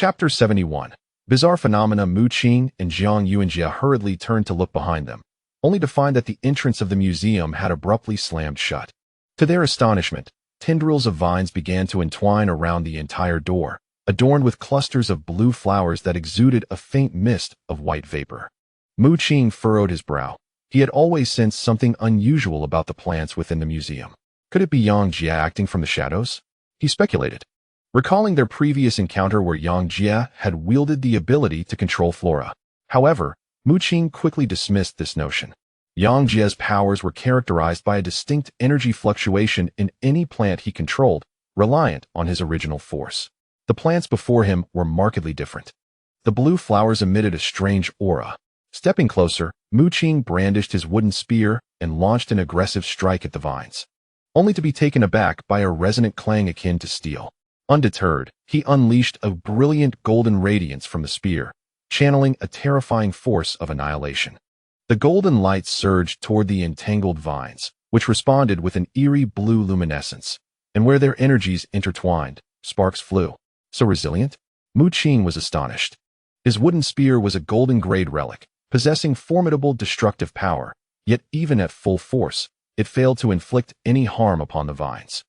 Chapter 71. Bizarre phenomena. Qing and Jiang Yuanjie hurriedly turned to look behind them, only to find that the entrance of the museum had abruptly slammed shut. To their astonishment, tendrils of vines began to entwine around the entire door, adorned with clusters of blue flowers that exuded a faint mist of white vapor. Qing furrowed his brow. He had always sensed something unusual about the plants within the museum. Could it be Yang Jie acting from the shadows? He speculated, recalling their previous encounter where Yang Jie had wielded the ability to control flora. However, Qing quickly dismissed this notion. Yang Jie's powers were characterized by a distinct energy fluctuation in any plant he controlled, reliant on his original force. The plants before him were markedly different. The blue flowers emitted a strange aura. Stepping closer, Qing brandished his wooden spear and launched an aggressive strike at the vines, only to be taken aback by a resonant clang akin to steel. Undeterred, he unleashed a brilliant golden radiance from the spear, channeling a terrifying force of annihilation. The golden light surged toward the entangled vines, which responded with an eerie blue luminescence, and where their energies intertwined, sparks flew. So resilient? Qing was astonished. His wooden spear was a golden-grade relic, possessing formidable destructive power, yet even at full force, it failed to inflict any harm upon the vines.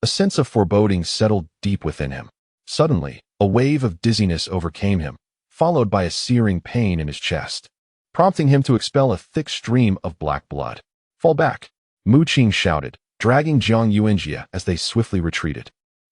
A sense of foreboding settled deep within him. Suddenly, a wave of dizziness overcame him, followed by a searing pain in his chest, prompting him to expel a thick stream of black blood. "Fall back!" Qing shouted, dragging Jiang Yuanjie as they swiftly retreated.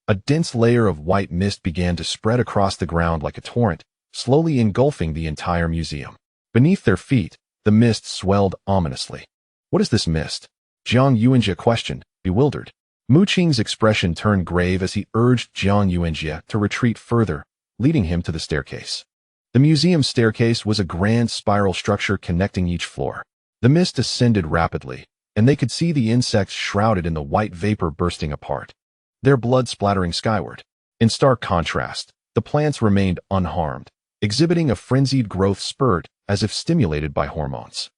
A dense layer of white mist began to spread across the ground like a torrent, slowly engulfing the entire museum. Beneath their feet, the mist swelled ominously. "What is this mist?" Jiang Yuanjie questioned, bewildered. Qing's expression turned grave as he urged Jiang Yuanjie to retreat further, leading him to the staircase. The museum's staircase was a grand spiral structure connecting each floor. The mist ascended rapidly, and they could see the insects shrouded in the white vapor bursting apart, their blood splattering skyward. In stark contrast, the plants remained unharmed, exhibiting a frenzied growth spurt as if stimulated by hormones.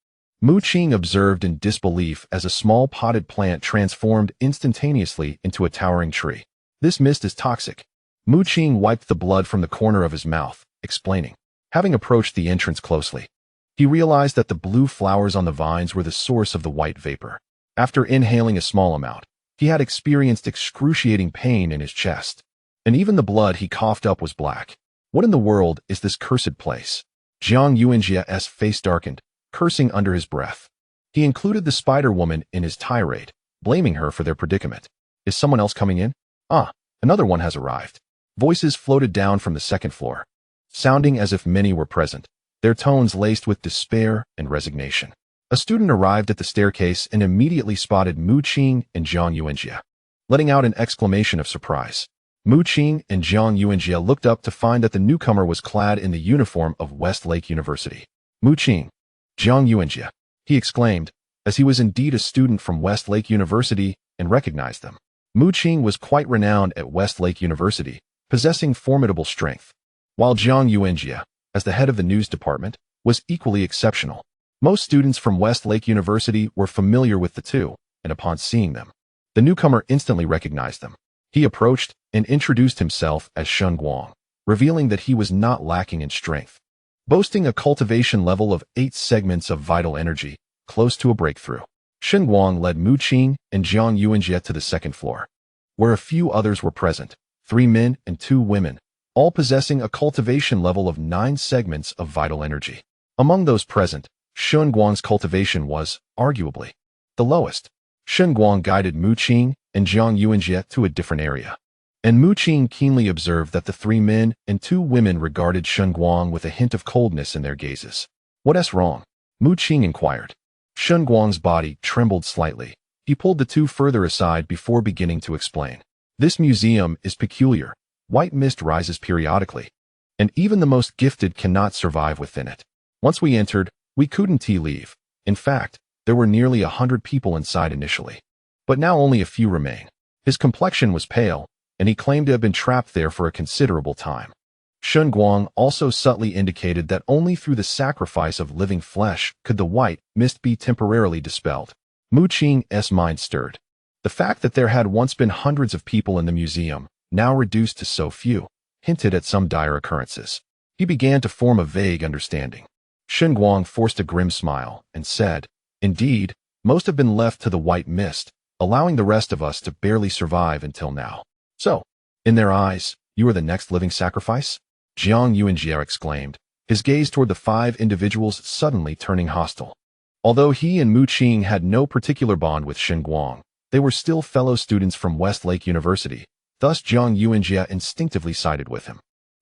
Qing observed in disbelief as a small potted plant transformed instantaneously into a towering tree. "This mist is toxic." Qing wiped the blood from the corner of his mouth, explaining. Having approached the entrance closely, he realized that the blue flowers on the vines were the source of the white vapor. After inhaling a small amount, he had experienced excruciating pain in his chest, and even the blood he coughed up was black. "What in the world is this cursed place?" Jiang Yuanjie's face darkened, cursing under his breath. He included the spider woman in his tirade, blaming her for their predicament. "Is someone else coming in?" "Ah, another one has arrived." Voices floated down from the second floor, sounding as if many were present, their tones laced with despair and resignation. A student arrived at the staircase and immediately spotted Qing and Jiang Yuanjie, letting out an exclamation of surprise. Qing and Jiang Yuanjie looked up to find that the newcomer was clad in the uniform of Westlake University. "Qing, Jiang Yuanjie," he exclaimed, as he was indeed a student from Westlake University and recognized them. Qing was quite renowned at Westlake University, possessing formidable strength, while Jiang Yuanjie, as the head of the news department, was equally exceptional. Most students from Westlake University were familiar with the two, and upon seeing them, the newcomer instantly recognized them. He approached and introduced himself as Shen Guang, revealing that he was not lacking in strength, boasting a cultivation level of 8 segments of vital energy, close to a breakthrough. Shen Guang led Qing and Jiang Yuanjie to the second floor, where a few others were present, 3 men and 2 women, all possessing a cultivation level of 9 segments of vital energy. Among those present, Shen Guang's cultivation was, arguably, the lowest. Shen Guang guided Qing and Jiang Yuanjie to a different area, and Qing keenly observed that the 3 men and 2 women regarded Shen Guang with a hint of coldness in their gazes. "What's wrong?" Qing inquired. Shen Guang's body trembled slightly. He pulled the 2 further aside before beginning to explain. "This museum is peculiar. White mist rises periodically, and even the most gifted cannot survive within it. Once we entered, we couldn't leave. In fact, there were nearly 100 people inside initially, but now only a few remain." His complexion was pale, and he claimed to have been trapped there for a considerable time. Shen Guang also subtly indicated that only through the sacrifice of living flesh could the white mist be temporarily dispelled. Qing's mind stirred. The fact that there had once been hundreds of people in the museum, now reduced to so few, hinted at some dire occurrences. He began to form a vague understanding. Guang forced a grim smile and said, "Indeed, most have been left to the white mist, allowing the rest of us to barely survive until now. So, in their eyes, you are the next living sacrifice?" Jiang Yuanjie exclaimed, his gaze toward the 5 individuals suddenly turning hostile. Although he and Qing had no particular bond with Guang, they were still fellow students from Westlake University, thus Jiang Yuanjie instinctively sided with him.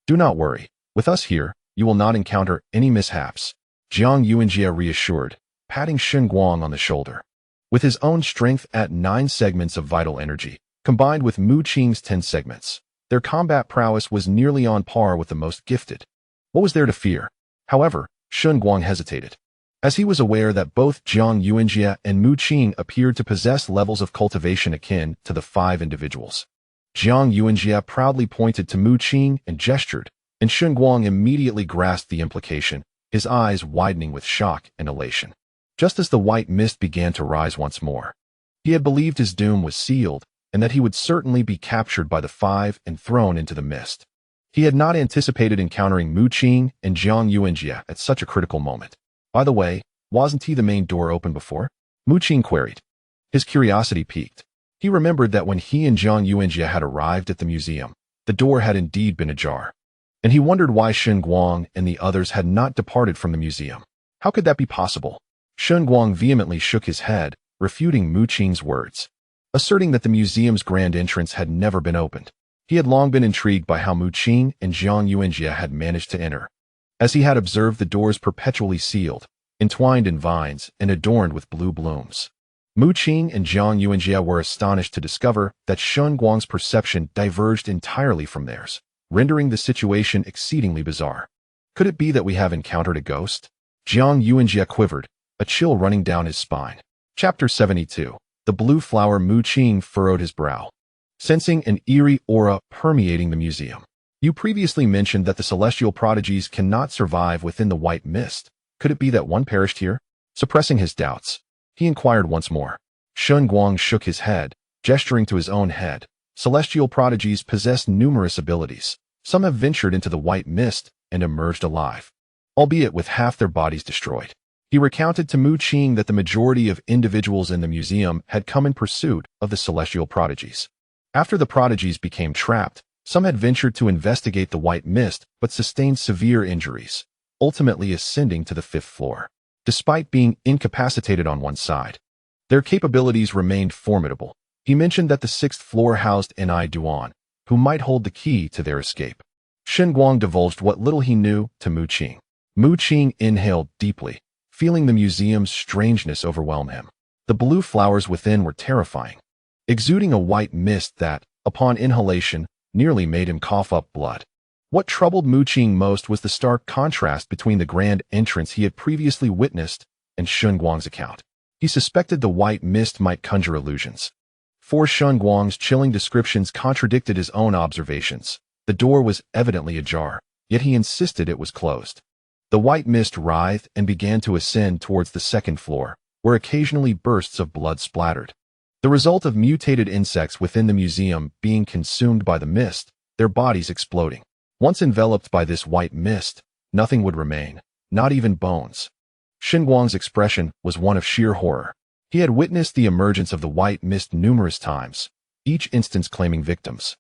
"Do not worry, with us here, you will not encounter any mishaps," Jiang Yuanjie reassured, patting Guang on the shoulder. With his own strength at 9 segments of vital energy, combined with Qing's 10 segments, their combat prowess was nearly on par with the most gifted. What was there to fear? However, Guang hesitated. As he was aware that both Jiang Yuanjie and Qing appeared to possess levels of cultivation akin to the 5 individuals. Jiang Yuanjie proudly pointed to Qing and gestured, and Guang immediately grasped the implication, his eyes widening with shock and elation. Just as the white mist began to rise once more, he had believed his doom was sealed and that he would certainly be captured by the 5 and thrown into the mist. He had not anticipated encountering Qing and Jiang Yuanjie at such a critical moment. "By the way, wasn't he the main door open before?" Qing queried. His curiosity piqued. He remembered that when he and Jiang Yuanjie had arrived at the museum, the door had indeed been ajar. And he wondered why Guang and the others had not departed from the museum. How could that be possible? Guang vehemently shook his head, refuting Qing's words, asserting that the museum's grand entrance had never been opened. He had long been intrigued by how Qing and Jiang Yuanjie had managed to enter, as he had observed the doors perpetually sealed, entwined in vines, and adorned with blue blooms. Qing and Jiang Yuanjie were astonished to discover that Guang's perception diverged entirely from theirs, rendering the situation exceedingly bizarre. Could it be that we have encountered a ghost? Jiang Yuanjie quivered, a chill running down his spine. Chapter 72. The blue flower. Qing furrowed his brow, sensing an eerie aura permeating the museum. "You previously mentioned that the celestial prodigies cannot survive within the white mist. Could it be that one perished here?" Suppressing his doubts, he inquired once more. Guang shook his head, gesturing to his own head. "Celestial prodigies possess numerous abilities. Some have ventured into the white mist and emerged alive, albeit with half their bodies destroyed." He recounted to Qing that the majority of individuals in the museum had come in pursuit of the celestial prodigies. After the prodigies became trapped, some had ventured to investigate the white mist but sustained severe injuries, ultimately ascending to the 5th floor. Despite being incapacitated on one side, their capabilities remained formidable. He mentioned that the 6th floor housed an adorned, who might hold the key to their escape. Guang divulged what little he knew to Qing. Qing inhaled deeply, feeling the museum's strangeness overwhelm him. The blue flowers within were terrifying, exuding a white mist that, upon inhalation, nearly made him cough up blood. What troubled Qing most was the stark contrast between the grand entrance he had previously witnessed and Guang's account. He suspected the white mist might conjure illusions. For Guang's chilling descriptions contradicted his own observations. The door was evidently ajar, yet he insisted it was closed. The white mist writhed and began to ascend towards the 2nd floor, where occasionally bursts of blood splattered. The result of mutated insects within the museum being consumed by the mist, their bodies exploding. Once enveloped by this white mist, nothing would remain, not even bones. Guang's expression was one of sheer horror. He had witnessed the emergence of the white mist numerous times, each instance claiming victims.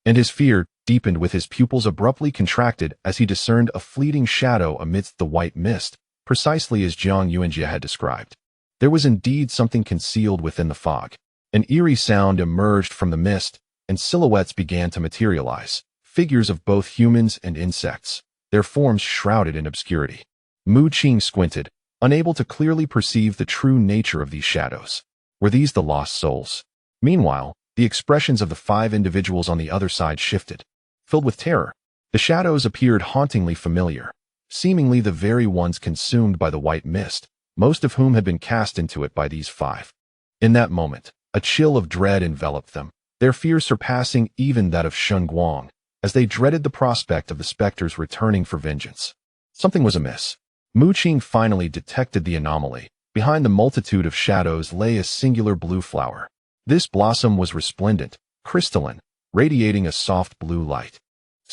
And his fear deepened with his pupils abruptly contracted as he discerned a fleeting shadow amidst the white mist, precisely as Jiang Yuanjie had described. There was indeed something concealed within the fog. An eerie sound emerged from the mist, and silhouettes began to materialize, figures of both humans and insects, their forms shrouded in obscurity. Qing squinted, unable to clearly perceive the true nature of these shadows. Were these the lost souls? Meanwhile, the expressions of the 5 individuals on the other side shifted. Filled with terror, the shadows appeared hauntingly familiar, seemingly the very ones consumed by the white mist, most of whom had been cast into it by these 5. In that moment, a chill of dread enveloped them, their fear surpassing even that of Guang, as they dreaded the prospect of the specters returning for vengeance. Something was amiss. Qing finally detected the anomaly. Behind the multitude of shadows lay a singular blue flower. This blossom was resplendent, crystalline, radiating a soft blue light.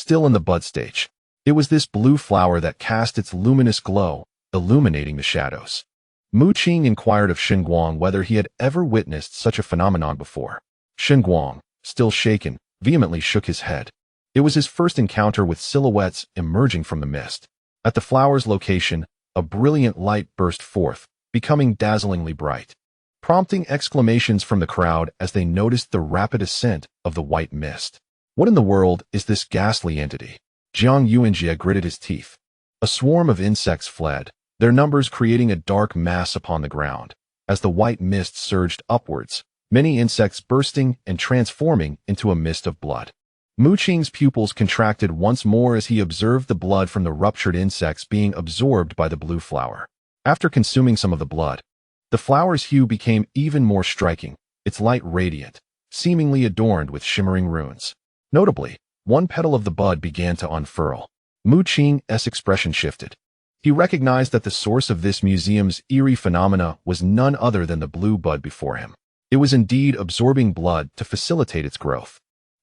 still in the bud stage. It was this blue flower that cast its luminous glow, illuminating the shadows. Mu Qing inquired of Xinguang whether he had ever witnessed such a phenomenon before. Xinguang, still shaken, vehemently shook his head. It was his first encounter with silhouettes emerging from the mist. At the flower's location, a brilliant light burst forth, becoming dazzlingly bright, prompting exclamations from the crowd as they noticed the rapid ascent of the white mist. What in the world is this ghastly entity? Jiang Yuanjie gritted his teeth. A swarm of insects fled, their numbers creating a dark mass upon the ground. As the white mist surged upwards, many insects bursting and transforming into a mist of blood. Mu Qing's pupils contracted once more as he observed the blood from the ruptured insects being absorbed by the blue flower. After consuming some of the blood, the flower's hue became even more striking, its light radiant, seemingly adorned with shimmering runes. Notably, one petal of the bud began to unfurl. Mu Qing's expression shifted. He recognized that the source of this museum's eerie phenomena was none other than the blue bud before him. It was indeed absorbing blood to facilitate its growth.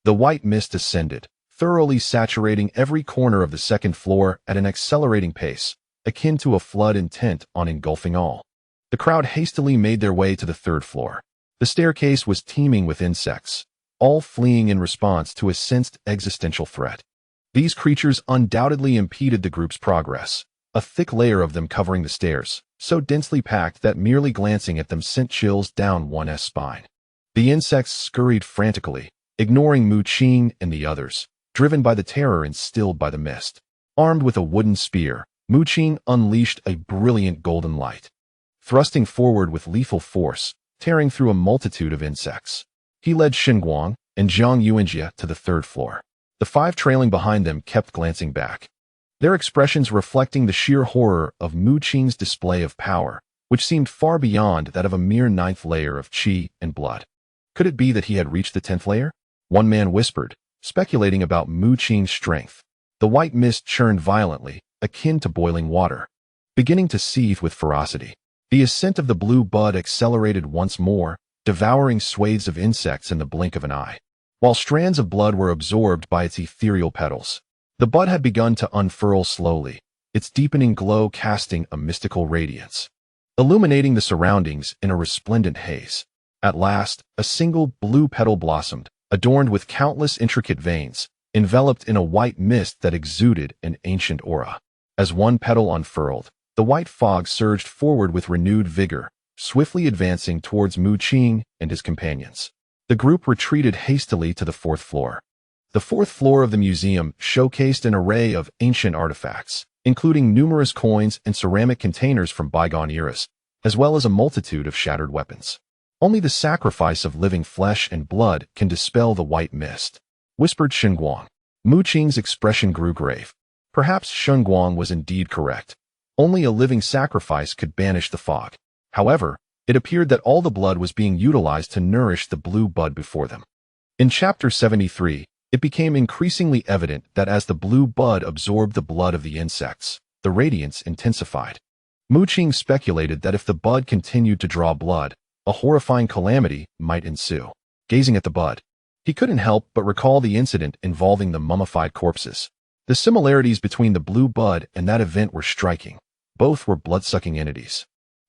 The white mist ascended, thoroughly saturating every corner of the second floor at an accelerating pace, akin to a flood intent on engulfing all. The crowd hastily made their way to the third floor. The staircase was teeming with insects, all fleeing in response to a sensed existential threat. These creatures undoubtedly impeded the group's progress, a thick layer of them covering the stairs, so densely packed that merely glancing at them sent chills down one's spine. The insects scurried frantically, ignoring Mu Qing and the others, driven by the terror instilled by the mist. Armed with a wooden spear, Mu Qing unleashed a brilliant golden light, thrusting forward with lethal force, tearing through a multitude of insects. He led Xinguang and Jiang Yuanjie to the third floor. The five trailing behind them kept glancing back, their expressions reflecting the sheer horror of Mu Qing's display of power, which seemed far beyond that of a mere ninth layer of qi and blood. Could it be that he had reached the 10th layer? One man whispered, speculating about Mu Qing's strength. The white mist churned violently, akin to boiling water, beginning to seethe with ferocity. The ascent of the blue bud accelerated once more, devouring swathes of insects in the blink of an eye. While strands of blood were absorbed by its ethereal petals, the bud had begun to unfurl slowly, its deepening glow casting a mystical radiance, illuminating the surroundings in a resplendent haze. At last, a single blue petal blossomed, adorned with countless intricate veins, enveloped in a white mist that exuded an ancient aura. As one petal unfurled, the white fog surged forward with renewed vigor, swiftly advancing towards Mu Qing and his companions. The group retreated hastily to the fourth floor. The fourth floor of the museum showcased an array of ancient artifacts, including numerous coins and ceramic containers from bygone eras, as well as a multitude of shattered weapons. Only the sacrifice of living flesh and blood can dispel the white mist, whispered Xinguang. Mu Qing's expression grew grave. Perhaps Xinguang was indeed correct. Only a living sacrifice could banish the fog. However, it appeared that all the blood was being utilized to nourish the blue bud before them. In Chapter 73, it became increasingly evident that as the blue bud absorbed the blood of the insects, the radiance intensified. Mu Qing speculated that if the bud continued to draw blood, a horrifying calamity might ensue. Gazing at the bud, he couldn't help but recall the incident involving the mummified corpses. The similarities between the blue bud and that event were striking. Both were blood-sucking entities.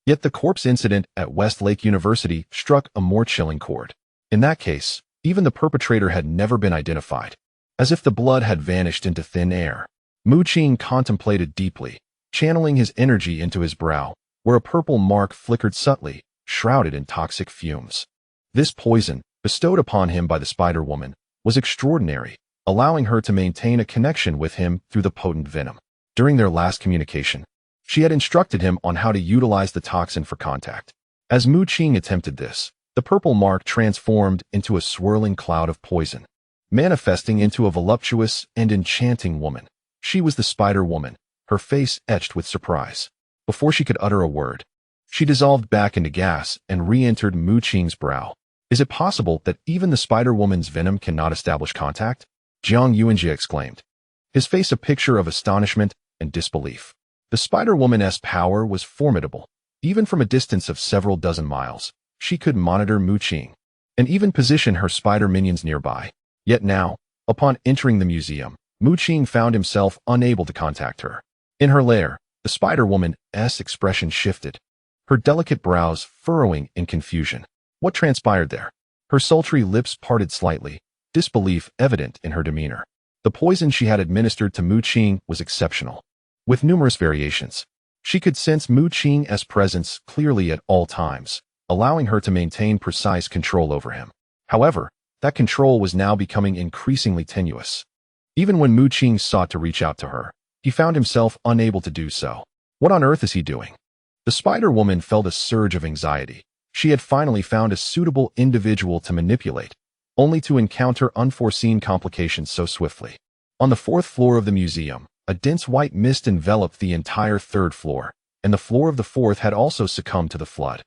Yet the corpse incident at Westlake University struck a more chilling chord. In that case, even the perpetrator had never been identified, as if the blood had vanished into thin air. Mu Qing contemplated deeply, channeling his energy into his brow, where a purple mark flickered subtly, shrouded in toxic fumes. This poison, bestowed upon him by the Spider Woman, was extraordinary, allowing her to maintain a connection with him through the potent venom. During their last communication, she had instructed him on how to utilize the toxin for contact. As Mu Qing attempted this, the purple mark transformed into a swirling cloud of poison, manifesting into a voluptuous and enchanting woman. She was the Spider Woman, her face etched with surprise. Before she could utter a word, she dissolved back into gas and re-entered Mu Qing's brow. Is it possible that even the Spider Woman's venom cannot establish contact? Jiang Yuanjie exclaimed, his face a picture of astonishment and disbelief. The Spider Woman's power was formidable. Even from a distance of several dozen miles, she could monitor Mu Qing and even position her spider minions nearby. Yet now, upon entering the museum, Mu Qing found himself unable to contact her. In her lair, the Spider-Woman's expression shifted, her delicate brows furrowing in confusion. What transpired there? Her sultry lips parted slightly, disbelief evident in her demeanor. The poison she had administered to Mu Qing was exceptional, with numerous variations. She could sense Mu Qing's presence clearly at all times, allowing her to maintain precise control over him. However, that control was now becoming increasingly tenuous. Even when Mu Qing sought to reach out to her, he found himself unable to do so. What on earth is he doing? The Spider-Woman felt a surge of anxiety. She had finally found a suitable individual to manipulate, only to encounter unforeseen complications so swiftly. On the 4th floor of the museum, a dense white mist enveloped the entire 3rd floor, and the floor of the 4th had also succumbed to the flood.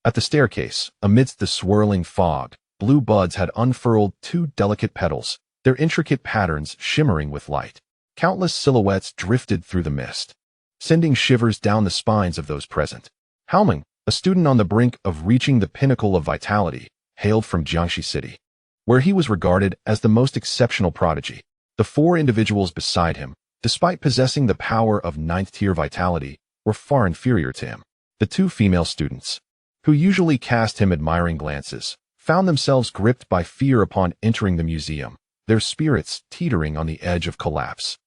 At the staircase, amidst the swirling fog, blue buds had unfurled 2 delicate petals, their intricate patterns shimmering with light. Countless silhouettes drifted through the mist, sending shivers down the spines of those present. Haoming, a student on the brink of reaching the pinnacle of vitality, hailed from Jiangxi City, where he was regarded as the most exceptional prodigy. The 4 individuals beside him, despite possessing the power of 9th-tier vitality, were far inferior to him. The 2 female students, who usually cast him admiring glances, found themselves gripped by fear upon entering the museum, their spirits teetering on the edge of collapse.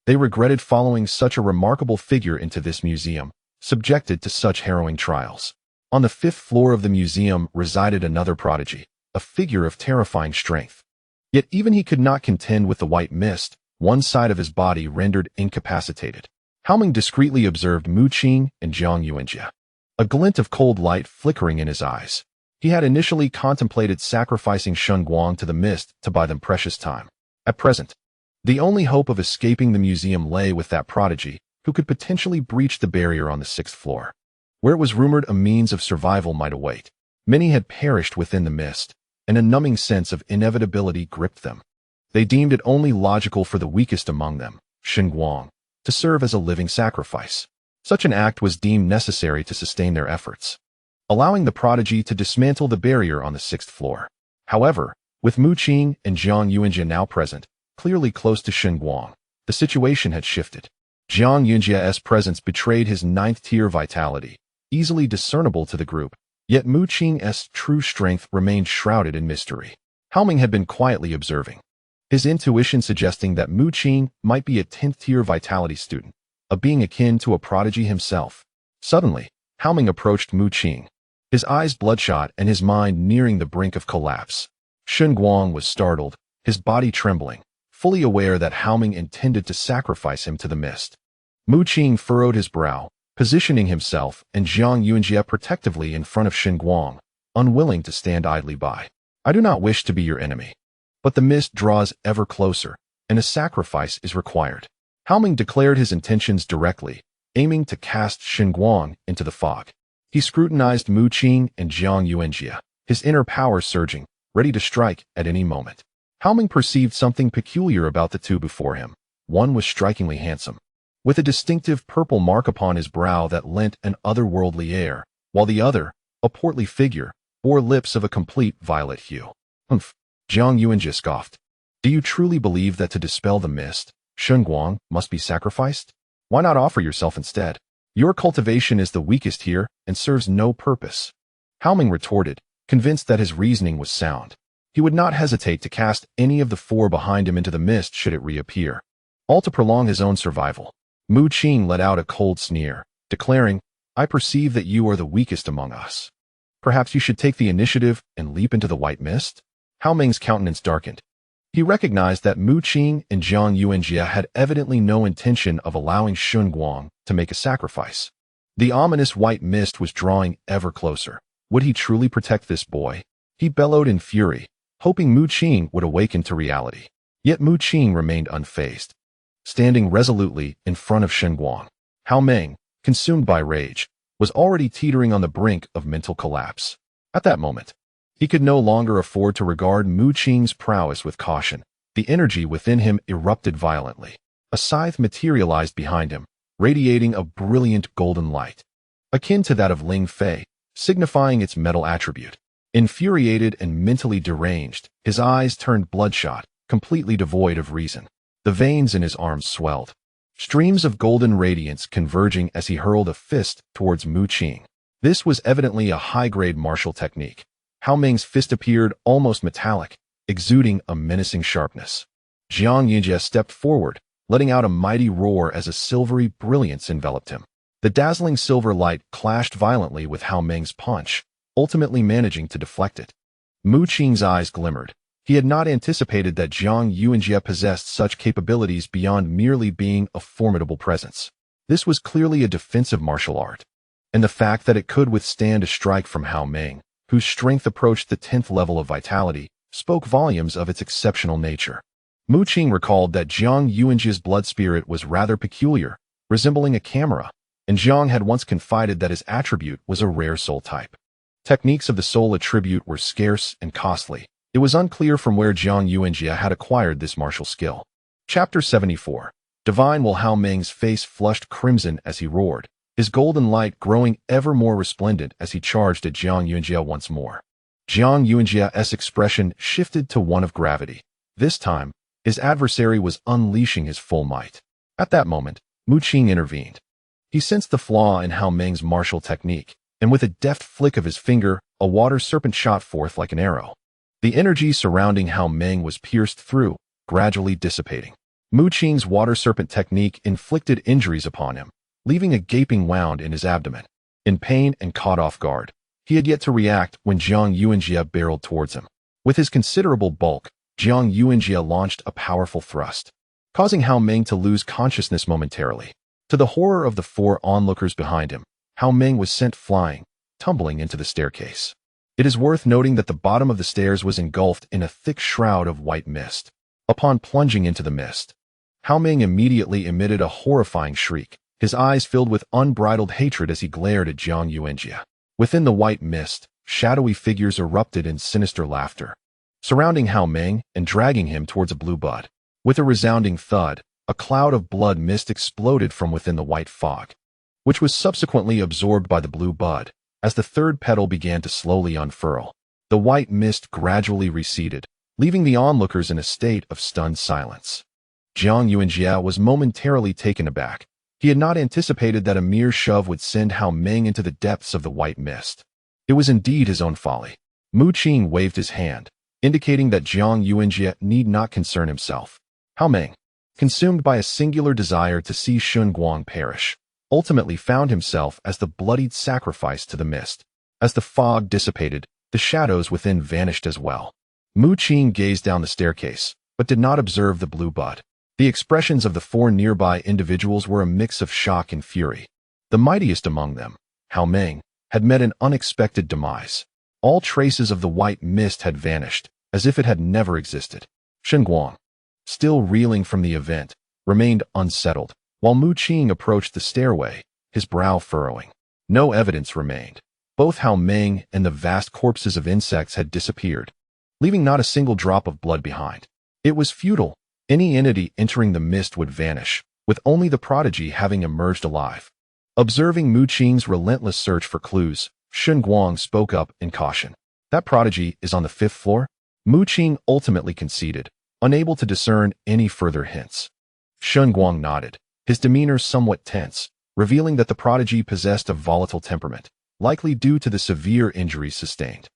They regretted following such a remarkable figure into this museum, subjected to such harrowing trials. On the 5th floor of the museum resided another prodigy, a figure of terrifying strength. Yet even he could not contend with the white mist, one side of his body rendered incapacitated. Haoming discreetly observed Mu Qing and Jiang Yuanjie, a glint of cold light flickering in his eyes. He had initially contemplated sacrificing Shen Guang to the mist to buy them precious time. At present, the only hope of escaping the museum lay with that prodigy, who could potentially breach the barrier on the 6th floor, where it was rumored a means of survival might await. Many had perished within the mist, and a numbing sense of inevitability gripped them. They deemed it only logical for the weakest among them, Shen Guang, to serve as a living sacrifice. Such an act was deemed necessary to sustain their efforts, allowing the prodigy to dismantle the barrier on the 6th floor. However, with Mu Qing and Jiang Yuanjie now present, clearly close to Shen Guang, the situation had shifted. Jiang Yuanjie's presence betrayed his 9th-tier vitality, easily discernible to the group, yet Mu Qing's true strength remained shrouded in mystery. Haoming had been quietly observing, his intuition suggesting that Mu Qing might be a 10th-tier vitality student, a being akin to a prodigy himself. Suddenly, Haoming approached Mu Qing, his eyes bloodshot and his mind nearing the brink of collapse. Shen Guang was startled, his body trembling, fully aware that Haoming intended to sacrifice him to the mist. Mu Qing furrowed his brow, positioning himself and Jiang Yuanjie protectively in front of Shen Guang, unwilling to stand idly by. I do not wish to be your enemy, but the mist draws ever closer, and a sacrifice is required. Haoming declared his intentions directly, aiming to cast Shen Guang into the fog. He scrutinized Mu Qing and Jiang Yuanjie, his inner power surging, ready to strike at any moment. Haoming perceived something peculiar about the 2 before him. One was strikingly handsome, with a distinctive purple mark upon his brow that lent an otherworldly air, while the other, a portly figure, bore lips of a complete violet hue. Humph! Jiang Yuanjie scoffed. Do you truly believe that to dispel the mist, Shen Guang must be sacrificed? Why not offer yourself instead? Your cultivation is the weakest here and serves no purpose. Haoming retorted, convinced that his reasoning was sound. He would not hesitate to cast any of the 4 behind him into the mist should it reappear, all to prolong his own survival. Mu Qing let out a cold sneer, declaring, I perceive that you are the weakest among us. Perhaps you should take the initiative and leap into the white mist? Haoming's countenance darkened. He recognized that Mu Qing and Jiang Yuanjie had evidently no intention of allowing Shen Guang to make a sacrifice. The ominous white mist was drawing ever closer. Would he truly protect this boy? He bellowed in fury, hoping Mu Qing would awaken to reality. Yet Mu Qing remained unfazed, standing resolutely in front of Shen Guang. Haoming, consumed by rage, was already teetering on the brink of mental collapse. At that moment, he could no longer afford to regard Mu Qing's prowess with caution. The energy within him erupted violently. A scythe materialized behind him, radiating a brilliant golden light, akin to that of Ling Fei, signifying its metal attribute. Infuriated and mentally deranged, his eyes turned bloodshot, completely devoid of reason. The veins in his arms swelled, streams of golden radiance converging as he hurled a fist towards Mu Qing. This was evidently a high-grade martial technique. Hao Meng's fist appeared almost metallic, exuding a menacing sharpness. Jiang Yuanjie stepped forward, letting out a mighty roar as a silvery brilliance enveloped him. The dazzling silver light clashed violently with Hao Meng's punch, ultimately managing to deflect it. Mu Qing's eyes glimmered. He had not anticipated that Jiang Yuanjie possessed such capabilities beyond merely being a formidable presence. This was clearly a defensive martial art. And the fact that it could withstand a strike from Hao Meng, whose strength approached the 10th level of vitality, spoke volumes of its exceptional nature. Mu Qing recalled that Jiang Yuanjie's blood spirit was rather peculiar, resembling a chimera, and Jiang had once confided that his attribute was a rare soul type. Techniques of the soul attribute were scarce and costly. It was unclear from where Jiang Yuanjie had acquired this martial skill. Chapter 74. Divine. While Hao Meng's face flushed crimson as he roared, his golden light growing ever more resplendent as he charged at Jiang Yuanjie once more. Jiang Yuanjie's expression shifted to one of gravity. This time, his adversary was unleashing his full might. At that moment, Mu Qing intervened. He sensed the flaw in Hao Meng's martial technique, and with a deft flick of his finger, a water serpent shot forth like an arrow. The energy surrounding Hao Meng was pierced through, gradually dissipating. Mu Qing's water serpent technique inflicted injuries upon him, leaving a gaping wound in his abdomen. In pain and caught off guard, he had yet to react when Jiang Yuanjie barreled towards him. With his considerable bulk, Jiang Yuanjie launched a powerful thrust, causing Hao Meng to lose consciousness momentarily. To the horror of the four onlookers behind him, Hao Meng was sent flying, tumbling into the staircase. It is worth noting that the bottom of the stairs was engulfed in a thick shroud of white mist. Upon plunging into the mist, Hao Meng immediately emitted a horrifying shriek, his eyes filled with unbridled hatred as he glared at Jiang Yuanjie. Within the white mist, shadowy figures erupted in sinister laughter, surrounding Hao Meng and dragging him towards a blue bud. With a resounding thud, a cloud of blood mist exploded from within the white fog, which was subsequently absorbed by the blue bud. As the third petal began to slowly unfurl, the white mist gradually receded, leaving the onlookers in a state of stunned silence. Jiang Yuanjie was momentarily taken aback. He had not anticipated that a mere shove would send Hao Meng into the depths of the white mist. It was indeed his own folly. Mu Qing waved his hand, indicating that Jiang Yuanjie need not concern himself. Hao Meng, consumed by a singular desire to see Shun Guang perish, ultimately found himself as the bloodied sacrifice to the mist. As the fog dissipated, the shadows within vanished as well. Mu Qing gazed down the staircase, but did not observe the blue bud. The expressions of the four nearby individuals were a mix of shock and fury. The mightiest among them, Hao Meng, had met an unexpected demise. All traces of the white mist had vanished, as if it had never existed. Shun Guang, still reeling from the event, remained unsettled, while Mu Qing approached the stairway, his brow furrowing. No evidence remained. Both Hao Meng and the vast corpses of insects had disappeared, leaving not a single drop of blood behind. It was futile. Any entity entering the mist would vanish, with only the prodigy having emerged alive. Observing Mu Qing's relentless search for clues, Shun Guang spoke up in caution. That prodigy is on the 5th floor? Mu Qing ultimately conceded, unable to discern any further hints. Shun Guang nodded, his demeanor somewhat tense, revealing that the prodigy possessed a volatile temperament, likely due to the severe injuries sustained.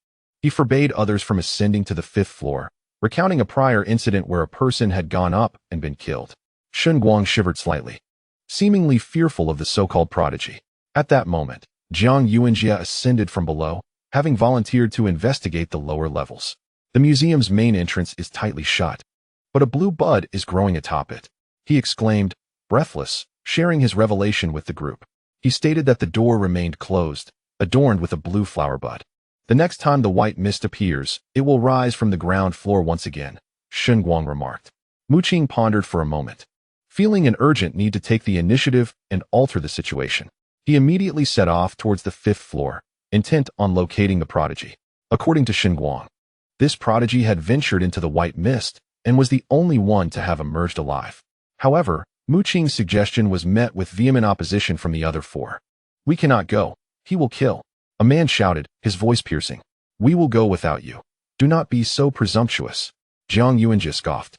He forbade others from ascending to the 5th floor, recounting a prior incident where a person had gone up and been killed. Shun Guang shivered slightly, seemingly fearful of the so-called prodigy. At that moment, Jiang Yuanjie ascended from below, having volunteered to investigate the lower levels. The museum's main entrance is tightly shut, but a blue bud is growing atop it. He exclaimed, breathless, sharing his revelation with the group. He stated that the door remained closed, adorned with a blue flower bud. The next time the white mist appears, it will rise from the ground floor once again, Shun Guang remarked. Mu Qing pondered for a moment, feeling an urgent need to take the initiative and alter the situation. He immediately set off towards the 5th floor, intent on locating the prodigy. According to Shun Guang, this prodigy had ventured into the white mist and was the only one to have emerged alive. However, Mu Qing's suggestion was met with vehement opposition from the other four. We cannot go. He will kill. A man shouted, his voice piercing. We will go without you. Do not be so presumptuous. Jiang Yuanjie scoffed.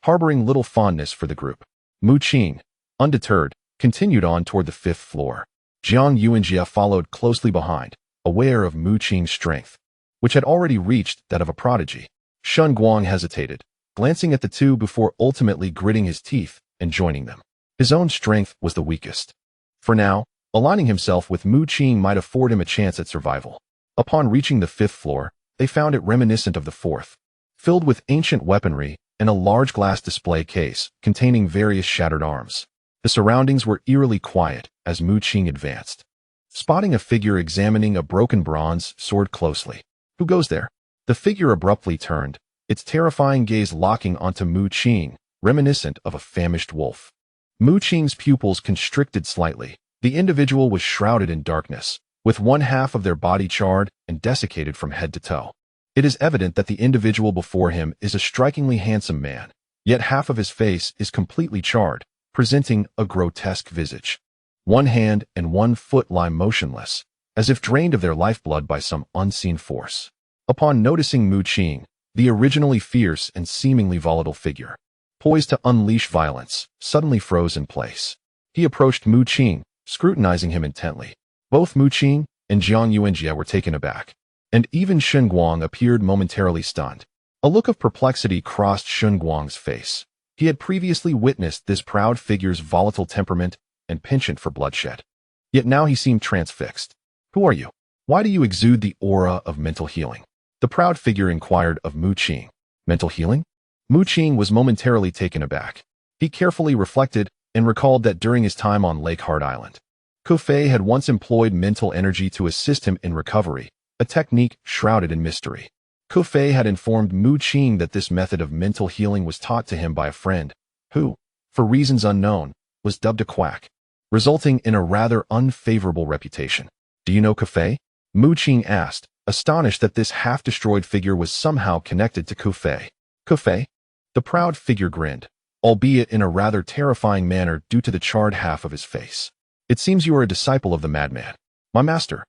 harboring little fondness for the group. Mu Qing, undeterred, continued on toward the 5th floor. Jiang Yuanjie followed closely behind, aware of Mu Qing's strength, which had already reached that of a prodigy. Shen Guang hesitated, glancing at the two before ultimately gritting his teeth and joining them. His own strength was the weakest. For now, aligning himself with Mu Qing might afford him a chance at survival. Upon reaching the 5th floor, they found it reminiscent of the 4th, filled with ancient weaponry and a large glass display case containing various shattered arms. The surroundings were eerily quiet as Mu Qing advanced, spotting a figure examining a broken bronze sword closely. "Who goes there?" The figure abruptly turned, its terrifying gaze locking onto Mu Qing, reminiscent of a famished wolf. Mu Qing's pupils constricted slightly. The individual was shrouded in darkness, with one half of their body charred and desiccated from head to toe. It is evident that the individual before him is a strikingly handsome man, yet half of his face is completely charred, presenting a grotesque visage. One hand and one foot lie motionless, as if drained of their lifeblood by some unseen force. Upon noticing Mu Qing, the originally fierce and seemingly volatile figure, poised to unleash violence, suddenly froze in place. He approached Mu Qing, scrutinizing him intently. Both Mu Qing and Jiang Yuanjie were taken aback, and even Shen Guang appeared momentarily stunned. A look of perplexity crossed Shen Guang's face. He had previously witnessed this proud figure's volatile temperament and penchant for bloodshed. Yet now he seemed transfixed. "Who are you? Why do you exude the aura of mental healing?" The proud figure inquired of Mu Qing. "Mental healing?" Mu Qing was momentarily taken aback. He carefully reflected and recalled that during his time on Lake Heart Island, Kofei had once employed mental energy to assist him in recovery, a technique shrouded in mystery. Kofei had informed Mu Qing that this method of mental healing was taught to him by a friend, who, for reasons unknown, was dubbed a quack, resulting in a rather unfavorable reputation. "Do you know Kofei?" Mu Qing asked, astonished that this half-destroyed figure was somehow connected to Kofei. "Kofei?" The proud figure grinned, albeit in a rather terrifying manner due to the charred half of his face. "It seems you are a disciple of the madman. My master,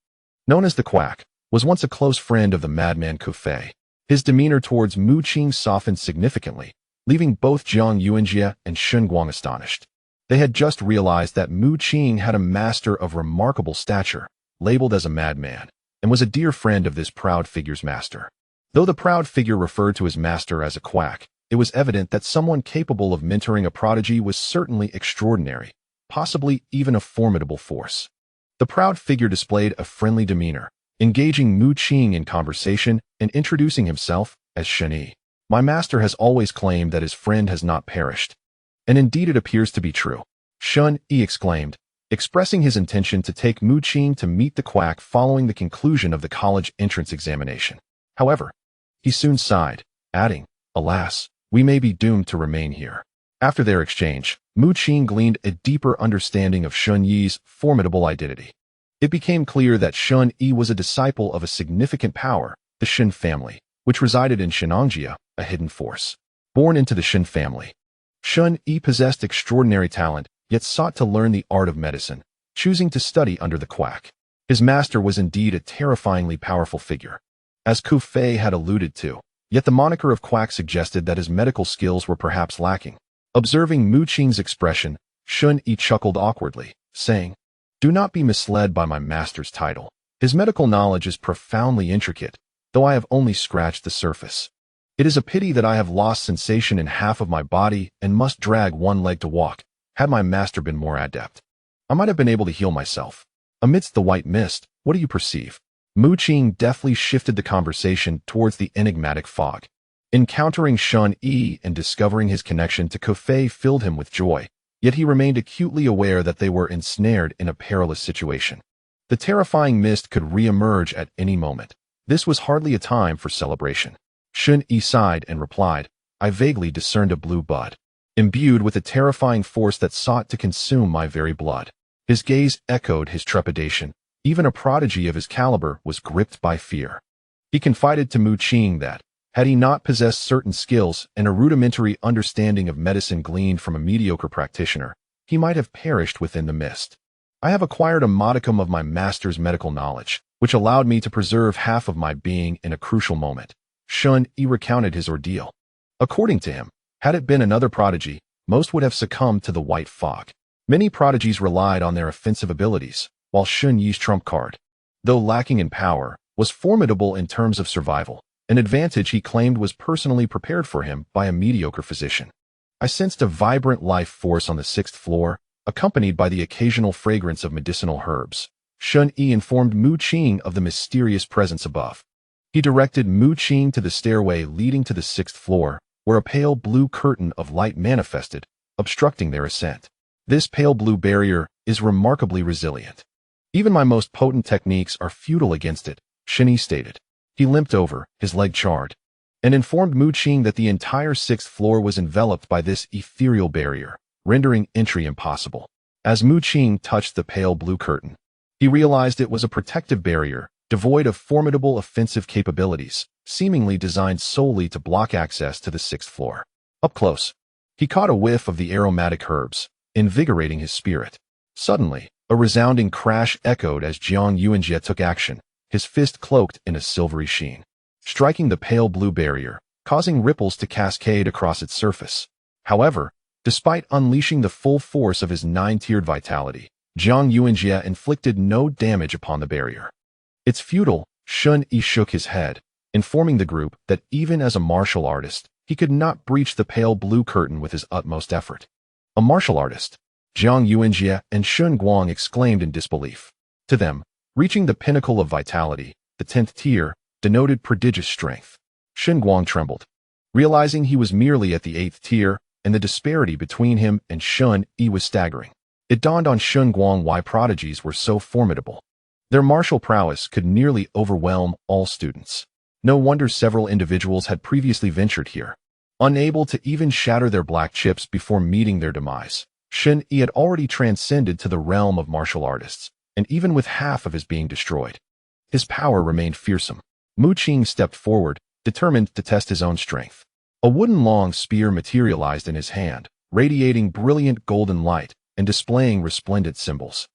known as the Quack, was once a close friend of the madman Kofei." His demeanor towards Mu Qing softened significantly, leaving both Jiang Yuanjie and Shen Guang astonished. They had just realized that Mu Qing had a master of remarkable stature, labeled as a madman, and was a dear friend of this proud figure's master. Though the proud figure referred to his master as a quack, it was evident that someone capable of mentoring a prodigy was certainly extraordinary, possibly even a formidable force. The proud figure displayed a friendly demeanor, engaging Mu Qing in conversation and introducing himself as Shen Yi. "My master has always claimed that his friend has not perished, and indeed it appears to be true," Shen Yi exclaimed, expressing his intention to take Mu Qing to meet the quack following the conclusion of the college entrance examination. However, he soon sighed, adding, "Alas, we may be doomed to remain here." After their exchange, Mu Qing gleaned a deeper understanding of Shen Yi's formidable identity. It became clear that Shen Yi was a disciple of a significant power, the Shen family, which resided in Shenangjia, a hidden force. Born into the Shen family, Shen Yi possessed extraordinary talent, yet sought to learn the art of medicine, choosing to study under the quack. His master was indeed a terrifyingly powerful figure, as Ku Fei had alluded to, yet the moniker of quack suggested that his medical skills were perhaps lacking. Observing Mu Qing's expression, Shen Yi chuckled awkwardly, saying, "Do not be misled by my master's title. His medical knowledge is profoundly intricate, though I have only scratched the surface. It is a pity that I have lost sensation in half of my body and must drag one leg to walk. Had my master been more adept, I might have been able to heal myself." Amidst the white mist, what do you perceive? Mu Qing deftly shifted the conversation towards the enigmatic fog. Encountering Shen Yi and discovering his connection to Kofei filled him with joy, yet he remained acutely aware that they were ensnared in a perilous situation. The terrifying mist could re-emerge at any moment. This was hardly a time for celebration. Shen Yi sighed and replied, "I vaguely discerned a blue bud, imbued with a terrifying force that sought to consume my very blood." His gaze echoed his trepidation. Even a prodigy of his caliber was gripped by fear. He confided to Mu Qing that, had he not possessed certain skills and a rudimentary understanding of medicine gleaned from a mediocre practitioner, he might have perished within the mist. "I have acquired a modicum of my master's medical knowledge, which allowed me to preserve half of my being in a crucial moment." Shen Yi recounted his ordeal. According to him, Had it been another prodigy, most would have succumbed to the white fog. Many prodigies relied on their offensive abilities, while Shun Yi's trump card, though lacking in power, was formidable in terms of survival, an advantage he claimed was personally prepared for him by a mediocre physician. I sensed a vibrant life force on the 6th floor, accompanied by the occasional fragrance of medicinal herbs. Shun Yi informed Mu Qing of the mysterious presence above. He directed Mu Qing to the stairway leading to the 6th floor, where a pale blue curtain of light manifested, obstructing their ascent. This pale blue barrier is remarkably resilient. Even my most potent techniques are futile against it, Shun Yi stated. He limped over, his leg charred, and informed Mu Qing that the entire 6th floor was enveloped by this ethereal barrier, rendering entry impossible. As Mu Qing touched the pale blue curtain, he realized it was a protective barrier, devoid of formidable offensive capabilities, seemingly designed solely to block access to the 6th floor. Up close, he caught a whiff of the aromatic herbs, invigorating his spirit. Suddenly, a resounding crash echoed as Jiang Yuanjie took action, his fist cloaked in a silvery sheen, striking the pale blue barrier, causing ripples to cascade across its surface. However, despite unleashing the full force of his 9-tiered vitality, Jiang Yuanjie inflicted no damage upon the barrier. It's futile, Shun Yi shook his head, informing the group that even as a martial artist, he could not breach the pale blue curtain with his utmost effort. A martial artist? Jiang Yuanjie and Shun Guang exclaimed in disbelief. To them, reaching the pinnacle of vitality, the 10th tier, denoted prodigious strength. Shun Guang trembled, realizing he was merely at the 8th tier, and the disparity between him and Shun Yi was staggering. It dawned on Shun Guang why prodigies were so formidable. Their martial prowess could nearly overwhelm all students. No wonder several individuals had previously ventured here. Unable to even shatter their black chips before meeting their demise, Shun Yi had already transcended to the realm of martial artists, and even with half of his being destroyed, his power remained fearsome. Mu Qing stepped forward, determined to test his own strength. A wooden long spear materialized in his hand, radiating brilliant golden light and displaying resplendent symbols.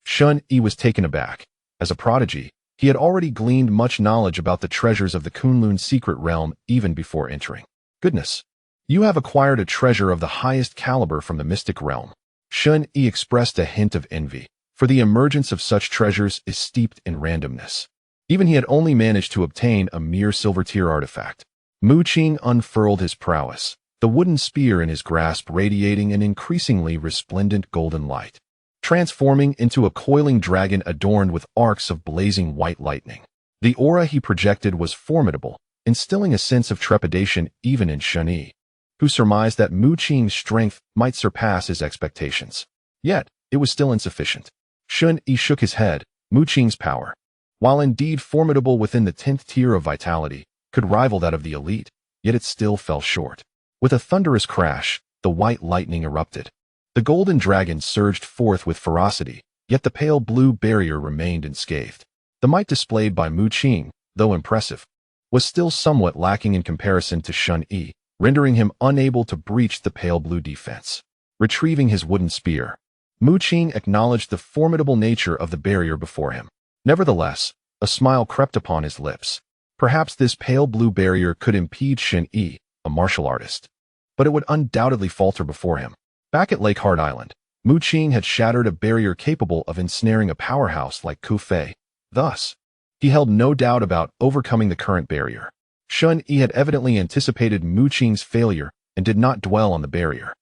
Shun Yi was taken aback. As a prodigy, he had already gleaned much knowledge about the treasures of the Kunlun secret realm even before entering. Goodness, you have acquired a treasure of the highest caliber from the mystic realm. Shun Yi expressed a hint of envy, for the emergence of such treasures is steeped in randomness. Even he had only managed to obtain a mere silver-tier artifact. Mu Qing unfurled his prowess, the wooden spear in his grasp radiating an increasingly resplendent golden light, transforming into a coiling dragon adorned with arcs of blazing white lightning. The aura he projected was formidable, instilling a sense of trepidation even in Shun Yi, who surmised that Mu Qing's strength might surpass his expectations. Yet, it was still insufficient. Shun Yi shook his head. Mu Qing's power, while indeed formidable within the 10th tier of vitality, could rival that of the elite, yet it still fell short. With a thunderous crash, the white lightning erupted. The golden dragon surged forth with ferocity, yet the pale blue barrier remained unscathed. The might displayed by Mu Qing, though impressive, was still somewhat lacking in comparison to Shun Yi, rendering him unable to breach the pale blue defense. Retrieving his wooden spear, Mu Qing acknowledged the formidable nature of the barrier before him. Nevertheless, a smile crept upon his lips. Perhaps this pale blue barrier could impede Shun Yi, a martial artist, but it would undoubtedly falter before him. Back at Lake Heart Island, Mu Qing had shattered a barrier capable of ensnaring a powerhouse like Ku Fei. Thus, he held no doubt about overcoming the current barrier. Shun Yi had evidently anticipated Mu Qing's failure and did not dwell on the barrier,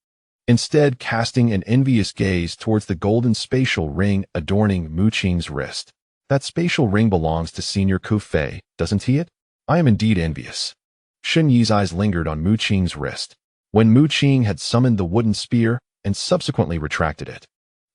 instead casting an envious gaze towards the golden spatial ring adorning Mu Qing's wrist. That spatial ring belongs to Senior Ku Fei, doesn't he? I am indeed envious. Shun Yi's eyes lingered on Mu Qing's wrist, when Mu Qing had summoned the wooden spear and subsequently retracted it.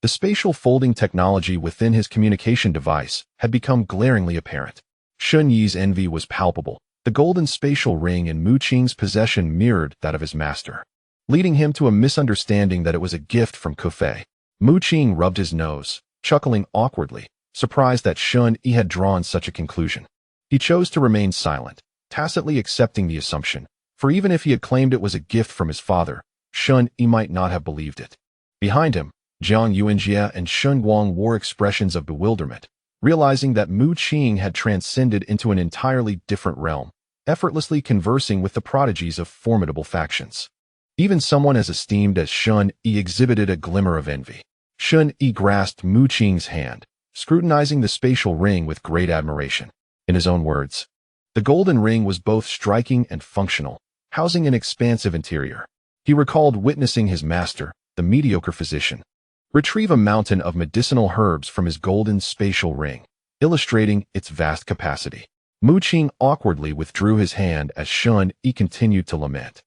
The spatial folding technology within his communication device had become glaringly apparent. Shun Yi's envy was palpable. The golden spatial ring in Mu Qing's possession mirrored that of his master, leading him to a misunderstanding that it was a gift from Ku Fei. Mu Qing rubbed his nose, chuckling awkwardly, surprised that Shun Yi had drawn such a conclusion. He chose to remain silent, tacitly accepting the assumption, for even if he had claimed it was a gift from his father, Shun Yi might not have believed it. Behind him, Jiang Yuanjie and Shun Guang wore expressions of bewilderment, realizing that Mu Qing had transcended into an entirely different realm, effortlessly conversing with the prodigies of formidable factions. Even someone as esteemed as Shun Yi exhibited a glimmer of envy. Shun Yi grasped Mu Qing's hand, scrutinizing the spatial ring with great admiration. In his own words, the golden ring was both striking and functional, housing an expansive interior. He recalled witnessing his master, the mediocre physician, retrieve a mountain of medicinal herbs from his golden spatial ring, illustrating its vast capacity. Mu Qing awkwardly withdrew his hand as Shun Yi continued to lament,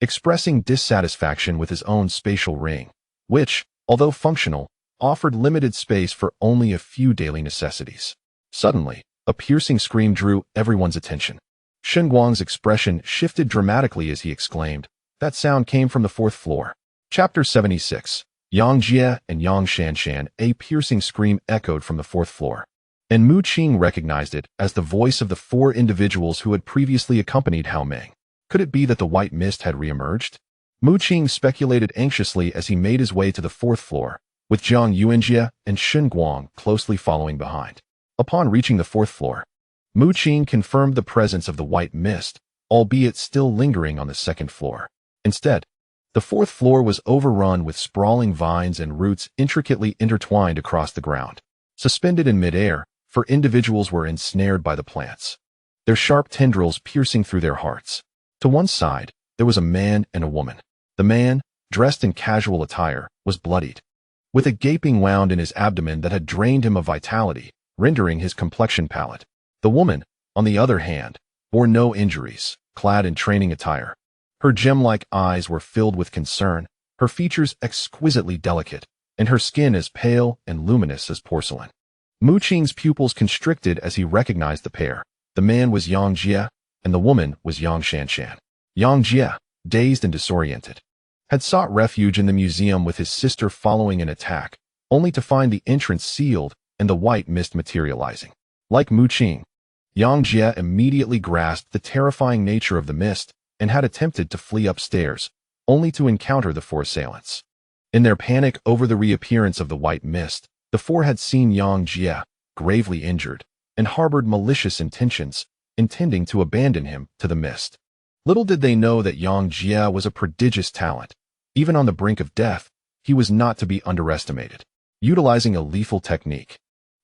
expressing dissatisfaction with his own spatial ring, which, although functional, offered limited space for only a few daily necessities. Suddenly, a piercing scream drew everyone's attention. Shen Guang's expression shifted dramatically as he exclaimed, "That sound came from the fourth floor." Chapter 76. Yang Jie and Yang Shanshan. A piercing scream echoed from the fourth floor, and Mu Qing recognized it as the voice of the four individuals who had previously accompanied Hao Meng. Could it be that the white mist had reemerged? Mu Qing speculated anxiously as he made his way to the fourth floor, with Jiang Yuanjie and Shen Guang closely following behind. Upon reaching the fourth floor, Mu Qing confirmed the presence of the white mist, albeit still lingering on the second floor. Instead, the fourth floor was overrun with sprawling vines and roots intricately intertwined across the ground. Suspended in midair, for individuals were ensnared by the plants, their sharp tendrils piercing through their hearts. To one side, there was a man and a woman. The man, dressed in casual attire, was bloodied, with a gaping wound in his abdomen that had drained him of vitality, rendering his complexion pallid. The woman, on the other hand, bore no injuries, clad in training attire. Her gem-like eyes were filled with concern, her features exquisitely delicate, and her skin as pale and luminous as porcelain. Mu Qing's pupils constricted as he recognized the pair. The man was Yang Jie, and the woman was Yang Shanshan. Yang Jie, dazed and disoriented, had sought refuge in the museum with his sister following an attack, only to find the entrance sealed and the white mist materializing. Like Mu Qing, Yang Jie immediately grasped the terrifying nature of the mist and had attempted to flee upstairs, only to encounter the four assailants. In their panic over the reappearance of the white mist, the four had seen Yang Jie, gravely injured, and harbored malicious intentions, intending to abandon him to the mist. Little did they know that Yang Jie was a prodigious talent. Even on the brink of death, he was not to be underestimated. Utilizing a lethal technique,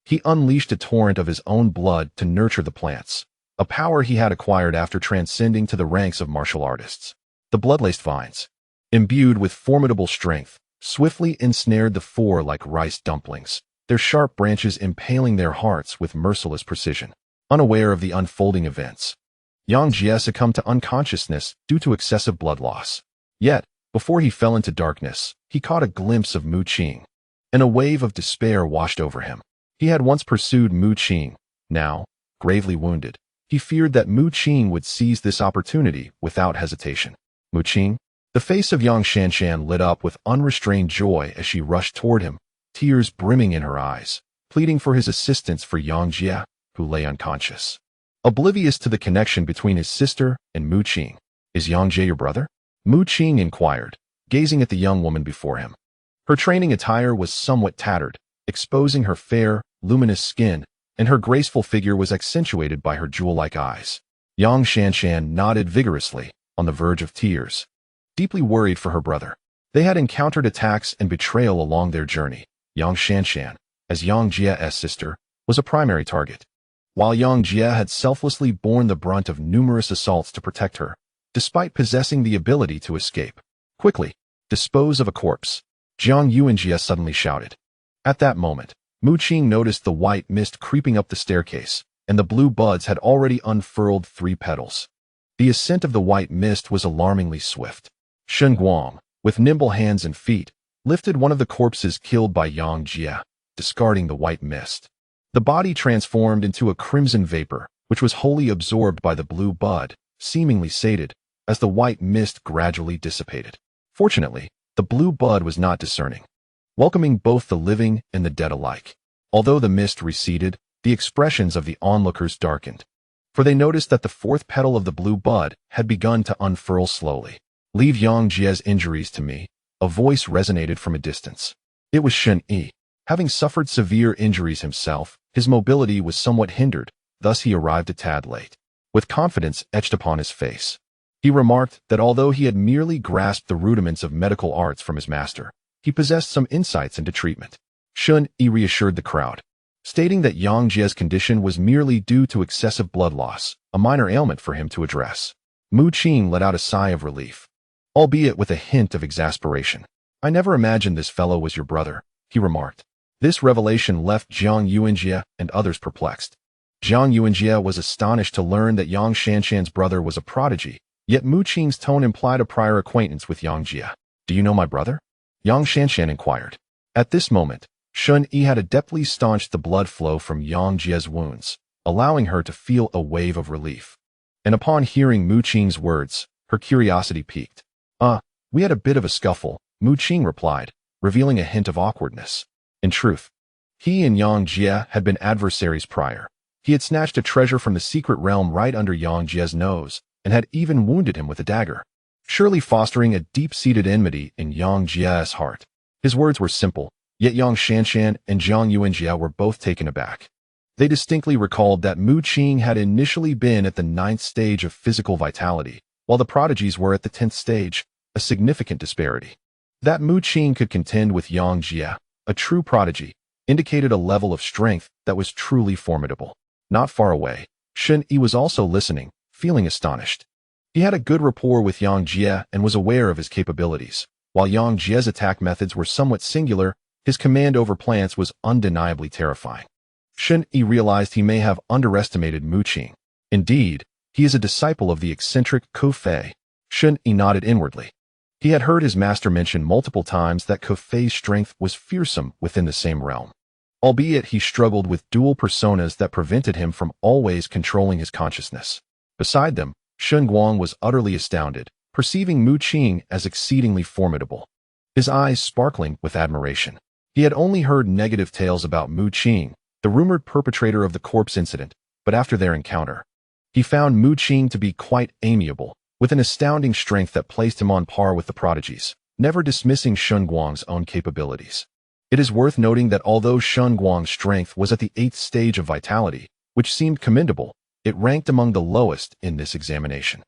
he unleashed a torrent of his own blood to nurture the plants, a power he had acquired after transcending to the ranks of martial artists. The blood-laced vines, imbued with formidable strength, swiftly ensnared the four like rice dumplings, their sharp branches impaling their hearts with merciless precision. Unaware of the unfolding events, Yang Jie succumbed to unconsciousness due to excessive blood loss. Yet, before he fell into darkness, he caught a glimpse of Mu Qing, and a wave of despair washed over him. He had once pursued Mu Qing. Now, gravely wounded, he feared that Mu Qing would seize this opportunity without hesitation. Mu Qing? The face of Yang Shanshan lit up with unrestrained joy as she rushed toward him, tears brimming in her eyes, pleading for his assistance for Yang Jie, who lay unconscious. Oblivious to the connection between his sister and Mu Qing. "Is Yang Jie your brother?" Mu Qing inquired, gazing at the young woman before him. Her training attire was somewhat tattered, exposing her fair, luminous skin, and her graceful figure was accentuated by her jewel-like eyes. Yang Shanshan nodded vigorously, on the verge of tears, deeply worried for her brother. They had encountered attacks and betrayal along their journey. Yang Shanshan, as Yang Jie's sister, was a primary target, while Yang Jie had selflessly borne the brunt of numerous assaults to protect her, despite possessing the ability to escape. "Quickly, dispose of a corpse," Jiang Yuanjie suddenly shouted. At that moment, Mu Qing noticed the white mist creeping up the staircase, and the blue buds had already unfurled 3 petals. The ascent of the white mist was alarmingly swift. Shen Guang, with nimble hands and feet, lifted one of the corpses killed by Yang Jie, discarding the white mist. The body transformed into a crimson vapor, which was wholly absorbed by the blue bud, seemingly sated, as the white mist gradually dissipated. Fortunately, the blue bud was not discerning, welcoming both the living and the dead alike. Although the mist receded, the expressions of the onlookers darkened, for they noticed that the 4th petal of the blue bud had begun to unfurl slowly. "Leave Yang Jie's injuries to me," a voice resonated from a distance. It was Shen Yi. Having suffered severe injuries himself, his mobility was somewhat hindered, thus he arrived a tad late. With confidence etched upon his face, He remarked that although he had merely grasped the rudiments of medical arts from his master, he possessed some insights into treatment. Shun Yi reassured the crowd, stating that Yang Jie's condition was merely due to excessive blood loss, a minor ailment for him to address. Mu Qing let out a sigh of relief, albeit with a hint of exasperation. "I never imagined this fellow was your brother," he remarked. This revelation left Jiang Yuanjie and others perplexed. Jiang Yuanjie was astonished to learn that Yang Shanshan's brother was a prodigy, yet Mu Qing's tone implied a prior acquaintance with Yang Jie. "Do you know my brother?" Yang Shanshan inquired. At this moment, Shun Yi had adeptly staunched the blood flow from Yang Jie's wounds, allowing her to feel a wave of relief. And upon hearing Mu Qing's words, her curiosity piqued. We had a bit of a scuffle," Mu Qing replied, revealing a hint of awkwardness. In truth, he and Yang Jie had been adversaries prior. He had snatched a treasure from the secret realm right under Yang Jie's nose, and had even wounded him with a dagger, surely fostering a deep-seated enmity in Yang Jie's heart. His words were simple, yet Yang Shanshan and Jiang Yuanjie were both taken aback. They distinctly recalled that Mu Qing had initially been at the 9th stage of physical vitality, while the prodigies were at the 10th stage, a significant disparity. That Mu Qing could contend with Yang Jie, a true prodigy, indicated a level of strength that was truly formidable. Not far away, Shun Yi was also listening, feeling astonished. He had a good rapport with Yang Jie and was aware of his capabilities. While Yang Jie's attack methods were somewhat singular, his command over plants was undeniably terrifying. Shun Yi realized he may have underestimated Mu Qing. Indeed, he is a disciple of the eccentric Ko Fei. Shun Yi nodded inwardly. He had heard his master mention multiple times that Ko Fei's strength was fearsome within the same realm, albeit he struggled with dual personas that prevented him from always controlling his consciousness. Beside them, Shun Guang was utterly astounded, perceiving Mu Qing as exceedingly formidable, his eyes sparkling with admiration. He had only heard negative tales about Mu Qing, the rumored perpetrator of the corpse incident, but after their encounter, he found Mu Qing to be quite amiable, with an astounding strength that placed him on par with the prodigies, never dismissing Shun Guang's own capabilities. It is worth noting that although Shun Guang's strength was at the 8th stage of vitality, which seemed commendable, it ranked among the lowest in this examination.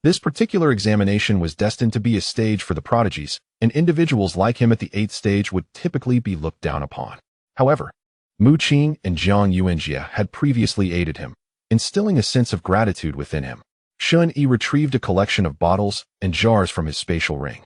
This particular examination was destined to be a stage for the prodigies, and individuals like him at the 8th stage would typically be looked down upon. However, Mu Qing and Jiang Yuanjie had previously aided him, instilling a sense of gratitude within him. Shun Yi retrieved a collection of bottles and jars from his spatial ring,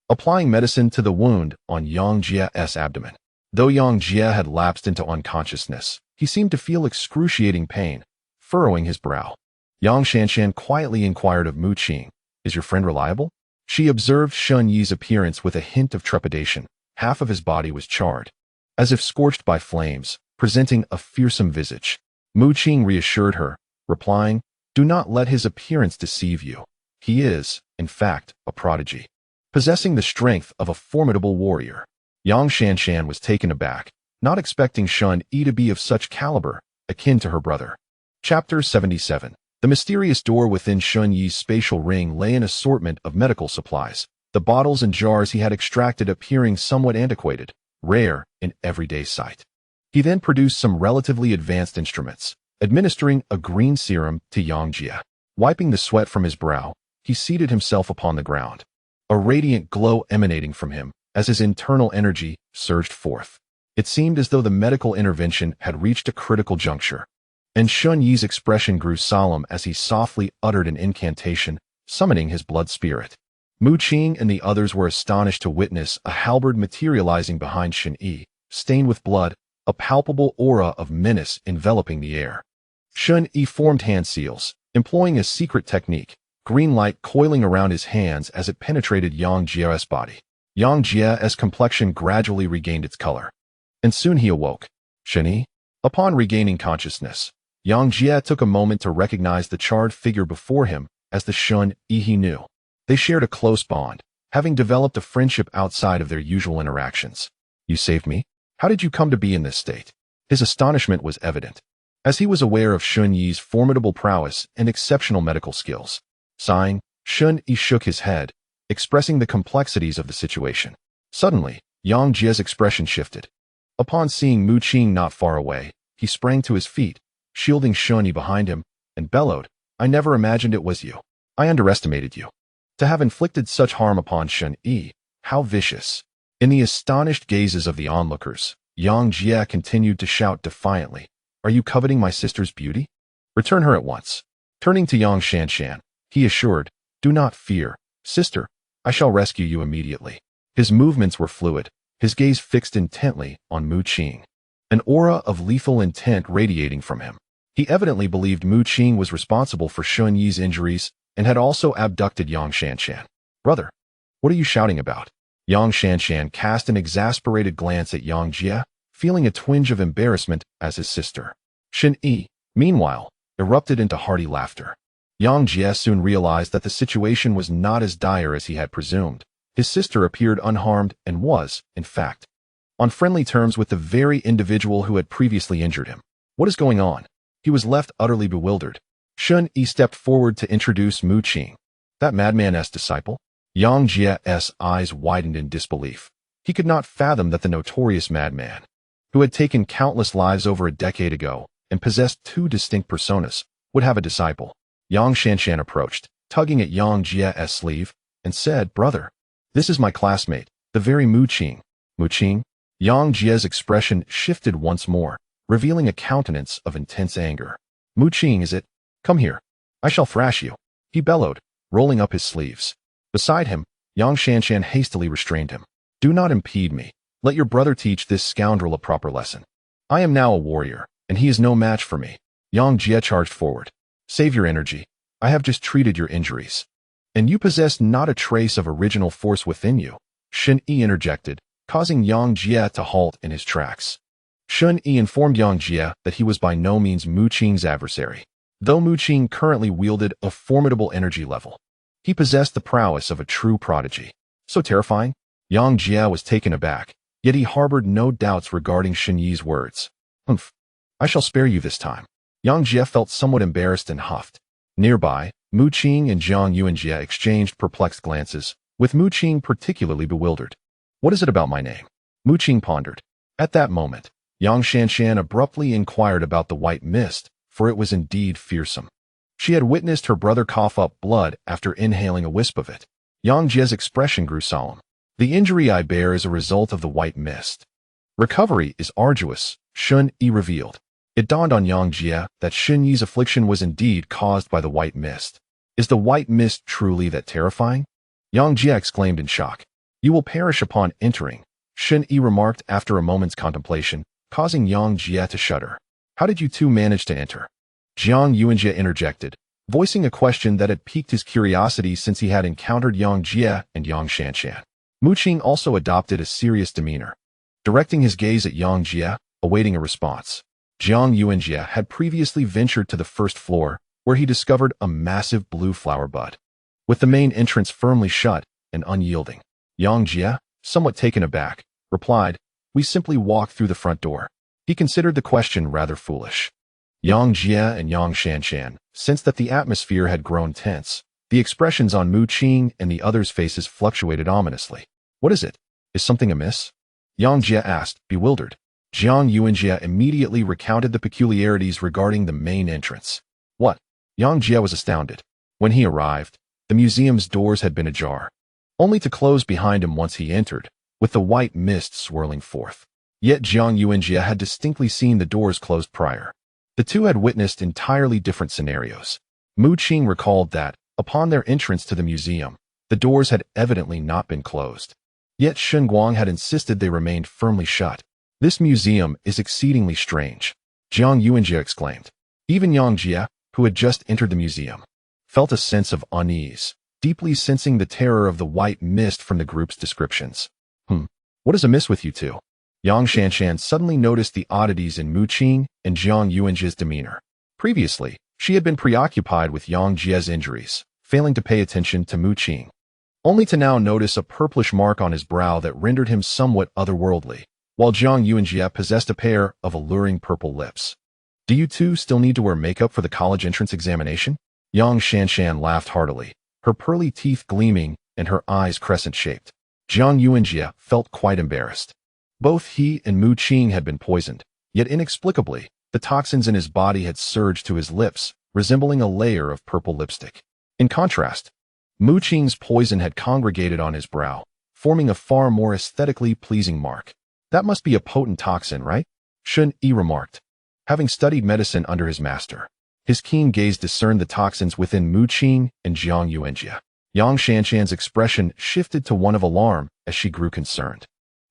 applying medicine to the wound on Yang Jie's abdomen. Though Yang Jie had lapsed into unconsciousness, he seemed to feel excruciating pain, furrowing his brow. Yang Shanshan quietly inquired of Mu Qing, "Is your friend reliable?" She observed Shun Yi's appearance with a hint of trepidation. Half of his body was charred, as if scorched by flames, presenting a fearsome visage. Mu Qing reassured her, replying, "Do not let his appearance deceive you. He is, in fact, a prodigy, possessing the strength of a formidable warrior." Yang Shanshan was taken aback, not expecting Shun Yi to be of such caliber, akin to her brother. Chapter 77. The mysterious door within Shun Yi's spatial ring lay an assortment of medical supplies, the bottles and jars he had extracted appearing somewhat antiquated, rare in everyday sight. He then produced some relatively advanced instruments, administering a green serum to Yang Jie. Wiping the sweat from his brow, he seated himself upon the ground, a radiant glow emanating from him as his internal energy surged forth. It seemed as though the medical intervention had reached a critical juncture, and Shun Yi's expression grew solemn as he softly uttered an incantation, summoning his blood spirit. Mu Qing and the others were astonished to witness a halberd materializing behind Shun Yi, stained with blood, a palpable aura of menace enveloping the air. Shun Yi formed hand seals, employing a secret technique, green light coiling around his hands as it penetrated Yang Jie's body. Yang Jie's complexion gradually regained its color, and soon he awoke. "Shun Yi?" Upon regaining consciousness, Yang Jie took a moment to recognize the charred figure before him as the Shun Yi he knew. They shared a close bond, having developed a friendship outside of their usual interactions. "You saved me? How did you come to be in this state?" His astonishment was evident, as he was aware of Shun Yi's formidable prowess and exceptional medical skills. Sighing, Shun Yi shook his head, expressing the complexities of the situation. Suddenly, Yang Jie's expression shifted. Upon seeing Mu Qing not far away, he sprang to his feet, shielding Shun Yi behind him, and bellowed, "I never imagined it was you. I underestimated you." To have inflicted such harm upon Shen Yi, how vicious. In the astonished gazes of the onlookers, Yang Jie continued to shout defiantly, "Are you coveting my sister's beauty? Return her at once." Turning to Yang Shanshan, he assured, "Do not fear, sister, I shall rescue you immediately." His movements were fluid, his gaze fixed intently on Mu Qing, an aura of lethal intent radiating from him. He evidently believed Mu Qing was responsible for Shun Yi's injuries and had also abducted Yang Shanshan. "Brother, what are you shouting about?" Yang Shanshan cast an exasperated glance at Yang Jie, feeling a twinge of embarrassment as his sister. Shen Yi, meanwhile, erupted into hearty laughter. Yang Jie soon realized that the situation was not as dire as he had presumed. His sister appeared unharmed and was, in fact, on friendly terms with the very individual who had previously injured him. What is going on? He was left utterly bewildered. Shun Yi stepped forward to introduce Mu Qing. That madman's disciple? Yang Jie's eyes widened in disbelief. He could not fathom that the notorious madman, who had taken countless lives over a decade ago and possessed two distinct personas, would have a disciple. Yang Shanshan approached, tugging at Yang Jie's sleeve, and said, "Brother, this is my classmate, the very Mu Qing." Mu Qing? Yang Jie's expression shifted once more, revealing a countenance of intense anger. "Mu Qing, is it? Come here. I shall thrash you," he bellowed, rolling up his sleeves. Beside him, Yang Shanshan hastily restrained him. "Do not impede me. Let your brother teach this scoundrel a proper lesson. I am now a warrior, and he is no match for me." Yang Jie charged forward. "Save your energy. I have just treated your injuries. And you possess not a trace of original force within you," Shen Yi interjected, causing Yang Jie to halt in his tracks. Shun Yi informed Yang Jie that he was by no means Mu Qing's adversary. Though Mu Qing currently wielded a formidable energy level, he possessed the prowess of a true prodigy. So terrifying? Yang Jie was taken aback, yet he harbored no doubts regarding Shen Yi's words. "Humph, I shall spare you this time." Yang Jie felt somewhat embarrassed and huffed. Nearby, Mu Qing and Jiang Yuanjie exchanged perplexed glances, with Mu Qing particularly bewildered. "What is it about my name?" Mu Qing pondered. At that moment, Yang Shanshan abruptly inquired about the white mist, for it was indeed fearsome. She had witnessed her brother cough up blood after inhaling a wisp of it. Yang Jie's expression grew solemn. "The injury I bear is a result of the white mist. Recovery is arduous," Shun Yi revealed. It dawned on Yang Jie that Shen Yi's affliction was indeed caused by the white mist. "Is the white mist truly that terrifying?" Yang Jie exclaimed in shock. "You will perish upon entering," Shen Yi remarked after a moment's contemplation, causing Yang Jie to shudder. "How did you two manage to enter?" Jiang Yuanjie interjected, voicing a question that had piqued his curiosity since he had encountered Yang Jie and Yang Shanshan. Mu Qing also adopted a serious demeanor, directing his gaze at Yang Jie, awaiting a response. Jiang Yuanjie had previously ventured to the first floor, where he discovered a massive blue flower bud, with the main entrance firmly shut and unyielding. Yang Jie, somewhat taken aback, replied, "We simply walked through the front door." He considered the question rather foolish. Yang Jie and Yang Shanshan sensed that the atmosphere had grown tense. The expressions on Mu Qing and the others' faces fluctuated ominously. "What is it? Is something amiss?" Yang Jie asked, bewildered. Jiang Yuanjie immediately recounted the peculiarities regarding the main entrance. "What?" Yang Jie was astounded. When he arrived, the museum's doors had been ajar, only to close behind him once he entered, with the white mist swirling forth. Yet Jiang Yuanjie had distinctly seen the doors closed prior. The two had witnessed entirely different scenarios. Mu Qing recalled that, upon their entrance to the museum, the doors had evidently not been closed. Yet Shen Guang had insisted they remained firmly shut. "This museum is exceedingly strange," Jiang Yuanjie exclaimed. Even Yang Jie, who had just entered the museum, felt a sense of unease, deeply sensing the terror of the white mist from the group's descriptions. What is amiss with you two?" Yang Shanshan suddenly noticed the oddities in Mu Qing and Jiang Yuanjie's demeanor. Previously, she had been preoccupied with Yang Jie's injuries, failing to pay attention to Mu Qing, only to now notice a purplish mark on his brow that rendered him somewhat otherworldly, while Jiang Yuanjie possessed a pair of alluring purple lips. "Do you two still need to wear makeup for the college entrance examination?" Yang Shanshan laughed heartily, her pearly teeth gleaming and her eyes crescent-shaped. Jiang Yuanjie felt quite embarrassed. Both he and Mu Qing had been poisoned, yet inexplicably, the toxins in his body had surged to his lips, resembling a layer of purple lipstick. In contrast, Mu Qing's poison had congregated on his brow, forming a far more aesthetically pleasing mark. That must be a potent toxin, right? Shun Yi remarked. Having studied medicine under his master, his keen gaze discerned the toxins within Mu Qing and Jiang Yuanjie. Yang Shanshan's expression shifted to one of alarm as she grew concerned.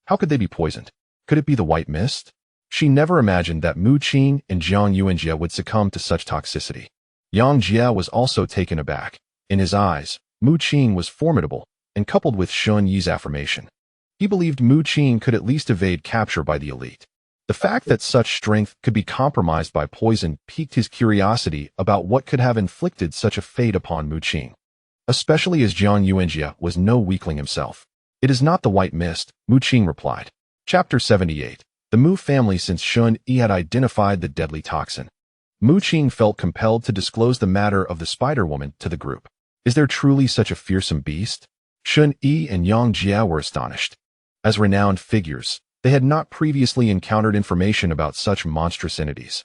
How could they be poisoned? Could it be the white mist? She never imagined that Mu Qing and Jiang Yuanjie would succumb to such toxicity. Yang Jie was also taken aback. In his eyes, Mu Qing was formidable, and coupled with Shun Yi's affirmation, he believed Mu Qing could at least evade capture by the elite. The fact that such strength could be compromised by poison piqued his curiosity about what could have inflicted such a fate upon Mu Qing, especially as Jiang Yuanjie was no weakling himself. It is not the white mist, Mu Qing replied. Chapter 78. The Mu family. Since Shun Yi had identified the deadly toxin, Mu Qing felt compelled to disclose the matter of the Spider-Woman to the group. Is there truly such a fearsome beast? Shun Yi and Yang Jie were astonished. As renowned figures, they had not previously encountered information about such monstrous entities,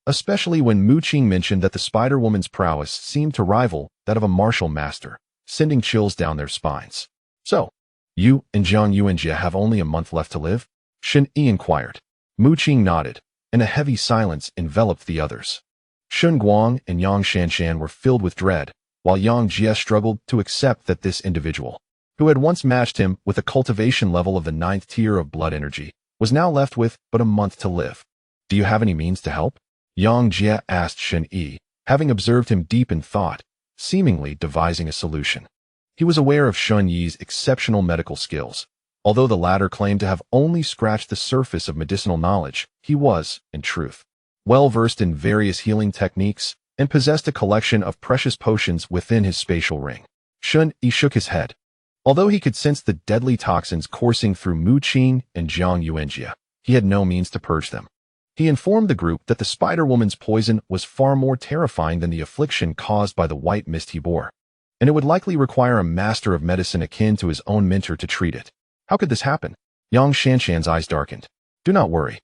especially when Mu Qing mentioned that the Spider-Woman's prowess seemed to rival that of a martial master, sending chills down their spines. So, you and Jiang Yuanjie have only a month left to live? Shun Yi inquired. Mu Qing nodded, and a heavy silence enveloped the others. Shun Guang and Yang Shanshan were filled with dread, while Yang Jie struggled to accept that this individual, who had once matched him with a cultivation level of the 9th tier of blood energy, was now left with but a month to live. Do you have any means to help? Yang Jie asked Shun Yi, having observed him deep in thought, seemingly devising a solution. He was aware of Shun Yi's exceptional medical skills. Although the latter claimed to have only scratched the surface of medicinal knowledge, he was, in truth, well versed in various healing techniques and possessed a collection of precious potions within his spatial ring. Shun Yi shook his head. Although he could sense the deadly toxins coursing through Mu Qing and Jiang Yuanjie, he had no means to purge them. He informed the group that the Spider-Woman's poison was far more terrifying than the affliction caused by the white mist he bore, and it would likely require a master of medicine akin to his own mentor to treat it. How could this happen? Yang Shanshan's eyes darkened. Do not worry.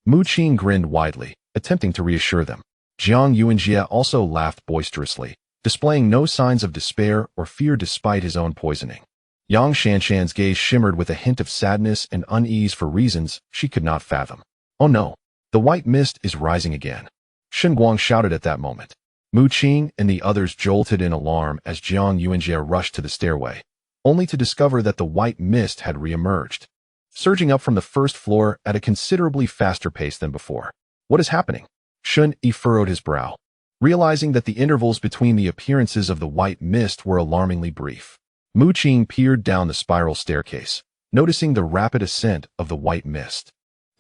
Mu Qing grinned widely, attempting to reassure them. Jiang Yuanjie also laughed boisterously, displaying no signs of despair or fear despite his own poisoning. Yang Shanshan's gaze shimmered with a hint of sadness and unease for reasons she could not fathom. Oh no, the white mist is rising again. Shun Guang shouted at that moment. Mu Qing and the others jolted in alarm as Jiang Yuanjie rushed to the stairway, only to discover that the white mist had re-emerged, surging up from the first floor at a considerably faster pace than before. What is happening? Shun Yi furrowed his brow, realizing that the intervals between the appearances of the white mist were alarmingly brief. Mu Qing peered down the spiral staircase, noticing the rapid ascent of the white mist.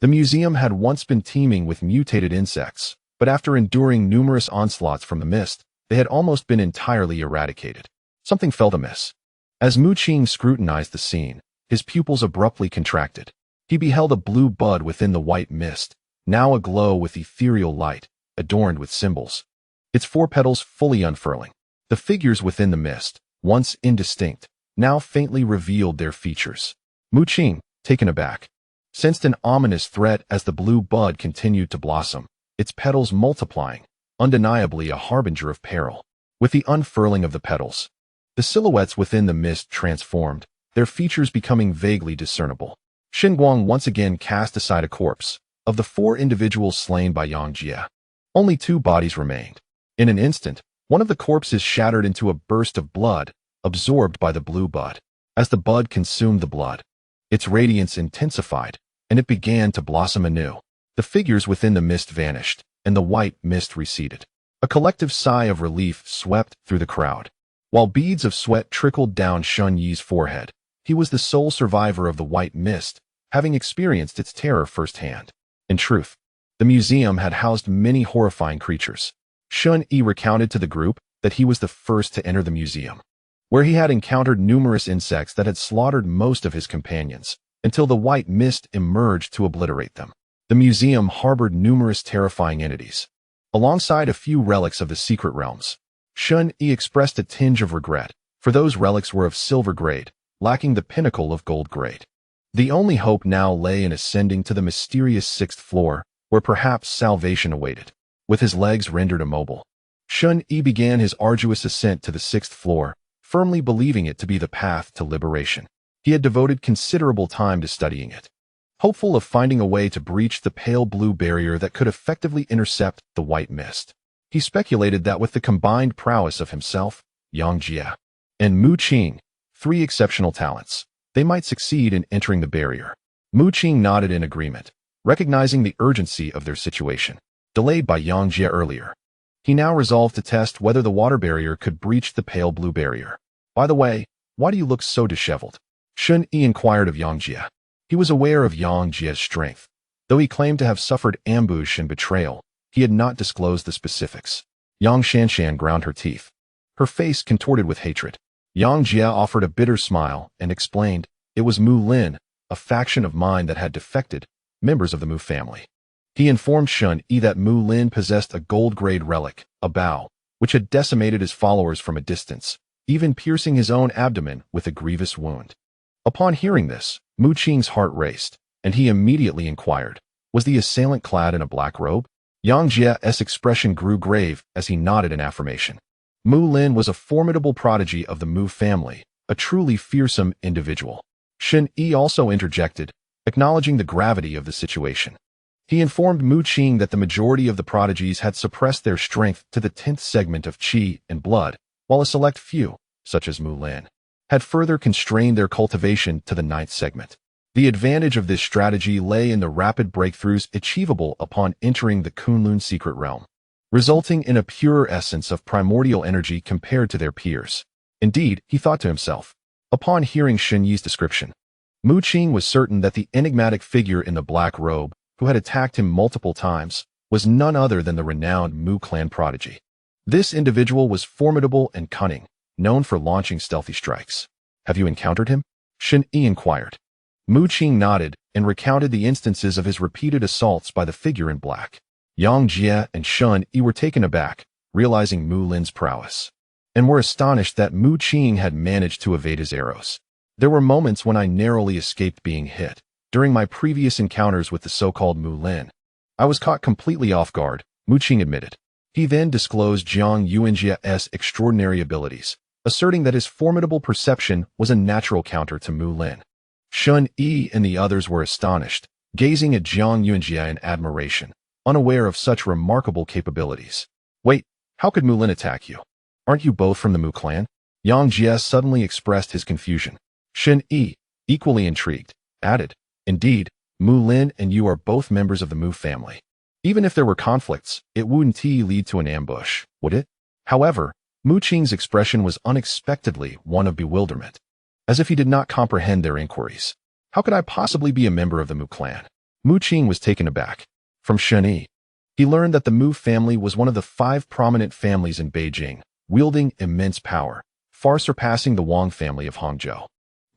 The museum had once been teeming with mutated insects, but after enduring numerous onslaughts from the mist, they had almost been entirely eradicated. Something felt amiss. As Mu Qing scrutinized the scene, his pupils abruptly contracted. He beheld a blue bud within the white mist, now aglow with ethereal light, adorned with symbols, its 4 petals fully unfurling. The figures within the mist, once indistinct, now faintly revealed their features. Mu Qing, taken aback, sensed an ominous threat as the blue bud continued to blossom, its petals multiplying, undeniably a harbinger of peril. With the unfurling of the petals, the silhouettes within the mist transformed, their features becoming vaguely discernible. Shun Guang once again cast aside a corpse. Of the 4 individuals slain by Yang Jie, only 2 bodies remained. In an instant, one of the corpses shattered into a burst of blood, absorbed by the blue bud. As the bud consumed the blood, its radiance intensified, and it began to blossom anew. The figures within the mist vanished, and the white mist receded. A collective sigh of relief swept through the crowd. While beads of sweat trickled down Shun Yi's forehead, he was the sole survivor of the white mist, having experienced its terror firsthand. In truth, the museum had housed many horrifying creatures. Shun Yi recounted to the group that he was the first to enter the museum, where he had encountered numerous insects that had slaughtered most of his companions, until the white mist emerged to obliterate them. The museum harbored numerous terrifying entities, alongside a few relics of the secret realms. Shun Yi expressed a tinge of regret, for those relics were of silver grade, lacking the pinnacle of gold grade. The only hope now lay in ascending to the mysterious 6th floor, where perhaps salvation awaited. With his legs rendered immobile, Shun Yi began his arduous ascent to the 6th floor, firmly believing it to be the path to liberation. He had devoted considerable time to studying it, hopeful of finding a way to breach the pale blue barrier that could effectively intercept the white mist. He speculated that with the combined prowess of himself, Yang Jie, and Mu Qing, 3 exceptional talents, they might succeed in entering the barrier. Mu Qing nodded in agreement, recognizing the urgency of their situation, delayed by Yang Jie earlier. He now resolved to test whether the water barrier could breach the pale blue barrier. By the way, why do you look so disheveled? Shun Yi inquired of Yang Jie. He was aware of Yang Jie's strength. Though he claimed to have suffered ambush and betrayal, he had not disclosed the specifics. Yang Shanshan ground her teeth, her face contorted with hatred. Yang Jie offered a bitter smile and explained, it was Mu Lin, a faction of mine that had defected, members of the Mu family. He informed Shun Yi that Mu Lin possessed a gold-grade relic, a bow, which had decimated his followers from a distance, even piercing his own abdomen with a grievous wound. Upon hearing this, Mu Qing's heart raced, and he immediately inquired, was the assailant clad in a black robe? Yang Jie's expression grew grave as he nodded in affirmation. Mu Lin was a formidable prodigy of the Mu family, a truly fearsome individual. Shun Yi also interjected, acknowledging the gravity of the situation. He informed Mu Qing that the majority of the prodigies had suppressed their strength to the 10th segment of qi and blood, while a select few, such as Mu Lin, had further constrained their cultivation to the 9th segment. The advantage of this strategy lay in the rapid breakthroughs achievable upon entering the Kunlun secret realm, resulting in a purer essence of primordial energy compared to their peers. Indeed, he thought to himself, upon hearing Shun Yi's description, Mu Qing was certain that the enigmatic figure in the black robe, who had attacked him multiple times, was none other than the renowned Mu clan prodigy. This individual was formidable and cunning, known for launching stealthy strikes. Have you encountered him? Shun Yi inquired. Mu Qing nodded and recounted the instances of his repeated assaults by the figure in black. Yang Jie and Shun Yi were taken aback, realizing Mu Lin's prowess, and were astonished that Mu Qing had managed to evade his arrows. There were moments when I narrowly escaped being hit. During my previous encounters with the so-called Mu Lin, I was caught completely off guard, Mu Qing admitted. He then disclosed Jiang Yuanjie's extraordinary abilities, asserting that his formidable perception was a natural counter to Mu Lin. Shun Yi and the others were astonished, gazing at Jiang Yuanjie in admiration, unaware of such remarkable capabilities. Wait, how could Mu Lin attack you? Aren't you both from the Mu clan? Yang Jie suddenly expressed his confusion. Shun Yi, equally intrigued, added, indeed, Mu Lin and you are both members of the Mu family. Even if there were conflicts, it wouldn't lead to an ambush, would it? However, Mu Qing's expression was unexpectedly one of bewilderment, as if he did not comprehend their inquiries. How could I possibly be a member of the Mu clan? Mu Qing was taken aback. From Shun Yi, he learned that the Mu family was one of the 5 prominent families in Beijing, wielding immense power, far surpassing the Wang family of Hangzhou.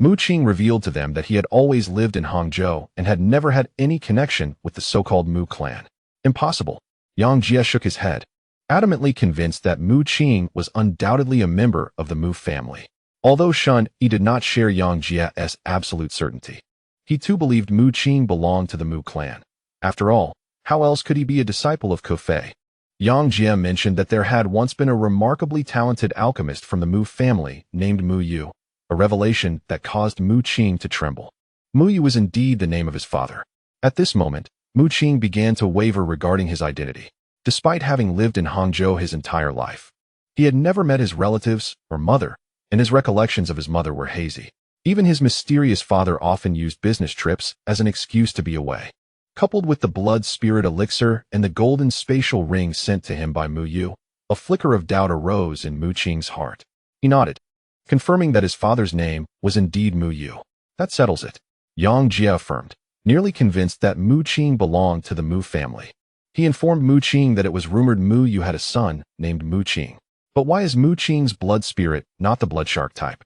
Mu Qing revealed to them that he had always lived in Hangzhou and had never had any connection with the so-called Mu clan. Impossible. Yang Jie shook his head, adamantly convinced that Mu Qing was undoubtedly a member of the Mu family. Although Shun Yi did not share Yang Jie's absolute certainty, he too believed Mu Qing belonged to the Mu clan. After all, how else could he be a disciple of Kofei? Yang Jie mentioned that there had once been a remarkably talented alchemist from the Mu family named Mu Yu, a revelation that caused Mu Qing to tremble. Mu Yu was indeed the name of his father. At this moment, Mu Qing began to waver regarding his identity. Despite having lived in Hangzhou his entire life, he had never met his relatives or mother, and his recollections of his mother were hazy. Even his mysterious father often used business trips as an excuse to be away. Coupled with the blood spirit elixir and the golden spatial ring sent to him by Mu Yu, a flicker of doubt arose in Mu Qing's heart. He nodded, confirming that his father's name was indeed Mu Yu. That settles it, Yang Jie affirmed, nearly convinced that Mu Qing belonged to the Mu family. He informed Mu Qing that it was rumored Mu Yu had a son named Mu Qing. But why is Mu Qing's blood spirit not the blood shark type?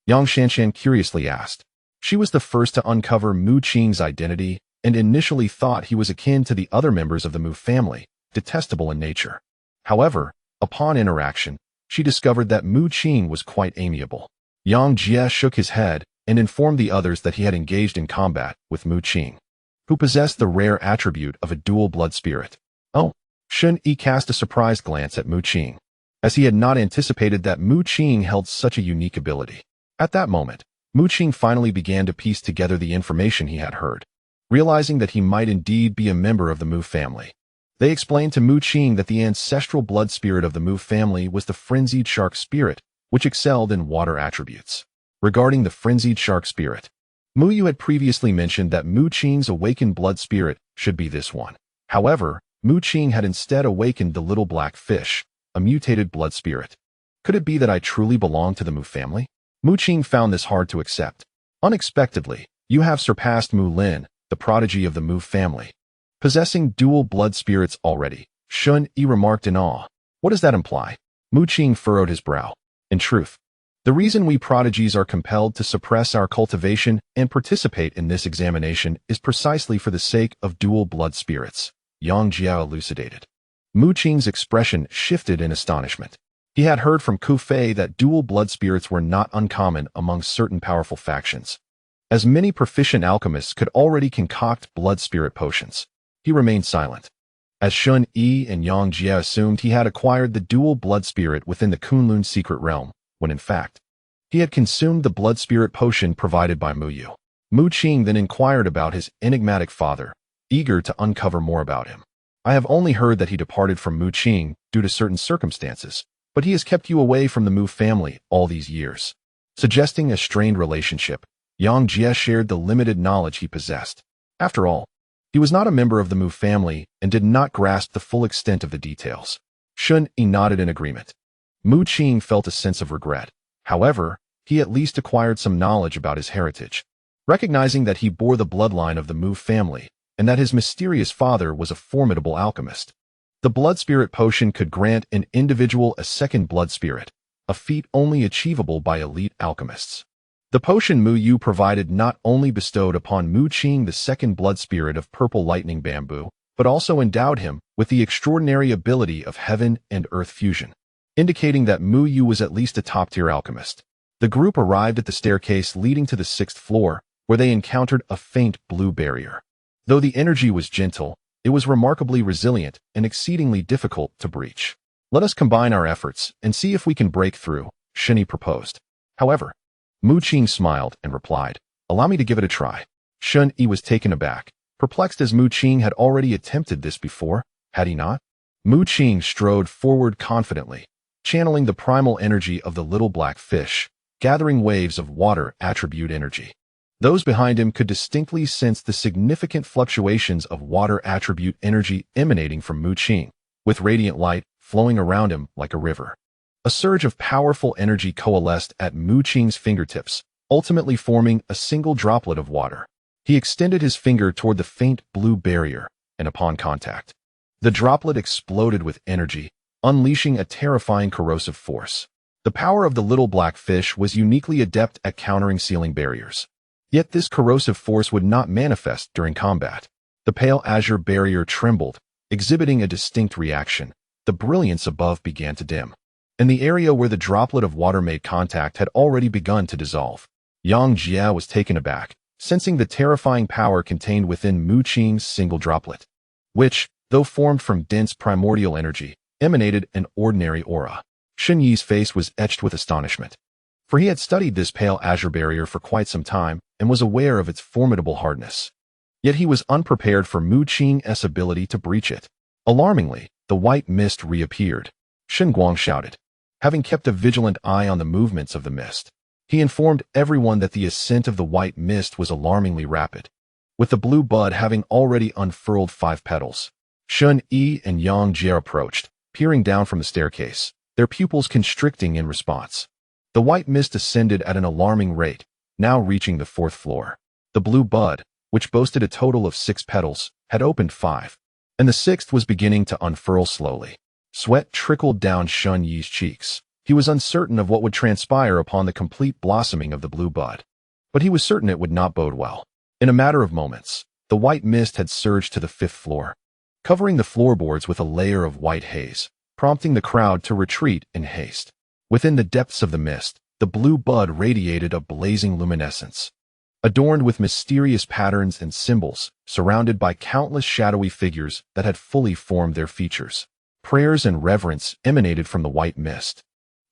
Yang Shanshan curiously asked. She was the first to uncover Mu Qing's identity and initially thought he was akin to the other members of the Mu family, detestable in nature. However, upon interaction, she discovered that Mu Qing was quite amiable. Yang Jie shook his head and informed the others that he had engaged in combat with Mu Qing, who possessed the rare attribute of a dual blood spirit. Oh, Shun Yi cast a surprised glance at Mu Qing. as he had not anticipated that Mu Qing held such a unique ability. At that moment, Mu Qing finally began to piece together the information he had heard, realizing that he might indeed be a member of the Mu family. They explained to Mu Qing that the ancestral blood spirit of the Mu family was the frenzied shark spirit, which excelled in water attributes. Regarding the frenzied shark spirit, Mu Yu had previously mentioned that Mu Qing's awakened blood spirit should be this one. However, Mu Qing had instead awakened the little black fish, a mutated blood spirit. Could it be that I truly belong to the Mu family? Mu Qing found this hard to accept. Unexpectedly, you have surpassed Mu Lin, the prodigy of the Mu family, possessing dual blood spirits already. Shun Yi remarked in awe. What does that imply? Mu Qing furrowed his brow. In truth, the reason we prodigies are compelled to suppress our cultivation and participate in this examination is precisely for the sake of dual blood spirits, Yang Jie elucidated. Mu Qing's expression shifted in astonishment. He had heard from Ku Fei that dual blood spirits were not uncommon among certain powerful factions, as many proficient alchemists could already concoct blood spirit potions. He remained silent, as Shun Yi and Yang Jie assumed he had acquired the dual blood spirit within the Kunlun secret realm, when in fact, he had consumed the blood spirit potion provided by Mu Yu. Mu Qing then inquired about his enigmatic father, eager to uncover more about him. I have only heard that he departed from Mu Qing due to certain circumstances, but he has kept you away from the Mu family all these years. Suggesting a strained relationship, Yang Jie shared the limited knowledge he possessed. After all, he was not a member of the Mu family and did not grasp the full extent of the details. Shun Yi nodded in agreement. Mu Qing felt a sense of regret. However, he at least acquired some knowledge about his heritage, recognizing that he bore the bloodline of the Mu family and that his mysterious father was a formidable alchemist. The blood spirit potion could grant an individual a second blood spirit, a feat only achievable by elite alchemists. The potion Mu Yu provided not only bestowed upon Mu Qing the second blood spirit of purple lightning bamboo, but also endowed him with the extraordinary ability of heaven and earth fusion, indicating that Mu Yu was at least a top-tier alchemist. The group arrived at the staircase leading to the 6th floor, where they encountered a faint blue barrier. Though the energy was gentle, it was remarkably resilient and exceedingly difficult to breach. Let us combine our efforts and see if we can break through, Shun Yi proposed. However, Mu Qing smiled and replied, allow me to give it a try. Shun Yi was taken aback, perplexed as Mu Qing had already attempted this before, had he not? Mu Qing strode forward confidently, channeling the primal energy of the little black fish, gathering waves of water attribute energy. Those behind him could distinctly sense the significant fluctuations of water attribute energy emanating from Mu Qing, with radiant light flowing around him like a river. A surge of powerful energy coalesced at Mu Qing's fingertips, ultimately forming a single droplet of water. He extended his finger toward the faint blue barrier, and upon contact, the droplet exploded with energy, unleashing a terrifying corrosive force. The power of the little black fish was uniquely adept at countering sealing barriers. Yet this corrosive force would not manifest during combat. The pale azure barrier trembled, exhibiting a distinct reaction. The brilliance above began to dim, and the area where the droplet of water made contact had already begun to dissolve. Yang Jie was taken aback, sensing the terrifying power contained within Mu Qing's single droplet, which, though formed from dense primordial energy, emanated an ordinary aura. Shun Yi's face was etched with astonishment, for he had studied this pale azure barrier for quite some time and was aware of its formidable hardness. Yet he was unprepared for Mu Qing's ability to breach it. Alarmingly, the white mist reappeared. Shen Guang shouted. Having kept a vigilant eye on the movements of the mist, he informed everyone that the ascent of the white mist was alarmingly rapid, with the blue bud having already unfurled 5 petals. Shun Yi and Yang Jie approached, peering down from the staircase, their pupils constricting in response. The white mist ascended at an alarming rate, now reaching the 4th floor. The blue bud, which boasted a total of 6 petals, had opened 5, and the 6th was beginning to unfurl slowly. Sweat trickled down Shun Yi's cheeks. He was uncertain of what would transpire upon the complete blossoming of the blue bud, but he was certain it would not bode well. In a matter of moments, the white mist had surged to the 5th floor, covering the floorboards with a layer of white haze, prompting the crowd to retreat in haste. Within the depths of the mist, the blue bud radiated a blazing luminescence, adorned with mysterious patterns and symbols, surrounded by countless shadowy figures that had fully formed their features. Prayers and reverence emanated from the white mist,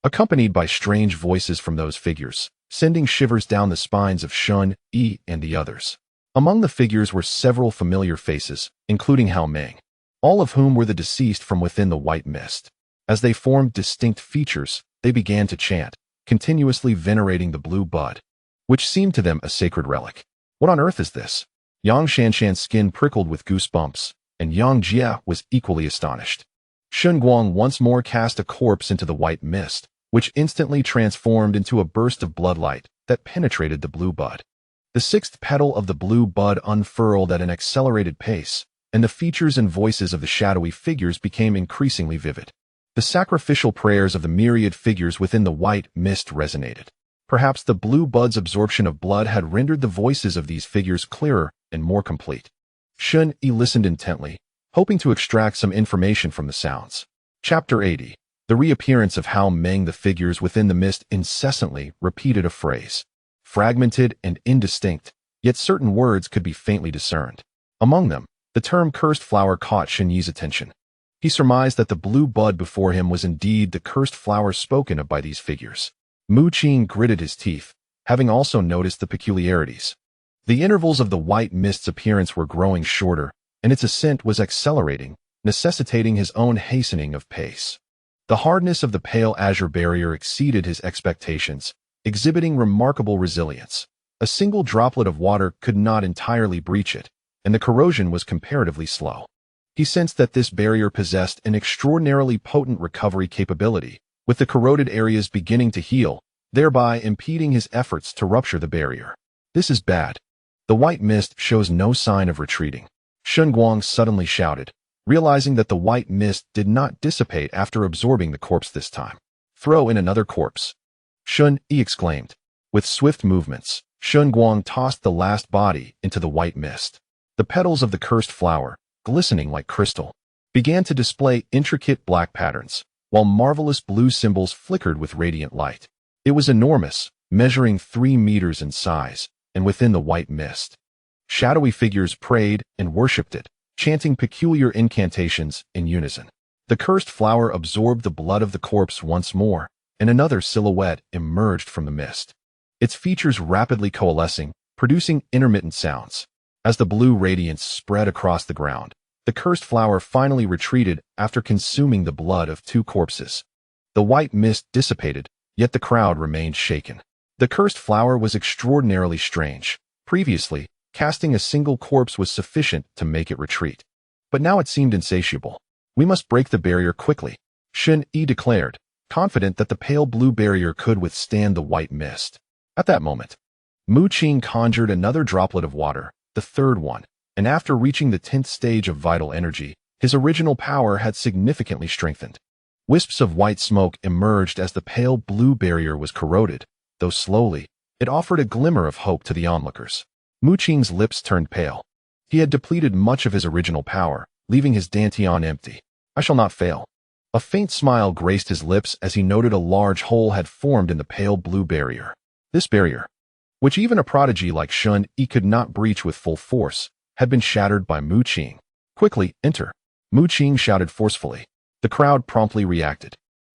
accompanied by strange voices from those figures, sending shivers down the spines of Shun, Yi, and the others. Among the figures were several familiar faces, including Hao Meng, all of whom were the deceased from within the white mist. As they formed distinct features, they began to chant, continuously venerating the blue bud, which seemed to them a sacred relic. What on earth is this? Yang Shanshan's skin prickled with goosebumps, and Yang Jie was equally astonished. Shun Guang once more cast a corpse into the white mist, which instantly transformed into a burst of bloodlight that penetrated the blue bud. The sixth petal of the blue bud unfurled at an accelerated pace, and the features and voices of the shadowy figures became increasingly vivid. The sacrificial prayers of the myriad figures within the white mist resonated. Perhaps the blue bud's absorption of blood had rendered the voices of these figures clearer and more complete. Shun Yi listened intently, hoping to extract some information from the sounds. Chapter 80. The reappearance of Hao Meng. The figures within the mist incessantly repeated a phrase, fragmented and indistinct, yet certain words could be faintly discerned. Among them, the term cursed flower caught Shun Yi's attention. He surmised that the blue bud before him was indeed the cursed flower spoken of by these figures. Mu Qing gritted his teeth, having also noticed the peculiarities. The intervals of the white mist's appearance were growing shorter, and its ascent was accelerating, necessitating his own hastening of pace. The hardness of the pale azure barrier exceeded his expectations, exhibiting remarkable resilience. A single droplet of water could not entirely breach it, and the corrosion was comparatively slow. He sensed that this barrier possessed an extraordinarily potent recovery capability, with the corroded areas beginning to heal, thereby impeding his efforts to rupture the barrier. This is bad. The white mist shows no sign of retreating. Shun Guang suddenly shouted, realizing that the white mist did not dissipate after absorbing the corpse this time. Throw in another corpse. Shun Yi exclaimed. With swift movements, Shun Guang tossed the last body into the white mist. The petals of the cursed flower, glistening like crystal, began to display intricate black patterns, while marvelous blue symbols flickered with radiant light. It was enormous, measuring 3 meters in size, and within the white mist, shadowy figures prayed and worshipped it, chanting peculiar incantations in unison. The cursed flower absorbed the blood of the corpse once more, and another silhouette emerged from the mist, its features rapidly coalescing, producing intermittent sounds. As the blue radiance spread across the ground, the cursed flower finally retreated after consuming the blood of 2 corpses. The white mist dissipated, yet the crowd remained shaken. The cursed flower was extraordinarily strange. Previously, casting a single corpse was sufficient to make it retreat. But now it seemed insatiable. We must break the barrier quickly, Shun Yi declared, confident that the pale blue barrier could withstand the white mist. At that moment, Mu Qing conjured another droplet of water, the third one, and after reaching the 10th stage of vital energy, his original power had significantly strengthened. Wisps of white smoke emerged as the pale blue barrier was corroded, though slowly, it offered a glimmer of hope to the onlookers. Mu Qing's lips turned pale. He had depleted much of his original power, leaving his dantian empty. I shall not fail. A faint smile graced his lips as he noted a large hole had formed in the pale blue barrier. This barrier, which even a prodigy like Shun Yi could not breach with full force, had been shattered by Mu Qing. Quickly, enter. Mu Qing shouted forcefully. The crowd promptly reacted.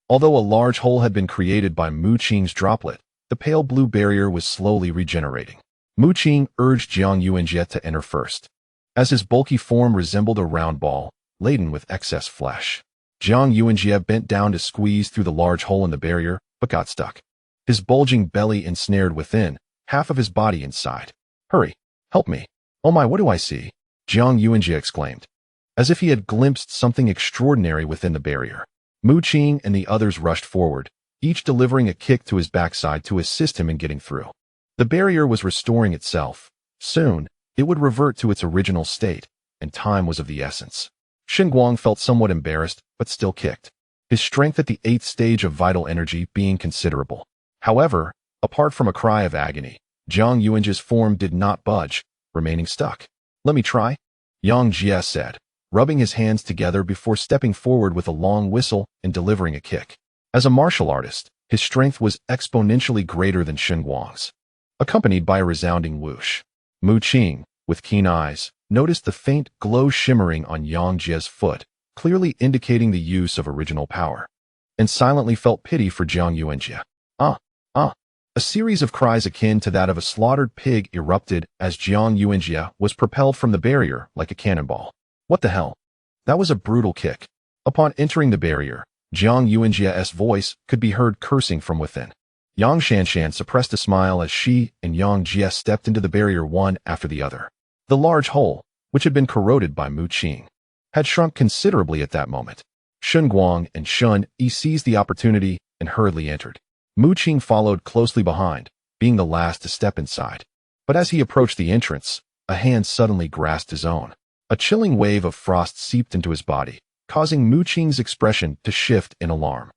Although a large hole had been created by Mu Qing's droplet, the pale blue barrier was slowly regenerating. Mu Qing urged Jiang Yuanjie to enter first, as his bulky form resembled a round ball, laden with excess flesh. Jiang Yuanjie bent down to squeeze through the large hole in the barrier, but got stuck. His bulging belly ensnared within, half of his body inside. Hurry, help me. Oh my, what do I see? Jiang Yuanjie exclaimed, as if he had glimpsed something extraordinary within the barrier. Mu Qing and the others rushed forward, each delivering a kick to his backside to assist him in getting through. The barrier was restoring itself. Soon, it would revert to its original state, and time was of the essence. Shun Guang felt somewhat embarrassed, but still kicked, his strength at the 8th stage of vital energy being considerable. However, apart from a cry of agony, Jiang Yuanjie's form did not budge, remaining stuck. Let me try, Yang Jie said, rubbing his hands together before stepping forward with a long whistle and delivering a kick. As a martial artist, his strength was exponentially greater than Shun Guang's. Accompanied by a resounding whoosh, Mu Qing, with keen eyes, noticed the faint glow shimmering on Yang Jie's foot, clearly indicating the use of original power, and silently felt pity for Jiang Yuanjie. Ah! Ah! A series of cries akin to that of a slaughtered pig erupted as Jiang Yuanjie was propelled from the barrier like a cannonball. What the hell? That was a brutal kick. Upon entering the barrier, Jiang Yuanjie's voice could be heard cursing from within. Yang Shanshan suppressed a smile as she and Yang Jie stepped into the barrier one after the other. The large hole, which had been corroded by Mu Qing, had shrunk considerably at that moment. Shun Guang and Shun Yi seized the opportunity and hurriedly entered. Mu Qing followed closely behind, being the last to step inside. But as he approached the entrance, a hand suddenly grasped his own. A chilling wave of frost seeped into his body, causing Mu Qing's expression to shift in alarm.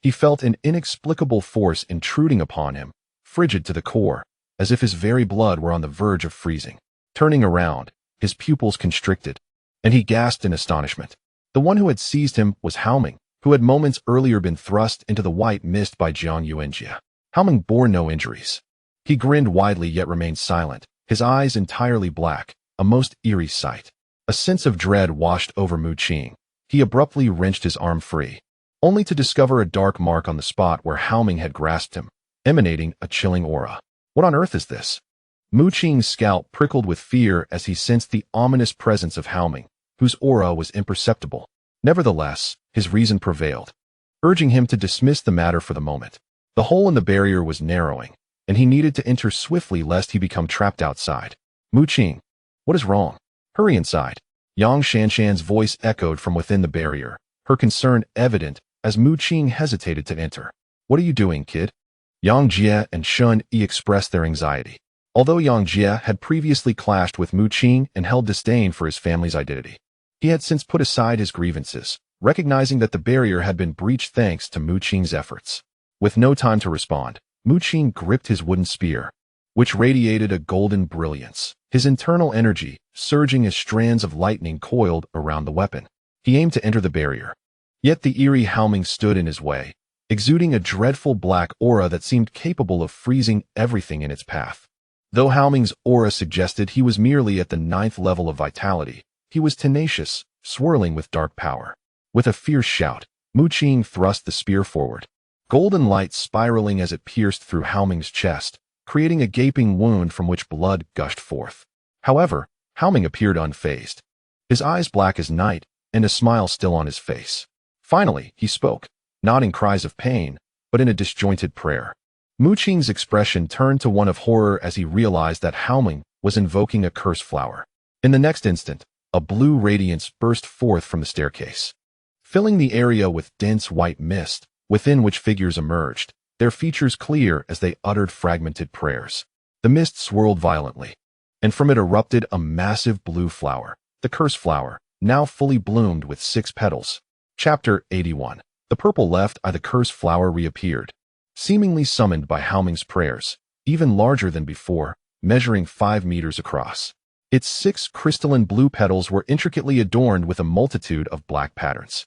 He felt an inexplicable force intruding upon him, frigid to the core, as if his very blood were on the verge of freezing. Turning around, his pupils constricted, and he gasped in astonishment. The one who had seized him was Haoming, who had moments earlier been thrust into the white mist by Jiang Yuanjie. Haoming bore no injuries. He grinned widely yet remained silent, his eyes entirely black, a most eerie sight. A sense of dread washed over Mu Qing. He abruptly wrenched his arm free, only to discover a dark mark on the spot where Haoming had grasped him, emanating a chilling aura. What on earth is this? Mu Qing's scalp prickled with fear as he sensed the ominous presence of Haoming, whose aura was imperceptible. Nevertheless, his reason prevailed, urging him to dismiss the matter for the moment. The hole in the barrier was narrowing, and he needed to enter swiftly lest he become trapped outside. Mu Qing, what is wrong? Hurry inside. Yang Shanshan's voice echoed from within the barrier, her concern evident as Mu Qing hesitated to enter. What are you doing, kid? Yang Jie and Shun Yi expressed their anxiety. Although Yang Jie had previously clashed with Mu Qing and held disdain for his family's identity, he had since put aside his grievances, recognizing that the barrier had been breached thanks to Mu Qing's efforts. With no time to respond, Mu Qing gripped his wooden spear, which radiated a golden brilliance, his internal energy surging as strands of lightning coiled around the weapon. He aimed to enter the barrier. Yet the eerie Haoming stood in his way, exuding a dreadful black aura that seemed capable of freezing everything in its path. Though Haoming's aura suggested he was merely at the 9th level of vitality, he was tenacious, swirling with dark power. With a fierce shout, Mu Qing thrust the spear forward, golden light spiraling as it pierced through Haoming's chest, creating a gaping wound from which blood gushed forth. However, Haoming appeared unfazed, his eyes black as night and a smile still on his face. Finally, he spoke, not in cries of pain, but in a disjointed prayer. Mu Qing's expression turned to one of horror as he realized that Haoming was invoking a cursed flower. In the next instant, a blue radiance burst forth from the staircase, filling the area with dense white mist, within which figures emerged, their features clear as they uttered fragmented prayers. The mist swirled violently, and from it erupted a massive blue flower, the cursed flower, now fully bloomed with 6 petals. Chapter 81. The purple left eye. The cursed flower reappeared, seemingly summoned by Haoming's prayers, even larger than before, measuring 5 meters across. Its 6 crystalline blue petals were intricately adorned with a multitude of black patterns.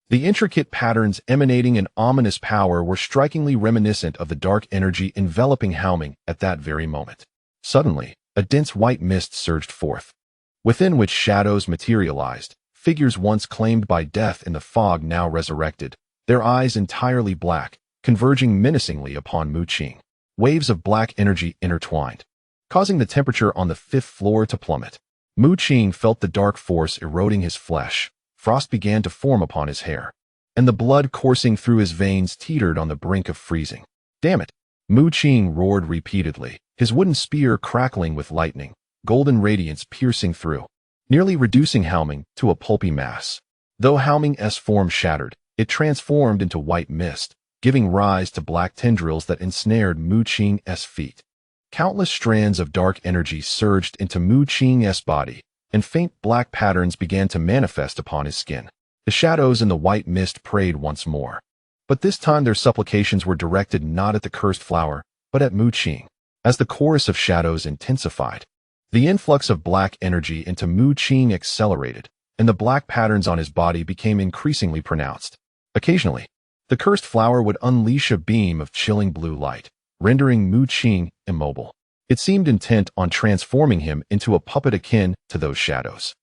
The intricate patterns emanating an ominous power were strikingly reminiscent of the dark energy enveloping Haoming at that very moment. Suddenly, a dense white mist surged forth, within which shadows materialized, figures once claimed by death in the fog now resurrected, their eyes entirely black, converging menacingly upon Mu Qing. Waves of black energy intertwined, causing the temperature on the 5th floor to plummet. Mu Qing felt the dark force eroding his flesh. Frost began to form upon his hair, and the blood coursing through his veins teetered on the brink of freezing. Damn it! Mu Qing roared repeatedly, his wooden spear crackling with lightning, golden radiance piercing through, nearly reducing Haoming to a pulpy mass. Though Haoming's form shattered, it transformed into white mist, giving rise to black tendrils that ensnared Mu Qing's feet. Countless strands of dark energy surged into Mu Qing's body, and faint black patterns began to manifest upon his skin. The shadows in the white mist prayed once more, but this time their supplications were directed not at the cursed flower, but at Mu Qing. As the chorus of shadows intensified, the influx of black energy into Mu Qing accelerated, and the black patterns on his body became increasingly pronounced. Occasionally, the cursed flower would unleash a beam of chilling blue light, rendering Mu Qing immobile. It seemed intent on transforming him into a puppet akin to those shadows,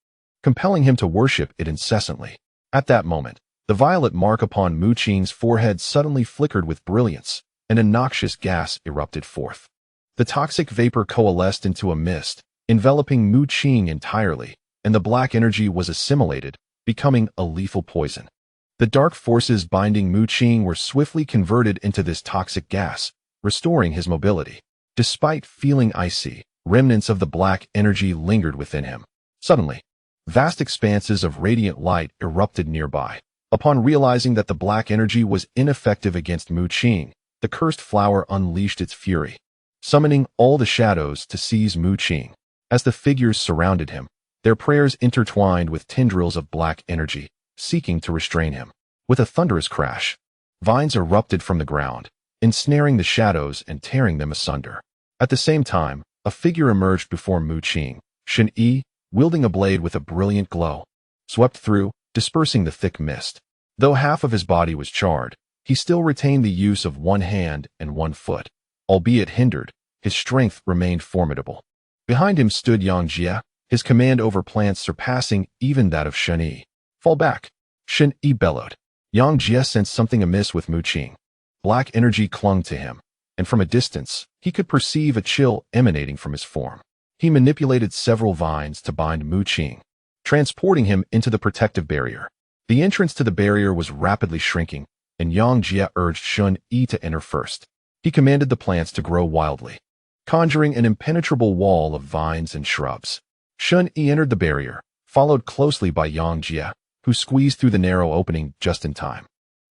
compelling him to worship it incessantly. At that moment, the violet mark upon Mu Qing's forehead suddenly flickered with brilliance, and a noxious gas erupted forth. The toxic vapor coalesced into a mist, enveloping Mu Qing entirely, and the black energy was assimilated, becoming a lethal poison. The dark forces binding Mu Qing were swiftly converted into this toxic gas, restoring his mobility. Despite feeling icy, remnants of the black energy lingered within him. Suddenly, vast expanses of radiant light erupted nearby. Upon realizing that the black energy was ineffective against Mu Qing, the cursed flower unleashed its fury, summoning all the shadows to seize Mu Qing. As the figures surrounded him, their prayers intertwined with tendrils of black energy, seeking to restrain him. With a thunderous crash, vines erupted from the ground, ensnaring the shadows and tearing them asunder. At the same time, a figure emerged before Mu Qing, Shen Yi, wielding a blade with a brilliant glow, swept through, dispersing the thick mist. Though half of his body was charred, he still retained the use of one hand and one foot. Albeit hindered, his strength remained formidable. Behind him stood Yang Jie, his command over plants surpassing even that of Shen Yi. "Fall back!" Shen Yi bellowed. Yang Jie sensed something amiss with Mu Qing. Black energy clung to him, and from a distance, he could perceive a chill emanating from his form. He manipulated several vines to bind Mu Qing, transporting him into the protective barrier. The entrance to the barrier was rapidly shrinking, and Yang Jie urged Shen Yi to enter first. He commanded the plants to grow wildly, conjuring an impenetrable wall of vines and shrubs. Shen Yi entered the barrier, followed closely by Yang Jie, who squeezed through the narrow opening just in time,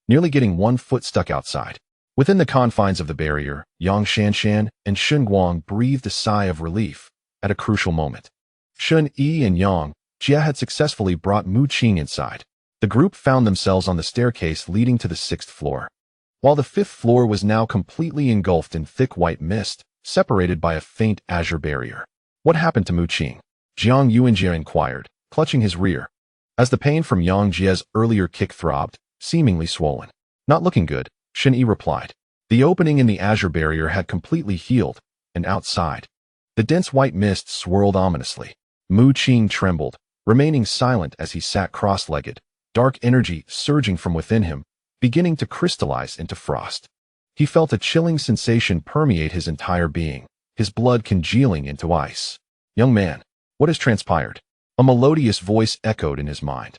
nearly getting one foot stuck outside. Within the confines of the barrier, Yang Shanshan and Shen Guang breathed a sigh of relief at a crucial moment. Shen Yi and Yang Jie had successfully brought Mu Qing inside. The group found themselves on the staircase leading to the 6th floor. While the 5th floor was now completely engulfed in thick white mist, separated by a faint azure barrier. "What happened to Mu Qing?" Jiang Yuanjie inquired, clutching his rear, as the pain from Yang Jie's earlier kick throbbed, seemingly swollen. "Not looking good," Shen Yi replied. The opening in the azure barrier had completely healed, and outside, the dense white mist swirled ominously. Mu Qing trembled, remaining silent as he sat cross-legged, dark energy surging from within him, beginning to crystallize into frost. He felt a chilling sensation permeate his entire being, his blood congealing into ice. "Young man, what has transpired?" A melodious voice echoed in his mind.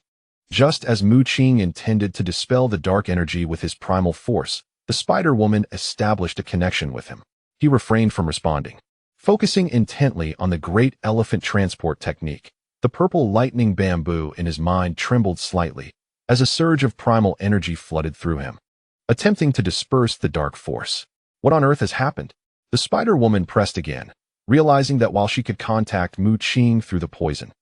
Just as Mu Qing intended to dispel the dark energy with his primal force, the Spider-Woman established a connection with him. He refrained from responding, focusing intently on the great elephant transport technique. The purple lightning bamboo in his mind trembled slightly, as a surge of primal energy flooded through him, attempting to disperse the dark force. "What on earth has happened?" The Spider-Woman pressed again, realizing that while she could contact Mu Qing through the poison,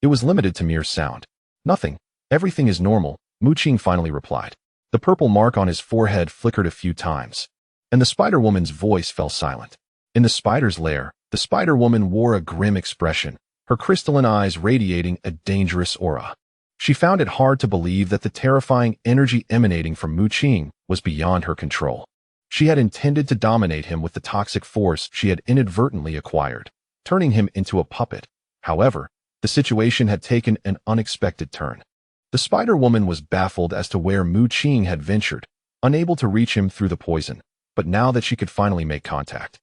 it was limited to mere sound. "Nothing. Everything is normal," Mu Qing finally replied. The purple mark on his forehead flickered a few times, and the Spider-Woman's voice fell silent. In the spider's lair, the Spider-Woman wore a grim expression, her crystalline eyes radiating a dangerous aura. She found it hard to believe that the terrifying energy emanating from Mu Qing was beyond her control. She had intended to dominate him with the toxic force she had inadvertently acquired, turning him into a puppet. However, the situation had taken an unexpected turn. The Spider-Woman was baffled as to where Mu Qing had ventured, unable to reach him through the poison, but now that she could finally make contact,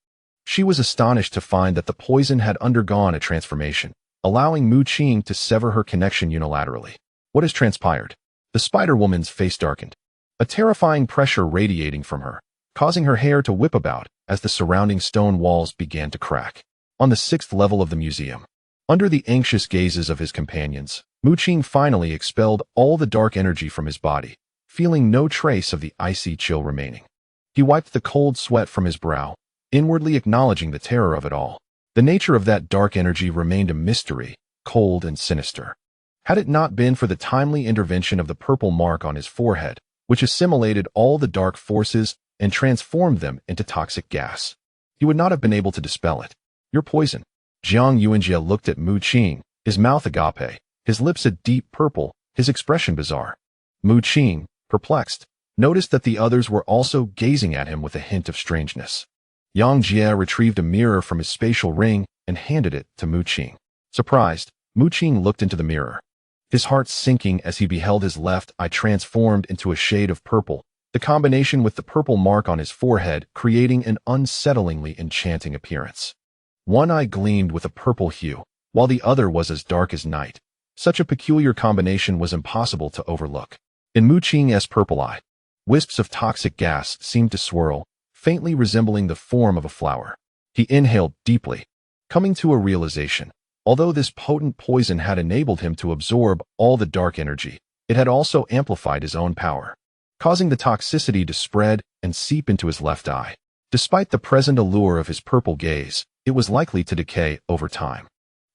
she was astonished to find that the poison had undergone a transformation, allowing Mu Qing to sever her connection unilaterally. "What has transpired?" The Spider-Woman's face darkened, a terrifying pressure radiating from her, causing her hair to whip about as the surrounding stone walls began to crack. On the 6th level of the museum, under the anxious gazes of his companions, Mu Qing finally expelled all the dark energy from his body, feeling no trace of the icy chill remaining. He wiped the cold sweat from his brow, inwardly acknowledging the terror of it all. The nature of that dark energy remained a mystery, cold and sinister. Had it not been for the timely intervention of the purple mark on his forehead, which assimilated all the dark forces and transformed them into toxic gas, he would not have been able to dispel it. "You're poison." Jiang Yuanjie looked at Mu Qing, his mouth agape, his lips a deep purple, his expression bizarre. Mu Qing, perplexed, noticed that the others were also gazing at him with a hint of strangeness. Yang Jie retrieved a mirror from his spatial ring and handed it to Mu Qing. Surprised, Mu Qing looked into the mirror. his heart sinking as he beheld his left eye transformed into a shade of purple, the combination with the purple mark on his forehead creating an unsettlingly enchanting appearance. One eye gleamed with a purple hue, while the other was as dark as night. Such a peculiar combination was impossible to overlook. In Mu Qing's purple eye, wisps of toxic gas seemed to swirl, faintly resembling the form of a flower. He inhaled deeply, coming to a realization. Although this potent poison had enabled him to absorb all the dark energy, it had also amplified his own power, causing the toxicity to spread and seep into his left eye. Despite the present allure of his purple gaze, it was likely to decay over time.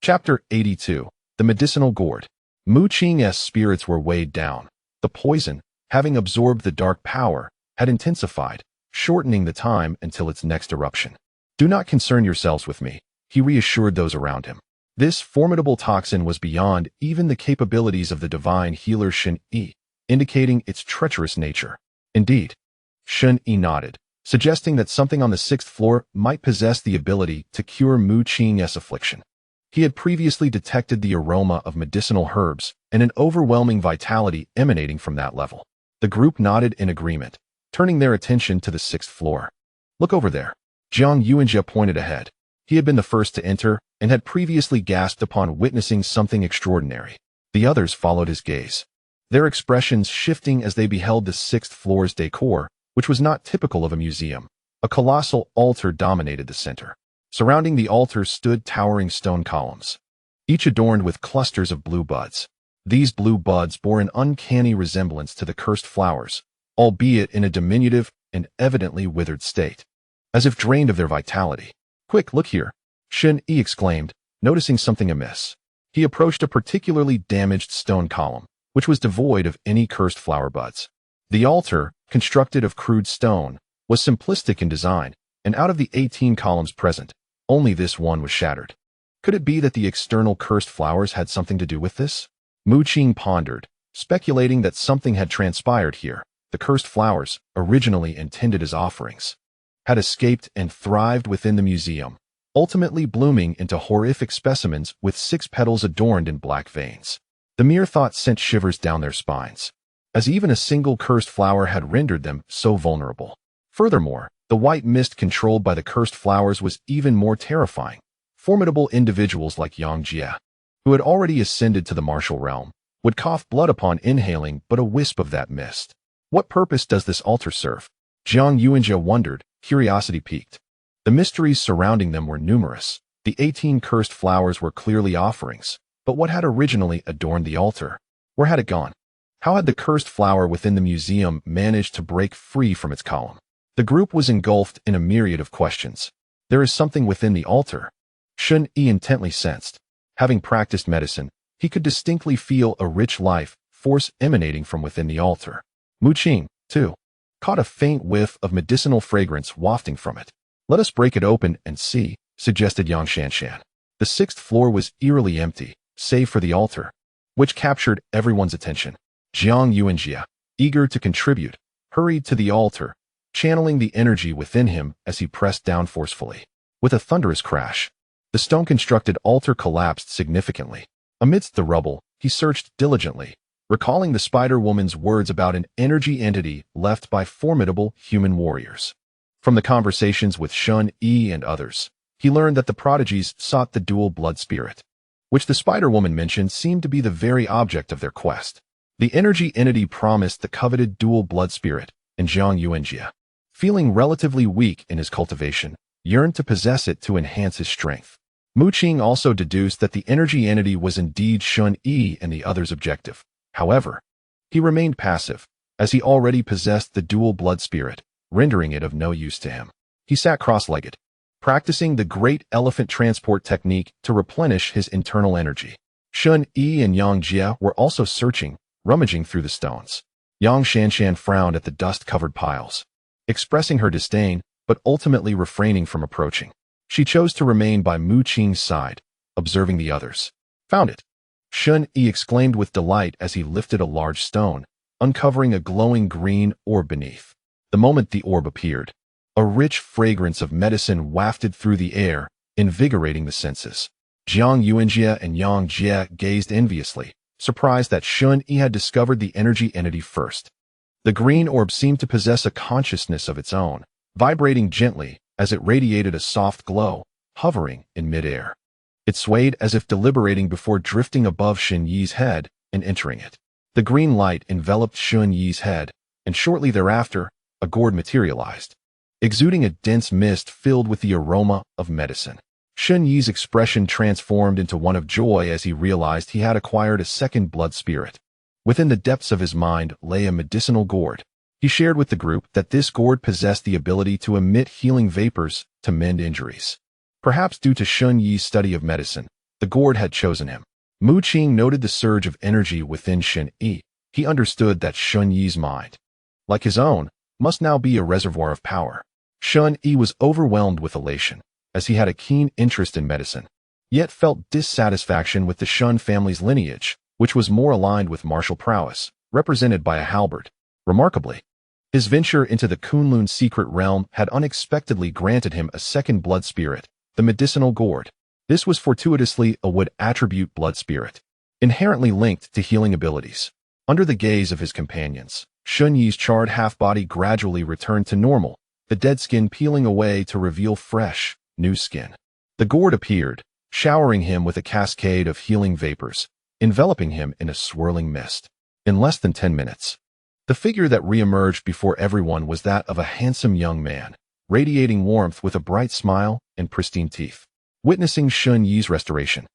Chapter 82. The Medicinal Gourd. Mu Qing's spirits were weighed down. The poison, having absorbed the dark power, had intensified, shortening the time until its next eruption. Do not concern yourselves with me, he reassured those around him. This formidable toxin was beyond even the capabilities of the divine healer Shen Yi, indicating its treacherous nature. Indeed, Shen Yi nodded, suggesting that something on the 6th floor might possess the ability to cure Mu Qing's affliction. He had previously detected the aroma of medicinal herbs and an overwhelming vitality emanating from that level. The group nodded in agreement, turning their attention to the 6th floor. Look over there. Jiang Yuanjie pointed ahead. He had been the first to enter and had previously gasped upon witnessing something extraordinary. The others followed his gaze, their expressions shifting as they beheld the 6th floor's decor, which was not typical of a museum. A colossal altar dominated the center. Surrounding the altar stood towering stone columns, each adorned with clusters of blue buds. These blue buds bore an uncanny resemblance to the cursed flowers, albeit in a diminutive and evidently withered state, as if drained of their vitality. Quick, look here, Shen Yi exclaimed, noticing something amiss. He approached a particularly damaged stone column, which was devoid of any cursed flower buds. The altar, constructed of crude stone, was simplistic in design, and out of the 18 columns present, only this one was shattered. Could it be that the external cursed flowers had something to do with this? Mu Qing pondered, speculating that something had transpired here. The cursed flowers, originally intended as offerings, had escaped and thrived within the museum, ultimately blooming into horrific specimens with 6 petals adorned in black veins. The mere thought sent shivers down their spines, as even a single cursed flower had rendered them so vulnerable. Furthermore, the white mist controlled by the cursed flowers was even more terrifying. Formidable individuals like Yang Jie, who had already ascended to the martial realm, would cough blood upon inhaling but a wisp of that mist. What purpose does this altar serve? Jiang Yuanjie wondered, curiosity piqued. The mysteries surrounding them were numerous. The 18 cursed flowers were clearly offerings, but what had originally adorned the altar? Where had it gone? How had the cursed flower within the museum managed to break free from its column? The group was engulfed in a myriad of questions. There is something within the altar, Shen Yi intently sensed. Having practiced medicine, he could distinctly feel a rich life force emanating from within the altar. Mu Qing, too, caught a faint whiff of medicinal fragrance wafting from it. Let us break it open and see, suggested Yang Shanshan. The 6th floor was eerily empty, save for the altar, which captured everyone's attention. Jiang Yuanjie, eager to contribute, hurried to the altar, channeling the energy within him as he pressed down forcefully. With a thunderous crash, the stone-constructed altar collapsed significantly. Amidst the rubble, he searched diligently, recalling the Spider-Woman's words about an energy entity left by formidable human warriors. From the conversations with Shen Yi and others, he learned that the prodigies sought the dual blood spirit, which the Spider-Woman mentioned seemed to be the very object of their quest. The energy entity promised the coveted dual blood spirit, and Jiang Yuanjie, feeling relatively weak in his cultivation, yearned to possess it to enhance his strength. Mu Qing also deduced that the energy entity was indeed Shen Yi and the other's objective. However, he remained passive, as he already possessed the dual blood spirit, rendering it of no use to him. He sat cross-legged, practicing the great elephant transport technique to replenish his internal energy. Shen Yi and Yang Jie were also searching, rummaging through the stones. Yang Shanshan frowned at the dust-covered piles, expressing her disdain, but ultimately refraining from approaching. She chose to remain by Mu Qing's side, observing the others. Found it! Shen Yi exclaimed with delight as he lifted a large stone, uncovering a glowing green orb beneath. The moment the orb appeared, a rich fragrance of medicine wafted through the air, invigorating the senses. Jiang Yuanjie and Yang Jie gazed enviously, surprised that Shun Yi had discovered the energy entity first. The green orb seemed to possess a consciousness of its own, vibrating gently as it radiated a soft glow, hovering in midair. It swayed as if deliberating before drifting above Shun Yi's head and entering it. The green light enveloped Shun Yi's head, and shortly thereafter, a gourd materialized, exuding a dense mist filled with the aroma of medicine. Shun Yi's expression transformed into one of joy as he realized he had acquired a second blood spirit. Within the depths of his mind lay a medicinal gourd. He shared with the group that this gourd possessed the ability to emit healing vapors to mend injuries. Perhaps due to Shun Yi's study of medicine, the gourd had chosen him. Mu Qing noted the surge of energy within Shun Yi. He understood that Shun Yi's mind, like his own, must now be a reservoir of power. Shun Yi was overwhelmed with elation, as he had a keen interest in medicine, yet felt dissatisfaction with the Shun family's lineage, which was more aligned with martial prowess, represented by a halberd. Remarkably, his venture into the Kunlun secret realm had unexpectedly granted him a second blood spirit, the medicinal gourd. This was fortuitously a wood attribute blood spirit, inherently linked to healing abilities. Under the gaze of his companions, Shun Yi's charred half-body gradually returned to normal, the dead skin peeling away to reveal fresh, new skin. The gourd appeared, showering him with a cascade of healing vapors, enveloping him in a swirling mist. In less than 10 minutes, the figure that re-emerged before everyone was that of a handsome young man, radiating warmth with a bright smile and pristine teeth. Witnessing Shun Yi's restoration,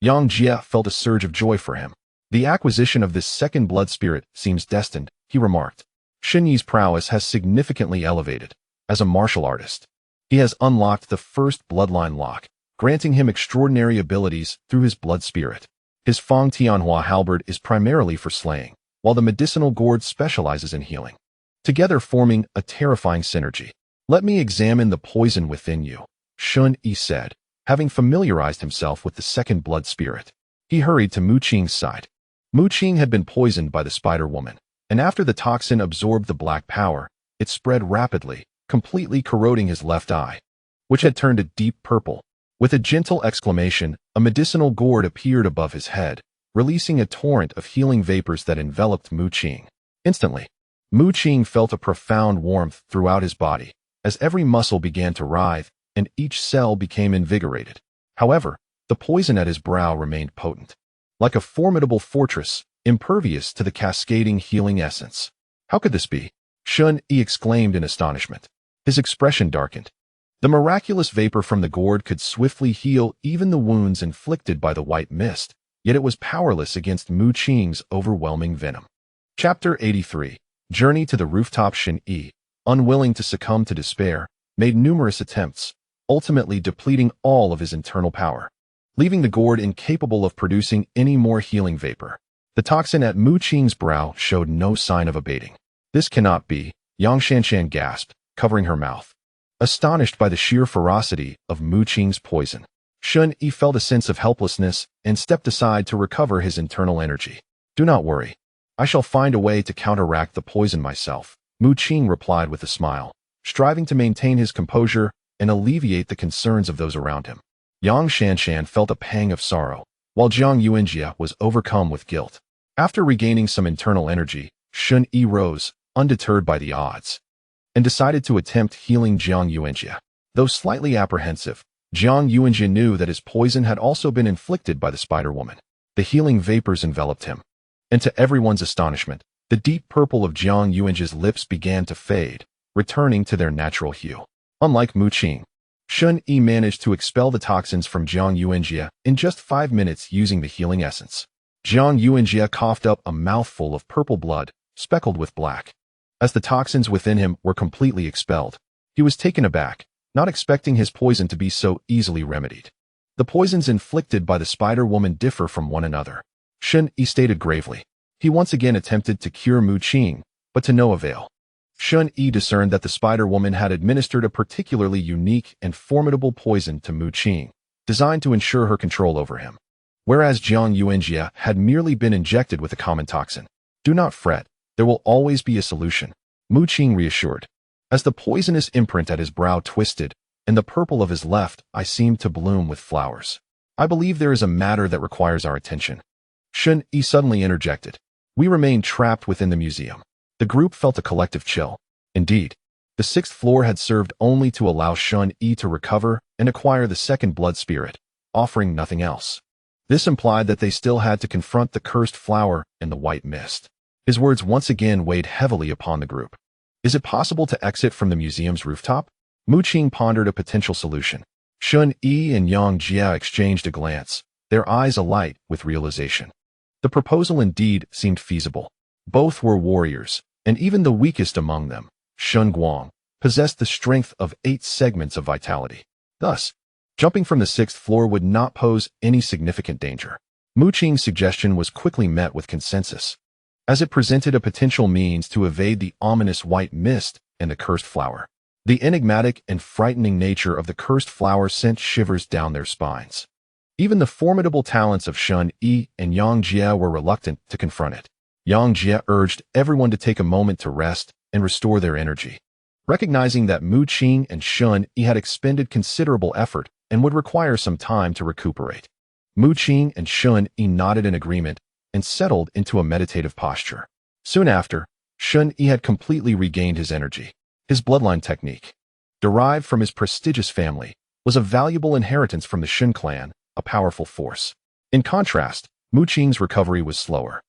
Yang Jie felt a surge of joy for him. The acquisition of this second blood spirit seems destined, he remarked. Shun Yi's prowess has significantly elevated. As a martial artist, he has unlocked the first bloodline lock, granting him extraordinary abilities through his blood spirit. His Feng Tianhua halberd is primarily for slaying, while the medicinal gourd specializes in healing, together forming a terrifying synergy. Let me examine the poison within you, Shun Yi said, having familiarized himself with the second blood spirit. He hurried to Mu Qing's side. Mu Qing had been poisoned by the spider woman, and after the toxin absorbed the black power, it spread rapidly, completely corroding his left eye, which had turned a deep purple. With a gentle exclamation, a medicinal gourd appeared above his head, releasing a torrent of healing vapors that enveloped Mu Qing. Instantly, Mu Qing felt a profound warmth throughout his body, as every muscle began to writhe, and each cell became invigorated. However, the poison at his brow remained potent, like a formidable fortress, impervious to the cascading healing essence. How could this be? Shun Yi exclaimed in astonishment. His expression darkened. The miraculous vapor from the gourd could swiftly heal even the wounds inflicted by the white mist, yet it was powerless against Mu Qing's overwhelming venom. Chapter 83. Journey to the rooftop. Shun Yi, unwilling to succumb to despair, made numerous attempts, ultimately depleting all of his internal power, leaving the gourd incapable of producing any more healing vapor. The toxin at Mu Qing's brow showed no sign of abating. This cannot be, Yang Shanshan gasped, covering her mouth, astonished by the sheer ferocity of Mu Qing's poison. Shun Yi felt a sense of helplessness and stepped aside to recover his internal energy. Do not worry. I shall find a way to counteract the poison myself, Mu Qing replied with a smile, striving to maintain his composure and alleviate the concerns of those around him. Yang Shanshan felt a pang of sorrow, while Jiang Yuanjie was overcome with guilt. After regaining some internal energy, Shun Yi rose, undeterred by the odds, and decided to attempt healing Jiang Yuanjie. Though slightly apprehensive, Jiang Yuanjie knew that his poison had also been inflicted by the spider woman. The healing vapors enveloped him, and to everyone's astonishment, the deep purple of Jiang Yuanjie's lips began to fade, returning to their natural hue. Unlike Mu Qing, Shun Yi managed to expel the toxins from Jiang Yuanjie in just 5 minutes using the healing essence. Jiang Yuanjie coughed up a mouthful of purple blood, speckled with black. As the toxins within him were completely expelled, he was taken aback, not expecting his poison to be so easily remedied. The poisons inflicted by the spider woman differ from one another, Shun Yi stated gravely. He once again attempted to cure Mu Qing, but to no avail. Shun Yi discerned that the spider woman had administered a particularly unique and formidable poison to Mu Qing, designed to ensure her control over him, whereas Jiang Yuanjie had merely been injected with a common toxin. Do not fret, there will always be a solution, Mu Qing reassured. As the poisonous imprint at his brow twisted, and the purple of his left eye seemed to bloom with flowers. I believe there is a matter that requires our attention. Shun Yi suddenly interjected. We remained trapped within the museum. The group felt a collective chill. Indeed, the sixth floor had served only to allow Shun Yi to recover and acquire the second blood spirit, offering nothing else. This implied that they still had to confront the cursed flower in the white mist. His words once again weighed heavily upon the group. Is it possible to exit from the museum's rooftop? Mu Qing pondered a potential solution. Shun Yi and Yang Jie exchanged a glance, their eyes alight with realization. The proposal indeed seemed feasible. Both were warriors, and even the weakest among them, Shun Guang, possessed the strength of 8 segments of vitality. Thus, jumping from the 6th floor would not pose any significant danger. Mu Qing's suggestion was quickly met with consensus, as it presented a potential means to evade the ominous white mist and the cursed flower. The enigmatic and frightening nature of the cursed flower sent shivers down their spines. Even the formidable talents of Shun Yi and Yang Jie were reluctant to confront it. Yang Jie urged everyone to take a moment to rest and restore their energy. Recognizing that Mu Qing and Shun Yi had expended considerable effort and would require some time to recuperate, Mu Qing and Shun Yi nodded in agreement and settled into a meditative posture. Soon after, Shun Yi had completely regained his energy. His bloodline technique, derived from his prestigious family, was a valuable inheritance from the Shun clan, a powerful force. In contrast, Mu Qing's recovery was slower.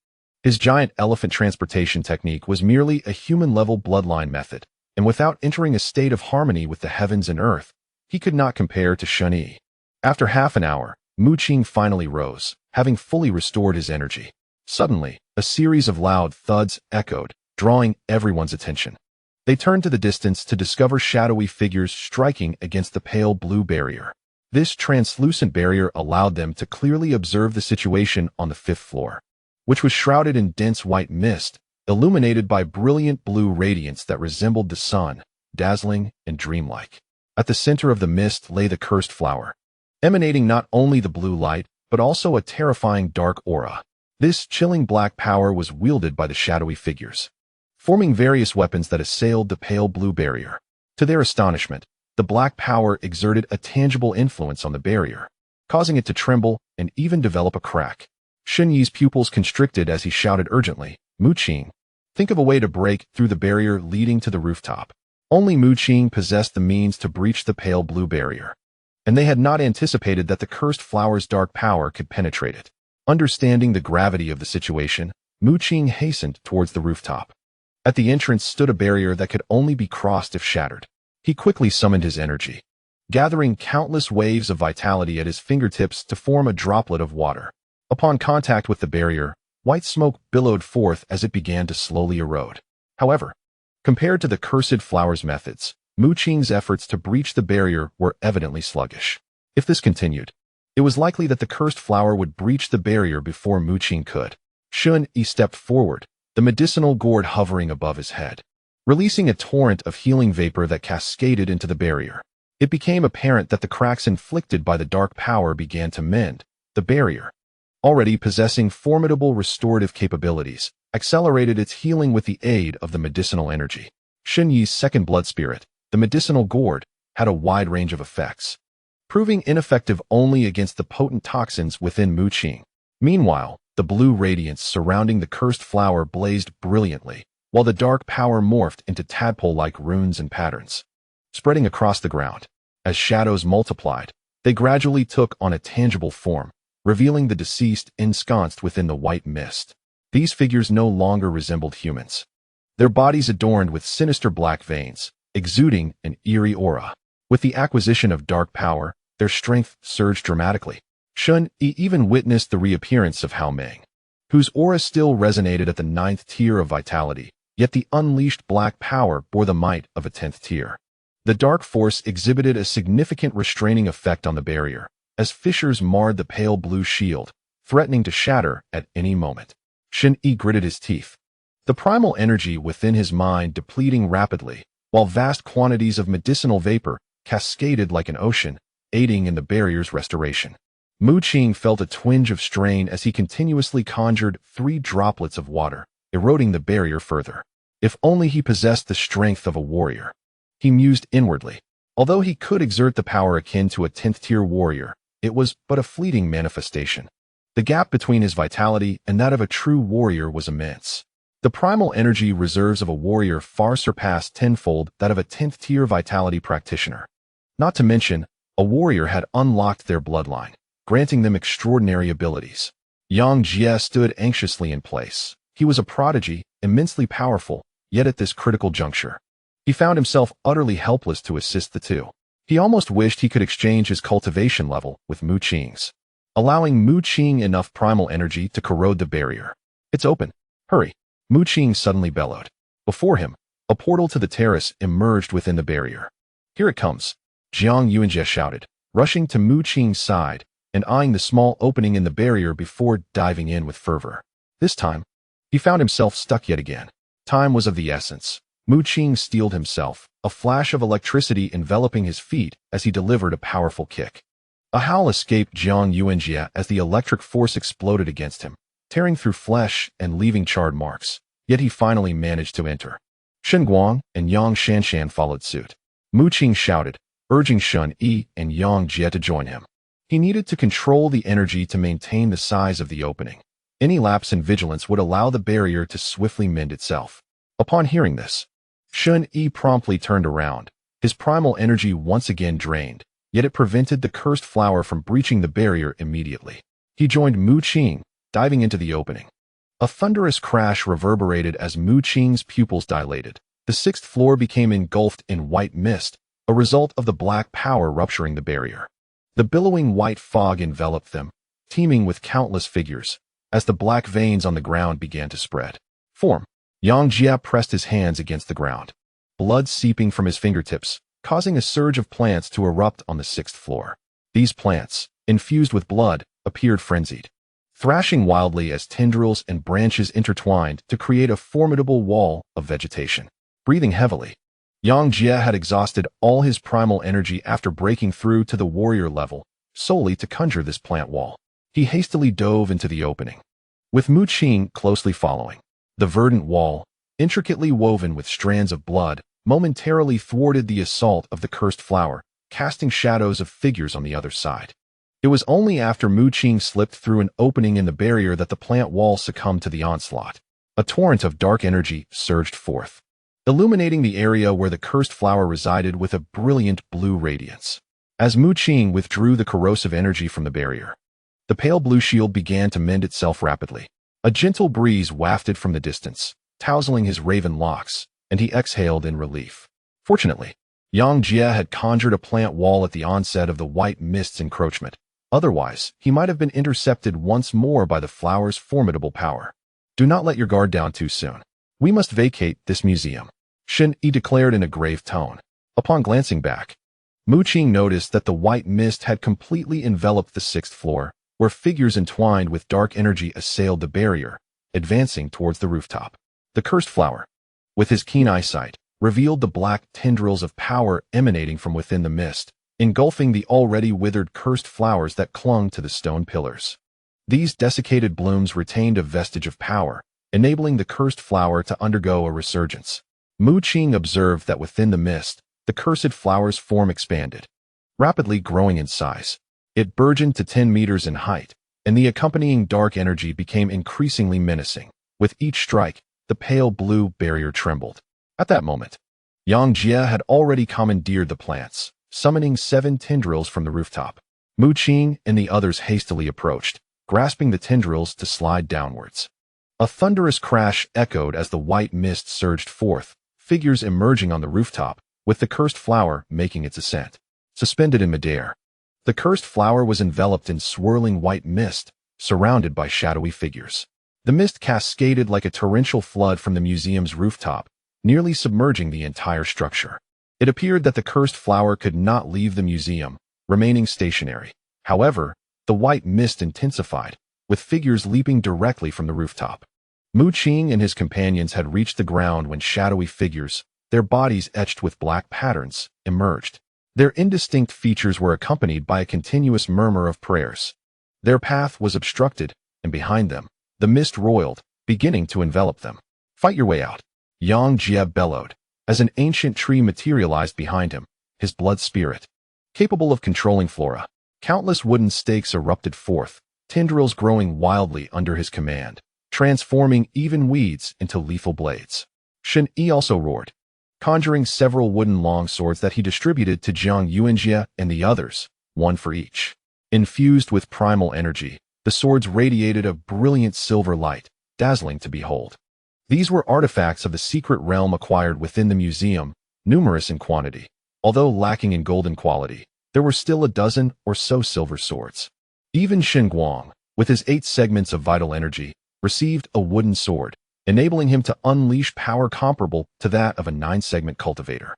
His giant elephant transportation technique was merely a human-level bloodline method, and without entering a state of harmony with the heavens and earth, he could not compare to Shun Yi. After half an hour, Mu Qing finally rose, having fully restored his energy. Suddenly, a series of loud thuds echoed, drawing everyone's attention. They turned to the distance to discover shadowy figures striking against the pale blue barrier. This translucent barrier allowed them to clearly observe the situation on the 5th floor, which was shrouded in dense white mist, illuminated by brilliant blue radiance that resembled the sun, dazzling and dreamlike. At the center of the mist lay the cursed flower, emanating not only the blue light, but also a terrifying dark aura. This chilling black power was wielded by the shadowy figures, forming various weapons that assailed the pale blue barrier. To their astonishment, the black power exerted a tangible influence on the barrier, causing it to tremble and even develop a crack. Shun Yi's pupils constricted as he shouted urgently, Mu Qing, think of a way to break through the barrier leading to the rooftop. Only Mu Qing possessed the means to breach the pale blue barrier, and they had not anticipated that the cursed flower's dark power could penetrate it. Understanding the gravity of the situation, Mu Qing hastened towards the rooftop. At the entrance stood a barrier that could only be crossed if shattered. He quickly summoned his energy, gathering countless waves of vitality at his fingertips to form a droplet of water. Upon contact with the barrier, white smoke billowed forth as it began to slowly erode. However, compared to the cursed flower's methods, Mu Qing's efforts to breach the barrier were evidently sluggish. If this continued, it was likely that the cursed flower would breach the barrier before Mu Qing could. Shun Yi stepped forward, the medicinal gourd hovering above his head, releasing a torrent of healing vapor that cascaded into the barrier. It became apparent that the cracks inflicted by the dark power began to mend. The barrier, already possessing formidable restorative capabilities, accelerated its healing with the aid of the medicinal energy. Shun Yi's second blood spirit, the medicinal gourd, had a wide range of effects, proving ineffective only against the potent toxins within Mu Qing. Meanwhile, the blue radiance surrounding the cursed flower blazed brilliantly, while the dark power morphed into tadpole-like runes and patterns, spreading across the ground. As shadows multiplied, they gradually took on a tangible form, revealing the deceased ensconced within the white mist. These figures no longer resembled humans, their bodies adorned with sinister black veins, exuding an eerie aura. With the acquisition of dark power, their strength surged dramatically. Shun Yi even witnessed the reappearance of Hao Meng, whose aura still resonated at the 9th tier of vitality, yet the unleashed black power bore the might of a 10th tier. The dark force exhibited a significant restraining effect on the barrier, as fissures marred the pale blue shield, threatening to shatter at any moment. Shun Yi gritted his teeth, the primal energy within his mind depleting rapidly, while vast quantities of medicinal vapor cascaded like an ocean, aiding in the barrier's restoration. Mu Qing felt a twinge of strain as he continuously conjured 3 droplets of water, eroding the barrier further. If only he possessed the strength of a warrior. He mused inwardly. Although he could exert the power akin to a 10th tier warrior, it was but a fleeting manifestation. The gap between his vitality and that of a true warrior was immense. The primal energy reserves of a warrior far surpassed tenfold that of a 10th-tier vitality practitioner. Not to mention, a warrior had unlocked their bloodline, granting them extraordinary abilities. Yang Jie stood anxiously in place. He was a prodigy, immensely powerful, yet at this critical juncture, he found himself utterly helpless to assist the two. He almost wished he could exchange his cultivation level with Mu Qing's, allowing Mu Qing enough primal energy to corrode the barrier. "It's open. Hurry!" Mu Qing suddenly bellowed. Before him, a portal to the terrace emerged within the barrier. "Here it comes," Jiang Yuanjie shouted, rushing to Mu Qing's side and eyeing the small opening in the barrier before diving in with fervor. This time, he found himself stuck yet again. Time was of the essence. Mu Qing steeled himself, a flash of electricity enveloping his feet as he delivered a powerful kick. A howl escaped Jiang Yuanjie as the electric force exploded against him, tearing through flesh and leaving charred marks. Yet he finally managed to enter. Shen Guang and Yang Shanshan followed suit. Mu Qing shouted, urging Shen Yi and Yang Jie to join him. He needed to control the energy to maintain the size of the opening. Any lapse in vigilance would allow the barrier to swiftly mend itself. Upon hearing this, Shen Yi promptly turned around, his primal energy once again drained, yet it prevented the cursed flower from breaching the barrier immediately. He joined Mu Qing, diving into the opening. A thunderous crash reverberated as Mu Qing's pupils dilated. The 6th floor became engulfed in white mist, a result of the black power rupturing the barrier. The billowing white fog enveloped them, teeming with countless figures, as the black veins on the ground began to spread. Form. Yang Jie pressed his hands against the ground, blood seeping from his fingertips, causing a surge of plants to erupt on the 6th floor. These plants, infused with blood, appeared frenzied, thrashing wildly as tendrils and branches intertwined to create a formidable wall of vegetation. Breathing heavily, Yang Jie had exhausted all his primal energy after breaking through to the warrior level, solely to conjure this plant wall. He hastily dove into the opening, with Mu Qing closely following. The verdant wall, intricately woven with strands of blood, momentarily thwarted the assault of the cursed flower, casting shadows of figures on the other side. It was only after Mu Qing slipped through an opening in the barrier that the plant wall succumbed to the onslaught. A torrent of dark energy surged forth, illuminating the area where the cursed flower resided with a brilliant blue radiance. As Mu Qing withdrew the corrosive energy from the barrier, the pale blue shield began to mend itself rapidly. A gentle breeze wafted from the distance, tousling his raven locks, and he exhaled in relief. Fortunately, Yang Jie had conjured a plant wall at the onset of the white mist's encroachment. Otherwise, he might have been intercepted once more by the flower's formidable power. "Do not let your guard down too soon. We must vacate this museum," Shen Yi declared in a grave tone. Upon glancing back, Mu Qing noticed that the white mist had completely enveloped the 6th floor, where figures entwined with dark energy assailed the barrier, advancing towards the rooftop. The cursed flower, with his keen eyesight, revealed the black tendrils of power emanating from within the mist, engulfing the already withered cursed flowers that clung to the stone pillars. These desiccated blooms retained a vestige of power, enabling the cursed flower to undergo a resurgence. Mu Qing observed that within the mist, the cursed flower's form expanded, rapidly growing in size. It burgeoned to 10 meters in height, and the accompanying dark energy became increasingly menacing. With each strike, the pale blue barrier trembled. At that moment, Yang Jie had already commandeered the plants, summoning 7 tendrils from the rooftop. Mu Qing and the others hastily approached, grasping the tendrils to slide downwards. A thunderous crash echoed as the white mist surged forth, figures emerging on the rooftop, with the cursed flower making its ascent. Suspended in midair, the cursed flower was enveloped in swirling white mist, surrounded by shadowy figures. The mist cascaded like a torrential flood from the museum's rooftop, nearly submerging the entire structure. It appeared that the cursed flower could not leave the museum, remaining stationary. However, the white mist intensified, with figures leaping directly from the rooftop. Mu Qing and his companions had reached the ground when shadowy figures, their bodies etched with black patterns, emerged. Their indistinct features were accompanied by a continuous murmur of prayers. Their path was obstructed, and behind them, the mist roiled, beginning to envelop them. "Fight your way out," Yang Jie bellowed, as an ancient tree materialized behind him, his blood spirit, capable of controlling flora. Countless wooden stakes erupted forth, tendrils growing wildly under his command, transforming even weeds into lethal blades. Shen Yi also roared, conjuring several wooden longswords that he distributed to Jiang Yuanjie and the others, one for each. Infused with primal energy, the swords radiated a brilliant silver light, dazzling to behold. These were artifacts of the secret realm acquired within the museum, numerous in quantity. Although lacking in golden quality, there were still a dozen or so silver swords. Even Shen Guang, with his 8 segments of vital energy, received a wooden sword, enabling him to unleash power comparable to that of a 9-segment cultivator.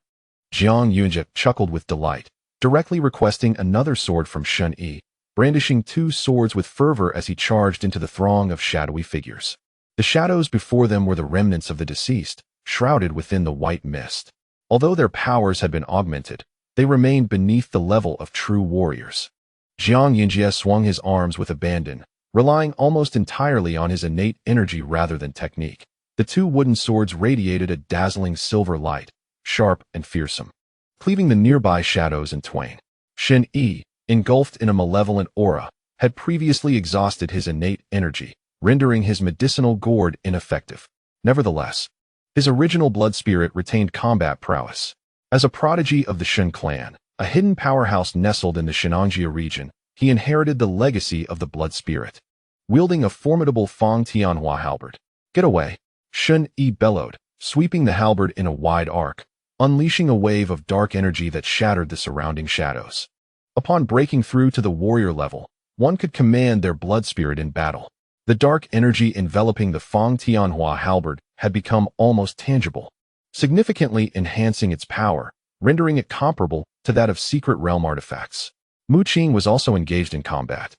Jiang Yuanjie chuckled with delight, directly requesting another sword from Shen Yi, brandishing 2 swords with fervor as he charged into the throng of shadowy figures. The shadows before them were the remnants of the deceased, shrouded within the white mist. Although their powers had been augmented, they remained beneath the level of true warriors. Jiang Yuanjie swung his arms with abandon, relying almost entirely on his innate energy rather than technique. The 2 wooden swords radiated a dazzling silver light, sharp and fearsome, cleaving the nearby shadows in twain. Shen Yi, engulfed in a malevolent aura, had previously exhausted his innate energy, rendering his medicinal gourd ineffective. Nevertheless, his original blood spirit retained combat prowess. As a prodigy of the Shen clan, a hidden powerhouse nestled in the Shenangjia region, he inherited the legacy of the blood spirit. Wielding a formidable Fang Tianhua halberd. "Get away!" Shen Yi bellowed, sweeping the halberd in a wide arc, unleashing a wave of dark energy that shattered the surrounding shadows. Upon breaking through to the warrior level, one could command their blood spirit in battle. The dark energy enveloping the Fang Tianhua halberd had become almost tangible, significantly enhancing its power, rendering it comparable to that of secret realm artifacts. Mu Qing was also engaged in combat,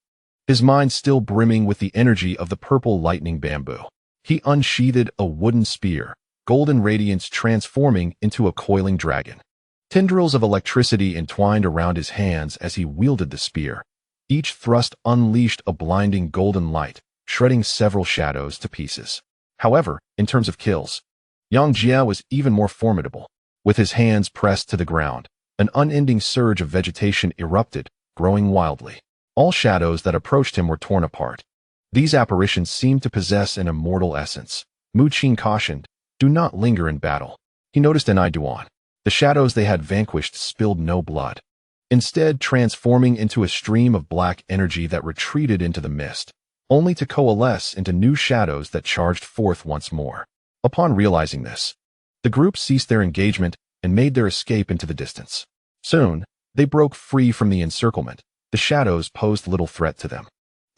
his mind still brimming with the energy of the purple lightning bamboo. He unsheathed a wooden spear, golden radiance transforming into a coiling dragon. Tendrils of electricity entwined around his hands as he wielded the spear. Each thrust unleashed a blinding golden light, shredding several shadows to pieces. However, in terms of kills, Yang Jie was even more formidable. With his hands pressed to the ground, an unending surge of vegetation erupted, growing wildly. All shadows that approached him were torn apart. These apparitions seemed to possess an immortal essence. Mu Qing cautioned, "Do not linger in battle." He noticed an Iduan. The shadows they had vanquished spilled no blood, instead transforming into a stream of black energy that retreated into the mist, only to coalesce into new shadows that charged forth once more. Upon realizing this, the group ceased their engagement and made their escape into the distance. Soon, they broke free from the encirclement. The shadows posed little threat to them.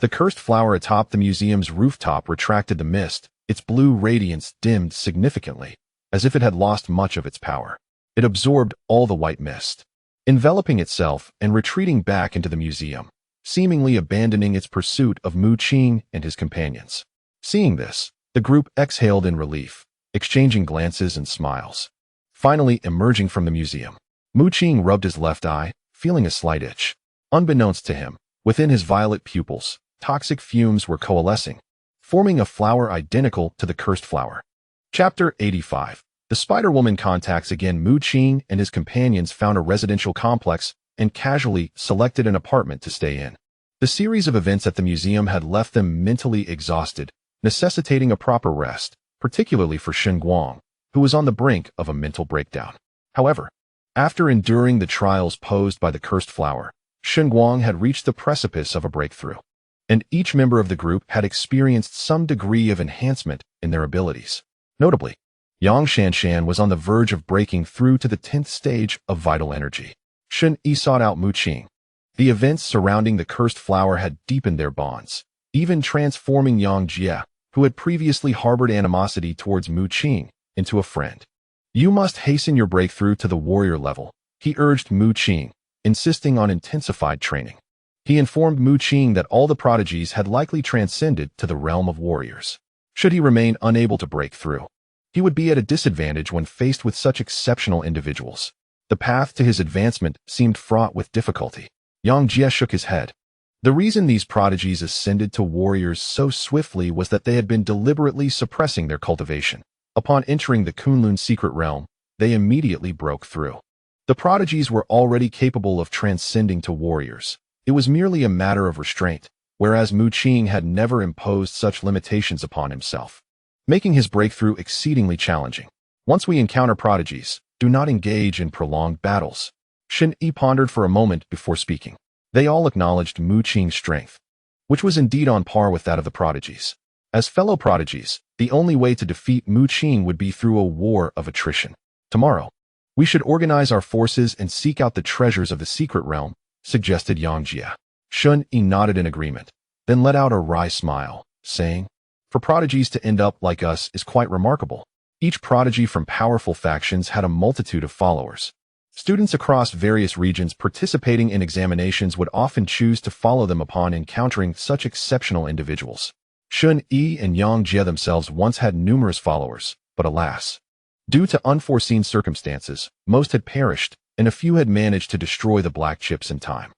The cursed flower atop the museum's rooftop retracted the mist, its blue radiance dimmed significantly, as if it had lost much of its power. It absorbed all the white mist, enveloping itself and retreating back into the museum, seemingly abandoning its pursuit of Mu Qing and his companions. Seeing this, the group exhaled in relief, exchanging glances and smiles. Finally emerging from the museum, Mu Qing rubbed his left eye, feeling a slight itch. Unbeknownst to him, within his violet pupils, toxic fumes were coalescing, forming a flower identical to the cursed flower. Chapter 85. The Spider-Woman contacts again. Mu Qing and his companions found a residential complex and casually selected an apartment to stay in. The series of events at the museum had left them mentally exhausted, necessitating a proper rest, particularly for Shen Guang, who was on the brink of a mental breakdown. However, after enduring the trials posed by the cursed flower, Shen Guang had reached the precipice of a breakthrough, and each member of the group had experienced some degree of enhancement in their abilities. Notably, Yang Shanshan was on the verge of breaking through to the 10th stage of vital energy. Shen Yi sought out Mu Qing. The events surrounding the cursed flower had deepened their bonds, even transforming Yang Jie, who had previously harbored animosity towards Mu Qing, into a friend. "You must hasten your breakthrough to the warrior level," he urged Mu Qing, insisting on intensified training. He informed Mu Qing that all the prodigies had likely transcended to the realm of warriors. Should he remain unable to break through, he would be at a disadvantage when faced with such exceptional individuals. The path to his advancement seemed fraught with difficulty. Yang Jie shook his head. The reason these prodigies ascended to warriors so swiftly was that they had been deliberately suppressing their cultivation. Upon entering the Kunlun secret realm, they immediately broke through. The prodigies were already capable of transcending to warriors. It was merely a matter of restraint. whereas Mu Qing had never imposed such limitations upon himself, making his breakthrough exceedingly challenging. Once we encounter prodigies, do not engage in prolonged battles. Shen Yi pondered for a moment before speaking. They all acknowledged Mu Qing's strength, which was indeed on par with that of the prodigies. As fellow prodigies, the only way to defeat Mu Qing would be through a war of attrition. Tomorrow, we should organize our forces and seek out the treasures of the secret realm, suggested Yang Jie. Shen Yi nodded in agreement, then let out a wry smile, saying, for prodigies to end up like us is quite remarkable. Each prodigy from powerful factions had a multitude of followers. Students across various regions participating in examinations would often choose to follow them upon encountering such exceptional individuals. Shen Yi and Yang Jie themselves once had numerous followers, but alas, due to unforeseen circumstances, most had perished, and a few had managed to destroy the black chips in time,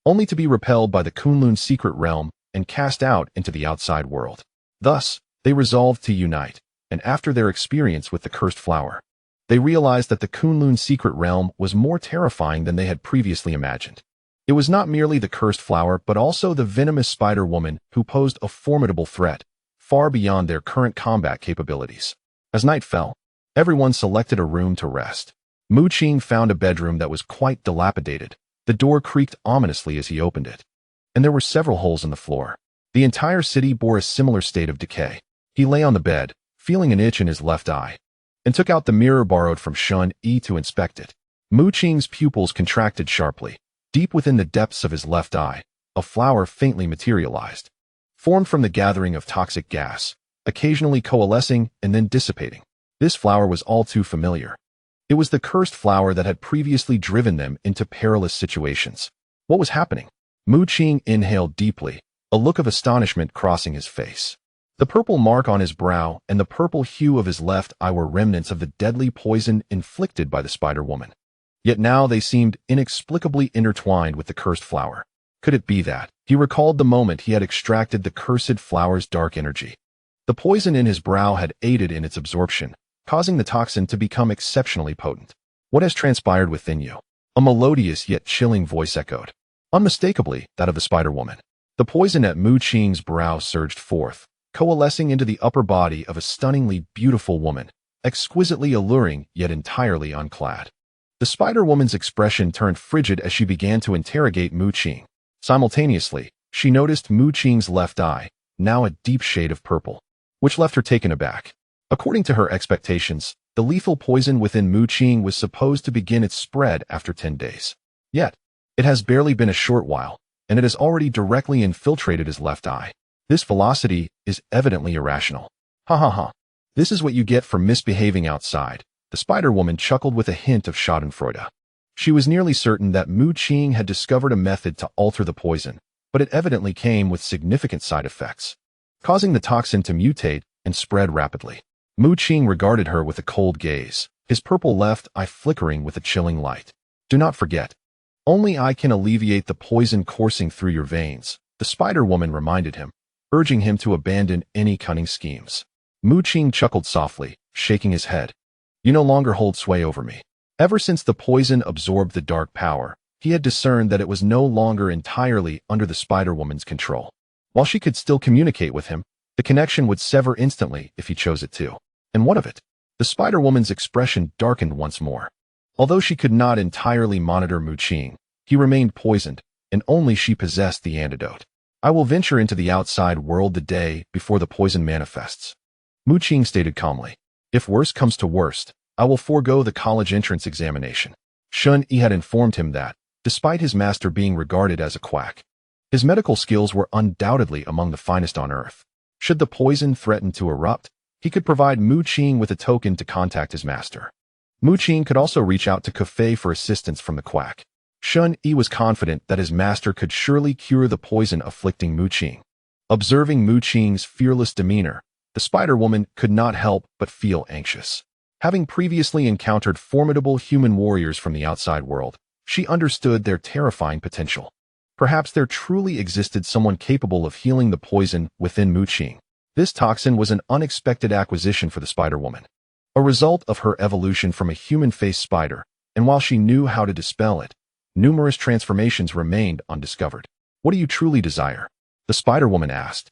only to be repelled by the Kunlun's secret realm and cast out into the outside world. Thus, they resolved to unite, and after their experience with the cursed flower, they realized that the Kunlun's secret realm was more terrifying than they had previously imagined. It was not merely the cursed flower but also the venomous spider woman who posed a formidable threat, far beyond their current combat capabilities. As night fell, everyone selected a room to rest. Mu Qing found a bedroom that was quite dilapidated. The door creaked ominously as he opened it, and there were several holes in the floor. The entire city bore a similar state of decay. He lay on the bed, feeling an itch in his left eye, and took out the mirror borrowed from Shen Yi to inspect it. Mu Qing's pupils contracted sharply. Deep within the depths of his left eye, a flower faintly materialized, formed from the gathering of toxic gas, occasionally coalescing and then dissipating. This flower was all too familiar. It was the cursed flower that had previously driven them into perilous situations. What was happening? Mu Qing inhaled deeply, a look of astonishment crossing his face. The purple mark on his brow and the purple hue of his left eye were remnants of the deadly poison inflicted by the spider woman. Yet now they seemed inexplicably intertwined with the cursed flower. Could it be that? He recalled the moment he had extracted the cursed flower's dark energy. The poison in his brow had aided in its absorption, causing the toxin to become exceptionally potent. What has transpired within you? A melodious yet chilling voice echoed. Unmistakably, that of the spider woman. The poison at Mu Qing's brow surged forth, coalescing into the upper body of a stunningly beautiful woman, exquisitely alluring yet entirely unclad. The spider woman's expression turned frigid as she began to interrogate Mu Qing. Simultaneously, she noticed Mu Qing's left eye, now a deep shade of purple, which left her taken aback. According to her expectations, the lethal poison within Mu Qing was supposed to begin its spread after 10 days. Yet, it has barely been a short while, and it has already directly infiltrated his left eye. This velocity is evidently irrational. Ha ha ha. This is what you get for misbehaving outside. The spider woman chuckled with a hint of schadenfreude. She was nearly certain that Mu Qing had discovered a method to alter the poison, but it evidently came with significant side effects, causing the toxin to mutate and spread rapidly. Mu Qing regarded her with a cold gaze, his purple left eye flickering with a chilling light. Do not forget, only I can alleviate the poison coursing through your veins, the spider woman reminded him, urging him to abandon any cunning schemes. Mu Qing chuckled softly, shaking his head. You no longer hold sway over me. Ever since the poison absorbed the dark power, he had discerned that it was no longer entirely under the spider woman's control. While she could still communicate with him, the connection would sever instantly if he chose it to. And what of it? The spider woman's expression darkened once more. Although she could not entirely monitor Mu Qing, he remained poisoned, and only she possessed the antidote. I will venture into the outside world the day before the poison manifests. Mu Qing stated calmly. If worst comes to worst, I will forego the college entrance examination. Shen Yi had informed him that, despite his master being regarded as a quack, his medical skills were undoubtedly among the finest on earth. Should the poison threaten to erupt, he could provide Mu Qing with a token to contact his master. Mu Qing could also reach out to Kefei for assistance from the quack. Shen Yi was confident that his master could surely cure the poison afflicting Mu Qing. Observing Mu Qing's fearless demeanor, the spider woman could not help but feel anxious. Having previously encountered formidable human warriors from the outside world, she understood their terrifying potential. Perhaps there truly existed someone capable of healing the poison within Mu Qing. This toxin was an unexpected acquisition for the spider woman, a result of her evolution from a human-faced spider, and while she knew how to dispel it, numerous transformations remained undiscovered. What do you truly desire? the Spider-Woman asked,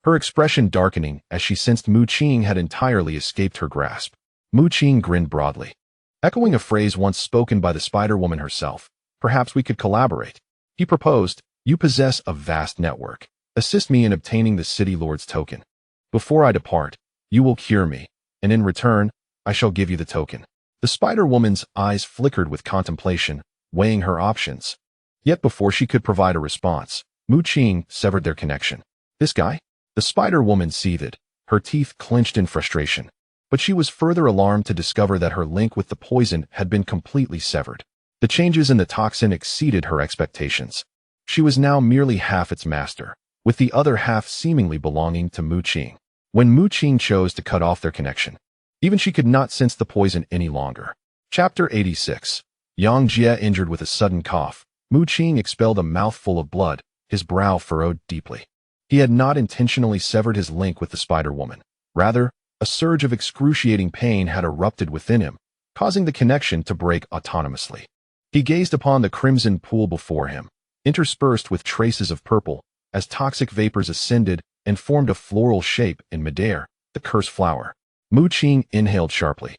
her expression darkening as she sensed Mu Qing had entirely escaped her grasp. Mu Qing grinned broadly, echoing a phrase once spoken by the Spider-Woman herself. Perhaps we could collaborate. He proposed, you possess a vast network. Assist me in obtaining the City Lord's token. Before I depart, you will cure me, and in return, I shall give you the token. The Spider-Woman's eyes flickered with contemplation, weighing her options. Yet before she could provide a response, Mu Qing severed their connection. This guy? The Spider-Woman seethed, her teeth clenched in frustration. But she was further alarmed to discover that her link with the poison had been completely severed. The changes in the toxin exceeded her expectations. She was now merely half its master, with the other half seemingly belonging to Mu Qing. When Mu Qing chose to cut off their connection, even she could not sense the poison any longer. Chapter 86. Yang Jie injured with a sudden cough. Mu Qing expelled a mouthful of blood, his brow furrowed deeply. He had not intentionally severed his link with the Spider-Woman. Rather, a surge of excruciating pain had erupted within him, causing the connection to break autonomously. He gazed upon the crimson pool before him, interspersed with traces of purple, as toxic vapors ascended and formed a floral shape in midair, the cursed flower. Mu Qing inhaled sharply,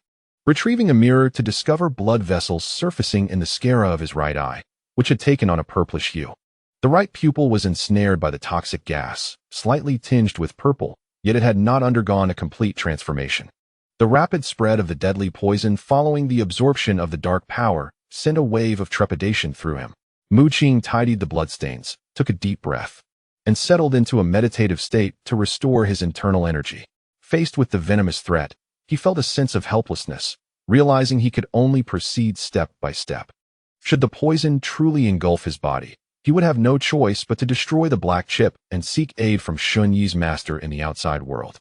retrieving a mirror to discover blood vessels surfacing in the sclera of his right eye, which had taken on a purplish hue. The right pupil was ensnared by the toxic gas, slightly tinged with purple, yet it had not undergone a complete transformation. The rapid spread of the deadly poison following the absorption of the dark power sent a wave of trepidation through him. Mu Qing tidied the bloodstains, took a deep breath, and settled into a meditative state to restore his internal energy. Faced with the venomous threat, he felt a sense of helplessness, realizing he could only proceed step by step. Should the poison truly engulf his body, he would have no choice but to destroy the black chip and seek aid from Shun Yi's master in the outside world.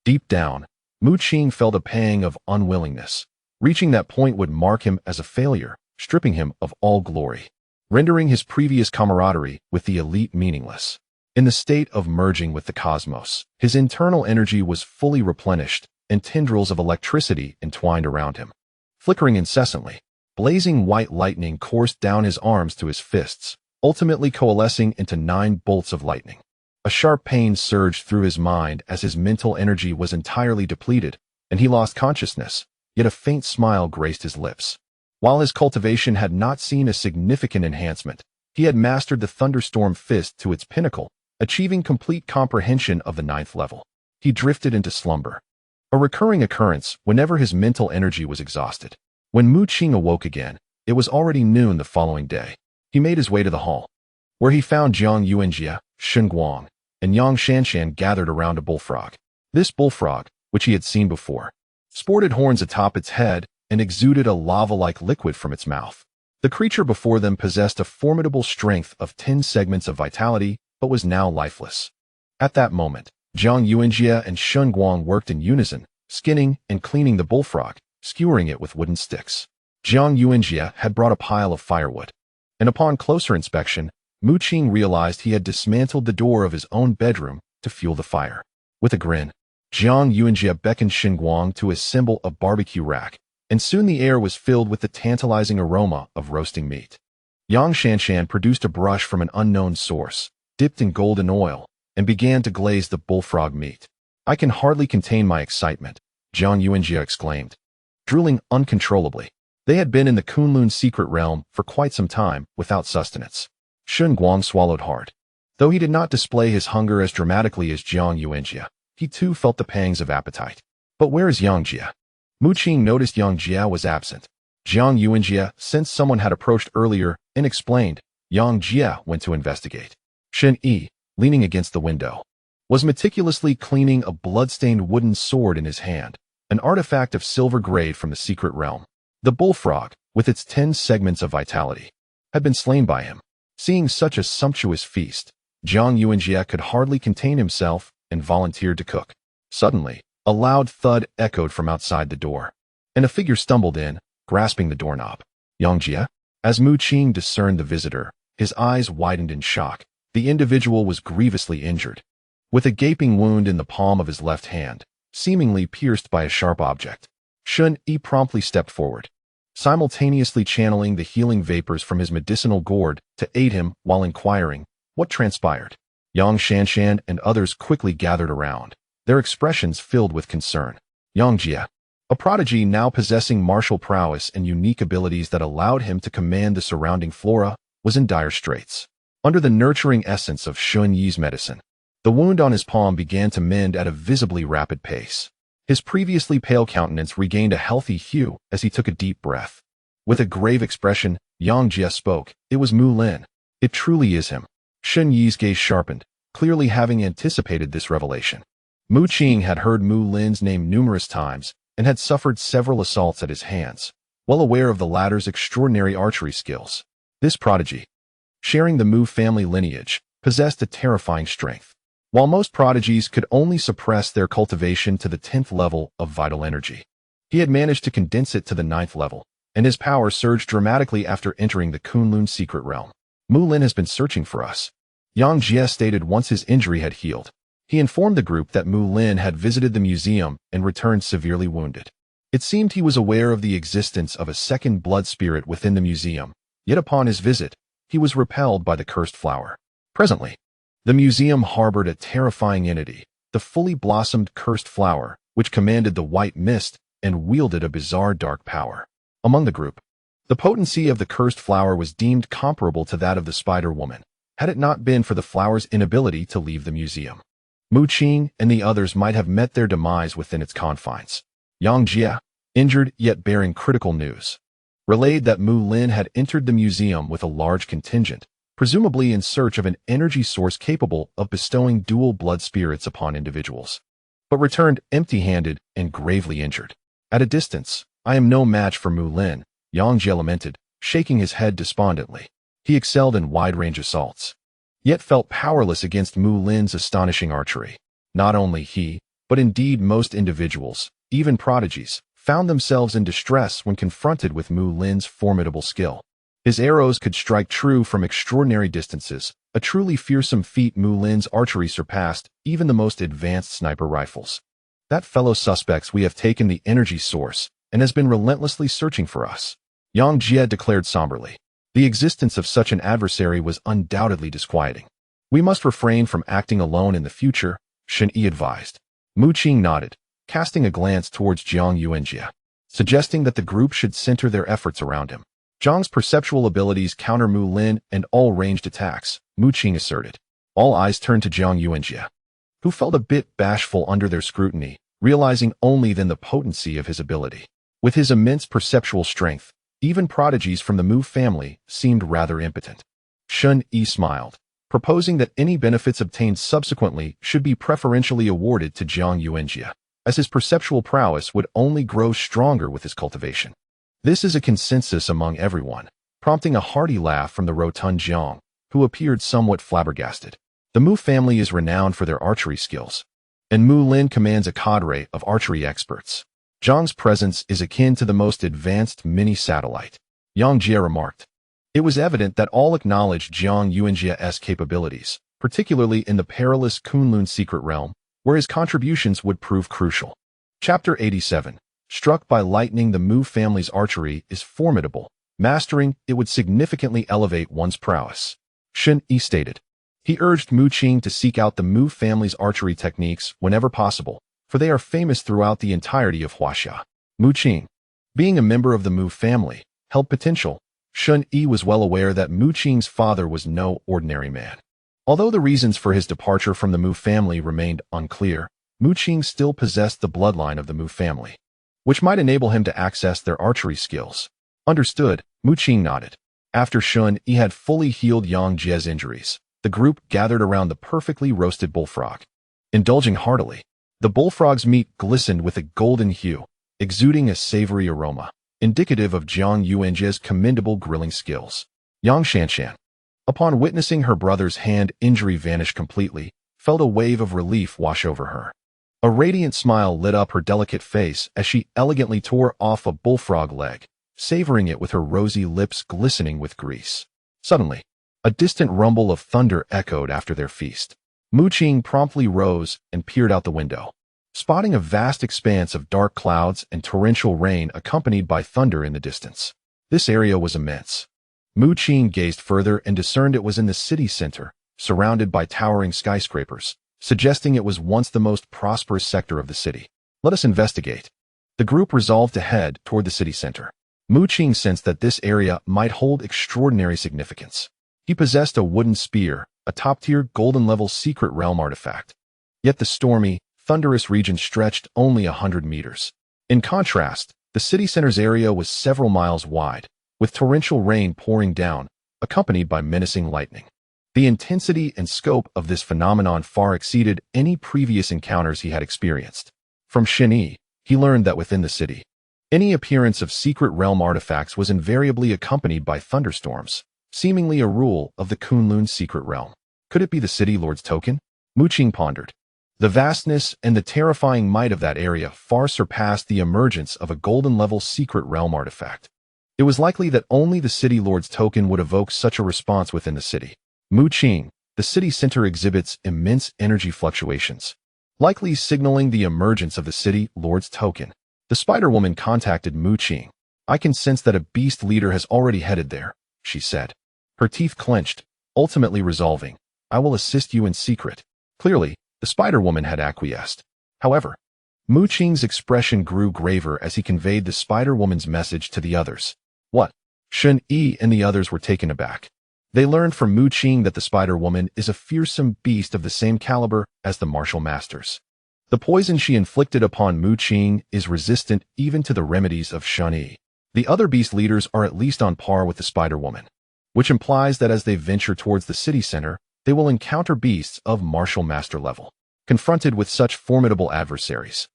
Deep down, Mu Qing felt a pang of unwillingness. Reaching that point would mark him as a failure, stripping him of all glory, rendering his previous camaraderie with the elite meaningless. In the state of merging with the cosmos, his internal energy was fully replenished, and tendrils of electricity entwined around him. Flickering incessantly, blazing white lightning coursed down his arms to his fists, ultimately coalescing into 9 bolts of lightning. A sharp pain surged through his mind as his mental energy was entirely depleted, and he lost consciousness, yet a faint smile graced his lips. While his cultivation had not seen a significant enhancement, he had mastered the thunderstorm fist to its pinnacle, achieving complete comprehension of the 9th level. He drifted into slumber, a recurring occurrence whenever his mental energy was exhausted. When Mu Qing awoke again, it was already noon the following day. He made his way to the hall, where he found Jiang Yuanjie, Shen Guang, and Yang Shanshan gathered around a bullfrog. This bullfrog, which he had seen before, sported horns atop its head and exuded a lava-like liquid from its mouth. The creature before them possessed a formidable strength of 10 segments of vitality, but was now lifeless. At that moment, Jiang Yuanjie and Shen Guang worked in unison, skinning and cleaning the bullfrog, skewering it with wooden sticks. Jiang Yuanjie had brought a pile of firewood, and upon closer inspection, Mu Qing realized he had dismantled the door of his own bedroom to fuel the fire. With a grin, Jiang Yuanjie beckoned Shen Guang to assemble a barbecue rack, and soon the air was filled with the tantalizing aroma of roasting meat. Yang Shanshan produced a brush from an unknown source, dipped in golden oil, and began to glaze the bullfrog meat. I can hardly contain my excitement, Jiang Yuanjie exclaimed, drooling uncontrollably. They had been in the Kunlun secret realm for quite some time without sustenance. Shen Guang swallowed hard. Though he did not display his hunger as dramatically as Jiang Yuanjie, he too felt the pangs of appetite. But where is Yang Jie? Mu Qing noticed Yang Jie was absent. Jiang Yuanjie sensed someone had approached earlier and explained. Yang Jie went to investigate. Shen Yi, leaning against the window, was meticulously cleaning a blood-stained wooden sword in his hand, an artifact of silver grade from the secret realm. The bullfrog, with its 10 segments of vitality, had been slain by him. Seeing such a sumptuous feast, Jiang Yuanjie could hardly contain himself and volunteered to cook. Suddenly, a loud thud echoed from outside the door, and a figure stumbled in, grasping the doorknob. Yang Jie? As Mu Qing discerned the visitor, his eyes widened in shock. The individual was grievously injured, with a gaping wound in the palm of his left hand, seemingly pierced by a sharp object. Shun Yi promptly stepped forward, simultaneously channeling the healing vapors from his medicinal gourd to aid him while inquiring, what transpired? Yang Shanshan and others quickly gathered around, their expressions filled with concern. Yang Jie, a prodigy now possessing martial prowess and unique abilities that allowed him to command the surrounding flora, was in dire straits. Under the nurturing essence of Shun Yi's medicine, the wound on his palm began to mend at a visibly rapid pace. His previously pale countenance regained a healthy hue as he took a deep breath. With a grave expression, Yang Jie spoke. It was Mu Lin. It truly is him. Shun Yi's gaze sharpened, clearly having anticipated this revelation. Mu Qing had heard Mu Lin's name numerous times and had suffered several assaults at his hands, well aware of the latter's extraordinary archery skills. This prodigy, sharing the Mu family lineage, possessed a terrifying strength. While most prodigies could only suppress their cultivation to the 10th level of vital energy, he had managed to condense it to the 9th level, and his power surged dramatically after entering the Kunlun secret realm. Mu Lin has been searching for us, Yang Jie stated once his injury had healed. He informed the group that Mu Lin had visited the museum and returned severely wounded. It seemed he was aware of the existence of a second blood spirit within the museum, yet upon his visit, he was repelled by the cursed flower. Presently, the museum harbored a terrifying entity, the fully blossomed cursed flower, which commanded the white mist and wielded a bizarre dark power. Among the group, the potency of the cursed flower was deemed comparable to that of the Spider Woman, had it not been for the flower's inability to leave the museum. Mu Qing and the others might have met their demise within its confines. Yang Jie, injured yet bearing critical news, relayed that Mu Lin had entered the museum with a large contingent, presumably in search of an energy source capable of bestowing dual blood spirits upon individuals, but returned empty-handed and gravely injured. At a distance, I am no match for Mu Lin, Yang Jie lamented, shaking his head despondently. He excelled in wide-range assaults, yet felt powerless against Mu Lin's astonishing archery. Not only he, but indeed most individuals, even prodigies, found themselves in distress when confronted with Mu Lin's formidable skill. His arrows could strike true from extraordinary distances, a truly fearsome feat. Mu Lin's archery surpassed even the most advanced sniper rifles. That fellow suspects we have taken the energy source and has been relentlessly searching for us, Yang Jie declared somberly. The existence of such an adversary was undoubtedly disquieting. We must refrain from acting alone in the future, Shen Yi advised. Mu Qing nodded, casting a glance towards Jiang Yuanjie, suggesting that the group should center their efforts around him. Jiang's perceptual abilities counter Mu Lin and all ranged attacks, Mu Qing asserted. All eyes turned to Jiang Yuanjie, who felt a bit bashful under their scrutiny, realizing only then the potency of his ability. With his immense perceptual strength, even prodigies from the Mu family seemed rather impotent. Shun Yi smiled, proposing that any benefits obtained subsequently should be preferentially awarded to Jiang Yuanjie, as his perceptual prowess would only grow stronger with his cultivation. This is a consensus among everyone, prompting a hearty laugh from the rotund Jiang, who appeared somewhat flabbergasted. The Mu family is renowned for their archery skills, and Mu Lin commands a cadre of archery experts. Jiang's presence is akin to the most advanced mini-satellite, Yang Jie remarked. It was evident that all acknowledged Jiang Yuanjie's capabilities, particularly in the perilous Kunlun secret realm, where his contributions would prove crucial. Chapter 87. Struck by lightning. The Mu family's archery is formidable. Mastering it would significantly elevate one's prowess, Shen Yi stated. He urged Mu Qing to seek out the Mu family's archery techniques whenever possible, for they are famous throughout the entirety of Huaxia. Mu Qing, being a member of the Mu family, held potential. Shen Yi was well aware that Mu Qing's father was no ordinary man. Although the reasons for his departure from the Mu family remained unclear, Mu Qing still possessed the bloodline of the Mu family, which might enable him to access their archery skills. Understood, Mu Qing nodded. After Shun Yi had fully healed Yang Jie's injuries, the group gathered around the perfectly roasted bullfrog. Indulging heartily, the bullfrog's meat glistened with a golden hue, exuding a savory aroma, indicative of Jiang Yuanjie's commendable grilling skills. Yang Shanshan, upon witnessing her brother's hand injury vanish completely, felt a wave of relief wash over her. A radiant smile lit up her delicate face as she elegantly tore off a bullfrog leg, savoring it with her rosy lips glistening with grease. Suddenly, a distant rumble of thunder echoed after their feast. Mu Qing promptly rose and peered out the window, spotting a vast expanse of dark clouds and torrential rain accompanied by thunder in the distance. This area was immense. Mu Qing gazed further and discerned it was in the city center, surrounded by towering skyscrapers, suggesting it was once the most prosperous sector of the city. Let us investigate. The group resolved to head toward the city center. Mu Qing sensed that this area might hold extraordinary significance. He possessed a wooden spear, a top-tier golden-level secret realm artifact. Yet the stormy, thunderous region stretched only 100 meters. In contrast, the city center's area was several miles wide, with torrential rain pouring down, accompanied by menacing lightning. The intensity and scope of this phenomenon far exceeded any previous encounters he had experienced. From Xin, he learned that within the city, any appearance of secret realm artifacts was invariably accompanied by thunderstorms, seemingly a rule of the Kunlun's secret realm. Could it be the city lord's token? Mu Qing pondered. The vastness and the terrifying might of that area far surpassed the emergence of a golden-level secret realm artifact. It was likely that only the city lord's token would evoke such a response within the city. Mu Qing, the city center exhibits immense energy fluctuations, likely signaling the emergence of the city lord's token. The Spider-Woman contacted Mu Qing. I can sense that a beast leader has already headed there, she said. Her teeth clenched, ultimately resolving, I will assist you in secret. Clearly, the Spider-Woman had acquiesced. However, Mu Qing's expression grew graver as he conveyed the Spider-Woman's message to the others. What? Xin and the others were taken aback. They learned from Mu Qing that the Spider-Woman is a fearsome beast of the same caliber as the martial masters. The poison she inflicted upon Mu Qing is resistant even to the remedies of Xin. The other beast leaders are at least on par with the Spider-Woman, which implies that as they venture towards the city center, they will encounter beasts of martial master level. Confronted with such formidable adversaries,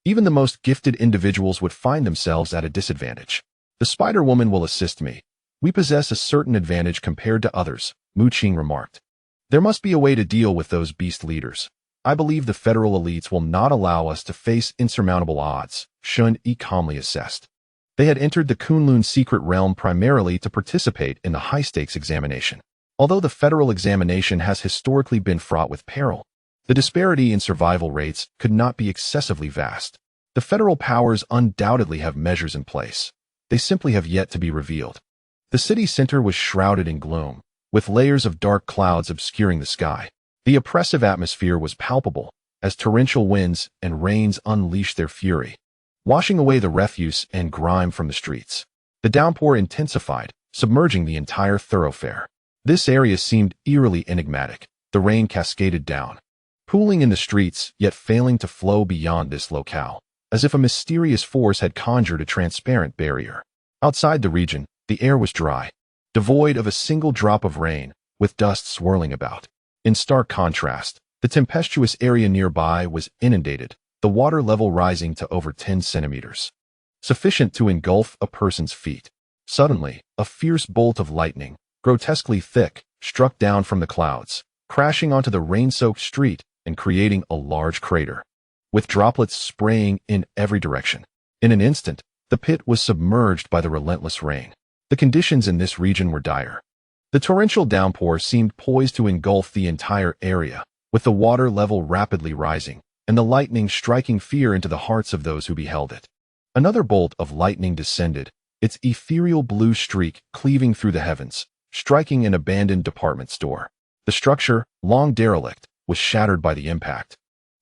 even the most gifted individuals would find themselves at a disadvantage. The Spider-Woman will assist me. We possess a certain advantage compared to others, Mu Qing remarked. There must be a way to deal with those beast leaders. I believe the federal elites will not allow us to face insurmountable odds, Xin calmly assessed. They had entered the Kunlun secret realm primarily to participate in the high-stakes examination. Although the federal examination has historically been fraught with peril, the disparity in survival rates could not be excessively vast. The federal powers undoubtedly have measures in place. They simply have yet to be revealed. The city center was shrouded in gloom, with layers of dark clouds obscuring the sky. The oppressive atmosphere was palpable, as torrential winds and rains unleashed their fury, washing away the refuse and grime from the streets. The downpour intensified, submerging the entire thoroughfare. This area seemed eerily enigmatic. The rain cascaded down, pooling in the streets, yet failing to flow beyond this locale, as if a mysterious force had conjured a transparent barrier. Outside the region, the air was dry, devoid of a single drop of rain, with dust swirling about. In stark contrast, the tempestuous area nearby was inundated, the water level rising to over 10 centimeters, sufficient to engulf a person's feet. Suddenly, a fierce bolt of lightning, grotesquely thick, struck down from the clouds, crashing onto the rain-soaked street and creating a large crater, with droplets spraying in every direction. In an instant, the pit was submerged by the relentless rain. The conditions in this region were dire. The torrential downpour seemed poised to engulf the entire area, with the water level rapidly rising, and the lightning striking fear into the hearts of those who beheld it. Another bolt of lightning descended, its ethereal blue streak cleaving through the heavens, striking an abandoned department store. The structure, long derelict, was shattered by the impact,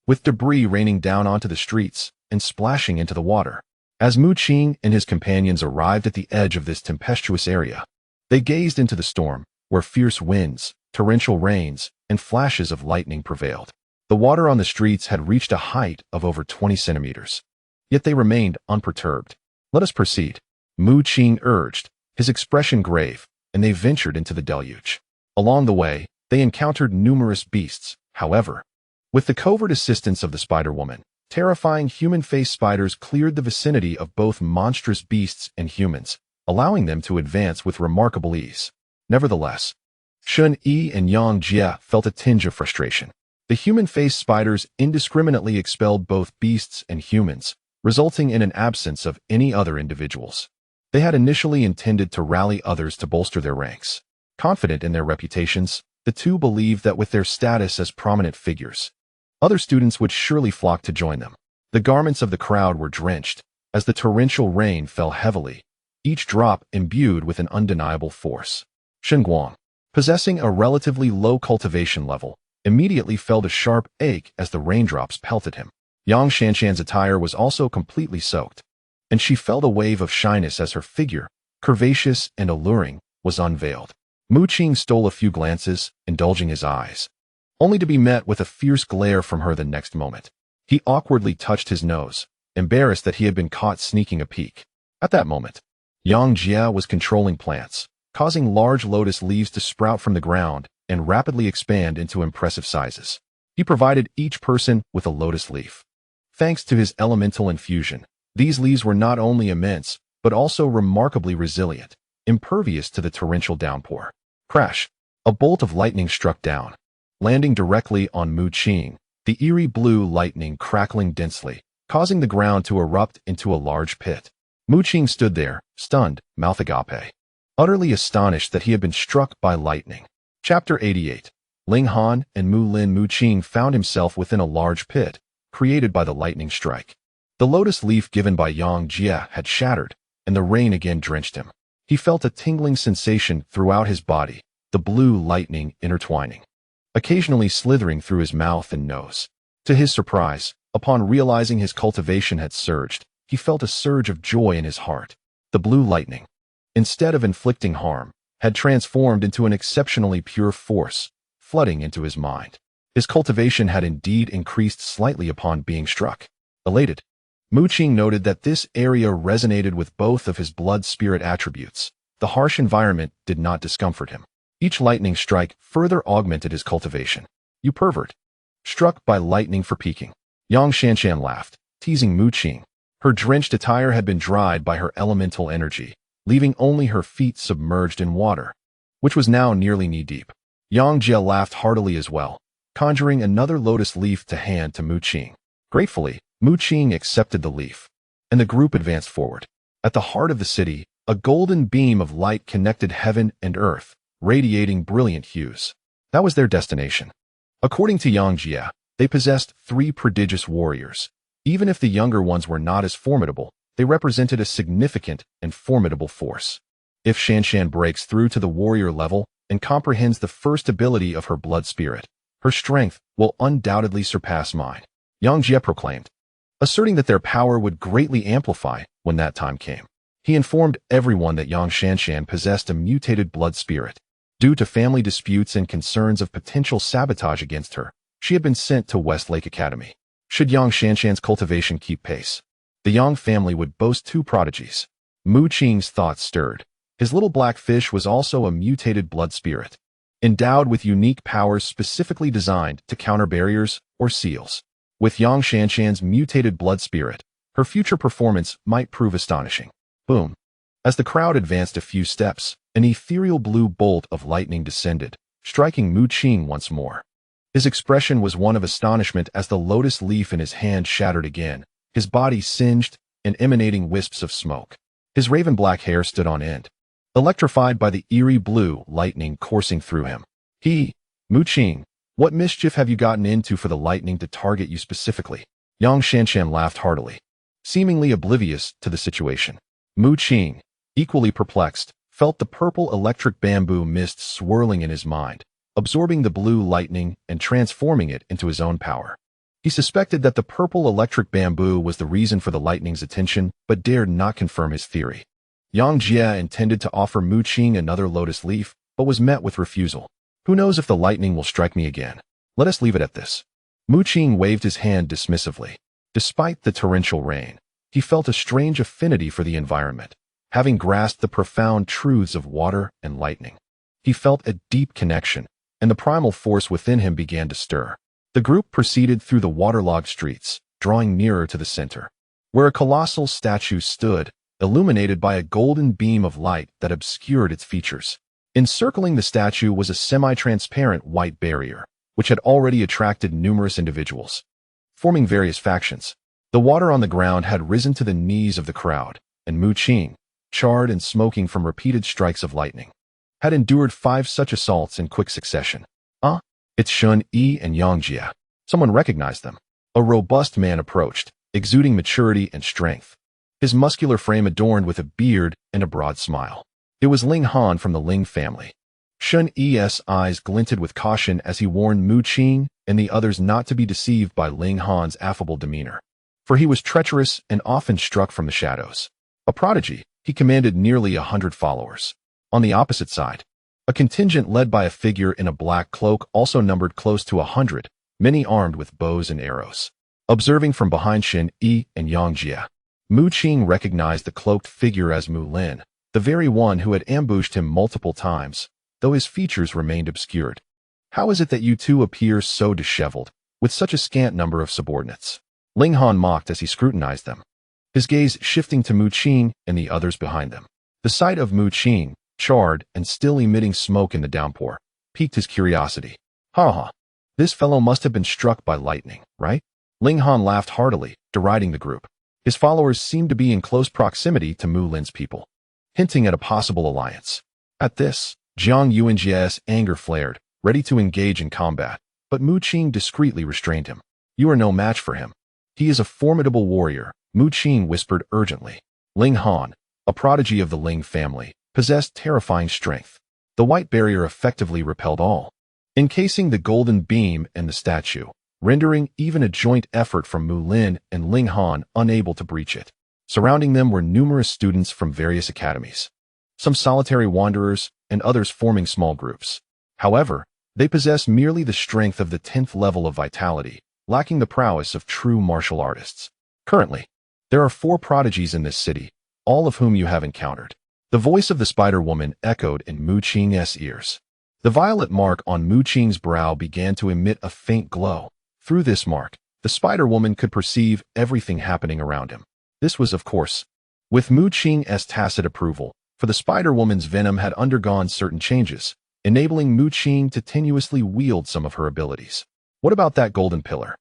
with debris raining down onto the streets and splashing into the water. As Mu Qing and his companions arrived at the edge of this tempestuous area, they gazed into the storm, where fierce winds, torrential rains, and flashes of lightning prevailed. The water on the streets had reached a height of over 20 centimeters. Yet they remained unperturbed. Let us proceed, Mu Qing urged, his expression grave, and they ventured into the deluge. Along the way, they encountered numerous beasts. However, with the covert assistance of the Spider-Woman, terrifying human-faced spiders cleared the vicinity of both monstrous beasts and humans, allowing them to advance with remarkable ease. Nevertheless, Xin and Yang Jie felt a tinge of frustration. The human-faced spiders indiscriminately expelled both beasts and humans, resulting in an absence of any other individuals. They had initially intended to rally others to bolster their ranks. Confident in their reputations, the two believed that with their status as prominent figures, other students would surely flock to join them. The garments of the crowd were drenched, as the torrential rain fell heavily, each drop imbued with an undeniable force. Shenguang, possessing a relatively low cultivation level, immediately felt a sharp ache as the raindrops pelted him. Yang Shanshan's attire was also completely soaked, and she felt a wave of shyness as her figure, curvaceous and alluring, was unveiled. Mu Qing stole a few glances, indulging his eyes, only to be met with a fierce glare from her the next moment. He awkwardly touched his nose, embarrassed that he had been caught sneaking a peek. At that moment, Yang Jie was controlling plants, causing large lotus leaves to sprout from the ground and rapidly expand into impressive sizes. He provided each person with a lotus leaf. Thanks to his elemental infusion, these leaves were not only immense, but also remarkably resilient, impervious to the torrential downpour. Crash! A bolt of lightning struck down, landing directly on Mu Qing, the eerie blue lightning crackling densely, causing the ground to erupt into a large pit. Mu Qing stood there, stunned, mouth agape, utterly astonished that he had been struck by lightning. Chapter 88. Ling Han and Mu Qing found himself within a large pit, created by the lightning strike. The lotus leaf given by Yang Jie had shattered, and the rain again drenched him. He felt a tingling sensation throughout his body, the blue lightning intertwining, occasionally slithering through his mouth and nose. To his surprise, upon realizing his cultivation had surged, he felt a surge of joy in his heart. The blue lightning, instead of inflicting harm, had transformed into an exceptionally pure force, flooding into his mind. His cultivation had indeed increased slightly upon being struck. Elated, Mu Qing noted that this area resonated with both of his blood-spirit attributes. The harsh environment did not discomfort him. Each lightning strike further augmented his cultivation. You pervert. Struck by lightning for peeking. Yang Shanshan laughed, teasing Mu Qing. Her drenched attire had been dried by her elemental energy, leaving only her feet submerged in water, which was now nearly knee-deep. Yang Jie laughed heartily as well, conjuring another lotus leaf to hand to Mu Qing. Gratefully, Mu Qing accepted the leaf, and the group advanced forward. At the heart of the city, a golden beam of light connected heaven and earth, radiating brilliant hues. That was their destination. According to Yang Jie, they possessed 3 prodigious warriors. Even if the younger ones were not as formidable, they represented a significant and formidable force. If Shanshan breaks through to the warrior level and comprehends the first ability of her blood spirit, her strength will undoubtedly surpass mine, Yang Jie proclaimed, asserting that their power would greatly amplify when that time came. He informed everyone that Yang Shanshan possessed a mutated blood spirit. Due to family disputes and concerns of potential sabotage against her, she had been sent to Westlake Academy. Should Yang Shanshan's cultivation keep pace, the Yang family would boast 2 prodigies. Mu Qing's thoughts stirred. His little black fish was also a mutated blood spirit, endowed with unique powers specifically designed to counter barriers or seals. With Yang Shanshan's mutated blood spirit, her future performance might prove astonishing. Boom. As the crowd advanced a few steps, an ethereal blue bolt of lightning descended, striking Mu Qing once more. His expression was one of astonishment as the lotus leaf in his hand shattered again, his body singed and emanating wisps of smoke. His raven black hair stood on end, electrified by the eerie blue lightning coursing through him. Mu Qing, what mischief have you gotten into for the lightning to target you specifically? Yang Shanshan laughed heartily, seemingly oblivious to the situation. Mu Qing, equally perplexed, felt the purple electric bamboo mist swirling in his mind, absorbing the blue lightning and transforming it into his own power. He suspected that the purple electric bamboo was the reason for the lightning's attention, but dared not confirm his theory. Yang Jie intended to offer Mu Qing another lotus leaf, but was met with refusal. Who knows if the lightning will strike me again? Let us leave it at this. Mu Qing waved his hand dismissively. Despite the torrential rain, he felt a strange affinity for the environment, having grasped the profound truths of water and lightning. He felt a deep connection, and the primal force within him began to stir. The group proceeded through the waterlogged streets, drawing nearer to the center, where a colossal statue stood, illuminated by a golden beam of light that obscured its features. Encircling the statue was a semi-transparent white barrier, which had already attracted numerous individuals, forming various factions. The water on the ground had risen to the knees of the crowd, and Mu Qing, charred and smoking from repeated strikes of lightning, had endured 5 such assaults in quick succession. It's Shun Yi and Yang Jie. Someone recognized them. A robust man approached, exuding maturity and strength, his muscular frame adorned with a beard and a broad smile. It was Ling Han from the Ling family. Shun Yi's eyes glinted with caution as he warned Mu Qing and the others not to be deceived by Ling Han's affable demeanor. For he was treacherous and often struck from the shadows. A prodigy, he commanded nearly 100 followers. On the opposite side, a contingent led by a figure in a black cloak also numbered close to 100, many armed with bows and arrows. Observing from behind Shen Yi and Yang Jie, Mu Qing recognized the cloaked figure as Mu Lin, the very one who had ambushed him multiple times, though his features remained obscured. How is it that you two appear so disheveled, with such a scant number of subordinates? Ling Han mocked as he scrutinized them, his gaze shifting to Mu Qing and the others behind them. The sight of Mu Qing, charred and still emitting smoke in the downpour, piqued his curiosity. Ha ha, this fellow must have been struck by lightning, right? Ling Han laughed heartily, deriding the group. His followers seemed to be in close proximity to Mu Lin's people, hinting at a possible alliance. At this, Jiang Yuanjie's anger flared, ready to engage in combat, but Mu Qing discreetly restrained him. You are no match for him. He is a formidable warrior, Mu Qing whispered urgently. Ling Han, a prodigy of the Ling family, possessed terrifying strength. The white barrier effectively repelled all, encasing the golden beam and the statue, rendering even a joint effort from Mu Lin and Ling Han unable to breach it. Surrounding them were numerous students from various academies, some solitary wanderers and others forming small groups. However, they possess merely the strength of the 10th level of vitality, lacking the prowess of true martial artists. Currently, there are 4 prodigies in this city, all of whom you have encountered. The voice of the Spider-Woman echoed in Mu Qing's ears. The violet mark on Mu Qing's brow began to emit a faint glow. Through this mark, the Spider-Woman could perceive everything happening around him. This was, of course, with Mu Qing's tacit approval, for the Spider-Woman's venom had undergone certain changes, enabling Mu Qing to tenuously wield some of her abilities. What about that golden pillar?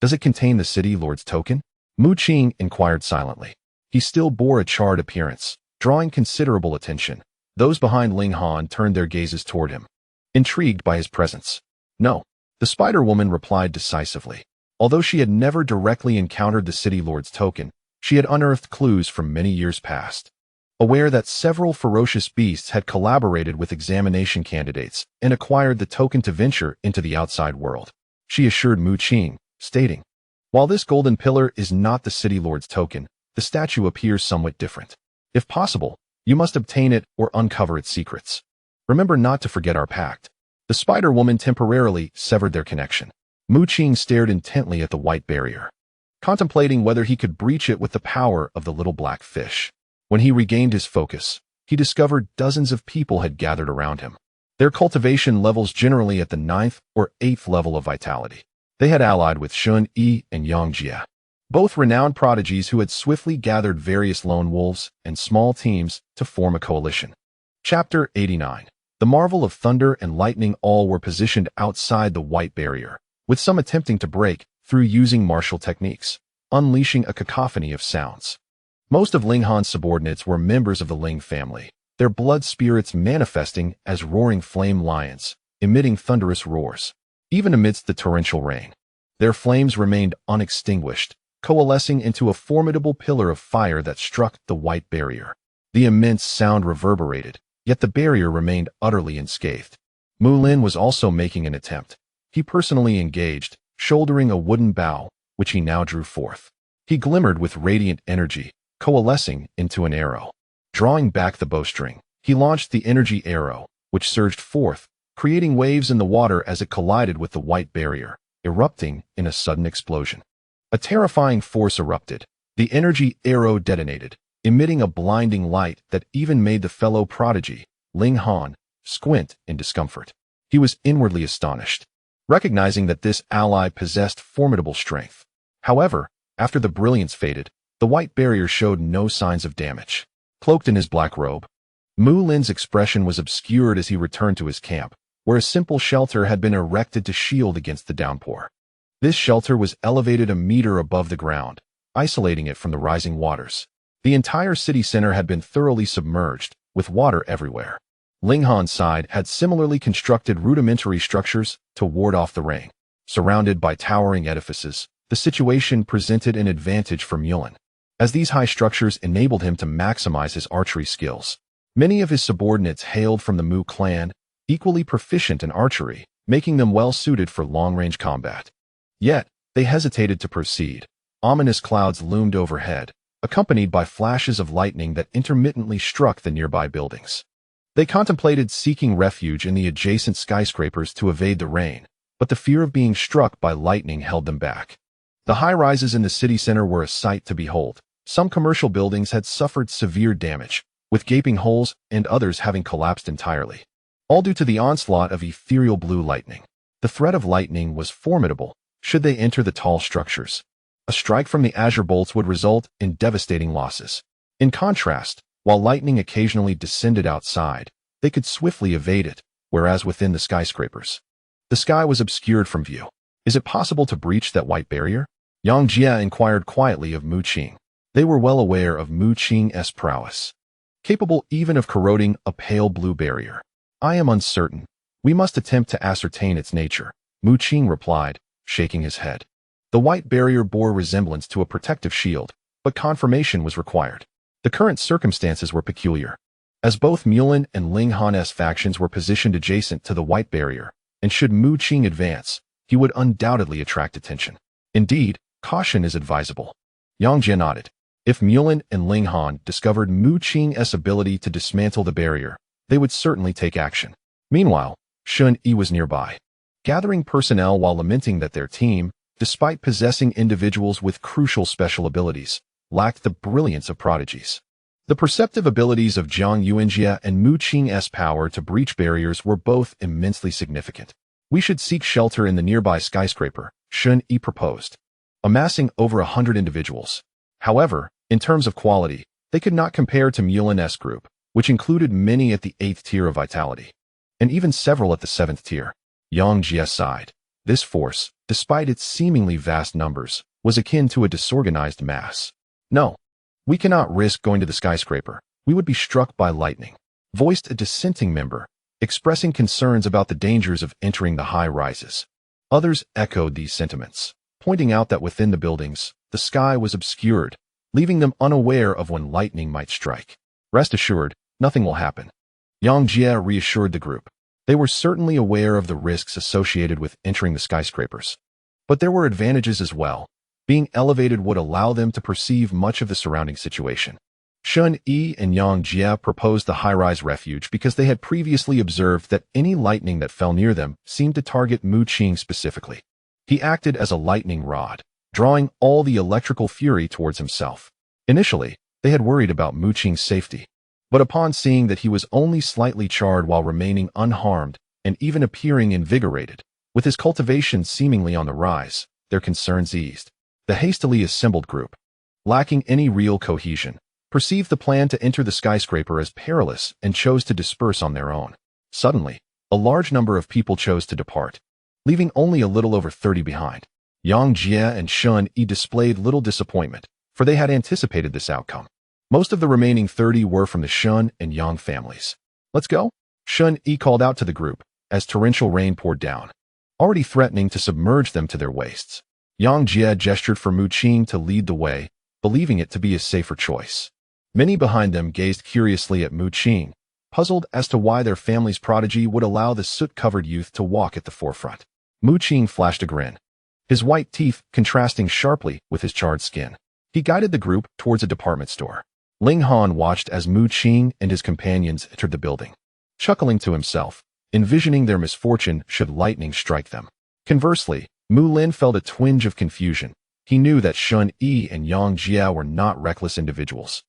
Does it contain the city lord's token? Mu Qing inquired silently. He still bore a charred appearance, drawing considerable attention. Those behind Ling Han turned their gazes toward him, intrigued by his presence. No, the Spider-Woman replied decisively. Although she had never directly encountered the city lord's token, she had unearthed clues from many years past. Aware that several ferocious beasts had collaborated with examination candidates and acquired the token to venture into the outside world, she assured Mu Qing, stating, while this golden pillar is not the city lord's token, the statue appears somewhat different. If possible, you must obtain it or uncover its secrets. Remember not to forget our pact. The Spider-Woman temporarily severed their connection. Mu Qing stared intently at the white barrier, contemplating whether he could breach it with the power of the little black fish. When he regained his focus, he discovered dozens of people had gathered around him, their cultivation levels generally at the 9th or 8th level of vitality. They had allied with Shun Yi and Yang Jie, both renowned prodigies who had swiftly gathered various lone wolves and small teams to form a coalition. Chapter 89. The marvel of thunder and lightning all were positioned outside the white barrier, with some attempting to break through using martial techniques, unleashing a cacophony of sounds. Most of Ling Han's subordinates were members of the Ling family, their blood spirits manifesting as roaring flame lions, emitting thunderous roars. Even amidst the torrential rain, their flames remained unextinguished, coalescing into a formidable pillar of fire that struck the white barrier. The immense sound reverberated, yet the barrier remained utterly unscathed. Mu Lin was also making an attempt. He personally engaged, shouldering a wooden bow, which he now drew forth. He glimmered with radiant energy, coalescing into an arrow. Drawing back the bowstring, he launched the energy arrow, which surged forth, creating waves in the water as it collided with the white barrier, erupting in a sudden explosion. A terrifying force erupted. The energy arrow detonated, emitting a blinding light that even made the fellow prodigy, Ling Han, squint in discomfort. He was inwardly astonished, recognizing that this ally possessed formidable strength. However, after the brilliance faded, the white barrier showed no signs of damage. Cloaked in his black robe, Mu Lin's expression was obscured as he returned to his camp, where a simple shelter had been erected to shield against the downpour. This shelter was elevated a meter above the ground, isolating it from the rising waters. The entire city center had been thoroughly submerged, with water everywhere. Ling Han's side had similarly constructed rudimentary structures to ward off the rain. Surrounded by towering edifices, the situation presented an advantage for Mulin, as these high structures enabled him to maximize his archery skills. Many of his subordinates hailed from the Mu clan, equally proficient in archery, making them well-suited for long-range combat. Yet, they hesitated to proceed. Ominous clouds loomed overhead, accompanied by flashes of lightning that intermittently struck the nearby buildings. They contemplated seeking refuge in the adjacent skyscrapers to evade the rain, but the fear of being struck by lightning held them back. The high-rises in the city center were a sight to behold. Some commercial buildings had suffered severe damage, with gaping holes and others having collapsed entirely, all due to the onslaught of ethereal blue lightning. The threat of lightning was formidable should they enter the tall structures. A strike from the azure bolts would result in devastating losses. In contrast, while lightning occasionally descended outside, they could swiftly evade it, whereas within the skyscrapers, the sky was obscured from view. Is it possible to breach that white barrier? Yang Jie inquired quietly of Mu Qing. They were well aware of Mu Qing's prowess, capable even of corroding a pale blue barrier. I am uncertain. We must attempt to ascertain its nature, Mu Qing replied, shaking his head. The white barrier bore resemblance to a protective shield, but confirmation was required. The current circumstances were peculiar, as both Mulan and Ling Han's factions were positioned adjacent to the white barrier, and should Mu Qing advance, he would undoubtedly attract attention. Indeed, caution is advisable. Yang Jie nodded. If Mulan and Ling Han discovered Mu Qing's ability to dismantle the barrier, they would certainly take action. Meanwhile, Shun Yi was nearby, gathering personnel while lamenting that their team, despite possessing individuals with crucial special abilities, lacked the brilliance of prodigies. The perceptive abilities of Jiang Yuanjie and Mu Qing's power to breach barriers were both immensely significant. We should seek shelter in the nearby skyscraper, Shun Yi proposed, amassing over 100 individuals. However, in terms of quality, they could not compare to Mulan's group, which included many at the 8th tier of vitality, and even several at the 7th tier. Yang Jie sighed. This force, despite its seemingly vast numbers, was akin to a disorganized mass. No, we cannot risk going to the skyscraper. We would be struck by lightning, voiced a dissenting member, expressing concerns about the dangers of entering the high rises. Others echoed these sentiments, pointing out that within the buildings, the sky was obscured, leaving them unaware of when lightning might strike. Rest assured, nothing will happen. Yang Jie reassured the group. They were certainly aware of the risks associated with entering the skyscrapers. But there were advantages as well. Being elevated would allow them to perceive much of the surrounding situation. Shun Yi and Yang Jie proposed the high-rise refuge because they had previously observed that any lightning that fell near them seemed to target Mu Qing specifically. He acted as a lightning rod, drawing all the electrical fury towards himself. Initially, they had worried about Mu Qing's safety, but upon seeing that he was only slightly charred while remaining unharmed and even appearing invigorated, with his cultivation seemingly on the rise, their concerns eased. The hastily assembled group, lacking any real cohesion, perceived the plan to enter the skyscraper as perilous and chose to disperse on their own. Suddenly, a large number of people chose to depart, leaving only a little over 30 behind. Yang Jie and Shun Yi displayed little disappointment, for they had anticipated this outcome. Most of the remaining 30 were from the Shun and Yang families. Let's go, Shun Yi called out to the group, as torrential rain poured down, already threatening to submerge them to their waists. Yang Jie gestured for Mu Qing to lead the way, believing it to be a safer choice. Many behind them gazed curiously at Mu Qing, puzzled as to why their family's prodigy would allow the soot-covered youth to walk at the forefront. Mu Qing flashed a grin, his white teeth contrasting sharply with his charred skin. He guided the group towards a department store. Ling Han watched as Mu Qing and his companions entered the building, chuckling to himself, envisioning their misfortune should lightning strike them. Conversely, Mu Lin felt a twinge of confusion. He knew that Shun Yi and Yang Jie were not reckless individuals.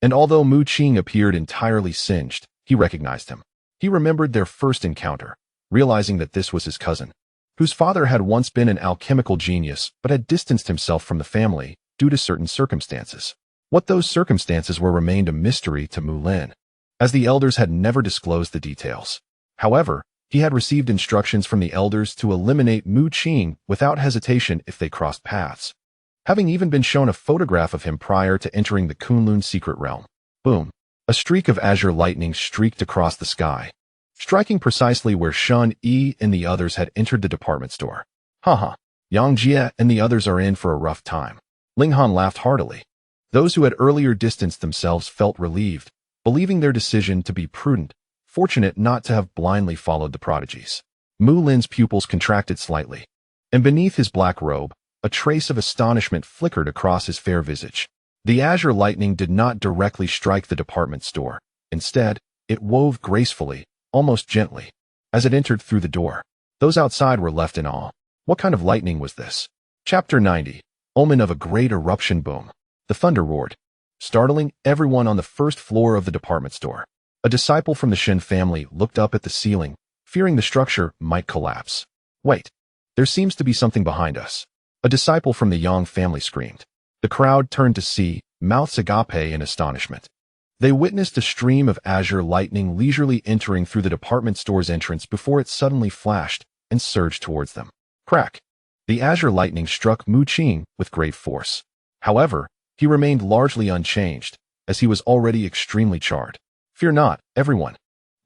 And although Mu Qing appeared entirely singed, he recognized him. He remembered their first encounter, realizing that this was his cousin, whose father had once been an alchemical genius but had distanced himself from the family due to certain circumstances. What those circumstances were remained a mystery to Mu Lin, as the elders had never disclosed the details. However, he had received instructions from the elders to eliminate Mu Qing without hesitation if they crossed paths, having even been shown a photograph of him prior to entering the Kunlun secret realm. Boom! A streak of azure lightning streaked across the sky, striking precisely where Shun Yi and the others had entered the department store. Haha, Yang Jie and the others are in for a rough time. Ling Han laughed heartily. Those who had earlier distanced themselves felt relieved, believing their decision to be prudent. fortunate not to have blindly followed the prodigies. Mu Lin's pupils contracted slightly, and beneath his black robe, a trace of astonishment flickered across his fair visage. The azure lightning did not directly strike the department store. Instead, it wove gracefully, almost gently, as it entered through the door. Those outside were left in awe. What kind of lightning was this? Chapter 90. Omen of a great eruption boom. The thunder roared, startling everyone on the first floor of the department store. A disciple from the Shen family looked up at the ceiling, fearing the structure might collapse. Wait, there seems to be something behind us. A disciple from the Yang family screamed. The crowd turned to see, mouths agape in astonishment. They witnessed a stream of azure lightning leisurely entering through the department store's entrance before it suddenly flashed and surged towards them. Crack! The azure lightning struck Mu Qing with great force. However, he remained largely unchanged, as he was already extremely charred. Fear not, everyone.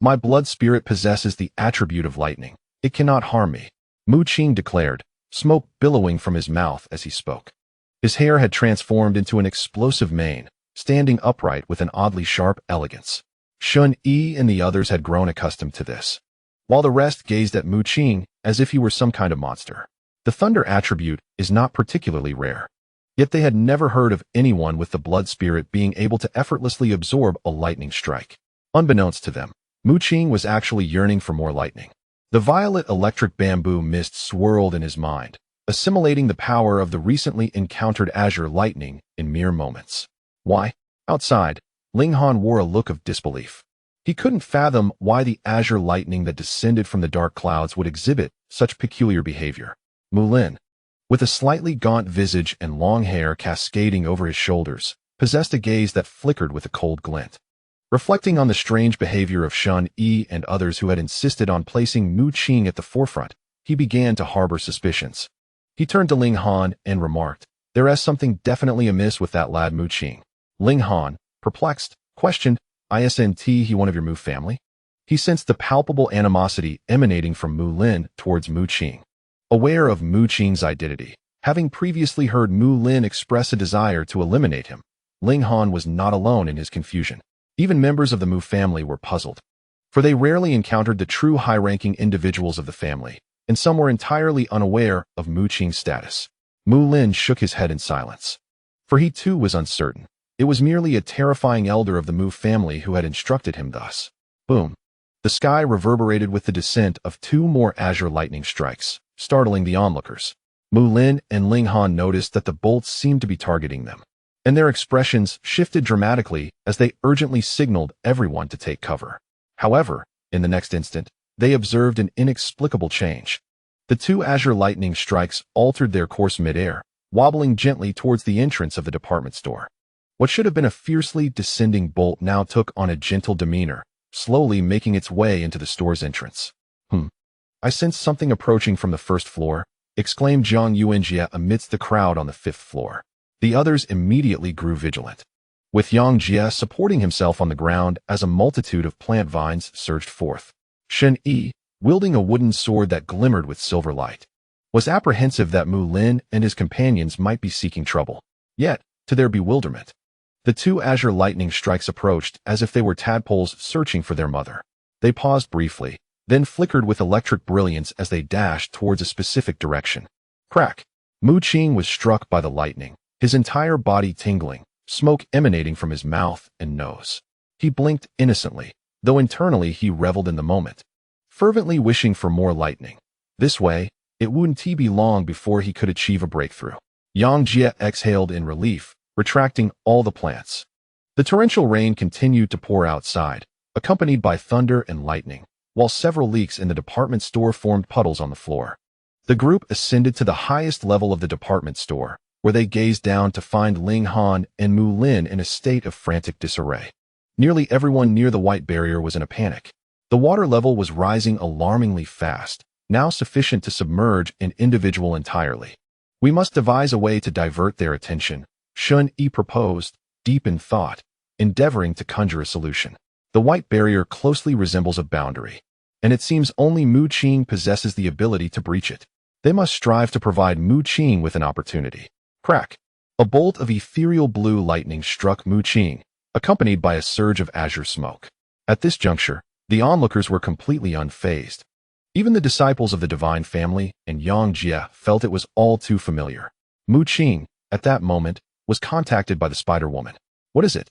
My blood spirit possesses the attribute of lightning. It cannot harm me, Mu Qing declared, smoke billowing from his mouth as he spoke. His hair had transformed into an explosive mane, standing upright with an oddly sharp elegance. Shun Yi and the others had grown accustomed to this, while the rest gazed at Mu Qing as if he were some kind of monster. The thunder attribute is not particularly rare, yet they had never heard of anyone with the blood spirit being able to effortlessly absorb a lightning strike. Unbeknownst to them, Mu Qing was actually yearning for more lightning. The violet electric bamboo mist swirled in his mind, assimilating the power of the recently encountered azure lightning in mere moments. Why? Outside, Ling Han wore a look of disbelief. He couldn't fathom why the azure lightning that descended from the dark clouds would exhibit such peculiar behavior. Mu Lin, with a slightly gaunt visage and long hair cascading over his shoulders, possessed a gaze that flickered with a cold glint. Reflecting on the strange behavior of Shun Yi and others who had insisted on placing Mu Qing at the forefront, he began to harbor suspicions. He turned to Ling Han and remarked, "There is something definitely amiss with that lad Mu Qing." Ling Han, perplexed, questioned, "Isn't he one of your Mu family?" He sensed the palpable animosity emanating from Mu Lin towards Mu Qing. Aware of Mu Qing's identity, having previously heard Mu Lin express a desire to eliminate him, Ling Han was not alone in his confusion. Even members of the Mu family were puzzled, for they rarely encountered the true high-ranking individuals of the family, and some were entirely unaware of Mu Qing's status. Mu Lin shook his head in silence, for he too was uncertain. It was merely a terrifying elder of the Mu family who had instructed him thus. Boom! The sky reverberated with the descent of two more azure lightning strikes, startling the onlookers. Mu Lin and Ling Han noticed that the bolts seemed to be targeting them, and their expressions shifted dramatically as they urgently signaled everyone to take cover. However, in the next instant, they observed an inexplicable change. The two azure lightning strikes altered their course midair, wobbling gently towards the entrance of the department store. What should have been a fiercely descending bolt now took on a gentle demeanor, slowly making its way into the store's entrance. I sense something approaching from the first floor, exclaimed Jiang Yuanjie amidst the crowd on the fifth floor. The others immediately grew vigilant, with Yang Jie supporting himself on the ground as a multitude of plant vines surged forth. Shen Yi, wielding a wooden sword that glimmered with silver light, was apprehensive that Mu Lin and his companions might be seeking trouble. Yet, to their bewilderment, the two azure lightning strikes approached as if they were tadpoles searching for their mother. They paused briefly, then flickered with electric brilliance as they dashed towards a specific direction. Crack! Mu Qing was struck by the lightning, his entire body tingling, smoke emanating from his mouth and nose. He blinked innocently, though internally he reveled in the moment, fervently wishing for more lightning. This way, it wouldn't be long before he could achieve a breakthrough. Yang Jie exhaled in relief, retracting all the plants. The torrential rain continued to pour outside, accompanied by thunder and lightning, while several leaks in the department store formed puddles on the floor. The group ascended to the highest level of the department store, where they gazed down to find Ling Han and Mu Lin in a state of frantic disarray. Nearly everyone near the white barrier was in a panic. The water level was rising alarmingly fast, now sufficient to submerge an individual entirely. We must devise a way to divert their attention, Shun Yi proposed, deep in thought, endeavoring to conjure a solution. The white barrier closely resembles a boundary, and it seems only Mu Qing possesses the ability to breach it. They must strive to provide Mu Qing with an opportunity. Crack! A bolt of ethereal blue lightning struck Mu Qing, accompanied by a surge of azure smoke. At this juncture, The onlookers were completely unfazed. Even the disciples of the divine family and Yang Jie felt it was all too familiar. Mu Qing, at that moment, was contacted by the Spider-Woman. "What is it?"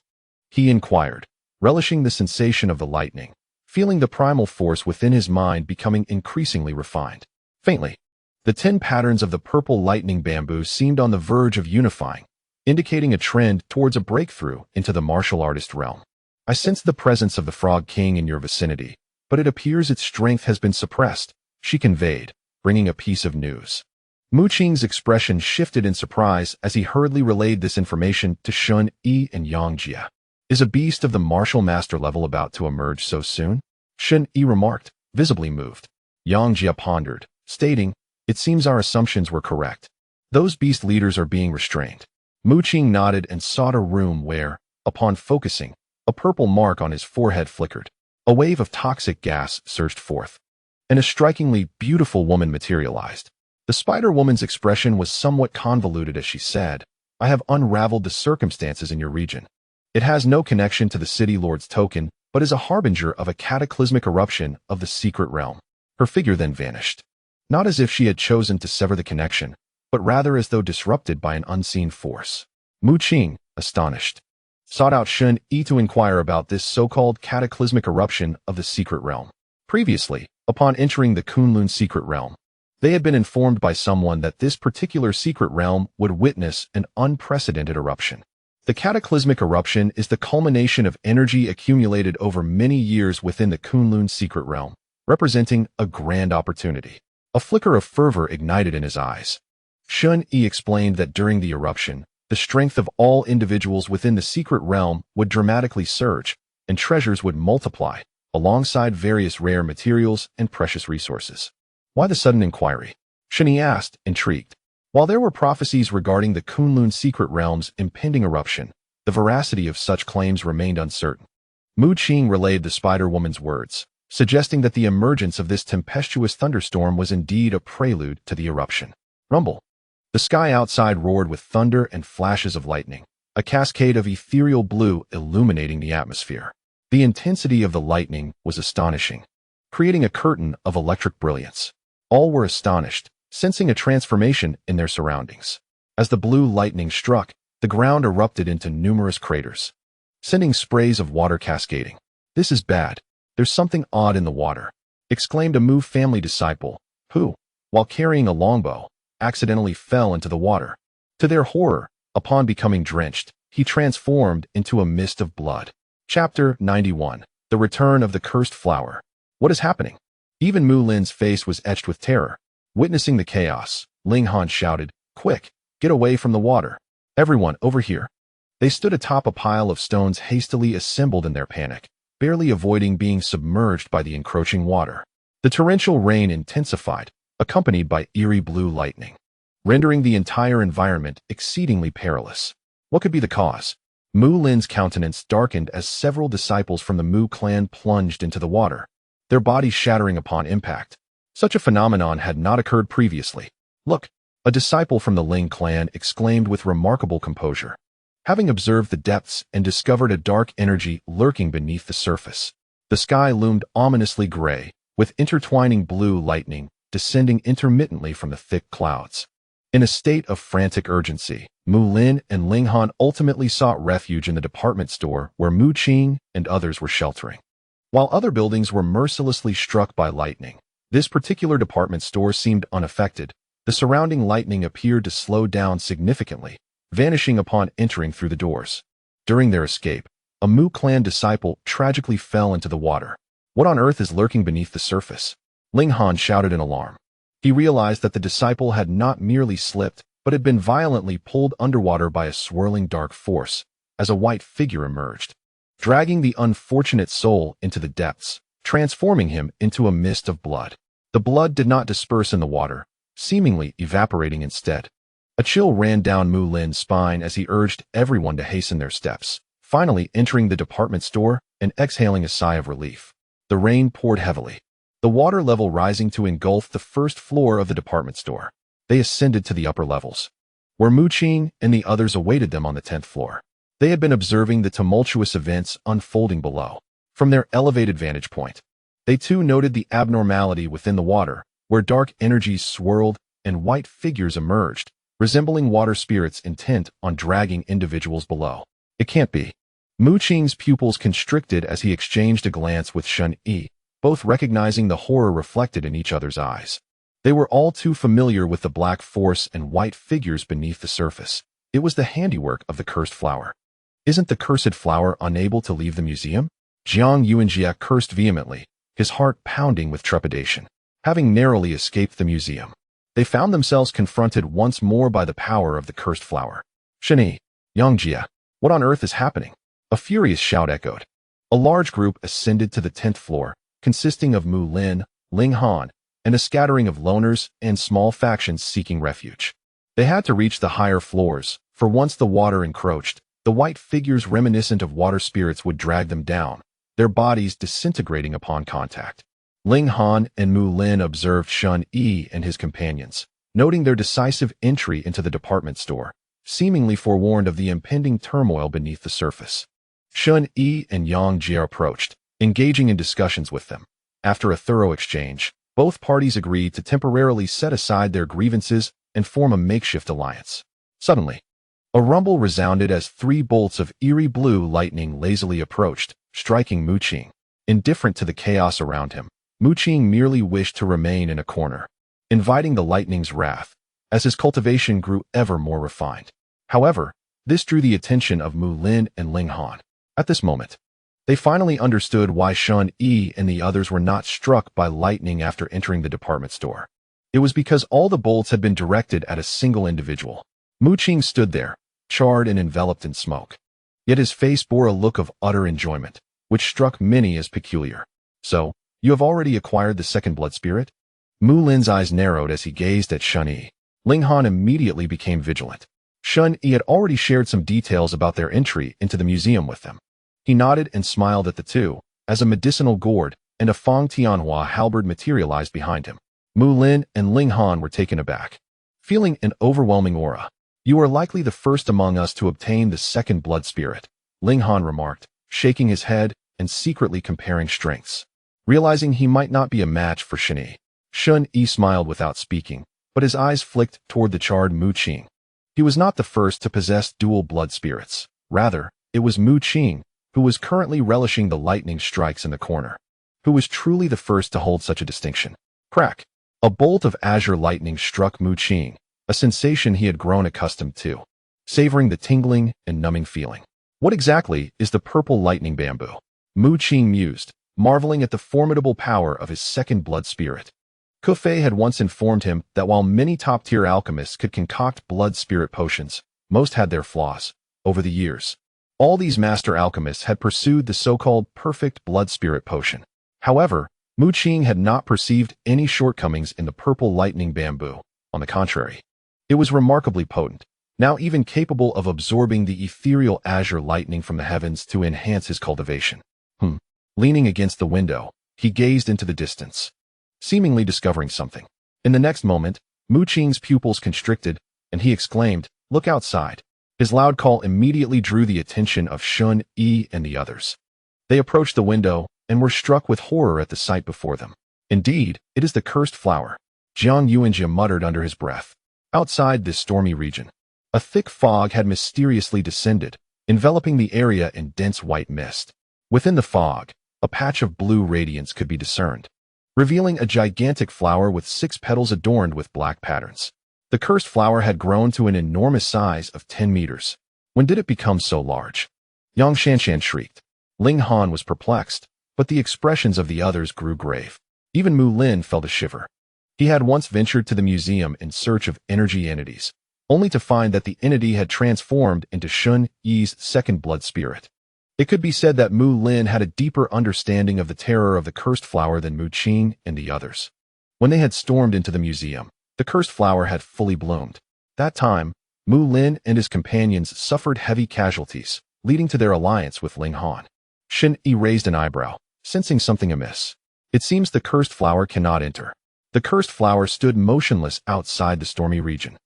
he inquired, relishing the sensation of the lightning, feeling the primal force within his mind becoming increasingly refined. Faintly, the 10 patterns of the purple lightning bamboo seemed on the verge of unifying, indicating a trend towards a breakthrough into the martial artist realm. "I sense the presence of the Frog King in your vicinity, but it appears its strength has been suppressed," she conveyed, bringing a piece of news. Mu Qing's expression shifted in surprise as he hurriedly relayed this information to Shun Yi and Yang Jie. "Is a beast of the martial master level about to emerge so soon?" Shun Yi remarked, visibly moved. Yang Jie pondered, stating, "It seems our assumptions were correct. Those beast leaders are being restrained." Mu Qing nodded and sought a room where, upon focusing, a purple mark on his forehead flickered. A wave of toxic gas surged forth, and a strikingly beautiful woman materialized. The Spider-Woman's expression was somewhat convoluted as she said, "I have unraveled the circumstances in your region. It has no connection to the City Lord's token, but is a harbinger of a cataclysmic eruption of the secret realm." Her figure then vanished. Not as if she had chosen to sever the connection, but rather as though disrupted by an unseen force. Mu Qing, astonished, sought out Shun Yi to inquire about this so-called cataclysmic eruption of the secret realm. Previously, upon entering the Kunlun secret realm, they had been informed by someone that this particular secret realm would witness an unprecedented eruption. The cataclysmic eruption is the culmination of energy accumulated over many years within the Kunlun secret realm, representing a grand opportunity. A flicker of fervor ignited in his eyes. Shun Yi explained that during the eruption, the strength of all individuals within the secret realm would dramatically surge, and treasures would multiply, alongside various rare materials and precious resources. "Why the sudden inquiry?" Shun Yi asked, intrigued. While there were prophecies regarding the Kunlun secret realm's impending eruption, the veracity of such claims remained uncertain. Mu Qing relayed the Spider-Woman's words, suggesting that the emergence of this tempestuous thunderstorm was indeed a prelude to the eruption. Rumble. The sky outside roared with thunder and flashes of lightning, a cascade of ethereal blue illuminating the atmosphere. The intensity of the lightning was astonishing, creating a curtain of electric brilliance. All were astonished, sensing a transformation in their surroundings. As the blue lightning struck, the ground erupted into numerous craters, sending sprays of water cascading. "This is bad. There's something odd in the water," exclaimed a Mu family disciple, who, while carrying a longbow, accidentally fell into the water. To their horror, upon becoming drenched, he transformed into a mist of blood. Chapter 91. The Return of the Cursed Flower. "What is happening?" Even Mu Lin's face was etched with terror. Witnessing the chaos, Ling Han shouted, "Quick, get away from the water. Everyone, over here." They stood atop a pile of stones hastily assembled in their panic, barely avoiding being submerged by the encroaching water. The torrential rain intensified, accompanied by eerie blue lightning, rendering the entire environment exceedingly perilous. What could be the cause? Mu Lin's countenance darkened as several disciples from the Mu clan plunged into the water, their bodies shattering upon impact. Such a phenomenon had not occurred previously. "Look," a disciple from the Ling clan exclaimed with remarkable composure, having observed the depths and discovered a dark energy lurking beneath the surface. The sky loomed ominously gray, with intertwining blue lightning descending intermittently from the thick clouds. In a state of frantic urgency, Mu Lin and Ling Han ultimately sought refuge in the department store where Mu Qing and others were sheltering. While other buildings were mercilessly struck by lightning, this particular department store seemed unaffected. The surrounding lightning appeared to slow down significantly, vanishing upon entering through the doors. During their escape, a Mu clan disciple tragically fell into the water. "What on earth is lurking beneath the surface?" Ling Han shouted in alarm. He realized that the disciple had not merely slipped, but had been violently pulled underwater by a swirling dark force, as a white figure emerged, dragging the unfortunate soul into the depths, transforming him into a mist of blood. The blood did not disperse in the water, seemingly evaporating instead. A chill ran down Mu Lin's spine as he urged everyone to hasten their steps, finally entering the department store and exhaling a sigh of relief. The rain poured heavily, the water level rising to engulf the first floor of the department store. They ascended to the upper levels, where Mu Qing and the others awaited them on the 10th floor. They had been observing the tumultuous events unfolding below. From their elevated vantage point, They too noted the abnormality within the water, where dark energies swirled and white figures emerged, resembling water spirits intent on dragging individuals below. It can't be. Mu Qing's pupils constricted as he exchanged a glance with Shun Yi, both recognizing the horror reflected in each other's eyes. They were all too familiar with the black force and white figures beneath the surface. It was the handiwork of the cursed flower. Isn't the cursed flower unable to leave the museum? Jiang Yuanjie cursed vehemently, his heart pounding with trepidation. Having narrowly escaped the museum, they found themselves confronted once more by the power of the cursed flower. Shani, Yang Jie, what on earth is happening? A furious shout echoed. A large group ascended to the 10th floor, consisting of Mu Lin, Ling Han, and a scattering of loners and small factions seeking refuge. They had to reach the higher floors, for once the water encroached, the white figures reminiscent of water spirits would drag them down, their bodies disintegrating upon contact. Ling Han and Mu Lin observed Shun Yi and his companions, noting their decisive entry into the department store, seemingly forewarned of the impending turmoil beneath the surface. Shun Yi and Yang Jie approached, engaging in discussions with them. After a thorough exchange, both parties agreed to temporarily set aside their grievances and form a makeshift alliance. Suddenly, a rumble resounded as 3 bolts of eerie blue lightning lazily approached, striking Mu Qing. Indifferent to the chaos around him, Mu Qing merely wished to remain in a corner, inviting the lightning's wrath, as his cultivation grew ever more refined. However, this drew the attention of Mu Lin and Ling Han. At this moment, they finally understood why Shun Yi and the others were not struck by lightning after entering the department store. It was because all the bolts had been directed at a single individual. Mu Qing stood there, charred and enveloped in smoke. Yet his face bore a look of utter enjoyment, which struck many as peculiar. So, you have already acquired the second blood spirit? Mu Lin's eyes narrowed as he gazed at Shun Yi. Ling Han immediately became vigilant. Shun Yi had already shared some details about their entry into the museum with them. He nodded and smiled at the two, as a medicinal gourd and a Fang Tianhua halberd materialized behind him. Mu Lin and Ling Han were taken aback, feeling an overwhelming aura. You are likely the first among us to obtain the second blood spirit, Ling Han remarked, shaking his head and secretly comparing strengths. Realizing he might not be a match for Shun Yi smiled without speaking, but his eyes flicked toward the charred Mu Qing. He was not the first to possess dual blood spirits. Rather, it was Mu Qing, who was currently relishing the lightning strikes in the corner, who was truly the first to hold such a distinction. Crack! A bolt of azure lightning struck Mu Qing, a sensation he had grown accustomed to, savoring the tingling and numbing feeling. What exactly is the purple lightning bamboo? Mu Qing mused, marveling at the formidable power of his second blood spirit. Kufei had once informed him that while many top-tier alchemists could concoct blood spirit potions, most had their flaws. Over the years, all these master alchemists had pursued the so-called perfect blood spirit potion. However, Mu Qing had not perceived any shortcomings in the purple lightning bamboo. On the contrary, it was remarkably potent, now even capable of absorbing the ethereal azure lightning from the heavens to enhance his cultivation. Leaning against the window, he gazed into the distance, seemingly discovering something. In the next moment, Mu Qing's pupils constricted, and he exclaimed, "Look outside." His loud call immediately drew the attention of Shun Yi and the others. They approached the window and were struck with horror at the sight before them. Indeed, it is the cursed flower, Jiang Yuanjie muttered under his breath. Outside this stormy region, a thick fog had mysteriously descended, enveloping the area in dense white mist. Within the fog, a patch of blue radiance could be discerned, revealing a gigantic flower with 6 petals adorned with black patterns. The cursed flower had grown to an enormous size of 10 meters. When did it become so large? Yang Shanshan shrieked. Ling Han was perplexed, but the expressions of the others grew grave. Even Mu Lin felt a shiver. He had once ventured to the museum in search of energy entities, only to find that the entity had transformed into Shun Yi's second blood spirit. It could be said that Mu Lin had a deeper understanding of the terror of the cursed flower than Mu Qing and the others. When they had stormed into the museum, the cursed flower had fully bloomed. That time, Mu Lin and his companions suffered heavy casualties, leading to their alliance with Ling Han. Shun Yi raised an eyebrow, sensing something amiss. It seems the cursed flower cannot enter. The cursed flower stood motionless outside the stormy region,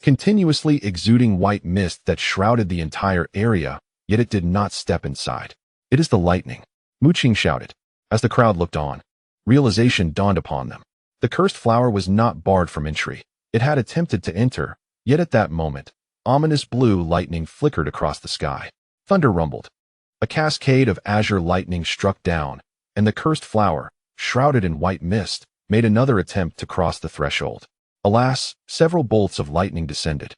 continuously exuding white mist that shrouded the entire area, yet it did not step inside. "It is the lightning," Mu Qing shouted. As the crowd looked on, Realization dawned upon them. The cursed flower was not barred from entry. It had attempted to enter, yet at that moment, ominous blue lightning flickered across the sky. Thunder rumbled. A cascade of azure lightning struck down, and the cursed flower, shrouded in white mist, made another attempt to cross the threshold. Alas, several bolts of lightning descended,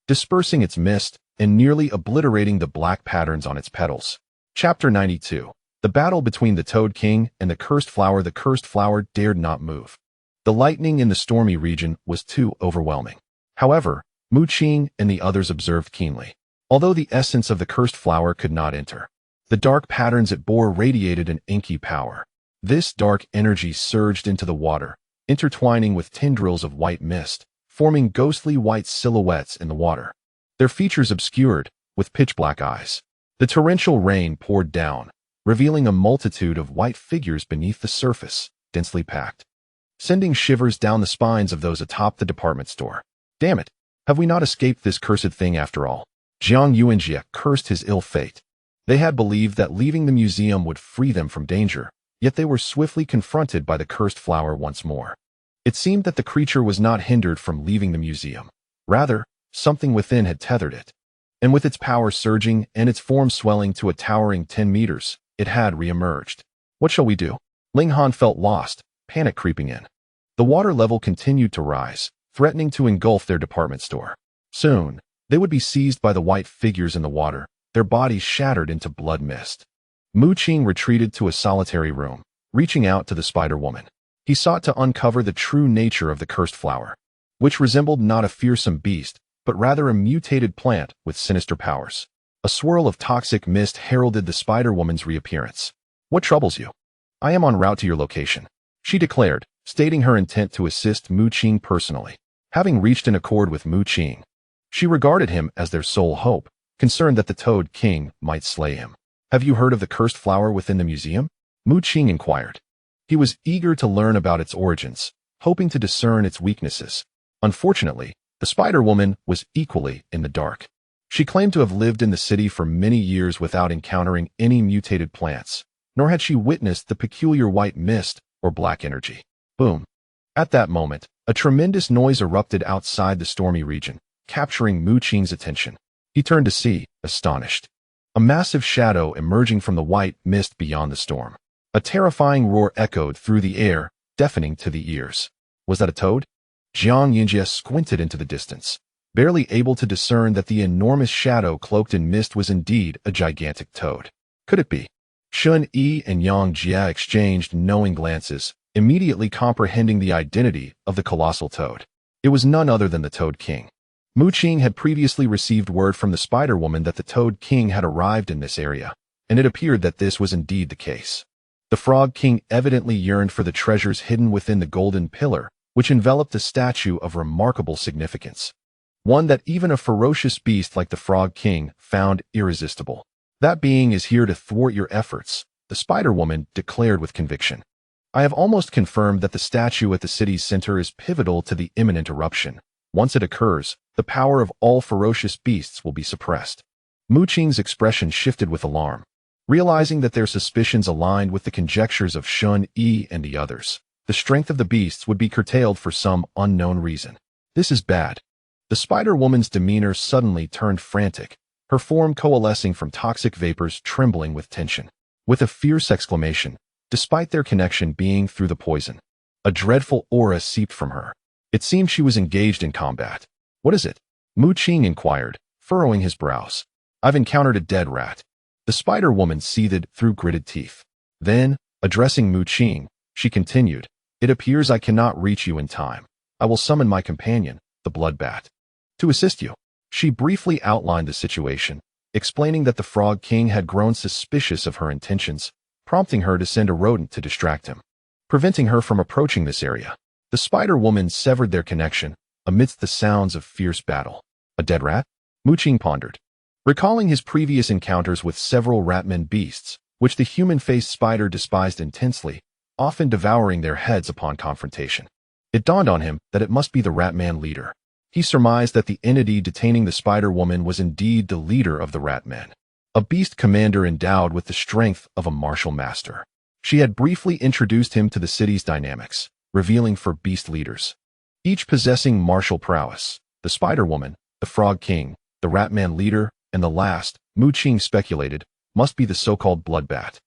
dispersing its mist and nearly obliterating the black patterns on its petals. Chapter 92. The battle between the Toad King and the cursed flower. The cursed flower dared not move. The lightning in the stormy region was too overwhelming. However, Mu Qing and the others observed keenly. Although the essence of the cursed flower could not enter, the dark patterns it bore radiated an inky power. This dark energy surged into the water, intertwining with tendrils of white mist, forming ghostly white silhouettes in the water, their features obscured with pitch-black eyes. The torrential rain poured down, revealing a multitude of white figures beneath the surface, densely packed, sending shivers down the spines of those atop the department store. Damn it, have we not escaped this cursed thing after all? Jiang Yuanjie cursed his ill fate. They had believed that leaving the museum would free them from danger, yet they were swiftly confronted by the cursed flower once more. It seemed that the creature was not hindered from leaving the museum. Rather, something within had tethered it. And with its power surging and its form swelling to a towering 10 meters, it had re-emerged. What shall we do? Ling Han felt lost, panic creeping in. The water level continued to rise, threatening to engulf their department store. Soon, they would be seized by the white figures in the water, their bodies shattered into blood mist. Mu Qing retreated to a solitary room, reaching out to the Spider-Woman. He sought to uncover the true nature of the cursed flower, which resembled not a fearsome beast, but rather a mutated plant with sinister powers. A swirl of toxic mist heralded the Spider-Woman's reappearance. What troubles you? I am en route to your location, she declared, stating her intent to assist Mu Qing personally. Having reached an accord with Mu Qing, she regarded him as their sole hope, concerned that the Toad King might slay him. Have you heard of the cursed flower within the museum? Mu Qing inquired. He was eager to learn about its origins, hoping to discern its weaknesses. Unfortunately, the Spider-Woman was equally in the dark. She claimed to have lived in the city for many years without encountering any mutated plants, nor had she witnessed the peculiar white mist or black energy. Boom. At that moment, a tremendous noise erupted outside the stormy region, capturing Mu Qing's attention. He turned to see, astonished, a massive shadow emerging from the white mist beyond the storm. A terrifying roar echoed through the air, deafening to the ears. Was that a toad? Jiang Yuanjie squinted into the distance, barely able to discern that the enormous shadow cloaked in mist was indeed a gigantic toad. Could it be? Shun Yi and Yang Jie exchanged knowing glances, immediately comprehending the identity of the colossal toad. It was none other than the Toad King. Mu Qing had previously received word from the Spider-Woman that the Toad King had arrived in this area, and it appeared that this was indeed the case. The Frog King evidently yearned for the treasures hidden within the golden pillar, which enveloped a statue of remarkable significance. One that even a ferocious beast like the Frog King found irresistible. That being is here to thwart your efforts, the Spider-Woman declared with conviction. I have almost confirmed that the statue at the city's center is pivotal to the imminent eruption. Once it occurs, the power of all ferocious beasts will be suppressed. Mu Qing's expression shifted with alarm. Realizing that their suspicions aligned with the conjectures of Shun Yi and the others, the strength of the beasts would be curtailed for some unknown reason. This is bad. The Spider-Woman's demeanor suddenly turned frantic, her form coalescing from toxic vapors trembling with tension. With a fierce exclamation, despite their connection being through the poison, a dreadful aura seeped from her. It seemed she was engaged in combat. What is it? Mu Qing inquired, furrowing his brows. I've encountered a dead rat. The Spider-Woman seethed through gritted teeth. Then, addressing Mu Qing, she continued, It appears I cannot reach you in time. I will summon my companion, the Blood Bat, to assist you. She briefly outlined the situation, explaining that the Frog King had grown suspicious of her intentions, prompting her to send a rodent to distract him, preventing her from approaching this area. The Spider-Woman severed their connection amidst the sounds of fierce battle. A dead rat? Mu Qing pondered. Recalling his previous encounters with several ratman beasts, which the human-faced spider despised intensely, often devouring their heads upon confrontation, it dawned on him that it must be the Ratman leader. He surmised that the entity detaining the Spider-Woman was indeed the leader of the Ratmen, a beast commander endowed with the strength of a martial master. She had briefly introduced him to the city's dynamics, revealing four beast leaders, each possessing martial prowess: the Spider Woman, the Frog King, the Rat Man leader, and the last, Mu Qing speculated, must be the so-called Bloodbat.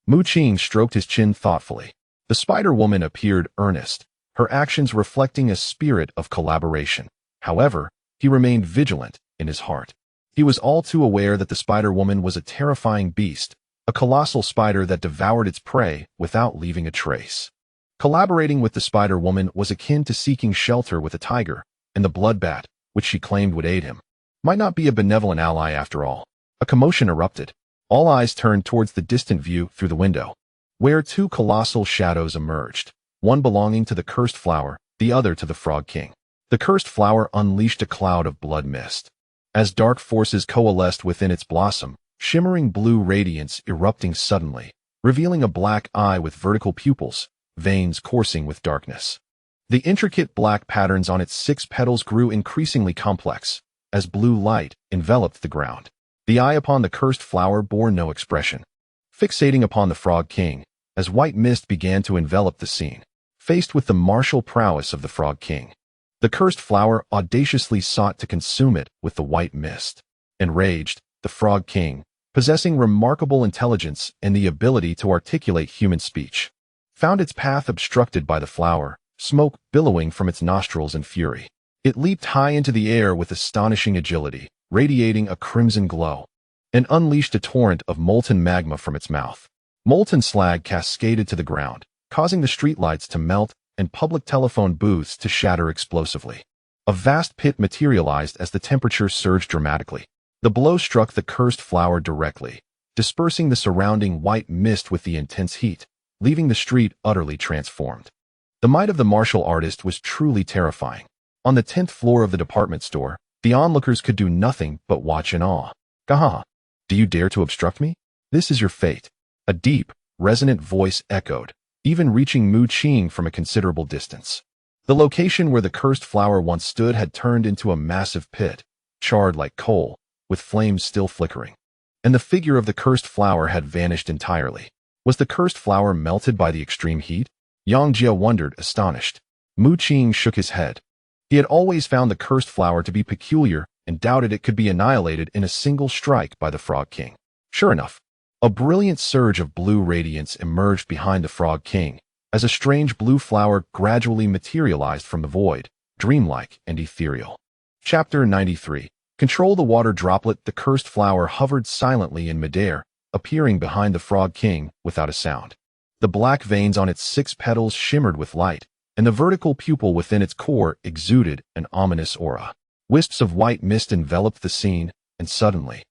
Mu Qing stroked his chin thoughtfully. The Spider Woman appeared earnest, her actions reflecting a spirit of collaboration. However, he remained vigilant in his heart. He was all too aware that the Spider Woman was a terrifying beast, a colossal spider that devoured its prey without leaving a trace. Collaborating with the Spider Woman was akin to seeking shelter with a tiger, and the Bloodbat, which she claimed would aid him, might not be a benevolent ally after all. A commotion erupted. All eyes turned towards the distant view through the window, where two colossal shadows emerged, one belonging to the cursed flower, the other to the Frog King. The cursed flower unleashed a cloud of blood mist. As dark forces coalesced within its blossom, shimmering blue radiance erupting suddenly, revealing a black eye with vertical pupils, veins coursing with darkness. The intricate black patterns on its 6 petals grew increasingly complex, as blue light enveloped the ground. The eye upon the cursed flower bore no expression. Fixating upon the Frog King, as white mist began to envelop the scene, faced with the martial prowess of the Frog King, the cursed flower audaciously sought to consume it with the white mist. Enraged, the Frog King, possessing remarkable intelligence and the ability to articulate human speech, found its path obstructed by the flower, smoke billowing from its nostrils in fury. It leaped high into the air with astonishing agility, radiating a crimson glow, and unleashed a torrent of molten magma from its mouth. Molten slag cascaded to the ground, causing the streetlights to melt and public telephone booths to shatter explosively. A vast pit materialized as the temperature surged dramatically. The blow struck the cursed flower directly, dispersing the surrounding white mist with the intense heat, leaving the street utterly transformed. The might of the martial artist was truly terrifying. On the 10th floor of the department store, the onlookers could do nothing but watch in awe. "Gaha! Do you dare to obstruct me? This is your fate." A deep, resonant voice echoed, even reaching Mu Qing from a considerable distance. The location where the cursed flower once stood had turned into a massive pit, charred like coal, with flames still flickering. And the figure of the cursed flower had vanished entirely. Was the cursed flower melted by the extreme heat? Yang Jie wondered, astonished. Mu Qing shook his head. He had always found the cursed flower to be peculiar and doubted it could be annihilated in a single strike by the Frog King. Sure enough, a brilliant surge of blue radiance emerged behind the Frog King, as a strange blue flower gradually materialized from the void, dreamlike and ethereal. Chapter 93. Control the water droplet. The cursed flower hovered silently in midair, appearing behind the Frog King without a sound. The black veins on its 6 petals shimmered with light, and the vertical pupil within its core exuded an ominous aura. Wisps of white mist enveloped the scene, and suddenly,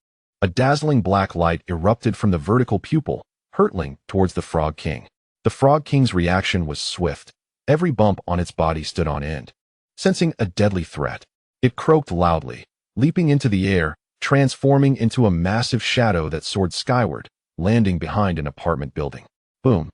a dazzling black light erupted from the vertical pupil, hurtling towards the Frog King. The Frog King's reaction was swift. Every bump on its body stood on end. Sensing a deadly threat, it croaked loudly, leaping into the air, transforming into a massive shadow that soared skyward, landing behind an apartment building. Boom!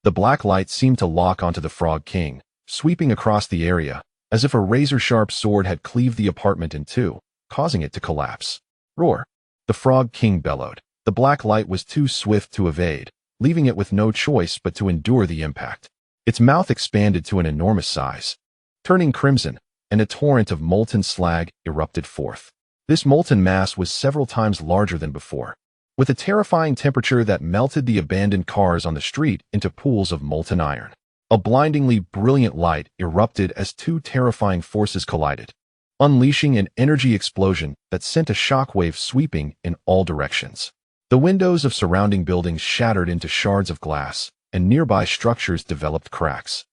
The black light seemed to lock onto the Frog King, sweeping across the area, as if a razor-sharp sword had cleaved the apartment in two, causing it to collapse. Roar! The Frog King bellowed. The black light was too swift to evade, leaving it with no choice but to endure the impact. Its mouth expanded to an enormous size, turning crimson, and a torrent of molten slag erupted forth. This molten mass was several times larger than before, with a terrifying temperature that melted the abandoned cars on the street into pools of molten iron. A blindingly brilliant light erupted as two terrifying forces collided, unleashing an energy explosion that sent a shockwave sweeping in all directions. The windows of surrounding buildings shattered into shards of glass, and nearby structures developed cracks.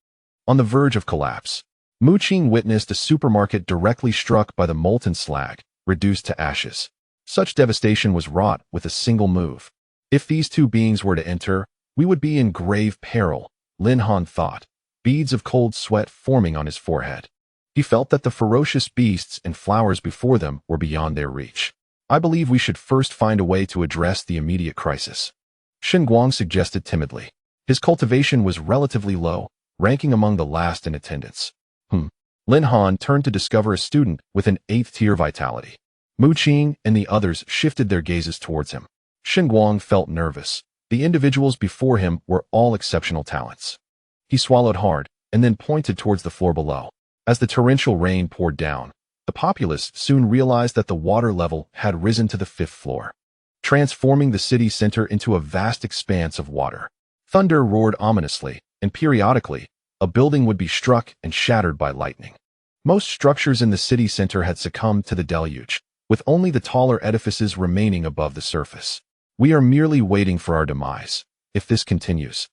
On the verge of collapse, Mu Qing witnessed a supermarket directly struck by the molten slag, reduced to ashes. Such devastation was wrought with a single move. If these two beings were to enter, we would be in grave peril, Lin Han thought, beads of cold sweat forming on his forehead. He felt that the ferocious beasts and flowers before them were beyond their reach. "I believe we should first find a way to address the immediate crisis," Shen Guang suggested timidly. His cultivation was relatively low, ranking among the last in attendance. Lin Han turned to discover a student with an 8th-tier vitality. Mu Qing and the others shifted their gazes towards him. Shen Guang felt nervous, The individuals before him were all exceptional talents. He swallowed hard and then pointed towards the floor below. As the torrential rain poured down, the populace soon realized that the water level had risen to the 5th floor, transforming the city center into a vast expanse of water. Thunder roared ominously, and periodically, a building would be struck and shattered by lightning. Most structures in the city center had succumbed to the deluge, with only the taller edifices remaining above the surface. We are merely waiting for our demise. If this continues,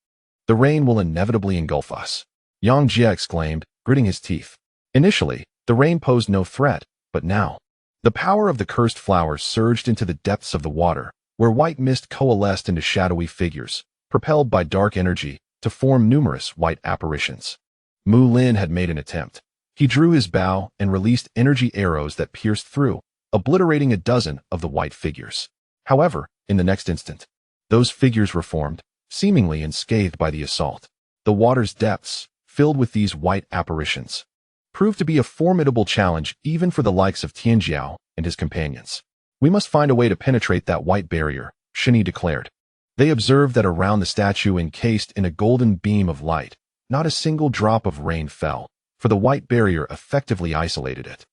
the rain will inevitably engulf us, Yang Jie exclaimed, gritting his teeth. Initially, the rain posed no threat, but now, the power of the cursed flowers surged into the depths of the water, where white mist coalesced into shadowy figures, propelled by dark energy, to form numerous white apparitions. Mu Lin had made an attempt. He drew his bow and released energy arrows that pierced through, obliterating a dozen of the white figures. However, in the next instant, those figures reformed, seemingly unscathed by the assault. The water's depths, filled with these white apparitions, proved to be a formidable challenge even for the likes of Tianjiao and his companions. We must find a way to penetrate that white barrier, Shini declared. They observed that around the statue encased in a golden beam of light, not a single drop of rain fell, for the white barrier effectively isolated it,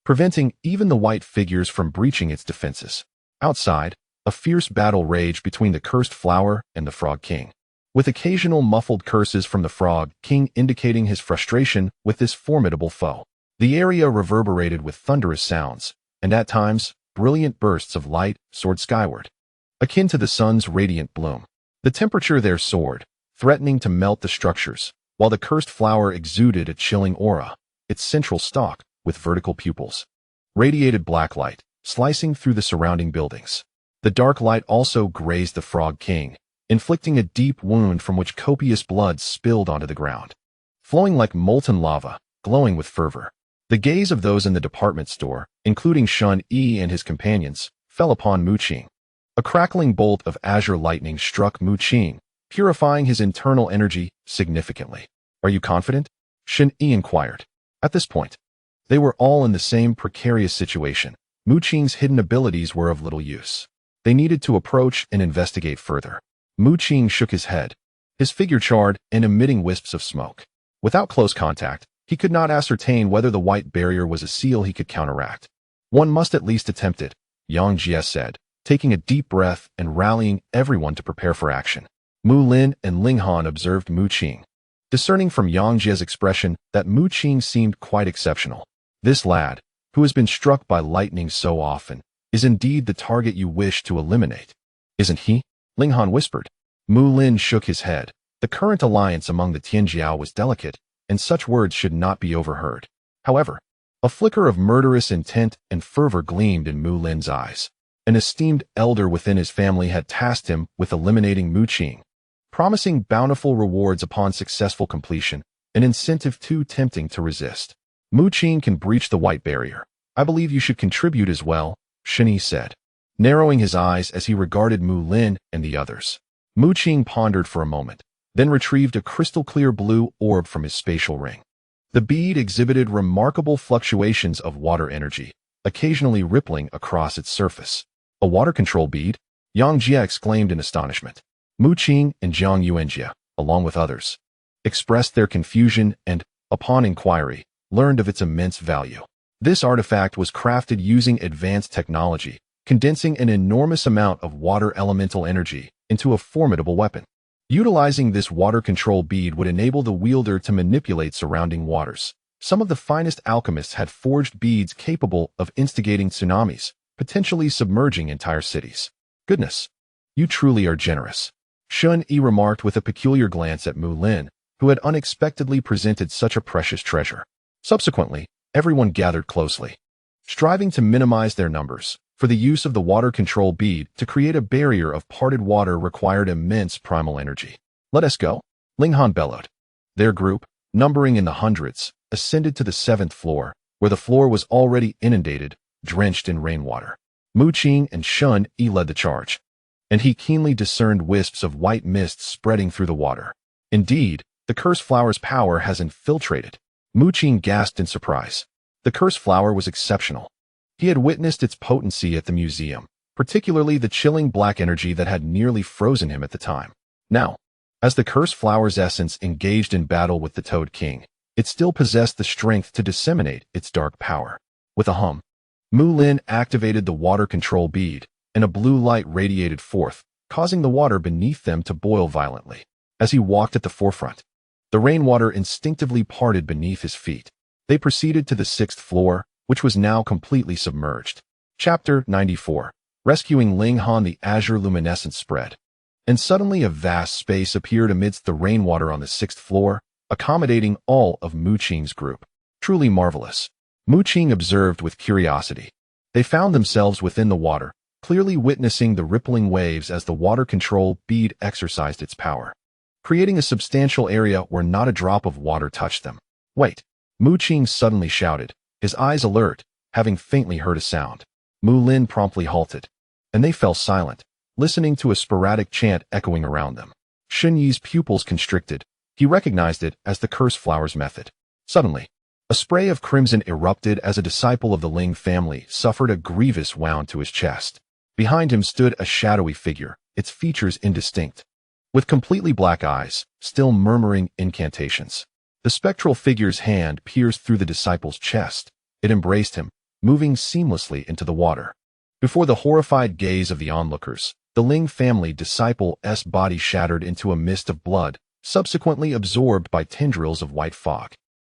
preventing even the white figures from breaching its defenses. Outside, a fierce battle raged between the cursed flower and the Frog King, with occasional muffled curses from the Frog King indicating his frustration with this formidable foe. The area reverberated with thunderous sounds, and at times, brilliant bursts of light soared skyward, akin to the sun's radiant bloom. The temperature there soared, threatening to melt the structures, while the cursed flower exuded a chilling aura. Its central stalk, with vertical pupils, radiated black light, slicing through the surrounding buildings. The dark light also grazed the Frog King, inflicting a deep wound from which copious blood spilled onto the ground, flowing like molten lava, glowing with fervor. The gaze of those in the department store, including Shun Yi and his companions, fell upon Mu Qing. A crackling bolt of azure lightning struck Mu Qing, purifying his internal energy significantly. "Are you confident?" Shun Yi inquired. At this point, they were all in the same precarious situation. Mu Qing's hidden abilities were of little use. They needed to approach and investigate further. Mu Qing shook his head, his figure charred and emitting wisps of smoke. Without close contact, he could not ascertain whether the white barrier was a seal he could counteract. "One must at least attempt it," Yang Jie said, taking a deep breath and rallying everyone to prepare for action. Mu Lin and Ling Han observed Mu Qing, discerning from Yang Jie's expression that Mu Qing seemed quite exceptional. "This lad, who has been struck by lightning so often, is indeed the target you wish to eliminate, isn't he?" Ling Han whispered. Mu Lin shook his head. The current alliance among the Tianjiao was delicate, and such words should not be overheard. However, a flicker of murderous intent and fervor gleamed in Mu Lin's eyes. An esteemed elder within his family had tasked him with eliminating Mu Qing, promising bountiful rewards upon successful completion, an incentive too tempting to resist. "Mu Qing can breach the white barrier. I believe you should contribute as well," Shini said, narrowing his eyes as he regarded Mu Lin and the others. Mu Qing pondered for a moment, then retrieved a crystal-clear blue orb from his spatial ring. The bead exhibited remarkable fluctuations of water energy, occasionally rippling across its surface. "A water control bead?" Yang Jie exclaimed in astonishment. Mu Qing and Jiang Yuanjie, along with others, expressed their confusion and, upon inquiry, learned of its immense value. This artifact was crafted using advanced technology, condensing an enormous amount of water elemental energy into a formidable weapon. Utilizing this water control bead would enable the wielder to manipulate surrounding waters. Some of the finest alchemists had forged beads capable of instigating tsunamis, potentially submerging entire cities. "Goodness, you truly are generous," Shun Yi remarked with a peculiar glance at Mu Lin, who had unexpectedly presented such a precious treasure. Subsequently, everyone gathered closely, striving to minimize their numbers, for the use of the water control bead to create a barrier of parted water required immense primal energy. "Let us go," Ling Han bellowed. Their group, numbering in the hundreds, ascended to the 7th floor, where the floor was already inundated, drenched in rainwater. Mu Qing and Shun Yi led the charge, and he keenly discerned wisps of white mist spreading through the water. "Indeed, the cursed flower's power has infiltrated." Mu Qing gasped in surprise. The cursed flower was exceptional. He had witnessed its potency at the museum, particularly the chilling black energy that had nearly frozen him at the time. Now, as the cursed flower's essence engaged in battle with the Toad King, it still possessed the strength to disseminate its dark power. With a hum, Mu Lin activated the water control bead, and a blue light radiated forth, causing the water beneath them to boil violently. As he walked at the forefront, the rainwater instinctively parted beneath his feet. They proceeded to the 6th floor, which was now completely submerged. Chapter 94. Rescuing Ling Han. The azure luminescence spread, and suddenly a vast space appeared amidst the rainwater on the 6th floor, accommodating all of Mu Qing's group. Truly marvelous, Mu Qing observed with curiosity. They found themselves within the water, clearly witnessing the rippling waves as the water control bead exercised its power, creating a substantial area where not a drop of water touched them. Wait! Mu Qing suddenly shouted, his eyes alert, having faintly heard a sound. Mu Lin promptly halted, and they fell silent, listening to a sporadic chant echoing around them. Shun Yi's pupils constricted. He recognized it as the curse flower's method. Suddenly, a spray of crimson erupted as a disciple of the Ling family suffered a grievous wound to his chest. Behind him stood a shadowy figure, its features indistinct, with completely black eyes, still murmuring incantations. The spectral figure's hand pierced through the disciple's chest. It embraced him, moving seamlessly into the water. Before the horrified gaze of the onlookers, the Ling family disciple's body shattered into a mist of blood, subsequently absorbed by tendrils of white fog.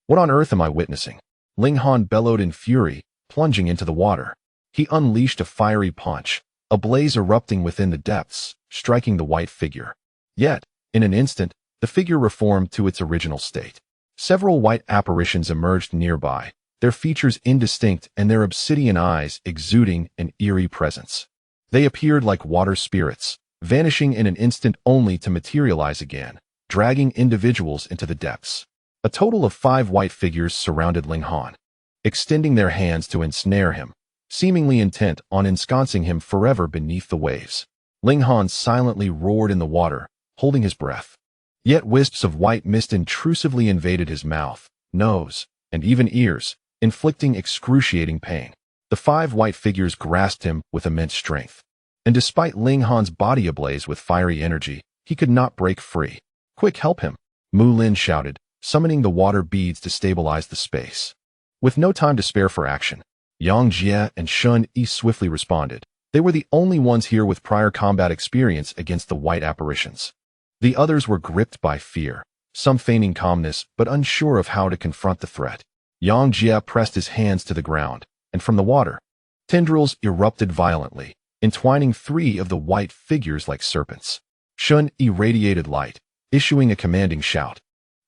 What on earth am I witnessing? Ling Han bellowed in fury, plunging into the water. He unleashed a fiery punch, a blaze erupting within the depths, striking the white figure. Yet, in an instant, the figure reformed to its original state. Several white apparitions emerged nearby, their features indistinct and their obsidian eyes exuding an eerie presence. They appeared like water spirits, vanishing in an instant only to materialize again, dragging individuals into the depths. A total of 5 white figures surrounded Ling Han, extending their hands to ensnare him, seemingly intent on ensconcing him forever beneath the waves. Ling Han silently roared in the water, holding his breath. Yet wisps of white mist intrusively invaded his mouth, nose, and even ears, inflicting excruciating pain. The 5 white figures grasped him with immense strength, and despite Ling Han's body ablaze with fiery energy, he could not break free. "Quick, help him!" Mu Lin shouted, summoning the water beads to stabilize the space. With no time to spare for action, Yang Jie and Shun Yi swiftly responded. They were the only ones here with prior combat experience against the white apparitions. The others were gripped by fear, some feigning calmness but unsure of how to confront the threat. Yang Jie pressed his hands to the ground, and from the water, tendrils erupted violently, entwining 3 of the white figures like serpents. Shun Yi radiated light, issuing a commanding shout.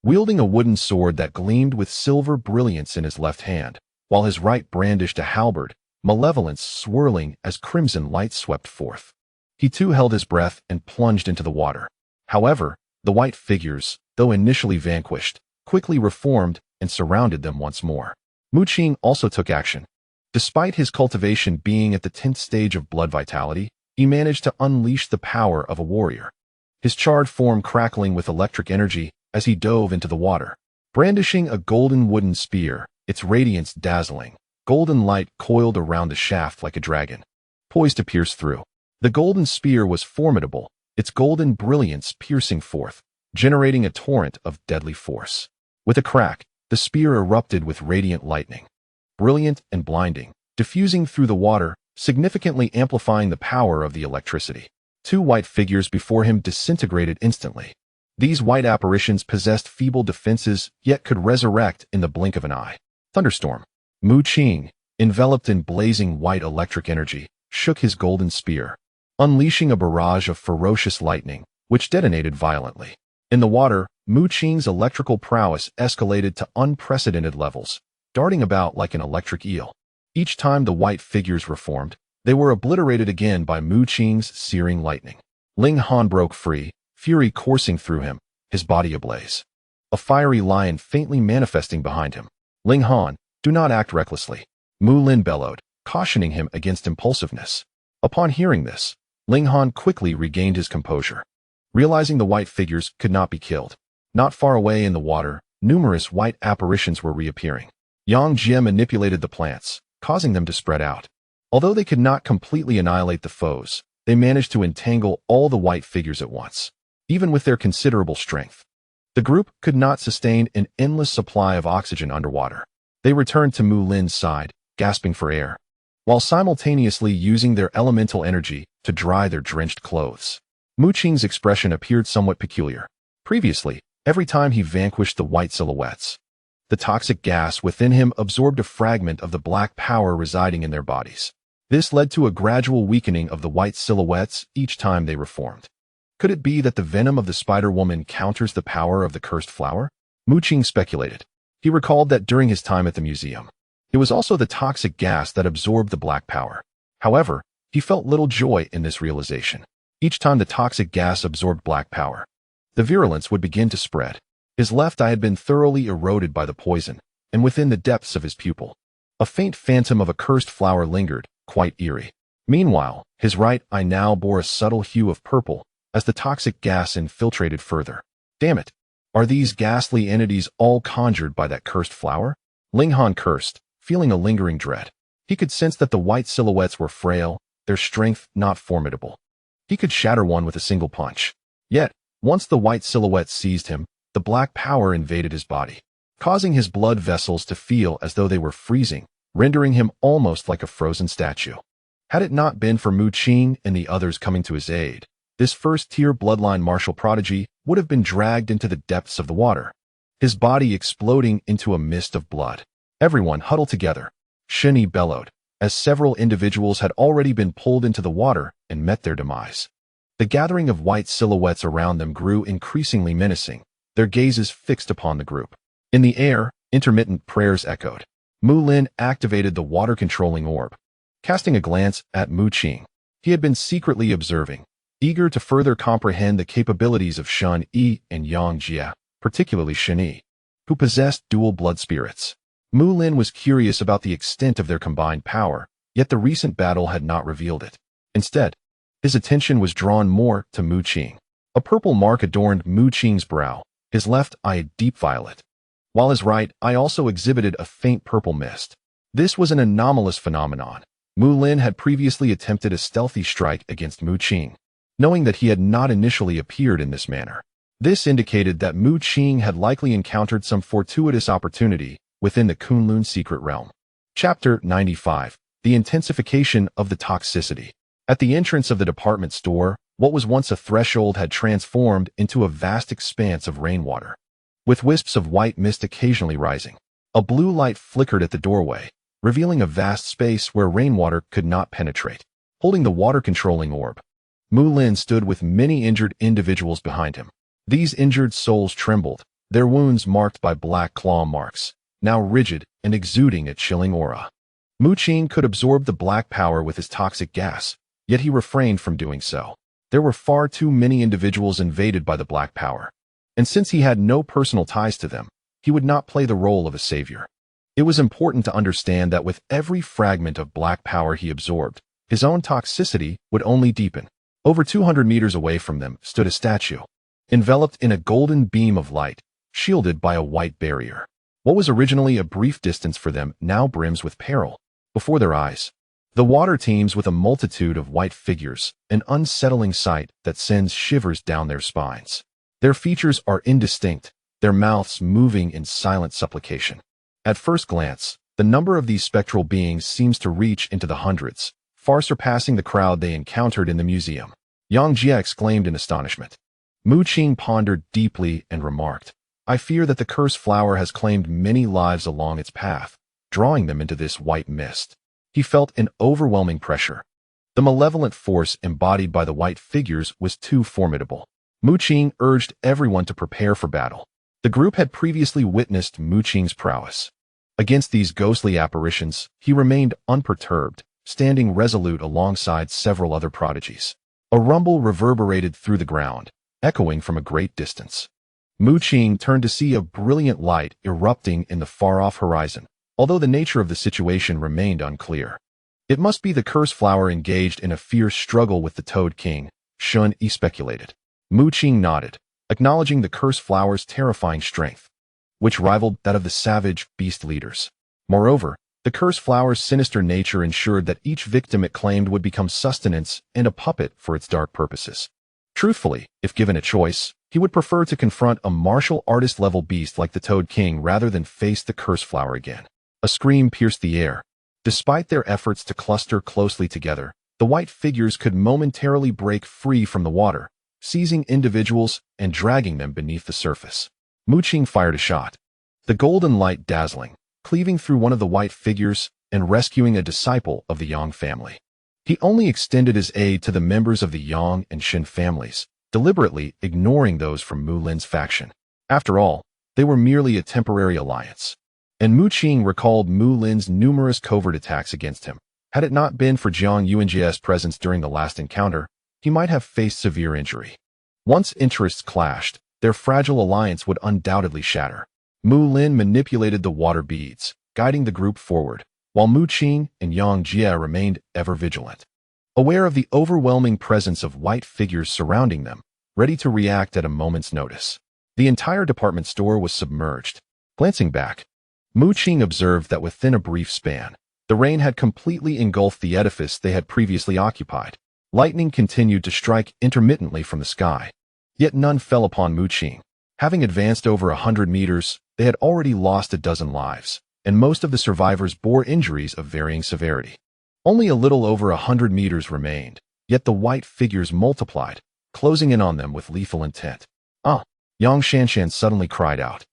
Wielding a wooden sword that gleamed with silver brilliance in his left hand, while his right brandished a halberd, malevolence swirling as crimson light swept forth. He too held his breath and plunged into the water. However, the white figures, though initially vanquished, quickly reformed and surrounded them once more. Mu Qing also took action. Despite his cultivation being at the 10th stage of blood vitality, he managed to unleash the power of a warrior. His charred form crackling with electric energy as he dove into the water. Brandishing a golden wooden spear, its radiance dazzling, golden light coiled around the shaft like a dragon, poised to pierce through. The golden spear was formidable, its golden brilliance piercing forth, generating a torrent of deadly force. With a crack, the spear erupted with radiant lightning, brilliant and blinding, diffusing through the water, significantly amplifying the power of the electricity. 2 white figures before him disintegrated instantly. These white apparitions possessed feeble defenses, yet could resurrect in the blink of an eye. Thunderstorm. Mu Qing, enveloped in blazing white electric energy, shook his golden spear, unleashing a barrage of ferocious lightning, which detonated violently. In the water, Mu Qing's electrical prowess escalated to unprecedented levels, darting about like an electric eel. Each time the white figures reformed, they were obliterated again by Mu Qing's searing lightning. Ling Han broke free, fury coursing through him, his body ablaze. A fiery lion faintly manifesting behind him. "Ling Han, do not act recklessly," Mu Lin bellowed, cautioning him against impulsiveness. Upon hearing this, Ling Han quickly regained his composure, realizing the white figures could not be killed. Not far away in the water, numerous white apparitions were reappearing. Yang Jie manipulated the plants, causing them to spread out. Although they could not completely annihilate the foes, they managed to entangle all the white figures at once. Even with their considerable strength, the group could not sustain an endless supply of oxygen underwater. They returned to Mu Lin's side, gasping for air, while simultaneously using their elemental energy to dry their drenched clothes. Mu Qing's expression appeared somewhat peculiar. Previously, every time he vanquished the white silhouettes, the toxic gas within him absorbed a fragment of the black power residing in their bodies. This led to a gradual weakening of the white silhouettes each time they reformed. Could it be that the venom of the Spider-Woman counters the power of the cursed flower? Mu Qing speculated. He recalled that during his time at the museum, it was also the toxic gas that absorbed the black power. However, he felt little joy in this realization. Each time the toxic gas absorbed black power, the virulence would begin to spread. His left eye had been thoroughly eroded by the poison, and within the depths of his pupil, a faint phantom of a cursed flower lingered, quite eerie. Meanwhile, his right eye now bore a subtle hue of purple, as the toxic gas infiltrated further. Damn it! Are these ghastly entities all conjured by that cursed flower? Ling Han cursed, feeling a lingering dread. He could sense that the white silhouettes were frail, their strength not formidable. He could shatter one with a single punch. Yet, once the white silhouette seized him, the black power invaded his body, causing his blood vessels to feel as though they were freezing, rendering him almost like a frozen statue. Had it not been for Mu Qing and the others coming to his aid, this first-tier bloodline martial prodigy would have been dragged into the depths of the water, his body exploding into a mist of blood. Everyone huddled together. Shini bellowed, as several individuals had already been pulled into the water and met their demise. The gathering of white silhouettes around them grew increasingly menacing, their gazes fixed upon the group. In the air, intermittent prayers echoed. Mu Lin activated the water-controlling orb. Casting a glance at Mu Qing, he had been secretly observing, eager to further comprehend the capabilities of Shun Yi and Yang Jie, particularly Shen Yi, who possessed dual blood spirits. Mu Lin was curious about the extent of their combined power, yet the recent battle had not revealed it. Instead, his attention was drawn more to Mu Qing. A purple mark adorned Mu Qing's brow, his left eye a deep violet, while his right eye also exhibited a faint purple mist. This was an anomalous phenomenon. Mu Lin had previously attempted a stealthy strike against Mu Qing, knowing that he had not initially appeared in this manner. This indicated that Mu Qing had likely encountered some fortuitous opportunity within the Kunlun secret realm. Chapter 95. The intensification of the toxicity. At the entrance of the department store, what was once a threshold had transformed into a vast expanse of rainwater, with wisps of white mist occasionally rising. A blue light flickered at the doorway, revealing a vast space where rainwater could not penetrate. Holding the water-controlling orb, Mu Lin stood with many injured individuals behind him. These injured souls trembled, their wounds marked by black claw marks, now rigid and exuding a chilling aura. Mu Qing could absorb the black power with his toxic gas, yet he refrained from doing so. There were far too many individuals invaded by the black power, and since he had no personal ties to them, he would not play the role of a savior. It was important to understand that with every fragment of black power he absorbed, his own toxicity would only deepen. Over 200 meters away from them stood a statue, enveloped in a golden beam of light, shielded by a white barrier. What was originally a brief distance for them now brims with peril. Before their eyes, the water teems with a multitude of white figures, an unsettling sight that sends shivers down their spines. Their features are indistinct, their mouths moving in silent supplication. At first glance, the number of these spectral beings seems to reach into the hundreds, far surpassing the crowd they encountered in the museum. Yang Jie exclaimed in astonishment. Mu Qing pondered deeply and remarked, "I fear that the cursed flower has claimed many lives along its path, drawing them into this white mist." He felt an overwhelming pressure. The malevolent force embodied by the white figures was too formidable. Mu Qing urged everyone to prepare for battle. The group had previously witnessed Mu Qing's prowess. Against these ghostly apparitions, he remained unperturbed, standing resolute alongside several other prodigies. A rumble reverberated through the ground, echoing from a great distance. Mu Qing turned to see a brilliant light erupting in the far-off horizon, although the nature of the situation remained unclear. It must be the cursed flower engaged in a fierce struggle with the Toad King, Shun Yi speculated. Mu Qing nodded, acknowledging the cursed flower's terrifying strength, which rivaled that of the savage beast leaders. Moreover, The cursed flower's sinister nature ensured that each victim it claimed would become sustenance and a puppet for its dark purposes. Truthfully, if given a choice, he would prefer to confront a martial artist-level beast like the Toad King rather than face the cursed flower again. A scream pierced the air. Despite their efforts to cluster closely together, the white figures could momentarily break free from the water, seizing individuals and dragging them beneath the surface. Mu Qing fired a shot. The golden light dazzling, cleaving through one of the white figures and rescuing a disciple of the Yang family. He only extended his aid to the members of the Yang and Shin families, deliberately ignoring those from Mu Lin's faction. After all, they were merely a temporary alliance. And Mu Qing recalled Mu Lin's numerous covert attacks against him. Had it not been for Jiang Yuanjie's presence during the last encounter, he might have faced severe injury. Once interests clashed, their fragile alliance would undoubtedly shatter. Mu Lin manipulated the water beads, guiding the group forward, while Mu Qing and Yang Jie remained ever vigilant. Aware of the overwhelming presence of white figures surrounding them, ready to react at a moment's notice. The entire department store was submerged. Glancing back, Mu Qing observed that within a brief span, the rain had completely engulfed the edifice they had previously occupied. Lightning continued to strike intermittently from the sky. Yet none fell upon Mu Qing. Having advanced over 100 meters, they had already lost a dozen lives, and most of the survivors bore injuries of varying severity. Only a little over 100 meters remained, yet the white figures multiplied, closing in on them with lethal intent. "Ah!" Yang Shanshan suddenly cried out.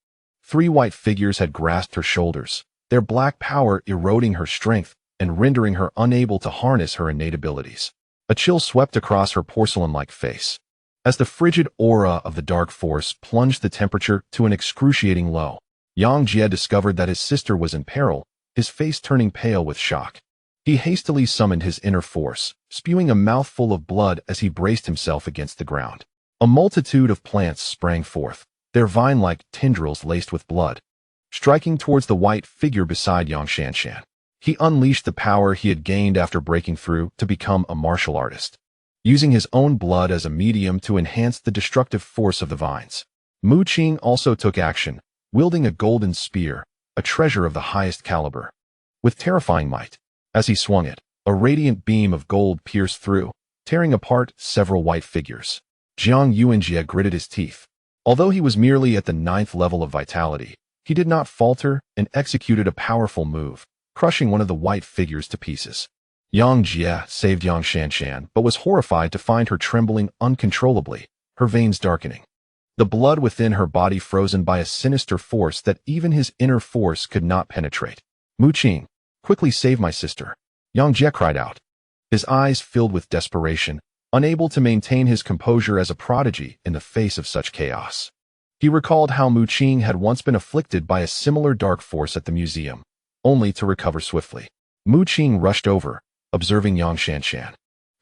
3 white figures had grasped her shoulders, their black power eroding her strength and rendering her unable to harness her innate abilities. A chill swept across her porcelain-like face. As the frigid aura of the dark force plunged the temperature to an excruciating low, Yang Jie discovered that his sister was in peril, his face turning pale with shock. He hastily summoned his inner force, spewing a mouthful of blood as he braced himself against the ground. A multitude of plants sprang forth, their vine-like tendrils laced with blood. Striking towards the white figure beside Yang Shanshan, he unleashed the power he had gained after breaking through to become a martial artist. Using his own blood as a medium to enhance the destructive force of the vines, Mu Qing also took action, wielding a golden spear, a treasure of the highest caliber. With terrifying might, as he swung it, a radiant beam of gold pierced through, tearing apart several white figures. Jiang Yuanjie gritted his teeth. Although he was merely at the 9th level of vitality, he did not falter and executed a powerful move, crushing one of the white figures to pieces. Yang Jie saved Yang Shanshan, but was horrified to find her trembling uncontrollably, her veins darkening. The blood within her body frozen by a sinister force that even his inner force could not penetrate. "Mu Qing, quickly save my sister," Yang Jie cried out. His eyes filled with desperation, unable to maintain his composure as a prodigy in the face of such chaos. He recalled how Mu Qing had once been afflicted by a similar dark force at the museum, only to recover swiftly. Mu Qing rushed over, observing Yang Shanshan,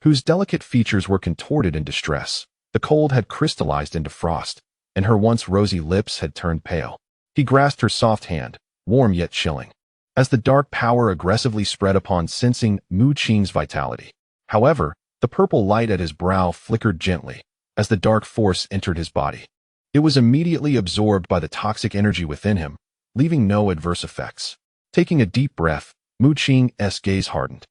whose delicate features were contorted in distress. The cold had crystallized into frost, and her once rosy lips had turned pale. He grasped her soft hand, warm yet chilling, as the dark power aggressively spread upon sensing Mu Qing's vitality. However, the purple light at his brow flickered gently as the dark force entered his body. It was immediately absorbed by the toxic energy within him, leaving no adverse effects. Taking a deep breath, Mu Qing's gaze hardened.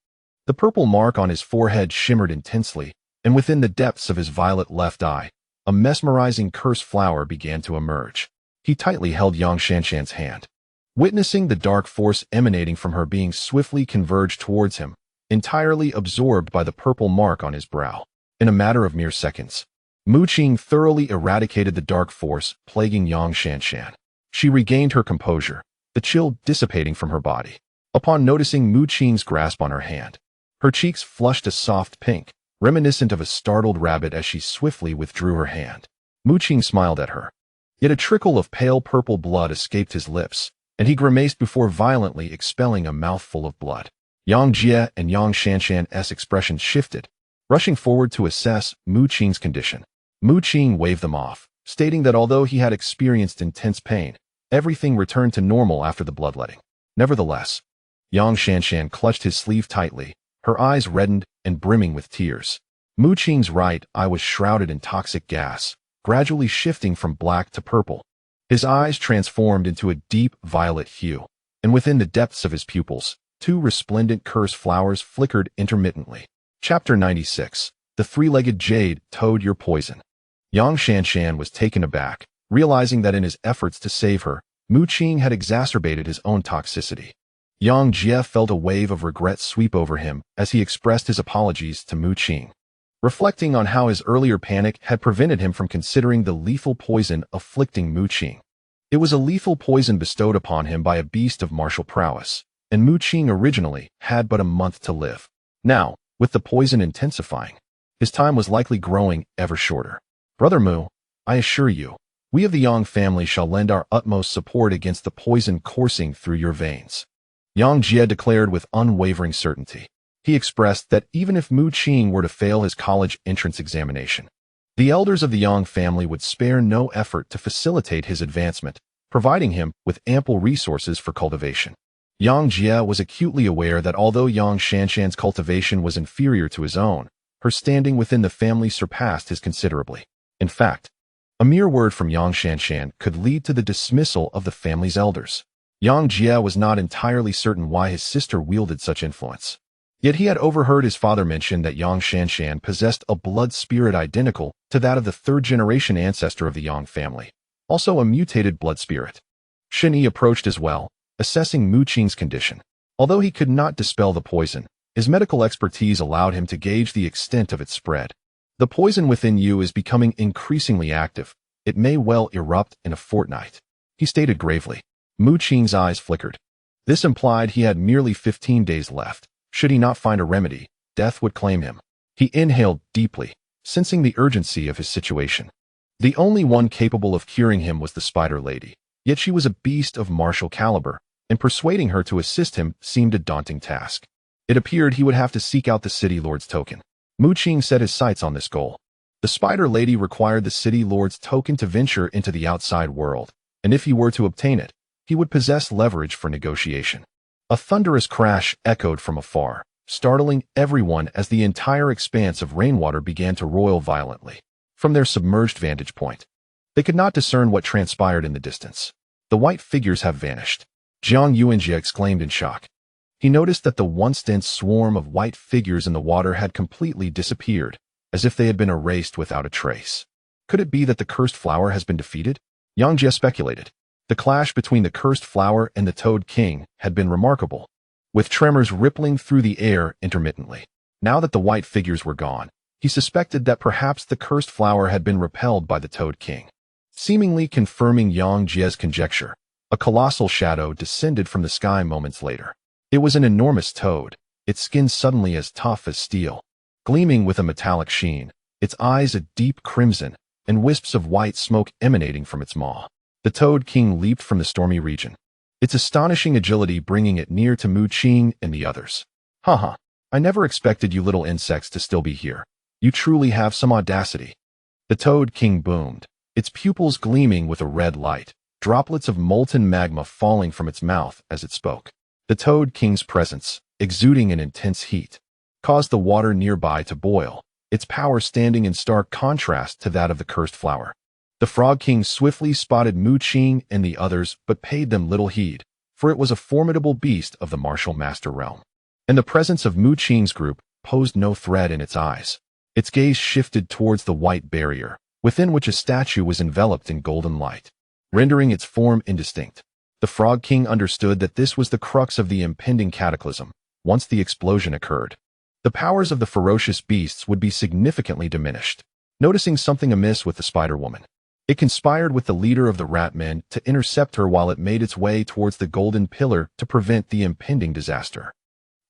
The purple mark on his forehead shimmered intensely, and within the depths of his violet left eye, a mesmerizing cursed flower began to emerge. He tightly held Yang Shanshan's hand. Witnessing the dark force emanating from her being swiftly converged towards him, entirely absorbed by the purple mark on his brow. In a matter of mere seconds, Mu Qing thoroughly eradicated the dark force plaguing Yang Shanshan. She regained her composure, the chill dissipating from her body. Upon noticing Mu Qing's grasp on her hand, her cheeks flushed a soft pink, reminiscent of a startled rabbit as she swiftly withdrew her hand. Mu Qing smiled at her. Yet a trickle of pale purple blood escaped his lips, and he grimaced before violently expelling a mouthful of blood. Yang Jie and Yang Shanshan's expressions shifted, rushing forward to assess Mu Qing's condition. Mu Qing waved them off, stating that although he had experienced intense pain, everything returned to normal after the bloodletting. Nevertheless, Yang Shanshan clutched his sleeve tightly, her eyes reddened and brimming with tears. Mu Qing's right eye was shrouded in toxic gas, gradually shifting from black to purple. His eyes transformed into a deep violet hue, and within the depths of his pupils, Two resplendent cursed flowers flickered intermittently. Chapter 96. The Three-Legged Jade Toad Your Poison. Yang Shanshan was taken aback, realizing that in his efforts to save her, Mu Qing had exacerbated his own toxicity. Yang Jie felt a wave of regret sweep over him as he expressed his apologies to Mu Qing, reflecting on how his earlier panic had prevented him from considering the lethal poison afflicting Mu Qing. It was a lethal poison bestowed upon him by a beast of martial prowess, and Mu Qing originally had but a month to live. Now, with the poison intensifying, his time was likely growing ever shorter. Brother Mu, I assure you, we of the Yang family shall lend our utmost support against the poison coursing through your veins, Yang Jie declared with unwavering certainty. He expressed that even if Mu Qing were to fail his college entrance examination, the elders of the Yang family would spare no effort to facilitate his advancement, providing him with ample resources for cultivation. Yang Jie was acutely aware that although Yang Shanshan's cultivation was inferior to his own, her standing within the family surpassed his considerably. In fact, a mere word from Yang Shanshan could lead to the dismissal of the family's elders. Yang Jie was not entirely certain why his sister wielded such influence. Yet he had overheard his father mention that Yang Shanshan possessed a blood spirit identical to that of the third-generation ancestor of the Yang family, also a mutated blood spirit. Shen Yi approached as well, assessing Mu Qing's condition. Although he could not dispel the poison, his medical expertise allowed him to gauge the extent of its spread. The poison within you is becoming increasingly active. It may well erupt in a fortnight, he stated gravely. Mu Qing's eyes flickered. This implied he had merely 15 days left. Should he not find a remedy, death would claim him. He inhaled deeply, sensing the urgency of his situation. The only one capable of curing him was the Spider Lady, yet she was a beast of martial caliber, and persuading her to assist him seemed a daunting task. It appeared he would have to seek out the City Lord's token. Mu Qing set his sights on this goal. The Spider Lady required the City Lord's token to venture into the outside world, and if he were to obtain it, he would possess leverage for negotiation. A thunderous crash echoed from afar, startling everyone as the entire expanse of rainwater began to roil violently. From their submerged vantage point, they could not discern what transpired in the distance. The white figures have vanished, Jiang Yuanjie exclaimed in shock. He noticed that the once dense swarm of white figures in the water had completely disappeared, as if they had been erased without a trace. Could it be that the cursed flower has been defeated? Yang Jie speculated. The clash between the cursed flower and the Toad King had been remarkable, with tremors rippling through the air intermittently. Now that the white figures were gone, he suspected that perhaps the cursed flower had been repelled by the Toad King. Seemingly confirming Yang Jie's conjecture, a colossal shadow descended from the sky moments later. It was an enormous toad, its skin suddenly as tough as steel, gleaming with a metallic sheen, its eyes a deep crimson, and wisps of white smoke emanating from its maw. The Toad King leaped from the stormy region, its astonishing agility bringing it near to Mu Qing and the others. Haha, I never expected you little insects to still be here. You truly have some audacity. The Toad King boomed, its pupils gleaming with a red light, droplets of molten magma falling from its mouth as it spoke. The Toad King's presence, exuding an intense heat, caused the water nearby to boil, its power standing in stark contrast to that of the cursed flower. The Frog King swiftly spotted Mu Qing and the others but paid them little heed, for it was a formidable beast of the martial master realm. And the presence of Mu Qing's group posed no threat in its eyes. Its gaze shifted towards the white barrier, within which a statue was enveloped in golden light, rendering its form indistinct. The Frog King understood that this was the crux of the impending cataclysm. Once the explosion occurred, the powers of the ferocious beasts would be significantly diminished. Noticing something amiss with the Spider-Woman, it conspired with the leader of the Rat Men to intercept her while it made its way towards the golden pillar to prevent the impending disaster.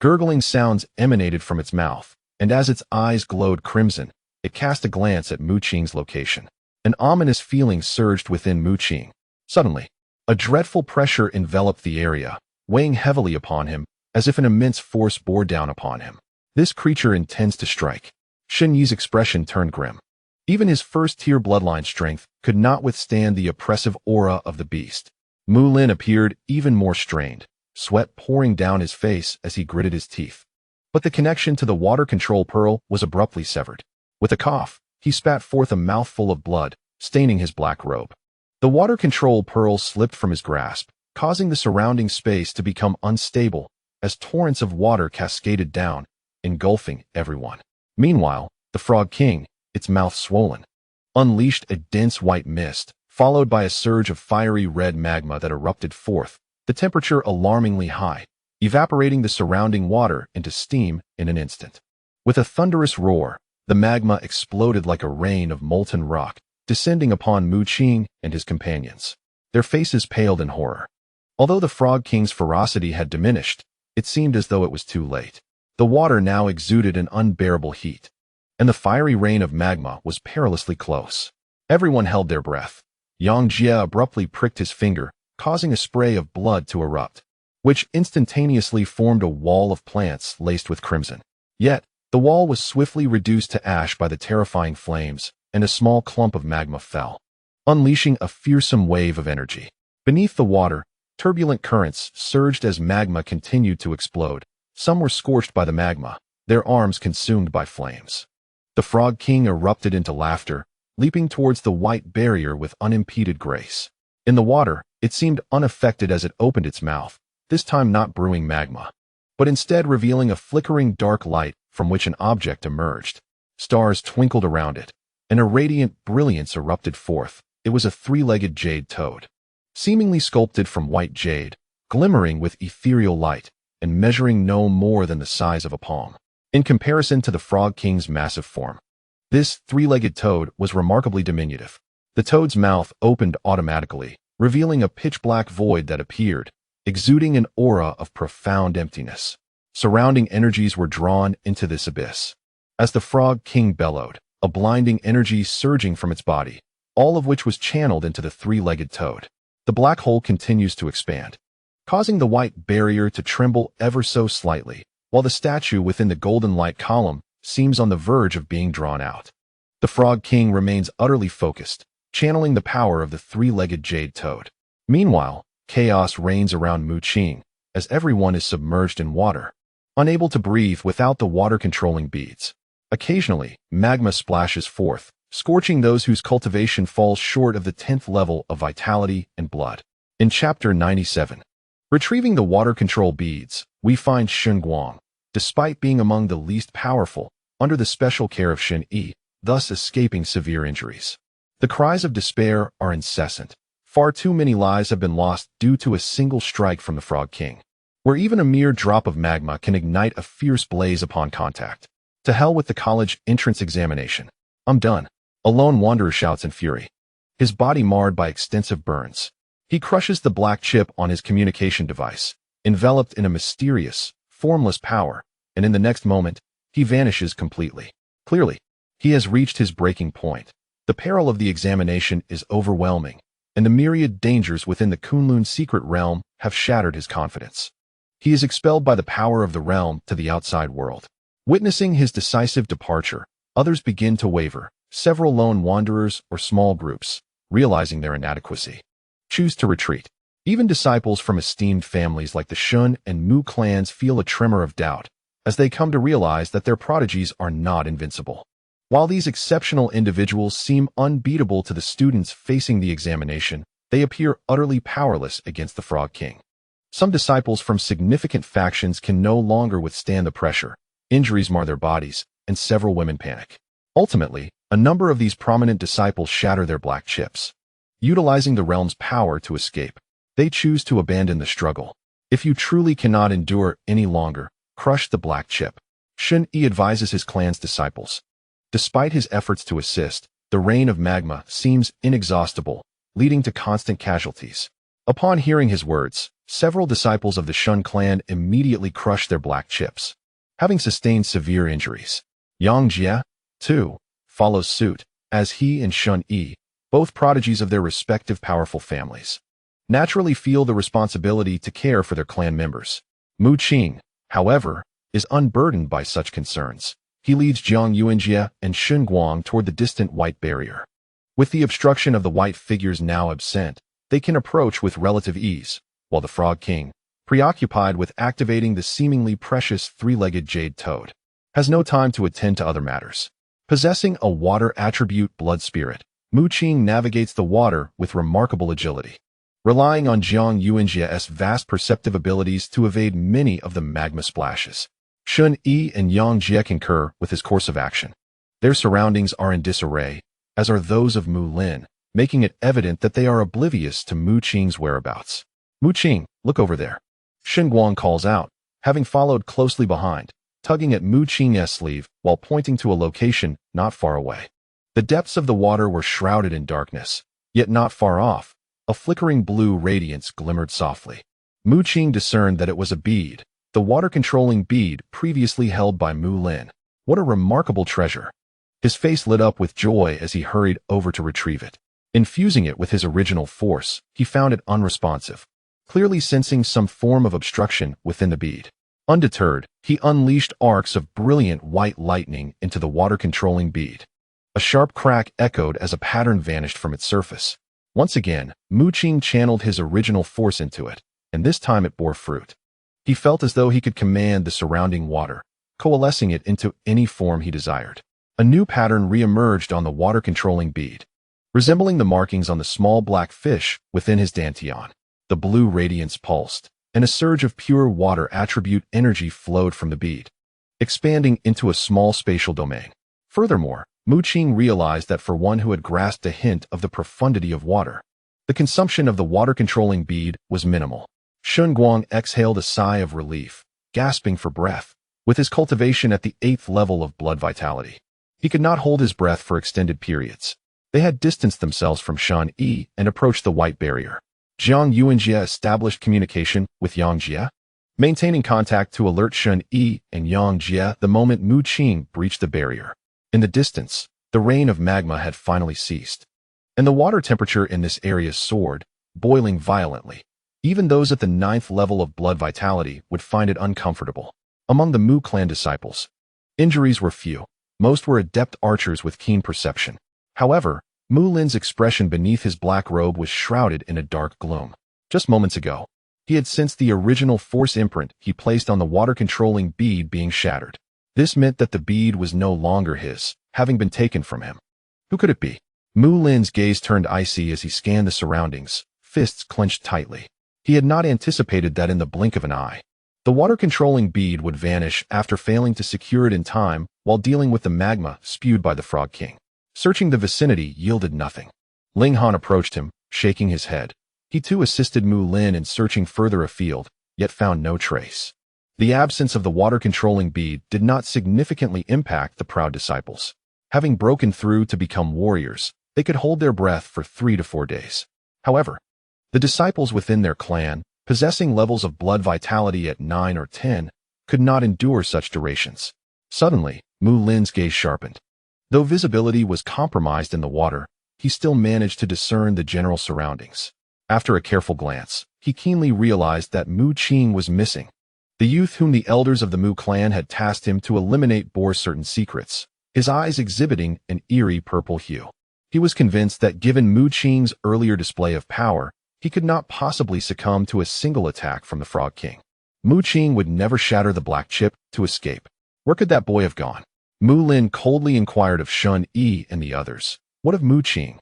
Gurgling sounds emanated from its mouth, and as its eyes glowed crimson, it cast a glance at Mu Qing's location. An ominous feeling surged within Mu Qing. Suddenly, a dreadful pressure enveloped the area, weighing heavily upon him, as if an immense force bore down upon him. This creature intends to strike. Shen Yi's expression turned grim. Even his first-tier bloodline strength could not withstand the oppressive aura of the beast. Mu Lin appeared even more strained, sweat pouring down his face as he gritted his teeth. But the connection to the water control pearl was abruptly severed. With a cough, he spat forth a mouthful of blood, staining his black robe. The water control pearl slipped from his grasp, causing the surrounding space to become unstable as torrents of water cascaded down, engulfing everyone. Meanwhile, the Frog King, its mouth swollen, unleashed a dense white mist, followed by a surge of fiery red magma that erupted forth, the temperature alarmingly high, evaporating the surrounding water into steam in an instant. With a thunderous roar, the magma exploded like a rain of molten rock, descending upon Mu Qing and his companions. Their faces paled in horror. Although the Frog King's ferocity had diminished, it seemed as though it was too late. The water now exuded an unbearable heat, and the fiery rain of magma was perilously close. Everyone held their breath. Yang Jie abruptly pricked his finger, causing a spray of blood to erupt, which instantaneously formed a wall of plants laced with crimson. Yet, the wall was swiftly reduced to ash by the terrifying flames, and a small clump of magma fell, unleashing a fearsome wave of energy. Beneath the water, turbulent currents surged as magma continued to explode. Some were scorched by the magma, their arms consumed by flames. The Frog King erupted into laughter, leaping towards the white barrier with unimpeded grace. In the water, it seemed unaffected as it opened its mouth, this time not brewing magma, but instead revealing a flickering dark light from which an object emerged. Stars twinkled around it, and a radiant brilliance erupted forth. It was a three-legged jade toad, seemingly sculpted from white jade, glimmering with ethereal light, and measuring no more than the size of a palm. In comparison to the Frog King's massive form, this three-legged toad was remarkably diminutive. The toad's mouth opened automatically, revealing a pitch-black void that appeared, exuding an aura of profound emptiness. Surrounding energies were drawn into this abyss. As the Frog King bellowed, a blinding energy surging from its body, all of which was channeled into the three-legged toad. The black hole continues to expand, causing the white barrier to tremble ever so slightly, while the statue within the golden light column seems on the verge of being drawn out. The Frog King remains utterly focused, channeling the power of the three-legged jade toad. Meanwhile, chaos reigns around Mu Qing, as everyone is submerged in water, unable to breathe without the water-controlling beads. Occasionally, magma splashes forth, scorching those whose cultivation falls short of the 10th level of vitality and blood. In Chapter 97, retrieving the water control beads, we find Shen Guang, despite being among the least powerful, under the special care of Shen Yi, thus escaping severe injuries. The cries of despair are incessant. Far too many lives have been lost due to a single strike from the Frog King, where even a mere drop of magma can ignite a fierce blaze upon contact. To hell with the college entrance examination. I'm done. A lone wanderer shouts in fury, his body marred by extensive burns. He crushes the black chip on his communication device, enveloped in a mysterious, formless power, and in the next moment, he vanishes completely. Clearly, he has reached his breaking point. The peril of the examination is overwhelming, and the myriad dangers within the Kunlun secret realm have shattered his confidence. He is expelled by the power of the realm to the outside world. Witnessing his decisive departure, others begin to waver. Several lone wanderers or small groups, realizing their inadequacy, choose to retreat. Even disciples from esteemed families like the Shun and Mu clans feel a tremor of doubt, as they come to realize that their prodigies are not invincible. While these exceptional individuals seem unbeatable to the students facing the examination, they appear utterly powerless against the Frog King. Some disciples from significant factions can no longer withstand the pressure. Injuries mar their bodies, and several women panic. Ultimately, a number of these prominent disciples shatter their black chips. Utilizing the realm's power to escape, they choose to abandon the struggle. If you truly cannot endure any longer, crush the black chip. Shen Yi advises his clan's disciples. Despite his efforts to assist, the rain of magma seems inexhaustible, leading to constant casualties. Upon hearing his words, several disciples of the Shun clan immediately crush their black chips, having sustained severe injuries. Yang Jie, too, follows suit, as he and Shen Yi, both prodigies of their respective powerful families, naturally feel the responsibility to care for their clan members. Mu Qing, however, is unburdened by such concerns. He leads Jiang Yuanjie and Shen Guang toward the distant white barrier. With the obstruction of the white figures now absent, they can approach with relative ease, while the Frog King, preoccupied with activating the seemingly precious three-legged jade toad, has no time to attend to other matters. Possessing a water attribute blood spirit, Mu Qing navigates the water with remarkable agility. relying on Jiang Yuanjie's vast perceptive abilities to evade many of the magma splashes. Shun Yi and Yang Jie concur with his course of action. Their surroundings are in disarray, as are those of Mu Lin, making it evident that they are oblivious to Mu Qing's whereabouts. Mu Qing, look over there. Shen Guang calls out, having followed closely behind, tugging at Mu Qing's sleeve while pointing to a location not far away. The depths of the water were shrouded in darkness, yet not far off, a flickering blue radiance glimmered softly. Mu Qing discerned that it was a bead, the water-controlling bead previously held by Mu Lin. What a remarkable treasure! His face lit up with joy as he hurried over to retrieve it. Infusing it with his original force, he found it unresponsive, clearly sensing some form of obstruction within the bead. Undeterred, he unleashed arcs of brilliant white lightning into the water-controlling bead. A sharp crack echoed as a pattern vanished from its surface. Once again, Mu Qing channeled his original force into it, and this time it bore fruit. He felt as though he could command the surrounding water, coalescing it into any form he desired. A new pattern re-emerged on the water-controlling bead, resembling the markings on the small black fish within his dantian. The blue radiance pulsed, and a surge of pure water attribute energy flowed from the bead, expanding into a small spatial domain. Furthermore, Mu Qing realized that for one who had grasped a hint of the profundity of water, the consumption of the water-controlling bead was minimal. Shun Guang exhaled a sigh of relief, gasping for breath. With his cultivation at the 8th level of blood vitality, he could not hold his breath for extended periods. They had distanced themselves from Shun Yi and approached the white barrier. Jiang Yuanjie established communication with Yang Jie, maintaining contact to alert Shun Yi and Yang Jie the moment Mu Qing breached the barrier. In the distance, the rain of magma had finally ceased, and the water temperature in this area soared, boiling violently. Even those at the 9th level of blood vitality would find it uncomfortable. Among the Mu clan disciples, injuries were few. Most were adept archers with keen perception. However, Mu Lin's expression beneath his black robe was shrouded in a dark gloom. Just moments ago, he had sensed the original force imprint he placed on the water-controlling bead being shattered. This meant that the bead was no longer his, having been taken from him. Who could it be? Mu Lin's gaze turned icy as he scanned the surroundings, fists clenched tightly. He had not anticipated that in the blink of an eye, the water-controlling bead would vanish after failing to secure it in time while dealing with the magma spewed by the Frog King. Searching the vicinity yielded nothing. Ling Han approached him, shaking his head. He too assisted Mu Lin in searching further afield, yet found no trace. The absence of the water-controlling bead did not significantly impact the proud disciples. Having broken through to become warriors, they could hold their breath for 3 to 4 days. However, the disciples within their clan, possessing levels of blood vitality at 9 or 10, could not endure such durations. Suddenly, Mu Lin's gaze sharpened. Though visibility was compromised in the water, he still managed to discern the general surroundings. After a careful glance, he keenly realized that Mu Qing was missing. The youth whom the elders of the Mu clan had tasked him to eliminate bore certain secrets, his eyes exhibiting an eerie purple hue. He was convinced that given Mu Qing's earlier display of power, he could not possibly succumb to a single attack from the Frog King. Mu Qing would never shatter the black chip to escape. Where could that boy have gone? Mu Lin coldly inquired of Shun Yi and the others. What of Mu Qing?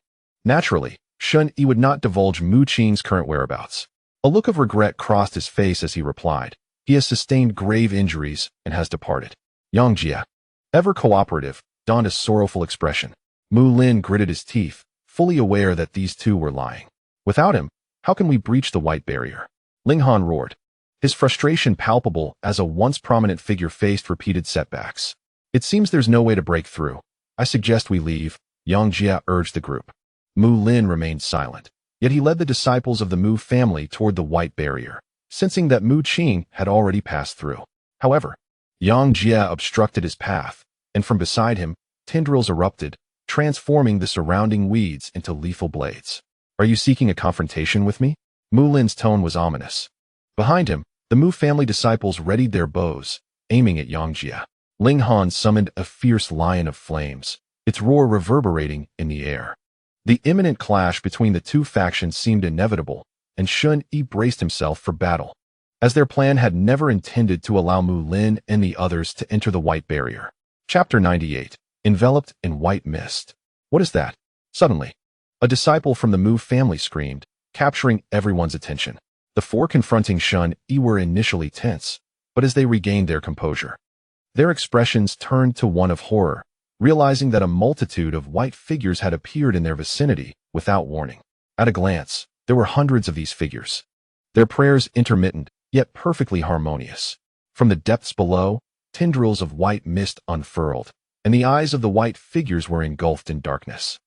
Naturally, Shun Yi would not divulge Mu Qing's current whereabouts. A look of regret crossed his face as he replied. He has sustained grave injuries and has departed. Yang Jie, ever cooperative, donned a sorrowful expression. Mu Lin gritted his teeth, fully aware that these two were lying. Without him, how can we breach the white barrier? Ling Han roared, his frustration palpable as a once prominent figure faced repeated setbacks. It seems there's no way to break through. I suggest we leave, Yang Jie urged the group. Mu Lin remained silent, yet he led the disciples of the Mu family toward the white barrier, sensing that Mu Qing had already passed through. However, Yang Jie obstructed his path, and from beside him, tendrils erupted, transforming the surrounding weeds into lethal blades. Are you seeking a confrontation with me? Mu Lin's tone was ominous. Behind him, the Mu family disciples readied their bows, aiming at Yang Jie. Ling Han summoned a fierce lion of flames, its roar reverberating in the air. The imminent clash between the two factions seemed inevitable, and Shun Yi braced himself for battle, as their plan had never intended to allow Mu Lin and the others to enter the white barrier. Chapter 98. Enveloped in white mist. What is that? Suddenly, a disciple from the Mu family screamed, capturing everyone's attention. The four confronting Shun Yi were initially tense, but as they regained their composure, their expressions turned to one of horror, realizing that a multitude of white figures had appeared in their vicinity without warning. At a glance, there were hundreds of these figures, their prayers intermittent, yet perfectly harmonious. From the depths below, tendrils of white mist unfurled, and the eyes of the white figures were engulfed in darkness.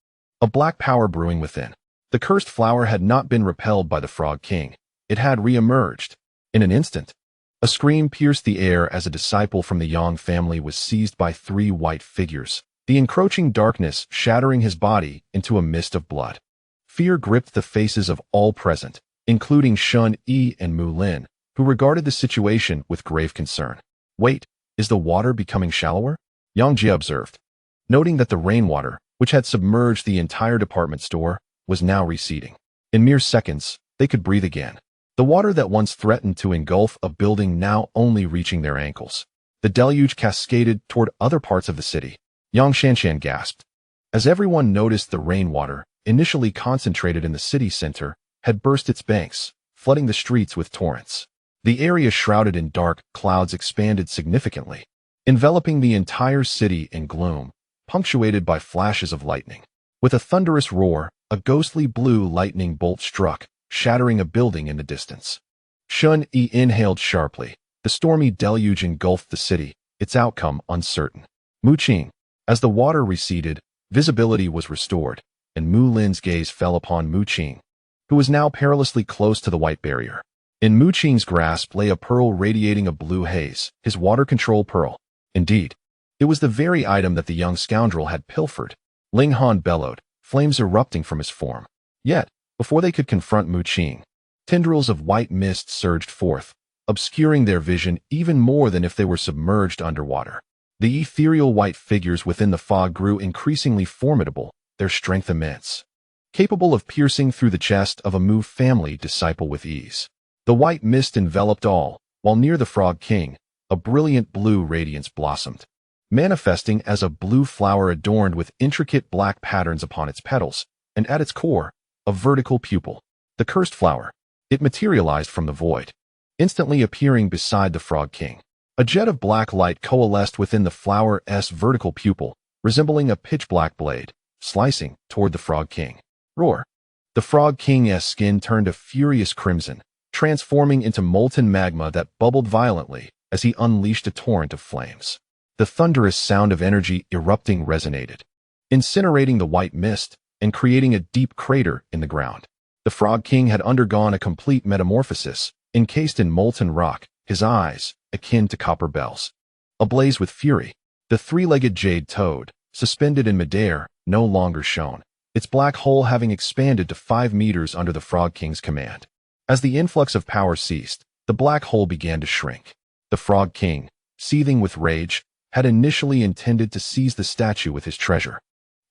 A black power brewing within. The cursed flower had not been repelled by the Frog King. It had re-emerged. In an instant, a scream pierced the air as a disciple from the Yang family was seized by three white figures, the encroaching darkness shattering his body into a mist of blood. Fear gripped the faces of all present, including Shun Yi and Mu Lin, who regarded the situation with grave concern. Wait, is the water becoming shallower? Yang Jie observed, noting that the rainwater, which had submerged the entire department store, was now receding. In mere seconds, they could breathe again. The water that once threatened to engulf a building now only reaching their ankles. The deluge cascaded toward other parts of the city. Yang Shanshan gasped, as everyone noticed the rainwater, initially concentrated in the city center, had burst its banks, flooding the streets with torrents. The area shrouded in dark clouds expanded significantly, enveloping the entire city in gloom, punctuated by flashes of lightning. With a thunderous roar, a ghostly blue lightning bolt struck, shattering a building in the distance. Shun Yi inhaled sharply. The stormy deluge engulfed the city, its outcome uncertain. Mu Qing. As the water receded, visibility was restored, and Mu Lin's gaze fell upon Mu Qing, who was now perilously close to the white barrier. In Mu Qing's grasp lay a pearl radiating a blue haze, his water control pearl. Indeed, it was the very item that the young scoundrel had pilfered. Ling Han bellowed, flames erupting from his form. Yet, before they could confront Mu Qing, tendrils of white mist surged forth, obscuring their vision even more than if they were submerged underwater. The ethereal white figures within the fog grew increasingly formidable, their strength immense, capable of piercing through the chest of a Mu family disciple with ease. The white mist enveloped all, while near the Frog King, a brilliant blue radiance blossomed, manifesting as a blue flower adorned with intricate black patterns upon its petals, and at its core, a vertical pupil. The cursed flower. It materialized from the void, instantly appearing beside the Frog King. A jet of black light coalesced within the flower's vertical pupil, resembling a pitch-black blade, slicing toward the Frog King. Roar. The Frog King's skin turned a furious crimson, transforming into molten magma that bubbled violently as he unleashed a torrent of flames. The thunderous sound of energy erupting resonated, incinerating the white mist and creating a deep crater in the ground. The Frog King had undergone a complete metamorphosis, encased in molten rock, his eyes, akin to copper bells, ablaze with fury. The three-legged jade toad, suspended in midair, no longer shone, its black hole having expanded to 5 meters under the Frog King's command. As the influx of power ceased, the black hole began to shrink. The Frog King, seething with rage, had initially intended to seize the statue with his treasure.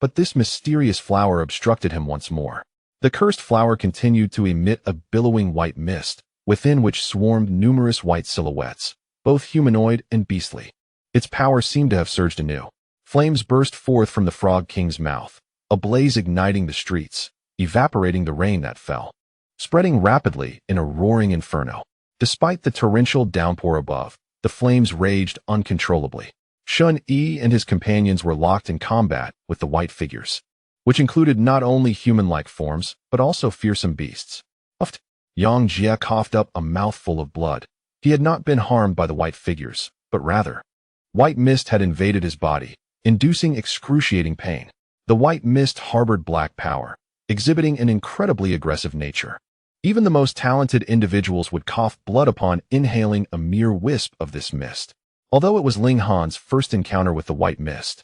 But this mysterious flower obstructed him once more. The cursed flower continued to emit a billowing white mist, within which swarmed numerous white silhouettes, both humanoid and beastly. Its power seemed to have surged anew. Flames burst forth from the Frog King's mouth, a blaze igniting the streets, evaporating the rain that fell, spreading rapidly in a roaring inferno. Despite the torrential downpour above, the flames raged uncontrollably. Shun Yi and his companions were locked in combat with the white figures, which included not only human-like forms, but also fearsome beasts. Puffed. Yang Jie coughed up a mouthful of blood. He had not been harmed by the white figures, but rather, white mist had invaded his body, inducing excruciating pain. The white mist harbored black power, exhibiting an incredibly aggressive nature. Even the most talented individuals would cough blood upon inhaling a mere wisp of this mist. Although it was Ling Han's first encounter with the white mist,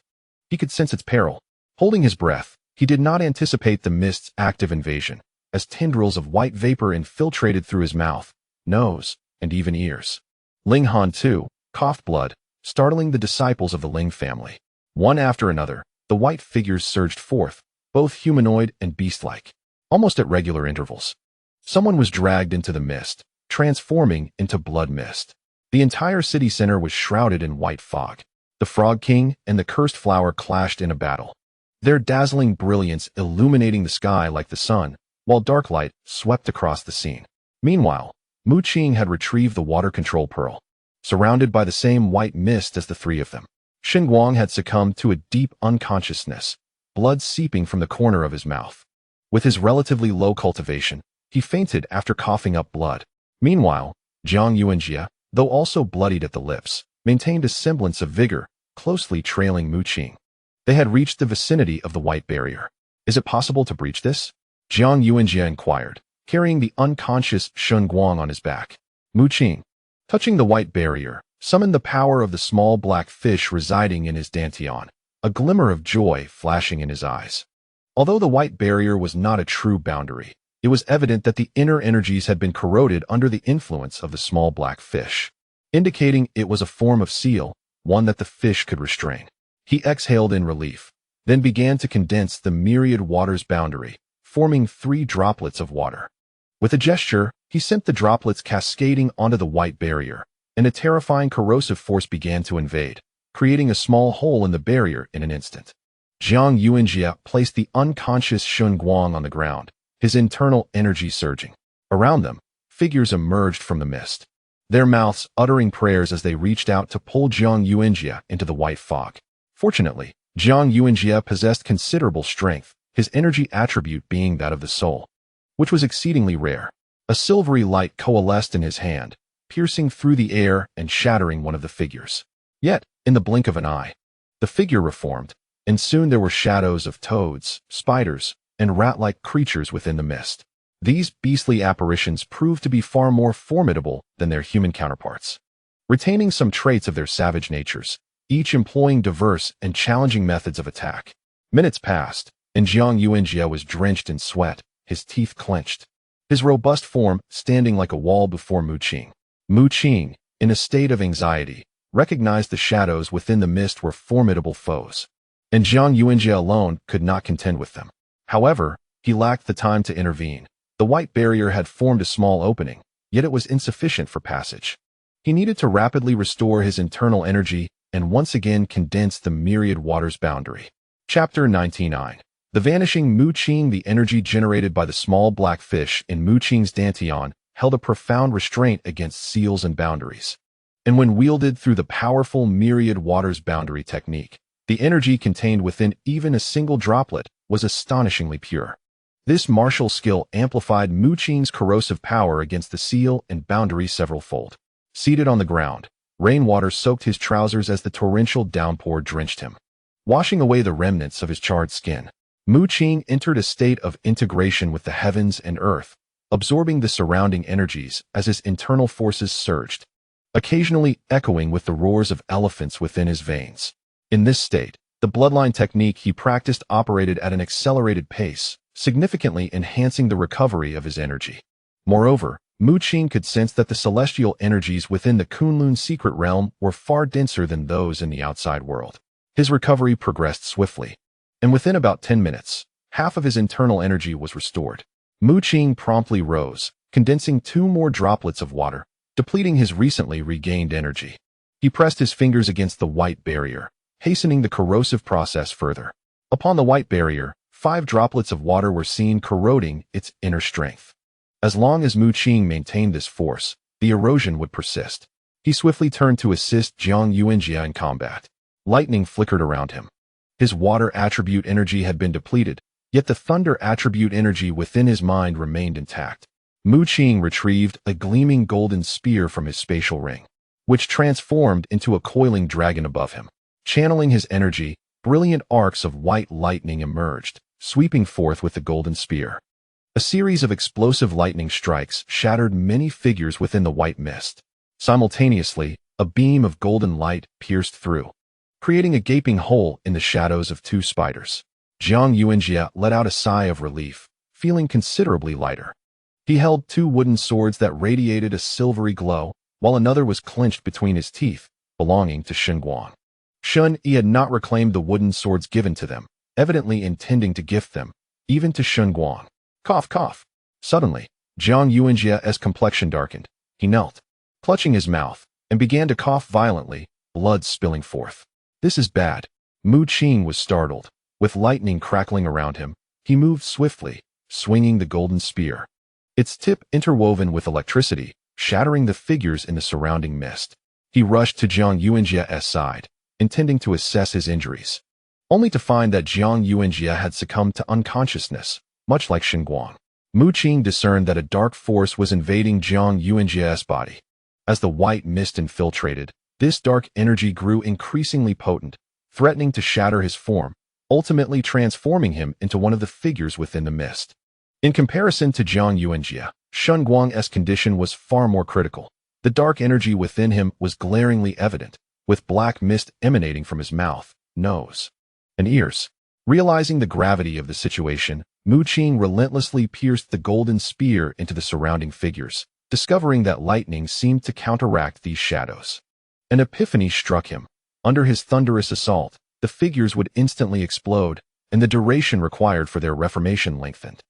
he could sense its peril. Holding his breath, he did not anticipate the mist's active invasion, as tendrils of white vapor infiltrated through his mouth, nose, and even ears. Ling Han, too, coughed blood, startling the disciples of the Ling family. One after another, the white figures surged forth, both humanoid and beast-like, almost at regular intervals. Someone was dragged into the mist, transforming into blood mist. The entire city center was shrouded in white fog. The Frog King and the cursed flower clashed in a battle, their dazzling brilliance illuminating the sky like the sun, while dark light swept across the scene. Meanwhile, Mu Qing had retrieved the water control pearl. Surrounded by the same white mist as the three of them, Xinguang had succumbed to a deep unconsciousness, blood seeping from the corner of his mouth. With his relatively low cultivation, he fainted after coughing up blood. Meanwhile, Jiang Yuanjie, though also bloodied at the lips, maintained a semblance of vigor, closely trailing Mu Qing. They had reached the vicinity of the white barrier. Is it possible to breach this? Jiang Yuanjie inquired, carrying the unconscious Xinguang on his back. Mu Qing, touching the white barrier, summoned the power of the small black fish residing in his dantian, a glimmer of joy flashing in his eyes. Although the white barrier was not a true boundary, it was evident that the inner energies had been corroded under the influence of the small black fish, indicating it was a form of seal, one that the fish could restrain. He exhaled in relief, then began to condense the myriad water's boundary, forming 3 droplets of water. With a gesture, he sent the droplets cascading onto the white barrier, and a terrifying corrosive force began to invade, creating a small hole in the barrier in an instant. Jiang Yuanjie placed the unconscious Xinguang on the ground, his internal energy surging. Around them, figures emerged from the mist, their mouths uttering prayers as they reached out to pull Jiang Yuanjie into the white fog. Fortunately, Jiang Yuanjie possessed considerable strength, his energy attribute being that of the soul, which was exceedingly rare. A silvery light coalesced in his hand, piercing through the air and shattering one of the figures. Yet, in the blink of an eye, the figure reformed, and soon there were shadows of toads, spiders, and rat-like creatures within the mist. These beastly apparitions proved to be far more formidable than their human counterparts. Retaining some traits of their savage natures, each employing diverse and challenging methods of attack. Minutes passed, and Jiang Yuanjie was drenched in sweat, his teeth clenched, his robust form standing like a wall before Mu Qing. Mu Qing, in a state of anxiety, recognized the shadows within the mist were formidable foes, and Jiang Yuanjie alone could not contend with them. However, he lacked the time to intervene. The white barrier had formed a small opening, yet it was insufficient for passage. He needed to rapidly restore his internal energy and once again condense the myriad water's boundary. Chapter 99. The vanishing Mu Qing. The energy generated by the small black fish in Mu Qing's dantian held a profound restraint against seals and boundaries. And when wielded through the powerful myriad water's boundary technique, the energy contained within even a single droplet was astonishingly pure. This martial skill amplified Mu Qing's corrosive power against the seal and boundary several-fold. Seated on the ground, rainwater soaked his trousers as the torrential downpour drenched him, washing away the remnants of his charred skin. Mu Qing entered a state of integration with the heavens and earth, absorbing the surrounding energies as his internal forces surged, occasionally echoing with the roars of elephants within his veins. In this state, the bloodline technique he practiced operated at an accelerated pace, significantly enhancing the recovery of his energy. Moreover, Mu Qing could sense that the celestial energies within the Kunlun secret realm were far denser than those in the outside world. His recovery progressed swiftly, and within about 10 minutes, half of his internal energy was restored. Mu Qing promptly rose, condensing 2 more droplets of water, depleting his recently regained energy. He pressed his fingers against the white barrier, hastening the corrosive process further. Upon the white barrier, 5 droplets of water were seen corroding its inner strength. As long as Mu Qing maintained this force, the erosion would persist. He swiftly turned to assist Jiang Yuanjie in combat. Lightning flickered around him. His water attribute energy had been depleted, yet the thunder attribute energy within his mind remained intact. Mu Qing retrieved a gleaming golden spear from his spatial ring, which transformed into a coiling dragon above him. Channeling his energy, brilliant arcs of white lightning emerged, sweeping forth with the golden spear. A series of explosive lightning strikes shattered many figures within the white mist. Simultaneously, a beam of golden light pierced through, creating a gaping hole in the shadows of 2 spiders. Jiang Yuanjie let out a sigh of relief, feeling considerably lighter. He held 2 wooden swords that radiated a silvery glow, while another was clenched between his teeth, belonging to Xinguang. He had not reclaimed the wooden swords given to them, evidently intending to gift them, even to Xinguang. Cough, cough. Suddenly, Jiang Yuanjie's complexion darkened. He knelt, clutching his mouth, and began to cough violently, blood spilling forth. This is bad. Mu Qing was startled. With lightning crackling around him, he moved swiftly, swinging the golden spear, its tip interwoven with electricity, shattering the figures in the surrounding mist. He rushed to Jiang Yuanjie's side, intending to assess his injuries, only to find that Jiang Yuanjie had succumbed to unconsciousness, much like Xinguang. Mu Qing discerned that a dark force was invading Jiang Yuanjie's body. As the white mist infiltrated, this dark energy grew increasingly potent, threatening to shatter his form, ultimately transforming him into one of the figures within the mist. In comparison to Jiang Yuanjie, Xinguang's condition was far more critical. The dark energy within him was glaringly evident, with black mist emanating from his mouth, nose, and ears. Realizing the gravity of the situation, Mu Qing relentlessly pierced the golden spear into the surrounding figures, discovering that lightning seemed to counteract these shadows. An epiphany struck him. Under his thunderous assault, the figures would instantly explode, and the duration required for their reformation lengthened.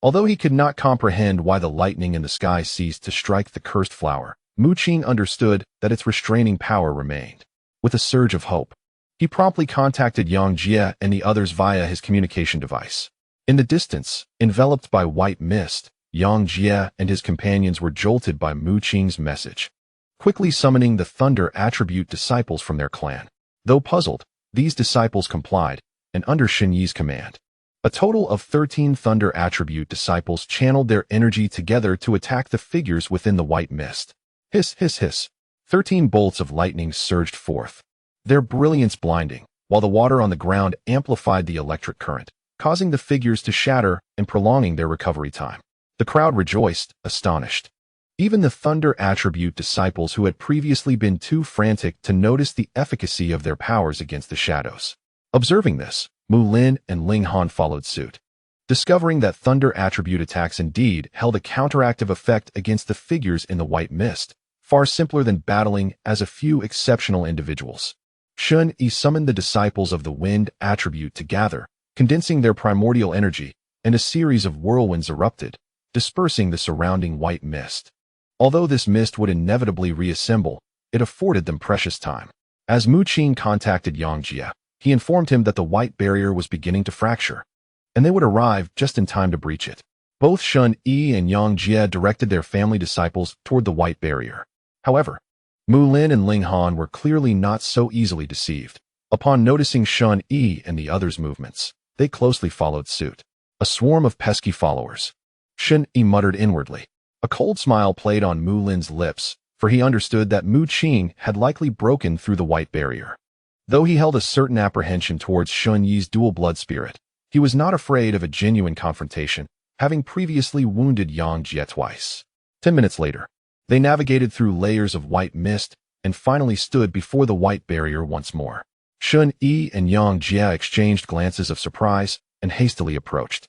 Although he could not comprehend why the lightning in the sky ceased to strike the cursed flower, Mu Qing understood that its restraining power remained. With a surge of hope, he promptly contacted Yang Jie and the others via his communication device. In the distance, enveloped by white mist, Yang Jie and his companions were jolted by Mu Qing's message, quickly summoning the Thunder Attribute disciples from their clan. Though puzzled, these disciples complied, and under Shen Yi's command, a total of 13 Thunder Attribute disciples channeled their energy together to attack the figures within the white mist. Hiss, hiss, hiss. 13 bolts of lightning surged forth, their brilliance blinding, while the water on the ground amplified the electric current, causing the figures to shatter and prolonging their recovery time. The crowd rejoiced, astonished. Even the Thunder Attribute disciples who had previously been too frantic to notice the efficacy of their powers against the shadows. Observing this, Mu Lin and Ling Han followed suit, discovering that Thunder Attribute attacks indeed held a counteractive effect against the figures in the white mist, far simpler than battling as a few exceptional individuals. Shen Yi summoned the disciples of the Wind Attribute to gather, condensing their primordial energy, and a series of whirlwinds erupted, dispersing the surrounding white mist. Although this mist would inevitably reassemble, it afforded them precious time. As Mu Qing contacted Yang Jie, he informed him that the white barrier was beginning to fracture, and they would arrive just in time to breach it. Both Shen Yi and Yang Jie directed their family disciples toward the white barrier. However, Mu Lin and Ling Han were clearly not so easily deceived. Upon noticing Shen Yi and the others' movements, they closely followed suit. A swarm of pesky followers. Shen Yi muttered inwardly. A cold smile played on Mu Lin's lips, for he understood that Mu Qing had likely broken through the white barrier. Though he held a certain apprehension towards Shen Yi's dual blood spirit, he was not afraid of a genuine confrontation, having previously wounded Yang Jie twice. 10 minutes later, they navigated through layers of white mist and finally stood before the white barrier once more. Shen Yi and Yang Jie exchanged glances of surprise and hastily approached.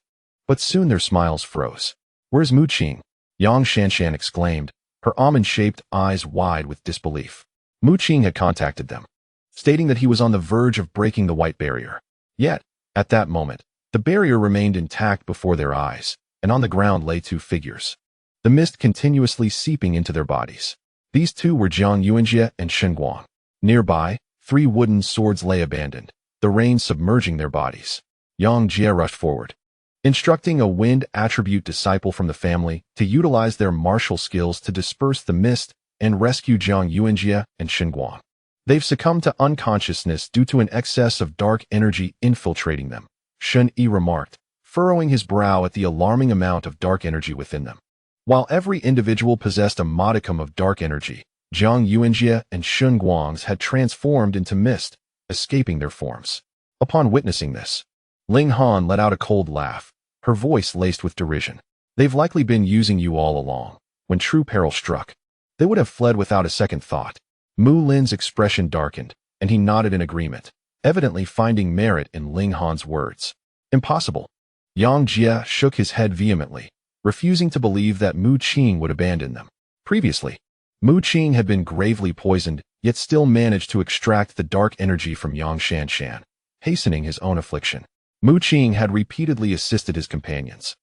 But soon their smiles froze. "Where's Mu Qing?" Yang Shanshan exclaimed, her almond-shaped eyes wide with disbelief. Mu Qing had contacted them, stating that he was on the verge of breaking the white barrier. Yet, at that moment, the barrier remained intact before their eyes, and on the ground lay two figures, the mist continuously seeping into their bodies. These two were Jiang Yuanjie and Xinguang. Nearby, 3 wooden swords lay abandoned, the rain submerging their bodies. Yang Jie rushed forward, instructing a Wind Attribute disciple from the family to utilize their martial skills to disperse the mist and rescue Jiang Yuanjie and Xinguang. They've succumbed to unconsciousness due to an excess of dark energy infiltrating them, Shen Yi remarked, furrowing his brow at the alarming amount of dark energy within them. While every individual possessed a modicum of dark energy, Jiang Yuanjie and Xinguang's had transformed into mist, escaping their forms. Upon witnessing this, Ling Han let out a cold laugh, her voice laced with derision. "They've likely been using you all along. When true peril struck, they would have fled without a second thought." Mu Lin's expression darkened, and he nodded in agreement, evidently finding merit in Ling Han's words. "Impossible." Yang Jie shook his head vehemently, refusing to believe that Mu Qing would abandon them. Previously, Mu Qing had been gravely poisoned, yet still managed to extract the dark energy from Yang Shanshan, hastening his own affliction. Mu Qing had repeatedly assisted his companions.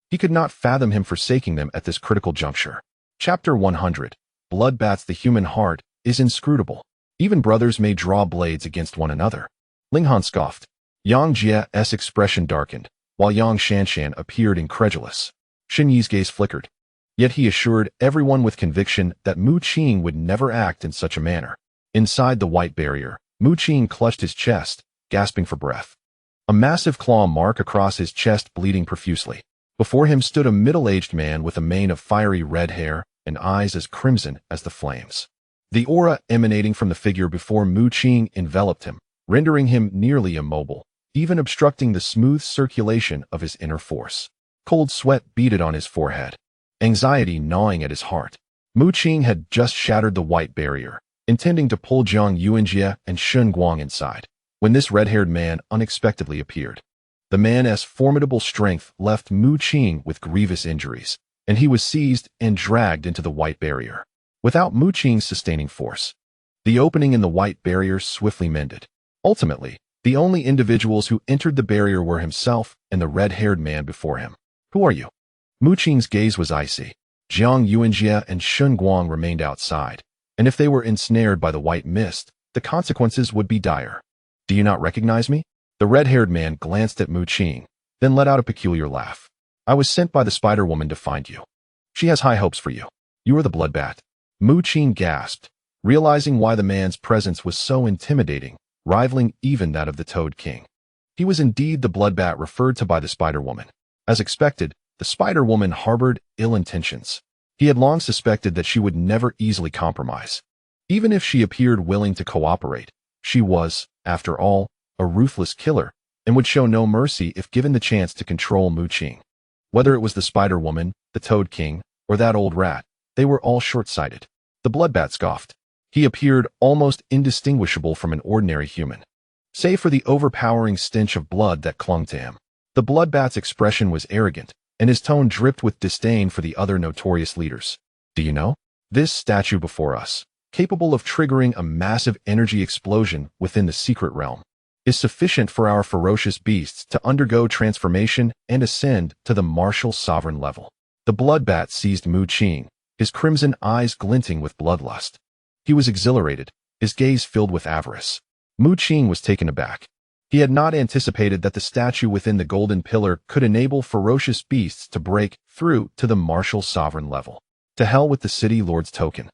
He could not fathom him forsaking them at this critical juncture. Chapter 100. Bloodbaths. The human heart is inscrutable. Even brothers may draw blades against one another. Ling Han scoffed. Yang Jie's expression darkened, while Yang Shanshan appeared incredulous. Shen Yi's gaze flickered. Yet he assured everyone with conviction that Mu Qing would never act in such a manner. Inside the white barrier, Mu Qing clutched his chest, gasping for breath. A massive claw mark across his chest bleeding profusely. Before him stood a middle-aged man with a mane of fiery red hair and eyes as crimson as the flames. The aura emanating from the figure before Mu Qing enveloped him, rendering him nearly immobile, even obstructing the smooth circulation of his inner force. Cold sweat beaded on his forehead, anxiety gnawing at his heart. Mu Qing had just shattered the white barrier, intending to pull Jiang Yuanjie and Shun Guang inside, when this red-haired man unexpectedly appeared. The man's formidable strength left Mu Qing with grievous injuries, and he was seized and dragged into the white barrier. Without Mu Qing's sustaining force, the opening in the white barrier swiftly mended. Ultimately, the only individuals who entered the barrier were himself and the red-haired man before him. "Who are you?" Mu Qing's gaze was icy. Jiang Yuanjie and Shun Guang remained outside, and if they were ensnared by the white mist, the consequences would be dire. "Do you not recognize me?" The red-haired man glanced at Mu Qing, then let out a peculiar laugh. "I was sent by the Spider-Woman to find you. She has high hopes for you. You are the Bloodbat." Mu Qing gasped, realizing why the man's presence was so intimidating, rivaling even that of the Toad King. He was indeed the Bloodbat referred to by the Spider-Woman. As expected, the Spider-Woman harbored ill intentions. He had long suspected that she would never easily compromise. Even if she appeared willing to cooperate, she was, after all, a ruthless killer, and would show no mercy if given the chance to control Mu Qing. Whether it was the Spider-Woman, the Toad King, or that old rat, they were all short-sighted. The Bloodbat scoffed. He appeared almost indistinguishable from an ordinary human, save for the overpowering stench of blood that clung to him. The Bloodbat's expression was arrogant, and his tone dripped with disdain for the other notorious leaders. "Do you know? This statue before us, capable of triggering a massive energy explosion within the secret realm, is sufficient for our ferocious beasts to undergo transformation and ascend to the martial sovereign level." The Bloodbat seized Mu Qing, his crimson eyes glinting with bloodlust. He was exhilarated, his gaze filled with avarice. Mu Qing was taken aback. He had not anticipated that the statue within the golden pillar could enable ferocious beasts to break through to the martial sovereign level. To hell with the city lord's token.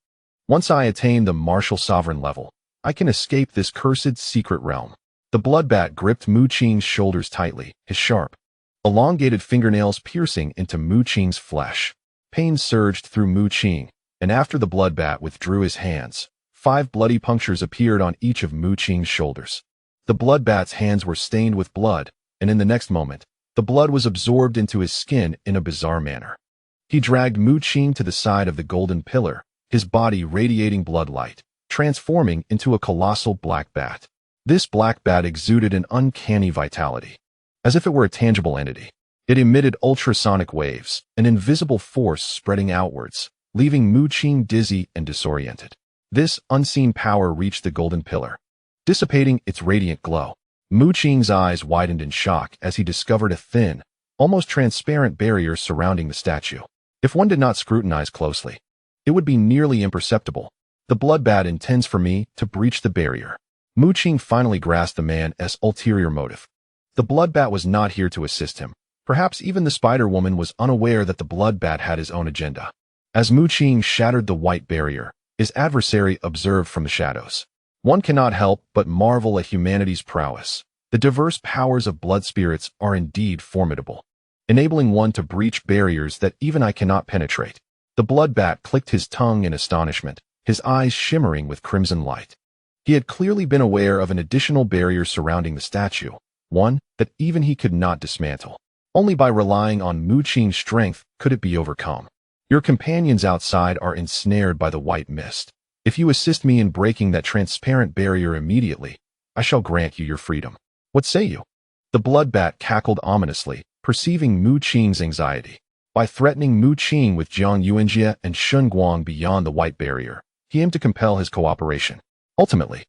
Once I attain the martial sovereign level, I can escape this cursed secret realm. The Bloodbat gripped Mu Qing's shoulders tightly, his sharp, elongated fingernails piercing into Mu Qing's flesh. Pain surged through Mu Qing, and after the Bloodbat withdrew his hands, 5 bloody punctures appeared on each of Mu Qing's shoulders. The Bloodbat's hands were stained with blood, and in the next moment, the blood was absorbed into his skin in a bizarre manner. He dragged Mu Qing to the side of the golden pillar, his body radiating blood light, transforming into a colossal black bat. This black bat exuded an uncanny vitality, as if it were a tangible entity. It emitted ultrasonic waves, an invisible force spreading outwards, leaving Mu Qing dizzy and disoriented. This unseen power reached the golden pillar, dissipating its radiant glow. Mu Qing's eyes widened in shock as he discovered a thin, almost transparent barrier surrounding the statue. If one did not scrutinize closely, it would be nearly imperceptible. "The Bloodbat intends for me to breach the barrier." Mu Qing finally grasped the man's ulterior motive. The Bloodbat was not here to assist him. Perhaps even the Spider-Woman was unaware that the Bloodbat had his own agenda. As Mu Qing shattered the white barrier, his adversary observed from the shadows. One cannot help but marvel at humanity's prowess. The diverse powers of blood spirits are indeed formidable, enabling one to breach barriers that even I cannot penetrate. The Bloodbat clicked his tongue in astonishment, his eyes shimmering with crimson light. He had clearly been aware of an additional barrier surrounding the statue, one that even he could not dismantle. Only by relying on Mu Qing's strength could it be overcome. "Your companions outside are ensnared by the white mist. If you assist me in breaking that transparent barrier immediately, I shall grant you your freedom. What say you?" The Bloodbat cackled ominously, perceiving Mu Qing's anxiety. By threatening Mu Qing with Jiang Yuanjie and Shun Guang beyond the white barrier, he aimed to compel his cooperation. Ultimately,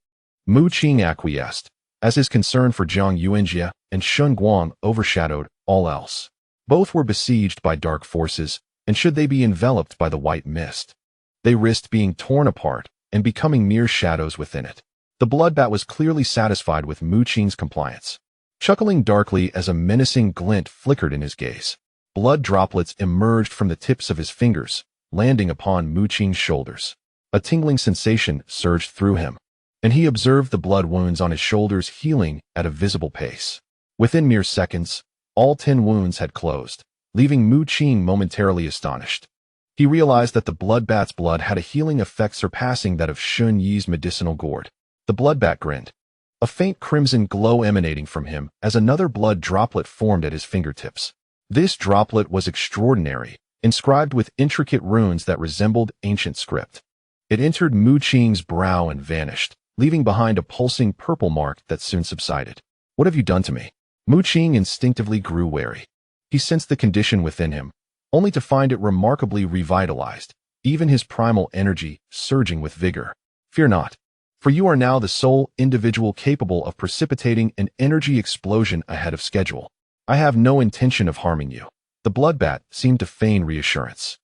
Mu Qing acquiesced, as his concern for Jiang Yuanjie and Shun Guang overshadowed all else. Both were besieged by dark forces, and should they be enveloped by the white mist, they risked being torn apart and becoming mere shadows within it. The Bloodbat was clearly satisfied with Mu Qing's compliance. chuckling darkly as a menacing glint flickered in his gaze. Blood droplets emerged from the tips of his fingers, landing upon Mu Qing's shoulders. A tingling sensation surged through him, and he observed the blood wounds on his shoulders healing at a visible pace. Within mere seconds, all 10 wounds had closed, leaving Mu Qing momentarily astonished. He realized that the bloodbat's blood had a healing effect surpassing that of Shun Yi's medicinal gourd. The bloodbat grinned, a faint crimson glow emanating from him as another blood droplet formed at his fingertips. This droplet was extraordinary, inscribed with intricate runes that resembled ancient script. It entered Mu Qing's brow and vanished, leaving behind a pulsing purple mark that soon subsided. "What have you done to me?" Mu Qing instinctively grew wary. He sensed the condition within him, only to find it remarkably revitalized, even his primal energy surging with vigor. "Fear not, for you are now the sole individual capable of precipitating an energy explosion ahead of schedule. I have no intention of harming you." The bloodbat seemed to feign reassurance.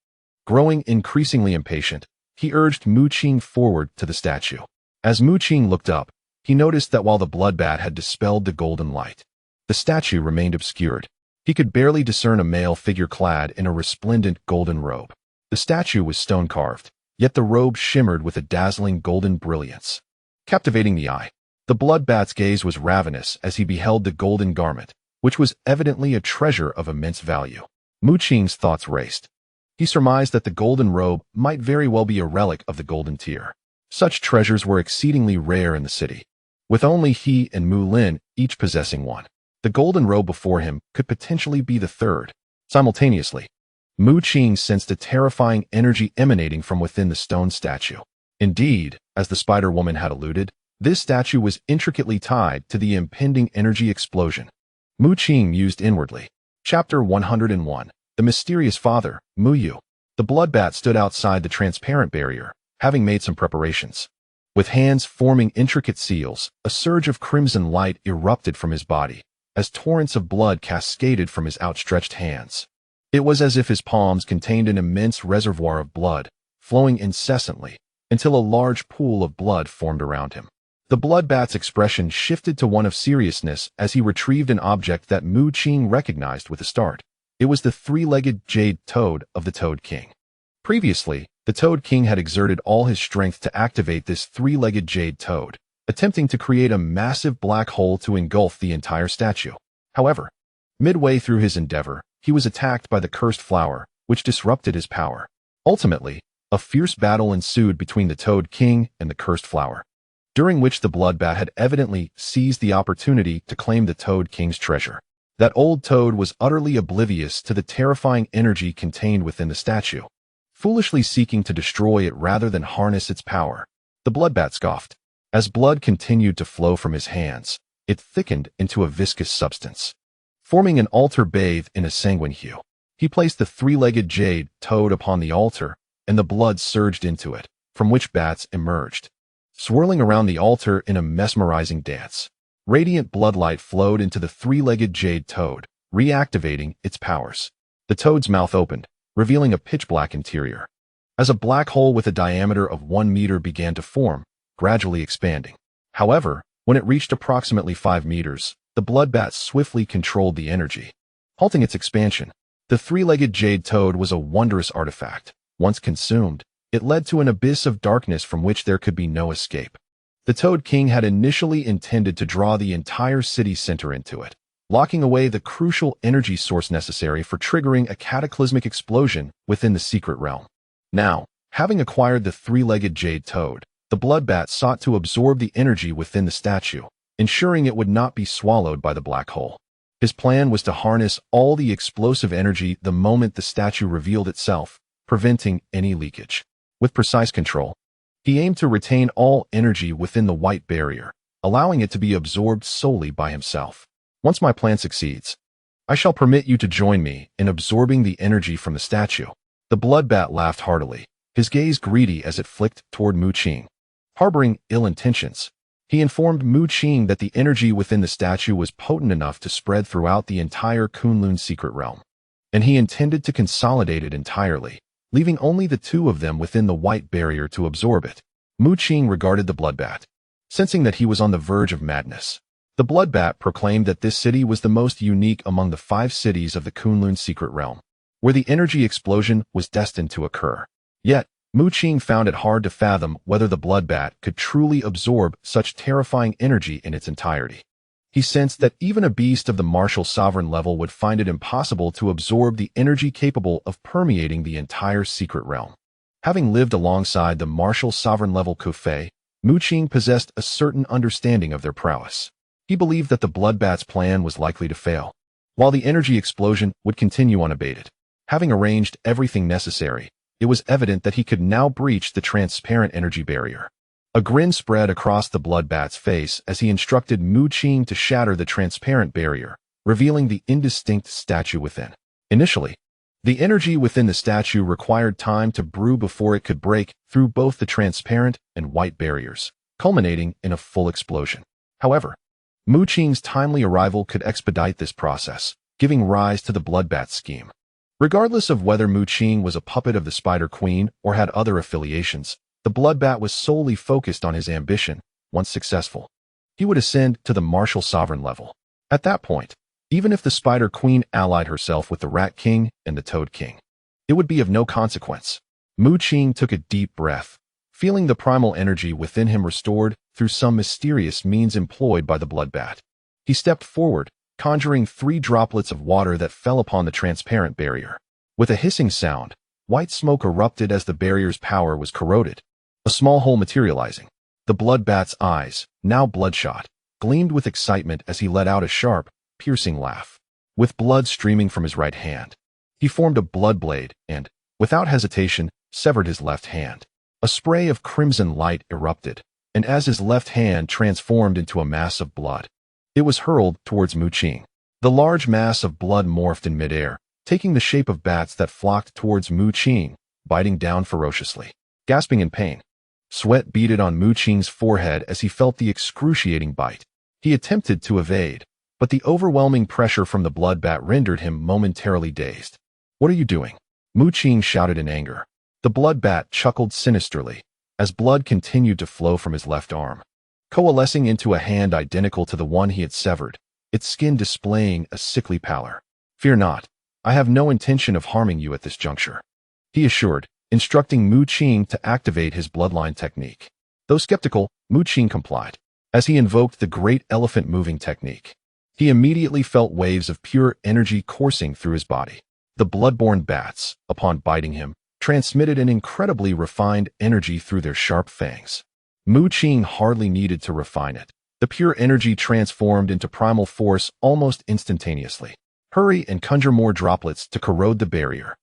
Growing increasingly impatient, he urged Mu Qing forward to the statue. As Mu Qing looked up, he noticed that while the bloodbat had dispelled the golden light, the statue remained obscured. He could barely discern a male figure clad in a resplendent golden robe. The statue was stone-carved, yet the robe shimmered with a dazzling golden brilliance, captivating the eye. The bloodbat's gaze was ravenous as he beheld the golden garment, which was evidently a treasure of immense value. Mu Qing's thoughts raced. He surmised that the golden robe might very well be a relic of the golden tier. Such treasures were exceedingly rare in the city, with only he and Mu Lin each possessing one. The golden robe before him could potentially be the third. Simultaneously, Mu Qing sensed a terrifying energy emanating from within the stone statue. Indeed, as the Spider Woman had alluded, this statue was intricately tied to the impending energy explosion. Mu Qing mused inwardly. Chapter 101. The Mysterious Father, Mu Yu. The bloodbat stood outside the transparent barrier, having made some preparations. With hands forming intricate seals, a surge of crimson light erupted from his body, as torrents of blood cascaded from his outstretched hands. It was as if his palms contained an immense reservoir of blood, flowing incessantly, until a large pool of blood formed around him. The bloodbat's expression shifted to one of seriousness as he retrieved an object that Mu Qing recognized with a start. It was the 3-legged jade toad of the Toad King. Previously, the Toad King had exerted all his strength to activate this 3-legged jade toad, attempting to create a massive black hole to engulf the entire statue. However, midway through his endeavor, he was attacked by the cursed flower, which disrupted his power. Ultimately, a fierce battle ensued between the Toad King and the cursed flower, during which the bloodbat had evidently seized the opportunity to claim the Toad King's treasure. That old toad was utterly oblivious to the terrifying energy contained within the statue, foolishly seeking to destroy it rather than harness its power. The bloodbat scoffed. As blood continued to flow from his hands, it thickened into a viscous substance, forming an altar bathed in a sanguine hue. He placed the 3-legged jade toad upon the altar, and the blood surged into it, from which bats emerged, swirling around the altar in a mesmerizing dance. Radiant bloodlight flowed into the 3-legged jade toad, reactivating its powers. The toad's mouth opened, revealing a pitch-black interior, as a black hole with a diameter of 1 meter began to form, gradually expanding. However, when it reached approximately 5 meters, the bloodbat swiftly controlled the energy, halting its expansion. The 3-legged jade toad was a wondrous artifact. Once consumed, it led to an abyss of darkness from which there could be no escape. The Toad King had initially intended to draw the entire city center into it, locking away the crucial energy source necessary for triggering a cataclysmic explosion within the secret realm. Now, having acquired the 3-legged jade toad, the bloodbat sought to absorb the energy within the statue, ensuring it would not be swallowed by the black hole. His plan was to harness all the explosive energy the moment the statue revealed itself, preventing any leakage. With precise control, he aimed to retain all energy within the white barrier, allowing it to be absorbed solely by himself. Once my plan succeeds, I shall permit you to join me in absorbing the energy from the statue. The bloodbat laughed heartily, his gaze greedy as it flicked toward Mu Qing. Harboring ill intentions, he informed Mu Qing that the energy within the statue was potent enough to spread throughout the entire Kunlun secret realm, and he intended to consolidate it entirely, leaving only the two of them within the white barrier to absorb it. Mu Qing regarded the bloodbat, sensing that he was on the verge of madness. The Bloodbat proclaimed that this city was the most unique among the 5 cities of the Kunlun secret realm, where the energy explosion was destined to occur. Yet, Mu Qing found it hard to fathom whether the Bloodbat could truly absorb such terrifying energy in its entirety. He sensed that even a beast of the martial sovereign level would find it impossible to absorb the energy capable of permeating the entire secret realm. Having lived alongside the martial sovereign level Kufei, Mu Qing possessed a certain understanding of their prowess. He believed that the Bloodbat's plan was likely to fail, while the energy explosion would continue unabated. Having arranged everything necessary, it was evident that he could now breach the transparent energy barrier. A grin spread across the Bloodbat's face as he instructed Mu Qing to shatter the transparent barrier, revealing the indistinct statue within. Initially, the energy within the statue required time to brew before it could break through both the transparent and white barriers, culminating in a full explosion. However, Mu Qing's timely arrival could expedite this process, giving rise to the Bloodbat scheme. Regardless of whether Mu Qing was a puppet of the Spider Queen or had other affiliations, the Bloodbat was solely focused on his ambition. Once successful, he would ascend to the martial sovereign level. At that point, even if the Spider Queen allied herself with the Rat King and the Toad King, it would be of no consequence. Mu Qing took a deep breath, feeling the primal energy within him restored through some mysterious means employed by the Bloodbat. He stepped forward, conjuring 3 droplets of water that fell upon the transparent barrier. With a hissing sound, white smoke erupted as the barrier's power was corroded, a small hole materializing. The Bloodbat's eyes, now bloodshot, gleamed with excitement as he let out a sharp, piercing laugh. With blood streaming from his right hand, he formed a blood blade and, without hesitation, severed his left hand. A spray of crimson light erupted, and as his left hand transformed into a mass of blood, it was hurled towards Mu Qing. The large mass of blood morphed in midair, taking the shape of bats that flocked towards Mu Qing, biting down ferociously. Gasping in pain, sweat beaded on Mu Qing's forehead as he felt the excruciating bite. He attempted to evade, but the overwhelming pressure from the Bloodbat rendered him momentarily dazed. "What are you doing?" Mu Qing shouted in anger. The Bloodbat chuckled sinisterly as blood continued to flow from his left arm, coalescing into a hand identical to the one he had severed, its skin displaying a sickly pallor. "Fear not, I have no intention of harming you at this juncture," he assured, instructing Mu Qing to activate his bloodline technique. Though skeptical, Mu Qing complied. As he invoked the great elephant moving technique, he immediately felt waves of pure energy coursing through his body. The bloodborne bats, upon biting him, transmitted an incredibly refined energy through their sharp fangs. Mu Qing hardly needed to refine it. The pure energy transformed into primal force almost instantaneously. Hurry and conjure more droplets to corrode the barrier.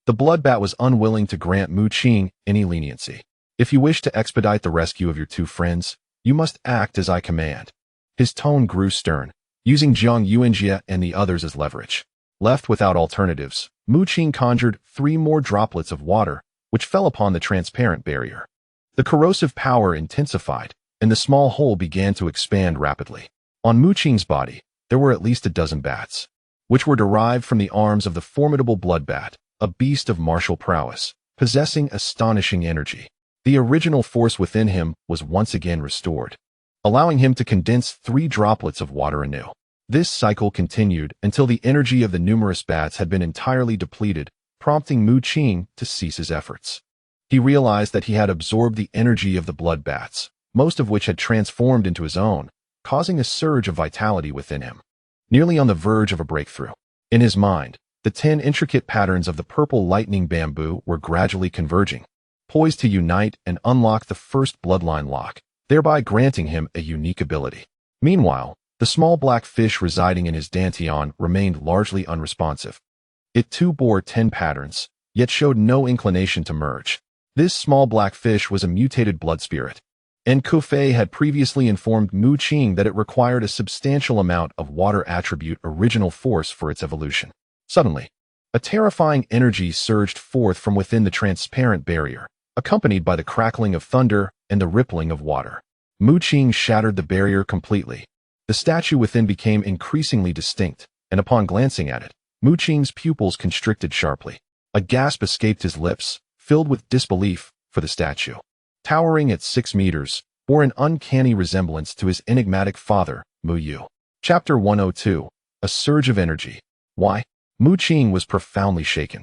The Bloodbat was unwilling to grant Mu Qing any leniency. "If you wish to expedite the rescue of your 2 friends, you must act as I command." His tone grew stern, using Jiang Yuanjie and the others as leverage. Left without alternatives, Mu Qing conjured 3 more droplets of water, which fell upon the transparent barrier. The corrosive power intensified, and the small hole began to expand rapidly. On Mu Qing's body, there were at least a dozen bats, which were derived from the arms of the formidable Bloodbat, a beast of martial prowess, possessing astonishing energy. The original force within him was once again restored, allowing him to condense 3 droplets of water anew. This cycle continued until the energy of the numerous bats had been entirely depleted, prompting Mu Qing to cease his efforts. He realized that he had absorbed the energy of the Bloodbats, most of which had transformed into his own, causing a surge of vitality within him. Nearly on the verge of a breakthrough, in his mind, the 10 intricate patterns of the purple lightning bamboo were gradually converging, poised to unite and unlock the first bloodline lock, thereby granting him a unique ability. Meanwhile, the small black fish residing in his dantian remained largely unresponsive. It too bore 10 patterns, yet showed no inclination to merge. This small black fish was a mutated blood spirit, and Kufei had previously informed Mu Qing that it required a substantial amount of water attribute original force for its evolution. Suddenly, a terrifying energy surged forth from within the transparent barrier, accompanied by the crackling of thunder and the rippling of water. Mu Qing shattered the barrier completely. The statue within became increasingly distinct, and upon glancing at it, Mu Qing's pupils constricted sharply. A gasp escaped his lips, filled with disbelief, for the statue, towering at 6 meters, bore an uncanny resemblance to his enigmatic father, Mu Yu. Chapter 102. A Surge of Energy. Why? Mu Qing was profoundly shaken.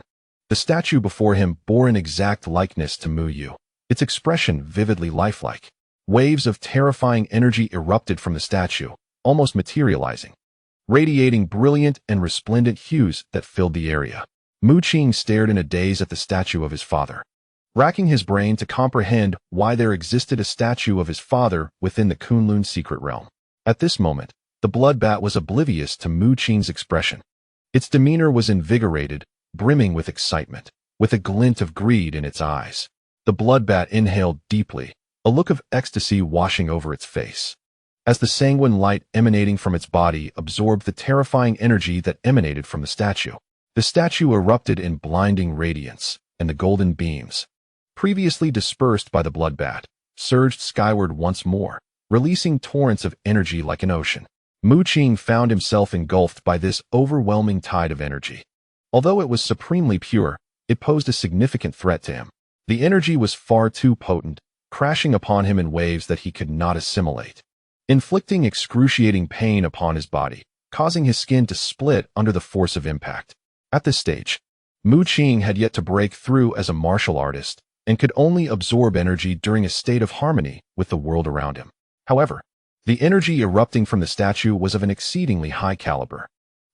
The statue before him bore an exact likeness to Mu Yu, its expression vividly lifelike. Waves of terrifying energy erupted from the statue, almost materializing, radiating brilliant and resplendent hues that filled the area. Mu Qing stared in a daze at the statue of his father, racking his brain to comprehend why there existed a statue of his father within the Kunlun secret realm. At this moment, the bloodbat was oblivious to Mu Qing's expression. Its demeanor was invigorated, brimming with excitement, with a glint of greed in its eyes. The bloodbat inhaled deeply, a look of ecstasy washing over its face. As the sanguine light emanating from its body absorbed the terrifying energy that emanated from the statue erupted in blinding radiance, and the golden beams, previously dispersed by the bloodbat, surged skyward once more, releasing torrents of energy like an ocean. Mu Qing found himself engulfed by this overwhelming tide of energy. Although it was supremely pure, it posed a significant threat to him. The energy was far too potent, crashing upon him in waves that he could not assimilate, inflicting excruciating pain upon his body, causing his skin to split under the force of impact. At this stage, Mu Qing had yet to break through as a martial artist and could only absorb energy during a state of harmony with the world around him. However, the energy erupting from the statue was of an exceedingly high caliber.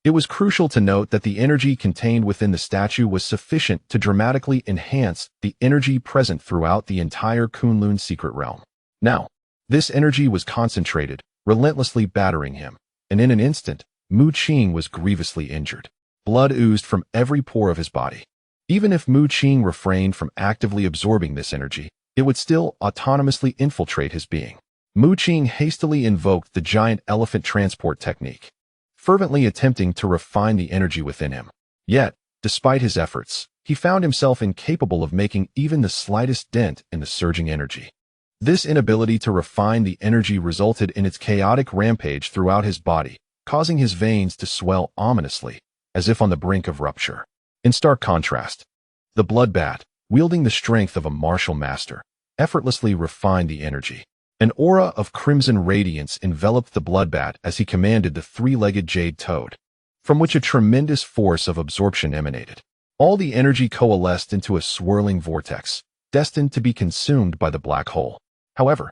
It was crucial to note that the energy contained within the statue was sufficient to dramatically enhance the energy present throughout the entire Kunlun secret realm. Now, this energy was concentrated, relentlessly battering him, and in an instant, Mu Qing was grievously injured. Blood oozed from every pore of his body. Even if Mu Qing refrained from actively absorbing this energy, it would still autonomously infiltrate his being. Mu Qing hastily invoked the giant elephant transport technique, fervently attempting to refine the energy within him. Yet, despite his efforts, he found himself incapable of making even the slightest dent in the surging energy. This inability to refine the energy resulted in its chaotic rampage throughout his body, causing his veins to swell ominously, as if on the brink of rupture. In stark contrast, the bloodbat, wielding the strength of a martial master, effortlessly refined the energy. An aura of crimson radiance enveloped the bloodbat as he commanded the three-legged jade toad, from which a tremendous force of absorption emanated. All the energy coalesced into a swirling vortex, destined to be consumed by the black hole. However,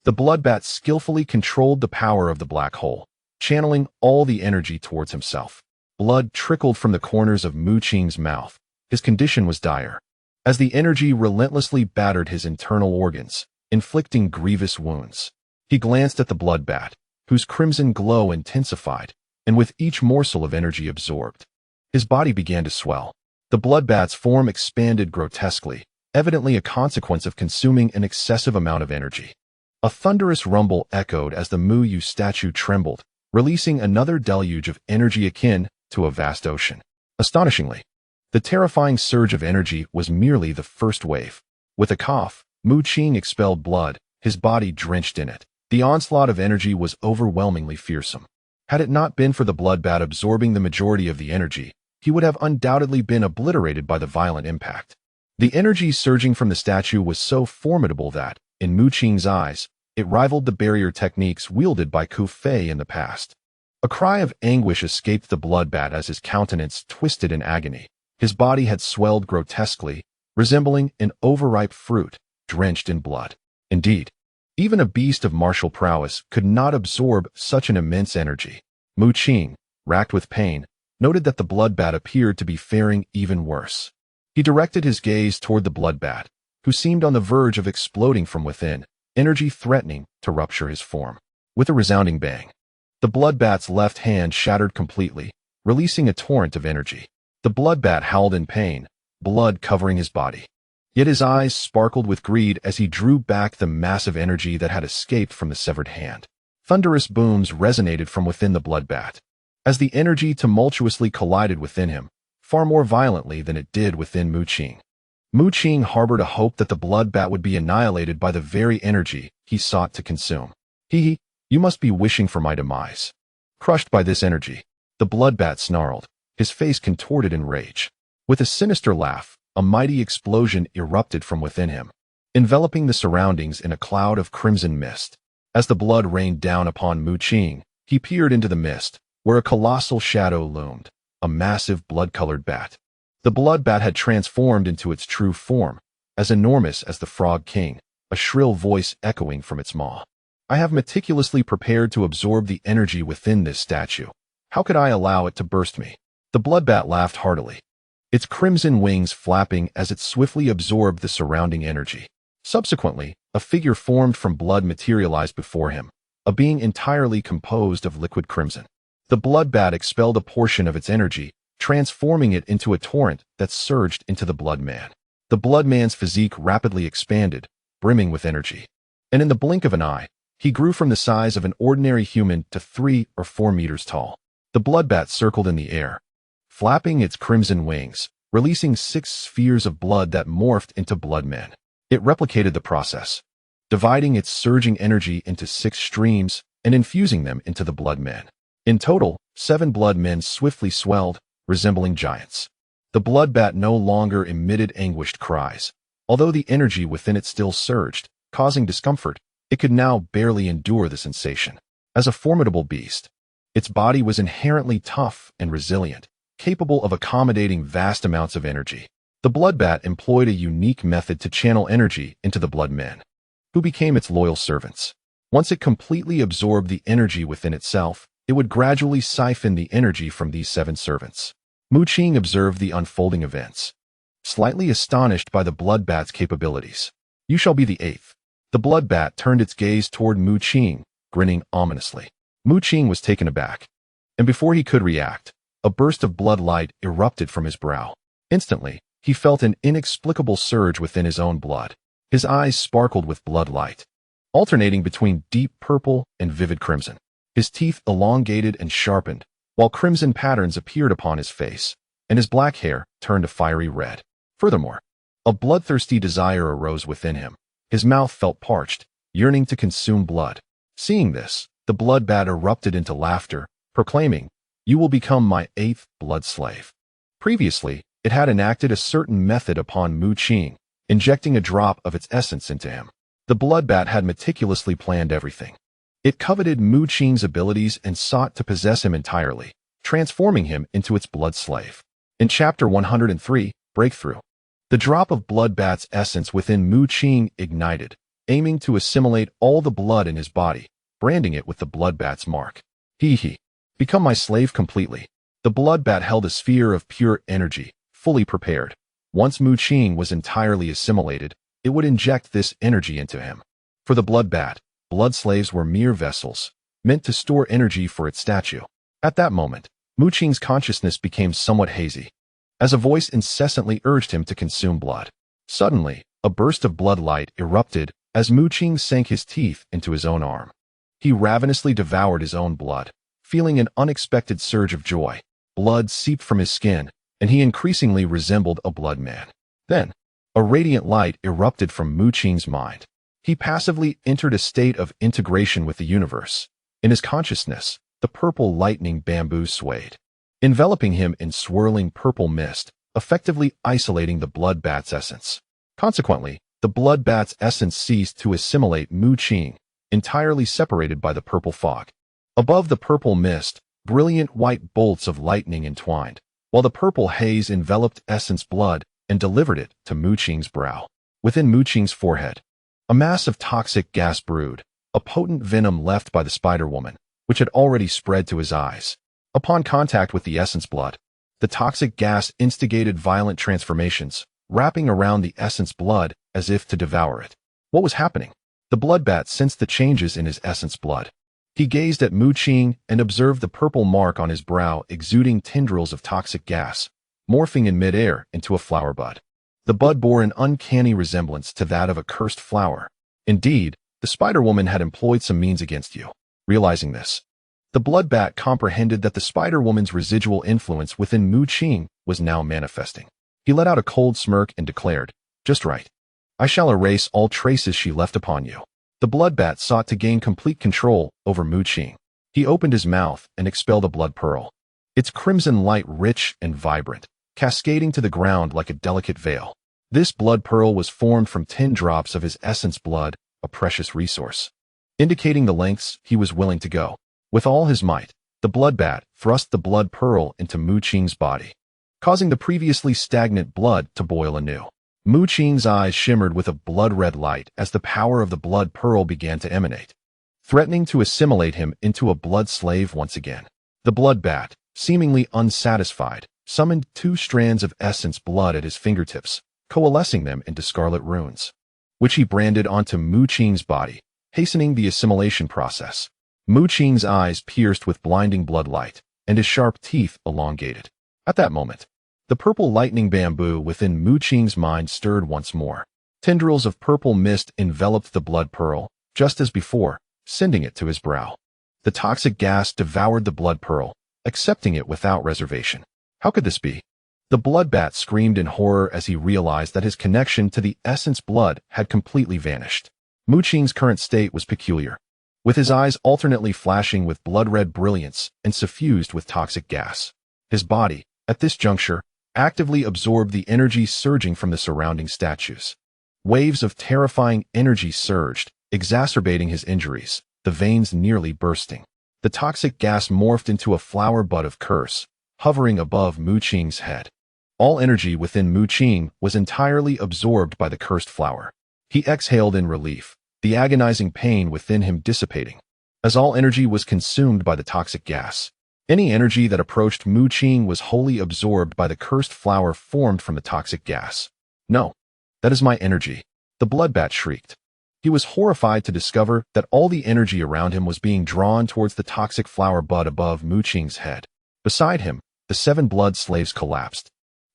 the bloodbat skillfully controlled the power of the black hole, channeling all the energy towards himself. Blood trickled from the corners of Mu Qing's mouth. His condition was dire, as the energy relentlessly battered his internal organs, inflicting grievous wounds. He glanced at the bloodbat, whose crimson glow intensified, and with each morsel of energy absorbed, his body began to swell. The bloodbat's form expanded grotesquely, evidently a consequence of consuming an excessive amount of energy. A thunderous rumble echoed as the Mu Yu statue trembled, releasing another deluge of energy akin to a vast ocean. Astonishingly, the terrifying surge of energy was merely the first wave. With a cough, Mu Qing expelled blood, his body drenched in it. The onslaught of energy was overwhelmingly fearsome. Had it not been for the bloodbat absorbing the majority of the energy, he would have undoubtedly been obliterated by the violent impact. The energy surging from the statue was so formidable that, in Mu Qing's eyes, it rivaled the barrier techniques wielded by Ku Fei in the past. A cry of anguish escaped the bloodbat as his countenance twisted in agony. His body had swelled grotesquely, resembling an overripe fruit, drenched in blood. Indeed, even a beast of martial prowess could not absorb such an immense energy. Mu Qing, racked with pain, noted that the bloodbat appeared to be faring even worse. He directed his gaze toward the bloodbat, who seemed on the verge of exploding from within, energy threatening to rupture his form. With a resounding bang, the bloodbat's left hand shattered completely, releasing a torrent of energy. The bloodbat howled in pain, blood covering his body. Yet his eyes sparkled with greed as he drew back the massive energy that had escaped from the severed hand. Thunderous booms resonated from within the bloodbat, as the energy tumultuously collided within him, far more violently than it did within Mu Qing. Mu Qing harbored a hope that the bloodbat would be annihilated by the very energy he sought to consume. You must be wishing for my demise. Crushed by this energy, the bloodbat snarled, his face contorted in rage. With a sinister laugh, a mighty explosion erupted from within him, enveloping the surroundings in a cloud of crimson mist. As the blood rained down upon Mu Qing, He peered into the mist, where a colossal shadow loomed, a massive blood-colored bat. The blood bat had transformed into its true form, as enormous as the Frog King, a shrill voice echoing from its maw. I have meticulously prepared to absorb the energy within this statue. How could I allow it to burst me? The blood bat laughed heartily, its crimson wings flapping as it swiftly absorbed the surrounding energy. Subsequently, a figure formed from blood materialized before him, a being entirely composed of liquid crimson. The blood bat expelled a portion of its energy, transforming it into a torrent that surged into the blood man. The blood man's physique rapidly expanded, brimming with energy. And in the blink of an eye, he grew from the size of an ordinary human to 3 or 4 meters tall. The blood bat circled in the air, flapping its crimson wings, releasing 6 spheres of blood that morphed into blood men. It replicated the process, dividing its surging energy into 6 streams and infusing them into the blood men. In total, 7 blood men swiftly swelled, resembling giants. The blood bat no longer emitted anguished cries. Although the energy within it still surged, causing discomfort, it could now barely endure the sensation. As a formidable beast, its body was inherently tough and resilient, capable of accommodating vast amounts of energy. The blood bat employed a unique method to channel energy into the blood men, who became its loyal servants. Once it completely absorbed the energy within itself, it would gradually siphon the energy from these 7 servants. Mu Qing observed the unfolding events, slightly astonished by the blood bat's capabilities. You shall be the 8th. The blood bat turned its gaze toward Mu Qing, grinning ominously. Mu Qing was taken aback, and before he could react, a burst of blood light erupted from his brow. Instantly, he felt an inexplicable surge within his own blood. His eyes sparkled with blood light, alternating between deep purple and vivid crimson. His teeth elongated and sharpened, while crimson patterns appeared upon his face, and his black hair turned a fiery red. Furthermore, a bloodthirsty desire arose within him. His mouth felt parched, yearning to consume blood. Seeing this, the blood bat erupted into laughter, proclaiming, "You will become my 8th blood slave." Previously, it had enacted a certain method upon Mu Qing, injecting a drop of its essence into him. The blood bat had meticulously planned everything. It coveted Mu Qing's abilities and sought to possess him entirely, transforming him into its blood slave. In Chapter 103, Breakthrough, the drop of blood bat's essence within Mu Qing ignited, aiming to assimilate all the blood in his body, branding it with the blood bat's mark. Become my slave completely. The blood bat held a sphere of pure energy, fully prepared. Once Mu Qing was entirely assimilated, it would inject this energy into him. For the blood bat, blood slaves were mere vessels, meant to store energy for its statue. At that moment, Mu Qing's consciousness became somewhat hazy, as a voice incessantly urged him to consume blood. Suddenly, a burst of blood light erupted as Mu Qing sank his teeth into his own arm. He ravenously devoured his own blood, feeling an unexpected surge of joy. Blood seeped from his skin, and he increasingly resembled a blood man. Then, a radiant light erupted from Mu Qing's mind. He passively entered a state of integration with the universe. In his consciousness, the purple lightning bamboo swayed, enveloping him in swirling purple mist, effectively isolating the blood bat's essence. Consequently, the blood bat's essence ceased to assimilate Mu Qing, entirely separated by the purple fog. Above the purple mist, brilliant white bolts of lightning entwined, while the purple haze enveloped essence blood and delivered it to Mu Qing's brow. Within Mu Qing's forehead, a mass of toxic gas brewed, a potent venom left by the spider woman, which had already spread to his eyes. Upon contact with the essence blood, the toxic gas instigated violent transformations, wrapping around the essence blood as if to devour it. What was happening? The blood bat sensed the changes in his essence blood. He gazed at Mu Qing and observed the purple mark on his brow exuding tendrils of toxic gas, morphing in midair into a flower bud. The bud bore an uncanny resemblance to that of a cursed flower. Indeed, the spider woman had employed some means against you. Realizing this, the blood bat comprehended that the spider woman's residual influence within Mu Qing was now manifesting. He let out a cold smirk and declared, "Just right. I shall erase all traces she left upon you." The blood bat sought to gain complete control over Mu Qing. He opened his mouth and expelled a blood pearl, its crimson light rich and vibrant, cascading to the ground like a delicate veil. This blood pearl was formed from 10 drops of his essence blood, a precious resource, indicating the lengths he was willing to go. With all his might, the blood bat thrust the blood pearl into Mu Qing's body, causing the previously stagnant blood to boil anew. Mu Qing's eyes shimmered with a blood-red light as the power of the blood pearl began to emanate, threatening to assimilate him into a blood slave once again. The blood bat, seemingly unsatisfied, summoned 2 strands of essence blood at his fingertips, coalescing them into scarlet runes, which he branded onto Mu Qing's body, hastening the assimilation process. Mu Qing's eyes pierced with blinding blood light, and his sharp teeth elongated. At that moment, the purple lightning bamboo within Mu Qing's mind stirred once more. Tendrils of purple mist enveloped the blood pearl, just as before, sending it to his brow. The toxic gas devoured the blood pearl, accepting it without reservation. How could this be? The blood bat screamed in horror as he realized that his connection to the essence blood had completely vanished. Mu Qing's current state was peculiar, with his eyes alternately flashing with blood-red brilliance and suffused with toxic gas. His body, at this juncture, actively absorbed the energy surging from the surrounding statues. Waves of terrifying energy surged, exacerbating his injuries, the veins nearly bursting. The toxic gas morphed into a flower bud of curse, hovering above Mu Qing's head. All energy within Mu Qing was entirely absorbed by the cursed flower. He exhaled in relief, the agonizing pain within him dissipating, as all energy was consumed by the toxic gas. Any energy that approached Mu Qing was wholly absorbed by the cursed flower formed from the toxic gas. No, that is my energy, the blood bat shrieked. He was horrified to discover that all the energy around him was being drawn towards the toxic flower bud above Mu Qing's head. Beside him, the 7 blood slaves collapsed,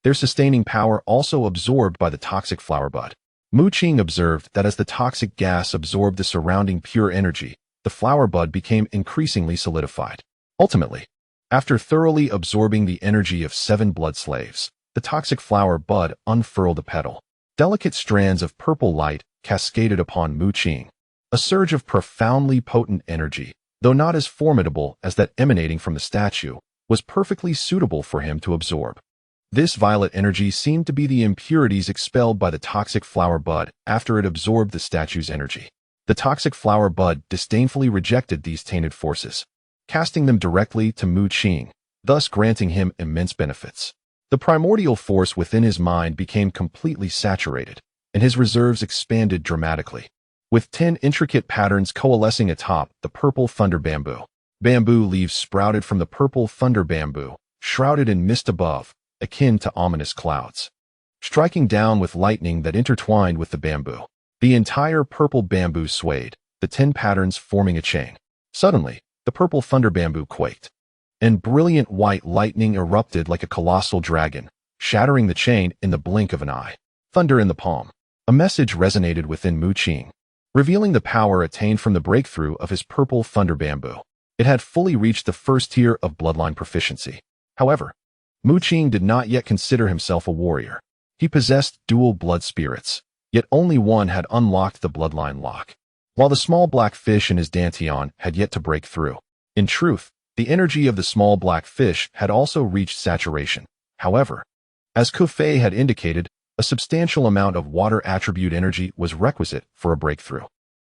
their sustaining power also absorbed by the toxic flower bud. Mu Qing observed that as the toxic gas absorbed the surrounding pure energy, the flower bud became increasingly solidified. Ultimately, after thoroughly absorbing the energy of 7 blood slaves, the toxic flower bud unfurled a petal. Delicate strands of purple light cascaded upon Mu Qing. A surge of profoundly potent energy, though not as formidable as that emanating from the statue, was perfectly suitable for him to absorb. This violet energy seemed to be the impurities expelled by the toxic flower bud after it absorbed the statue's energy. The toxic flower bud disdainfully rejected these tainted forces, casting them directly to Mu Qing, thus granting him immense benefits. The primordial force within his mind became completely saturated, and his reserves expanded dramatically, with 10 intricate patterns coalescing atop the purple thunder bamboo. Bamboo leaves sprouted from the purple thunder bamboo, shrouded in mist above, akin to ominous clouds, striking down with lightning that intertwined with the bamboo. The entire purple bamboo swayed, the 10 patterns forming a chain. Suddenly, the purple thunder bamboo quaked, and brilliant white lightning erupted like a colossal dragon, shattering the chain in the blink of an eye. Thunder in the palm. A message resonated within Mu Qing, revealing the power attained from the breakthrough of his purple thunder bamboo. It had fully reached the first tier of bloodline proficiency. However, Mu Qing did not yet consider himself a warrior. He possessed dual blood spirits, yet only one had unlocked the bloodline lock, while the small black fish in his dantian had yet to break through. In truth, the energy of the small black fish had also reached saturation. However, as Kufei had indicated, a substantial amount of water attribute energy was requisite for a breakthrough.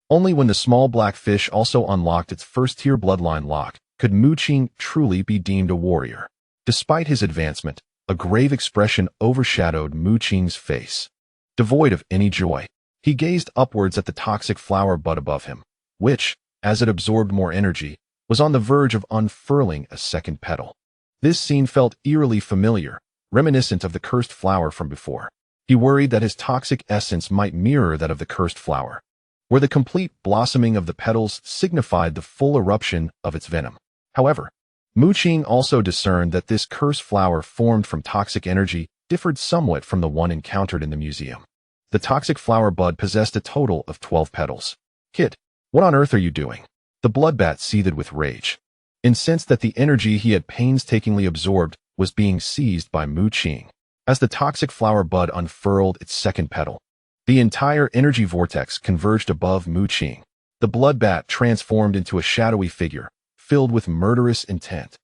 Only when the small black fish also unlocked its first-tier bloodline lock could Mu Qing truly be deemed a warrior. Despite his advancement, a grave expression overshadowed Mu Qing's face. Devoid of any joy, he gazed upwards at the toxic flower bud above him, which, as it absorbed more energy, was on the verge of unfurling a second petal. This scene felt eerily familiar, reminiscent of the cursed flower from before. He worried that his toxic essence might mirror that of the cursed flower, where the complete blossoming of the petals signified the full eruption of its venom. However, Mu Qing also discerned that this cursed flower formed from toxic energy differed somewhat from the one encountered in the museum. The toxic flower bud possessed a total of 12 petals. Kid, what on earth are you doing? The bloodbat seethed with rage, incensed that the energy he had painstakingly absorbed was being seized by Mu Qing. As the toxic flower bud unfurled its second petal, the entire energy vortex converged above Mu Qing. The bloodbat transformed into a shadowy figure, filled with murderous intent.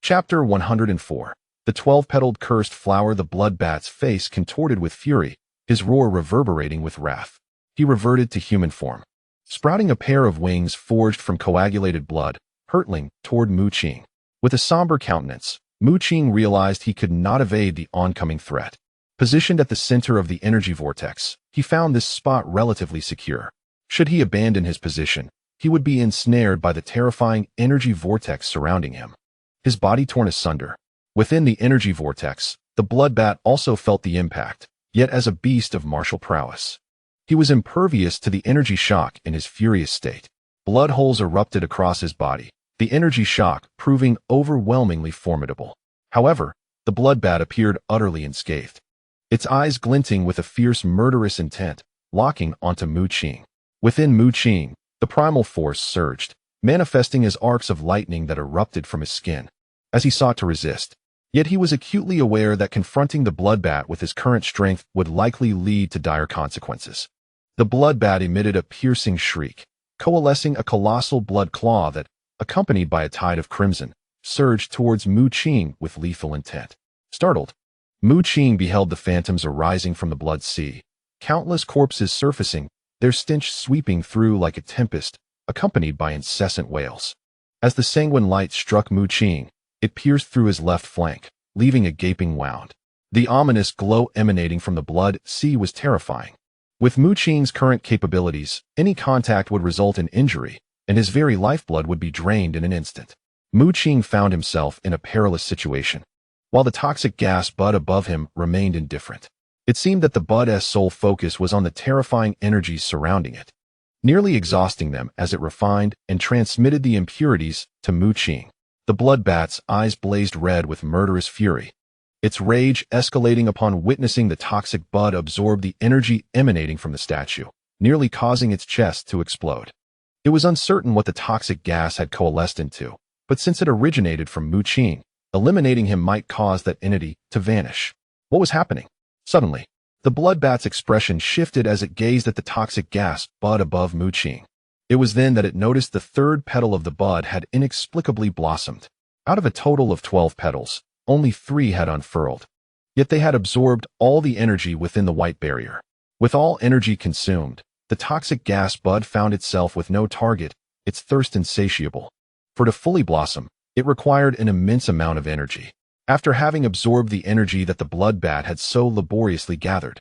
Chapter 104. The 12-petaled cursed flower. The bloodbat's face contorted with fury, his roar reverberating with wrath. He reverted to human form, sprouting a pair of wings forged from coagulated blood, hurtling toward Mu Qing. With a somber countenance, Mu Qing realized he could not evade the oncoming threat. Positioned at the center of the energy vortex, he found this spot relatively secure. Should he abandon his position, he would be ensnared by the terrifying energy vortex surrounding him. His body torn asunder. Within the energy vortex, the bloodbat also felt the impact, yet as a beast of martial prowess. He was impervious to the energy shock in his furious state. Blood holes erupted across his body, the energy shock proving overwhelmingly formidable. However, the bloodbat appeared utterly unscathed, its eyes glinting with a fierce murderous intent, locking onto Mu Qing. Within Mu Qing, the primal force surged, manifesting as arcs of lightning that erupted from his skin, as he sought to resist. Yet he was acutely aware that confronting the bloodbat with his current strength would likely lead to dire consequences. The bloodbat emitted a piercing shriek, coalescing a colossal blood claw that, accompanied by a tide of crimson, surged towards Mu Qing with lethal intent. Startled, Mu Qing beheld the phantoms arising from the blood sea, countless corpses surfacing, their stench sweeping through like a tempest, accompanied by incessant wails. As the sanguine light struck Mu Qing, it pierced through his left flank, leaving a gaping wound. The ominous glow emanating from the blood sea was terrifying. With Mu Qing's current capabilities, any contact would result in injury, and his very lifeblood would be drained in an instant. Mu Qing found himself in a perilous situation. While the toxic gas bud above him remained indifferent, it seemed that the bud's sole focus was on the terrifying energies surrounding it, nearly exhausting them as it refined and transmitted the impurities to Mu Qing. The bloodbat's eyes blazed red with murderous fury, its rage escalating upon witnessing the toxic bud absorb the energy emanating from the statue, nearly causing its chest to explode. It was uncertain what the toxic gas had coalesced into, but since it originated from Mu Qing, eliminating him might cause that entity to vanish. What was happening? Suddenly, the bloodbat's expression shifted as it gazed at the toxic gas bud above Mu Qing. It was then that it noticed the third petal of the bud had inexplicably blossomed. Out of a total of 12 petals, only 3 had unfurled. Yet they had absorbed all the energy within the white barrier. With all energy consumed, the toxic gas bud found itself with no target, its thirst insatiable. For to fully blossom, it required an immense amount of energy. After having absorbed the energy that the bloodbat had so laboriously gathered,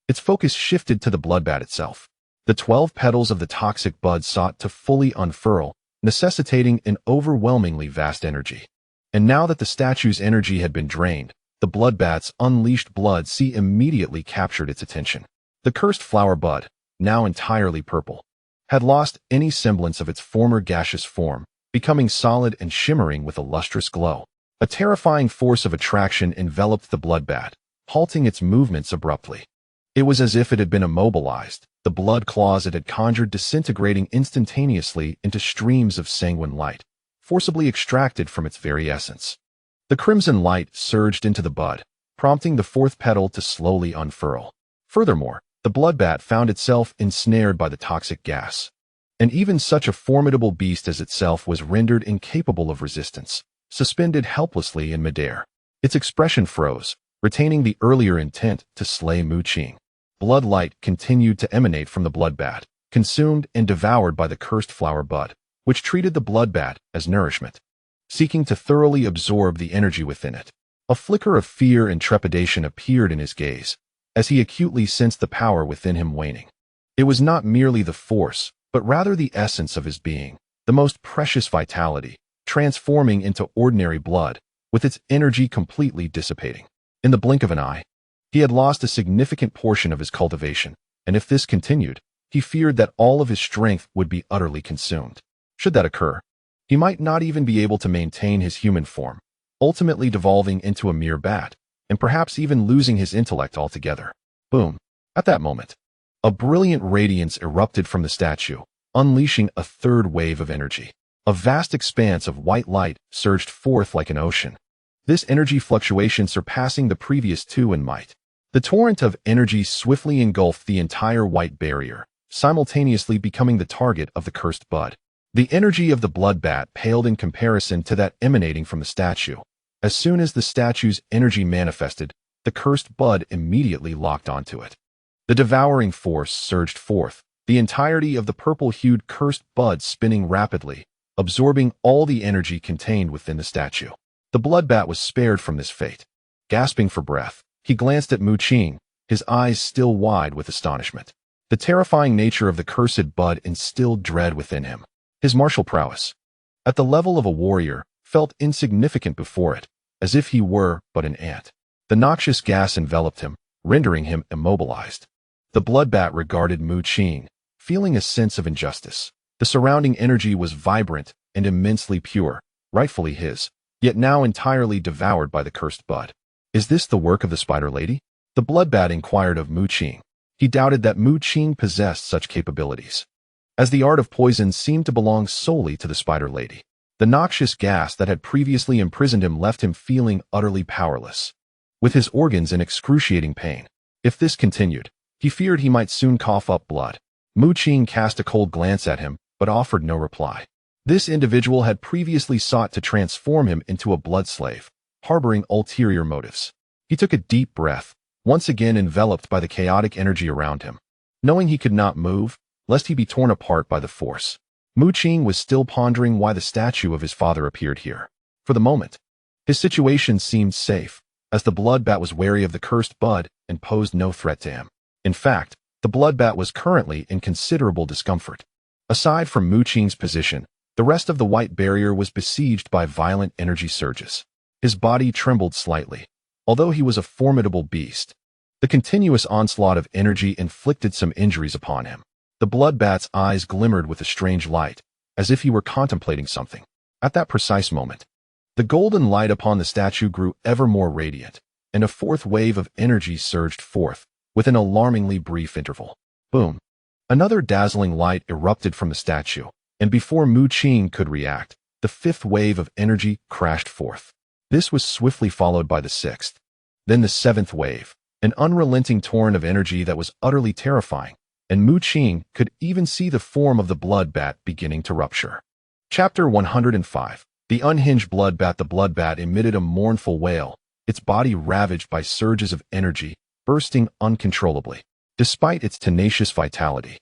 its focus shifted to the bloodbat itself. The 12 petals of the toxic bud sought to fully unfurl, necessitating an overwhelmingly vast energy. And now that the statue's energy had been drained, the bloodbat's unleashed blood sea immediately captured its attention. The cursed flower bud, now entirely purple, had lost any semblance of its former gaseous form, becoming solid and shimmering with a lustrous glow. A terrifying force of attraction enveloped the bloodbat, halting its movements abruptly. It was as if it had been immobilized, the blood claws it had conjured disintegrating instantaneously into streams of sanguine light, forcibly extracted from its very essence. The crimson light surged into the bud, prompting the fourth petal to slowly unfurl. Furthermore, the bloodbat found itself ensnared by the toxic gas. And even such a formidable beast as itself was rendered incapable of resistance, suspended helplessly in midair. Its expression froze, retaining the earlier intent to slay Mu Qing. Blood light continued to emanate from the bloodbat, consumed and devoured by the cursed flower bud, which treated the bloodbat as nourishment, seeking to thoroughly absorb the energy within it. A flicker of fear and trepidation appeared in his gaze, as he acutely sensed the power within him waning. It was not merely the force, but rather the essence of his being, the most precious vitality, transforming into ordinary blood, with its energy completely dissipating. In the blink of an eye, he had lost a significant portion of his cultivation, and if this continued, he feared that all of his strength would be utterly consumed. Should that occur, he might not even be able to maintain his human form, ultimately devolving into a mere bat, and perhaps even losing his intellect altogether. Boom. At that moment, a brilliant radiance erupted from the statue, unleashing a third wave of energy. A vast expanse of white light surged forth like an ocean, this energy fluctuation surpassing the previous two in might. The torrent of energy swiftly engulfed the entire white barrier, simultaneously becoming the target of the cursed bud. The energy of the bloodbat paled in comparison to that emanating from the statue. As soon as the statue's energy manifested, the cursed bud immediately locked onto it. The devouring force surged forth, the entirety of the purple-hued cursed bud spinning rapidly, absorbing all the energy contained within the statue. The bloodbat was spared from this fate. Gasping for breath, he glanced at Mu Qing, his eyes still wide with astonishment. The terrifying nature of the cursed bud instilled dread within him. His martial prowess, at the level of a warrior, felt insignificant before it, as if he were but an ant. The noxious gas enveloped him, rendering him immobilized. The bloodbat regarded Mu Qing, feeling a sense of injustice. The surrounding energy was vibrant and immensely pure, rightfully his, yet now entirely devoured by the cursed bud. Is this the work of the Spider Lady? The bloodbat inquired of Mu Qing. He doubted that Mu Qing possessed such capabilities, as the art of poison seemed to belong solely to the Spider Lady. The noxious gas that had previously imprisoned him left him feeling utterly powerless, with his organs in excruciating pain. If this continued, he feared he might soon cough up blood. Mu Qing cast a cold glance at him, but offered no reply. This individual had previously sought to transform him into a blood slave, harboring ulterior motives. He took a deep breath, once again enveloped by the chaotic energy around him. Knowing he could not move, lest he be torn apart by the force, Mu Qing was still pondering why the statue of his father appeared here. For the moment, his situation seemed safe, as the bloodbat was wary of the cursed bud and posed no threat to him. In fact, the bloodbat was currently in considerable discomfort. Aside from Mu Qing's position, the rest of the white barrier was besieged by violent energy surges. His body trembled slightly, although he was a formidable beast. The continuous onslaught of energy inflicted some injuries upon him. The bloodbat's eyes glimmered with a strange light, as if he were contemplating something. At that precise moment, the golden light upon the statue grew ever more radiant, and a fourth wave of energy surged forth, with an alarmingly brief interval. Boom! Another dazzling light erupted from the statue, and before Mu Qing could react, the fifth wave of energy crashed forth. This was swiftly followed by the sixth, then the seventh wave, an unrelenting torrent of energy that was utterly terrifying, and Mu Qing could even see the form of the bloodbat beginning to rupture. Chapter 105. The unhinged bloodbat. The bloodbat emitted a mournful wail, its body ravaged by surges of energy, bursting uncontrollably. Despite its tenacious vitality,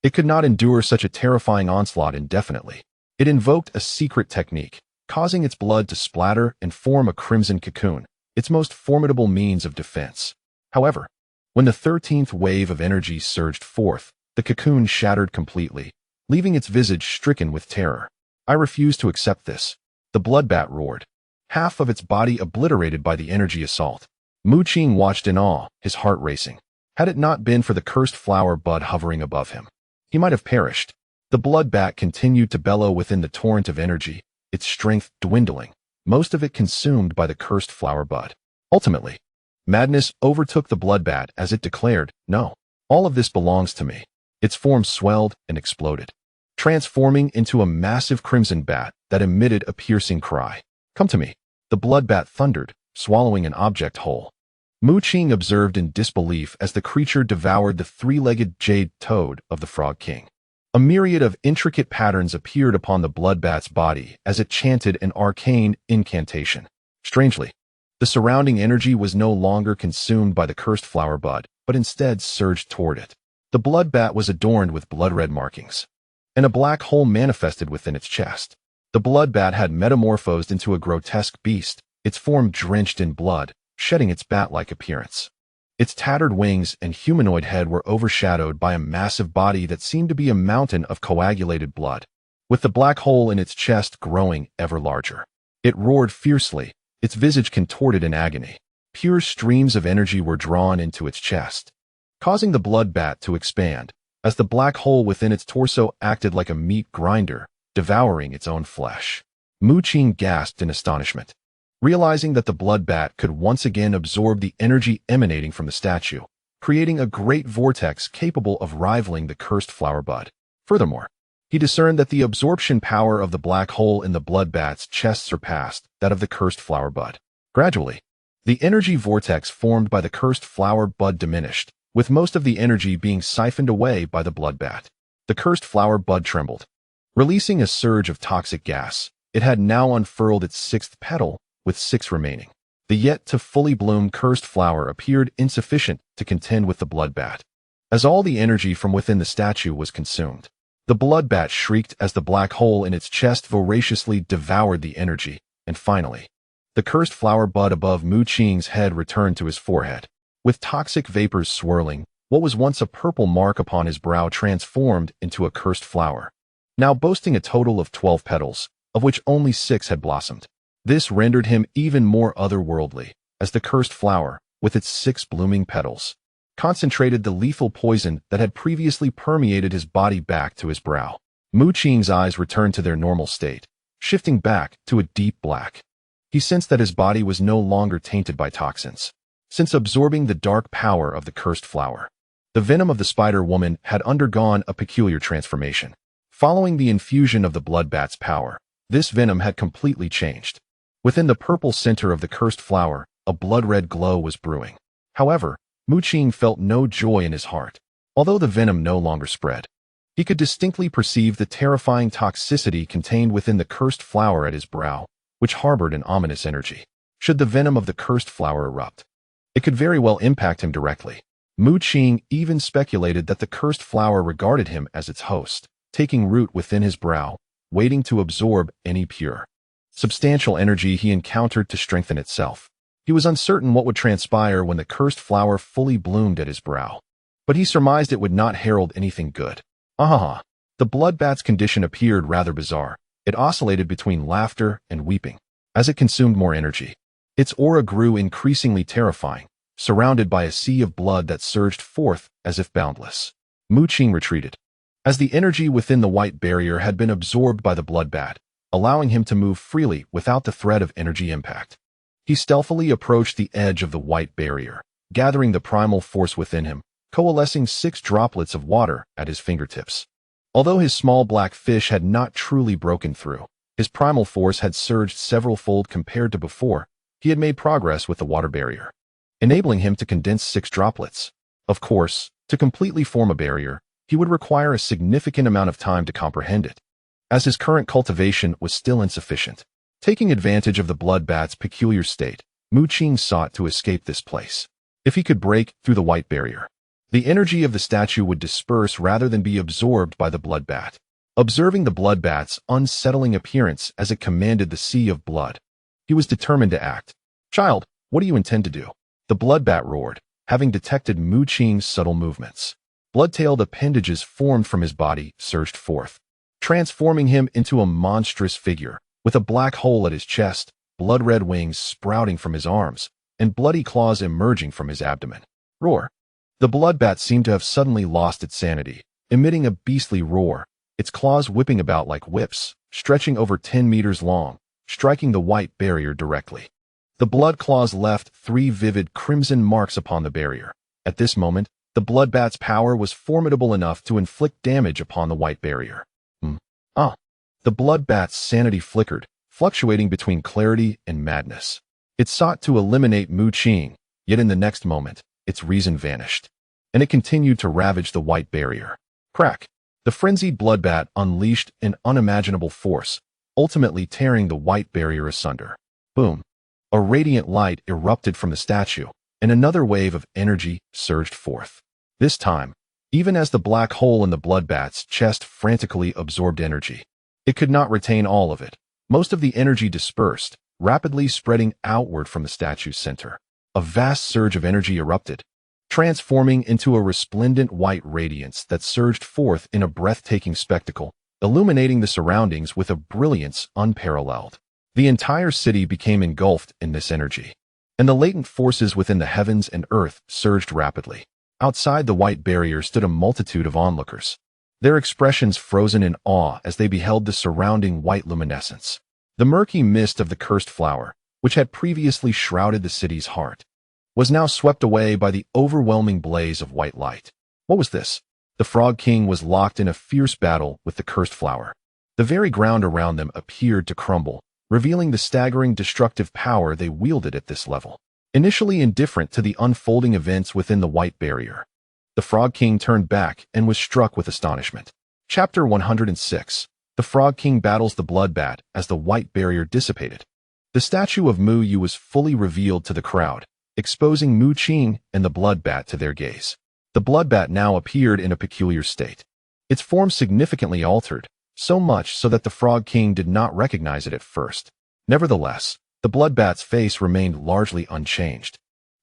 it could not endure such a terrifying onslaught indefinitely. It invoked a secret technique, causing its blood to splatter and form a crimson cocoon, its most formidable means of defense. However, when the 13th wave of energy surged forth, the cocoon shattered completely, leaving its visage stricken with terror. I refuse to accept this, the bloodbat roared, half of its body obliterated by the energy assault. Mu Qing watched in awe, his heart racing. Had it not been for the cursed flower bud hovering above him, he might have perished. The bloodbat continued to bellow within the torrent of energy, its strength dwindling, most of it consumed by the cursed flower bud. Ultimately, madness overtook the bloodbat as it declared, "No, all of this belongs to me." Its form swelled and exploded, transforming into a massive crimson bat that emitted a piercing cry. "Come to me," the bloodbat thundered, swallowing an object whole. Mu Qing observed in disbelief as the creature devoured the three-legged jade toad of the Frog King. A myriad of intricate patterns appeared upon the bloodbat's body as it chanted an arcane incantation. Strangely, the surrounding energy was no longer consumed by the cursed flower bud, but instead surged toward it. The bloodbat was adorned with blood-red markings, and a black hole manifested within its chest. The bloodbat had metamorphosed into a grotesque beast, its form drenched in blood, shedding its bat-like appearance. Its tattered wings and humanoid head were overshadowed by a massive body that seemed to be a mountain of coagulated blood, with the black hole in its chest growing ever larger. It roared fiercely, its visage contorted in agony. Pure streams of energy were drawn into its chest, causing the bloodbat to expand, as the black hole within its torso acted like a meat grinder, devouring its own flesh. Mu Qing gasped in astonishment, realizing that the bloodbat could once again absorb the energy emanating from the statue, creating a great vortex capable of rivaling the cursed flower bud. Furthermore, he discerned that the absorption power of the black hole in the bloodbat's chest surpassed that of the cursed flower bud. Gradually, the energy vortex formed by the cursed flower bud diminished, with most of the energy being siphoned away by the bloodbat. The cursed flower bud trembled, releasing a surge of toxic gas. It had now unfurled its sixth petal, with 6 remaining. The yet to fully bloom cursed flower appeared insufficient to contend with the bloodbat, as all the energy from within the statue was consumed. The blood bat shrieked as the black hole in its chest voraciously devoured the energy, and finally, the cursed flower bud above Mu Qing's head returned to his forehead. With toxic vapors swirling, what was once a purple mark upon his brow transformed into a cursed flower, now boasting a total of 12 petals, of which only 6 had blossomed. This rendered him even more otherworldly, as the cursed flower, with its 6 blooming petals, concentrated the lethal poison that had previously permeated his body back to his brow. Mu Qing's eyes returned to their normal state, shifting back to a deep black. He sensed that his body was no longer tainted by toxins, since absorbing the dark power of the cursed flower. The venom of the spider woman had undergone a peculiar transformation. Following the infusion of the blood bat's power, this venom had completely changed. Within the purple center of the cursed flower, a blood-red glow was brewing. However, Mu Qing felt no joy in his heart. Although the venom no longer spread, he could distinctly perceive the terrifying toxicity contained within the cursed flower at his brow, which harbored an ominous energy. Should the venom of the cursed flower erupt, it could very well impact him directly. Mu Qing even speculated that the cursed flower regarded him as its host, taking root within his brow, waiting to absorb any pure, substantial energy he encountered to strengthen itself. He was uncertain what would transpire when the cursed flower fully bloomed at his brow, but he surmised it would not herald anything good. The blood bat's condition appeared rather bizarre. It oscillated between laughter and weeping. As it consumed more energy, its aura grew increasingly terrifying, surrounded by a sea of blood that surged forth as if boundless. Mu Qing retreated, as the energy within the white barrier had been absorbed by the blood bat, allowing him to move freely without the threat of energy impact. He stealthily approached the edge of the white barrier, gathering the primal force within him, coalescing 6 droplets of water at his fingertips. Although his small black fish had not truly broken through, his primal force had surged several-fold compared to before. He had made progress with the water barrier, enabling him to condense 6 droplets. Of course, to completely form a barrier, he would require a significant amount of time to comprehend it, as his current cultivation was still insufficient. Taking advantage of the blood bat's peculiar state, Mu Qing sought to escape this place. If he could break through the white barrier, the energy of the statue would disperse rather than be absorbed by the blood bat. Observing the blood bat's unsettling appearance as it commanded the sea of blood, he was determined to act. "Child, what do you intend to do?" The blood bat roared, having detected Mu Qing's subtle movements. Blood-tailed appendages formed from his body surged forth, transforming him into a monstrous figure, with a black hole at his chest, blood-red wings sprouting from his arms, and bloody claws emerging from his abdomen. Roar! The blood bat seemed to have suddenly lost its sanity, emitting a beastly roar, its claws whipping about like whips, stretching over 10 meters long, striking the white barrier directly. The blood claws left 3 vivid crimson marks upon the barrier. At this moment, the blood bat's power was formidable enough to inflict damage upon the white barrier. The blood bat's sanity flickered, fluctuating between clarity and madness. It sought to eliminate Mu Qing, yet in the next moment, its reason vanished, and it continued to ravage the white barrier. Crack! The frenzied blood bat unleashed an unimaginable force, ultimately tearing the white barrier asunder. Boom! A radiant light erupted from the statue, and another wave of energy surged forth. This time, even as the black hole in the blood bat's chest frantically absorbed energy, it could not retain all of it. Most of the energy dispersed, rapidly spreading outward from the statue's center. A vast surge of energy erupted, transforming into a resplendent white radiance that surged forth in a breathtaking spectacle, illuminating the surroundings with a brilliance unparalleled. The entire city became engulfed in this energy, and the latent forces within the heavens and earth surged rapidly. Outside the white barrier stood a multitude of onlookers, their expressions frozen in awe as they beheld the surrounding white luminescence. The murky mist of the cursed flower, which had previously shrouded the city's heart, was now swept away by the overwhelming blaze of white light. What was this? The Frog King was locked in a fierce battle with the cursed flower. The very ground around them appeared to crumble, revealing the staggering destructive power they wielded at this level. Initially indifferent to the unfolding events within the white barrier, the Frog King turned back and was struck with astonishment. Chapter 106. The Frog King battles the blood bat as the white barrier dissipated. The statue of Mu Yu was fully revealed to the crowd, exposing Mu Qing and the blood bat to their gaze. The blood bat now appeared in a peculiar state. Its form significantly altered, so much so that the Frog King did not recognize it at first. Nevertheless, the bloodbat's face remained largely unchanged.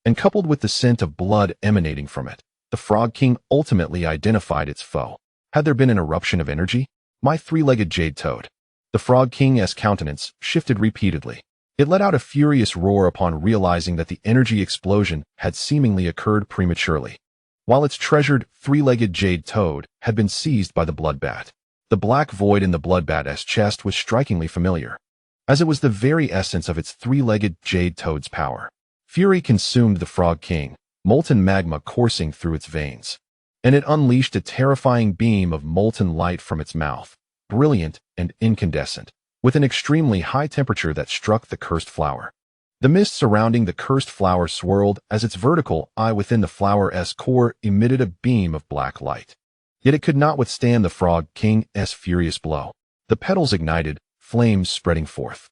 And coupled with the scent of blood emanating from it, the Frog King ultimately identified its foe. Had there been an eruption of energy? My three-legged jade toad. The Frog King's countenance shifted repeatedly. It let out a furious roar upon realizing that the energy explosion had seemingly occurred prematurely. While its treasured three-legged jade toad had been seized by the bloodbat, the black void in the bloodbat's chest was strikingly familiar, as it was the very essence of its three-legged jade toad's power. Fury consumed the Frog King, molten magma coursing through its veins, and it unleashed a terrifying beam of molten light from its mouth, brilliant and incandescent, with an extremely high temperature that struck the cursed flower. The mist surrounding the cursed flower swirled as its vertical eye within the flower's core emitted a beam of black light. Yet it could not withstand the Frog King's furious blow. The petals ignited, flames spreading forth.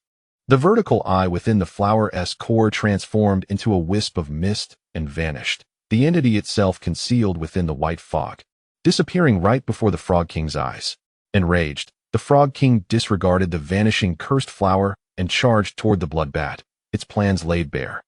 The vertical eye within the flower's core transformed into a wisp of mist and vanished, the entity itself concealed within the white fog, disappearing right before the Frog King's eyes. Enraged, the Frog King disregarded the vanishing cursed flower and charged toward the bloodbat, its plans laid bare,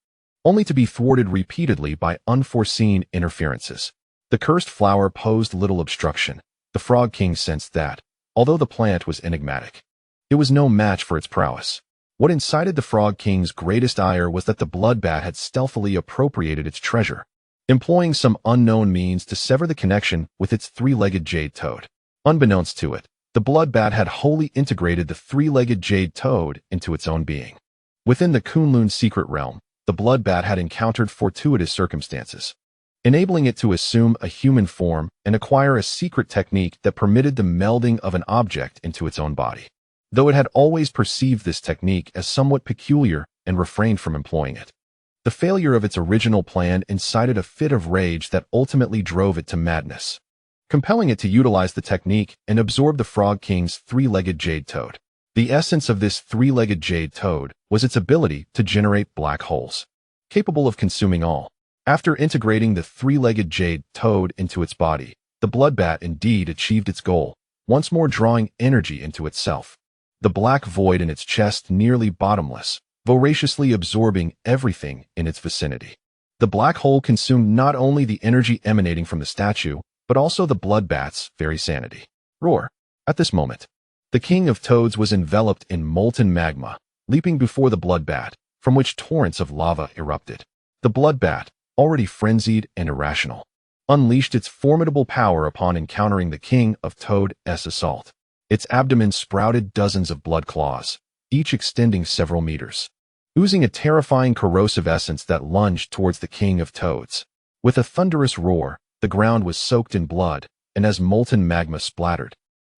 only to be thwarted repeatedly by unforeseen interferences. The cursed flower posed little obstruction. The Frog King sensed that, although the plant was enigmatic, it was no match for its prowess. What incited the Frog King's greatest ire was that the bloodbat had stealthily appropriated its treasure, employing some unknown means to sever the connection with its three-legged jade toad. Unbeknownst to it, the bloodbat had wholly integrated the three-legged jade toad into its own being. Within the Kunlun secret realm, the bloodbat had encountered fortuitous circumstances, enabling it to assume a human form and acquire a secret technique that permitted the melding of an object into its own body. Though it had always perceived this technique as somewhat peculiar and refrained from employing it, the failure of its original plan incited a fit of rage that ultimately drove it to madness, compelling it to utilize the technique and absorb the Frog King's three-legged jade toad. The essence of this three-legged jade toad was its ability to generate black holes, capable of consuming all. After integrating the three-legged jade toad into its body, the bloodbat indeed achieved its goal, once more drawing energy into itself. The black void in its chest nearly bottomless, voraciously absorbing everything in its vicinity. The black hole consumed not only the energy emanating from the statue, but also the bloodbat's very sanity. Roar! At this moment, the King of Toads was enveloped in molten magma, leaping before the bloodbat, from which torrents of lava erupted. The bloodbat, already frenzied and irrational, unleashed its formidable power upon encountering the King of Toad's assault. Its abdomen sprouted dozens of blood claws, each extending several meters, oozing a terrifying corrosive essence that lunged towards the King of Toads. With a thunderous roar, the ground was soaked in blood, and as molten magma splattered,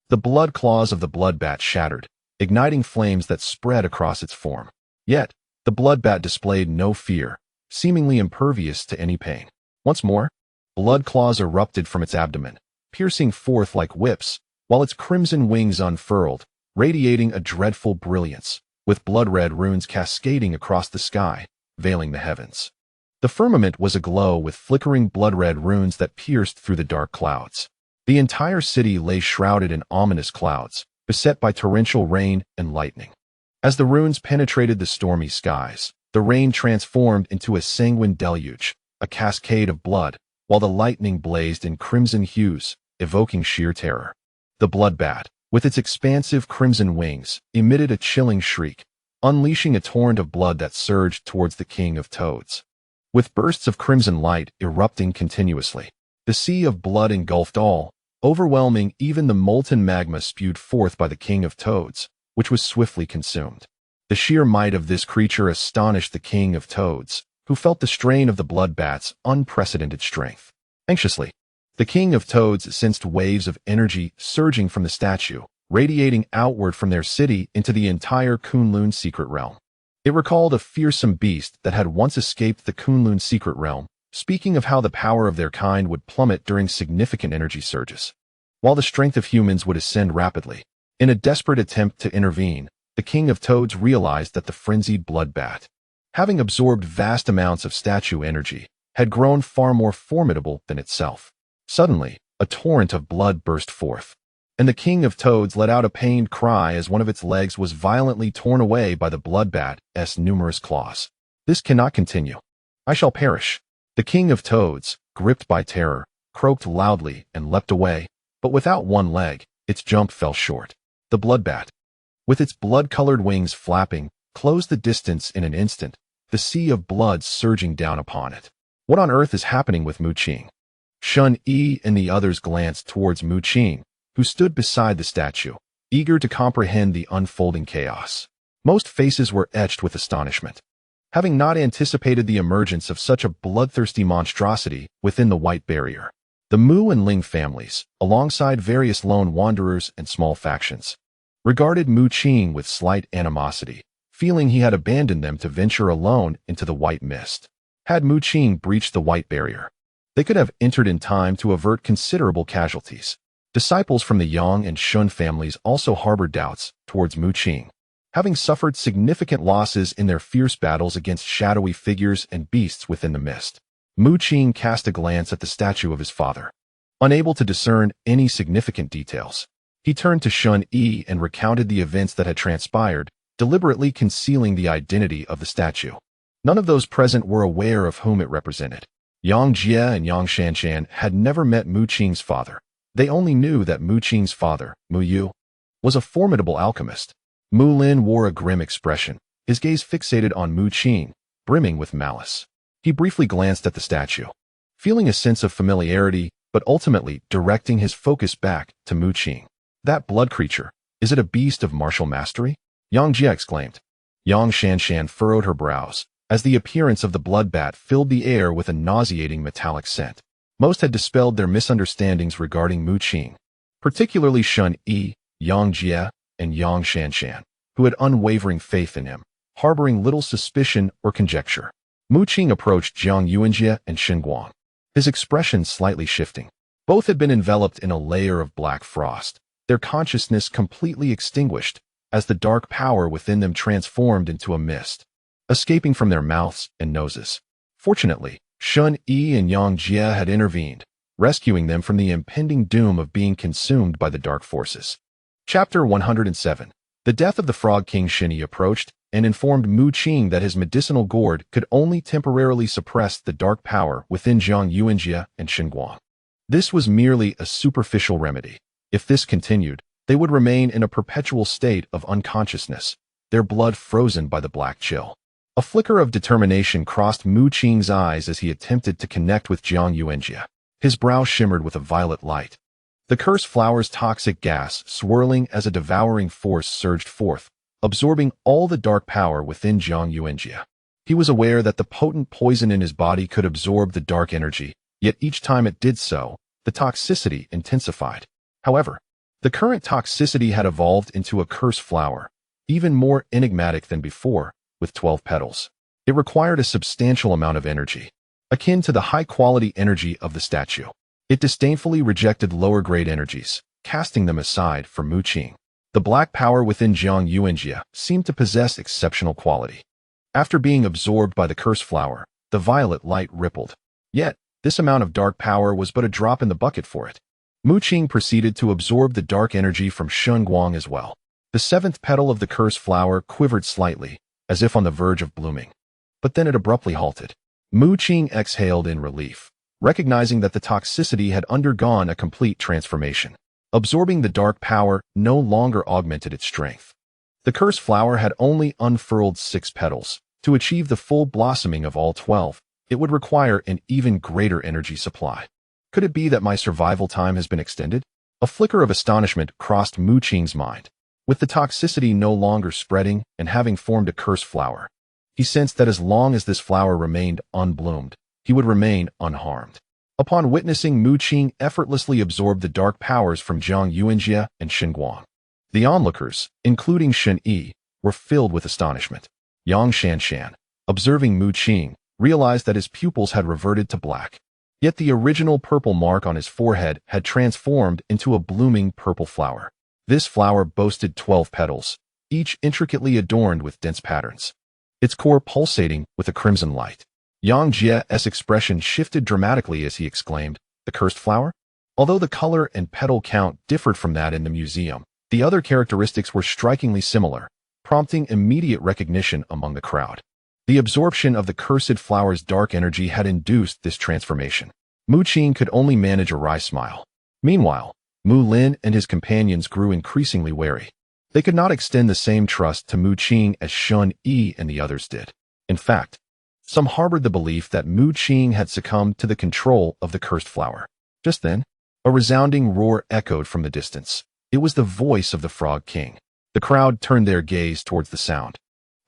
the blood claws of the bloodbat shattered, igniting flames that spread across its form. Yet, the bloodbat displayed no fear, seemingly impervious to any pain. Once more, blood claws erupted from its abdomen, piercing forth like whips, while its crimson wings unfurled, radiating a dreadful brilliance, with blood-red runes cascading across the sky, veiling the heavens. The firmament was aglow with flickering blood-red runes that pierced through the dark clouds. The entire city lay shrouded in ominous clouds, beset by torrential rain and lightning. As the runes penetrated the stormy skies, the rain transformed into a sanguine deluge, a cascade of blood, while the lightning blazed in crimson hues, evoking sheer terror. The bloodbat, with its expansive crimson wings, emitted a chilling shriek, unleashing a torrent of blood that surged towards the King of Toads. With bursts of crimson light erupting continuously, the sea of blood engulfed all, overwhelming even the molten magma spewed forth by the King of Toads, which was swiftly consumed. The sheer might of this creature astonished the King of Toads, who felt the strain of the bloodbat's unprecedented strength. Anxiously, the King of Toads sensed waves of energy surging from the statue, radiating outward from their city into the entire Kunlun secret realm. It recalled a fearsome beast that had once escaped the Kunlun secret realm, speaking of how the power of their kind would plummet during significant energy surges, while the strength of humans would ascend rapidly. In a desperate attempt to intervene, the King of Toads realized that the frenzied bloodbat, having absorbed vast amounts of statue energy, had grown far more formidable than itself. Suddenly, a torrent of blood burst forth, and the king of toads let out a pained cry as one of its legs was violently torn away by the bloodbat's numerous claws. This cannot continue. I shall perish. The king of toads, gripped by terror, croaked loudly and leapt away, but without one leg, its jump fell short. The bloodbat, with its blood-colored wings flapping, closed the distance in an instant, the sea of blood surging down upon it. What on earth is happening with Mu Qing? Shun Yi and the others glanced towards Mu Qing, who stood beside the statue, eager to comprehend the unfolding chaos. Most faces were etched with astonishment, having not anticipated the emergence of such a bloodthirsty monstrosity within the White Barrier. The Mu and Ling families, alongside various lone wanderers and small factions, regarded Mu Qing with slight animosity, feeling he had abandoned them to venture alone into the white mist. Had Mu Qing breached the White Barrier, they could have entered in time to avert considerable casualties. Disciples from the Yang and Shun families also harbored doubts towards Mu Qing, having suffered significant losses in their fierce battles against shadowy figures and beasts within the mist. Mu Qing cast a glance at the statue of his father. Unable to discern any significant details, he turned to Shun Yi and recounted the events that had transpired, deliberately concealing the identity of the statue. None of those present were aware of whom it represented. Yang Jie and Yang Shanshan had never met Mu Qing's father. They only knew that Mu Qing's father, Mu Yu, was a formidable alchemist. Mu Lin wore a grim expression, his gaze fixated on Mu Qing, brimming with malice. He briefly glanced at the statue, feeling a sense of familiarity, but ultimately directing his focus back to Mu Qing. That blood creature, is it a beast of martial mastery? Yang Jie exclaimed. Yang Shanshan furrowed her brows, as the appearance of the bloodbat filled the air with a nauseating metallic scent. Most had dispelled their misunderstandings regarding Mu Qing, particularly Shun Yi, Yang Jie, and Yang Shanshan, who had unwavering faith in him, harboring little suspicion or conjecture. Mu Qing approached Jiang Yuanjie and Xinguang, his expression slightly shifting. Both had been enveloped in a layer of black frost, their consciousness completely extinguished as the dark power within them transformed into a mist, escaping from their mouths and noses. Fortunately, Shun Yi and Yang Jie had intervened, rescuing them from the impending doom of being consumed by the dark forces. Chapter 107. The death of the Frog King Shinyi approached and informed Mu Qing that his medicinal gourd could only temporarily suppress the dark power within Jiang Yuanjie and Xinguang. This was merely a superficial remedy. If this continued, they would remain in a perpetual state of unconsciousness, their blood frozen by the black chill. A flicker of determination crossed Mu Qing's eyes as he attempted to connect with Jiang Yuanjie. His brow shimmered with a violet light. The cursed flower's toxic gas swirling as a devouring force surged forth, absorbing all the dark power within Jiang Yuanjie. He was aware that the potent poison in his body could absorb the dark energy, yet each time it did so, the toxicity intensified. However, the current toxicity had evolved into a cursed flower, even more enigmatic than before, with 12 petals. It required a substantial amount of energy, akin to the high-quality energy of the statue. It disdainfully rejected lower-grade energies, casting them aside for Mu Qing. The black power within Jiang Yuanjie seemed to possess exceptional quality. After being absorbed by the cursed flower, the violet light rippled. Yet, this amount of dark power was but a drop in the bucket for it. Mu Qing proceeded to absorb the dark energy from Xinguang as well. The seventh petal of the cursed flower quivered slightly, as if on the verge of blooming. But then it abruptly halted. Mu Qing exhaled in relief, recognizing that the toxicity had undergone a complete transformation. Absorbing the dark power no longer augmented its strength. The cursed flower had only unfurled 6 petals. To achieve the full blossoming of all 12, it would require an even greater energy supply. Could it be that my survival time has been extended? A flicker of astonishment crossed Mu Qing's mind. With the toxicity no longer spreading and having formed a cursed flower, he sensed that as long as this flower remained unbloomed, he would remain unharmed. Upon witnessing Mu Qing effortlessly absorb the dark powers from Jiang Yuanjie and Xinguang, the onlookers, including Shen Yi, were filled with astonishment. Yang Shanshan, observing Mu Qing, realized that his pupils had reverted to black. Yet the original purple mark on his forehead had transformed into a blooming purple flower. This flower boasted 12 petals, each intricately adorned with dense patterns, its core pulsating with a crimson light. Yang Jie's expression shifted dramatically as he exclaimed, "The cursed flower? Although the color and petal count differed from that in the museum, the other characteristics were strikingly similar, prompting immediate recognition among the crowd. The absorption of the cursed flower's dark energy had induced this transformation. Mu Qing could only manage a wry smile. Meanwhile, Mu Lin and his companions grew increasingly wary. They could not extend the same trust to Mu Qing as Shun Yi and the others did. In fact, some harbored the belief that Mu Qing had succumbed to the control of the cursed flower. Just then, a resounding roar echoed from the distance. It was the voice of the Frog King. The crowd turned their gaze towards the sound,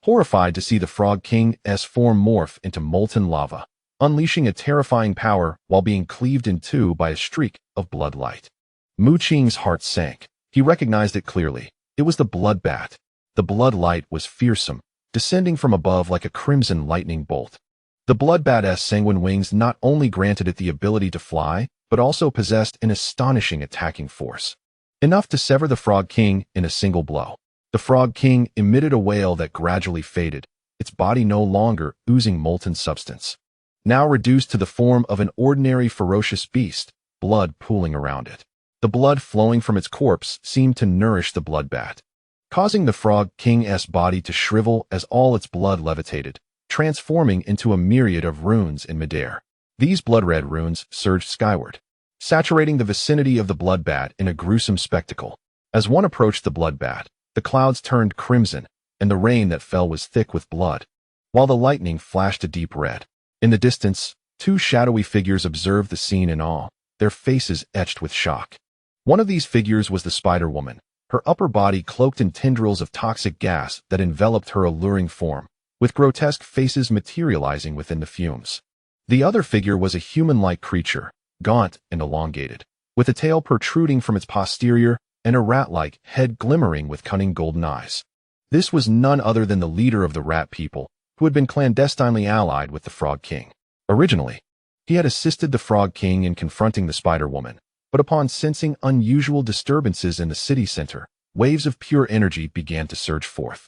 horrified to see the Frog King's form morph into molten lava, unleashing a terrifying power while being cleaved in two by a streak of blood light. Mu Qing's heart sank. He recognized it clearly. It was the blood bat. The blood light was fearsome, descending from above like a crimson lightning bolt. The blood bat's sanguine wings not only granted it the ability to fly, but also possessed an astonishing attacking force, enough to sever the Frog King in a single blow. The Frog King emitted a wail that gradually faded, its body no longer oozing molten substance, now reduced to the form of an ordinary ferocious beast, blood pooling around it. The blood flowing from its corpse seemed to nourish the blood bat, causing the Frog King's body to shrivel as all its blood levitated, transforming into a myriad of runes in midair. These blood-red runes surged skyward, saturating the vicinity of the blood bat in a gruesome spectacle. As one approached the blood bat, the clouds turned crimson, and the rain that fell was thick with blood, while the lightning flashed a deep red. In the distance, two shadowy figures observed the scene in awe, their faces etched with shock. One of these figures was the Spider-Woman, her upper body cloaked in tendrils of toxic gas that enveloped her alluring form, with grotesque faces materializing within the fumes. The other figure was a human-like creature, gaunt and elongated, with a tail protruding from its posterior and a rat-like head glimmering with cunning golden eyes. This was none other than the leader of the rat people, who had been clandestinely allied with the Frog King. Originally, he had assisted the Frog King in confronting the Spider-Woman, but upon sensing unusual disturbances in the city center, waves of pure energy began to surge forth.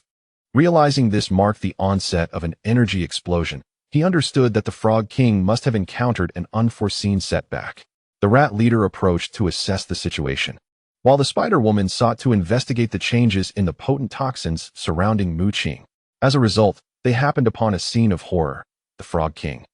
Realizing this marked the onset of an energy explosion, he understood that the Frog King must have encountered an unforeseen setback. The rat leader approached to assess the situation, while the Spider-Woman sought to investigate the changes in the potent toxins surrounding Mu Qing. As a result, they happened upon a scene of horror. The Frog King,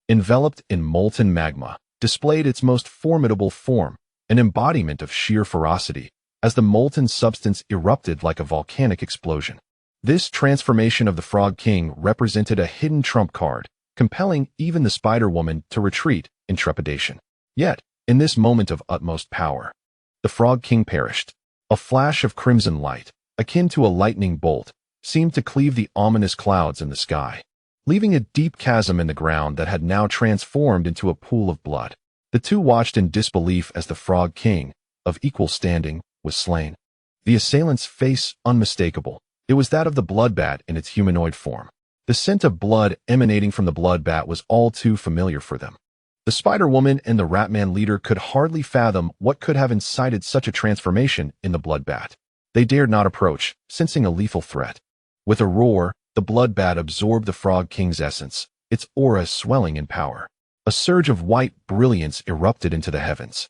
enveloped in molten magma, displayed its most formidable form, an embodiment of sheer ferocity, as the molten substance erupted like a volcanic explosion. This transformation of the Frog King represented a hidden trump card, compelling even the Spider-Woman to retreat in trepidation. Yet, in this moment of utmost power, the Frog King perished. A flash of crimson light, akin to a lightning bolt, seemed to cleave the ominous clouds in the sky, leaving a deep chasm in the ground that had now transformed into a pool of blood. The two watched in disbelief as the Frog King, of equal standing, was slain. The assailant's face unmistakable. It was that of the blood bat in its humanoid form. The scent of blood emanating from the blood bat was all too familiar for them. The Spider-Woman and the Ratman leader could hardly fathom what could have incited such a transformation in the blood bat. They dared not approach, sensing a lethal threat. With a roar, the blood bat absorbed the Frog King's essence, its aura swelling in power. A surge of white brilliance erupted into the heavens,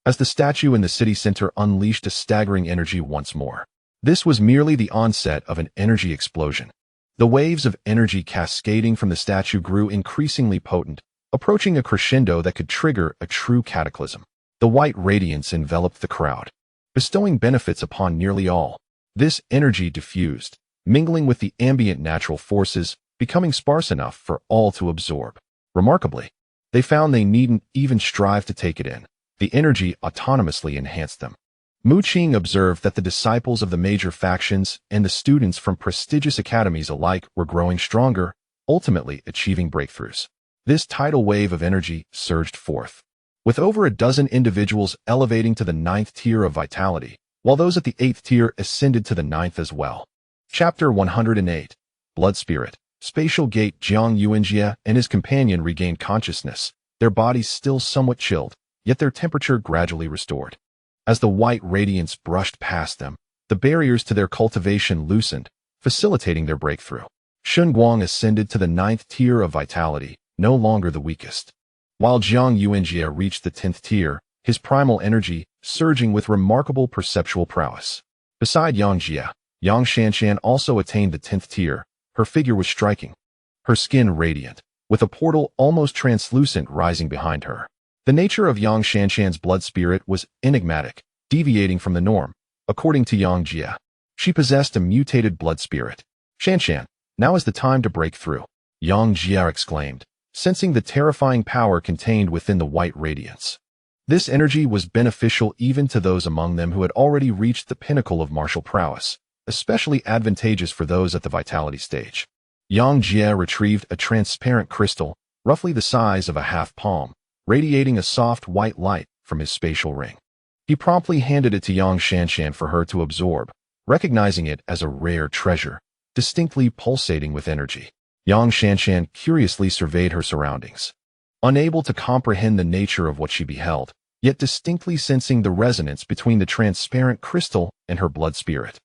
as the statue in the city center unleashed a staggering energy once more. This was merely the onset of an energy explosion. The waves of energy cascading from the statue grew increasingly potent, approaching a crescendo that could trigger a true cataclysm. The white radiance enveloped the crowd, bestowing benefits upon nearly all. This energy diffused, mingling with the ambient natural forces, becoming sparse enough for all to absorb. Remarkably, they found they needn't even strive to take it in. The energy autonomously enhanced them. Mu Qing observed that the disciples of the major factions and the students from prestigious academies alike were growing stronger, ultimately achieving breakthroughs. This tidal wave of energy surged forth, with over a dozen individuals elevating to the 9th tier of vitality, while those at the 8th tier ascended to the 9th as well. Chapter 108. Blood Spirit. Spatial Gate. Jiang Yuanjie and his companion regained consciousness, their bodies still somewhat chilled, yet their temperature gradually restored. As the white radiance brushed past them, the barriers to their cultivation loosened, facilitating their breakthrough. Shun Guang ascended to the 9th tier of vitality, no longer the weakest. While Jiang Yuanjie reached the 10th tier, his primal energy surging with remarkable perceptual prowess. Beside Yang Jie, Yang Shanshan also attained the 10th tier. Her figure was striking, her skin radiant, with a portal almost translucent rising behind her. The nature of Yang Shanshan's blood spirit was enigmatic, deviating from the norm. According to Yang Jie, she possessed a mutated blood spirit. Shanshan, now is the time to break through, Yang Jie exclaimed, sensing the terrifying power contained within the white radiance. This energy was beneficial even to those among them who had already reached the pinnacle of martial prowess, especially advantageous for those at the vitality stage. Yang Jie retrieved a transparent crystal, roughly the size of a half palm, radiating a soft white light from his spatial ring. He promptly handed it to Yang Shanshan for her to absorb, recognizing it as a rare treasure, distinctly pulsating with energy. Yang Shanshan curiously surveyed her surroundings, unable to comprehend the nature of what she beheld, yet distinctly sensing the resonance between the transparent crystal and her blood spirit.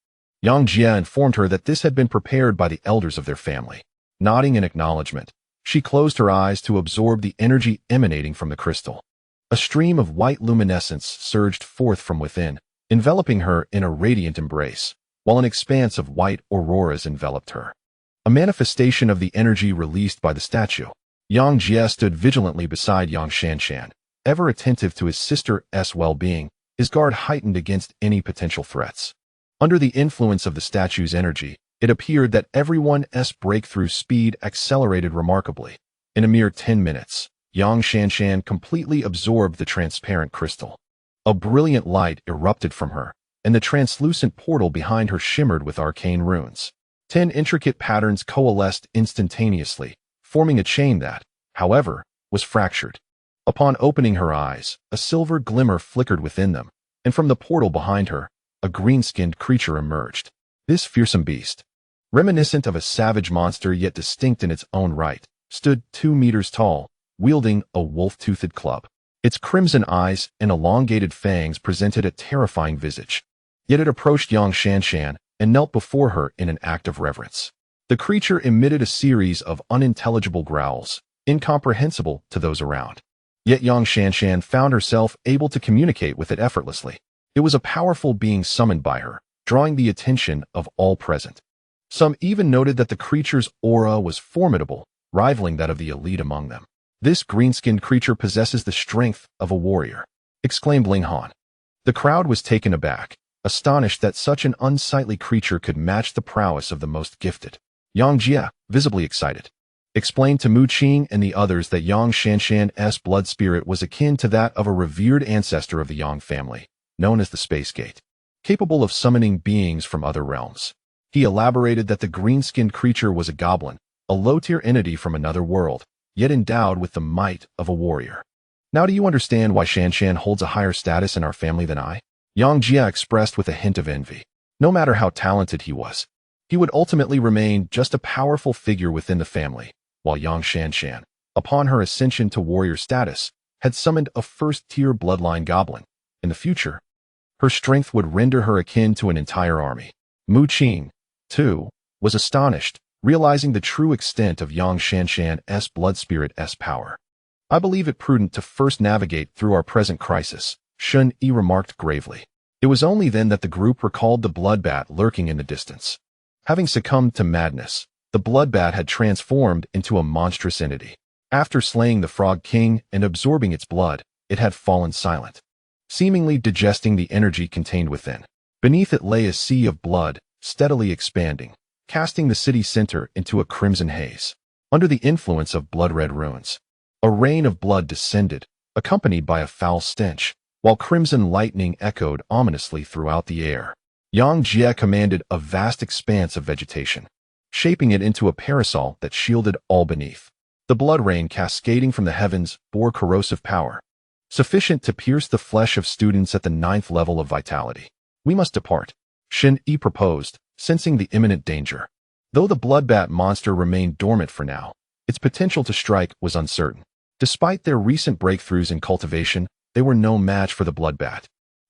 Yang Jie informed her that this had been prepared by the elders of their family. Nodding in acknowledgement, she closed her eyes to absorb the energy emanating from the crystal. A stream of white luminescence surged forth from within, enveloping her in a radiant embrace, while an expanse of white auroras enveloped her. A manifestation of the energy released by the statue. Yang Jie stood vigilantly beside Yang Shanshan, ever attentive to his sister's well-being, his guard heightened against any potential threats. Under the influence of the statue's energy, it appeared that everyone's breakthrough speed accelerated remarkably. In a mere 10 minutes, Yang Shanshan completely absorbed the transparent crystal. A brilliant light erupted from her, and the translucent portal behind her shimmered with arcane runes. 10 intricate patterns coalesced instantaneously, forming a chain that, however, was fractured. Upon opening her eyes, a silver glimmer flickered within them, and from the portal behind her, a green-skinned creature emerged. This fearsome beast, reminiscent of a savage monster yet distinct in its own right, stood 2 meters tall, wielding a wolf-toothed club. Its crimson eyes and elongated fangs presented a terrifying visage. Yet it approached Yang Shanshan and knelt before her in an act of reverence. The creature emitted a series of unintelligible growls, incomprehensible to those around. Yet Yang Shanshan found herself able to communicate with it effortlessly. It was a powerful being summoned by her, drawing the attention of all present. Some even noted that the creature's aura was formidable, rivaling that of the elite among them. "This green-skinned creature possesses the strength of a warrior," exclaimed Ling Han. The crowd was taken aback, astonished that such an unsightly creature could match the prowess of the most gifted. Yang Jie, visibly excited, explained to Mu Qing and the others that Yang Shanshan's blood spirit was akin to that of a revered ancestor of the Yang family, known as the Space Gate, capable of summoning beings from other realms. He elaborated that the green-skinned creature was a goblin, a low-tier entity from another world, yet endowed with the might of a warrior. "Now do you understand why Shanshan holds a higher status in our family than I?" Yang Jie expressed with a hint of envy. No matter how talented he was, he would ultimately remain just a powerful figure within the family, while Yang Shanshan, upon her ascension to warrior status, had summoned a first-tier bloodline goblin. In the future, her strength would render her akin to an entire army. Mu Qing, too, was astonished, realizing the true extent of Yang Shanshan's blood spirit's power. "I believe it prudent to first navigate through our present crisis," Shun Yi remarked gravely. It was only then that the group recalled the bloodbat lurking in the distance. Having succumbed to madness, the bloodbat had transformed into a monstrous entity. After slaying the Frog King and absorbing its blood, it had fallen silent, seemingly digesting the energy contained within. Beneath it lay a sea of blood, steadily expanding, casting the city center into a crimson haze. Under the influence of blood-red runes, a rain of blood descended, accompanied by a foul stench, while crimson lightning echoed ominously throughout the air. Yang Jie commanded a vast expanse of vegetation, shaping it into a parasol that shielded all beneath. The blood rain cascading from the heavens bore corrosive power, sufficient to pierce the flesh of students at the 9th level of vitality. "We must depart," Shin Yi proposed, sensing the imminent danger. Though the bloodbat monster remained dormant for now, its potential to strike was uncertain. Despite their recent breakthroughs in cultivation, they were no match for the bloodbat,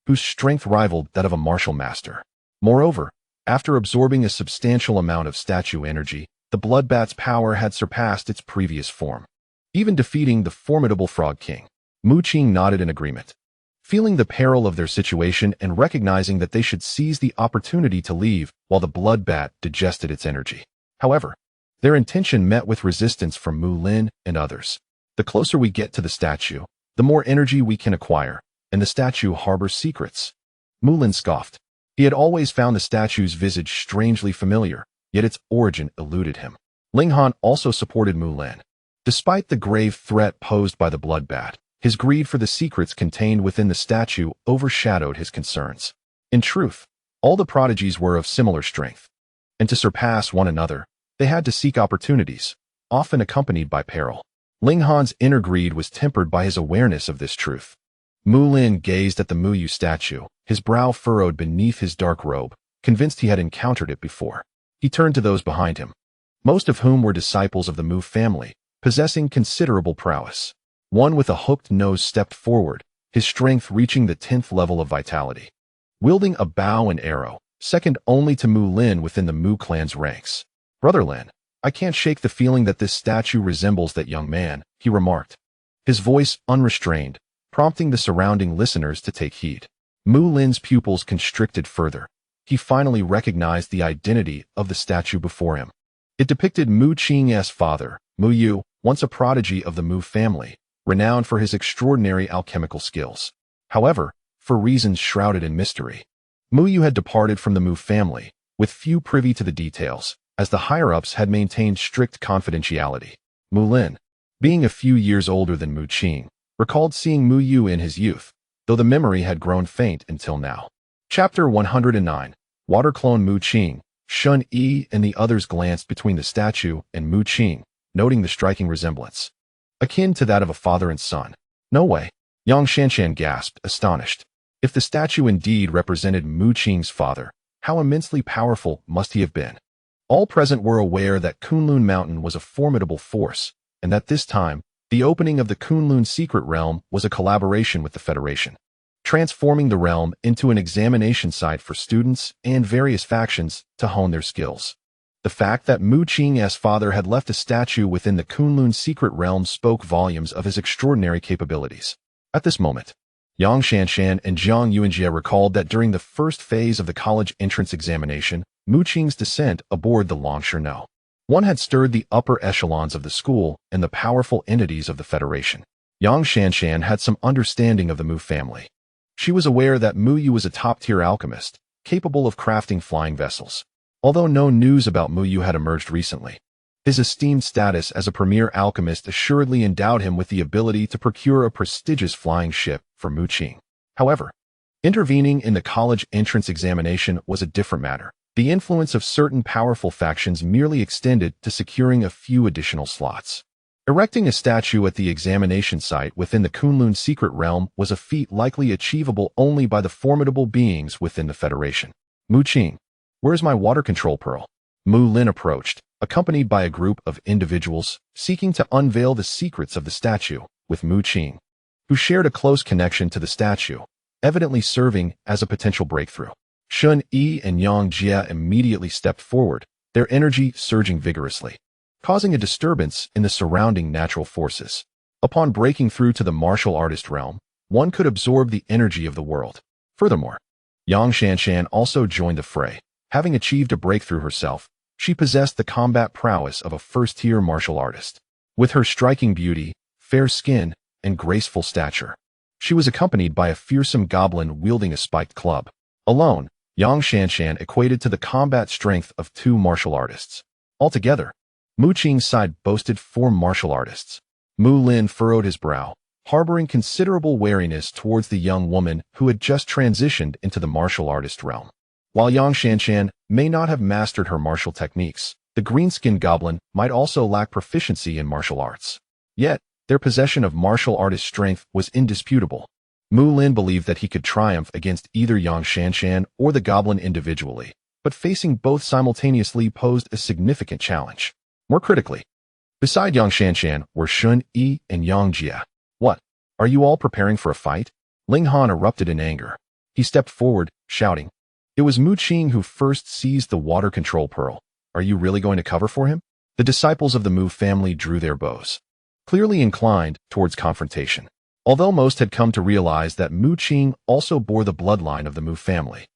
whose strength rivaled that of a martial master. Moreover, after absorbing a substantial amount of statue energy, the bloodbat's power had surpassed its previous form, even defeating the formidable Frog King. Mu Qing nodded in agreement, Feeling the peril of their situation and recognizing that they should seize the opportunity to leave while the bloodbath digested its energy. However, their intention met with resistance from Mu Lin and others. The closer we get to the statue, the more energy we can acquire, and the statue harbors secrets. Mu Lin scoffed. He had always found the statue's visage strangely familiar, yet its origin eluded him. Ling Han also supported Mu Lin. Despite the grave threat posed by the bloodbath, his greed for the secrets contained within the statue overshadowed his concerns. In truth, all the prodigies were of similar strength, and to surpass one another, they had to seek opportunities, often accompanied by peril. Ling Han's inner greed was tempered by his awareness of this truth. Mu Lin gazed at the Mu Yu statue, his brow furrowed beneath his dark robe, convinced he had encountered it before. He turned to those behind him, most of whom were disciples of the Mu family, possessing considerable prowess. One with a hooked nose stepped forward, his strength reaching the 10th level of vitality. Wielding a bow and arrow, second only to Mu Lin within the Mu clan's ranks. "Brother Lin, I can't shake the feeling that this statue resembles that young man," he remarked, his voice unrestrained, prompting the surrounding listeners to take heed. Mu Lin's pupils constricted further. He finally recognized the identity of the statue before him. It depicted Mu Qing's father, Mu Yu, once a prodigy of the Mu family, renowned for his extraordinary alchemical skills. However, for reasons shrouded in mystery, Mu Yu had departed from the Mu family, with few privy to the details, as the higher-ups had maintained strict confidentiality. Mu Lin, being a few years older than Mu Qing, recalled seeing Mu Yu in his youth, though the memory had grown faint until now. Chapter 109. Water Clone Mu Qing. Shun Yi and the others glanced between the statue and Mu Qing, noting the striking resemblance, akin to that of a father and son. "No way," Yang Shanshan gasped, astonished. If the statue indeed represented Mu Qing's father, how immensely powerful must he have been? All present were aware that Kunlun Mountain was a formidable force, and that this time, the opening of the Kunlun secret realm was a collaboration with the Federation, transforming the realm into an examination site for students and various factions to hone their skills. The fact that Mu Qing's father had left a statue within the Kunlun secret realm spoke volumes of his extraordinary capabilities. At this moment, Yang Shanshan and Jiang Yuanjie recalled that during the first phase of the college entrance examination, Mu Qing's descent aboard the Longshirno one had stirred the upper echelons of the school and the powerful entities of the Federation. Yang Shanshan had some understanding of the Mu family. She was aware that Mu Yu was a top-tier alchemist, capable of crafting flying vessels. Although no news about Mu Yu had emerged recently, his esteemed status as a premier alchemist assuredly endowed him with the ability to procure a prestigious flying ship for Mu Qing. However, intervening in the college entrance examination was a different matter. The influence of certain powerful factions merely extended to securing a few additional slots. Erecting a statue at the examination site within the Kunlun secret realm was a feat likely achievable only by the formidable beings within the Federation. "Mu Qing, where's my water control pearl?" Mu Lin approached, accompanied by a group of individuals seeking to unveil the secrets of the statue, with Mu Qing, who shared a close connection to the statue, evidently serving as a potential breakthrough. Shun Yi and Yang Jie immediately stepped forward, their energy surging vigorously, causing a disturbance in the surrounding natural forces. Upon breaking through to the martial artist realm, one could absorb the energy of the world. Furthermore, Yang Shanshan also joined the fray. Having achieved a breakthrough herself, she possessed the combat prowess of a first-tier martial artist. With her striking beauty, fair skin, and graceful stature, she was accompanied by a fearsome goblin wielding a spiked club. Alone, Yang Shanshan equated to the combat strength of 2 martial artists. Altogether, Mu Qing's side boasted 4 martial artists. Mu Lin furrowed his brow, harboring considerable wariness towards the young woman who had just transitioned into the martial artist realm. While Yang Shanshan may not have mastered her martial techniques, the green-skinned goblin might also lack proficiency in martial arts. Yet, their possession of martial artist strength was indisputable. Mu Lin believed that he could triumph against either Yang Shanshan or the goblin individually, but facing both simultaneously posed a significant challenge. More critically, beside Yang Shanshan were Shun Yi and Yang Jie. "What? Are you all preparing for a fight?" Ling Han erupted in anger. He stepped forward, shouting. It was Mu Qing who first seized the water control pearl. "Are you really going to cover for him?" The disciples of the Mu family drew their bows, clearly inclined towards confrontation. Although most had come to realize that Mu Qing also bore the bloodline of the Mu family.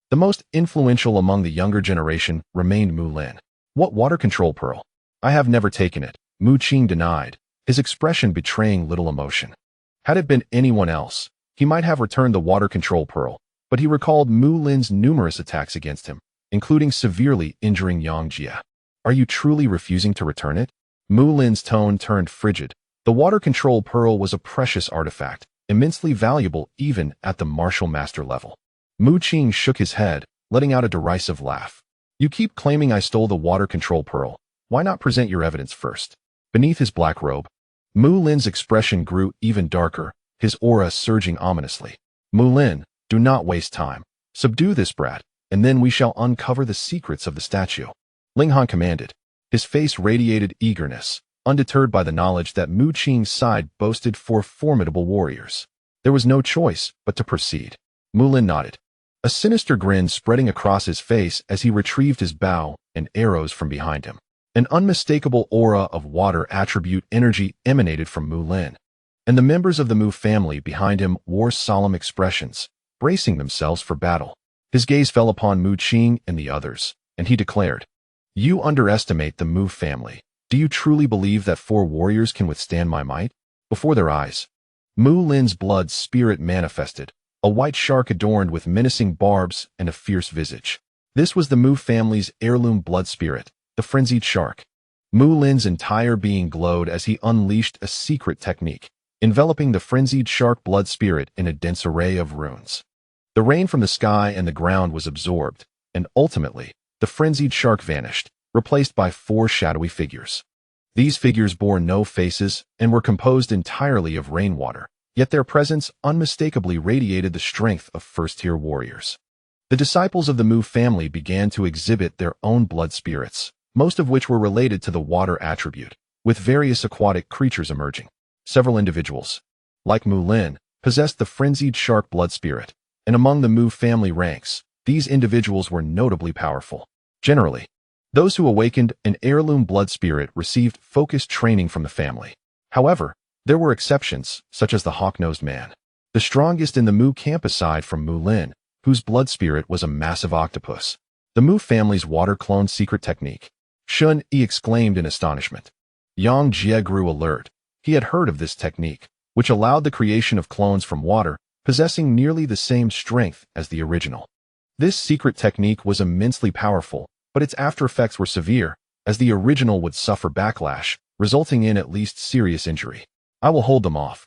The most influential among the younger generation remained Mu Lin. What water control pearl? I have never taken it, Mu Qing denied, his expression betraying little emotion. Had it been anyone else, he might have returned the water control pearl, but he recalled Mu Lin's numerous attacks against him, including severely injuring Yang Jie. Are you truly refusing to return it? Mu Lin's tone turned frigid. The water control pearl was a precious artifact, immensely valuable even at the martial master level. Mu Qing shook his head, letting out a derisive laugh. You keep claiming I stole the water control pearl. Why not present your evidence first? Beneath his black robe, Mu Lin's expression grew even darker, his aura surging ominously. Mu Lin, do not waste time. Subdue this brat, and then we shall uncover the secrets of the statue. Ling Han commanded. His face radiated eagerness, undeterred by the knowledge that Mu Qing's side boasted 4 formidable warriors. There was no choice but to proceed. Mu Lin nodded, a sinister grin spreading across his face as he retrieved his bow and arrows from behind him. An unmistakable aura of water attribute energy emanated from Mu Lin, and the members of the Mu family behind him wore solemn expressions, bracing themselves for battle. His gaze fell upon Mu Qing and the others, and he declared, You underestimate the Mu family. Do you truly believe that 4 warriors can withstand my might? Before their eyes, Mu Lin's blood spirit manifested, a white shark adorned with menacing barbs and a fierce visage. This was the Mu family's heirloom blood spirit, the frenzied shark. Mu Lin's entire being glowed as he unleashed a secret technique, enveloping the frenzied shark blood spirit in a dense array of runes. The rain from the sky and the ground was absorbed, and ultimately, the frenzied shark vanished, replaced by 4 shadowy figures. These figures bore no faces and were composed entirely of rainwater, yet their presence unmistakably radiated the strength of first-tier warriors. The disciples of the Mu family began to exhibit their own blood spirits, most of which were related to the water attribute, with various aquatic creatures emerging. Several individuals, like Mu Lin, possessed the frenzied shark blood spirit, and among the Mu family ranks, these individuals were notably powerful. Generally, those who awakened an heirloom blood spirit received focused training from the family. However, there were exceptions, such as the hawk-nosed man, the strongest in the Mu camp aside from Mu Lin, whose blood spirit was a massive octopus. The Mu family's water clone secret technique. Shun Yi exclaimed in astonishment. Yang Jie grew alert. He had heard of this technique, which allowed the creation of clones from water, possessing nearly the same strength as the original. This secret technique was immensely powerful, but its after-effects were severe, as the original would suffer backlash, resulting in at least serious injury. I will hold them off.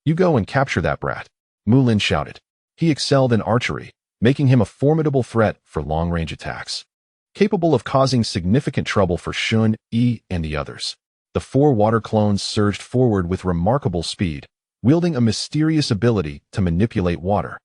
You go and capture that brat, Mu Lin shouted. He excelled in archery, making him a formidable threat for long-range attacks. Capable of causing significant trouble for Shun Yi and the others. The 4 water clones surged forward with remarkable speed, wielding a mysterious ability to manipulate water,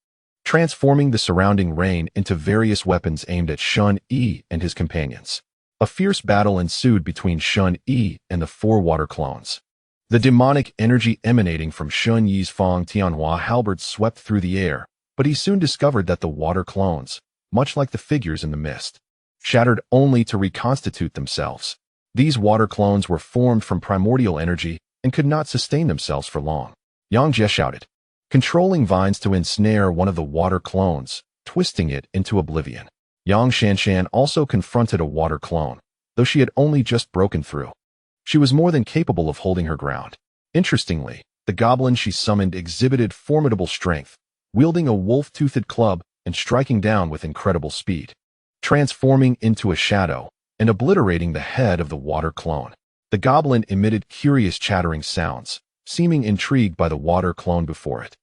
transforming the surrounding rain into various weapons aimed at Shun Yi and his companions. A fierce battle ensued between Shun Yi and the 4 water clones. The demonic energy emanating from Shun Yi's Fang Tianhua halberd swept through the air, but he soon discovered that the water clones, much like the figures in the mist, shattered only to reconstitute themselves. These water clones were formed from primordial energy and could not sustain themselves for long. Yang Jie shouted, controlling vines to ensnare one of the water clones, twisting it into oblivion. Yang Shanshan also confronted a water clone, though she had only just broken through. She was more than capable of holding her ground. Interestingly, the goblin she summoned exhibited formidable strength, wielding a wolf-toothed club and striking down with incredible speed, transforming into a shadow and obliterating the head of the water clone. The goblin emitted curious chattering sounds, seeming intrigued by the water clone before it.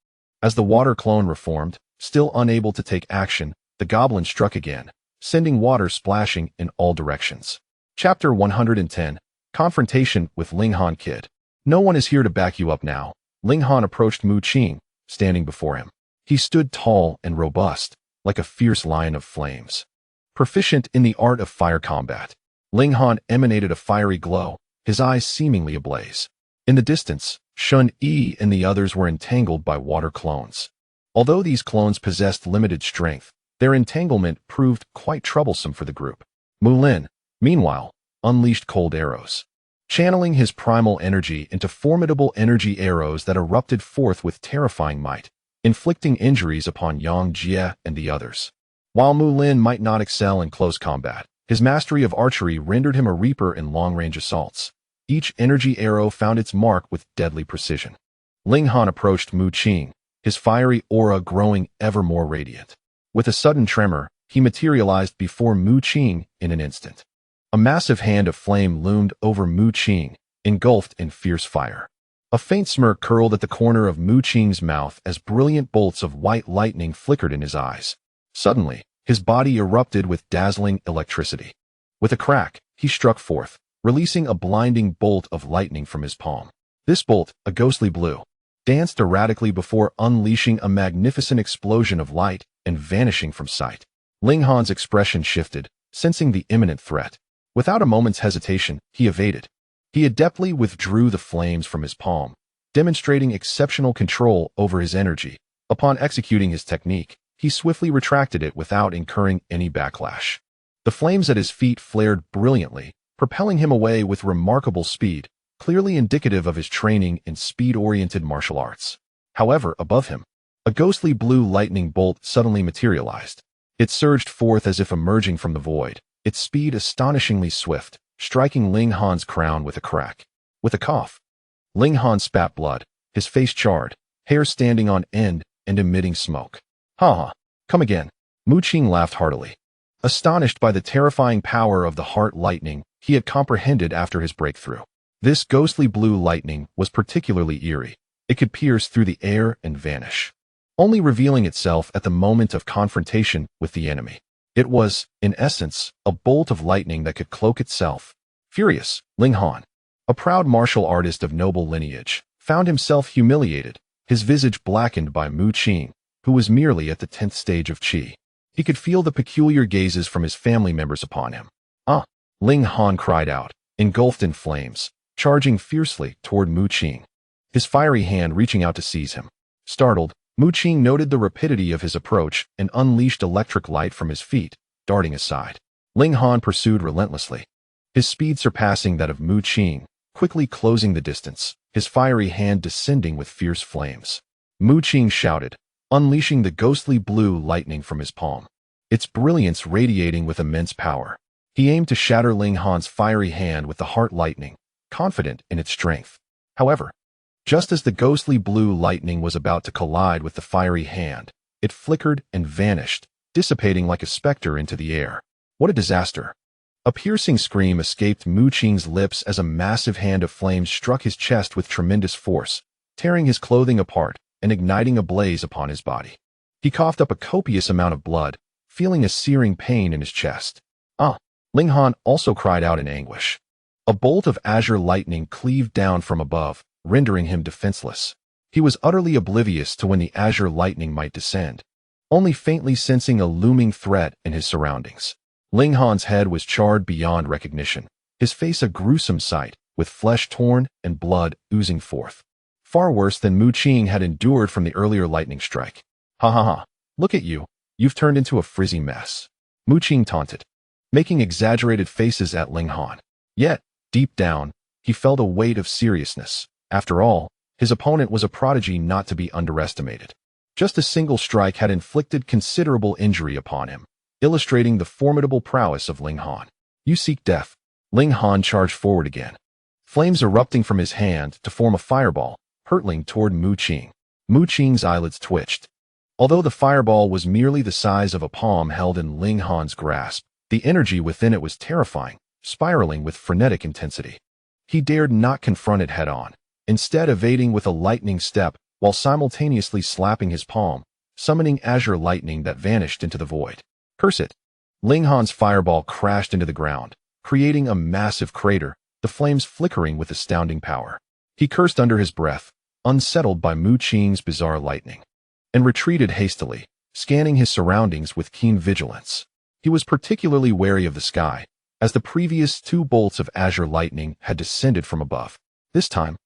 As the water clone reformed, still unable to take action, the goblin struck again, sending water splashing in all directions. Chapter 110, Confrontation with Ling Han Kid. No one is here to back you up now. Ling Han approached Mu Qing, standing before him. He stood tall and robust, like a fierce lion of flames. Proficient in the art of fire combat, Ling Han emanated a fiery glow, his eyes seemingly ablaze. In the distance, Shun Yi and the others were entangled by water clones. Although these clones possessed limited strength, their entanglement proved quite troublesome for the group. Mu Lin, meanwhile, unleashed cold arrows. channeling his primal energy into formidable energy arrows that erupted forth with terrifying might, inflicting injuries upon Yang Jie and the others. While Mu Lin might not excel in close combat, his mastery of archery rendered him a reaper in long-range assaults. Each energy arrow found its mark with deadly precision. Ling Han approached Mu Qing, his fiery aura growing ever more radiant. With a sudden tremor, he materialized before Mu Qing in an instant. A massive hand of flame loomed over Mu Qing, engulfed in fierce fire. A faint smirk curled at the corner of Mu Qing's mouth as brilliant bolts of white lightning flickered in his eyes. Suddenly, his body erupted with dazzling electricity. With a crack, he struck forth, releasing a blinding bolt of lightning from his palm. This bolt, a ghostly blue, danced erratically before unleashing a magnificent explosion of light and vanishing from sight. Ling Han's expression shifted, sensing the imminent threat. Without a moment's hesitation, he evaded. He adeptly withdrew the flames from his palm, demonstrating exceptional control over his energy. Upon executing his technique, he swiftly retracted it without incurring any backlash. The flames at his feet flared brilliantly, propelling him away with remarkable speed, clearly indicative of his training in speed-oriented martial arts. However, above him, a ghostly blue lightning bolt suddenly materialized. It surged forth as if emerging from the void, its speed astonishingly swift, striking Ling Han's crown with a crack. With a cough, Ling Han spat blood, his face charred, hair standing on end and emitting smoke. Ha ha, come again. Mu Qing laughed heartily. Astonished by the terrifying power of the heart lightning he had comprehended after his breakthrough. This ghostly blue lightning was particularly eerie. It could pierce through the air and vanish, only revealing itself at the moment of confrontation with the enemy. It was, in essence, a bolt of lightning that could cloak itself. Furious, Ling Han, a proud martial artist of noble lineage, found himself humiliated, his visage blackened by Mu Qing, who was merely at the 10th stage of Qi. He could feel the peculiar gazes from his family members upon him. Ah! Ling Han cried out, engulfed in flames, charging fiercely toward Mu Qing, his fiery hand reaching out to seize him. Startled, Mu Qing noted the rapidity of his approach and unleashed electric light from his feet, darting aside. Ling Han pursued relentlessly, his speed surpassing that of Mu Qing, quickly closing the distance, his fiery hand descending with fierce flames. Mu Qing shouted, unleashing the ghostly blue lightning from his palm, its brilliance radiating with immense power. He aimed to shatter Ling Han's fiery hand with the heart lightning, confident in its strength. However, just as the ghostly blue lightning was about to collide with the fiery hand, it flickered and vanished, dissipating like a specter into the air. What a disaster! A piercing scream escaped Mu Qing's lips as a massive hand of flames struck his chest with tremendous force, tearing his clothing apart and igniting a blaze upon his body. He coughed up a copious amount of blood, feeling a searing pain in his chest. Ah! Ling Han also cried out in anguish. A bolt of azure lightning cleaved down from above, rendering him defenseless. He was utterly oblivious to when the azure lightning might descend, only faintly sensing a looming threat in his surroundings. Ling Han's head was charred beyond recognition, his face a gruesome sight, with flesh torn and blood oozing forth. Far worse than Mu Qing had endured from the earlier lightning strike. Ha ha ha, look at you, you've turned into a frizzy mess. Mu Qing taunted, making exaggerated faces at Ling Han. Yet, deep down, he felt a weight of seriousness. After all, his opponent was a prodigy not to be underestimated. Just a single strike had inflicted considerable injury upon him, illustrating the formidable prowess of Ling Han. You seek death. Ling Han charged forward again, flames erupting from his hand to form a fireball, hurtling toward Mu Qing. Mu Qing's eyelids twitched. Although the fireball was merely the size of a palm held in Ling Han's grasp, the energy within it was terrifying, spiraling with frenetic intensity. He dared not confront it head-on, instead evading with a lightning step while simultaneously slapping his palm, summoning azure lightning that vanished into the void. Curse it! Ling Han's fireball crashed into the ground, creating a massive crater, the flames flickering with astounding power. He cursed under his breath, unsettled by Mu Qing's bizarre lightning, and retreated hastily, scanning his surroundings with keen vigilance. He was particularly wary of the sky, as the previous two bolts of azure lightning had descended from above. This time,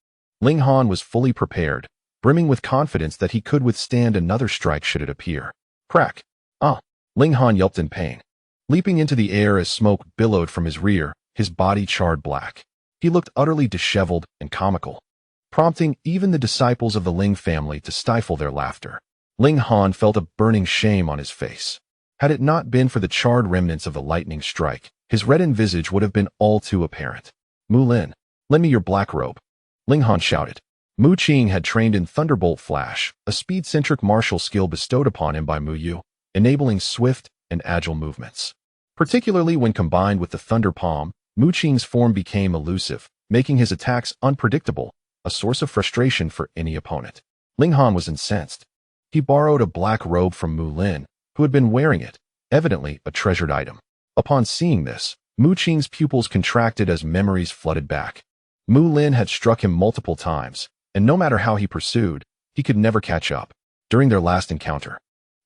Ling Han was fully prepared, brimming with confidence that he could withstand another strike should it appear. Crack! Ah! Ling Han yelped in pain, leaping into the air as smoke billowed from his rear, his body charred black. He looked utterly disheveled and comical, prompting even the disciples of the Ling family to stifle their laughter. Ling Han felt a burning shame on his face. Had it not been for the charred remnants of the lightning strike, his reddened visage would have been all too apparent. Mu Lin, lend me your black robe, Ling Han shouted. Mu Qing had trained in Thunderbolt Flash, a speed-centric martial skill bestowed upon him by Mu Yu, enabling swift and agile movements. Particularly when combined with the Thunder Palm, Mu Qing's form became elusive, making his attacks unpredictable, a source of frustration for any opponent. Ling Han was incensed. He borrowed a black robe from Mu Lin, who had been wearing it, evidently a treasured item. Upon seeing this, Mu Qing's pupils contracted as memories flooded back. Mu Lin had struck him multiple times, and no matter how he pursued, he could never catch up. During their last encounter,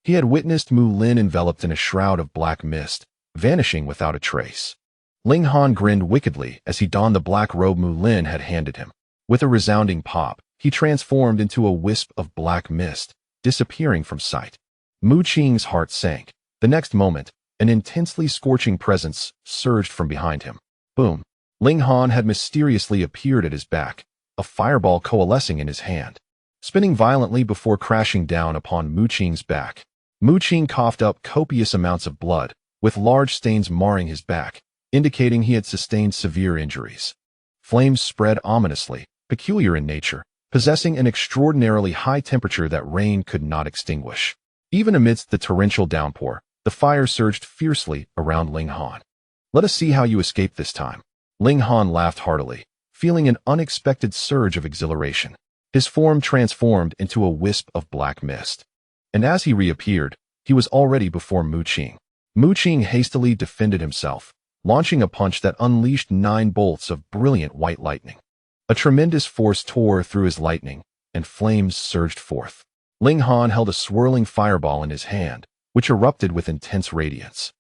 he had witnessed Mu Lin enveloped in a shroud of black mist, vanishing without a trace. Ling Han grinned wickedly as he donned the black robe Mu Lin had handed him. With a resounding pop, he transformed into a wisp of black mist, disappearing from sight. Mu Qing's heart sank. The next moment, an intensely scorching presence surged from behind him. Boom! Ling Han had mysteriously appeared at his back, a fireball coalescing in his hand, spinning violently before crashing down upon Mu Qing's back. Mu Qing coughed up copious amounts of blood, with large stains marring his back, indicating he had sustained severe injuries. Flames spread ominously, peculiar in nature, possessing an extraordinarily high temperature that rain could not extinguish. Even amidst the torrential downpour, the fire surged fiercely around Ling Han. Let us see how you escape this time. Ling Han laughed heartily, feeling an unexpected surge of exhilaration. His form transformed into a wisp of black mist. And as he reappeared, he was already before Mu Qing. Mu Qing hastily defended himself, launching a punch that unleashed 9 bolts of brilliant white lightning. A tremendous force tore through his lightning, and flames surged forth. Ling Han held a swirling fireball in his hand, which erupted with intense radiance.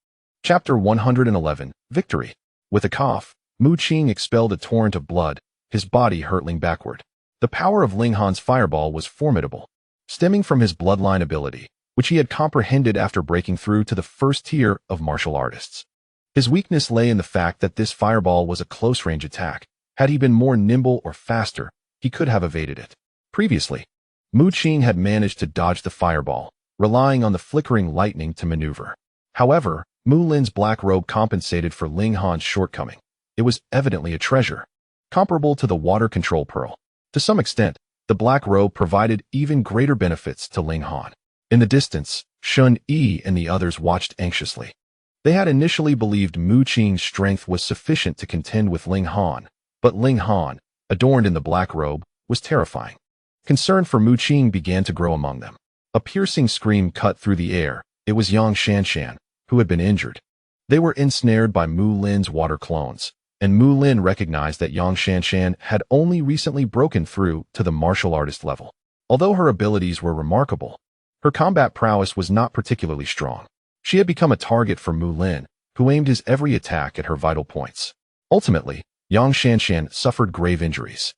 Chapter 111, Victory. With a cough, Mu Qing expelled a torrent of blood, his body hurtling backward. The power of Ling Han's fireball was formidable, stemming from his bloodline ability, which he had comprehended after breaking through to the first tier of martial artists. His weakness lay in the fact that this fireball was a close-range attack. Had he been more nimble or faster, he could have evaded it. Previously, Mu Qing had managed to dodge the fireball, relying on the flickering lightning to maneuver. However, Mu Lin's black robe compensated for Ling Han's shortcoming. It was evidently a treasure, comparable to the water control pearl. To some extent, the black robe provided even greater benefits to Ling Han. In the distance, Shun Yi and the others watched anxiously. They had initially believed Mu Qing's strength was sufficient to contend with Ling Han, but Ling Han, adorned in the black robe, was terrifying. Concern for Mu Qing began to grow among them. A piercing scream cut through the air. It was Yang Shanshan, who had been injured. They were ensnared by Mu Lin's water clones, and Mu Lin recognized that Yang Shanshan had only recently broken through to the martial artist level. Although her abilities were remarkable, her combat prowess was not particularly strong. She had become a target for Mu Lin, who aimed his every attack at her vital points. Ultimately, Yang Shanshan suffered grave injuries.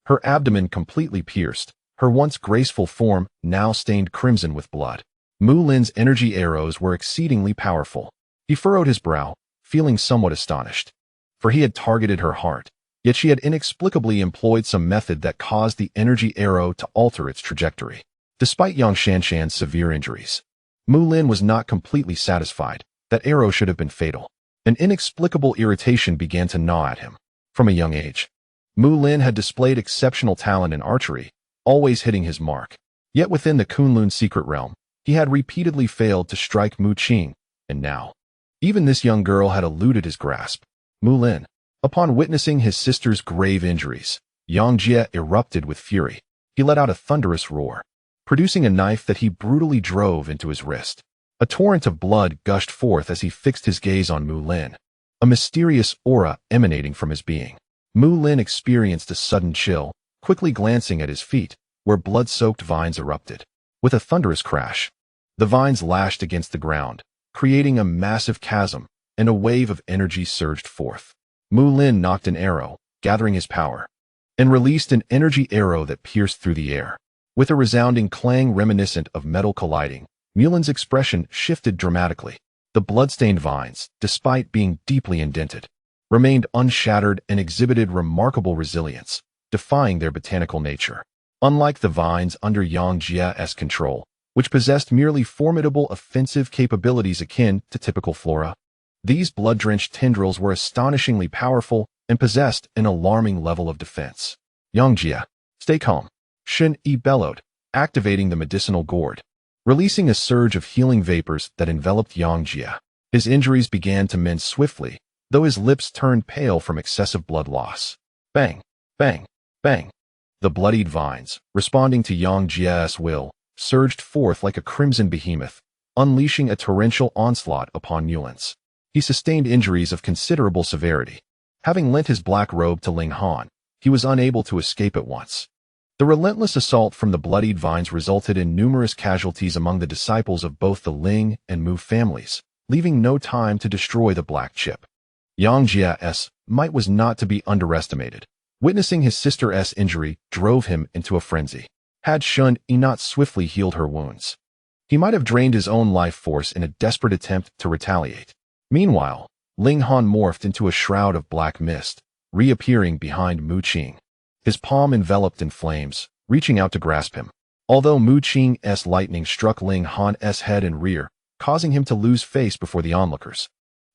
Her abdomen completely pierced, her once graceful form now stained crimson with blood. Mu Lin's energy arrows were exceedingly powerful. He furrowed his brow, feeling somewhat astonished. For he had targeted her heart, yet she had inexplicably employed some method that caused the energy arrow to alter its trajectory. Despite Yang Shanshan's severe injuries, Mu Lin was not completely satisfied. That arrow should have been fatal. An inexplicable irritation began to gnaw at him. From a young age, Mu Lin had displayed exceptional talent in archery, always hitting his mark. Yet within the Kunlun secret realm, he had repeatedly failed to strike Mu Qing, and now, even this young girl had eluded his grasp. Mu Lin, upon witnessing his sister's grave injuries, Yang Jie erupted with fury. He let out a thunderous roar, producing a knife that he brutally drove into his wrist. A torrent of blood gushed forth as he fixed his gaze on Mu Lin, a mysterious aura emanating from his being. Mu Lin experienced a sudden chill, quickly glancing at his feet, where blood-soaked vines erupted. With a thunderous crash, the vines lashed against the ground, creating a massive chasm, and a wave of energy surged forth. Mu Lin knocked an arrow, gathering his power, and released an energy arrow that pierced through the air. With a resounding clang reminiscent of metal colliding, Mu Lin's expression shifted dramatically. The blood-stained vines, despite being deeply indented, remained unshattered and exhibited remarkable resilience, defying their botanical nature. Unlike the vines under Yang Jie's control, which possessed merely formidable offensive capabilities akin to typical flora, these blood-drenched tendrils were astonishingly powerful and possessed an alarming level of defense. Yang Jie, stay calm. Shen Yi bellowed, activating the medicinal gourd, releasing a surge of healing vapors that enveloped Yang Jie. His injuries began to mend swiftly, though his lips turned pale from excessive blood loss. Bang, bang, bang. The bloodied vines, responding to Yang Jie's will, surged forth like a crimson behemoth, unleashing a torrential onslaught upon Newlands. He sustained injuries of considerable severity. Having lent his black robe to Ling Han, he was unable to escape at once. The relentless assault from the bloodied vines resulted in numerous casualties among the disciples of both the Ling and Mu families, leaving no time to destroy the black chip. Yang Jie's might was not to be underestimated. Witnessing his sister's injury drove him into a frenzy. Had Shen Yi not swiftly healed her wounds, he might have drained his own life force in a desperate attempt to retaliate. Meanwhile, Ling Han morphed into a shroud of black mist, reappearing behind Mu Qing, his palm enveloped in flames, reaching out to grasp him. Although Mu Qing's lightning struck Ling Han's head and rear, causing him to lose face before the onlookers,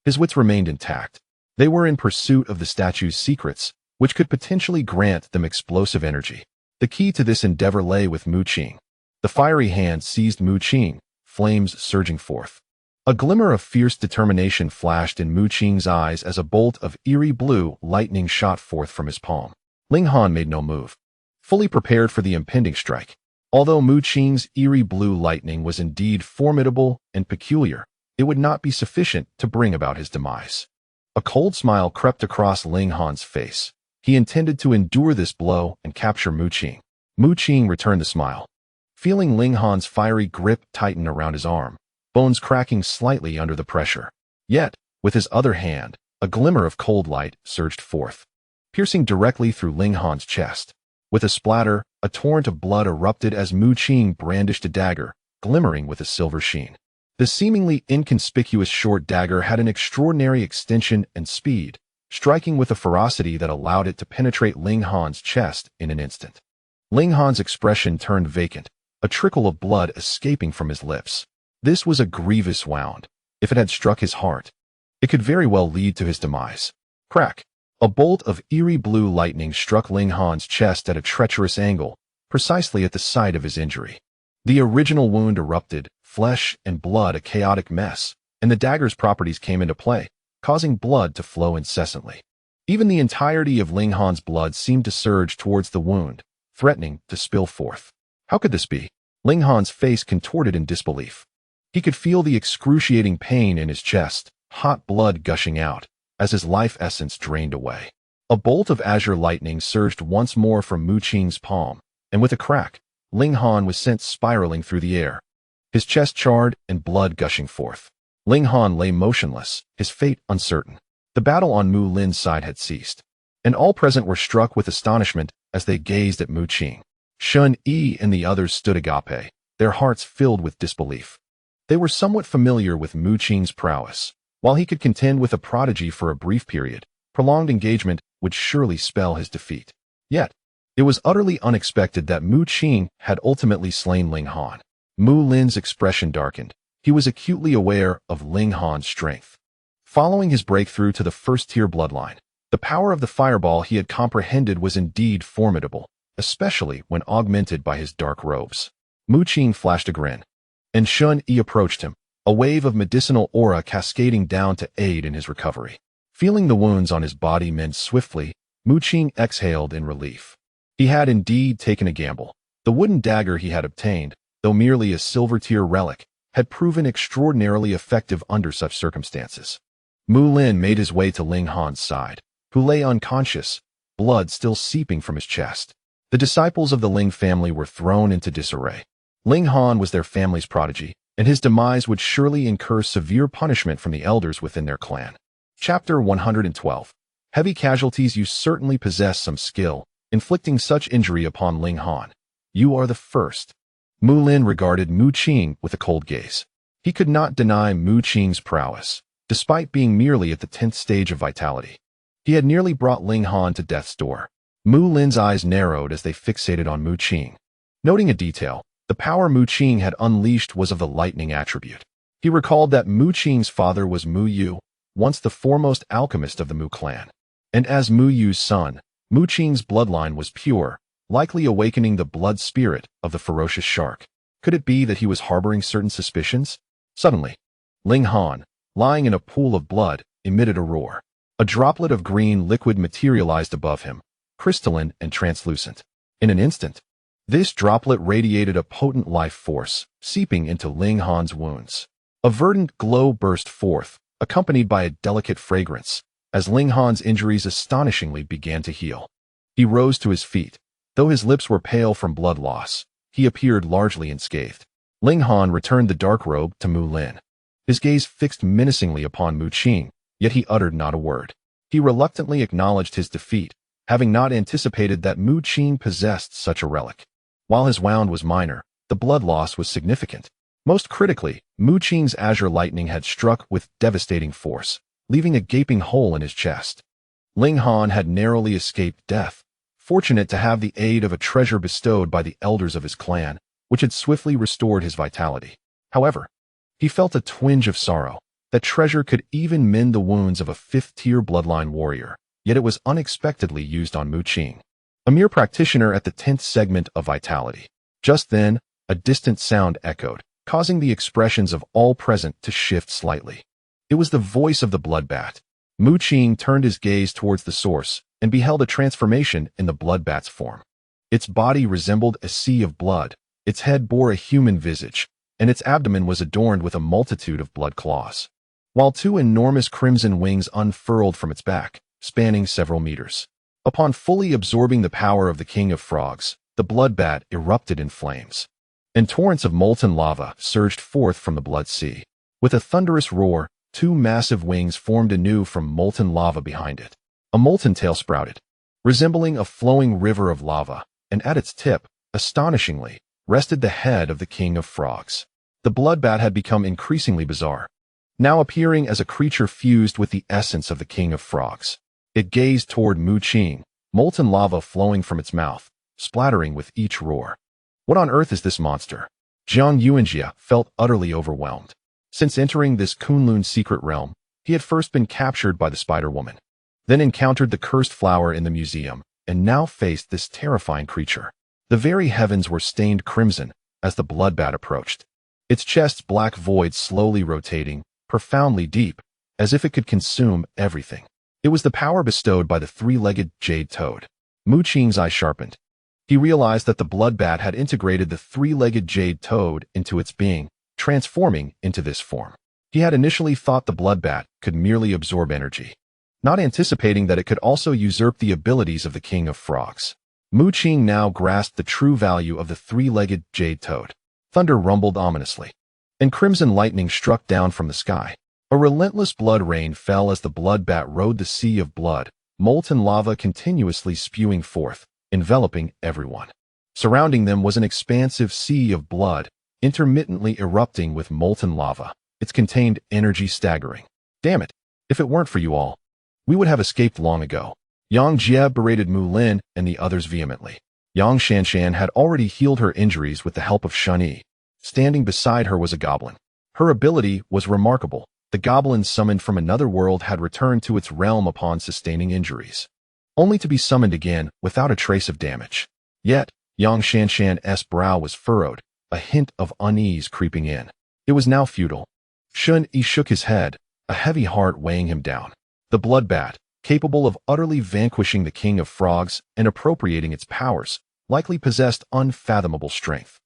his wits remained intact. They were in pursuit of the statue's secrets, which could potentially grant them explosive energy. The key to this endeavor lay with Mu Qing. The fiery hand seized Mu Qing, flames surging forth. A glimmer of fierce determination flashed in Mu Qing's eyes as a bolt of eerie blue lightning shot forth from his palm. Ling Han made no move, fully prepared for the impending strike. Although Mu Qing's eerie blue lightning was indeed formidable and peculiar, it would not be sufficient to bring about his demise. A cold smile crept across Ling Han's face. He intended to endure this blow and capture Mu Qing. Mu Qing returned the smile. Feeling Ling Han's fiery grip tighten around his arm, bones cracking slightly under the pressure. Yet, with his other hand, a glimmer of cold light surged forth, piercing directly through Ling Han's chest. With a splatter, a torrent of blood erupted as Mu Qing brandished a dagger, glimmering with a silver sheen. The seemingly inconspicuous short dagger had an extraordinary extension and speed, striking with a ferocity that allowed it to penetrate Ling Han's chest in an instant. Ling Han's expression turned vacant, a trickle of blood escaping from his lips. This was a grievous wound. If it had struck his heart, it could very well lead to his demise. Crack! A bolt of eerie blue lightning struck Ling Han's chest at a treacherous angle, precisely at the site of his injury. The original wound erupted, flesh and blood a chaotic mess, and the dagger's properties came into play, causing blood to flow incessantly. Even the entirety of Ling Han's blood seemed to surge towards the wound, threatening to spill forth. How could this be? Ling Han's face contorted in disbelief. He could feel the excruciating pain in his chest, hot blood gushing out, as his life essence drained away. A bolt of azure lightning surged once more from Mu Qing's palm, and with a crack, Ling Han was sent spiraling through the air, his chest charred and blood gushing forth. Ling Han lay motionless, his fate uncertain. The battle on Mu Lin's side had ceased, and all present were struck with astonishment as they gazed at Mu Qing. Shen Yi and the others stood agape, their hearts filled with disbelief. They were somewhat familiar with Mu Qing's prowess. While he could contend with a prodigy for a brief period, prolonged engagement would surely spell his defeat. Yet, it was utterly unexpected that Mu Qing had ultimately slain Ling Han. Mu Lin's expression darkened. He was acutely aware of Ling Han's strength. Following his breakthrough to the first-tier bloodline, the power of the fireball he had comprehended was indeed formidable, especially when augmented by his dark robes. Mu Qing flashed a grin, and Shen Yi approached him, a wave of medicinal aura cascading down to aid in his recovery. Feeling the wounds on his body mend swiftly, Mu Qing exhaled in relief. He had indeed taken a gamble. The wooden dagger he had obtained, though merely a silver-tier relic, had proven extraordinarily effective under such circumstances. Mu Lin made his way to Ling Han's side, who lay unconscious, blood still seeping from his chest. The disciples of the Ling family were thrown into disarray. Ling Han was their family's prodigy, and his demise would surely incur severe punishment from the elders within their clan. Chapter 112. Heavy casualties. You certainly possess some skill, inflicting such injury upon Ling Han. You are the first. Mu Lin regarded Mu Qing with a cold gaze. He could not deny Mu Qing's prowess, despite being merely at the 10th stage of vitality. He had nearly brought Ling Han to death's door. Mu Lin's eyes narrowed as they fixated on Mu Qing. Noting a detail, the power Mu Qing had unleashed was of the lightning attribute. He recalled that Mu Qing's father was Mu Yu, once the foremost alchemist of the Mu clan. And as Mu Yu's son, Mu Qing's bloodline was pure, likely awakening the blood spirit of the ferocious shark. Could it be that he was harboring certain suspicions? Suddenly, Ling Han, lying in a pool of blood, emitted a roar. A droplet of green liquid materialized above him, crystalline and translucent. In an instant, this droplet radiated a potent life force, seeping into Ling Han's wounds. A verdant glow burst forth, accompanied by a delicate fragrance, as Ling Han's injuries astonishingly began to heal. He rose to his feet. Though his lips were pale from blood loss, he appeared largely unscathed. Ling Han returned the dark robe to Mu Lin. His gaze fixed menacingly upon Mu Qing, yet he uttered not a word. He reluctantly acknowledged his defeat, having not anticipated that Mu Qing possessed such a relic. While his wound was minor, the blood loss was significant. Most critically, Mu Qing's azure lightning had struck with devastating force, leaving a gaping hole in his chest. Ling Han had narrowly escaped death, fortunate to have the aid of a treasure bestowed by the elders of his clan, which had swiftly restored his vitality. However, he felt a twinge of sorrow. That treasure could even mend the wounds of a fifth-tier bloodline warrior, yet it was unexpectedly used on Mu Qing, a mere practitioner at the 10th segment of vitality. Just then, a distant sound echoed, causing the expressions of all present to shift slightly. It was the voice of the bloodbat. Mu Qing turned his gaze towards the source and beheld a transformation in the bloodbat's form. Its body resembled a sea of blood, its head bore a human visage, and its abdomen was adorned with a multitude of blood claws, while two enormous crimson wings unfurled from its back, spanning several meters. Upon fully absorbing the power of the King of Frogs, the bloodbat erupted in flames, and torrents of molten lava surged forth from the blood sea. With a thunderous roar, two massive wings formed anew from molten lava behind it. A molten tail sprouted, resembling a flowing river of lava, and at its tip, astonishingly, rested the head of the King of Frogs. The bloodbat had become increasingly bizarre, now appearing as a creature fused with the essence of the King of Frogs. It gazed toward Mu Qing, molten lava flowing from its mouth, splattering with each roar. What on earth is this monster? Jiang Yuanjie felt utterly overwhelmed. Since entering this Kunlun secret realm, he had first been captured by the Spider-Woman, then encountered the cursed flower in the museum, and now faced this terrifying creature. The very heavens were stained crimson as the bloodbat approached, its chest's black void slowly rotating, profoundly deep, as if it could consume everything. It was the power bestowed by the three-legged jade toad. Mu Qing's eye sharpened. He realized that the bloodbat had integrated the three-legged jade toad into its being, transforming into this form. He had initially thought the bloodbat could merely absorb energy, not anticipating that it could also usurp the abilities of the King of Frogs. Mu Qing now grasped the true value of the three-legged jade toad. Thunder rumbled ominously, and crimson lightning struck down from the sky. A relentless blood rain fell as the bloodbat rode the sea of blood, molten lava continuously spewing forth, enveloping everyone. Surrounding them was an expansive sea of blood, intermittently erupting with molten lava, its contained energy staggering. Damn it, if it weren't for you all, we would have escaped long ago. Yang Jie berated Mu Lin and the others vehemently. Yang Shanshan had already healed her injuries with the help of Shun Yi. Standing beside her was a goblin. Her ability was remarkable. The goblin summoned from another world had returned to its realm upon sustaining injuries, only to be summoned again without a trace of damage. Yet, Yang Shanshan's brow was furrowed, a hint of unease creeping in. It was now futile. Shun Yi shook his head, a heavy heart weighing him down. The bloodbat, capable of utterly vanquishing the King of Frogs and appropriating its powers, likely possessed unfathomable strength.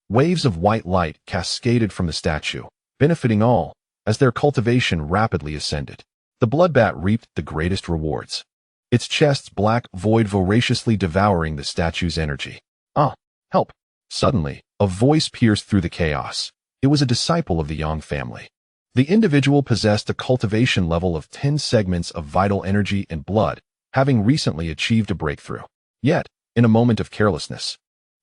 Waves of white light cascaded from the statue, benefiting all, as their cultivation rapidly ascended. The bloodbat reaped the greatest rewards, its chest's black void voraciously devouring the statue's energy. Ah, help! Suddenly, a voice pierced through the chaos. It was a disciple of the Yang family. The individual possessed a cultivation level of 10 segments of vital energy and blood, having recently achieved a breakthrough. Yet, in a moment of carelessness,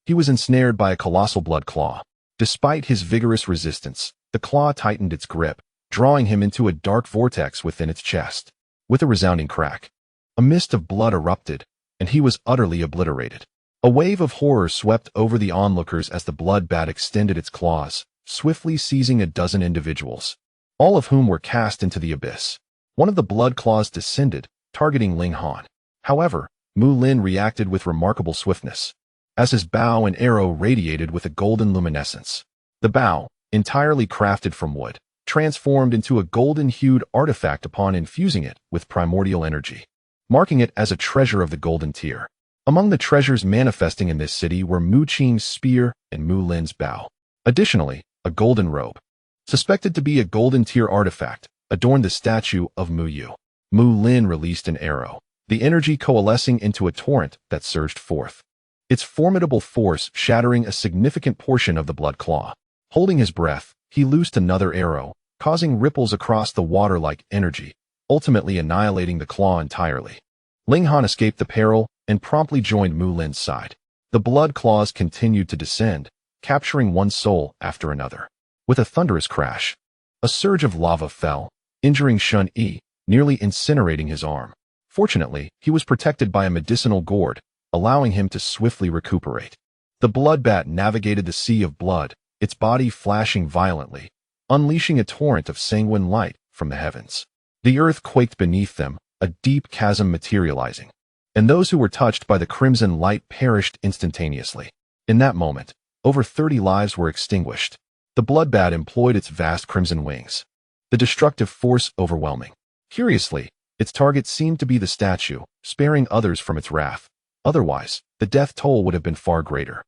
he was ensnared by a colossal blood claw. Despite his vigorous resistance, the claw tightened its grip, drawing him into a dark vortex within its chest. With a resounding crack, A mist of blood erupted, and he was utterly obliterated. A wave of horror swept over the onlookers as the blood bat extended its claws, swiftly seizing a dozen individuals, all of whom were cast into the abyss. One of the blood claws descended, targeting Ling Han. However, Mu Lin reacted with remarkable swiftness, as his bow and arrow radiated with a golden luminescence. The bow, entirely crafted from wood, transformed into a golden-hued artifact upon infusing it with primordial energy, marking it as a treasure of the golden tier. Among the treasures manifesting in this city were Mu Qing's spear and Mu Lin's bow. Additionally, a golden robe, suspected to be a golden tier artifact, adorned the statue of Mu Yu. Mu Lin released an arrow, the energy coalescing into a torrent that surged forth, its formidable force shattering a significant portion of the blood claw. Holding his breath, he loosed another arrow, causing ripples across the water like energy, ultimately annihilating the claw entirely. Ling Han escaped the peril and promptly joined Mu Lin's side. The blood claws continued to descend, capturing one soul after another. With a thunderous crash, a surge of lava fell, injuring Shun Yi, nearly incinerating his arm. Fortunately, he was protected by a medicinal gourd, allowing him to swiftly recuperate. The blood bat navigated the sea of blood, its body flashing violently, unleashing a torrent of sanguine light from the heavens. The earth quaked beneath them, a deep chasm materializing, and those who were touched by the crimson light perished instantaneously. In that moment, over 30 lives were extinguished. The bloodbat employed its vast crimson wings, the destructive force overwhelming. Curiously, its target seemed to be the statue, sparing others from its wrath. Otherwise, the death toll would have been far greater.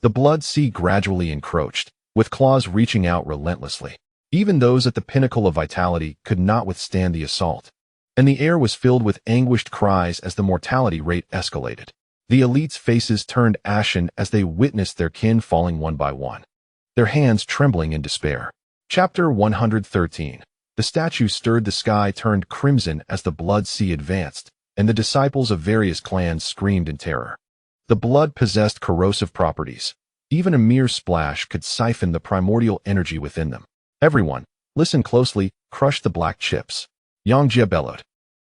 The blood sea gradually encroached, with claws reaching out relentlessly. Even those at the pinnacle of vitality could not withstand the assault, and the air was filled with anguished cries as the mortality rate escalated. The elites' faces turned ashen as they witnessed their kin falling one by one, their hands trembling in despair. Chapter 113. The statue stirred the sky turned crimson as the blood sea advanced, and the disciples of various clans screamed in terror. The blood possessed corrosive properties. Even a mere splash could siphon the primordial energy within them. Everyone, listen closely, crush the black chips. Yang Jie bellowed.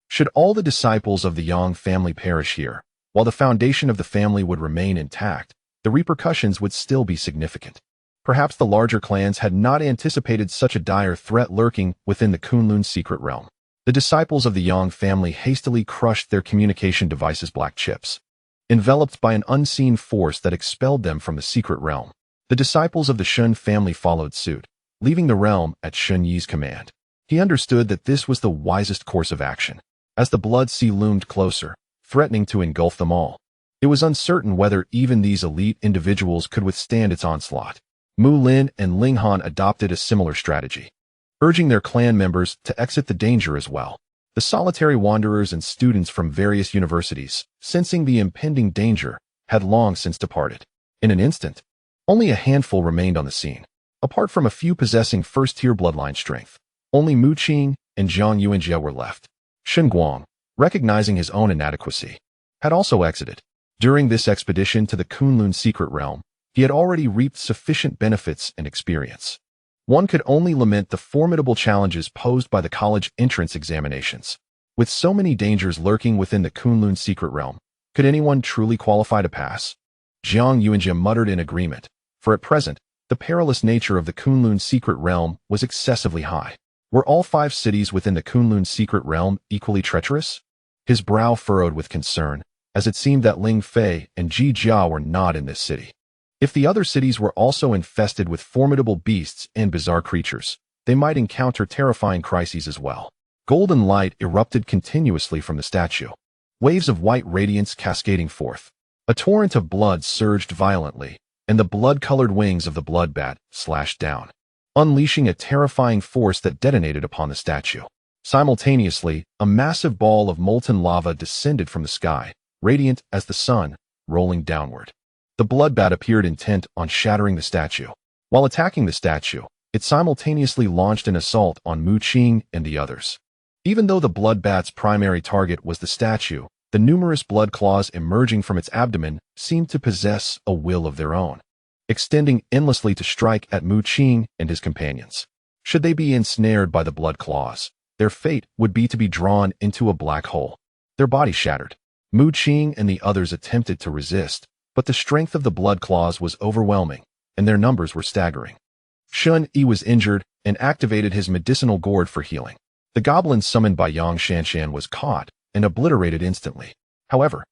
Should all the disciples of the Yang family perish here, while the foundation of the family would remain intact, the repercussions would still be significant. Perhaps the larger clans had not anticipated such a dire threat lurking within the Kunlun secret realm. The disciples of the Yang family hastily crushed their communication devices' black chips, enveloped by an unseen force that expelled them from the secret realm. The disciples of the Shun family followed suit, leaving the realm at Shun Yi's command. He understood that this was the wisest course of action. As the blood sea loomed closer, threatening to engulf them all, it was uncertain whether even these elite individuals could withstand its onslaught. Mu Lin and Ling Han adopted a similar strategy, urging their clan members to exit the danger as well. The solitary wanderers and students from various universities, sensing the impending danger, had long since departed. In an instant, only a handful remained on the scene. Apart from a few possessing first-tier bloodline strength, only Mu Qing and Jiang Yuanjie were left. Shen Guang, recognizing his own inadequacy, had also exited. During this expedition to the Kunlun secret realm, he had already reaped sufficient benefits and experience. One could only lament the formidable challenges posed by the college entrance examinations. With so many dangers lurking within the Kunlun secret realm, could anyone truly qualify to pass? Jiang Yuanjie muttered in agreement, for at present, the perilous nature of the Kunlun secret realm was excessively high. Were all 5 cities within the Kunlun secret realm equally treacherous? His brow furrowed with concern, as it seemed that Ling Fei and Ji Jia were not in this city. If the other cities were also infested with formidable beasts and bizarre creatures, they might encounter terrifying crises as well. Golden light erupted continuously from the statue, waves of white radiance cascading forth. A torrent of blood surged violently, and the blood-colored wings of the blood bat slashed down, unleashing a terrifying force that detonated upon the statue. Simultaneously, a massive ball of molten lava descended from the sky, radiant as the sun, rolling downward. The bloodbat appeared intent on shattering the statue. While attacking the statue, it simultaneously launched an assault on Mu Qing and the others. Even though the bloodbat's primary target was the statue, the numerous blood claws emerging from its abdomen seemed to possess a will of their own, extending endlessly to strike at Mu Qing and his companions. Should they be ensnared by the blood claws, their fate would be to be drawn into a black hole. their bodies shattered. Mu Qing and the others attempted to resist, but the strength of the blood claws was overwhelming, and their numbers were staggering. Shun Yi was injured and activated his medicinal gourd for healing. The goblin summoned by Yang Shanshan was caught and obliterated instantly. However,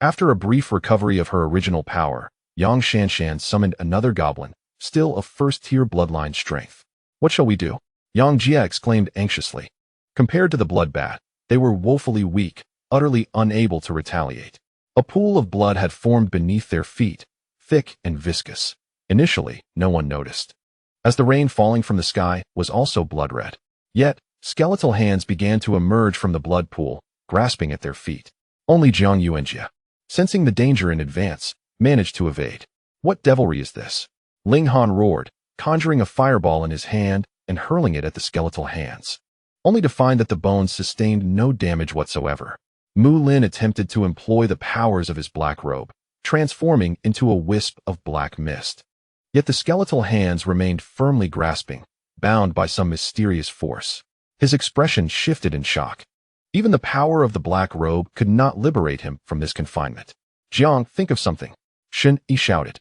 after a brief recovery of her original power, Yang Shanshan summoned another goblin, still of first-tier bloodline strength. What shall we do? Yang Jie exclaimed anxiously. Compared to the blood bat, they were woefully weak, utterly unable to retaliate. A pool of blood had formed beneath their feet, thick and viscous. Initially, no one noticed, as the rain falling from the sky was also blood-red. Yet, skeletal hands began to emerge from the blood pool, grasping at their feet. Only Jiang Yuanjie, sensing the danger in advance, managed to evade. What devilry is this? Ling Han roared, conjuring a fireball in his hand and hurling it at the skeletal hands, only to find that the bones sustained no damage whatsoever. Mu Lin attempted to employ the powers of his black robe, transforming into a wisp of black mist. Yet the skeletal hands remained firmly grasping, bound by some mysterious force. His expression shifted in shock. Even the power of the black robe could not liberate him from this confinement. Jiang, think of something, Shun Yi shouted.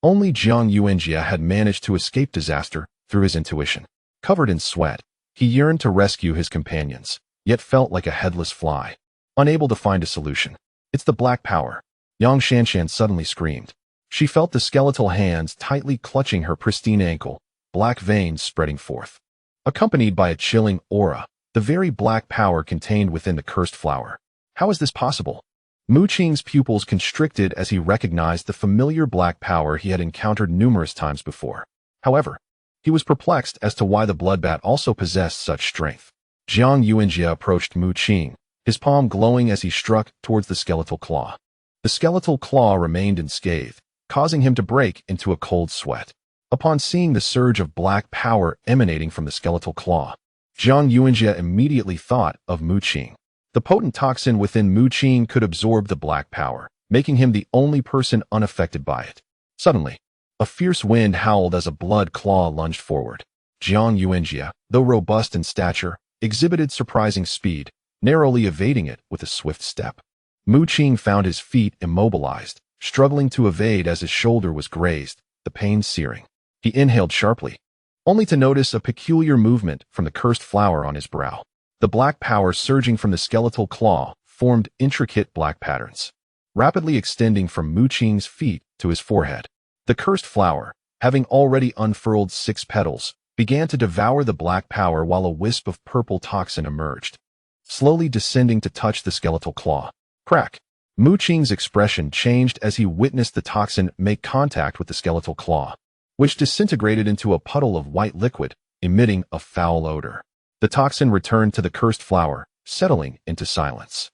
Only Jiang Yuanjie had managed to escape disaster through his intuition. Covered in sweat, he yearned to rescue his companions, yet felt like a headless fly, unable to find a solution. It's the black power, Yang Shanshan suddenly screamed. She felt the skeletal hands tightly clutching her pristine ankle, black veins spreading forth. Accompanied by a chilling aura, the very black power contained within the cursed flower. How is this possible? Mu Qing's pupils constricted as he recognized the familiar black power he had encountered numerous times before. However, he was perplexed as to why the bloodbat also possessed such strength. Jiang Yuanjie approached Mu Qing, his palm glowing as he struck towards the skeletal claw. The skeletal claw remained unscathed, causing him to break into a cold sweat. Upon seeing the surge of black power emanating from the skeletal claw, Jiang Yuanjie immediately thought of Mu Qing. The potent toxin within Mu Qing could absorb the black power, making him the only person unaffected by it. Suddenly, a fierce wind howled as a blood claw lunged forward. Jiang Yuanjie, though robust in stature, exhibited surprising speed, narrowly evading it with a swift step. Mu Qing found his feet immobilized, struggling to evade as his shoulder was grazed, the pain searing. He inhaled sharply, only to notice a peculiar movement from the cursed flower on his brow. The black power surging from the skeletal claw formed intricate black patterns, rapidly extending from Mu Qing's feet to his forehead. The cursed flower, having already unfurled 6 petals, began to devour the black power while a wisp of purple toxin emerged, slowly descending to touch the skeletal claw. Crack! Mu Qing's expression changed as he witnessed the toxin make contact with the skeletal claw, which disintegrated into a puddle of white liquid, emitting a foul odor. The toxin returned to the cursed flower, settling into silence.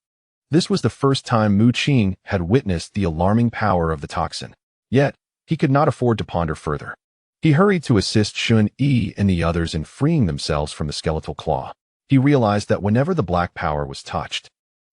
This was the first time Mu Qing had witnessed the alarming power of the toxin. Yet, he could not afford to ponder further. He hurried to assist Shun Yi and the others in freeing themselves from the skeletal claw. He realized that whenever the black power was touched,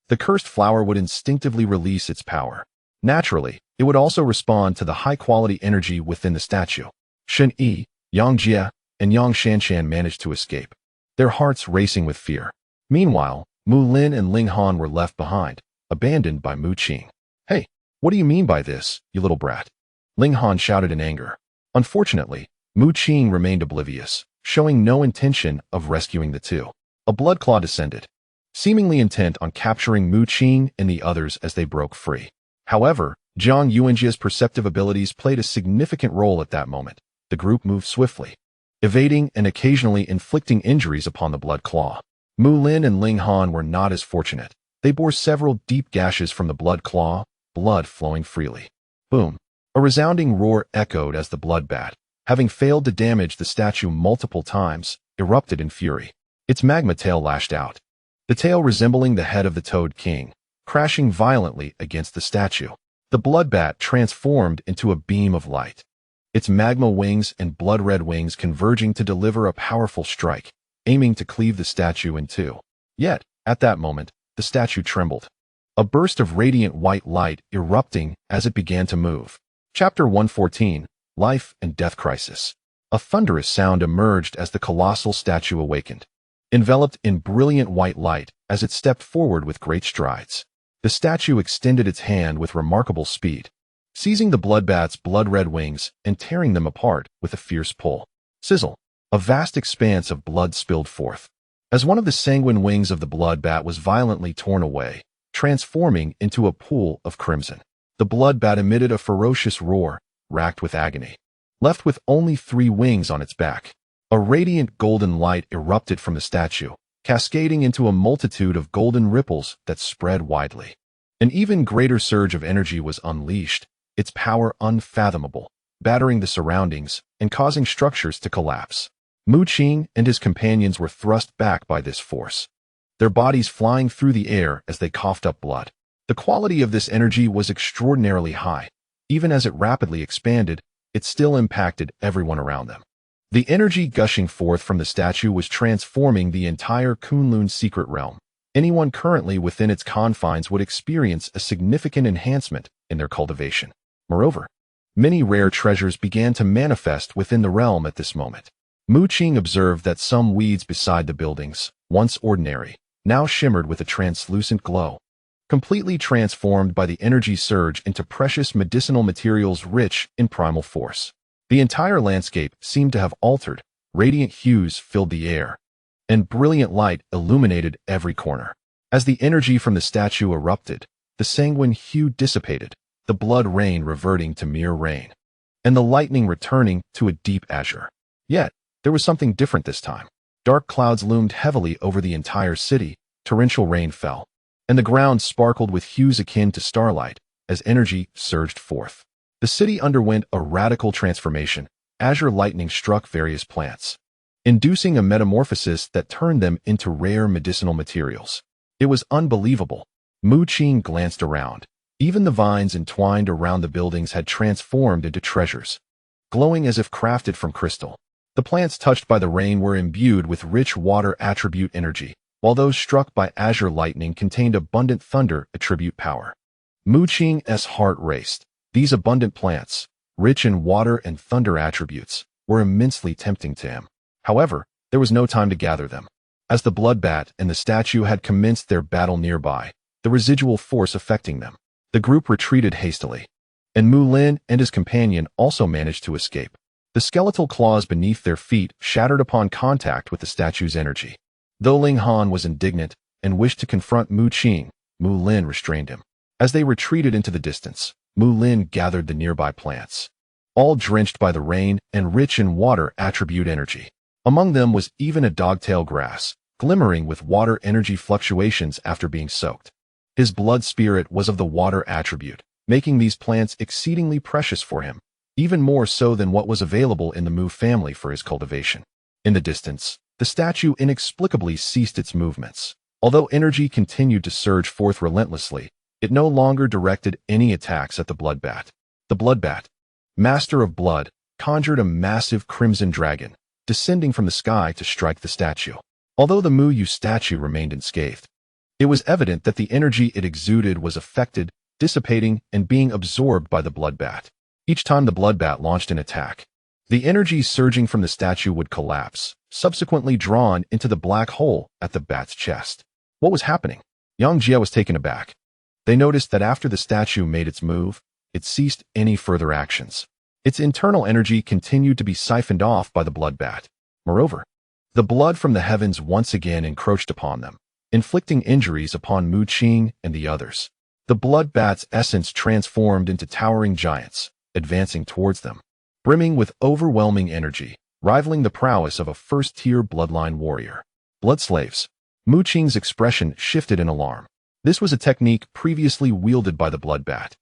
the cursed flower would instinctively release its power. Naturally, it would also respond to the high-quality energy within the statue. Shun Yi, Yang Jie, and Yang Shanshan managed to escape, their hearts racing with fear. Meanwhile, Mu Lin and Ling Han were left behind, abandoned by Mu Qing. Hey, what do you mean by this, you little brat? Ling Han shouted in anger. Unfortunately, Mu Qing remained oblivious, showing no intention of rescuing the two. A blood claw descended, seemingly intent on capturing Mu Qing and the others as they broke free. However, Jiang Yuanjie's perceptive abilities played a significant role at that moment. The group moved swiftly, evading and occasionally inflicting injuries upon the blood claw. Mu Lin and Ling Han were not as fortunate. They bore several deep gashes from the blood claw, blood flowing freely. Boom! A resounding roar echoed as the blood bat, having failed to damage the statue multiple times, erupted in fury. Its magma tail lashed out, the tail resembling the head of the Toad King, crashing violently against the statue. The blood bat transformed into a beam of light, its magma wings and blood-red wings converging to deliver a powerful strike, aiming to cleave the statue in two. Yet, at that moment, the statue trembled, a burst of radiant white light erupting as it began to move. Chapter 114, Life and Death Crisis. A thunderous sound emerged as the colossal statue awakened, enveloped in brilliant white light as it stepped forward with great strides. The statue extended its hand with remarkable speed, seizing the bloodbat's blood-red wings and tearing them apart with a fierce pull. Sizzle! A vast expanse of blood spilled forth. As one of the sanguine wings of the bloodbat was violently torn away, transforming into a pool of crimson, the bloodbat emitted a ferocious roar, racked with agony. Left with only 3 wings on its back, a radiant golden light erupted from the statue, cascading into a multitude of golden ripples that spread widely. An even greater surge of energy was unleashed, its power unfathomable, battering the surroundings and causing structures to collapse. Mu Qing and his companions were thrust back by this force, their bodies flying through the air as they coughed up blood. The quality of this energy was extraordinarily high. Even as it rapidly expanded, it still impacted everyone around them. The energy gushing forth from the statue was transforming the entire Kunlun secret realm. Anyone currently within its confines would experience a significant enhancement in their cultivation. Moreover, many rare treasures began to manifest within the realm at this moment. Mu Qing observed that some weeds beside the buildings, once ordinary, now shimmered with a translucent glow, completely transformed by the energy surge into precious medicinal materials rich in primal force. The entire landscape seemed to have altered, radiant hues filled the air, and brilliant light illuminated every corner. As the energy from the statue erupted, the sanguine hue dissipated, the blood rain reverting to mere rain, and the lightning returning to a deep azure. Yet, there was something different this time. Dark clouds loomed heavily over the entire city, torrential rain fell, and the ground sparkled with hues akin to starlight as energy surged forth. The city underwent a radical transformation. Azure lightning struck various plants, inducing a metamorphosis that turned them into rare medicinal materials. It was unbelievable. Mu Qing glanced around. Even the vines entwined around the buildings had transformed into treasures, glowing as if crafted from crystal. The plants touched by the rain were imbued with rich water attribute energy, while those struck by azure lightning contained abundant thunder attribute power. Mu Qing's heart raced. These abundant plants, rich in water and thunder attributes, were immensely tempting to him. However, there was no time to gather them. As the bloodbat and the statue had commenced their battle nearby, the residual force affecting them, the group retreated hastily, and Mu Lin and his companion also managed to escape. The skeletal claws beneath their feet shattered upon contact with the statue's energy. Though Ling Han was indignant and wished to confront Mu Qing, Mu Lin restrained him. As they retreated into the distance, Mu Lin gathered the nearby plants, all drenched by the rain and rich in water attribute energy. Among them was even a dogtail grass, glimmering with water energy fluctuations after being soaked. His blood spirit was of the water attribute, making these plants exceedingly precious for him, even more so than what was available in the Mu family for his cultivation. In the distance, the statue inexplicably ceased its movements. Although energy continued to surge forth relentlessly, it no longer directed any attacks at the bloodbat. The bloodbat, master of blood, conjured a massive crimson dragon, descending from the sky to strike the statue. Although the Mu Yu statue remained unscathed, it was evident that the energy it exuded was affected, dissipating, and being absorbed by the bloodbat. Each time the bloodbat launched an attack, the energy surging from the statue would collapse, subsequently drawn into the black hole at the bat's chest. What was happening? Yang Jie was taken aback. They noticed that after the statue made its move, it ceased any further actions. Its internal energy continued to be siphoned off by the bloodbat. Moreover, the blood from the heavens once again encroached upon them, inflicting injuries upon Mu Qing and the others. The bloodbat's essence transformed into towering giants, advancing towards them, brimming with overwhelming energy, rivaling the prowess of a first-tier bloodline warrior. Blood slaves. Mu Qing's expression shifted in alarm. This was a technique previously wielded by the bloodbat,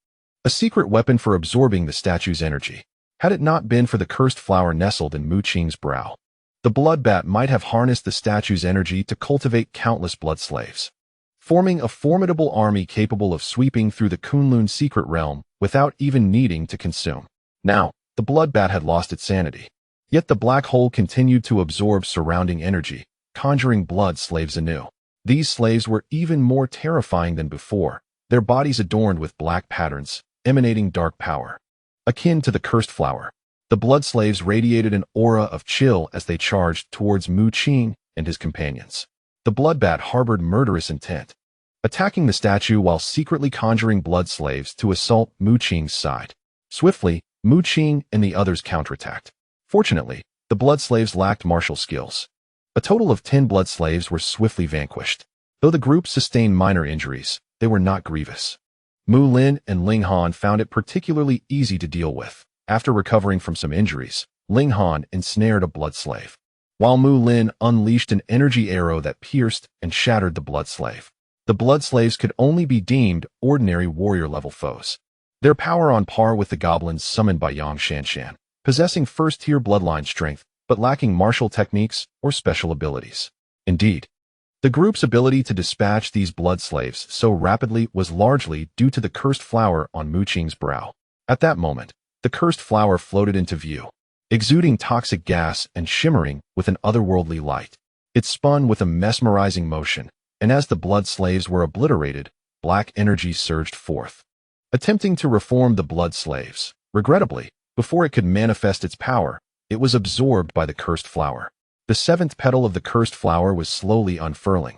a secret weapon for absorbing the statue's energy. Had it not been for the cursed flower nestled in Mu Qing's brow, the bloodbat might have harnessed the statue's energy to cultivate countless blood slaves, forming a formidable army capable of sweeping through the Kunlun secret realm without even needing to consume. Now, the bloodbat had lost its sanity. Yet the black hole continued to absorb surrounding energy, conjuring blood slaves anew. These slaves were even more terrifying than before, their bodies adorned with black patterns, emanating dark power. Akin to the cursed flower, the blood slaves radiated an aura of chill as they charged towards Mu Qing and his companions. The bloodbat harbored murderous intent. attacking the statue while secretly conjuring blood slaves to assault Mu Qing's side. Swiftly, Mu Qing and the others counterattacked. Fortunately, the blood slaves lacked martial skills. A total of 10 blood slaves were swiftly vanquished. Though the group sustained minor injuries, they were not grievous. Mu Lin and Ling Han found it particularly easy to deal with. After recovering from some injuries, Ling Han ensnared a blood slave, while Mu Lin unleashed an energy arrow that pierced and shattered the blood slave. The blood slaves could only be deemed ordinary warrior-level foes. Their power on par with the goblins summoned by Yang Shanshan, possessing first-tier bloodline strength but lacking martial techniques or special abilities. Indeed, the group's ability to dispatch these blood slaves so rapidly was largely due to the cursed flower on Mu Qing's brow. At that moment, the cursed flower floated into view, exuding toxic gas and shimmering with an otherworldly light. It spun with a mesmerizing motion, and as the blood slaves were obliterated, black energy surged forth, attempting to reform the blood slaves. Regrettably, before it could manifest its power, it was absorbed by the cursed flower. The seventh petal of the cursed flower was slowly unfurling,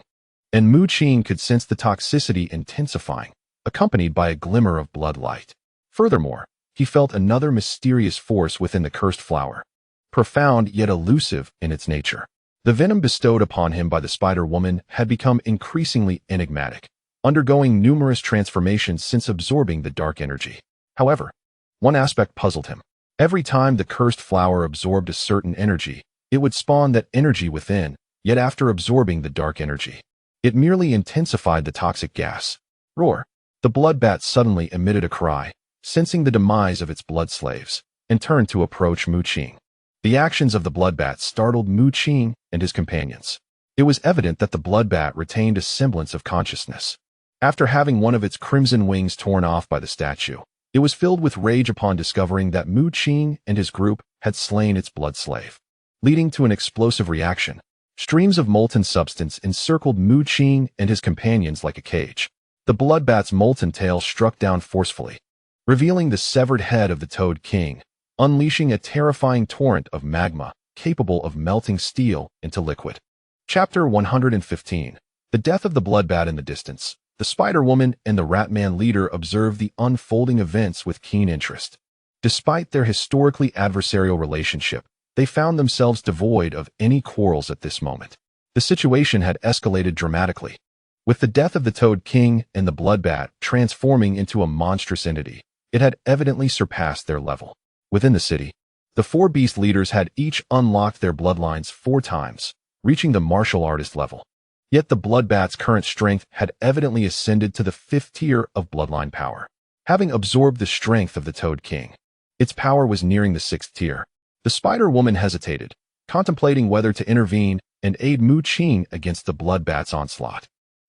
and Mu Qing could sense the toxicity intensifying, accompanied by a glimmer of blood light. Furthermore, he felt another mysterious force within the cursed flower, profound yet elusive in its nature. The venom bestowed upon him by the Spider-Woman had become increasingly enigmatic, undergoing numerous transformations since absorbing the dark energy. However, one aspect puzzled him. Every time the cursed flower absorbed a certain energy, it would spawn that energy within, yet after absorbing the dark energy, it merely intensified the toxic gas. Roar! The blood bat suddenly emitted a cry, sensing the demise of its blood slaves, and turned to approach Mu Qing. The actions of the blood bat startled Mu Qing and his companions. It was evident that the blood bat retained a semblance of consciousness. After having one of its crimson wings torn off by the statue, it was filled with rage upon discovering that Mu Qing and his group had slain its blood slave, leading to an explosive reaction. Streams of molten substance encircled Mu Qing and his companions like a cage. The blood bat's molten tail struck down forcefully, revealing the severed head of the Toad King, unleashing a terrifying torrent of magma capable of melting steel into liquid. Chapter 115. The death of the blood bat in the distance. The Spider-Woman and the Rat-Man leader observed the unfolding events with keen interest. Despite their historically adversarial relationship, they found themselves devoid of any quarrels at this moment. The situation had escalated dramatically, with the death of the Toad King and the blood bat transforming into a monstrous entity. It had evidently surpassed their level. Within the city, the four beast leaders had each unlocked their bloodlines 4 times, reaching the martial artist level. Yet the blood bat's current strength had evidently ascended to the 5th tier of bloodline power. Having absorbed the strength of the Toad King, its power was nearing the 6th tier. The Spider-Woman hesitated, contemplating whether to intervene and aid Mu Qing against the blood bat's onslaught.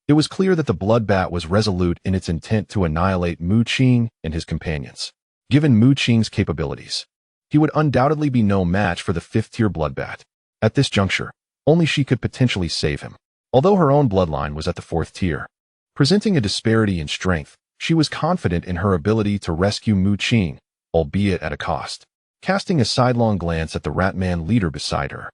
It was clear that the blood bat was resolute in its intent to annihilate Mu Qing and his companions. Given Mu Qing's capabilities, he would undoubtedly be no match for the 5th tier blood bat. At this juncture, only she could potentially save him. Although her own bloodline was at the 4th tier, presenting a disparity in strength, she was confident in her ability to rescue Mu Qing, albeit at a cost. Casting a sidelong glance at the Rat-Man leader beside her,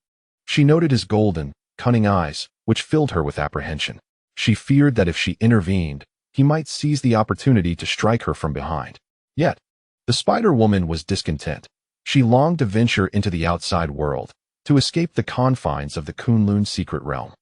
she noted his golden, cunning eyes, which filled her with apprehension. She feared that if she intervened, he might seize the opportunity to strike her from behind. Yet, the Spider-Woman was discontent. She longed to venture into the outside world, to escape the confines of the Kunlun secret realm.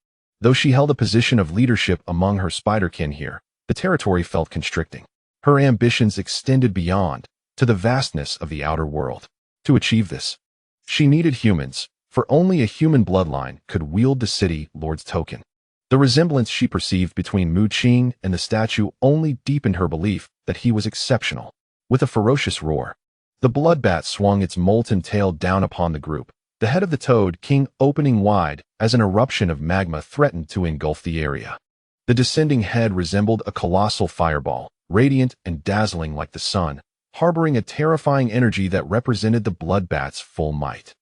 Though she held a position of leadership among her spiderkin here, the territory felt constricting. Her ambitions extended beyond, to the vastness of the outer world. To achieve this, she needed humans, for only a human bloodline could wield the city lord's token. The resemblance she perceived between Mu Qing and the statue only deepened her belief that he was exceptional. With a ferocious roar, the blood bat swung its molten tail down upon the group, the head of the Toad King opening wide as an eruption of magma threatened to engulf the area. The descending head resembled a colossal fireball, radiant and dazzling like the sun, harboring a terrifying energy that represented the blood bat's full might.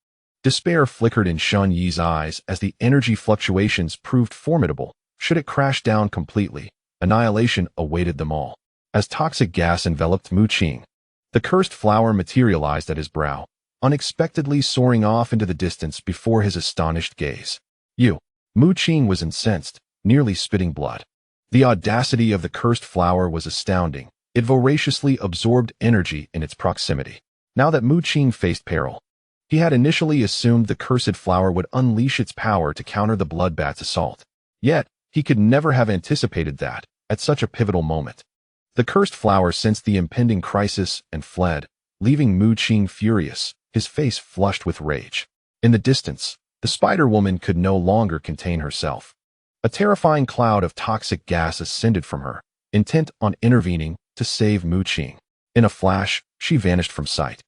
Despair flickered in Shun Yi's eyes as the energy fluctuations proved formidable. Should it crash down completely, annihilation awaited them all. As toxic gas enveloped Mu Qing, the cursed flower materialized at his brow, unexpectedly soaring off into the distance before his astonished gaze. Mu Qing was incensed, nearly spitting blood. The audacity of the cursed flower was astounding. It voraciously absorbed energy in its proximity. Now that Mu Qing faced peril, he had initially assumed the cursed flower would unleash its power to counter the bloodbat's assault. Yet, he could never have anticipated that, at such a pivotal moment. The cursed flower sensed the impending crisis and fled, leaving Mu Qing furious, his face flushed with rage. In the distance, the Spider-Woman could no longer contain herself. A terrifying cloud of toxic gas ascended from her, intent on intervening to save Mu Qing. In a flash, she vanished from sight.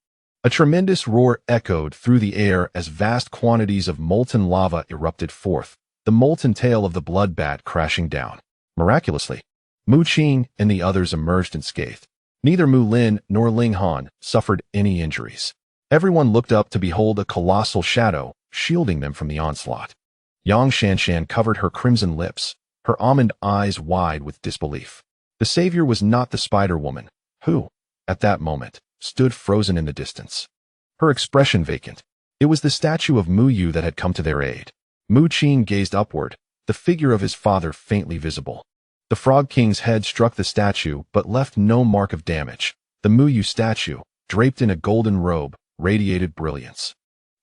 A tremendous roar echoed through the air as vast quantities of molten lava erupted forth, the molten tail of the bloodbat crashing down. Miraculously, Mu Qing and the others emerged unscathed. Neither Mu Lin nor Ling Han suffered any injuries. Everyone looked up to behold a colossal shadow shielding them from the onslaught. Yang Shanshan covered her crimson lips, her almond eyes wide with disbelief. The savior was not the Spider-Woman, who, at that moment, stood frozen in the distance. Her expression vacant. It was the statue of Mu Yu that had come to their aid. Mu Qing gazed upward, the figure of his father faintly visible. The Frog King's head struck the statue but left no mark of damage. The Mu Yu statue, draped in a golden robe, radiated brilliance,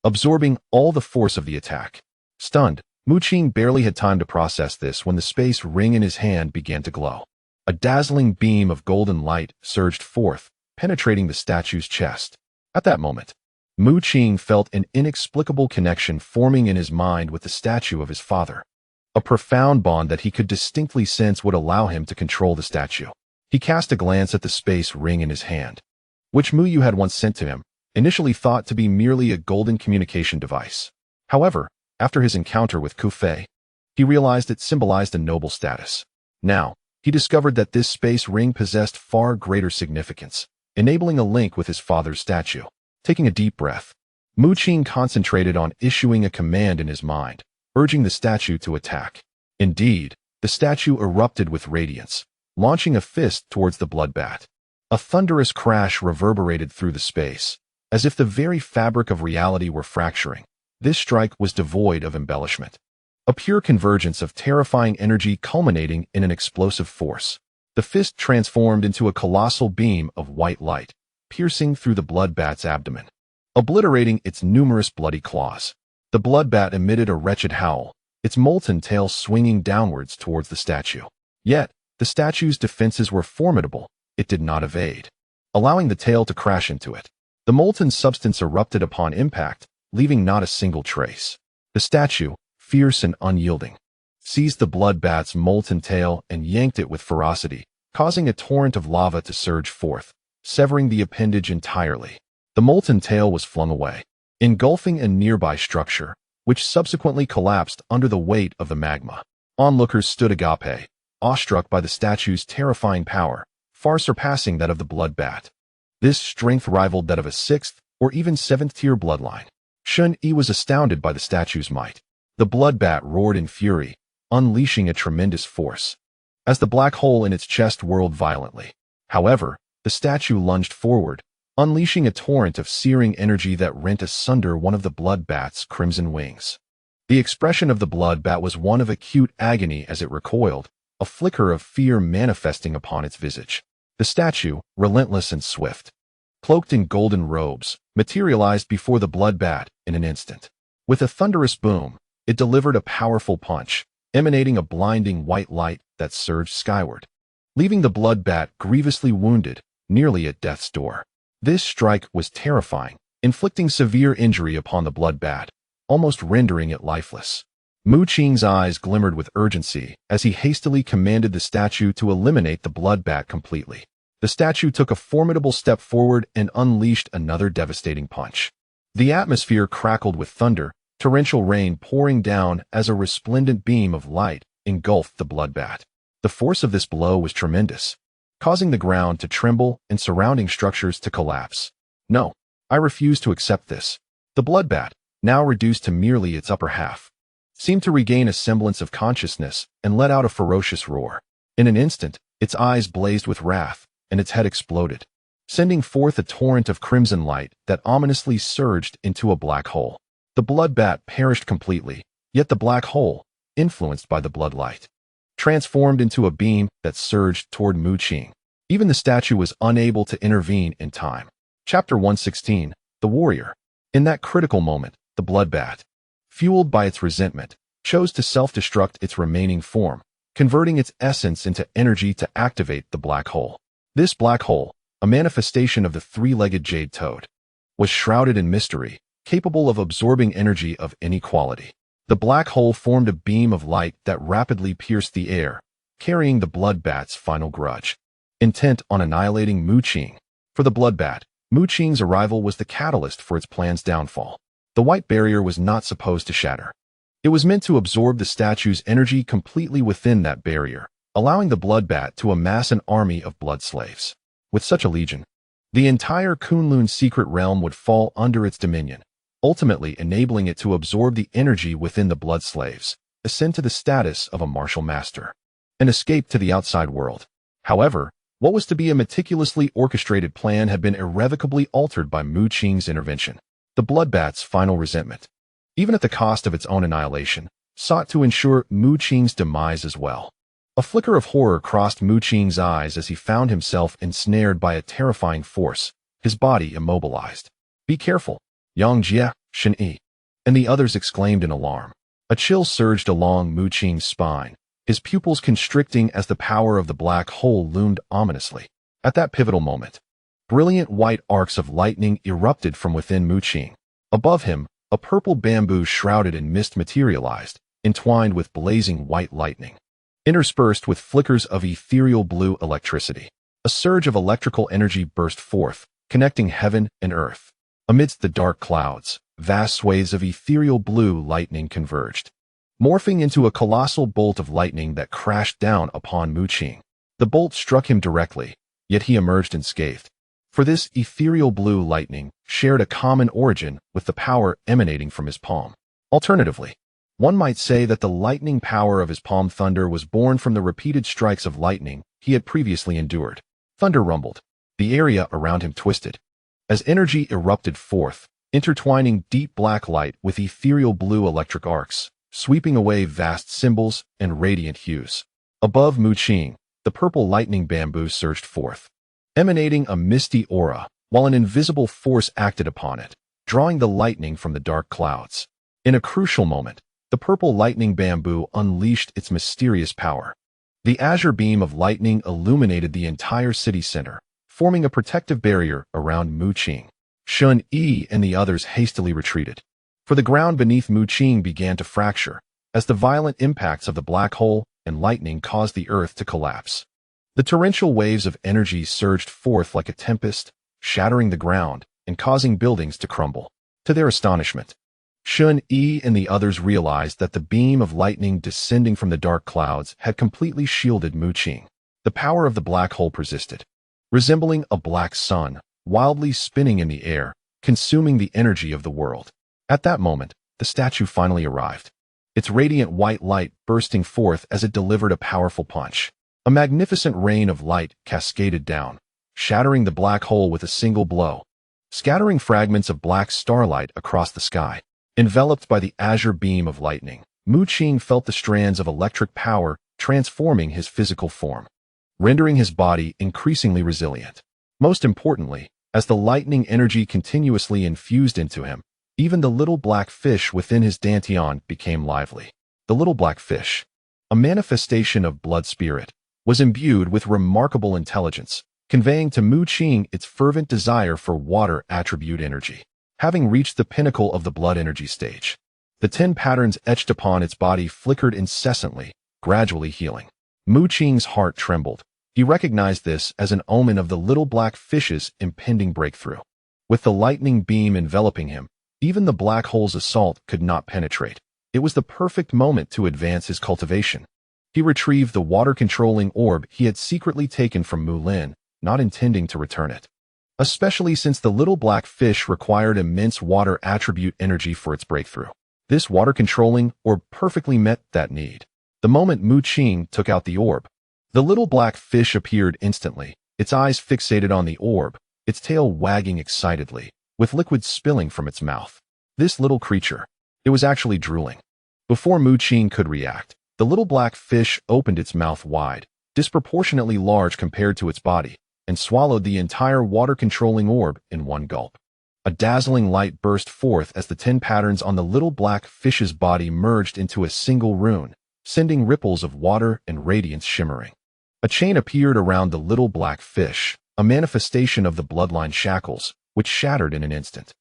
absorbing all the force of the attack. Stunned, Mu Qing barely had time to process this when the space ring in his hand began to glow. A dazzling beam of golden light surged forth, penetrating the statue's chest. At that moment, Mu Qing felt an inexplicable connection forming in his mind with the statue of his father. A profound bond that he could distinctly sense would allow him to control the statue. He cast a glance at the space ring in his hand, which Mu Yu had once sent to him, initially thought to be merely a golden communication device. However, after his encounter with Ku Fei, he realized it symbolized a noble status. Now, he discovered that this space ring possessed far greater significance, enabling a link with his father's statue. Taking a deep breath, Mu Qing concentrated on issuing a command in his mind, urging the statue to attack. Indeed, the statue erupted with radiance, launching a fist towards the bloodbat. A thunderous crash reverberated through the space, as if the very fabric of reality were fracturing. This strike was devoid of embellishment. A pure convergence of terrifying energy culminating in an explosive force. The fist transformed into a colossal beam of white light, piercing through the bloodbat's abdomen, obliterating its numerous bloody claws. The bloodbat emitted a wretched howl, its molten tail swinging downwards towards the statue. Yet, the statue's defenses were formidable. It did not evade, allowing the tail to crash into it. The molten substance erupted upon impact, leaving not a single trace. The statue, fierce and unyielding, seized the bloodbat's molten tail and yanked it with ferocity, causing a torrent of lava to surge forth, severing the appendage entirely. The molten tail was flung away, engulfing a nearby structure, which subsequently collapsed under the weight of the magma. Onlookers stood agape, awestruck by the statue's terrifying power, far surpassing that of the bloodbat. This strength rivaled that of a 6th or even 7th-tier bloodline. Shun Yi was astounded by the statue's might. The bloodbat roared in fury, unleashing a tremendous force, as the black hole in its chest whirled violently. However, the statue lunged forward, unleashing a torrent of searing energy that rent asunder one of the bloodbat's crimson wings. The expression of the bloodbat was one of acute agony as it recoiled, a flicker of fear manifesting upon its visage. The statue, relentless and swift, cloaked in golden robes, materialized before the bloodbat in an instant. With a thunderous boom, it delivered a powerful punch, emanating a blinding white light that surged skyward, leaving the bloodbat grievously wounded, nearly at death's door. This strike was terrifying, inflicting severe injury upon the bloodbat, almost rendering it lifeless. Mu Qing's eyes glimmered with urgency as he hastily commanded the statue to eliminate the bloodbat completely. The statue took a formidable step forward and unleashed another devastating punch. The atmosphere crackled with thunder, torrential rain pouring down as a resplendent beam of light engulfed the bloodbat. The force of this blow was tremendous, causing the ground to tremble and surrounding structures to collapse. No, I refuse to accept this. The bloodbat, now reduced to merely its upper half, seemed to regain a semblance of consciousness and let out a ferocious roar. In an instant, its eyes blazed with wrath, and its head exploded, sending forth a torrent of crimson light that ominously surged into a black hole. The bloodbat perished completely, yet the black hole, influenced by the bloodlight, transformed into a beam that surged toward Mu Qing. Even the statue was unable to intervene in time. Chapter 116, The Warrior. In that critical moment, the bloodbat, fueled by its resentment, chose to self-destruct its remaining form, converting its essence into energy to activate the black hole. This black hole, a manifestation of the three-legged jade toad, was shrouded in mystery, capable of absorbing energy of any quality. The black hole formed a beam of light that rapidly pierced the air, carrying the bloodbat's final grudge. Intent on annihilating Mu Qing. For the bloodbat, Mu Qing's arrival was the catalyst for its plan's downfall. The white barrier was not supposed to shatter. It was meant to absorb the statue's energy completely within that barrier, allowing the bloodbat to amass an army of blood slaves. With such a legion, the entire Kunlun secret realm would fall under its dominion, ultimately enabling it to absorb the energy within the blood slaves, ascend to the status of a martial master, and escape to the outside world. However, what was to be a meticulously orchestrated plan had been irrevocably altered by Mu Qing's intervention. The bloodbat's final resentment, even at the cost of its own annihilation, sought to ensure Mu Qing's demise as well. A flicker of horror crossed Mu Qing's eyes as he found himself ensnared by a terrifying force, his body immobilized. "Be careful, Yang Jie, Shen Yi," and the others exclaimed in alarm. A chill surged along Mu Qing's spine, his pupils constricting as the power of the black hole loomed ominously. At that pivotal moment, brilliant white arcs of lightning erupted from within Mu Qing. Above him, a purple bamboo shrouded in mist materialized, entwined with blazing white lightning, interspersed with flickers of ethereal blue electricity. A surge of electrical energy burst forth, connecting heaven and earth. Amidst the dark clouds, vast swathes of ethereal blue lightning converged, morphing into a colossal bolt of lightning that crashed down upon Mu Qing. The bolt struck him directly, yet he emerged unscathed. For this ethereal blue lightning shared a common origin with the power emanating from his palm. Alternatively, one might say that the lightning power of his palm thunder was born from the repeated strikes of lightning he had previously endured. Thunder rumbled. The area around him twisted, as energy erupted forth, intertwining deep black light with ethereal blue electric arcs, sweeping away vast symbols and radiant hues. Above Mu Qing, the purple lightning bamboo surged forth, emanating a misty aura, while an invisible force acted upon it, drawing the lightning from the dark clouds. In a crucial moment, the purple lightning bamboo unleashed its mysterious power. The azure beam of lightning illuminated the entire city center, forming a protective barrier around Mu Qing. Shen Yi and the others hastily retreated, for the ground beneath Mu Qing began to fracture, as the violent impacts of the black hole and lightning caused the earth to collapse. The torrential waves of energy surged forth like a tempest, shattering the ground and causing buildings to crumble. To their astonishment, Shen Yi and the others realized that the beam of lightning descending from the dark clouds had completely shielded Mu Qing. The power of the black hole persisted, resembling a black sun, wildly spinning in the air, consuming the energy of the world. At that moment, the statue finally arrived, its radiant white light bursting forth as it delivered a powerful punch. A magnificent rain of light cascaded down, shattering the black hole with a single blow, scattering fragments of black starlight across the sky. Enveloped by the azure beam of lightning, Mu Qing felt the strands of electric power transforming his physical form, rendering his body increasingly resilient. Most importantly, as the lightning energy continuously infused into him, even the little black fish within his dantian became lively. The little black fish, a manifestation of blood spirit, was imbued with remarkable intelligence, conveying to Mu Qing its fervent desire for water attribute energy. Having reached the pinnacle of the blood energy stage, the 10 patterns etched upon its body flickered incessantly, gradually healing. Mu Qing's heart trembled. He recognized this as an omen of the little black fish's impending breakthrough. With the lightning beam enveloping him, even the black hole's assault could not penetrate. It was the perfect moment to advance his cultivation. He retrieved the water-controlling orb he had secretly taken from Mu Lin, not intending to return it, especially since the little black fish required immense water attribute energy for its breakthrough. This water-controlling orb perfectly met that need. The moment Mu Qing took out the orb, the little black fish appeared instantly, its eyes fixated on the orb, its tail wagging excitedly, with liquid spilling from its mouth. This little creature, it was actually drooling. Before Mu Qing could react, The little black fish opened its mouth wide, disproportionately large compared to its body, and swallowed the entire water-controlling orb in one gulp. A dazzling light burst forth as the 10 patterns on the little black fish's body merged into a single rune, sending ripples of water and radiance shimmering. A chain appeared around the little black fish, a manifestation of the bloodline shackles, which shattered in an instant.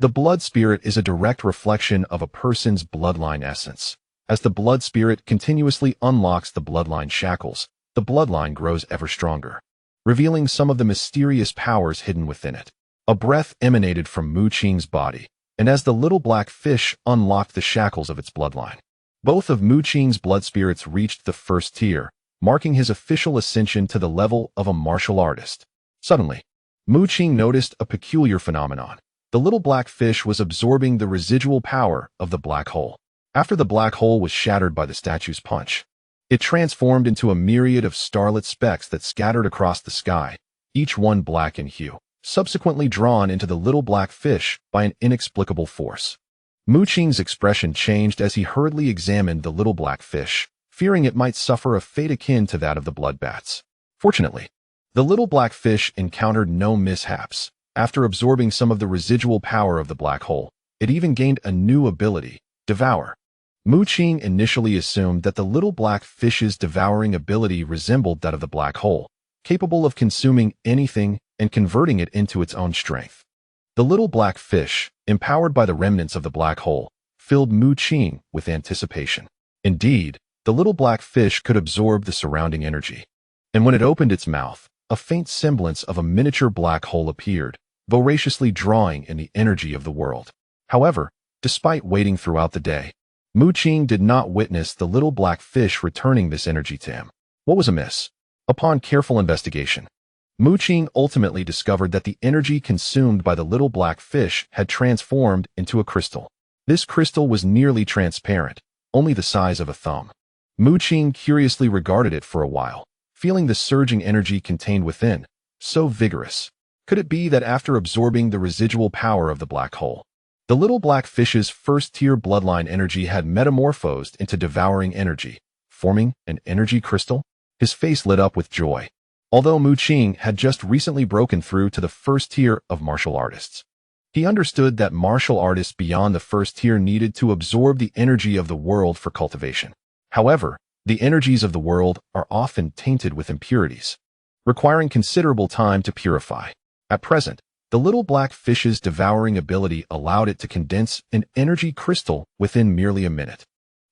The blood spirit is a direct reflection of a person's bloodline essence. As the blood spirit continuously unlocks the bloodline shackles, the bloodline grows ever stronger, revealing some of the mysterious powers hidden within it. A breath emanated from Mu Qing's body, and as the little black fish unlocked the shackles of its bloodline, both of Mu Qing's blood spirits reached the first tier, marking his official ascension to the level of a martial artist. Suddenly, Mu Qing noticed a peculiar phenomenon. The little black fish was absorbing the residual power of the black hole. After the black hole was shattered by the statue's punch, it transformed into a myriad of starlit specks that scattered across the sky, each one black in hue, subsequently drawn into the little black fish by an inexplicable force. Mu Qing's expression changed as he hurriedly examined the little black fish, fearing it might suffer a fate akin to that of the blood bats. Fortunately, the little black fish encountered no mishaps. After absorbing some of the residual power of the black hole, it even gained a new ability, Devour. Mu Qing initially assumed that the little black fish's devouring ability resembled that of the black hole, capable of consuming anything and converting it into its own strength. The little black fish, empowered by the remnants of the black hole, filled Mu Qing with anticipation. Indeed, the little black fish could absorb the surrounding energy, and when it opened its mouth, a faint semblance of a miniature black hole appeared, voraciously drawing in the energy of the world. However, despite waiting throughout the day, Mu Qing did not witness the little black fish returning this energy to him. What was amiss? Upon careful investigation, Mu Qing ultimately discovered that the energy consumed by the little black fish had transformed into a crystal. This crystal was nearly transparent, only the size of a thumb. Mu Qing curiously regarded it for a while, feeling the surging energy contained within, so vigorous. Could it be that after absorbing the residual power of the black hole, the little black fish's first-tier bloodline energy had metamorphosed into devouring energy, forming an energy crystal? His face lit up with joy. Although Mu Qing had just recently broken through to the first tier of martial artists, he understood that martial artists beyond the first tier needed to absorb the energy of the world for cultivation. However, the energies of the world are often tainted with impurities, requiring considerable time to purify. At present, the little black fish's devouring ability allowed it to condense an energy crystal within merely a minute,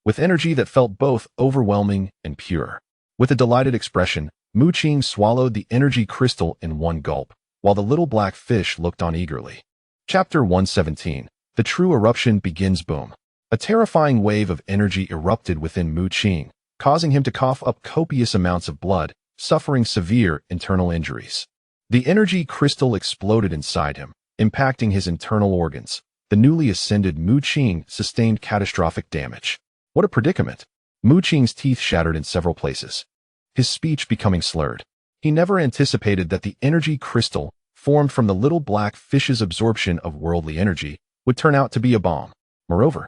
with energy that felt both overwhelming and pure. With a delighted expression, Mu Qing swallowed the energy crystal in one gulp, while the little black fish looked on eagerly. Chapter 117. The True Eruption Begins. Boom. A terrifying wave of energy erupted within Mu Qing, causing him to cough up copious amounts of blood, suffering severe internal injuries. The energy crystal exploded inside him, impacting his internal organs. The newly ascended Mu Qing sustained catastrophic damage. What a predicament! Mu Qing's teeth shattered in several places, his speech becoming slurred. He never anticipated that the energy crystal, formed from the little black fish's absorption of worldly energy, would turn out to be a bomb. Moreover,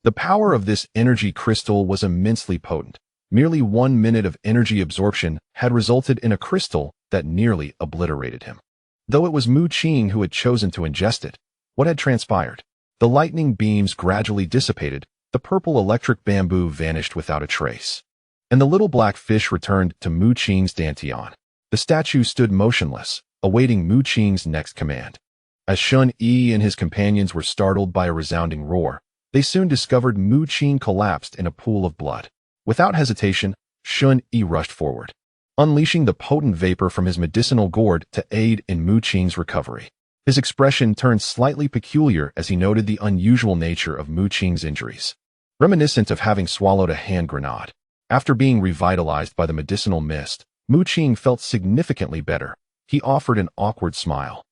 the power of this energy crystal was immensely potent. Merely 1 minute of energy absorption had resulted in a crystal that nearly obliterated him. Though it was Mu Qing who had chosen to ingest it, what had transpired? The lightning beams gradually dissipated, the purple electric bamboo vanished without a trace, and the little black fish returned to Mu Qing's dantian. The statue stood motionless, awaiting Mu Qing's next command. As Shun Yi and his companions were startled by a resounding roar, they soon discovered Mu Qing collapsed in a pool of blood. Without hesitation, Shun Yi rushed forward, unleashing the potent vapor from his medicinal gourd to aid in Mu Qing's recovery. His expression turned slightly peculiar as he noted the unusual nature of Mu Qing's injuries, reminiscent of having swallowed a hand grenade. After being revitalized by the medicinal mist, Mu Qing felt significantly better. He offered an awkward smile,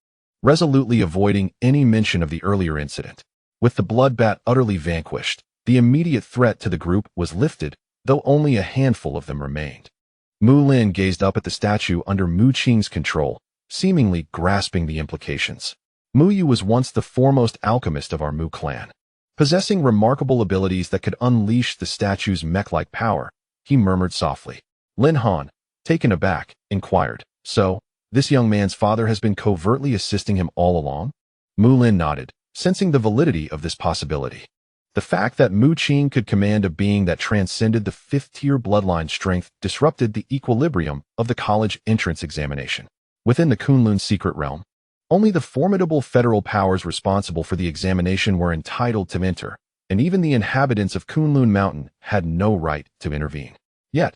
resolutely avoiding any mention of the earlier incident. With the bloodbat utterly vanquished, the immediate threat to the group was lifted, though only a handful of them remained. Mu Lin gazed up at the statue under Mu Qing's control, seemingly grasping the implications. Mu Yu was once the foremost alchemist of our Mu clan, possessing remarkable abilities that could unleash the statue's mech-like power. he murmured softly. Lin Han, taken aback, inquired, "So, this young man's father has been covertly assisting him all along?" Mu Lin nodded, sensing the validity of this possibility. The fact that Mu Qing could command a being that transcended the fifth-tier bloodline strength disrupted the equilibrium of the college entrance examination. Within the Kunlun secret realm, only the formidable federal powers responsible for the examination were entitled to enter, and even the inhabitants of Kunlun Mountain had no right to intervene. Yet,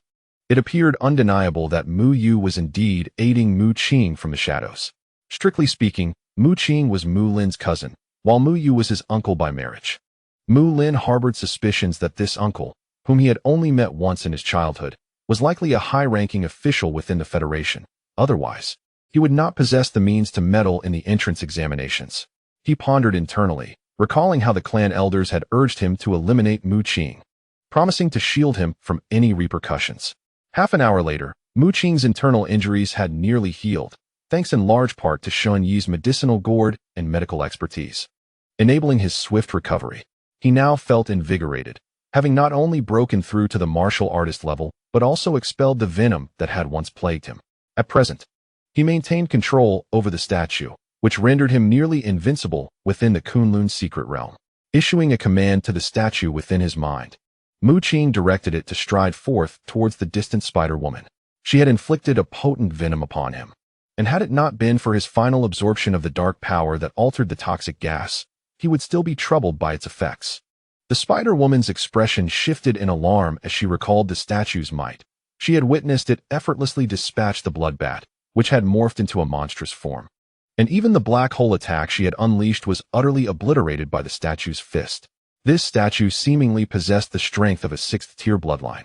it appeared undeniable that Mu Yu was indeed aiding Mu Qing from the shadows. Strictly speaking, Mu Qing was Mu Lin's cousin, while Mu Yu was his uncle by marriage. Mu Lin harbored suspicions that this uncle, whom he had only met once in his childhood, was likely a high-ranking official within the Federation. Otherwise, he would not possess the means to meddle in the entrance examinations. He pondered internally, recalling how the clan elders had urged him to eliminate Mu Qing, promising to shield him from any repercussions. Half an hour later, Mu Qing's internal injuries had nearly healed, thanks in large part to Shun Yi's medicinal gourd and medical expertise, enabling his swift recovery. He now felt invigorated, having not only broken through to the martial artist level, but also expelled the venom that had once plagued him. At present, he maintained control over the statue, which rendered him nearly invincible within the Kunlun secret realm. Issuing a command to the statue within his mind, Mu Qing directed it to stride forth towards the distant spider woman. She had inflicted a potent venom upon him, and had it not been for his final absorption of the dark power that altered the toxic gas, he would still be troubled by its effects. The Spider-Woman's expression shifted in alarm as she recalled the statue's might. She had witnessed it effortlessly dispatch the blood bat, which had morphed into a monstrous form. And even the black hole attack she had unleashed was utterly obliterated by the statue's fist. This statue seemingly possessed the strength of a sixth-tier bloodline,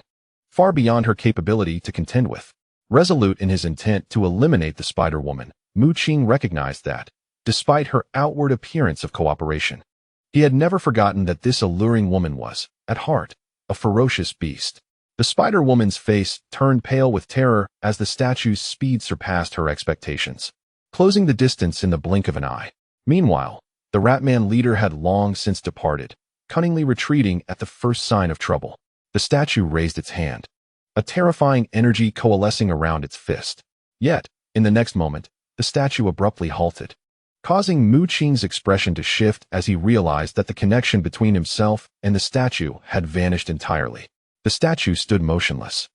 far beyond her capability to contend with. Resolute in his intent to eliminate the Spider-Woman, Mu Qing recognized that, despite her outward appearance of cooperation, he had never forgotten that this alluring woman was, at heart, a ferocious beast. The Spider-Woman's face turned pale with terror as the statue's speed surpassed her expectations, closing the distance in the blink of an eye. Meanwhile, the Ratman leader had long since departed, cunningly retreating at the first sign of trouble. The statue raised its hand, a terrifying energy coalescing around its fist. Yet, in the next moment, the statue abruptly halted, causing Mu Qing's expression to shift as he realized that the connection between himself and the statue had vanished entirely. The statue stood motionless,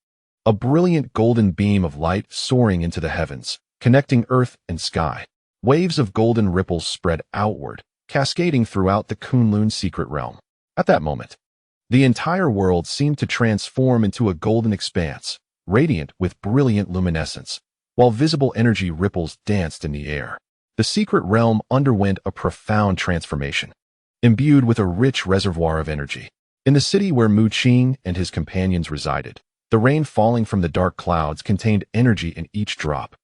a brilliant golden beam of light soaring into the heavens, connecting earth and sky. Waves of golden ripples spread outward, cascading throughout the Kunlun secret realm. At that moment, the entire world seemed to transform into a golden expanse, radiant with brilliant luminescence, while visible energy ripples danced in the air. The secret realm underwent a profound transformation, imbued with a rich reservoir of energy. In the city where Mu Qing and his companions resided, the rain falling from the dark clouds contained energy in each drop,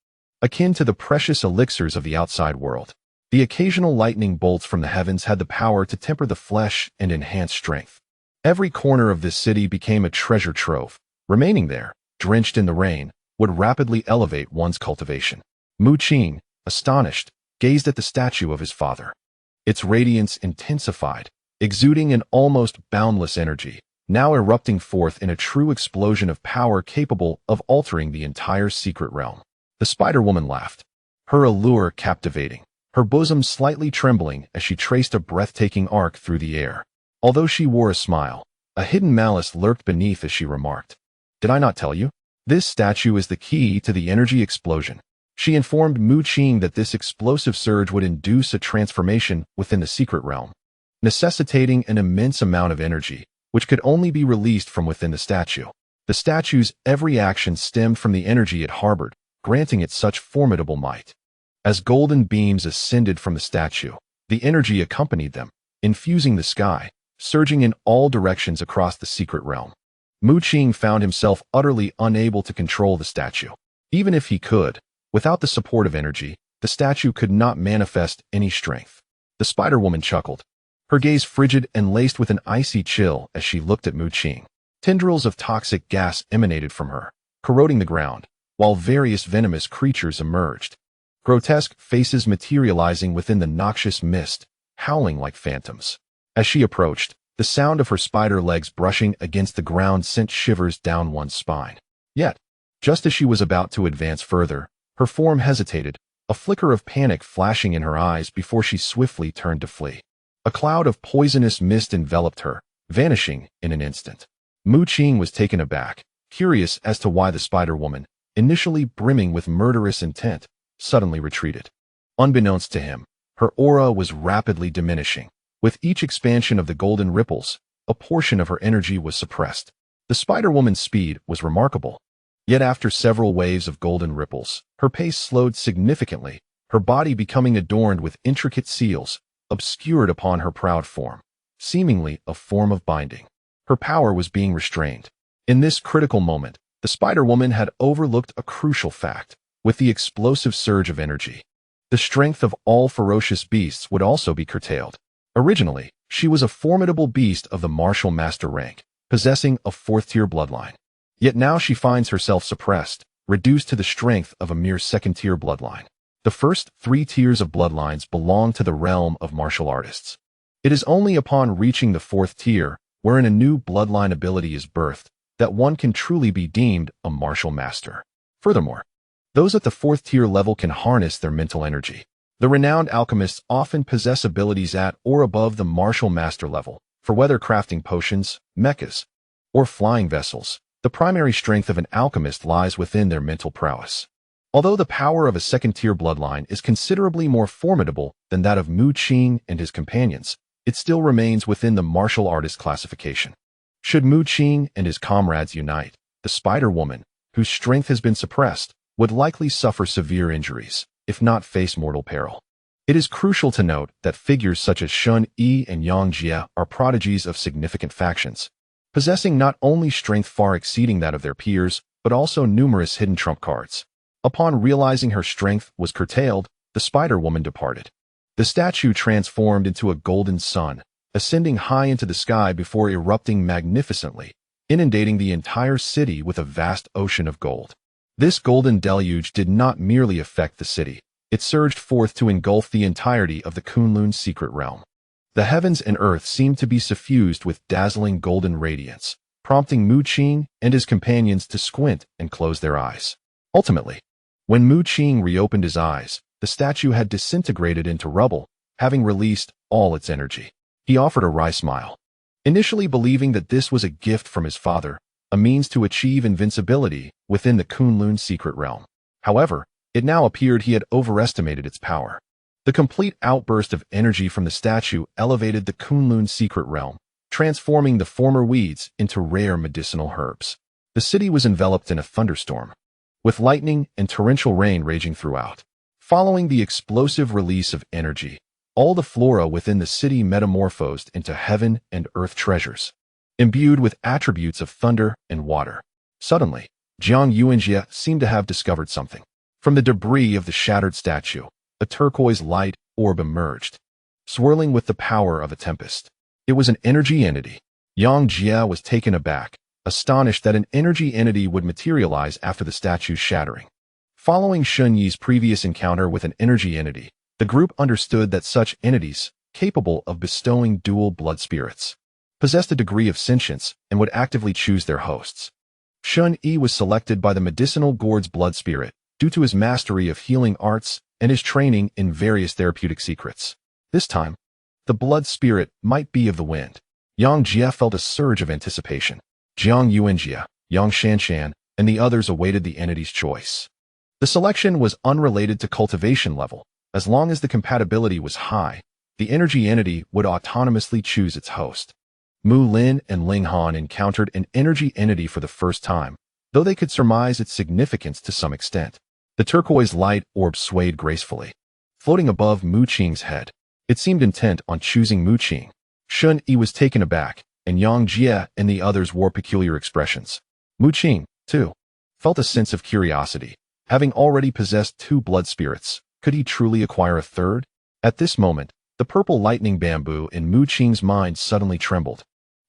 akin to the precious elixirs of the outside world. The occasional lightning bolts from the heavens had the power to temper the flesh and enhance strength. Every corner of this city became a treasure trove. Remaining there, drenched in the rain, would rapidly elevate one's cultivation. Mu Qing, astonished, gazed at the statue of his father. Its radiance intensified, exuding an almost boundless energy, now erupting forth in a true explosion of power capable of altering the entire secret realm. The Spider-Woman laughed, her allure captivating, her bosom slightly trembling as she traced a breathtaking arc through the air. Although she wore a smile, a hidden malice lurked beneath as she remarked, "Did I not tell you? This statue is the key to the energy explosion." She informed Mu Qing that this explosive surge would induce a transformation within the secret realm, necessitating an immense amount of energy, which could only be released from within the statue. The statue's every action stemmed from the energy it harbored, granting it such formidable might. As golden beams ascended from the statue, the energy accompanied them, infusing the sky, surging in all directions across the secret realm. Mu Qing found himself utterly unable to control the statue. Even if he could, without the support of energy, the statue could not manifest any strength. The Spider-Woman chuckled, her gaze frigid and laced with an icy chill as she looked at Mu Qing. Tendrils of toxic gas emanated from her, corroding the ground, while various venomous creatures emerged, grotesque faces materializing within the noxious mist, howling like phantoms. As she approached, The sound of her spider legs brushing against the ground sent shivers down one's spine. Yet, just as she was about to advance further, her form hesitated, a flicker of panic flashing in her eyes before she swiftly turned to flee. A cloud of poisonous mist enveloped her, vanishing in an instant. Mu Qing was taken aback, curious as to why the Spider-Woman, initially brimming with murderous intent, suddenly retreated. Unbeknownst to him, her aura was rapidly diminishing. With each expansion of the golden ripples, a portion of her energy was suppressed. The Spider-Woman's speed was remarkable. Yet after several waves of golden ripples, her pace slowed significantly, her body becoming adorned with intricate seals, obscured upon her proud form, seemingly a form of binding. Her power was being restrained. In this critical moment, the Spider-Woman had overlooked a crucial fact. With the explosive surge of energy, the strength of all ferocious beasts would also be curtailed. Originally, she was a formidable beast of the martial master rank, possessing a fourth-tier bloodline. Yet now she finds herself suppressed, reduced to the strength of a mere second-tier bloodline. The first 3 tiers of bloodlines belong to the realm of martial artists. It is only upon reaching the 4th tier, wherein a new bloodline ability is birthed, that one can truly be deemed a martial master. Furthermore, those at the 4th tier level can harness their mental energy. The renowned alchemists often possess abilities at or above the martial master level. For whether crafting potions, mechas, or flying vessels, the primary strength of an alchemist lies within their mental prowess. Although the power of a second-tier bloodline is considerably more formidable than that of Mu Qing and his companions, it still remains within the martial artist classification. Should Mu Qing and his comrades unite, the Spider-Woman, whose strength has been suppressed, would likely suffer severe injuries, if not face mortal peril. It is crucial to note that figures such as Sun Yi and Yang Jie are prodigies of significant factions, possessing not only strength far exceeding that of their peers, but also numerous hidden trump cards. Upon realizing her strength was curtailed, the Spider-Woman departed. The statue transformed into a golden sun, ascending high into the sky before erupting magnificently, inundating the entire city with a vast ocean of gold. This golden deluge did not merely affect the city. It surged forth to engulf the entirety of the Kunlun's secret realm. The heavens and earth seemed to be suffused with dazzling golden radiance, prompting Mu Qing and his companions to squint and close their eyes. Ultimately, when Mu Qing reopened his eyes, the statue had disintegrated into rubble, having released all its energy. He offered a wry smile. Initially believing that this was a gift from his father, a means to achieve invincibility within the Kunlun's secret realm. However, it now appeared he had overestimated its power. The complete outburst of energy from the statue elevated the Kunlun's secret realm, transforming the former weeds into rare medicinal herbs. The city was enveloped in a thunderstorm, with lightning and torrential rain raging throughout. Following the explosive release of energy, all the flora within the city metamorphosed into heaven and earth treasures, imbued with attributes of thunder and water. Suddenly, Jiang Yuanjie seemed to have discovered something. From the debris of the shattered statue, a turquoise light orb emerged, swirling with the power of a tempest. It was an energy entity. Yang Jie was taken aback, astonished that an energy entity would materialize after the statue's shattering. Following Sun Yi's previous encounter with an energy entity, the group understood that such entities, capable of bestowing dual blood spirits, possessed a degree of sentience and would actively choose their hosts. Sun Yi was selected by the medicinal gourd's blood spirit due to his mastery of healing arts and his training in various therapeutic secrets. This time, the blood spirit might be of the wind. Yang Jie felt a surge of anticipation. Jiang Yuanjie, Yang Shanshan, and the others awaited the entity's choice. The selection was unrelated to cultivation level. As long as the compatibility was high, the energy entity would autonomously choose its host. Mu Lin and Ling Han encountered an energy entity for the first time, though they could surmise its significance to some extent. The turquoise light orb swayed gracefully, floating above Mu Qing's head. It seemed intent on choosing Mu Qing. Sun Yi was taken aback, and Yang Jie and the others wore peculiar expressions. Mu Qing, too, felt a sense of curiosity. Having already possessed 2 blood spirits, could he truly acquire a third? At this moment, the purple lightning bamboo in Mu Qing's mind suddenly trembled,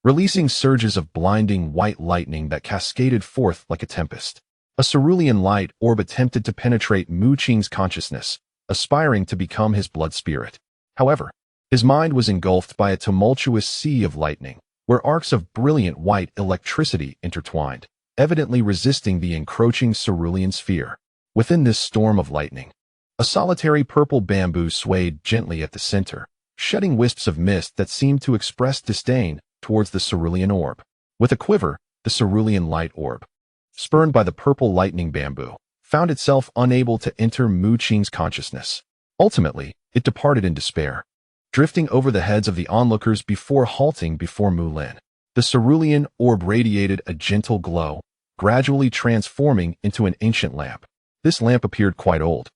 releasing surges of blinding white lightning that cascaded forth like a tempest. A cerulean light orb attempted to penetrate Mu Qing's consciousness, aspiring to become his blood spirit. However, His mind was engulfed by a tumultuous sea of lightning, where arcs of brilliant white electricity intertwined, evidently resisting the encroaching cerulean sphere. Within this storm of lightning, a solitary purple bamboo swayed gently at the center, shedding wisps of mist that seemed to express disdain towards the cerulean orb. With a quiver, the cerulean light orb, spurned by the purple lightning bamboo, found itself unable to enter Mu Qing's consciousness. Ultimately, it departed in despair, drifting over the heads of the onlookers before halting before Mu Lin. The cerulean orb radiated a gentle glow, gradually transforming into an ancient lamp. This lamp appeared quite old.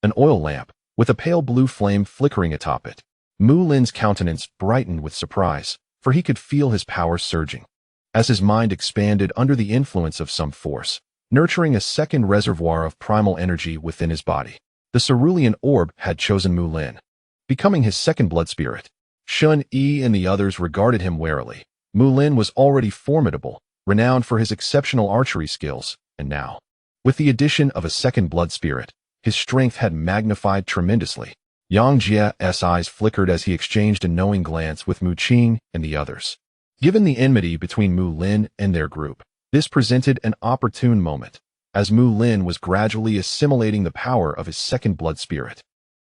An oil lamp, with a pale blue flame flickering atop it. Mu Lin's countenance brightened with surprise, for he could feel his power surging, as his mind expanded under the influence of some force, nurturing a second reservoir of primal energy within his body. The cerulean orb had chosen Mu Lin, becoming his second blood spirit. Shun Yi and the others regarded him warily. Mu Lin was already formidable, renowned for his exceptional archery skills, and now, with the addition of a second blood spirit, his strength had magnified tremendously. Yang Jie's eyes flickered as he exchanged a knowing glance with Mu Qing and the others. Given the enmity between Mu Lin and their group, this presented an opportune moment, as Mu Lin was gradually assimilating the power of his second blood spirit.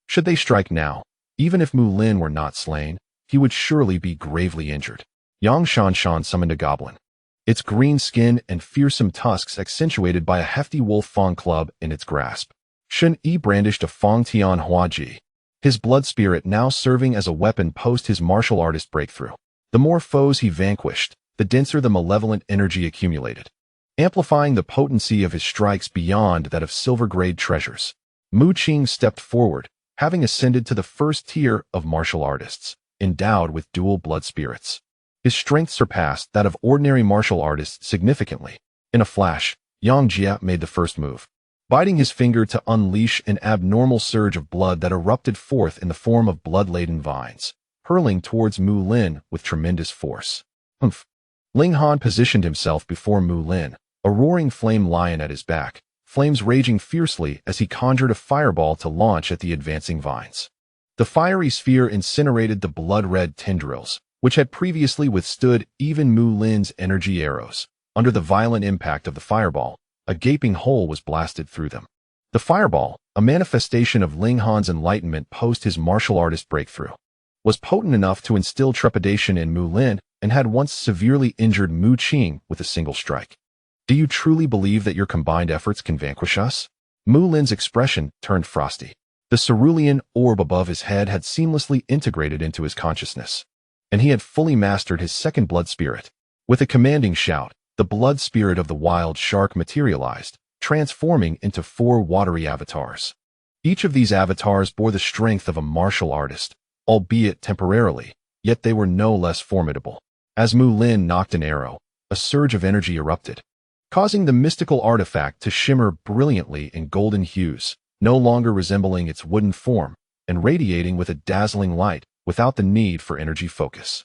Should they strike now, even if Mu Lin were not slain, he would surely be gravely injured. Yang Shanshan summoned a goblin, its green skin and fearsome tusks accentuated by a hefty wolf fang club in its grasp. Shun Yi brandished a Fang Tian Huaji, his blood spirit now serving as a weapon post his martial artist breakthrough. The more foes he vanquished, the denser the malevolent energy accumulated, amplifying the potency of his strikes beyond that of silver-grade treasures. Mu Qing stepped forward, having ascended to the first tier of martial artists, endowed with dual blood spirits. His strength surpassed that of ordinary martial artists significantly. In a flash, Yang Jie made the first move, biting his finger to unleash an abnormal surge of blood that erupted forth in the form of blood-laden vines, hurling towards Mu Lin with tremendous force. Humph! Ling Han positioned himself before Mu Lin, a roaring flame lion at his back, flames raging fiercely as he conjured a fireball to launch at the advancing vines. The fiery sphere incinerated the blood-red tendrils, which had previously withstood even Mu Lin's energy arrows. Under the violent impact of the fireball, a gaping hole was blasted through them. The fireball, a manifestation of Ling Han's enlightenment post his martial artist breakthrough, was potent enough to instill trepidation in Mu Lin and had once severely injured Mu Qing with a single strike. Do you truly believe that your combined efforts can vanquish us? Mu Lin's expression turned frosty. The cerulean orb above his head had seamlessly integrated into his consciousness, and he had fully mastered his second blood spirit. With a commanding shout, the blood spirit of the wild shark materialized, transforming into 4 watery avatars. Each of these avatars bore the strength of a martial artist, albeit temporarily, yet they were no less formidable. As Mu Lin knocked an arrow, a surge of energy erupted, causing the mystical artifact to shimmer brilliantly in golden hues, no longer resembling its wooden form, and radiating with a dazzling light without the need for energy focus.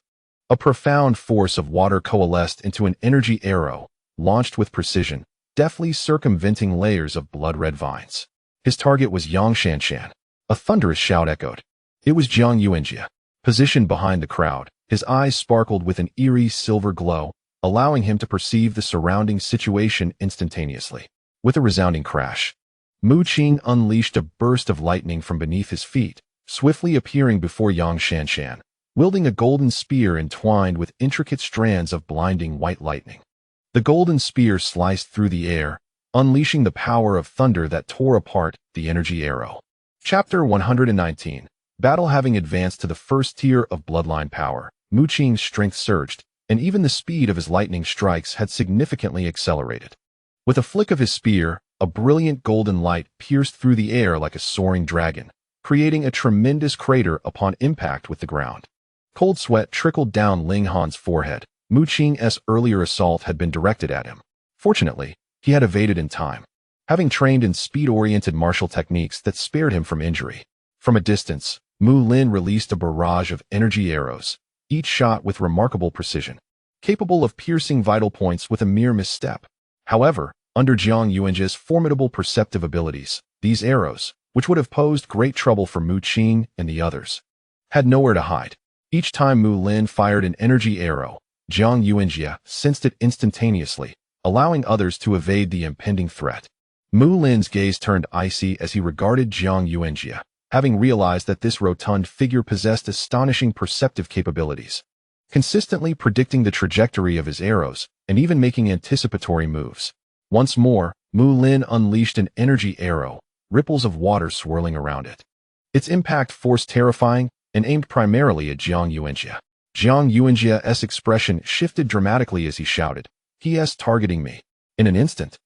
A profound force of water coalesced into an energy arrow, launched with precision, deftly circumventing layers of blood-red vines. His target was Yang Shanshan. A thunderous shout echoed. It was Jiang Yuanjie. Positioned behind the crowd, his eyes sparkled with an eerie silver glow, allowing him to perceive the surrounding situation instantaneously. With a resounding crash, Mu Qing unleashed a burst of lightning from beneath his feet, swiftly appearing before Yang Shanshan, wielding a golden spear entwined with intricate strands of blinding white lightning. The golden spear sliced through the air, unleashing the power of thunder that tore apart the energy arrow. Chapter 119. Battle. Having advanced to the first tier of bloodline power, Mu Qing's strength surged, and even the speed of his lightning strikes had significantly accelerated. With a flick of his spear, a brilliant golden light pierced through the air like a soaring dragon, creating a tremendous crater upon impact with the ground. Cold sweat trickled down Ling Han's forehead. Mu Qing's earlier assault had been directed at him. Fortunately, he had evaded in time, having trained in speed-oriented martial techniques that spared him from injury. From a distance, Mu Lin released a barrage of energy arrows, each shot with remarkable precision, capable of piercing vital points with a mere misstep. However, under Jiang Yuanjie's formidable perceptive abilities, these arrows, which would have posed great trouble for Mu Qing and the others, had nowhere to hide. Each time Mu Lin fired an energy arrow, Jiang Yuanjie sensed it instantaneously, allowing others to evade the impending threat. Mu Lin's gaze turned icy as he regarded Jiang Yuanjie, having realized that this rotund figure possessed astonishing perceptive capabilities, consistently predicting the trajectory of his arrows and even making anticipatory moves. Once more, Mu Lin unleashed an energy arrow, ripples of water swirling around it. Its impact force terrifying and aimed primarily at Jiang Yuanjie. Jiang Yuanjie's expression shifted dramatically as he shouted, "He is targeting me." In an instant,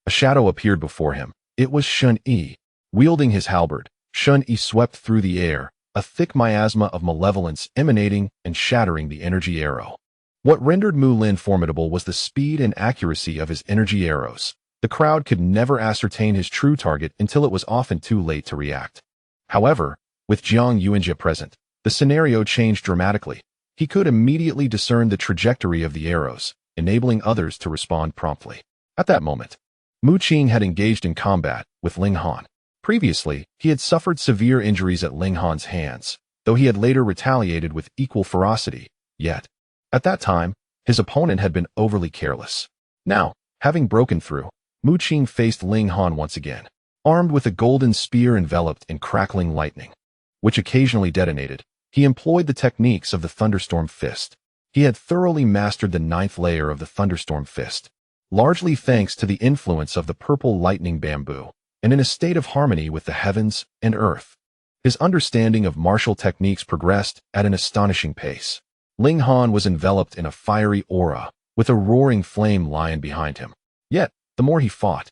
a shadow appeared before him. It was Shun Yi. Wielding his halberd, Shun Yi swept through the air, a thick miasma of malevolence emanating and shattering the energy arrow. What rendered Mu Lin formidable was the speed and accuracy of his energy arrows. The crowd could never ascertain his true target until it was often too late to react. However, with Jiang Yuanjie present, the scenario changed dramatically. He could immediately discern the trajectory of the arrows, enabling others to respond promptly. At that moment, Mu Qing had engaged in combat with Ling Han. Previously, he had suffered severe injuries at Ling Han's hands, though he had later retaliated with equal ferocity. Yet, at that time, his opponent had been overly careless. Now, having broken through, Mu Qing faced Ling Han once again, armed with a golden spear enveloped in crackling lightning, which occasionally detonated. He employed the techniques of the Thunderstorm Fist. He had thoroughly mastered the 9th layer of the Thunderstorm Fist, largely thanks to the influence of the purple lightning bamboo, and in a state of harmony with the heavens and earth. His understanding of martial techniques progressed at an astonishing pace. Ling Han was enveloped in a fiery aura, with a roaring flame lion behind him. Yet, the more he fought,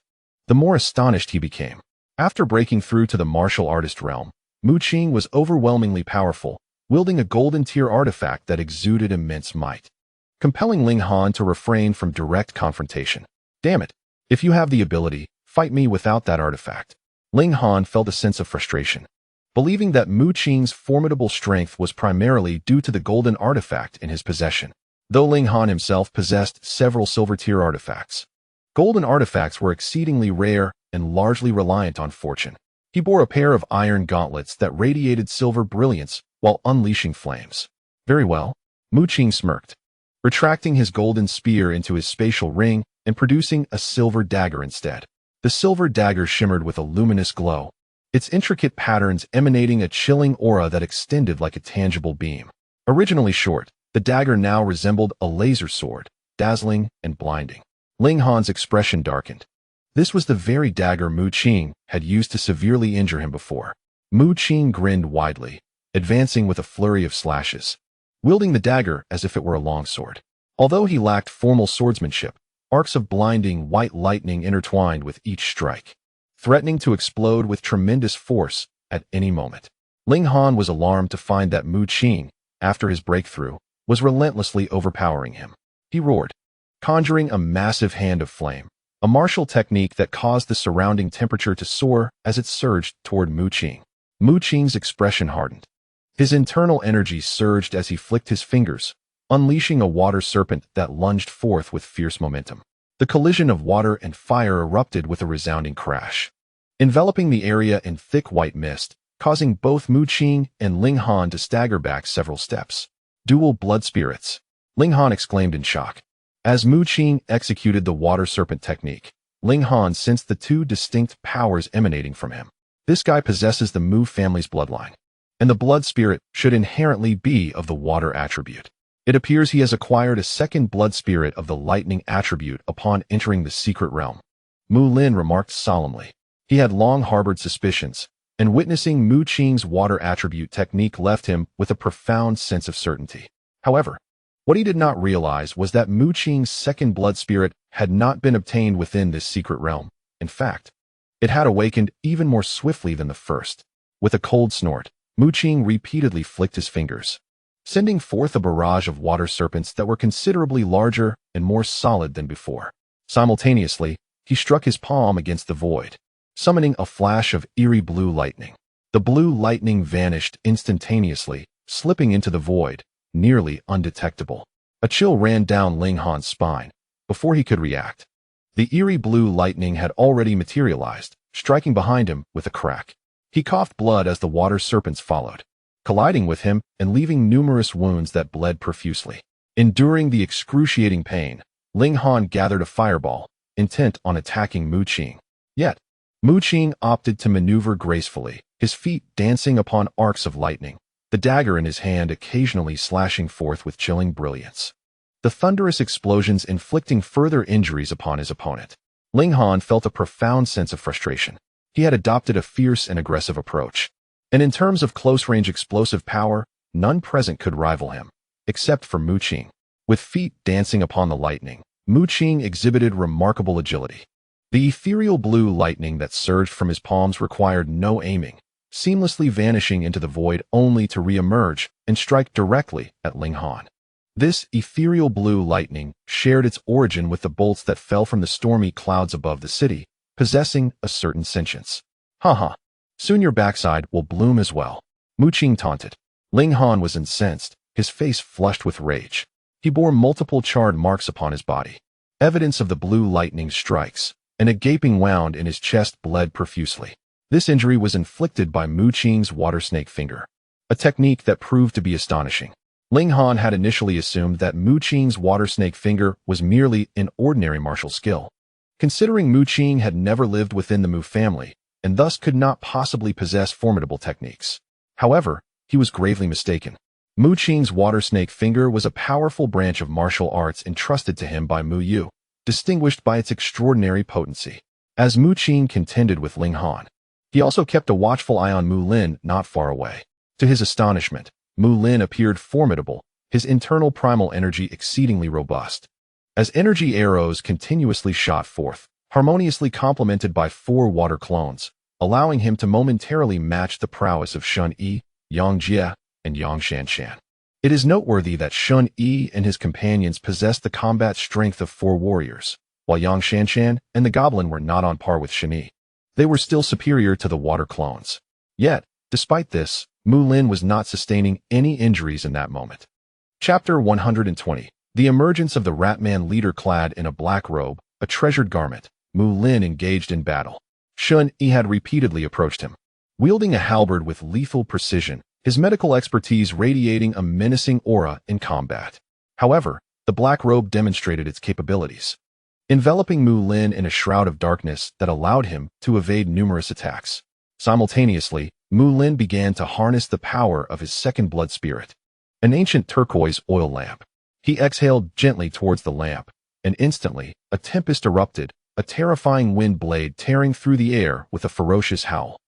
the more astonished he became. After breaking through to the martial artist realm, Mu Qing was overwhelmingly powerful, wielding a golden tier artifact that exuded immense might, compelling Ling Han to refrain from direct confrontation. "Damn it, if you have the ability, fight me without that artifact." Ling Han felt a sense of frustration, believing that Mu Qing's formidable strength was primarily due to the golden artifact in his possession. Though Ling Han himself possessed several silver tier artifacts, golden artifacts were exceedingly rare and largely reliant on fortune. He bore a pair of iron gauntlets that radiated silver brilliance while unleashing flames. "Very well," Mu Qing smirked, retracting his golden spear into his spatial ring and producing a silver dagger instead. The silver dagger shimmered with a luminous glow, its intricate patterns emanating a chilling aura that extended like a tangible beam. Originally short, the dagger now resembled a laser sword, dazzling and blinding. Ling Han's expression darkened. This was the very dagger Mu Qing had used to severely injure him before. Mu Qing grinned widely, advancing with a flurry of slashes, wielding the dagger as if it were a longsword. Although he lacked formal swordsmanship, arcs of blinding white lightning intertwined with each strike, threatening to explode with tremendous force at any moment. Ling Han was alarmed to find that Mu Qing, after his breakthrough, was relentlessly overpowering him. He roared, conjuring a massive hand of flame, a martial technique that caused the surrounding temperature to soar as it surged toward Mu Qing. Mu Qing's expression hardened. His internal energy surged as he flicked his fingers, unleashing a water serpent that lunged forth with fierce momentum. The collision of water and fire erupted with a resounding crash, enveloping the area in thick white mist, causing both Mu Qing and Ling Han to stagger back several steps. "Dual blood spirits," Ling Han exclaimed in shock. As Mu Qing executed the water serpent technique, Ling Han sensed the two distinct powers emanating from him. This guy possesses the Mu family's bloodline, and the blood spirit should inherently be of the water attribute. It appears he has acquired a second blood spirit of the lightning attribute upon entering the secret realm, Mu Lin remarked solemnly. He had long harbored suspicions, and witnessing Mu Qing's water attribute technique left him with a profound sense of certainty. However, what he did not realize was that Mu Qing's second blood spirit had not been obtained within this secret realm. In fact, it had awakened even more swiftly than the first. With a cold snort, Mu Qing repeatedly flicked his fingers, sending forth a barrage of water serpents that were considerably larger and more solid than before. Simultaneously, he struck his palm against the void, summoning a flash of eerie blue lightning. The blue lightning vanished instantaneously, slipping into the void, nearly undetectable. A chill ran down Ling Han's spine before he could react. The eerie blue lightning had already materialized, striking behind him with a crack. He coughed blood as the water serpents followed, colliding with him and leaving numerous wounds that bled profusely. Enduring the excruciating pain, Ling Han gathered a fireball, intent on attacking Mu Qing. Yet, Mu Qing opted to maneuver gracefully, his feet dancing upon arcs of lightning, the dagger in his hand occasionally slashing forth with chilling brilliance. The thunderous explosions inflicting further injuries upon his opponent. Ling Han felt a profound sense of frustration. He had adopted a fierce and aggressive approach. And in terms of close-range explosive power, none present could rival him, except for Mu Qing. With feet dancing upon the lightning, Mu Qing exhibited remarkable agility. The ethereal blue lightning that surged from his palms required no aiming, seamlessly vanishing into the void only to re-emerge and strike directly at Ling Han. This ethereal blue lightning shared its origin with the bolts that fell from the stormy clouds above the city, possessing a certain sentience. Haha, soon your backside will bloom as well, Mu Qing taunted. Ling Han was incensed, his face flushed with rage. He bore multiple charred marks upon his body, evidence of the blue lightning's strikes, and a gaping wound in his chest bled profusely. This injury was inflicted by Mu Qing's water snake finger, a technique that proved to be astonishing. Ling Han had initially assumed that Mu Qing's water snake finger was merely an ordinary martial skill, considering Mu Qing had never lived within the Mu family and thus could not possibly possess formidable techniques. However, he was gravely mistaken. Mu Qing's water snake finger was a powerful branch of martial arts entrusted to him by Mu Yu, distinguished by its extraordinary potency. As Mu Qing contended with Ling Han, he also kept a watchful eye on Mu Lin not far away. To his astonishment, Mu Lin appeared formidable, his internal primal energy exceedingly robust. As energy arrows continuously shot forth, harmoniously complemented by 4 water clones, allowing him to momentarily match the prowess of Shun Yi, Yang Jie, and Yang Shanshan. It is noteworthy that Shun Yi and his companions possessed the combat strength of 4 warriors, while Yang Shanshan and the goblin were not on par with Shun Yi. They were still superior to the water clones. Yet, despite this, Mu Lin was not sustaining any injuries in that moment. Chapter 120. The emergence of the Ratman leader clad in a black robe, a treasured garment. Mu Lin engaged in battle. Shun Yi had repeatedly approached him. Wielding a halberd with lethal precision, his medical expertise radiating a menacing aura in combat. However, the black robe demonstrated its capabilities, enveloping Mu Lin in a shroud of darkness that allowed him to evade numerous attacks. Simultaneously, Mu Lin began to harness the power of his second blood spirit, an ancient turquoise oil lamp. He exhaled gently towards the lamp, and instantly, a tempest erupted, a terrifying wind blade tearing through the air with a ferocious howl.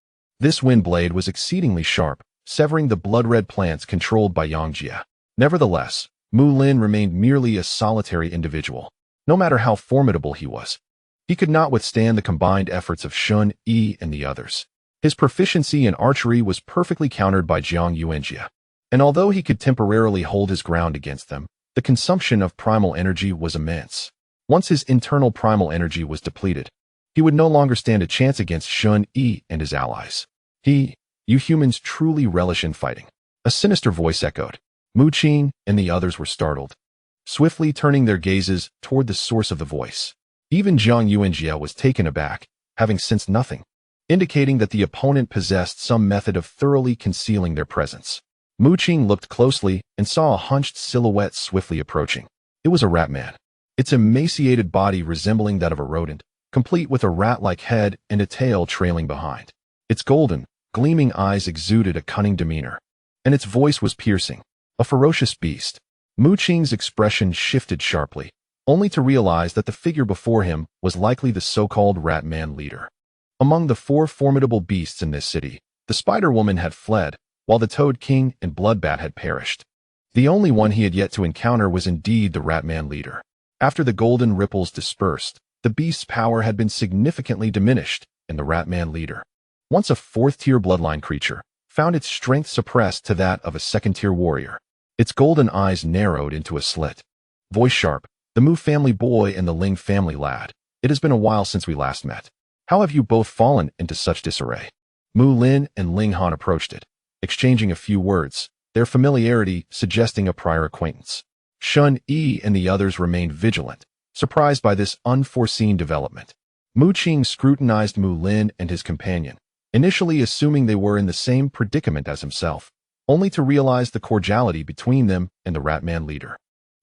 This wind blade was exceedingly sharp, severing the blood-red plants controlled by Yang Jie. Nevertheless, Mu Lin remained merely a solitary individual. No matter how formidable he was, he could not withstand the combined efforts of Shun Yi and the others. His proficiency in archery was perfectly countered by Jiang Yuanjie, and although he could temporarily hold his ground against them, the consumption of primal energy was immense. Once his internal primal energy was depleted, he would no longer stand a chance against Shun Yi and his allies. You humans truly relish in fighting. A sinister voice echoed. Mu Qing and the others were startled, swiftly turning their gazes toward the source of the voice. Even Jiang Yuanjie was taken aback, having sensed nothing, indicating that the opponent possessed some method of thoroughly concealing their presence. Mu Qing looked closely and saw a hunched silhouette swiftly approaching. It was a rat man, its emaciated body resembling that of a rodent, complete with a rat-like head and a tail trailing behind. Its golden, gleaming eyes exuded a cunning demeanor, and its voice was piercing, a ferocious beast. Mu Qing's expression shifted sharply, only to realize that the figure before him was likely the so-called rat man leader. Among the 4 formidable beasts in this city, the Spider Woman had fled, while the Toad King and Bloodbat had perished. The only one he had yet to encounter was indeed the Ratman leader. After the golden ripples dispersed, the beast's power had been significantly diminished, and the Ratman leader, once a 4th-tier bloodline creature, found its strength suppressed to that of a 2nd-tier warrior. Its golden eyes narrowed into a slit. Voice sharp, the Mu family boy and the Ling family lad. It has been a while since we last met. How have you both fallen into such disarray? Mu Lin and Ling Han approached it, exchanging a few words, their familiarity suggesting a prior acquaintance. Shun Yi and the others remained vigilant, surprised by this unforeseen development. Mu Qing scrutinized Mu Lin and his companion, initially assuming they were in the same predicament as himself. only to realize the cordiality between them and the Ratman leader.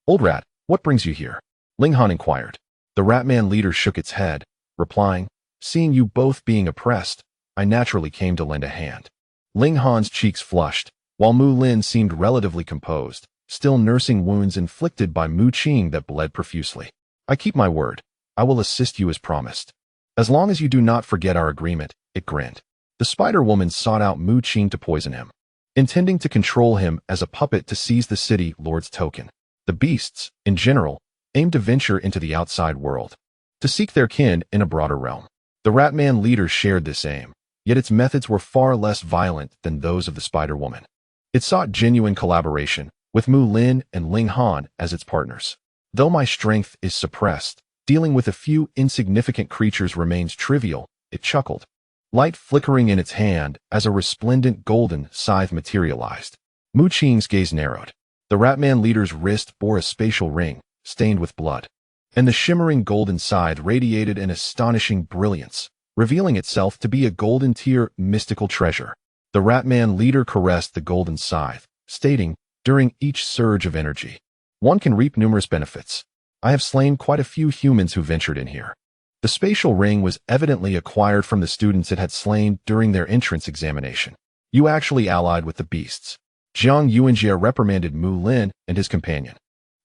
"Old rat, what brings you here?" Ling Han inquired. The Ratman leader shook its head, replying, "Seeing you both being oppressed, I naturally came to lend a hand." Ling Han's cheeks flushed, while Mu Lin seemed relatively composed, still nursing wounds inflicted by Mu Qing that bled profusely. "I keep my word. I will assist you as promised. As long as you do not forget our agreement," it grinned. The Spider-Woman sought out Mu Qing to poison him, intending to control him as a puppet to seize the city lord's token. The beasts, in general, aimed to venture into the outside world, to seek their kin in a broader realm. The Ratman leader shared this aim, yet its methods were far less violent than those of the Spider-Woman. It sought genuine collaboration, with Mu Lin and Ling Han as its partners. "Though my strength is suppressed, dealing with a few insignificant creatures remains trivial," it chuckled, light flickering in its hand as a resplendent golden scythe materialized. Mu Qing's gaze narrowed. The Ratman leader's wrist bore a spatial ring, stained with blood, and the shimmering golden scythe radiated an astonishing brilliance, revealing itself to be a golden-tier mystical treasure. The Ratman leader caressed the golden scythe, stating, during each surge of energy, "One can reap numerous benefits. I have slain quite a few humans who ventured in here." The spatial ring was evidently acquired from the students it had slain during their entrance examination. "You actually allied with the beasts." Jiang Yuanjie reprimanded Mu Lin and his companion.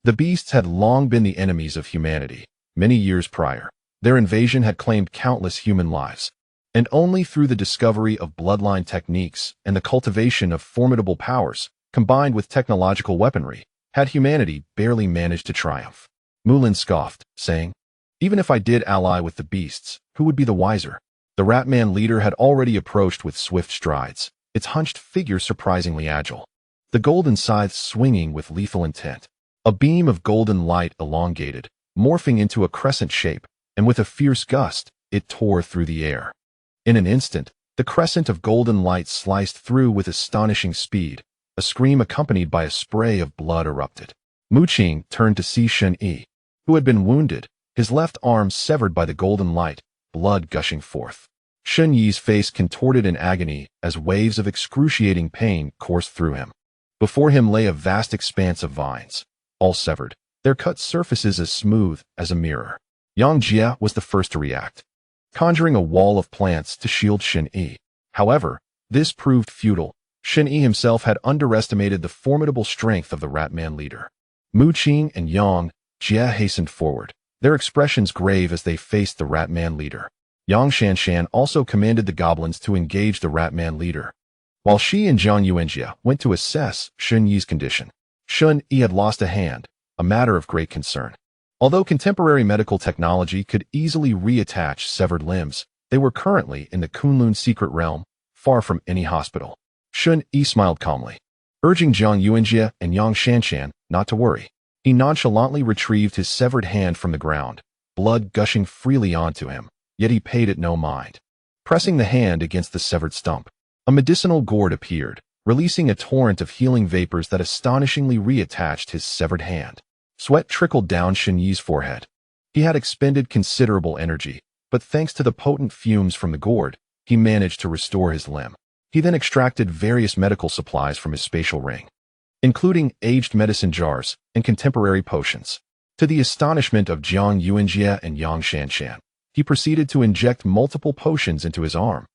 The beasts had long been the enemies of humanity. Many years prior, their invasion had claimed countless human lives, and only through the discovery of bloodline techniques and the cultivation of formidable powers, combined with technological weaponry, had humanity barely managed to triumph. Mu Lin scoffed, saying, "Even if I did ally with the beasts, who would be the wiser?" The Ratman leader had already approached with swift strides, its hunched figure surprisingly agile, the golden scythe swinging with lethal intent. A beam of golden light elongated, morphing into a crescent shape, and with a fierce gust, it tore through the air. In an instant, the crescent of golden light sliced through with astonishing speed. A scream accompanied by a spray of blood erupted. Mu Qing turned to see Shen Yi, who had been wounded, his left arm severed by the golden light, blood gushing forth. Shen Yi's face contorted in agony as waves of excruciating pain coursed through him. Before him lay a vast expanse of vines, all severed, their cut surfaces as smooth as a mirror. Yang Jie was the first to react, conjuring a wall of plants to shield Shen Yi. However, this proved futile. Shen Yi himself had underestimated the formidable strength of the Ratman leader. Mu Qing and Yang Jie hastened forward, their expressions grave as they faced the Ratman leader. Yang Shanshan also commanded the goblins to engage the Ratman leader, while she and Jiang Yuanjie went to assess Shen Yi's condition. Shen Yi had lost a hand, a matter of great concern. Although contemporary medical technology could easily reattach severed limbs, they were currently in the Kunlun secret realm, far from any hospital. Shen Yi smiled calmly, urging Jiang Yuanjie and Yang Shanshan not to worry. He nonchalantly retrieved his severed hand from the ground, blood gushing freely onto him, yet he paid it no mind. Pressing the hand against the severed stump, a medicinal gourd appeared, releasing a torrent of healing vapors that astonishingly reattached his severed hand. Sweat trickled down Shen Yi's forehead. He had expended considerable energy, but thanks to the potent fumes from the gourd, he managed to restore his limb. He then extracted various medical supplies from his spatial ring, including aged medicine jars and contemporary potions. To the astonishment of Jiang Yuanjie and Yang Shanshan, he proceeded to inject multiple potions into his arm,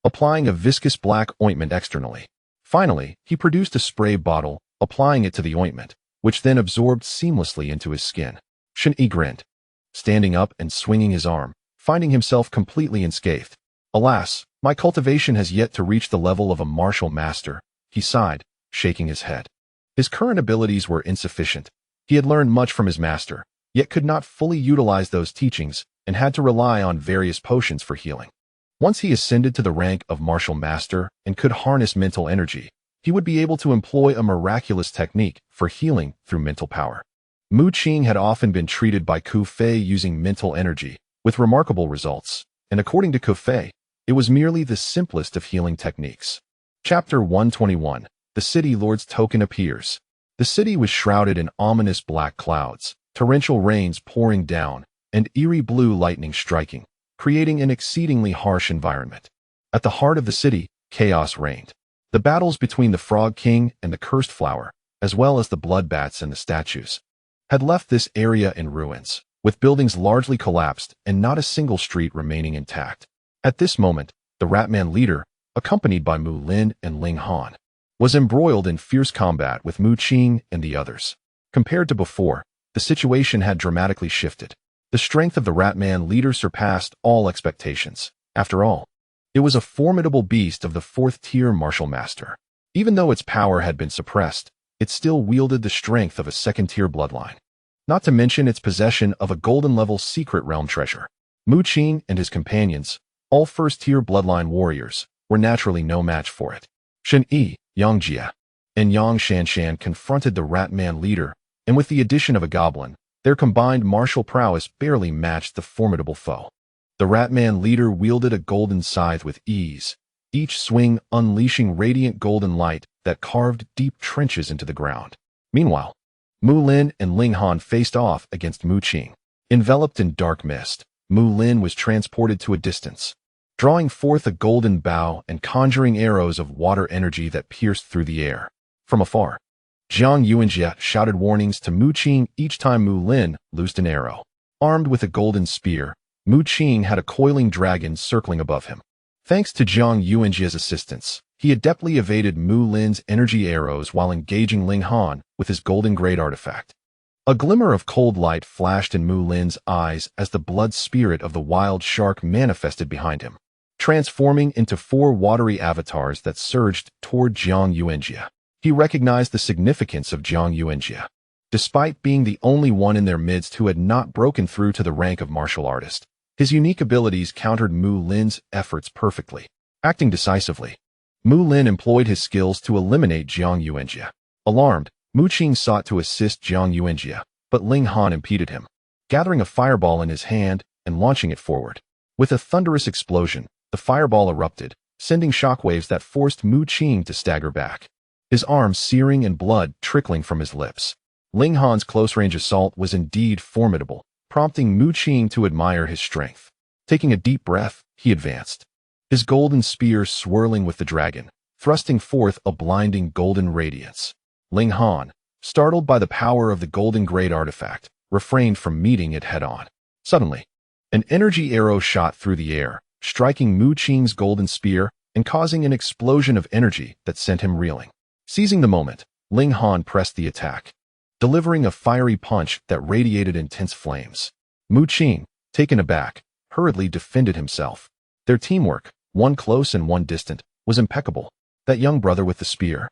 applying a viscous black ointment externally. Finally, he produced a spray bottle, applying it to the ointment, which then absorbed seamlessly into his skin. Shen Yi grinned, standing up and swinging his arm, finding himself completely unscathed. "Alas, my cultivation has yet to reach the level of a martial master," he sighed, shaking his head. His current abilities were insufficient. He had learned much from his master, yet could not fully utilize those teachings and had to rely on various potions for healing. Once he ascended to the rank of martial master and could harness mental energy, he would be able to employ a miraculous technique for healing through mental power. Mu Qing had often been treated by Ku Fei using mental energy, with remarkable results, and according to Ku Fei, it was merely the simplest of healing techniques. Chapter 121. The City Lord's Token appears. The city was shrouded in ominous black clouds, torrential rains pouring down, and eerie blue lightning striking, creating an exceedingly harsh environment. At the heart of the city, chaos reigned. The battles between the Frog King and the Cursed Flower, as well as the bloodbaths and the statues, had left this area in ruins, with buildings largely collapsed and not a single street remaining intact. At this moment, the Ratman leader, accompanied by Mu Lin and Ling Han, was embroiled in fierce combat with Mu Qing and the others. Compared to before, the situation had dramatically shifted. The strength of the Ratman leader surpassed all expectations. After all, it was a formidable beast of the fourth-tier martial master. Even though its power had been suppressed, it still wielded the strength of a second-tier bloodline. Not to mention its possession of a golden-level secret realm treasure. Mu Qing and his companions, all first-tier bloodline warriors, were naturally no match for it. Shen Yi, Yang Jie, and Yang Shanshan confronted the Ratman leader, and with the addition of a goblin, their combined martial prowess barely matched the formidable foe. The Ratman leader wielded a golden scythe with ease, each swing unleashing radiant golden light that carved deep trenches into the ground. Meanwhile, Mu Lin and Ling Han faced off against Mu Qing. Enveloped in dark mist, Mu Lin was transported to a distance, drawing forth a golden bow and conjuring arrows of water energy that pierced through the air. From afar, Jiang Yuanjie shouted warnings to Mu Qing each time Mu Lin loosed an arrow. Armed with a golden spear, Mu Qing had a coiling dragon circling above him. Thanks to Jiang Yuanjie's assistance, he adeptly evaded Mu Lin's energy arrows while engaging Ling Han with his golden great artifact. A glimmer of cold light flashed in Mu Lin's eyes as the blood spirit of the wild shark manifested behind him, transforming into 4 watery avatars that surged toward Jiang Yuanjie. He recognized the significance of Jiang Yuanjie. Despite being the only one in their midst who had not broken through to the rank of martial artist, his unique abilities countered Mu Lin's efforts perfectly. Acting decisively, Mu Lin employed his skills to eliminate Jiang Yuanjie. Alarmed, Mu Qing sought to assist Jiang Yuanjie, but Ling Han impeded him, gathering a fireball in his hand and launching it forward. With a thunderous explosion, the fireball erupted, sending shockwaves that forced Mu Qing to stagger back, his arms searing and blood trickling from his lips. Ling Han's close-range assault was indeed formidable, prompting Mu Qing to admire his strength. Taking a deep breath, he advanced, his golden spear swirling with the dragon, thrusting forth a blinding golden radiance. Ling Han, startled by the power of the golden great artifact, refrained from meeting it head-on. Suddenly, an energy arrow shot through the air, striking Mu Qing's golden spear and causing an explosion of energy that sent him reeling. Seizing the moment, Ling Han pressed the attack, delivering a fiery punch that radiated intense flames. Mu Qing, taken aback, hurriedly defended himself. Their teamwork, one close and one distant, was impeccable. That young brother with the spear.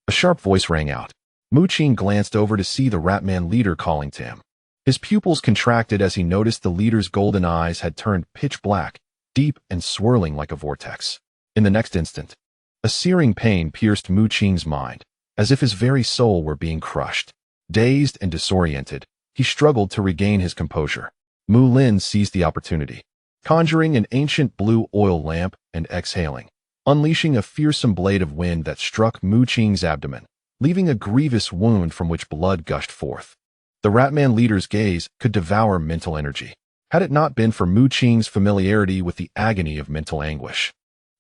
A sharp voice rang out. Mu Qing glanced over to see the Ratman leader calling to him. His pupils contracted as he noticed the leader's golden eyes had turned pitch black, deep and swirling like a vortex. In the next instant, a searing pain pierced Mu Qing's mind, as if his very soul were being crushed. Dazed and disoriented, he struggled to regain his composure. Mu Lin seized the opportunity, conjuring an ancient blue oil lamp and exhaling, unleashing a fearsome blade of wind that struck Mu Qing's abdomen, leaving a grievous wound from which blood gushed forth. The Ratman leader's gaze could devour mental energy. Had it not been for Mu Qing's familiarity with the agony of mental anguish,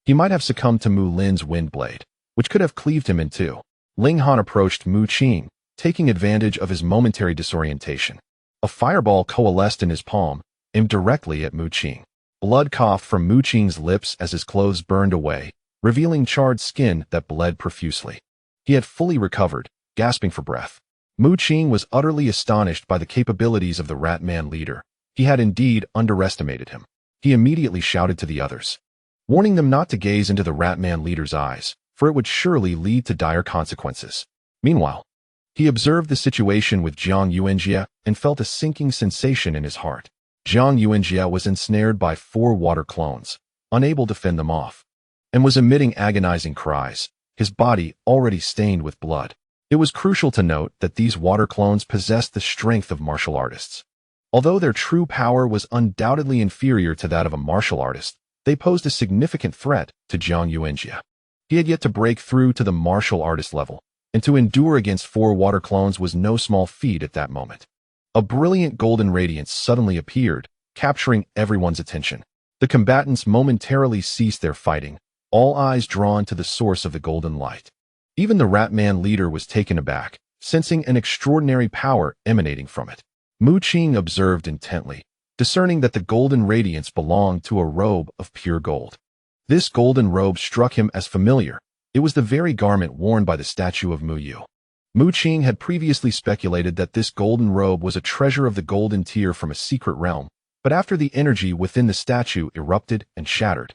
he might have succumbed to Mu Lin's wind blade, which could have cleaved him in two. Ling Han approached Mu Qing, taking advantage of his momentary disorientation. A fireball coalesced in his palm, aimed directly at Mu Qing. Blood coughed from Mu Qing's lips as his clothes burned away, revealing charred skin that bled profusely. He had fully recovered, gasping for breath. Mu Qing was utterly astonished by the capabilities of the Ratman leader. He had indeed underestimated him. He immediately shouted to the others, warning them not to gaze into the Ratman leader's eyes, for it would surely lead to dire consequences. Meanwhile, he observed the situation with Jiang Yuanjie and felt a sinking sensation in his heart. Jiang Yuanjie was ensnared by 4 water clones, unable to fend them off, and was emitting agonizing cries, his body already stained with blood. It was crucial to note that these water clones possessed the strength of martial artists. Although their true power was undoubtedly inferior to that of a martial artist, they posed a significant threat to Jiang Yuanjie. He had yet to break through to the martial artist level, and to endure against 4 water clones was no small feat at that moment. A brilliant golden radiance suddenly appeared, capturing everyone's attention. The combatants momentarily ceased their fighting, all eyes drawn to the source of the golden light. Even the Rat-Man leader was taken aback, sensing an extraordinary power emanating from it. Mu Qing observed intently, discerning that the golden radiance belonged to a robe of pure gold. This golden robe struck him as familiar. It was the very garment worn by the statue of Mu Yu. Mu Qing had previously speculated that this golden robe was a treasure of the golden tier from a secret realm, but after the energy within the statue erupted and shattered,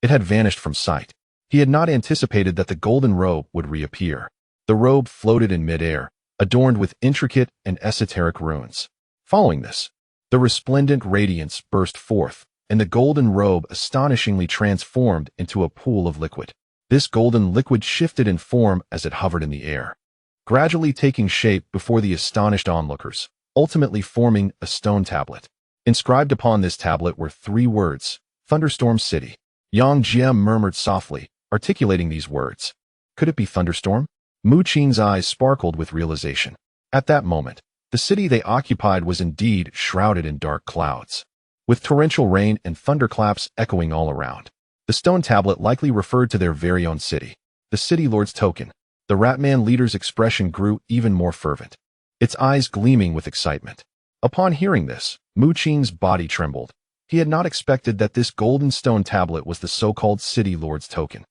it had vanished from sight. He had not anticipated that the golden robe would reappear. The robe floated in midair, adorned with intricate and esoteric runes. Following this, the resplendent radiance burst forth, and the golden robe astonishingly transformed into a pool of liquid. This golden liquid shifted in form as it hovered in the air, gradually taking shape before the astonished onlookers, ultimately forming a stone tablet. Inscribed upon this tablet were 3 words: Thunderstorm City. Yang Jie murmured softly, articulating these words. Could it be Thunderstorm? Mu Qing's eyes sparkled with realization. At that moment, the city they occupied was indeed shrouded in dark clouds, with torrential rain and thunderclaps echoing all around. The stone tablet likely referred to their very own city, the City Lord's token. The Rat-Man leader's expression grew even more fervent, its eyes gleaming with excitement. Upon hearing this, Mu Qing's body trembled. He had not expected that this golden stone tablet was the so-called City Lord's token.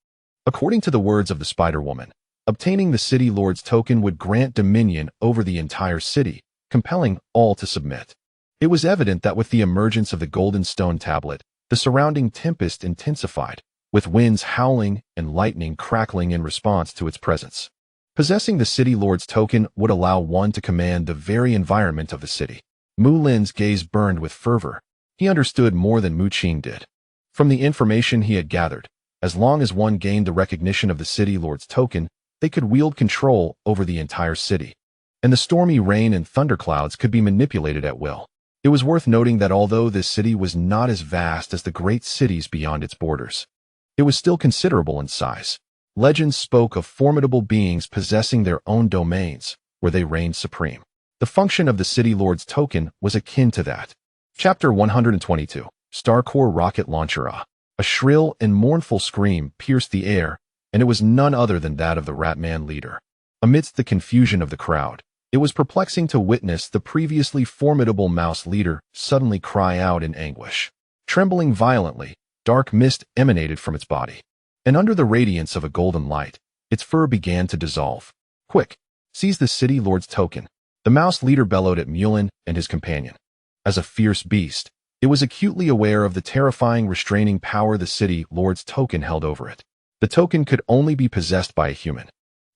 According to the words of the Spider-Woman, obtaining the City Lord's token would grant dominion over the entire city, compelling all to submit. It was evident that with the emergence of the golden stone tablet, the surrounding tempest intensified, with winds howling and lightning crackling in response to its presence. Possessing the City Lord's token would allow one to command the very environment of the city. Mu Lin's gaze burned with fervor. He understood more than Mu Qing did. From the information he had gathered, as long as one gained the recognition of the City Lord's token, they could wield control over the entire city, and the stormy rain and thunderclouds could be manipulated at will. It was worth noting that although this city was not as vast as the great cities beyond its borders, it was still considerable in size. Legends spoke of formidable beings possessing their own domains, where they reigned supreme. The function of the City Lord's token was akin to that. Chapter 122, Starcore Rocket Launcher. A shrill and mournful scream pierced the air, and it was none other than that of the Rat-Man leader. Amidst the confusion of the crowd, it was perplexing to witness the previously formidable mouse leader suddenly cry out in anguish. Trembling violently, dark mist emanated from its body, and under the radiance of a golden light, its fur began to dissolve. Quick, seize the City Lord's token, the mouse leader bellowed at Mulin and his companion. As a fierce beast, it was acutely aware of the terrifying restraining power the City Lord's token held over it. The token could only be possessed by a human.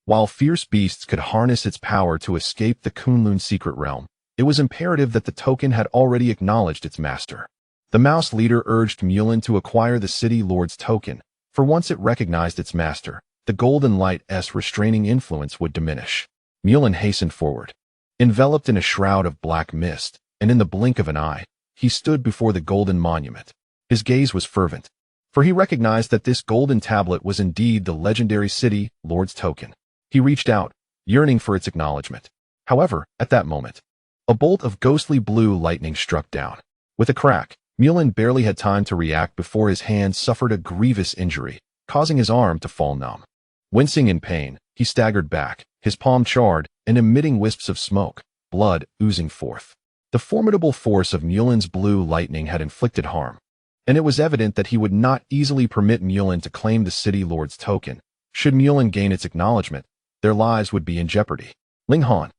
While fierce beasts could harness its power to escape the Kunlun secret realm, it was imperative that the token had already acknowledged its master. The mouse leader urged Mulin to acquire the City Lord's token, for once it recognized its master, the golden light's restraining influence would diminish. Mulin hastened forward. Enveloped in a shroud of black mist, and in the blink of an eye, he stood before the golden monument. His gaze was fervent, for he recognized that this golden tablet was indeed the legendary City Lord's token. He reached out, yearning for its acknowledgement. However, at that moment, a bolt of ghostly blue lightning struck down. With a crack, Mulin barely had time to react before his hand suffered a grievous injury, causing his arm to fall numb. Wincing in pain, he staggered back, his palm charred and emitting wisps of smoke, blood oozing forth. The formidable force of Mulin's blue lightning had inflicted harm, and it was evident that he would not easily permit Mulin to claim the City Lord's token. Should Mulin gain its acknowledgement, their lives would be in jeopardy. Ling Han,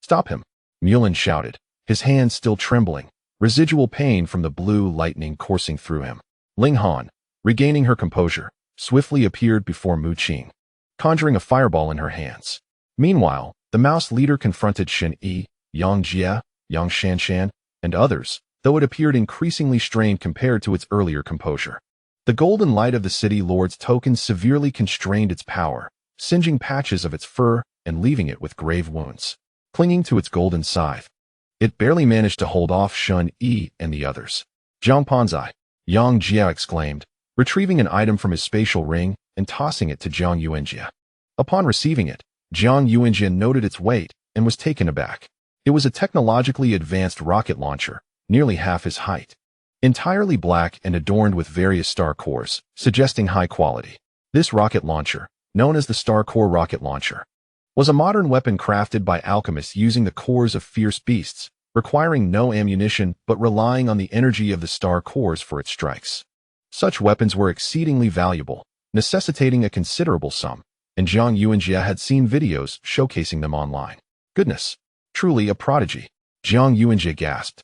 stop him, Mulin shouted, his hands still trembling, residual pain from the blue lightning coursing through him. Ling Han, regaining her composure, swiftly appeared before Mu Qing, conjuring a fireball in her hands. Meanwhile, the mouse leader confronted Shen Yi, Yang Jie, Yang Shanshan, and others, though it appeared increasingly strained compared to its earlier composure. The golden light of the City Lord's token severely constrained its power, singeing patches of its fur and leaving it with grave wounds. Clinging to its golden scythe, it barely managed to hold off Shen Yi and the others. Zhang Panzai, Yang Jie exclaimed, retrieving an item from his spatial ring and tossing it to Jiang Yuanjie. Upon receiving it, Jiang Yuanjie noted its weight and was taken aback. It was a technologically advanced rocket launcher, nearly half his height, entirely black and adorned with various star cores, suggesting high quality. This rocket launcher, known as the Star Core rocket launcher, was a modern weapon crafted by alchemists using the cores of fierce beasts, requiring no ammunition but relying on the energy of the star cores for its strikes. Such weapons were exceedingly valuable, necessitating a considerable sum, and Jiang Yuanjie had seen videos showcasing them online. Goodness, truly a prodigy, Jiang Yuanjie gasped.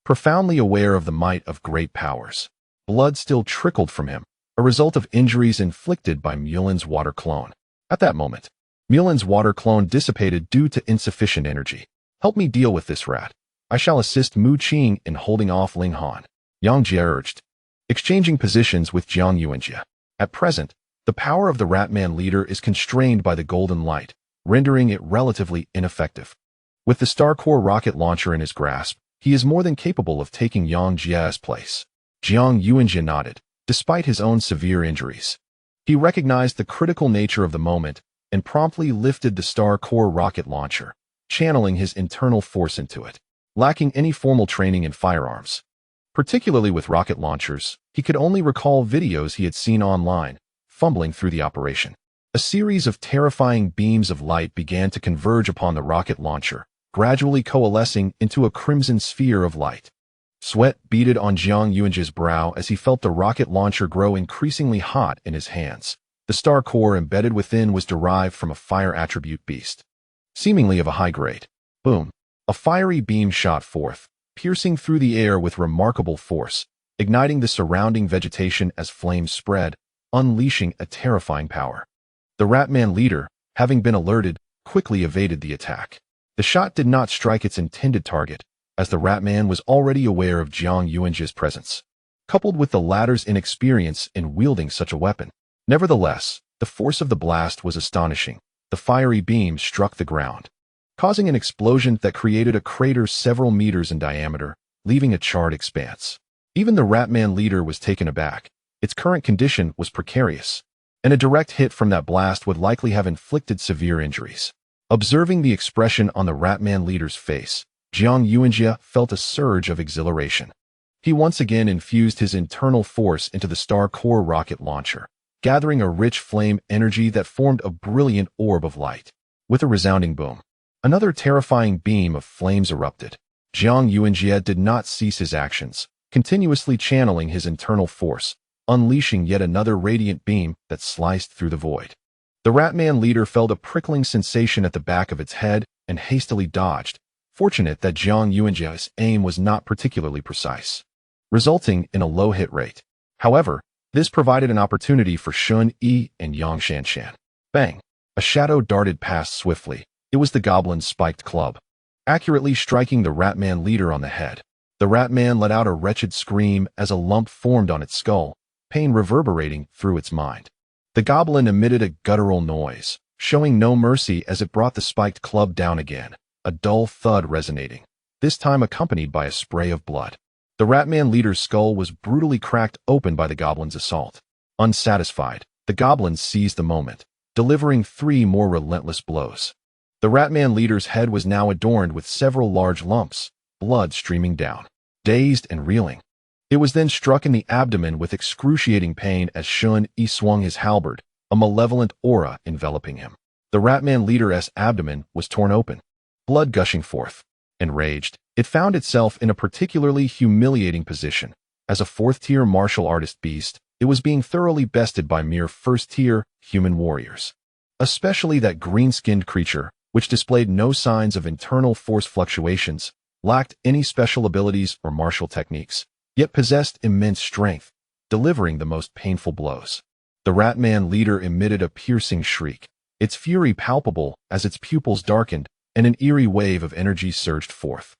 Profoundly aware of the might of great powers, blood still trickled from him, a result of injuries inflicted by Mulan's water clone. At that moment, Mulan's water clone dissipated due to insufficient energy. Help me deal with this rat. I shall assist Mu Qing in holding off Ling Han, Yang Jie urged, exchanging positions with Jiang Yuanjie. At present, the power of the Ratman leader is constrained by the golden light, rendering it relatively ineffective. With the Star Core rocket launcher in his grasp, he is more than capable of taking Yang Jie's place. Jiang Yuanjie nodded, despite his own severe injuries. He recognized the critical nature of the moment and promptly lifted the Star Core rocket launcher, channeling his internal force into it. Lacking any formal training in firearms, particularly with rocket launchers, he could only recall videos he had seen online, fumbling through the operation. A series of terrifying beams of light began to converge upon the rocket launcher, gradually coalescing into a crimson sphere of light. Sweat beaded on Jiang Yuanjie's brow as he felt the rocket launcher grow increasingly hot in his hands. The star core embedded within was derived from a fire attribute beast, seemingly of a high grade. Boom! A fiery beam shot forth, piercing through the air with remarkable force, igniting the surrounding vegetation as flames spread, unleashing a terrifying power. The Ratman leader, having been alerted, quickly evaded the attack. The shot did not strike its intended target, as the Ratman was already aware of Jiang Yuanjie's presence, coupled with the latter's inexperience in wielding such a weapon. Nevertheless, the force of the blast was astonishing. The fiery beam struck the ground, causing an explosion that created a crater several meters in diameter, leaving a charred expanse. Even the Ratman leader was taken aback. Its current condition was precarious, and a direct hit from that blast would likely have inflicted severe injuries. Observing the expression on the Ratman leader's face, Jiang Yuanjie felt a surge of exhilaration. He once again infused his internal force into the Star Core rocket launcher, gathering a rich flame energy that formed a brilliant orb of light. With a resounding boom, another terrifying beam of flames erupted. Jiang Yuanjie did not cease his actions, continuously channeling his internal force, unleashing yet another radiant beam that sliced through the void. The Ratman leader felt a prickling sensation at the back of its head and hastily dodged, fortunate that Jiang Yuanjie's aim was not particularly precise, resulting in a low hit rate. However, this provided an opportunity for Shun Yi and Yang Shanshan. Bang! A shadow darted past swiftly. It was the goblin's spiked club, accurately striking the Ratman leader on the head. The Ratman let out a wretched scream as a lump formed on its skull, pain reverberating through its mind. The goblin emitted a guttural noise, showing no mercy as it brought the spiked club down again, a dull thud resonating, this time accompanied by a spray of blood. The Ratman leader's skull was brutally cracked open by the goblin's assault. Unsatisfied, the goblin seized the moment, delivering 3 more relentless blows. The Ratman leader's head was now adorned with several large lumps, blood streaming down. Dazed and reeling, it was then struck in the abdomen with excruciating pain as Shun Yi swung his halberd, a malevolent aura enveloping him. The Ratman leader's abdomen was torn open, blood gushing forth. Enraged, it found itself in a particularly humiliating position. As a 4th-tier martial artist beast, it was being thoroughly bested by mere 1st-tier human warriors. Especially that green-skinned creature, which displayed no signs of internal force fluctuations, lacked any special abilities or martial techniques, yet possessed immense strength, delivering the most painful blows. The Ratman leader emitted a piercing shriek, its fury palpable as its pupils darkened and an eerie wave of energy surged forth,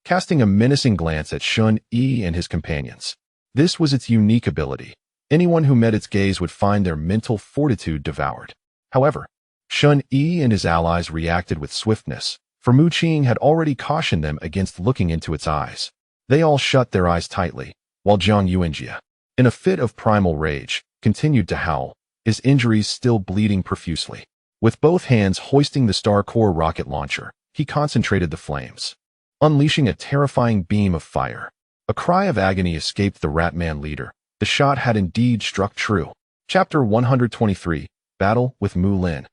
casting a menacing glance at Shun Yi and his companions. This was its unique ability. Anyone who met its gaze would find their mental fortitude devoured. However, Shun Yi and his allies reacted with swiftness, for Mu Qing had already cautioned them against looking into its eyes. They all shut their eyes tightly, while Jiang Yuanjie, in a fit of primal rage, continued to howl, his injuries still bleeding profusely. With both hands hoisting the Star Core rocket launcher, he concentrated the flames, unleashing a terrifying beam of fire. A cry of agony escaped the Ratman leader. The shot had indeed struck true. Chapter 123, Battle with Mu Lin.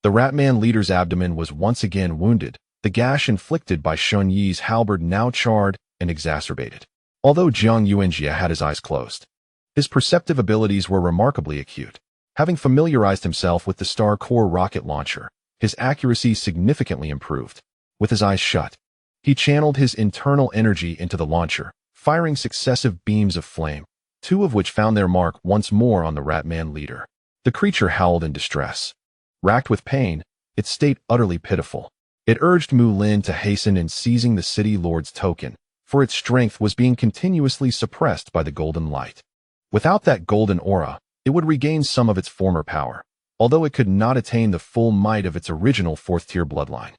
The Ratman leader's abdomen was once again wounded, the gash inflicted by Shun Yi's halberd now charred and exacerbated. Although Jiang Yuanjie had his eyes closed, his perceptive abilities were remarkably acute. Having familiarized himself with the Star Core rocket launcher, his accuracy significantly improved. With his eyes shut, he channeled his internal energy into the launcher, firing successive beams of flame, two of which found their mark once more on the Ratman leader. The creature howled in distress. Racked with pain, its state utterly pitiful, it urged Mu Lin to hasten in seizing the city lord's token, for its strength was being continuously suppressed by the golden light. Without that golden aura, it would regain some of its former power, although it could not attain the full might of its original fourth-tier bloodline.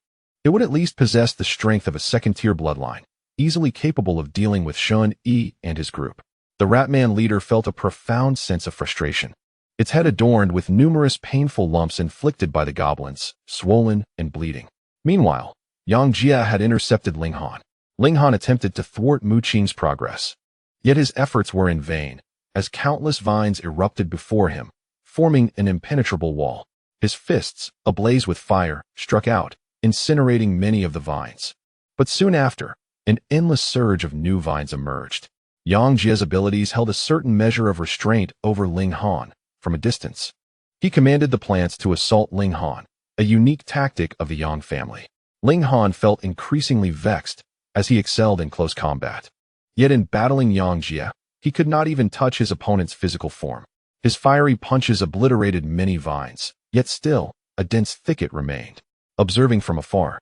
It would at least possess the strength of a second-tier bloodline, easily capable of dealing with Shun Yi and his group. The Ratman leader felt a profound sense of frustration, its head adorned with numerous painful lumps inflicted by the goblins, swollen and bleeding. Meanwhile, Yang Jie had intercepted Ling Han. Ling Han attempted to thwart Mu Qing's progress. Yet his efforts were in vain, as countless vines erupted before him, forming an impenetrable wall. His fists, ablaze with fire, struck out, incinerating many of the vines. But soon after, an endless surge of new vines emerged. Yang Jie's abilities held a certain measure of restraint over Ling Han from a distance. He commanded the plants to assault Ling Han, a unique tactic of the Yang family. Ling Han felt increasingly vexed as he excelled in close combat. Yet in battling Yang Jie, he could not even touch his opponent's physical form. His fiery punches obliterated many vines, yet still, a dense thicket remained. Observing from afar,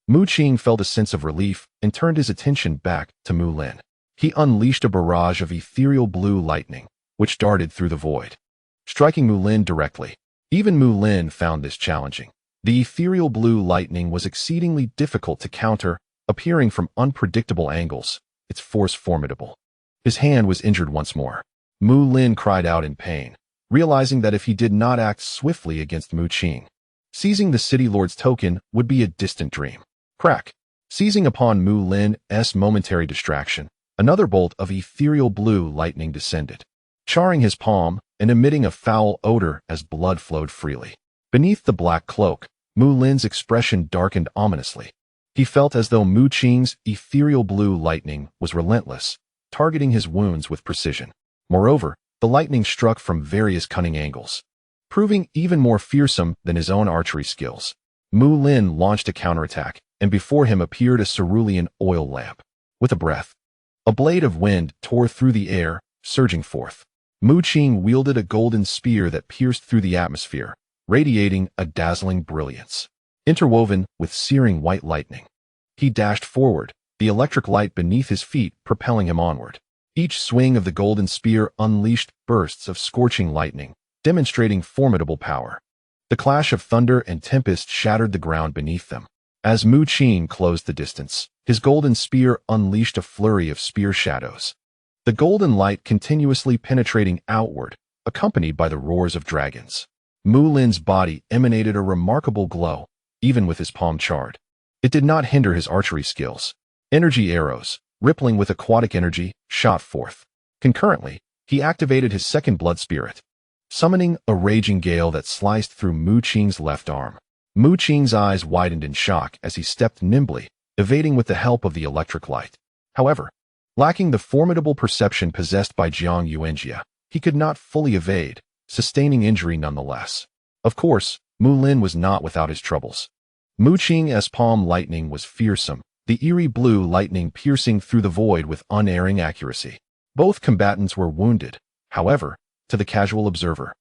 Mu Qing felt a sense of relief and turned his attention back to Mu Lin. He unleashed a barrage of ethereal blue lightning, which darted through the void, striking Mu Lin directly. Even Mu Lin found this challenging. The ethereal blue lightning was exceedingly difficult to counter, appearing from unpredictable angles, its force formidable. His hand was injured once more. Mu Lin cried out in pain, realizing that if he did not act swiftly against Mu Qing, seizing the city lord's token would be a distant dream. Crack! Seizing upon Mu Lin's momentary distraction, another bolt of ethereal blue lightning descended, charring his palm and emitting a foul odor as blood flowed freely. Beneath the black cloak, Mu Lin's expression darkened ominously. He felt as though Mu Qing's ethereal blue lightning was relentless, targeting his wounds with precision. Moreover, the lightning struck from various cunning angles, proving even more fearsome than his own archery skills. Mu Lin launched a counterattack, and before him appeared a cerulean oil lamp. With a breath, a blade of wind tore through the air, surging forth. Mu Qing wielded a golden spear that pierced through the atmosphere, radiating a dazzling brilliance, interwoven with searing white lightning. He dashed forward, the electric light beneath his feet propelling him onward. Each swing of the golden spear unleashed bursts of scorching lightning, demonstrating formidable power. The clash of thunder and tempest shattered the ground beneath them. As Mu Qing closed the distance, his golden spear unleashed a flurry of spear shadows, the golden light continuously penetrating outward, accompanied by the roars of dragons. Mu Lin's body emanated a remarkable glow, even with his palm charred. It did not hinder his archery skills. Energy arrows, rippling with aquatic energy, shot forth. Concurrently, he activated his second blood spirit, summoning a raging gale that sliced through Mu Qing's left arm. Mu Qing's eyes widened in shock as he stepped nimbly, evading with the help of the electric light. However, lacking the formidable perception possessed by Jiang Yuanjie, he could not fully evade, sustaining injury nonetheless. Of course, Mu Lin was not without his troubles. Mu Qing's palm lightning was fearsome, the eerie blue lightning piercing through the void with unerring accuracy. Both combatants were wounded. However, to the casual observer,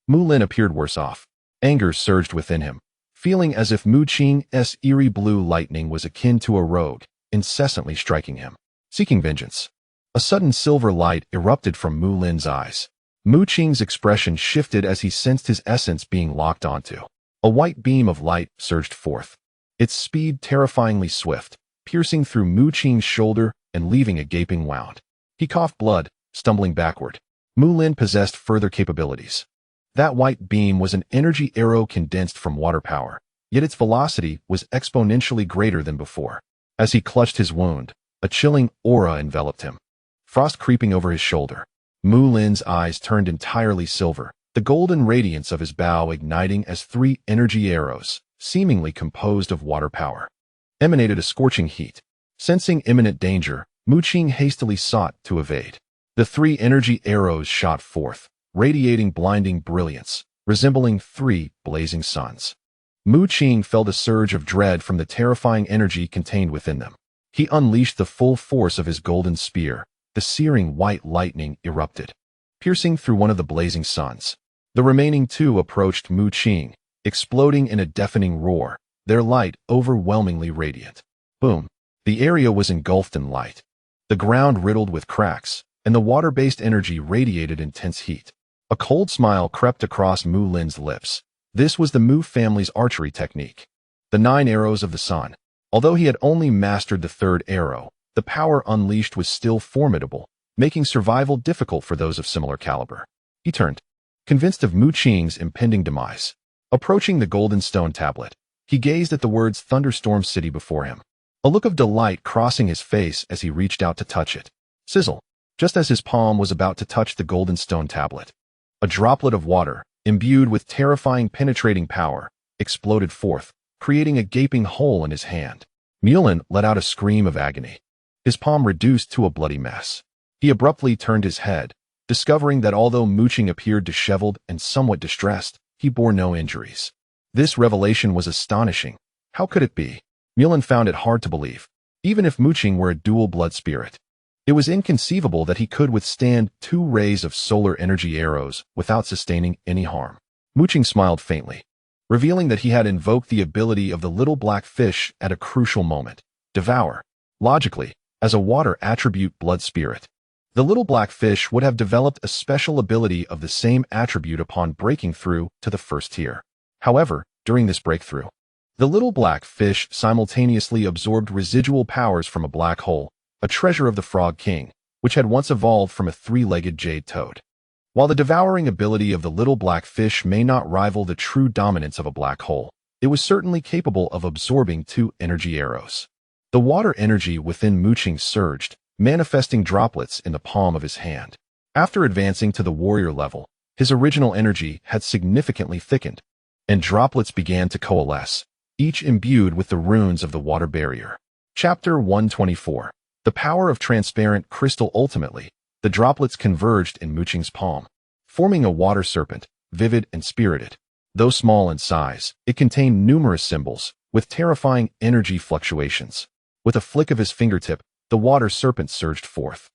Mu Lin appeared worse off. Anger surged within him, feeling as if Mu Qing's eerie blue lightning was akin to a rogue, incessantly striking him, seeking vengeance. A sudden silver light erupted from Mu Lin's eyes. Mu Qing's expression shifted as he sensed his essence being locked onto. A white beam of light surged forth, its speed terrifyingly swift, piercing through Mu Qing's shoulder and leaving a gaping wound. He coughed blood, stumbling backward. Mu Lin possessed further capabilities. That white beam was an energy arrow condensed from water power, yet its velocity was exponentially greater than before. As he clutched his wound, a chilling aura enveloped him, frost creeping over his shoulder. Mu Lin's eyes turned entirely silver, the golden radiance of his bow igniting as 3 energy arrows, seemingly composed of water power, emanated a scorching heat. Sensing imminent danger, Qing hastily sought to evade. The 3 energy arrows shot forth, radiating blinding brilliance, resembling 3 blazing suns. Qing felt a surge of dread from the terrifying energy contained within them. He unleashed the full force of his golden spear. The searing white lightning erupted, piercing through one of the blazing suns. The remaining 2 approached Qing, exploding in a deafening roar, their light overwhelmingly radiant. Boom! The area was engulfed in light. The ground riddled with cracks, and the water-based energy radiated intense heat. A cold smile crept across Mu Lin's lips. This was the Mu family's archery technique. The 9 arrows of the sun. Although he had only mastered the 3rd arrow, the power unleashed was still formidable, making survival difficult for those of similar caliber. He turned, convinced of Qing's impending demise. Approaching the golden stone tablet, he gazed at the words Thunderstorm City before him. A look of delight crossing his face as he reached out to touch it. Sizzle! Just as his palm was about to touch the golden stone tablet, a droplet of water, imbued with terrifying penetrating power, exploded forth, creating a gaping hole in his hand. Mulin let out a scream of agony. His palm reduced to a bloody mess. He abruptly turned his head, discovering that although Qing appeared disheveled and somewhat distressed, he bore no injuries. This revelation was astonishing. How could it be? Mulin found it hard to believe. Even if Qing were a dual blood spirit, it was inconceivable that he could withstand 2 rays of solar energy arrows without sustaining any harm. Qing smiled faintly, revealing that he had invoked the ability of the little black fish at a crucial moment. Devour. Logically, as a water attribute blood spirit, the little black fish would have developed a special ability of the same attribute upon breaking through to the 1st tier. However, during this breakthrough, the little black fish simultaneously absorbed residual powers from a black hole, a treasure of the Frog King, which had once evolved from a 3-legged jade toad. While the devouring ability of the little black fish may not rival the true dominance of a black hole, it was certainly capable of absorbing 2 energy arrows. The water energy within Qing surged, manifesting droplets in the palm of his hand. After advancing to the warrior level, his original energy had significantly thickened, and droplets began to coalesce, each imbued with the runes of the water barrier. Chapter 124. The power of transparent crystal. Ultimately, the droplets converged in Qing's palm, forming a water serpent, vivid and spirited. Though small in size, it contained numerous symbols, with terrifying energy fluctuations. With a flick of his fingertip, the water serpent surged forth,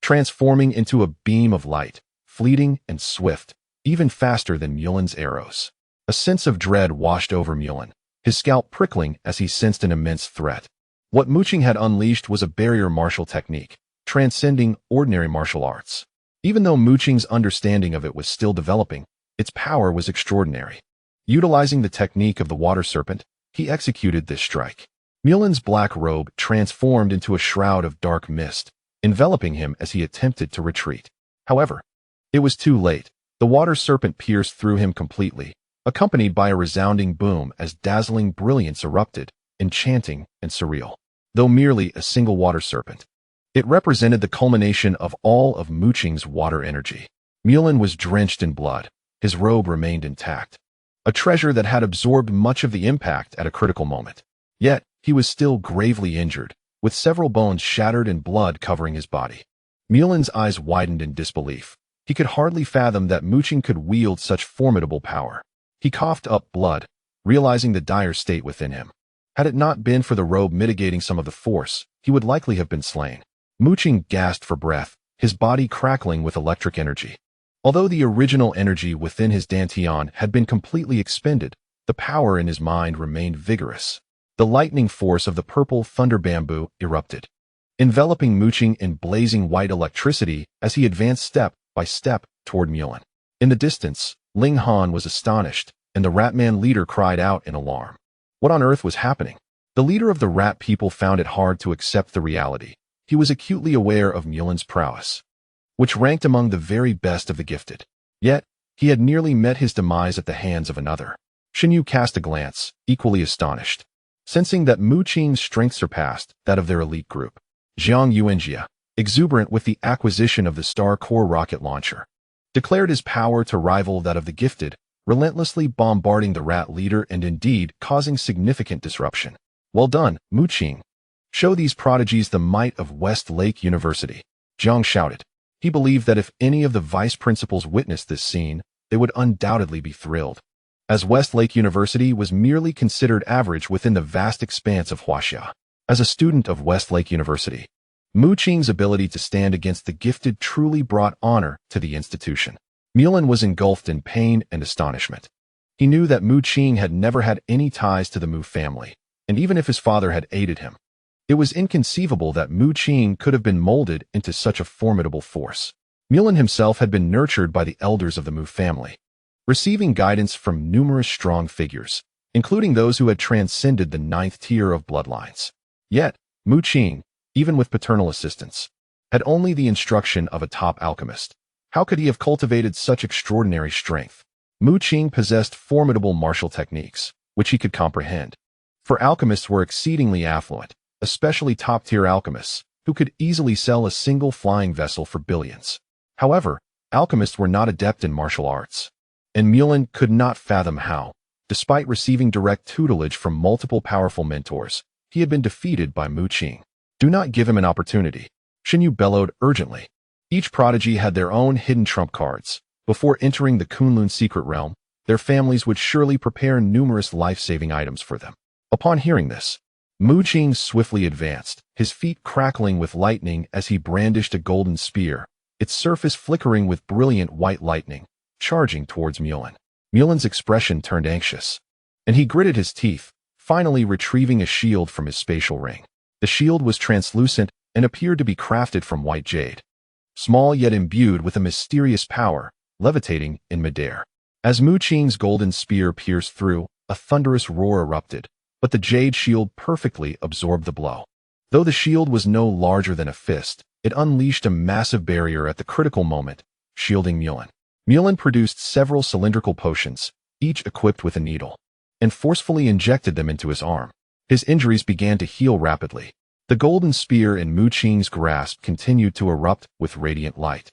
transforming into a beam of light, fleeting and swift, even faster than Mulin's arrows. A sense of dread washed over Mulin, his scalp prickling as he sensed an immense threat. What Qing had unleashed was a barrier martial technique, transcending ordinary martial arts. Even though Qing's understanding of it was still developing, its power was extraordinary. Utilizing the technique of the water serpent, he executed this strike. Mulin's black robe transformed into a shroud of dark mist, enveloping him as he attempted to retreat. However, it was too late. The water serpent pierced through him completely, accompanied by a resounding boom as dazzling brilliance erupted, enchanting and surreal. Though merely a single water serpent, it represented the culmination of all of Qing's water energy. Mulin was drenched in blood. His robe remained intact, a treasure that had absorbed much of the impact at a critical moment. Yet, he was still gravely injured, with several bones shattered and blood covering his body. Mulin's eyes widened in disbelief. He could hardly fathom that Qing could wield such formidable power. He coughed up blood, realizing the dire state within him. Had it not been for the robe mitigating some of the force, he would likely have been slain. Qing gasped for breath, his body crackling with electric energy. Although the original energy within his dantian had been completely expended, the power in his mind remained vigorous. The lightning force of the purple thunder bamboo erupted, enveloping Qing in blazing white electricity as he advanced step by step toward Mulin. In the distance, Ling Han was astonished, and the Ratman leader cried out in alarm. What on earth was happening? The leader of the rat people found it hard to accept the reality. He was acutely aware of Mulin's prowess, which ranked among the very best of the gifted. Yet, he had nearly met his demise at the hands of another. Shinyu cast a glance, equally astonished, sensing that Qing's strength surpassed that of their elite group. Jiang Yuanjie, exuberant with the acquisition of the Star Core rocket launcher, declared his power to rival that of the gifted, relentlessly bombarding the rat leader and indeed causing significant disruption. Well done, Mu Qing. Show these prodigies the might of Westlake University. Jiang shouted. He believed that if any of the vice principals witnessed this scene, they would undoubtedly be thrilled, as Westlake University was merely considered average within the vast expanse of Huaxia. As a student of Westlake University, Mu Qing's ability to stand against the gifted truly brought honor to the institution. Mulan was engulfed in pain and astonishment. He knew that Mu Qing had never had any ties to the Mu family, and even if his father had aided him, it was inconceivable that Mu Qing could have been molded into such a formidable force. Mulan himself had been nurtured by the elders of the Mu family, receiving guidance from numerous strong figures, including those who had transcended the 9th tier of bloodlines. Yet, Mu Qing, even with paternal assistance, had only the instruction of a top alchemist. How could he have cultivated such extraordinary strength? Mu Qing possessed formidable martial techniques, which he could comprehend. For alchemists were exceedingly affluent, especially top-tier alchemists, who could easily sell a single flying vessel for billions. However, alchemists were not adept in martial arts, and Mulan could not fathom how, despite receiving direct tutelage from multiple powerful mentors, he had been defeated by Mu Qing. Do not give him an opportunity, Shen Yu bellowed urgently. Each prodigy had their own hidden trump cards. Before entering the Kunlun secret realm, their families would surely prepare numerous life-saving items for them. Upon hearing this, Mu Qing swiftly advanced, his feet crackling with lightning as he brandished a golden spear, its surface flickering with brilliant white lightning, charging towards Mulan. Mulan's expression turned anxious, and he gritted his teeth, finally retrieving a shield from his spatial ring. The shield was translucent and appeared to be crafted from white jade, small yet imbued with a mysterious power, levitating in midair. As Mu Qing's golden spear pierced through, a thunderous roar erupted, but the jade shield perfectly absorbed the blow. Though the shield was no larger than a fist, it unleashed a massive barrier at the critical moment, shielding Mulan. Mulan produced several cylindrical potions, each equipped with a needle, and forcefully injected them into his arm. His injuries began to heal rapidly. The golden spear in Mu Qing's grasp continued to erupt with radiant light,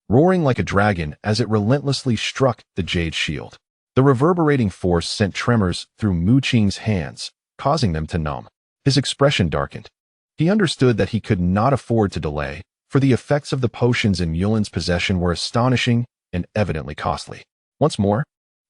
roaring like a dragon as it relentlessly struck the jade shield. The reverberating force sent tremors through Mu Qing's hands, causing them to numb. His expression darkened. He understood that he could not afford to delay, for the effects of the potions in Mulan's possession were astonishing and evidently costly. Once more,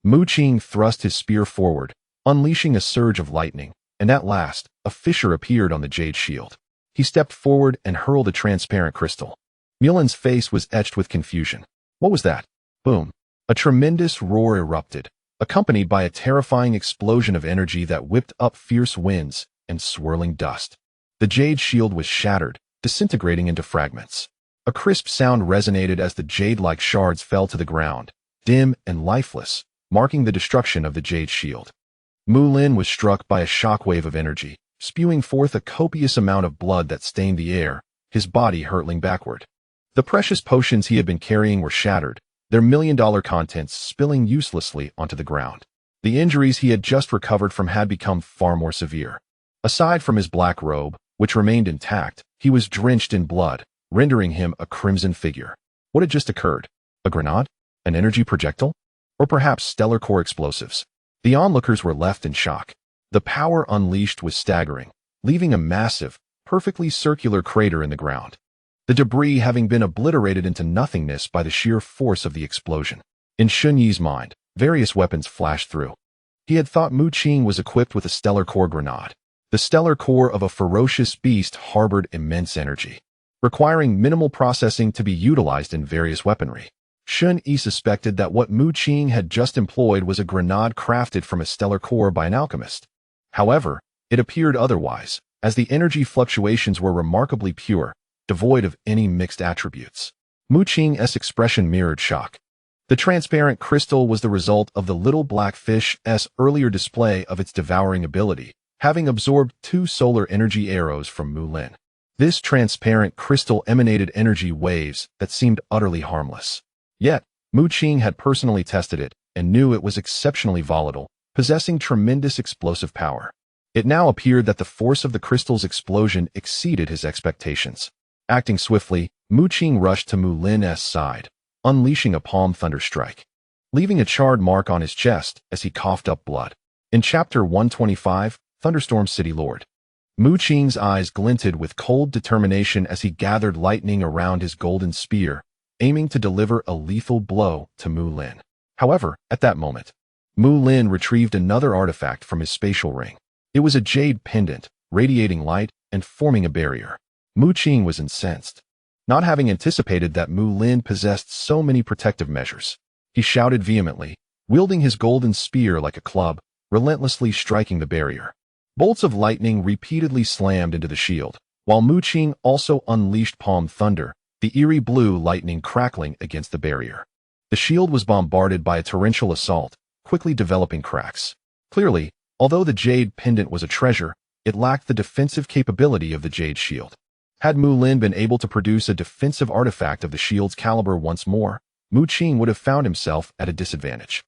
Mu Qing thrust his spear forward, unleashing a surge of lightning, and at last, a fissure appeared on the jade shield. He stepped forward and hurled a transparent crystal. Mulan's face was etched with confusion. What was that? Boom. A tremendous roar erupted, accompanied by a terrifying explosion of energy that whipped up fierce winds and swirling dust. The jade shield was shattered, disintegrating into fragments. A crisp sound resonated as the jade-like shards fell to the ground, dim and lifeless, marking the destruction of the jade shield. Mulan was struck by a shockwave of energy, spewing forth a copious amount of blood that stained the air, his body hurtling backward. The precious potions he had been carrying were shattered, their million-dollar contents spilling uselessly onto the ground. The injuries he had just recovered from had become far more severe. Aside from his black robe, which remained intact, he was drenched in blood, rendering him a crimson figure. What had just occurred? A grenade? An energy projectile? Or perhaps stellar core explosives? The onlookers were left in shock. The power unleashed was staggering, leaving a massive, perfectly circular crater in the ground, the debris having been obliterated into nothingness by the sheer force of the explosion. In Shun Yi's mind, various weapons flashed through. He had thought Mu Qing was equipped with a stellar core grenade. The stellar core of a ferocious beast harbored immense energy, requiring minimal processing to be utilized in various weaponry. Shun Yi suspected that what Mu Qing had just employed was a grenade crafted from a stellar core by an alchemist. However, it appeared otherwise, as the energy fluctuations were remarkably pure, devoid of any mixed attributes. Mu Qing's expression mirrored shock. The transparent crystal was the result of the little black fish's earlier display of its devouring ability, having absorbed 2 solar energy arrows from Mulan. This transparent crystal emanated energy waves that seemed utterly harmless. Yet, Mu Qing had personally tested it and knew it was exceptionally volatile, possessing tremendous explosive power. It now appeared that the force of the crystal's explosion exceeded his expectations. Acting swiftly, Mu Qing rushed to Mulan's side, unleashing a palm thunder strike, leaving a charred mark on his chest as he coughed up blood. In Chapter 125, Thunderstorm City Lord, Mu Qing's eyes glinted with cold determination as he gathered lightning around his golden spear, aiming to deliver a lethal blow to Mu Lin. However, at that moment, Mu Lin retrieved another artifact from his spatial ring. It was a jade pendant, radiating light and forming a barrier. Mu Qing was incensed, not having anticipated that Mu Lin possessed so many protective measures. He shouted vehemently, wielding his golden spear like a club, relentlessly striking the barrier. Bolts of lightning repeatedly slammed into the shield, while Mu Qing also unleashed palm thunder, the eerie blue lightning crackling against the barrier. The shield was bombarded by a torrential assault, quickly developing cracks. Clearly, although the jade pendant was a treasure, it lacked the defensive capability of the jade shield. Had Mu Lin been able to produce a defensive artifact of the shield's caliber once more, Mu Qing would have found himself at a disadvantage.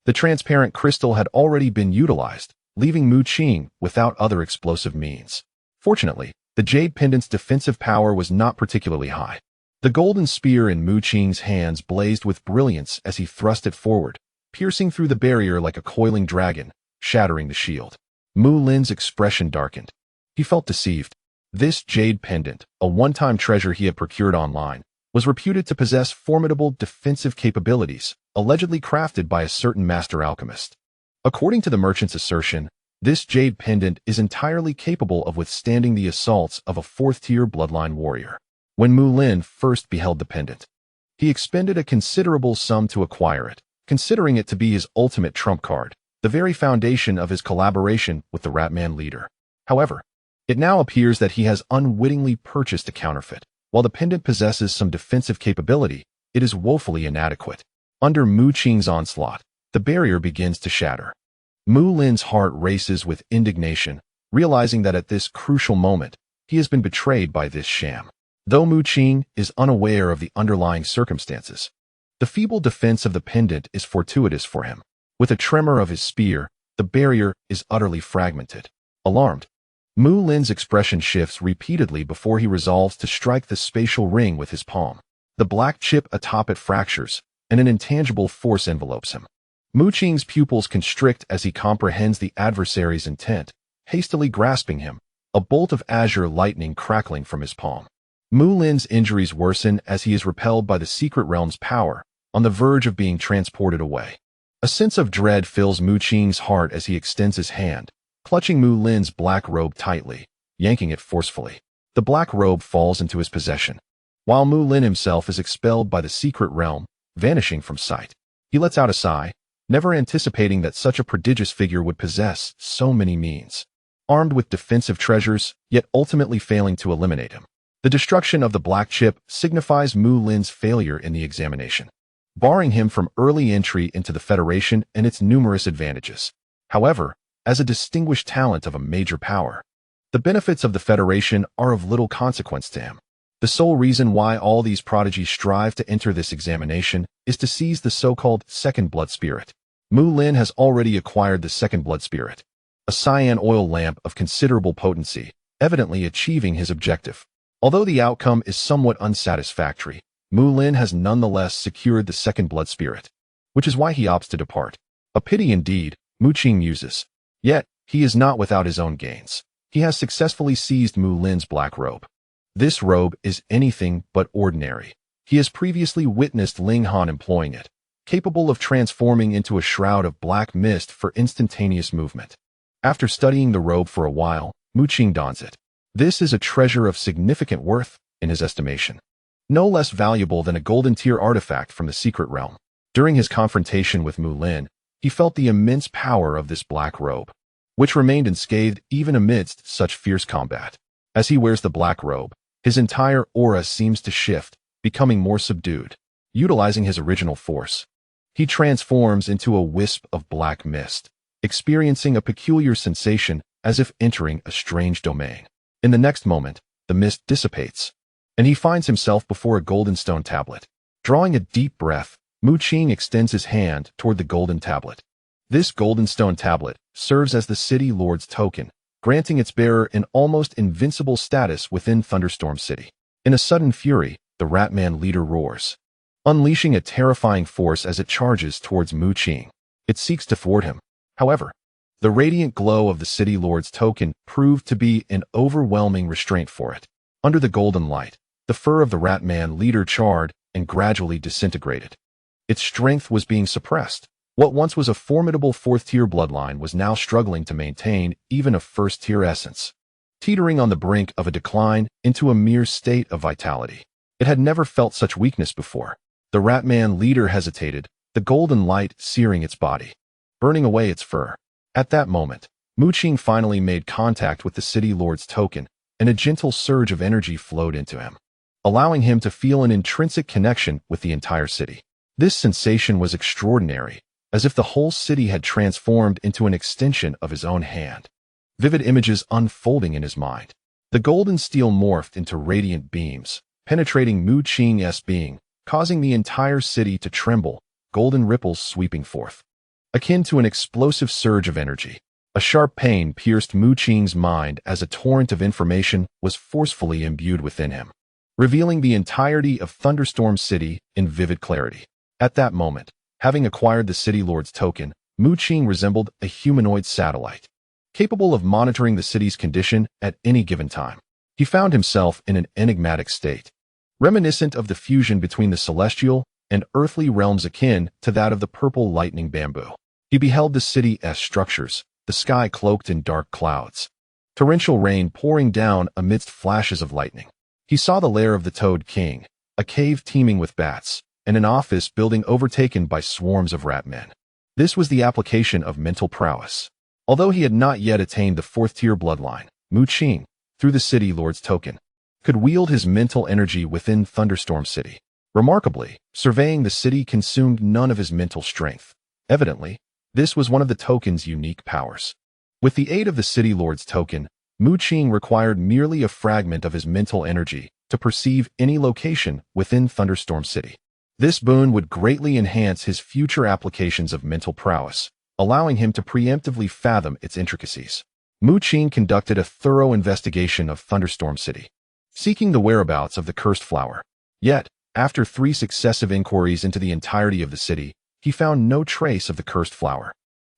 The transparent crystal had already been utilized, leaving Mu Qing without other explosive means. Fortunately, the jade pendant's defensive power was not particularly high. The golden spear in Mu Qing's hands blazed with brilliance as he thrust it forward, piercing through the barrier like a coiling dragon, shattering the shield. Mu Lin's expression darkened. He felt deceived. This jade pendant, a one-time treasure he had procured online, was reputed to possess formidable defensive capabilities, allegedly crafted by a certain master alchemist. According to the merchant's assertion, this jade pendant is entirely capable of withstanding the assaults of a fourth-tier bloodline warrior. When Mu Lin first beheld the pendant, he expended a considerable sum to acquire it, considering it to be his ultimate trump card, the very foundation of his collaboration with the Ratman leader. However, it now appears that he has unwittingly purchased a counterfeit. While the pendant possesses some defensive capability, it is woefully inadequate. Under Mu Qing's onslaught, the barrier begins to shatter. Mu Lin's heart races with indignation, realizing that at this crucial moment, he has been betrayed by this sham. Though Mu Qing is unaware of the underlying circumstances, the feeble defense of the pendant is fortuitous for him. With a tremor of his spear, the barrier is utterly fragmented. Alarmed, Mu Lin's expression shifts repeatedly before he resolves to strike the spatial ring with his palm. The black chip atop it fractures, and an intangible force envelopes him. Mu Qing's pupils constrict as he comprehends the adversary's intent, hastily grasping him, a bolt of azure lightning crackling from his palm. Mu Lin's injuries worsen as he is repelled by the secret realm's power, on the verge of being transported away. A sense of dread fills Mu Qing's heart as he extends his hand, clutching Mu Lin's black robe tightly, yanking it forcefully. The black robe falls into his possession, while Mu Lin himself is expelled by the secret realm, vanishing from sight. He lets out a sigh, never anticipating that such a prodigious figure would possess so many means. Armed with defensive treasures, yet ultimately failing to eliminate him. The destruction of the black chip signifies Mu Lin's failure in the examination, barring him from early entry into the Federation and its numerous advantages. However, as a distinguished talent of a major power, the benefits of the Federation are of little consequence to him. The sole reason why all these prodigies strive to enter this examination is to seize the so-called second blood spirit. Mu Lin has already acquired the second blood spirit, a cyan oil lamp of considerable potency, evidently achieving his objective. Although the outcome is somewhat unsatisfactory, Mu Lin has nonetheless secured the second blood spirit, which is why he opts to depart. A pity indeed, Mu Qing muses. Yet, he is not without his own gains. He has successfully seized Mu Lin's black robe. This robe is anything but ordinary. He has previously witnessed Ling Han employing it, capable of transforming into a shroud of black mist for instantaneous movement. After studying the robe for a while, Mu Qing dons it. This is a treasure of significant worth, in his estimation. No less valuable than a golden tier artifact from the secret realm. During his confrontation with Mu Lin, he felt the immense power of this black robe, which remained unscathed even amidst such fierce combat. As he wears the black robe, his entire aura seems to shift, becoming more subdued. Utilizing his original force, he transforms into a wisp of black mist, experiencing a peculiar sensation as if entering a strange domain. In the next moment, the mist dissipates, and he finds himself before a golden stone tablet. Drawing a deep breath, Mu Qing extends his hand toward the golden tablet. This golden stone tablet serves as the city lord's token, granting its bearer an almost invincible status within Thunderstorm City. In a sudden fury, the Ratman leader roars. unleashing a terrifying force as it charges towards Mu Qing. It seeks to thwart him. However, the radiant glow of the City Lord's token proved to be an overwhelming restraint for it. Under the golden light, the fur of the Rat Man leader charred and gradually disintegrated. Its strength was being suppressed. What once was a formidable fourth-tier bloodline was now struggling to maintain even a first-tier essence, teetering on the brink of a decline into a mere state of vitality. It had never felt such weakness before. The Rat Man leader hesitated, the golden light searing its body, burning away its fur. At that moment, Mu Qing finally made contact with the City Lord's token, and a gentle surge of energy flowed into him, allowing him to feel an intrinsic connection with the entire city. This sensation was extraordinary, as if the whole city had transformed into an extension of his own hand. Vivid images unfolding in his mind. The golden steel morphed into radiant beams, penetrating Mu Qing's being, causing the entire city to tremble, golden ripples sweeping forth, akin to an explosive surge of energy. A sharp pain pierced Mu Qing's mind as a torrent of information was forcefully imbued within him, revealing the entirety of Thunderstorm City in vivid clarity. At that moment, having acquired the City Lord's token, Mu Qing resembled a humanoid satellite, capable of monitoring the city's condition at any given time. He found himself in an enigmatic state, reminiscent of the fusion between the celestial and earthly realms akin to that of the purple lightning bamboo. He beheld the city's structures, the sky cloaked in dark clouds, torrential rain pouring down amidst flashes of lightning. He saw the lair of the Toad King, a cave teeming with bats, and an office building overtaken by swarms of rat men. This was the application of mental prowess. Although he had not yet attained the fourth-tier bloodline, Mu Qing, through the City Lord's token, could wield his mental energy within Thunderstorm City. Remarkably, surveying the city consumed none of his mental strength. Evidently, this was one of the token's unique powers. With the aid of the City Lord's token, Mu Qing required merely a fragment of his mental energy to perceive any location within Thunderstorm City. This boon would greatly enhance his future applications of mental prowess, allowing him to preemptively fathom its intricacies. Mu Qing conducted a thorough investigation of Thunderstorm City, seeking the whereabouts of the cursed flower. Yet, after 3 successive inquiries into the entirety of the city, he found no trace of the cursed flower.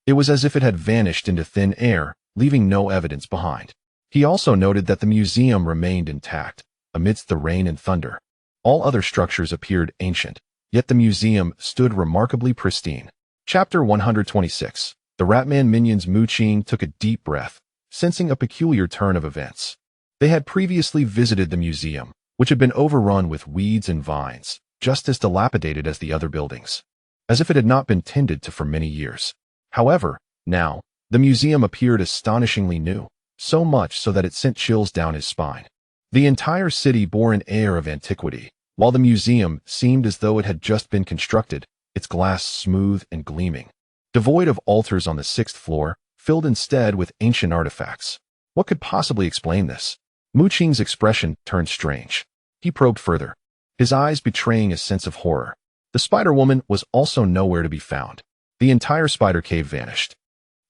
It was as if it had vanished into thin air, leaving no evidence behind. He also noted that the museum remained intact, amidst the rain and thunder. All other structures appeared ancient, yet the museum stood remarkably pristine. Chapter 126. The Ratman minions. Mu Qing took a deep breath, sensing a peculiar turn of events. They had previously visited the museum, which had been overrun with weeds and vines, just as dilapidated as the other buildings, as if it had not been tended to for many years. However, now, the museum appeared astonishingly new, so much so that it sent chills down his spine. The entire city bore an air of antiquity, while the museum seemed as though it had just been constructed, its glass smooth and gleaming, devoid of altars on the 6th floor, filled instead with ancient artifacts. What could possibly explain this? Mu Qing's expression turned strange. He probed further, his eyes betraying a sense of horror. The Spider-Woman was also nowhere to be found. The entire spider cave vanished,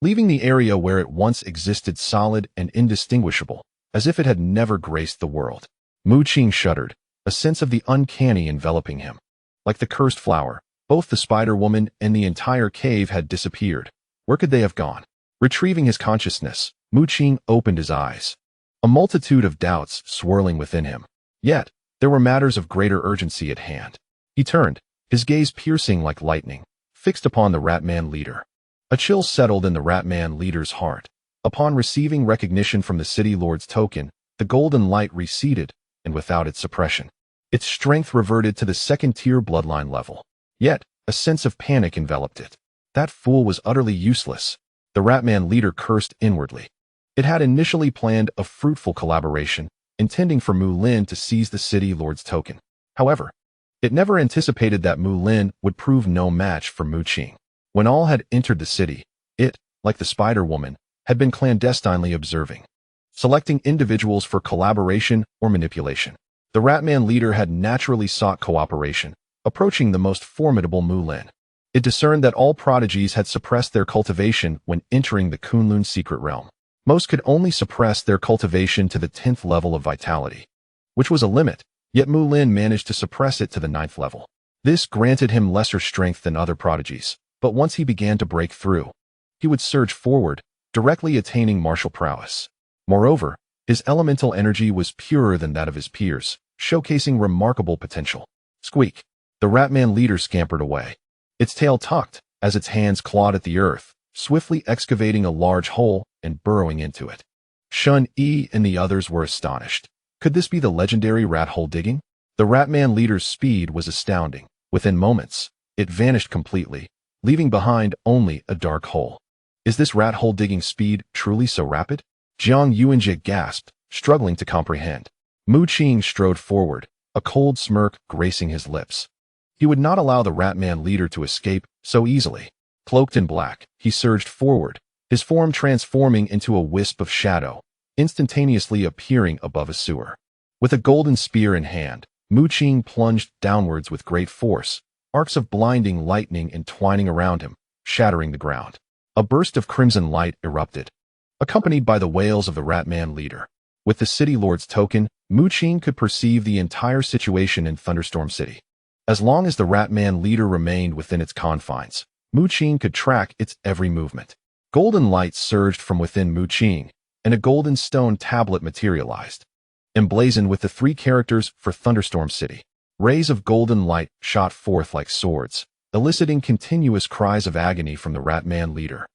leaving the area where it once existed solid and indistinguishable, as if it had never graced the world. Mu Qing shuddered, a sense of the uncanny enveloping him. Like the cursed flower, both the Spider-Woman and the entire cave had disappeared. Where could they have gone? Retrieving his consciousness, Mu Qing opened his eyes, a multitude of doubts swirling within him. Yet, there were matters of greater urgency at hand. He turned, his gaze piercing like lightning, fixed upon the Ratman leader. A chill settled in the Ratman leader's heart. Upon receiving recognition from the City Lord's token, the golden light receded, and without its suppression, its strength reverted to the 2nd-tier bloodline level. Yet, a sense of panic enveloped it. That fool was utterly useless. The Ratman leader cursed inwardly. It had initially planned a fruitful collaboration, intending for Mu Lin to seize the City Lord's token. However, it never anticipated that Mu Lin would prove no match for Mu Qing. When all had entered the city, it, like the Spider-Woman, had been clandestinely observing, selecting individuals for collaboration or manipulation. The Ratman leader had naturally sought cooperation, approaching the most formidable Mu Lin. It discerned that all prodigies had suppressed their cultivation when entering the Kunlun secret realm. Most could only suppress their cultivation to the 10th level of vitality, which was a limit, yet Mu Lin managed to suppress it to the 9th level. This granted him lesser strength than other prodigies, but once he began to break through, he would surge forward, directly attaining martial prowess. Moreover, his elemental energy was purer than that of his peers, showcasing remarkable potential. Squeak! The Ratman leader scampered away. Its tail tucked as its hands clawed at the earth, swiftly excavating a large hole and burrowing into it. Shun Yi and the others were astonished. Could this be the legendary rat hole digging? The Ratman leader's speed was astounding. Within moments, it vanished completely, leaving behind only a dark hole. Is this rat hole digging speed truly so rapid? Jiang Yuanjie gasped, struggling to comprehend. Mu Qing strode forward, a cold smirk gracing his lips. He would not allow the Ratman leader to escape so easily. Cloaked in black, he surged forward, his form transforming into a wisp of shadow, instantaneously appearing above a sewer. With a golden spear in hand, Mu Qing plunged downwards with great force, arcs of blinding lightning entwining around him, shattering the ground. A burst of crimson light erupted, accompanied by the wails of the Ratman leader. With the City Lord's token, Mu Qing could perceive the entire situation in Thunderstorm City. As long as the Ratman leader remained within its confines, Mu Qing could track its every movement. Golden light surged from within Mu Qing, and a golden stone tablet materialized, emblazoned with the 3 characters for Thunderstorm City. Rays of golden light shot forth like swords, eliciting continuous cries of agony from the Ratman leader.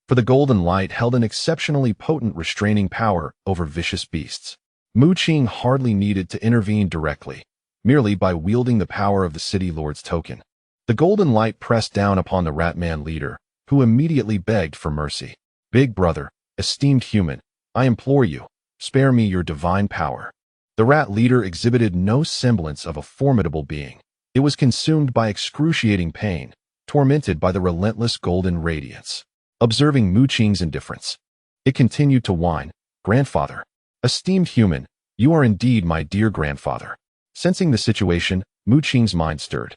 For the golden light held an exceptionally potent restraining power over vicious beasts. Mu Qing hardly needed to intervene directly, merely by wielding the power of the City Lord's token. The golden light pressed down upon the Ratman leader, who immediately begged for mercy. Big brother, esteemed human, I implore you, spare me your divine power. The rat leader exhibited no semblance of a formidable being. It was consumed by excruciating pain, tormented by the relentless golden radiance. Observing Mu Qing's indifference, it continued to whine, "Grandfather, esteemed human, you are indeed my dear grandfather." Sensing the situation, Mu Qing's mind stirred,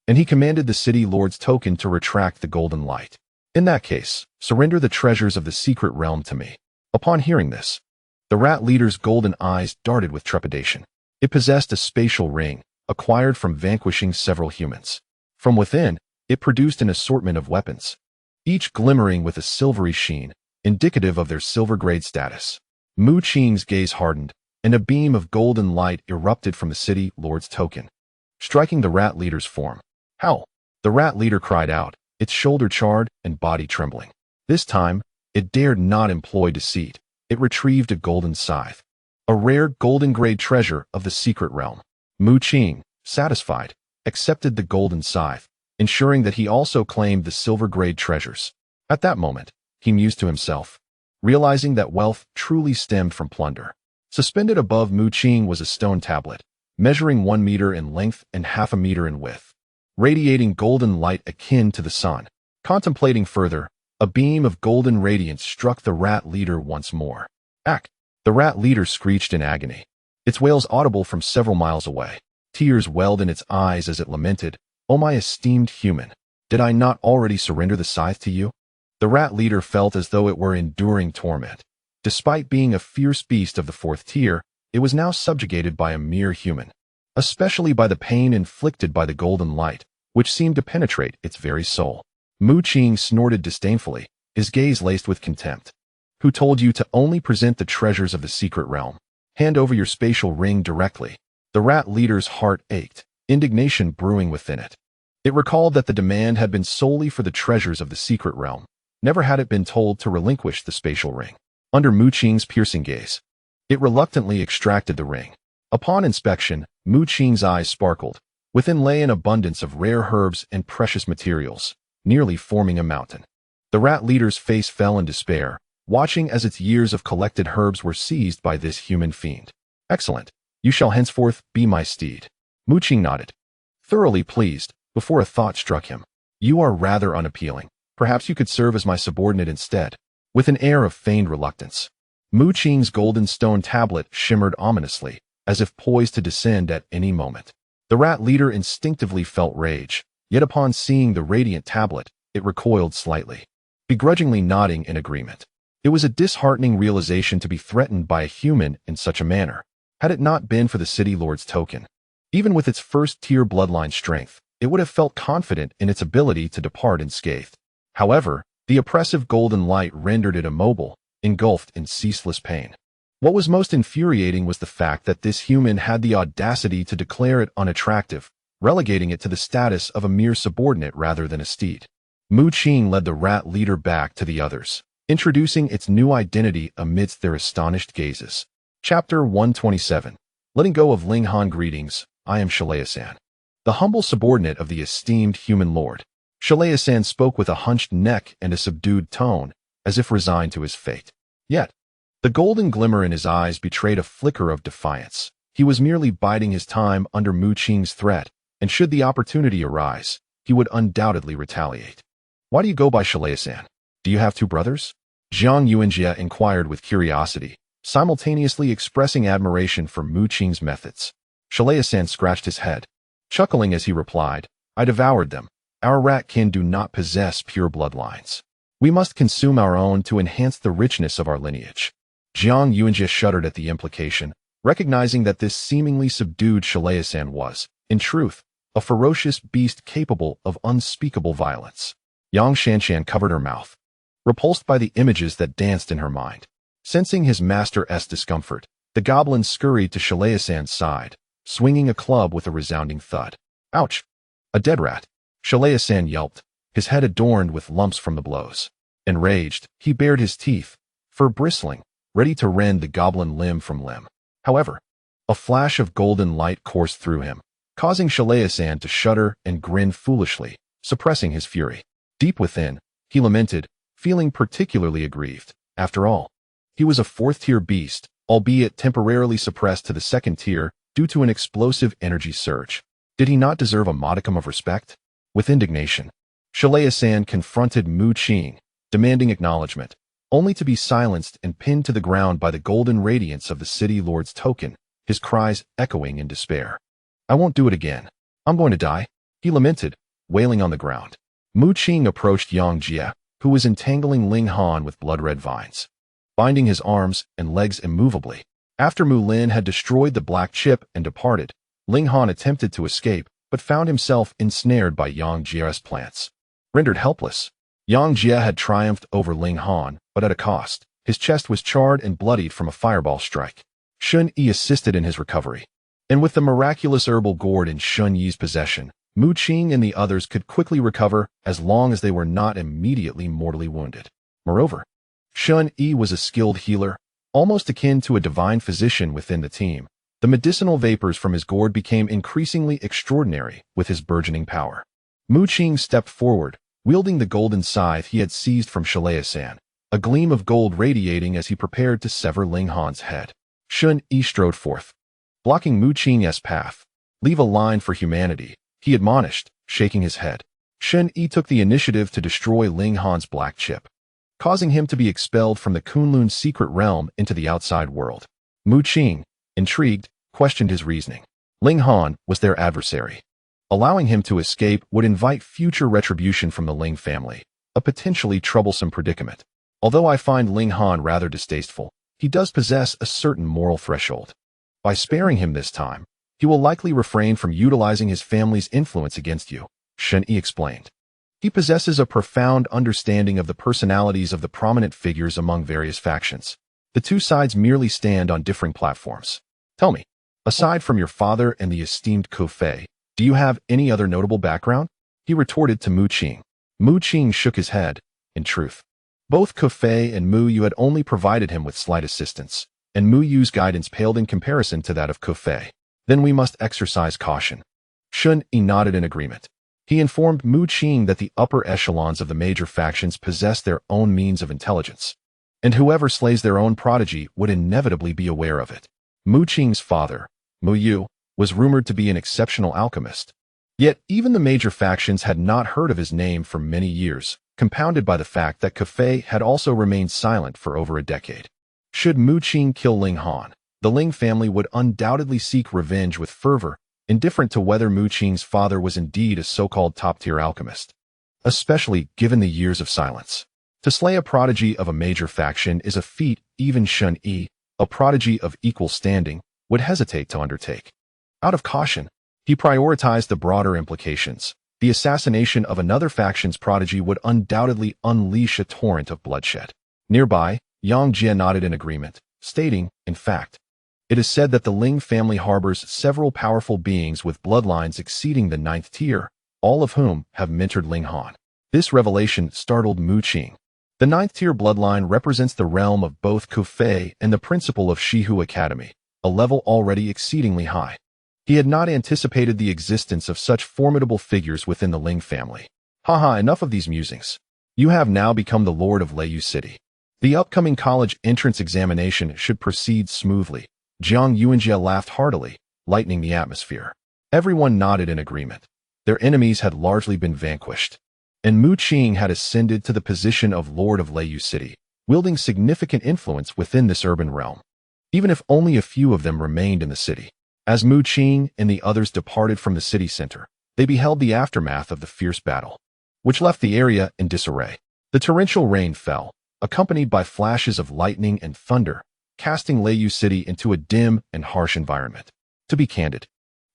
and he commanded the City Lord's token to retract the golden light. In that case, surrender the treasures of the secret realm to me. Upon hearing this, the rat leader's golden eyes darted with trepidation. It possessed a spatial ring, acquired from vanquishing several humans. From within, it produced an assortment of weapons, each glimmering with a silvery sheen, indicative of their silver-grade status. Mu Qing's gaze hardened, and a beam of golden light erupted from the City Lord's token, striking the rat leader's form. "How?" The rat leader cried out, its shoulder charred and body trembling. This time, it dared not employ deceit. It retrieved a golden scythe, a rare golden-grade treasure of the secret realm. Mu Qing, satisfied, accepted the golden scythe, ensuring that he also claimed the silver-grade treasures. At that moment, he mused to himself, realizing that wealth truly stemmed from plunder. Suspended above Mu Qing was a stone tablet, measuring 1 meter in length and half a meter in width, radiating golden light akin to the sun. Contemplating further, a beam of golden radiance struck the rat leader once more. "Ack!" The rat leader screeched in agony, its wails audible from several miles away. Tears welled in its eyes as it lamented, "Oh my esteemed human, did I not already surrender the scythe to you?" The rat leader felt as though it were enduring torment. Despite being a fierce beast of the 4th tier, it was now subjugated by a mere human, especially by the pain inflicted by the golden light, which seemed to penetrate its very soul. Mu Qing snorted disdainfully, his gaze laced with contempt. "Who told you to only present the treasures of the secret realm? Hand over your spatial ring directly." The rat leader's heart ached, indignation brewing within it. It recalled that the demand had been solely for the treasures of the secret realm. Never had it been told to relinquish the spatial ring. Under Mu Qing's piercing gaze, it reluctantly extracted the ring. Upon inspection, Mu Qing's eyes sparkled. Within lay an abundance of rare herbs and precious materials, nearly forming a mountain. The rat leader's face fell in despair, watching as its years of collected herbs were seized by this human fiend. "Excellent. You shall henceforth be my steed." Mu Qing nodded, thoroughly pleased, before a thought struck him. "You are rather unappealing. Perhaps you could serve as my subordinate instead." With an air of feigned reluctance, Mu Qing's golden stone tablet shimmered ominously, as if poised to descend at any moment. The rat leader instinctively felt rage, yet upon seeing the radiant tablet, it recoiled slightly, begrudgingly nodding in agreement. It was a disheartening realization to be threatened by a human in such a manner. Had it not been for the City Lord's token, even with its 1st tier bloodline strength, it would have felt confident in its ability to depart unscathed. However, the oppressive golden light rendered it immobile, engulfed in ceaseless pain. What was most infuriating was the fact that this human had the audacity to declare it unattractive, relegating it to the status of a mere subordinate rather than a steed. Mu Qing led the rat leader back to the others, introducing its new identity amidst their astonished gazes. Chapter 127. Letting go of Ling Han. Greetings, I am Shalayasan, the humble subordinate of the esteemed human lord. Shalayasan spoke with a hunched neck and a subdued tone, as if resigned to his fate. Yet, the golden glimmer in his eyes betrayed a flicker of defiance. He was merely biding his time under Mu Qing's threat, and should the opportunity arise, he would undoubtedly retaliate. Why do you go by Shalayasan? Do you have two brothers? Jiang Yuanjie inquired with curiosity, simultaneously expressing admiration for Mu Qing's methods. Shalayasan scratched his head, chuckling as he replied, I devoured them. Our rat kin do not possess pure bloodlines. We must consume our own to enhance the richness of our lineage. Jiang Yuanjie shuddered at the implication, recognizing that this seemingly subdued Shalayasan was, in truth, a ferocious beast capable of unspeakable violence. Yang Shanshan covered her mouth, repulsed by the images that danced in her mind. Sensing his master's discomfort, the goblin scurried to Shalayasan's side, swinging a club with a resounding thud. Ouch! A dead rat! Shalayasan yelped, his head adorned with lumps from the blows. Enraged, he bared his teeth, fur bristling, ready to rend the goblin limb from limb. However, a flash of golden light coursed through him, causing Shalayasan to shudder and grin foolishly, suppressing his fury. Deep within, he lamented, feeling particularly aggrieved. After all, he was a fourth-tier beast, albeit temporarily suppressed to the second tier due to an explosive energy surge. Did he not deserve a modicum of respect? With indignation, Shalayasan confronted Mu Qing, demanding acknowledgement, only to be silenced and pinned to the ground by the golden radiance of the city lord's token, his cries echoing in despair. I won't do it again. I'm going to die, he lamented, wailing on the ground. Mu Qing approached Yang Jie, who was entangling Ling Han with blood-red vines, binding his arms and legs immovably. After Mu Lin had destroyed the black chip and departed, Ling Han attempted to escape, but found himself ensnared by Yang Jie's plants. Rendered helpless, Yang Jie had triumphed over Ling Han, but at a cost. His chest was charred and bloodied from a fireball strike. Shun Yi assisted in his recovery, and with the miraculous herbal gourd in Shun Yi's possession, Mu Qing and the others could quickly recover as long as they were not immediately mortally wounded. Moreover, Shun Yi was a skilled healer, almost akin to a divine physician within the team. The medicinal vapors from his gourd became increasingly extraordinary with his burgeoning power. Mu Qing stepped forward, wielding the golden scythe he had seized from Shalayasan, a gleam of gold radiating as he prepared to sever Ling Han's head. Shun Yi strode forth, blocking Mu Qing's path. Leave a line for humanity, he admonished, shaking his head. Shun Yi took the initiative to destroy Ling Han's black chip, causing him to be expelled from the Kunlun's secret realm into the outside world. Mu Qing, intrigued, questioned his reasoning. Ling Han was their adversary. Allowing him to escape would invite future retribution from the Ling family, a potentially troublesome predicament. Although I find Ling Han rather distasteful, he does possess a certain moral threshold. By sparing him this time, he will likely refrain from utilizing his family's influence against you, Shun Yi explained. He possesses a profound understanding of the personalities of the prominent figures among various factions. The two sides merely stand on differing platforms. Tell me, aside from your father and the esteemed Ko Fei, do you have any other notable background? He retorted to Mu Qing. Mu Qing shook his head. In truth, both Ko Fei and Mu Yu had only provided him with slight assistance, and Mu Yu's guidance paled in comparison to that of Ko Fei. Then we must exercise caution. Shun Yi nodded in agreement. He informed Mu Qing that the upper echelons of the major factions possess their own means of intelligence, and whoever slays their own prodigy would inevitably be aware of it. Mu Qing's father, Mu Yu, was rumored to be an exceptional alchemist. Yet even the major factions had not heard of his name for many years, compounded by the fact that Ko Fei had also remained silent for over a decade. Should Mu Qing kill Ling Han, the Ling family would undoubtedly seek revenge with fervor, indifferent to whether Mu Qing's father was indeed a so-called top-tier alchemist, especially given the years of silence. To slay a prodigy of a major faction is a feat even Shun Yi, a prodigy of equal standing, would hesitate to undertake. Out of caution, He prioritized the broader implications. The assassination of another faction's prodigy would undoubtedly unleash a torrent of bloodshed. Nearby, Yang Jie nodded in agreement, stating, in fact, it is said that the Ling family harbors several powerful beings with bloodlines exceeding the 9th tier, all of whom have mentored Ling Han. This revelation startled Mu Qing. The 9th tier bloodline represents the realm of both Kufei and the principal of Shihu Academy, a level already exceedingly high. He had not anticipated the existence of such formidable figures within the Ling family. Haha, enough of these musings. You have now become the Lord of Lei City. The upcoming college entrance examination should proceed smoothly. Jiang Yuanjie laughed heartily, lightening the atmosphere. Everyone nodded in agreement. Their enemies had largely been vanquished, and Mu Qing had ascended to the position of Lord of Lei City, wielding significant influence within this urban realm, even if only a few of them remained in the city. As Mu Qing and the others departed from the city center, they beheld the aftermath of the fierce battle, which left the area in disarray. The torrential rain fell, accompanied by flashes of lightning and thunder, casting Lei City into a dim and harsh environment. To be candid,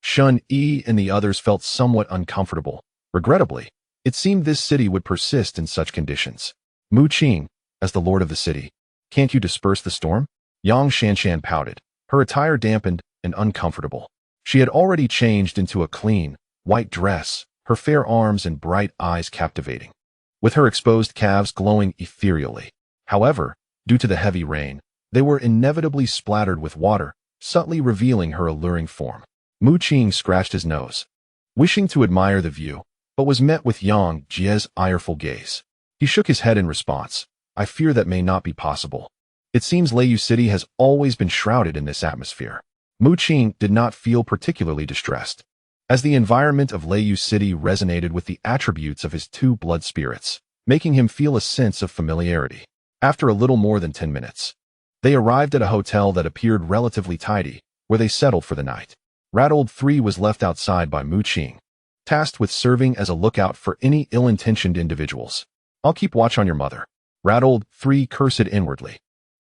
Shun Yi and the others felt somewhat uncomfortable. Regrettably, it seemed this city would persist in such conditions. Mu Qing, as the lord of the city, can't you disperse the storm? Yang Shanshan pouted, her attire dampened and uncomfortable. She had already changed into a clean, white dress, her fair arms and bright eyes captivating, with her exposed calves glowing ethereally. However, due to the heavy rain, they were inevitably splattered with water, subtly revealing her alluring form. Mu Qing scratched his nose, wishing to admire the view, but was met with Yang Jie's ireful gaze. He shook his head in response. I fear that may not be possible. It seems Lei City has always been shrouded in this atmosphere. Mu Qing did not feel particularly distressed, as the environment of Lei City resonated with the attributes of his two blood spirits, making him feel a sense of familiarity. After a little more than 10 minutes, they arrived at a hotel that appeared relatively tidy, where they settled for the night. Rattled 3 was left outside by Mu Qing, tasked with serving as a lookout for any ill-intentioned individuals. I'll keep watch on your mother. Rattled 3 cursed inwardly.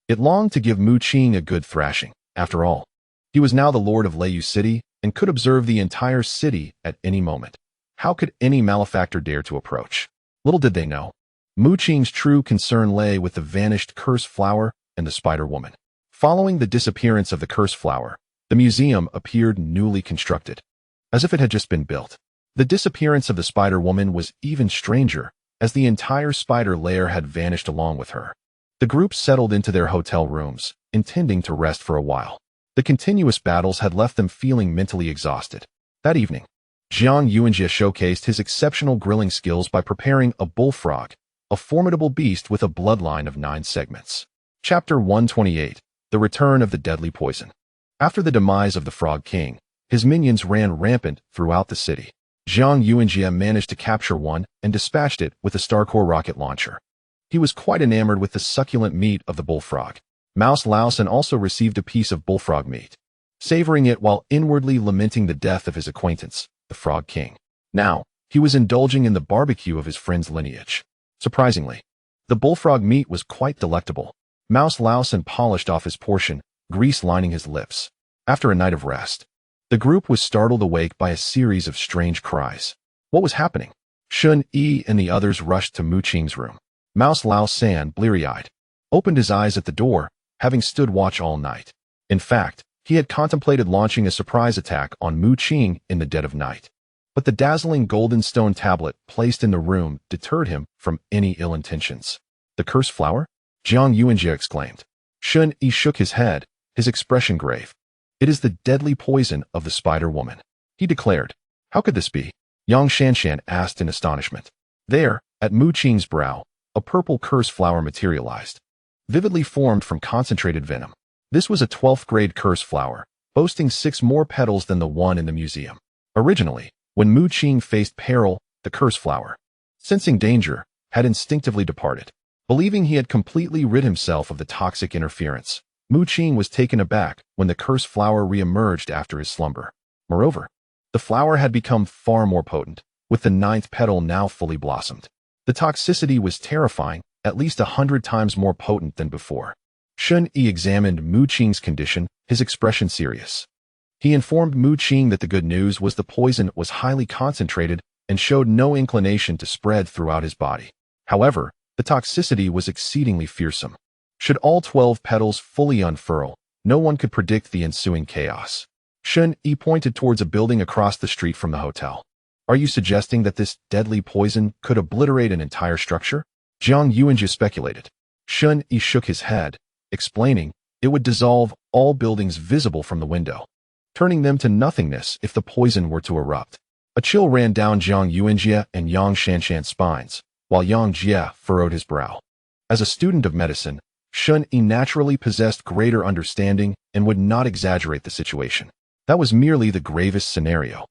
It longed to give Mu Qing a good thrashing. After all, he was now the lord of Lei City and could observe the entire city at any moment. How could any malefactor dare to approach? Little did they know, Mu Qing's true concern lay with the vanished curse flower and the spider woman. Following the disappearance of the curse flower, the museum appeared newly constructed, as if it had just been built. The disappearance of the spider woman was even stranger, as the entire spider lair had vanished along with her. The group settled into their hotel rooms, intending to rest for a while. The continuous battles had left them feeling mentally exhausted. That evening, Jiang Yuanjie showcased his exceptional grilling skills by preparing a bullfrog, a formidable beast with a bloodline of 9 segments. Chapter 128, The Return of the Deadly Poison. After the demise of the Frog King, his minions ran rampant throughout the city. Jiang Yuanjie managed to capture one and dispatched it with a Starcore rocket launcher. He was quite enamored with the succulent meat of the bullfrog. Mouse Lausen also received a piece of bullfrog meat, savoring it while inwardly lamenting the death of his acquaintance, the Frog King. Now, he was indulging in the barbecue of his friend's lineage. Surprisingly, the bullfrog meat was quite delectable. Mouse Lausen polished off his portion, grease lining his lips. After a night of rest, the group was startled awake by a series of strange cries. What was happening? Shun Yi and the others rushed to Mu Qing's room. Mouse Lausen, bleary-eyed, opened his eyes at the door, having stood watch all night. In fact, he had contemplated launching a surprise attack on Mu Qing in the dead of night. But the dazzling golden stone tablet placed in the room deterred him from any ill intentions. The cursed flower? Jiang Yuanjie exclaimed. Shun Yi shook his head, his expression grave. It is the deadly poison of the spider woman, he declared. How could this be? Yang Shanshan asked in astonishment. There, at Mu Qing's brow, a purple curse flower materialized, vividly formed from concentrated venom. This was a 12th grade curse flower, boasting 6 more petals than the one in the museum. Originally, when Mu Qing faced peril, the curse flower, sensing danger, had instinctively departed. Believing he had completely rid himself of the toxic interference, Mu Qing was taken aback when the curse flower re-emerged after his slumber. Moreover, the flower had become far more potent, with the 9th petal now fully blossomed. The toxicity was terrifying, at least 100 times more potent than before. Shun Yi examined Mu Qing's condition, his expression serious. He informed Mu Qing that the good news was the poison was highly concentrated and showed no inclination to spread throughout his body. However, the toxicity was exceedingly fearsome. Should all 12 petals fully unfurl, no one could predict the ensuing chaos. Shun Yi pointed towards a building across the street from the hotel. Are you suggesting that this deadly poison could obliterate an entire structure? Jiang Yuanjie speculated. Shun Yi shook his head, explaining it would dissolve all buildings visible from the window, turning them to nothingness if the poison were to erupt. A chill ran down Jiang Yuanjie and Yang Shanshan's spines, while Yang Jie furrowed his brow. As a student of medicine, Shun Yi naturally possessed greater understanding and would not exaggerate the situation. That was merely the gravest scenario,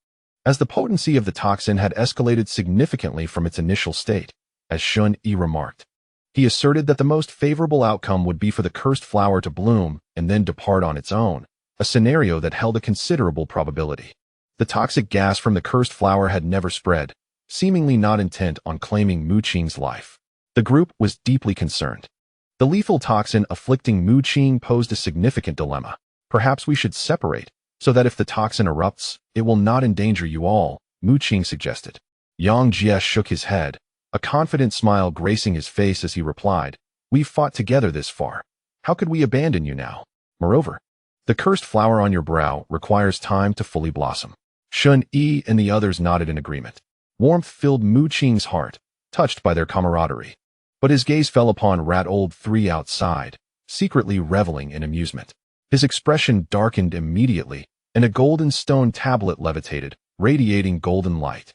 as the potency of the toxin had escalated significantly from its initial state, as Shun Yi remarked. He asserted that the most favorable outcome would be for the cursed flower to bloom and then depart on its own, a scenario that held a considerable probability. The toxic gas from the cursed flower had never spread, seemingly not intent on claiming Mu Qing's life. The group was deeply concerned. The lethal toxin afflicting Mu Qing posed a significant dilemma. Perhaps we should separate, so that if the toxin erupts, it will not endanger you all, Mu Qing suggested. Yang Jie shook his head, a confident smile gracing his face as he replied, "We've fought together this far. How could we abandon you now? Moreover, the cursed flower on your brow requires time to fully blossom." Shun Yi and the others nodded in agreement. Warmth filled Mu Qing's heart, touched by their camaraderie. But his gaze fell upon Rat Old 3 outside, secretly reveling in amusement. His expression darkened immediately, and a golden stone tablet levitated, radiating golden light.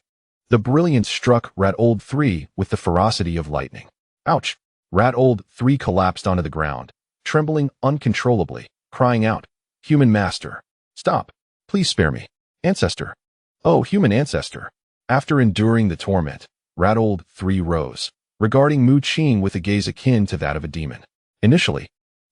The brilliance struck Rat Old 3 with the ferocity of lightning. Ouch! Rat Old 3 collapsed onto the ground, trembling uncontrollably, crying out, "Human master! Stop! Please spare me! Ancestor! Oh, human ancestor!" After enduring the torment, Rat Old 3 rose, regarding Mu Qing with a gaze akin to that of a demon. Initially,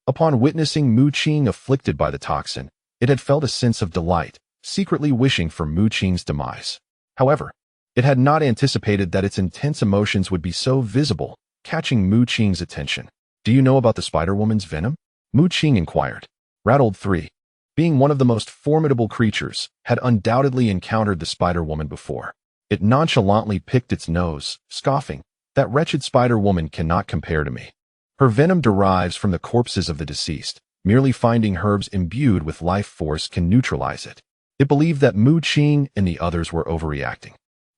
upon witnessing Mu Qing afflicted by the toxin, it had felt a sense of delight, secretly wishing for Mu Qing's demise. However, it had not anticipated that its intense emotions would be so visible, catching Mu Qing's attention. "Do you know about the Spider-Woman's venom?" Mu Qing inquired. Rat Old 3, being one of the most formidable creatures, had undoubtedly encountered the Spider-Woman before. It nonchalantly picked its nose, scoffing, "That wretched Spider-Woman cannot compare to me. Her venom derives from the corpses of the deceased. Merely finding herbs imbued with life force can neutralize it." It believed that Mu Qing and the others were overreacting.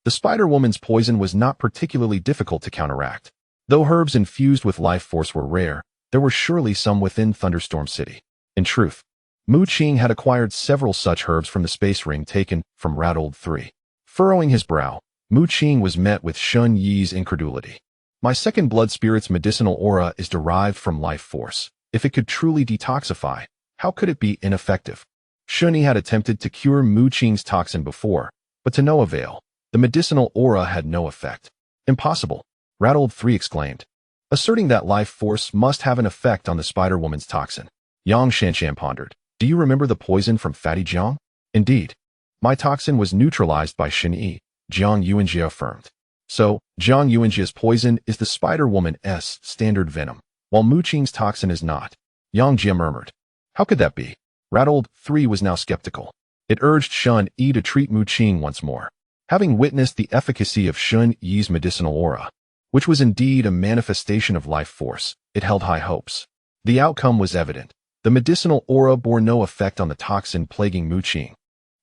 The Spider-Woman's poison was not particularly difficult to counteract. Though herbs infused with life force were rare, there were surely some within Thunderstorm City. In truth, Mu Qing had acquired several such herbs from the space ring taken from Rat Old 3. Furrowing his brow, Mu Qing was met with Shun Yi's incredulity. "My second blood spirit's medicinal aura is derived from life force. If it could truly detoxify, how could it be ineffective?" Shun Yi had attempted to cure Mu Qing's toxin before, but to no avail. The medicinal aura had no effect. "Impossible," Rat Old 3 exclaimed, asserting that life force must have an effect on the Spider-Woman's toxin. Yang Shanshan pondered. "Do you remember the poison from Fatty Jiang?" "Indeed. My toxin was neutralized by Shin Yi," Jiang Yuanjie affirmed. "So, Jiang Yuanjie's poison is the Spider-Woman's standard venom, while Mu Qing's toxin is not," Yang Jie murmured. "How could that be?" Rat Old 3 was now skeptical. It urged Shun Yi to treat Mu Qing once more. Having witnessed the efficacy of Shun Yi's medicinal aura, which was indeed a manifestation of life force, it held high hopes. The outcome was evident. The medicinal aura bore no effect on the toxin plaguing Mu Qing.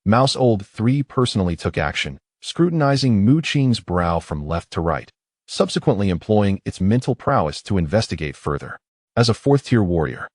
Mouse Old 3 personally took action, scrutinizing Mu Qing's brow from left to right, subsequently employing its mental prowess to investigate further. As a fourth-tier warrior,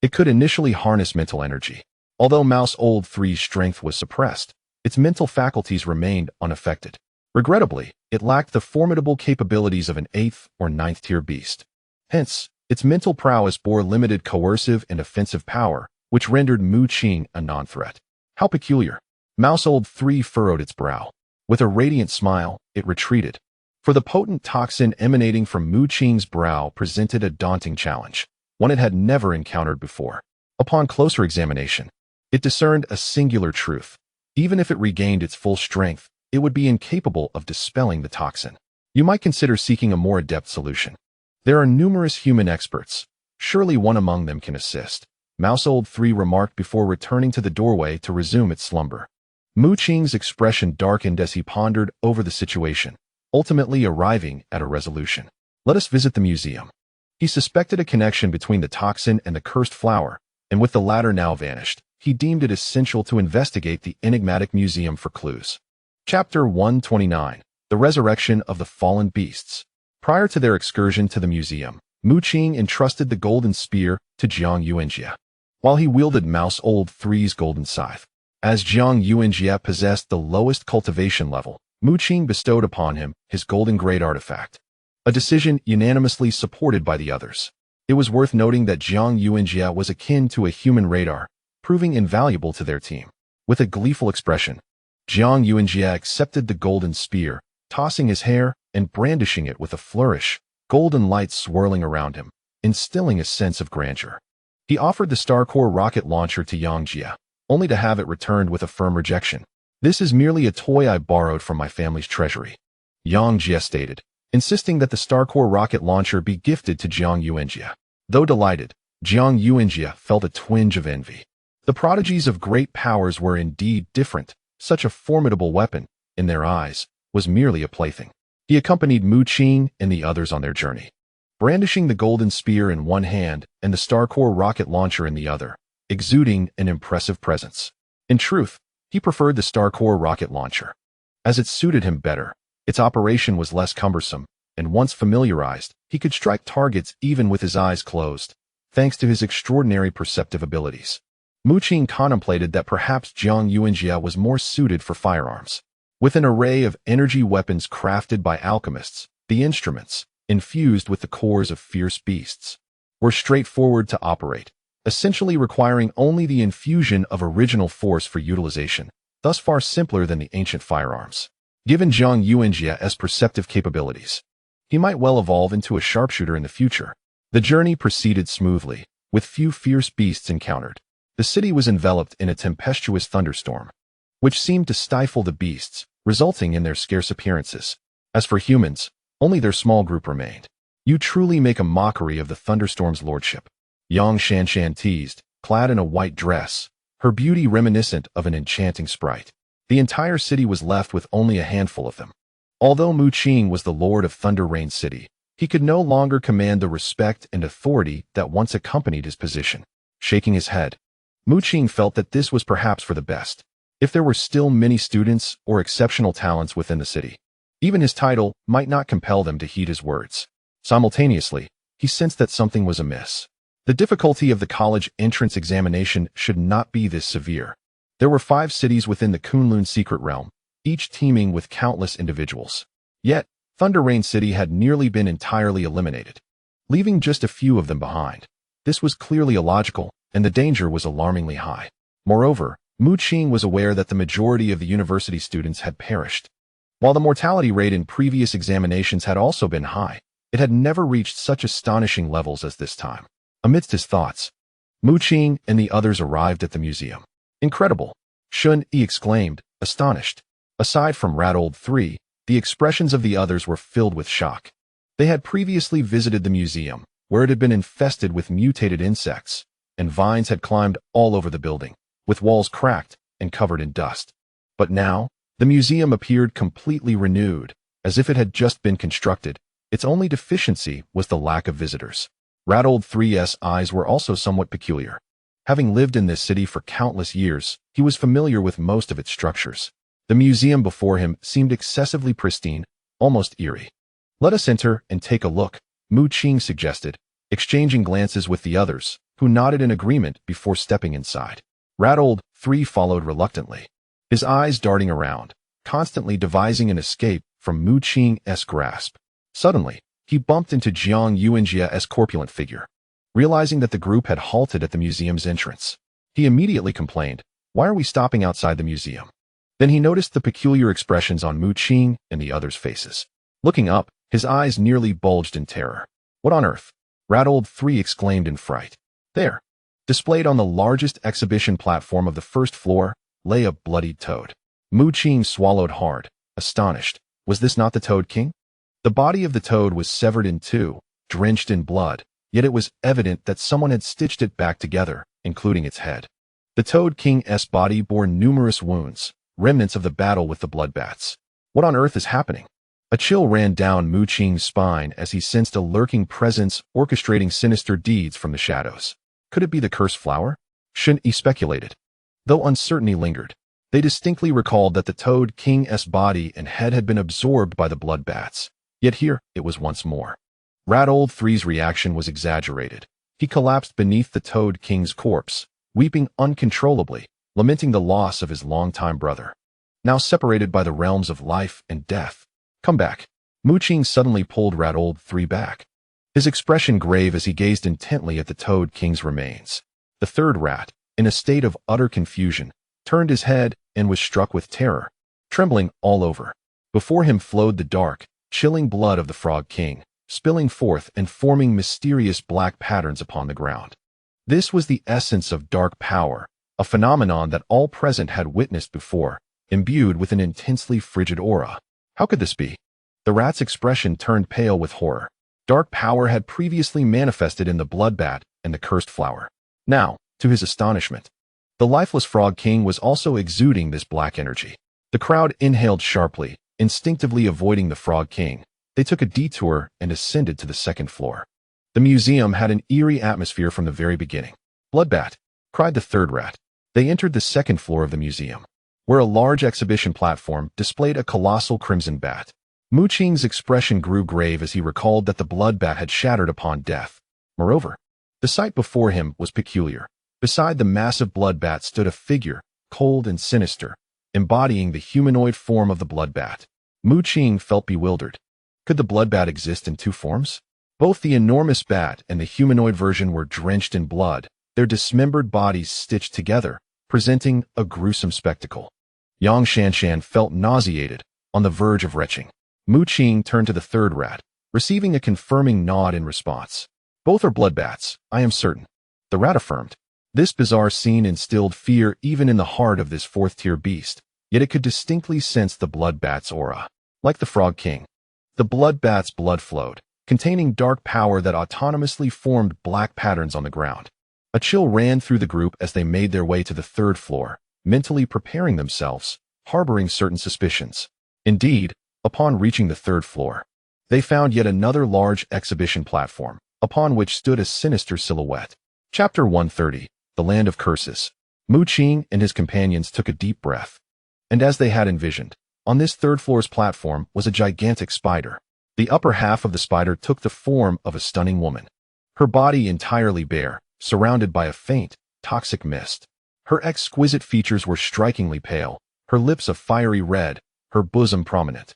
it could initially harness mental energy. Although Mouse Old 3's strength was suppressed, its mental faculties remained unaffected. Regrettably, it lacked the formidable capabilities of an 8th or 9th-tier beast. Hence, its mental prowess bore limited coercive and offensive power, which rendered Mu Qing a non-threat. How peculiar. Mouse Old 3 furrowed its brow. With a radiant smile, it retreated. For the potent toxin emanating from Mu Qing's brow presented a daunting challenge, one it had never encountered before. Upon closer examination, it discerned a singular truth. Even if it regained its full strength, it would be incapable of dispelling the toxin. You might consider seeking a more adept solution. There are numerous human experts. Surely one among them can assist. Mouse-old 3 remarked before returning to the doorway to resume its slumber. Mu Qing's expression darkened as he pondered over the situation, ultimately arriving at a resolution. Let us visit the museum. He suspected a connection between the toxin and the cursed flower, and with the latter now vanished, he deemed it essential to investigate the enigmatic museum for clues. Chapter 129. The Resurrection of the Fallen Beasts. Prior to their excursion to the museum, Mu Qing entrusted the golden spear to Jiang Yuanjie, while he wielded Mouse-old 3's golden scythe. As Jiang Yuanjie possessed the lowest cultivation level, Mu Qing bestowed upon him his golden grade artifact, a decision unanimously supported by the others. It was worth noting that Jiang Yuanjie was akin to a human radar, proving invaluable to their team. With a gleeful expression, Jiang Yuanjie accepted the golden spear, tossing his hair and brandishing it with a flourish, golden lights swirling around him, instilling a sense of grandeur. He offered the Starcore rocket launcher to Yang Jie, only to have it returned with a firm rejection. This is merely a toy I borrowed from my family's treasury, Yang Jie stated, insisting that the Starcore rocket launcher be gifted to Jiang Yuanjie. Though delighted, Jiang Yuanjie felt a twinge of envy. The prodigies of great powers were indeed different. Such a formidable weapon, in their eyes, was merely a plaything. He accompanied Mu Qing and the others on their journey, brandishing the golden spear in one hand and the Starcore rocket launcher in the other, exuding an impressive presence. In truth, he preferred the Starcore rocket launcher, as it suited him better. Its operation was less cumbersome, and once familiarized, he could strike targets even with his eyes closed, thanks to his extraordinary perceptive abilities. Mu Qing contemplated that perhaps Jiang Yuanjie was more suited for firearms. With an array of energy weapons crafted by alchemists, the instruments, infused with the cores of fierce beasts, were straightforward to operate, essentially requiring only the infusion of original force for utilization, thus far simpler than the ancient firearms. Given Jiang Yuanjie's perceptive capabilities, he might well evolve into a sharpshooter in the future. The journey proceeded smoothly, with few fierce beasts encountered. The city was enveloped in a tempestuous thunderstorm, which seemed to stifle the beasts, resulting in their scarce appearances. As for humans, only their small group remained. You truly make a mockery of the thunderstorm's lordship, Yang Shanshan teased, clad in a white dress, her beauty reminiscent of an enchanting sprite. The entire city was left with only a handful of them. Although Mu Qing was the lord of Thunder Rain City, he could no longer command the respect and authority that once accompanied his position. Shaking his head, Mu Qing felt that this was perhaps for the best. If there were still many students or exceptional talents within the city, even his title might not compel them to heed his words. Simultaneously, he sensed that something was amiss. The difficulty of the college entrance examination should not be this severe. There were 5 cities within the Kunlun secret realm, each teeming with countless individuals. Yet, Thunder Rain City had nearly been entirely eliminated, leaving just a few of them behind. This was clearly illogical, and the danger was alarmingly high. Moreover, Mu Qing was aware that the majority of the university students had perished. While the mortality rate in previous examinations had also been high, it had never reached such astonishing levels as this time. Amidst his thoughts, Mu Qing and the others arrived at the museum. Incredible! Shun Yi exclaimed, astonished. Aside from Rat-old 3, the expressions of the others were filled with shock. They had previously visited the museum, where it had been infested with mutated insects, and vines had climbed all over the building, with walls cracked and covered in dust. But now, the museum appeared completely renewed, as if it had just been constructed. Its only deficiency was the lack of visitors. Rat-old 3's eyes were also somewhat peculiar. Having lived in this city for countless years, he was familiar with most of its structures. The museum before him seemed excessively pristine, almost eerie. Let us enter and take a look, Mu Qing suggested, exchanging glances with the others, who nodded in agreement before stepping inside. Rat-old 3 followed reluctantly, his eyes darting around, constantly devising an escape from Mu Qing's grasp. Suddenly, he bumped into Jiang Yuanjie's corpulent figure. Realizing that the group had halted at the museum's entrance, he immediately complained, "Why are we stopping outside the museum?" Then he noticed the peculiar expressions on Mu Qing and the others' faces. Looking up, his eyes nearly bulged in terror. "What on earth?" Rat-old 3 exclaimed in fright. There, displayed on the largest exhibition platform of the first floor, lay a bloodied toad. Mu Qing swallowed hard, astonished. Was this not the Toad King? The body of the toad was severed in two, drenched in blood, yet it was evident that someone had stitched it back together, including its head. The Toad King's body bore numerous wounds, remnants of the battle with the bloodbats. What on earth is happening? A chill ran down Mu Qing's spine as he sensed a lurking presence orchestrating sinister deeds from the shadows. Could it be the cursed flower? Shouldn't he speculated? Though uncertainty lingered, they distinctly recalled that the Toad King's body and head had been absorbed by the bloodbats. Yet here it was once more. Rat Old Three's reaction was exaggerated. He collapsed beneath the Toad King's corpse, weeping uncontrollably, lamenting the loss of his longtime brother. Now separated by the realms of life and death. Come back. Mu Qing suddenly pulled Rat Old Three back, his expression grave as he gazed intently at the Toad King's remains. The third rat, in a state of utter confusion, turned his head and was struck with terror, trembling all over. Before him flowed the dark, chilling blood of the Frog King, spilling forth and forming mysterious black patterns upon the ground. This was the essence of dark power, a phenomenon that all present had witnessed before, imbued with an intensely frigid aura. How could this be? The rat's expression turned pale with horror. Dark power had previously manifested in the bloodbat and the cursed flower. Now, to his astonishment, the lifeless Frog King was also exuding this black energy. The crowd inhaled sharply, instinctively avoiding the Frog King. They took a detour and ascended to the second floor. The museum had an eerie atmosphere from the very beginning. Bloodbat, cried the third rat. They entered the second floor of the museum, where a large exhibition platform displayed a colossal crimson bat. Mu Qing's expression grew grave as he recalled that the bloodbat had shattered upon death. Moreover, the sight before him was peculiar. Beside the massive bloodbat stood a figure, cold and sinister, embodying the humanoid form of the bloodbat. Mu Qing felt bewildered. Could the bloodbat exist in two forms? Both the enormous bat and the humanoid version were drenched in blood, their dismembered bodies stitched together, presenting a gruesome spectacle. Yang Shanshan felt nauseated, on the verge of retching. Mu Qing turned to the third rat, receiving a confirming nod in response. Both are bloodbats, I am certain. The rat affirmed. This bizarre scene instilled fear even in the heart of this fourth-tier beast, yet it could distinctly sense the bloodbat's aura. Like the Frog King, the bloodbat's blood flowed, containing dark power that autonomously formed black patterns on the ground. A chill ran through the group as they made their way to the third floor, mentally preparing themselves, harboring certain suspicions. Indeed, upon reaching the third floor, they found yet another large exhibition platform, upon which stood a sinister silhouette. Chapter 130, The Land of Curses. Mu Qing and his companions took a deep breath. And as they had envisioned, on this third floor's platform was a gigantic spider. The upper half of the spider took the form of a stunning woman, her body entirely bare, surrounded by a faint, toxic mist. Her exquisite features were strikingly pale, her lips a fiery red, her bosom prominent,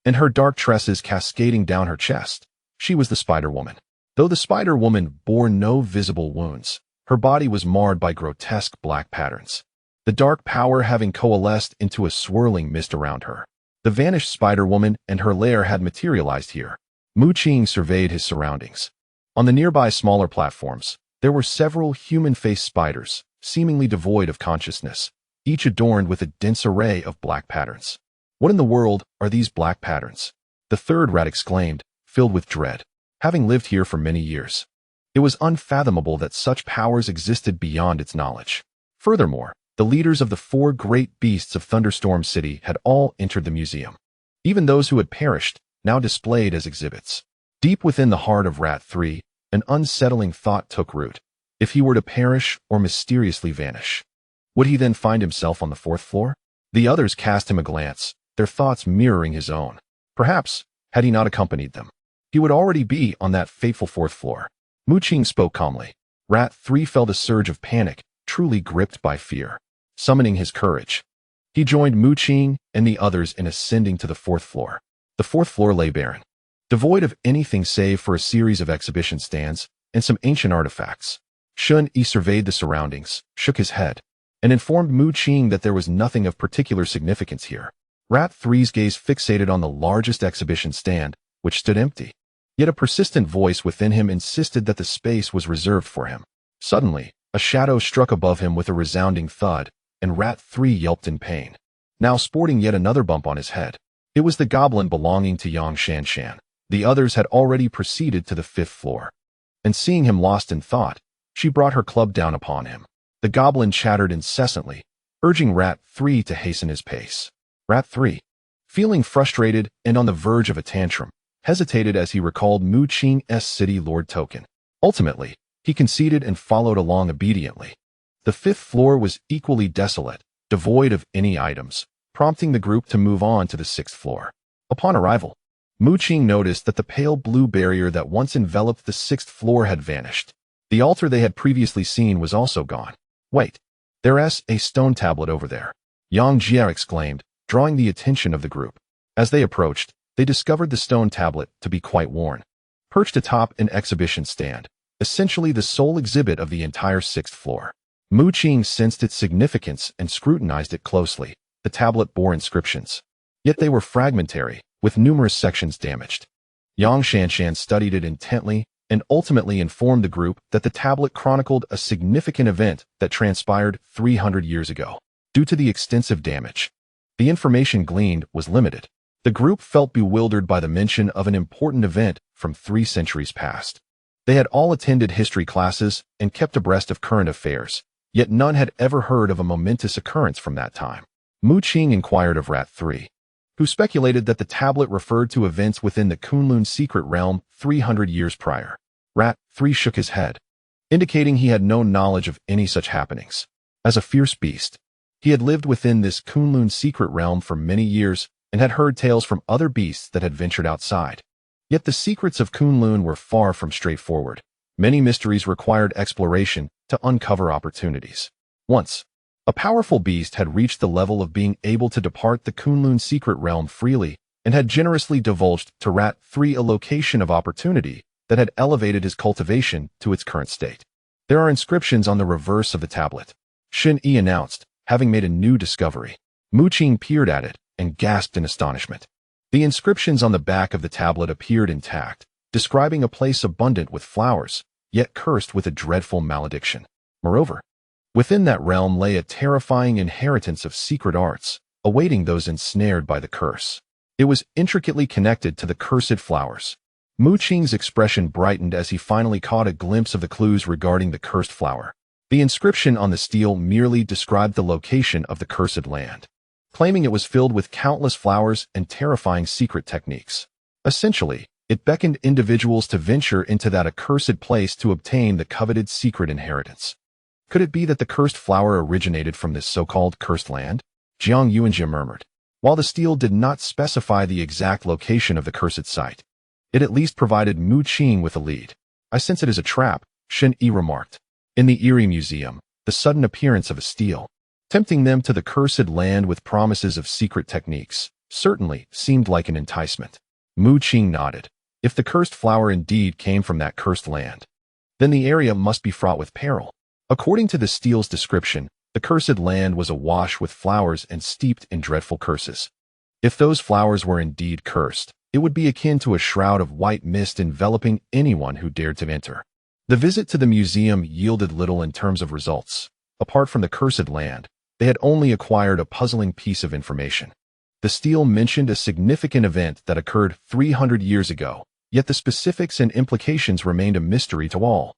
and her dark tresses cascading down her chest. She was the Spider-Woman. Though the Spider-Woman bore no visible wounds, her body was marred by grotesque black patterns, the dark power having coalesced into a swirling mist around her. The vanished Spider-Woman and her lair had materialized here. Mu Qing surveyed his surroundings. On the nearby smaller platforms, there were several human-faced spiders, seemingly devoid of consciousness, each adorned with a dense array of black patterns. What in the world are these black patterns? The third rat exclaimed, filled with dread. Having lived here for many years, it was unfathomable that such powers existed beyond its knowledge. Furthermore, the leaders of the four great beasts of Thunderstorm City had all entered the museum. Even those who had perished, now displayed as exhibits. Deep within the heart of Rat 3, an unsettling thought took root. If he were to perish or mysteriously vanish, would he then find himself on the fourth floor? The others cast him a glance, their thoughts mirroring his own. Perhaps, had he not accompanied them, he would already be on that fateful fourth floor. Mu Qing spoke calmly. Rat 3 felt a surge of panic, truly gripped by fear. Summoning his courage, he joined Mu Qing and the others in ascending to the fourth floor. The fourth floor lay barren, devoid of anything save for a series of exhibition stands and some ancient artifacts. Shun Yi surveyed the surroundings, shook his head, and informed Mu Qing that there was nothing of particular significance here. Rat 3's gaze fixated on the largest exhibition stand, which stood empty. Yet a persistent voice within him insisted that the space was reserved for him. Suddenly, a shadow struck above him with a resounding thud, and Rat 3 yelped in pain, now sporting yet another bump on his head. It was the goblin belonging to Yang Shanshan. The others had already proceeded to the fifth floor. and seeing him lost in thought, she brought her club down upon him. The goblin chattered incessantly, urging Rat 3 to hasten his pace. Rat 3, feeling frustrated and on the verge of a tantrum, hesitated as he recalled Mu Qing's city lord token. Ultimately, he conceded and followed along obediently. The fifth floor was equally desolate, devoid of any items, prompting the group to move on to the sixth floor. Upon arrival, Mu Qing noticed that the pale blue barrier that once enveloped the sixth floor had vanished. The altar they had previously seen was also gone. Wait, there's a stone tablet over there, Yang Jie exclaimed, drawing the attention of the group. As they approached, they discovered the stone tablet to be quite worn. Perched atop an exhibition stand, essentially the sole exhibit of the entire sixth floor. Mu Qing sensed its significance and scrutinized it closely. The tablet bore inscriptions. Yet they were fragmentary, with numerous sections damaged. Yang Shanshan studied it intently and ultimately informed the group that the tablet chronicled a significant event that transpired 300 years ago. Due to the extensive damage, the information gleaned was limited. The group felt bewildered by the mention of an important event from 3 centuries past. They had all attended history classes and kept abreast of current affairs, yet none had ever heard of a momentous occurrence from that time. Mu Qing inquired of Rat 3, who speculated that the tablet referred to events within the Kunlun secret realm 300 years prior. Rat 3 shook his head, indicating he had no knowledge of any such happenings. As a fierce beast, he had lived within this Kunlun secret realm for many years and had heard tales from other beasts that had ventured outside. Yet the secrets of Kunlun were far from straightforward. Many mysteries required exploration to uncover opportunities. Once, a powerful beast had reached the level of being able to depart the Kunlun secret realm freely and had generously divulged to Rat 3 a location of opportunity that had elevated his cultivation to its current state. There are inscriptions on the reverse of the tablet, Shen Yi announced, having made a new discovery. Mu Qing peered at it and gasped in astonishment. The inscriptions on the back of the tablet appeared intact, describing a place abundant with flowers, yet cursed with a dreadful malediction. Moreover, within that realm lay a terrifying inheritance of secret arts, awaiting those ensnared by the curse. It was intricately connected to the cursed flowers. Mu Qing's expression brightened as he finally caught a glimpse of the clues regarding the cursed flower. The inscription on the stele merely described the location of the cursed land, claiming it was filled with countless flowers and terrifying secret techniques. Essentially, it beckoned individuals to venture into that accursed place to obtain the coveted secret inheritance. Could it be that the cursed flower originated from this so-called cursed land? Jiang Yuanjie murmured. While the stele did not specify the exact location of the cursed site, it at least provided Mu Qing with a lead. I sense it as a trap, Shen Yi remarked. In the Eerie Museum, the sudden appearance of a stele, tempting them to the cursed land with promises of secret techniques, certainly seemed like an enticement. Mu Qing nodded. If the cursed flower indeed came from that cursed land, then the area must be fraught with peril. According to the stele's description, the cursed land was awash with flowers and steeped in dreadful curses. If those flowers were indeed cursed, it would be akin to a shroud of white mist enveloping anyone who dared to enter. The visit to the museum yielded little in terms of results. Apart from the cursed land, they had only acquired a puzzling piece of information. The stele mentioned a significant event that occurred 300 years ago, yet the specifics and implications remained a mystery to all,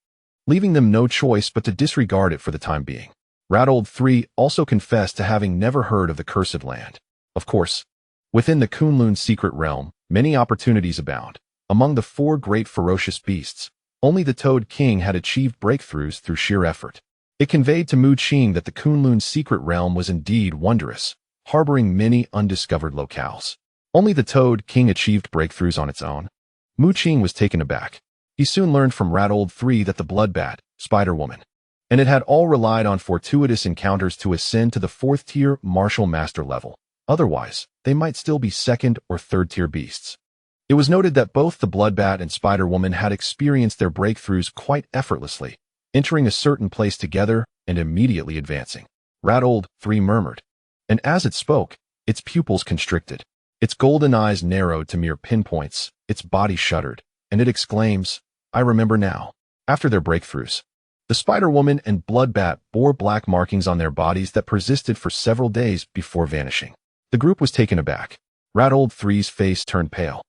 leaving them no choice but to disregard it for the time being. Rat 3 also confessed to having never heard of the cursed land. Of course, within the Kunlun secret realm, many opportunities abound. Among the 4 great ferocious beasts, only the Toad King had achieved breakthroughs through sheer effort. It conveyed to Mu Qing that the Kunlun secret realm was indeed wondrous, harboring many undiscovered locales. Only the Toad King achieved breakthroughs on its own. Mu Qing was taken aback. He soon learned from Rat 3 that the Bloodbat, Spider-Woman, and it had all relied on fortuitous encounters to ascend to the 4th-tier Martial Master level. Otherwise, they might still be 2nd or 3rd-tier beasts. It was noted that both the Bloodbat and Spider-Woman had experienced their breakthroughs quite effortlessly, entering a certain place together and immediately advancing. Rat 3 murmured, and as it spoke, its pupils constricted. Its golden eyes narrowed to mere pinpoints, its body shuddered, and it exclaims, "I remember now." After their breakthroughs, the Spider-Woman and Bloodbat bore black markings on their bodies that persisted for several days before vanishing. The group was taken aback. Rat 3's face turned pale.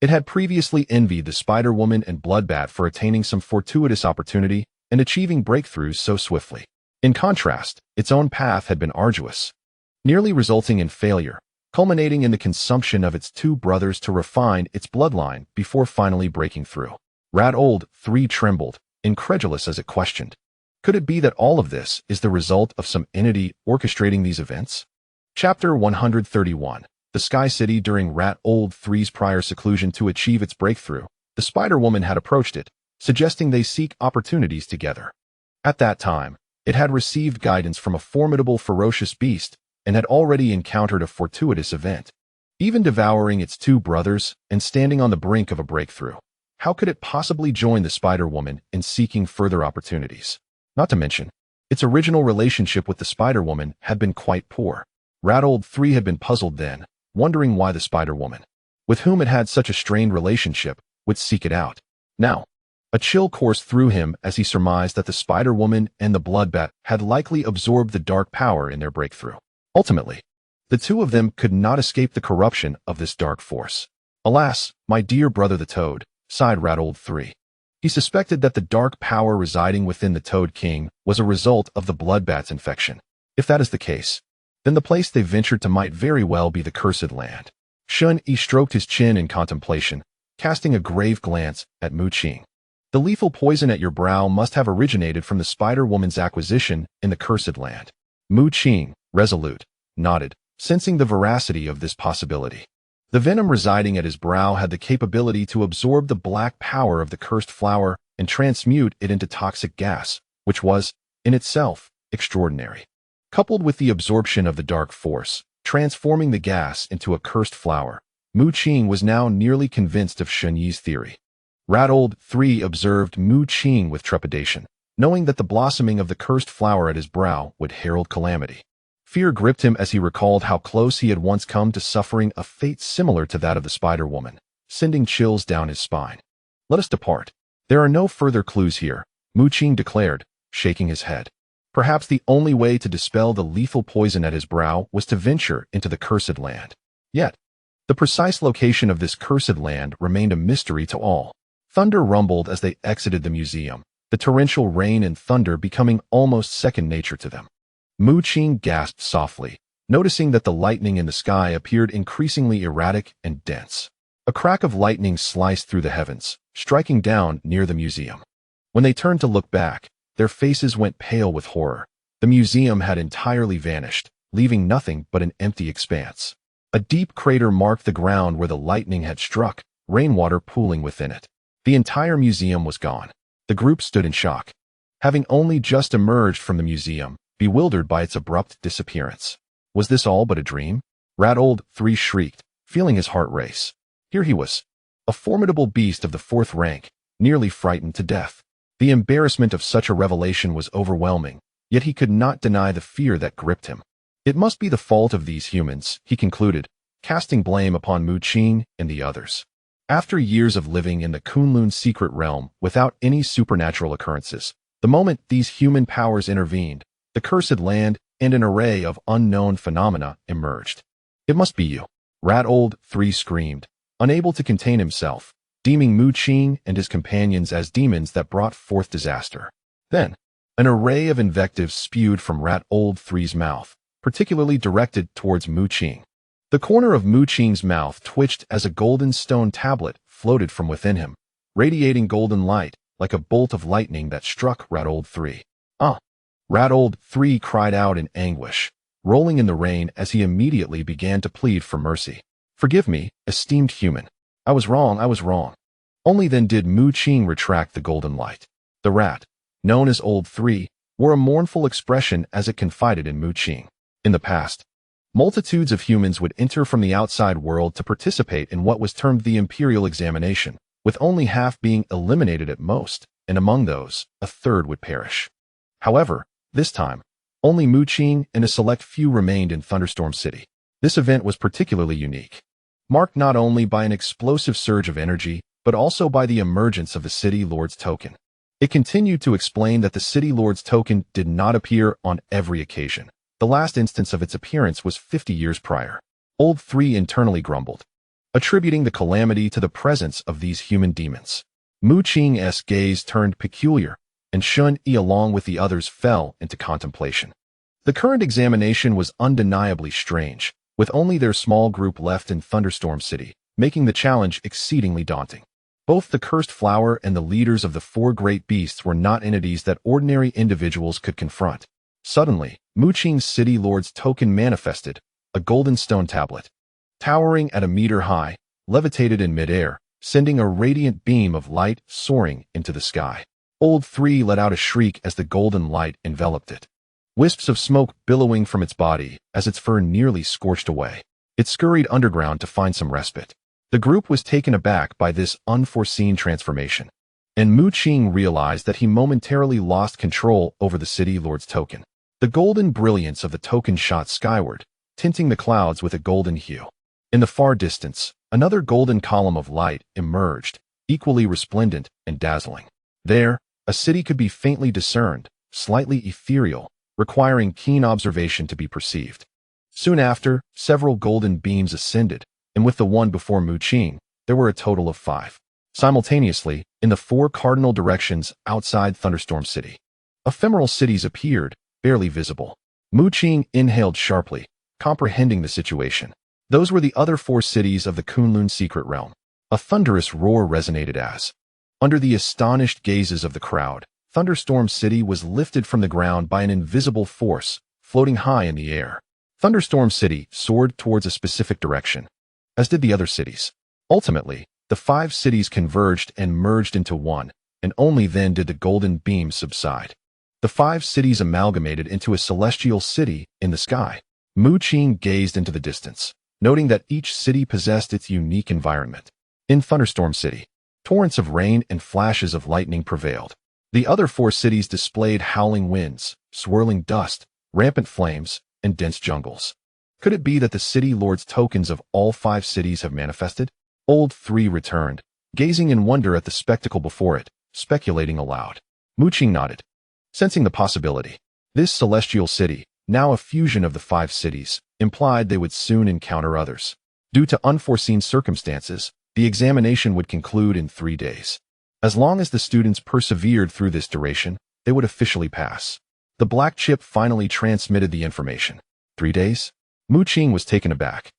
It had previously envied the Spider-Woman and Bloodbat for attaining some fortuitous opportunity and achieving breakthroughs so swiftly. In contrast, its own path had been arduous, nearly resulting in failure, culminating in the consumption of its two brothers to refine its bloodline before finally breaking through. Rat-old 3 trembled, incredulous as it questioned. Could it be that all of this is the result of some entity orchestrating these events? Chapter 131. The Sky City. During Rat-old 3's prior seclusion to achieve its breakthrough, the Spider-Woman had approached it, suggesting they seek opportunities together. At that time, it had received guidance from a formidable ferocious beast and had already encountered a fortuitous event, even devouring its two brothers and standing on the brink of a breakthrough. How could it possibly join the Spider-Woman in seeking further opportunities? Not to mention, its original relationship with the Spider-Woman had been quite poor. Rat-old 3 had been puzzled then, wondering why the Spider-Woman, with whom it had such a strained relationship, would seek it out. Now, a chill coursed through him as he surmised that the Spider-Woman and the Bloodbat had likely absorbed the dark power in their breakthrough. Ultimately, the two of them could not escape the corruption of this dark force. Alas, my dear brother the Toad, sighed Rat-old 3. He suspected that the dark power residing within the Toad King was a result of the Bloodbat's infection. If that is the case, then the place they ventured to might very well be the Cursed Land. Shun-Yi stroked his chin in contemplation, casting a grave glance at Mu-Qing. The lethal poison at your brow must have originated from the Spider-Woman's acquisition in the Cursed Land. Mu-Qing, resolute, nodded, sensing the veracity of this possibility. The venom residing at his brow had the capability to absorb the black power of the cursed flower and transmute it into toxic gas, which was, in itself, extraordinary. Coupled with the absorption of the dark force, transforming the gas into a cursed flower, Mu-Qing was now nearly convinced of Shun-Yi's theory. Rat-old 3 observed Mu-Qing with trepidation, knowing that the blossoming of the cursed flower at his brow would herald calamity. Fear gripped him as he recalled how close he had once come to suffering a fate similar to that of the Spider-Woman, sending chills down his spine. Let us depart. There are no further clues here, Mu-Qing declared, shaking his head. Perhaps the only way to dispel the lethal poison at his brow was to venture into the Cursed Land. Yet, the precise location of this Cursed Land remained a mystery to all. Thunder rumbled as they exited the museum, the torrential rain and thunder becoming almost second nature to them. Mu-Qing gasped softly, noticing that the lightning in the sky appeared increasingly erratic and dense. A crack of lightning sliced through the heavens, striking down near the museum. When they turned to look back, their faces went pale with horror. The museum had entirely vanished, leaving nothing but an empty expanse. A deep crater marked the ground where the lightning had struck, rainwater pooling within it. The entire museum was gone. The group stood in shock, having only just emerged from the museum, bewildered by its abrupt disappearance. Was this all but a dream? Rat-old 3 shrieked, feeling his heart race. Here he was, a formidable beast of the 4th rank, nearly frightened to death. The embarrassment of such a revelation was overwhelming, yet he could not deny the fear that gripped him. It must be the fault of these humans, he concluded, casting blame upon Mu-Qing and the others. After years of living in the Kunlun secret realm without any supernatural occurrences, the moment these human powers intervened, the Cursed Land and an array of unknown phenomena emerged. It must be you, Rat-old 3 screamed, unable to contain himself, deeming Mu-Qing and his companions as demons that brought forth disaster. Then, an array of invectives spewed from Rat-old 3's mouth, particularly directed towards Mu-Qing. The corner of Mu-Qing's mouth twitched as a golden stone tablet floated from within him, radiating golden light like a bolt of lightning that struck Rat-old 3. Rat-old 3 cried out in anguish, rolling in the rain as he immediately began to plead for mercy. Forgive me, esteemed human. I was wrong. Only then did Mu-Qing retract the golden light. The rat, known as Old 3, wore a mournful expression as it confided in Mu-Qing. In the past, multitudes of humans would enter from the outside world to participate in what was termed the Imperial Examination, with only half being eliminated at most, and among those, a third would perish. However, this time, only Mu-Qing and a select few remained in Thunderstorm City. This event was particularly unique, marked not only by an explosive surge of energy, but also by the emergence of the City Lord's token. It continued to explain that the City Lord's token did not appear on every occasion. The last instance of its appearance was 50 years prior. Old 3 internally grumbled. attributing the calamity to the presence of these human demons. Mu Qing's gaze turned peculiar, and Shun Yi along with the others fell into contemplation. The current examination was undeniably strange, with only their small group left in Thunderstorm City, making the challenge exceedingly daunting. Both the cursed flower and the leaders of the four great beasts were not entities that ordinary individuals could confront. Suddenly, Mu Qing's city lord's token manifested, a golden stone tablet. Towering at a meter high, levitated in midair, sending a radiant beam of light soaring into the sky. Old 3 let out a shriek as the golden light enveloped it. Wisps of smoke billowing from its body as its fur nearly scorched away. It scurried underground to find some respite. The group was taken aback by this unforeseen transformation, and Mu Qing realized that he momentarily lost control over the city lord's token. The golden brilliance of the token shot skyward, tinting the clouds with a golden hue. In the far distance, another golden column of light emerged, equally resplendent and dazzling. There, a city could be faintly discerned, slightly ethereal, requiring keen observation to be perceived. Soon after, several golden beams ascended, and with the one before Mu Qing, there were a total of 5. Simultaneously, in the 4 cardinal directions outside Thunderstorm City, ephemeral cities appeared, barely visible. Mu Qing inhaled sharply, comprehending the situation. Those were the other 4 cities of the Kunlun secret realm. A thunderous roar resonated as, under the astonished gazes of the crowd, Thunderstorm City was lifted from the ground by an invisible force, floating high in the air. Thunderstorm City soared towards a specific direction, as did the other cities. Ultimately, the 5 cities converged and merged into one, and only then did the golden beam subside. The 5 cities amalgamated into a celestial city in the sky. Mu Qing gazed into the distance, noting that each city possessed its unique environment. In Thunderstorm City, torrents of rain and flashes of lightning prevailed. The other 4 cities displayed howling winds, swirling dust, rampant flames, and dense jungles. Could it be that the city lord's tokens of all 5 cities have manifested? Old 3 returned, gazing in wonder at the spectacle before it, speculating aloud. Mu Qing nodded, sensing the possibility. This celestial city, now a fusion of the 5 cities, implied they would soon encounter others. Due to unforeseen circumstances, the examination would conclude in 3 days. As long as the students persevered through this duration, they would officially pass. The black chip finally transmitted the information. 3 days? Mu Qing was taken aback,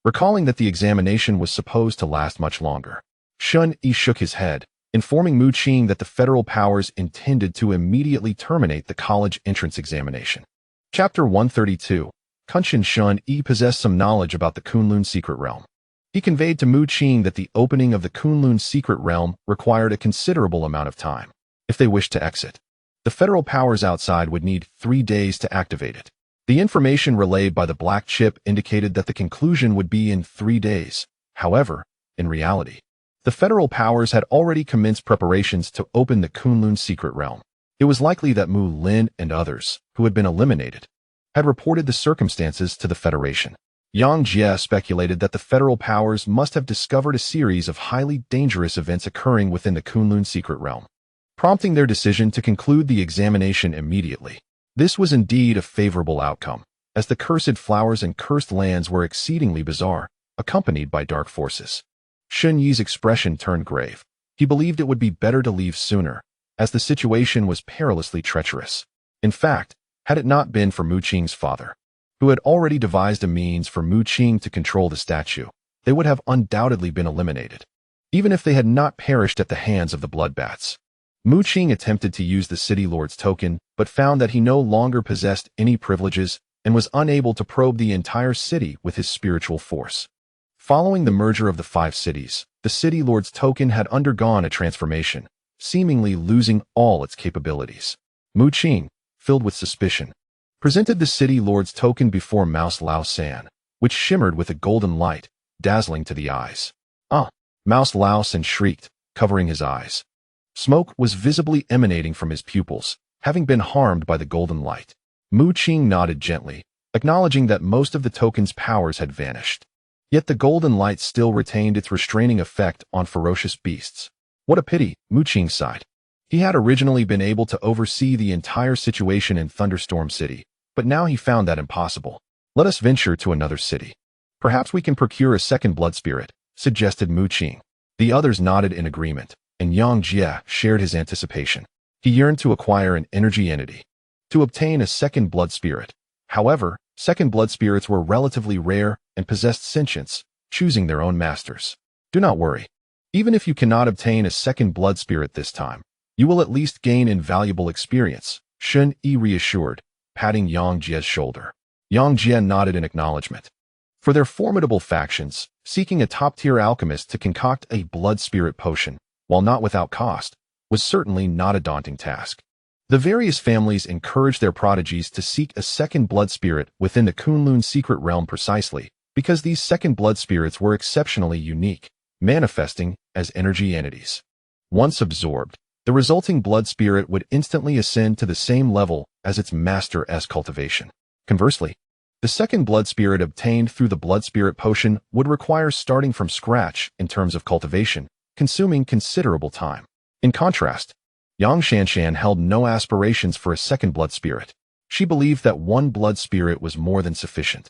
recalling that the examination was supposed to last much longer. Shun Yi shook his head, informing Mu Qing that the federal powers intended to immediately terminate the college entrance examination. Chapter 132. Kunshin Shun Yi possessed some knowledge about the Kunlun secret realm. He conveyed to Mu Qing that the opening of the Kunlun secret realm required a considerable amount of time. If they wished to exit, the federal powers outside would need 3 days to activate it. The information relayed by the black chip indicated that the conclusion would be in 3 days. However, in reality, the federal powers had already commenced preparations to open the Kunlun secret realm. It was likely that Mu Lin and others, who had been eliminated, had reported the circumstances to the Federation. Yang Jie speculated that the federal powers must have discovered a series of highly dangerous events occurring within the Kunlun secret realm, prompting their decision to conclude the examination immediately. This was indeed a favorable outcome, as the cursed flowers and cursed lands were exceedingly bizarre, accompanied by dark forces. Shun Yi's expression turned grave. He believed it would be better to leave sooner, as the situation was perilously treacherous. In fact, had it not been for Mu Qing's father, who had already devised a means for Mu Qing to control the statue, they would have undoubtedly been eliminated, even if they had not perished at the hands of the bloodbats. Mu Qing attempted to use the city lord's token, but found that he no longer possessed any privileges and was unable to probe the entire city with his spiritual force. Following the merger of the 5 cities, the city lord's token had undergone a transformation, seemingly losing all its capabilities. Mu Qing, filled with suspicion, presented the city lord's token before Mouse Lao San, which shimmered with a golden light, dazzling to the eyes. "Ah!" Mouse Lao San shrieked, covering his eyes. Smoke was visibly emanating from his pupils, having been harmed by the golden light. Mu Qing nodded gently, acknowledging that most of the token's powers had vanished. Yet the golden light still retained its restraining effect on ferocious beasts. What a pity, Mu Qing sighed. He had originally been able to oversee the entire situation in Thunderstorm City, but now he found that impossible. Let us venture to another city. Perhaps we can procure a second blood spirit, suggested Mu Qing. The others nodded in agreement, and Yang Jie shared his anticipation. He yearned to acquire an energy entity, to obtain a second blood spirit. However, second blood spirits were relatively rare and possessed sentience, choosing their own masters. Do not worry. Even if you cannot obtain a second blood spirit this time, you will at least gain invaluable experience, Shun Yi reassured, patting Yang Jie's shoulder. Yang Jie nodded in acknowledgement. For their formidable factions, seeking a top-tier alchemist to concoct a blood spirit potion, while not without cost, was certainly not a daunting task. The various families encouraged their prodigies to seek a second blood spirit within the Kunlun secret realm precisely because these second blood spirits were exceptionally unique, manifesting as energy entities. Once absorbed, the resulting blood spirit would instantly ascend to the same level as its master's cultivation. Conversely, the second blood spirit obtained through the blood spirit potion would require starting from scratch in terms of cultivation, consuming considerable time. In contrast, Yang Shanshan held no aspirations for a second blood spirit. She believed that one blood spirit was more than sufficient.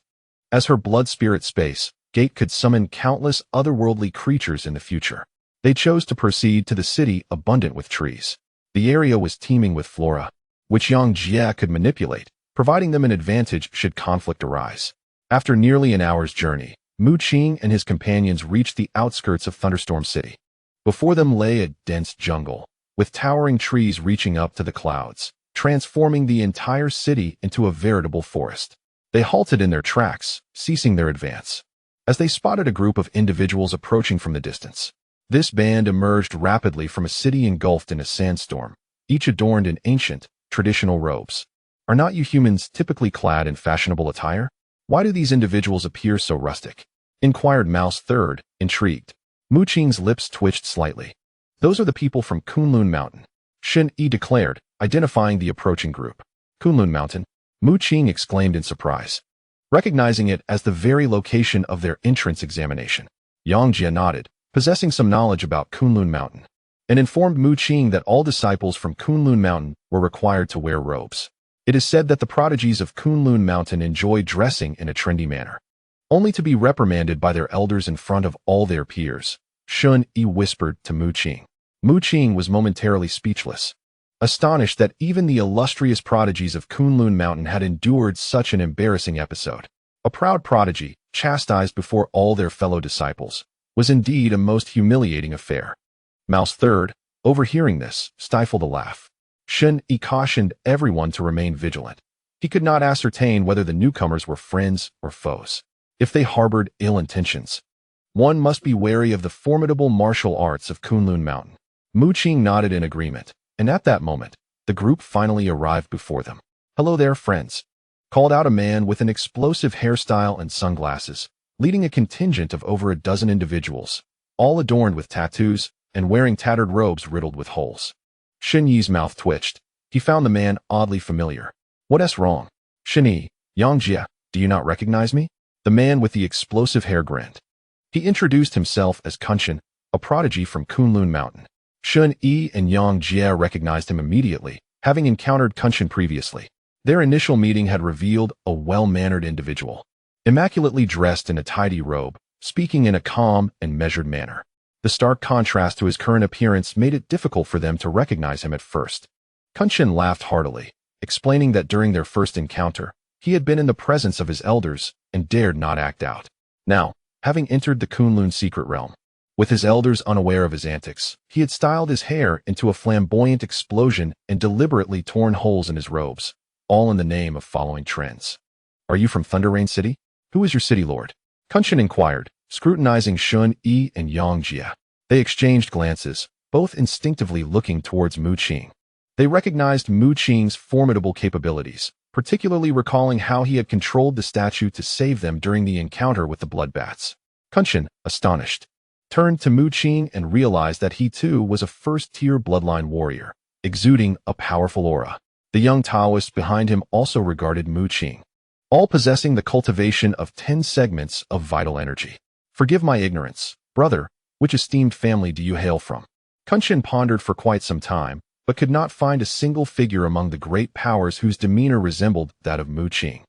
As her blood spirit space, Gate could summon countless otherworldly creatures in the future. They chose to proceed to the city abundant with trees. The area was teeming with flora, which Yang Jie could manipulate, providing them an advantage should conflict arise. After nearly an hour's journey, Mu Qing and his companions reached the outskirts of Thunderstorm City. Before them lay a dense jungle, with towering trees reaching up to the clouds, transforming the entire city into a veritable forest. They halted in their tracks, ceasing their advance, as they spotted a group of individuals approaching from the distance. This band emerged rapidly from a city engulfed in a sandstorm, each adorned in ancient, traditional robes. Are not you humans typically clad in fashionable attire? Why do these individuals appear so rustic? Inquired Mouse Third, intrigued. Mu Qing's lips twitched slightly. Those are the people from Kunlun Mountain, Shun Yi declared, identifying the approaching group. Kunlun Mountain? Mu Qing exclaimed in surprise, recognizing it as the very location of their entrance examination. Yang Jie nodded, possessing some knowledge about Kunlun Mountain, and informed Mu Qing that all disciples from Kunlun Mountain were required to wear robes. It is said that the prodigies of Kunlun Mountain enjoy dressing in a trendy manner, only to be reprimanded by their elders in front of all their peers, Shun Yi whispered to Mu Qing. Mu Qing was momentarily speechless, astonished that even the illustrious prodigies of Kunlun Mountain had endured such an embarrassing episode. A proud prodigy, chastised before all their fellow disciples, was indeed a most humiliating affair. Mouse Third, overhearing this, stifled a laugh. Shun Yi cautioned everyone to remain vigilant. He could not ascertain whether the newcomers were friends or foes. If they harbored ill intentions, one must be wary of the formidable martial arts of Kunlun Mountain. Mu Qing nodded in agreement, and at that moment, the group finally arrived before them. "Hello there, friends," called out a man with an explosive hairstyle and sunglasses, leading a contingent of over a dozen individuals, all adorned with tattoos and wearing tattered robes riddled with holes. Shun Yi's mouth twitched. He found the man oddly familiar. "What's wrong? Shun Yi, Yang Jie, do you not recognize me?" The man with the explosive hair grinned. He introduced himself as Kunshin, a prodigy from Kunlun Mountain. Shun Yi and Yang Jie recognized him immediately, having encountered Kunshin previously. Their initial meeting had revealed a well-mannered individual, immaculately dressed in a tidy robe, speaking in a calm and measured manner. The stark contrast to his current appearance made it difficult for them to recognize him at first. Kunshin laughed heartily, explaining that during their first encounter, he had been in the presence of his elders and dared not act out. Now, having entered the Kunlun secret realm, with his elders unaware of his antics, he had styled his hair into a flamboyant explosion and deliberately torn holes in his robes, all in the name of following trends. "Are you from Thunder Rain City? Who is your city lord?" Kunshin inquired, scrutinizing Shun Yi and Yang Jie. They exchanged glances, both instinctively looking towards Mu Qing. They recognized Mu Qing's formidable capabilities, particularly recalling how he had controlled the statue to save them during the encounter with the bloodbats. Kunshin, astonished, turned to Mu Qing and realized that he too was a first-tier bloodline warrior, exuding a powerful aura. The young Taoist behind him also regarded Mu Qing, all possessing the cultivation of 10 segments of vital energy. "Forgive my ignorance, brother, which esteemed family do you hail from?" Kunshin pondered for quite some time, but could not find a single figure among the great powers whose demeanor resembled that of Mu Qing.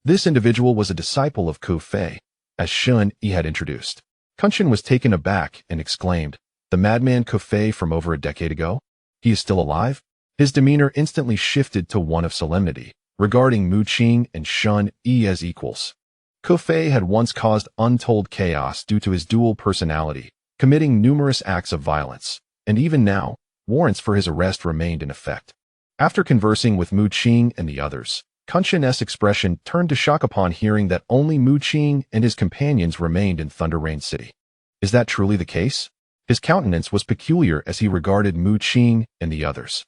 This individual was a disciple of Ku Fei, as Shun Yi had introduced. Kunshin was taken aback and exclaimed, "The madman Kofei from over a decade ago? He is still alive?" His demeanor instantly shifted to one of solemnity, regarding Mu Qing and Shun Yi as equals. Kofei had once caused untold chaos due to his dual personality, committing numerous acts of violence, and even now, warrants for his arrest remained in effect. After conversing with Mu Qing and the others, Kunshin's expression turned to shock upon hearing that only Mu Qing and his companions remained in Thunder Rain City. Is that truly the case? His countenance was peculiar as he regarded Mu Qing and the others.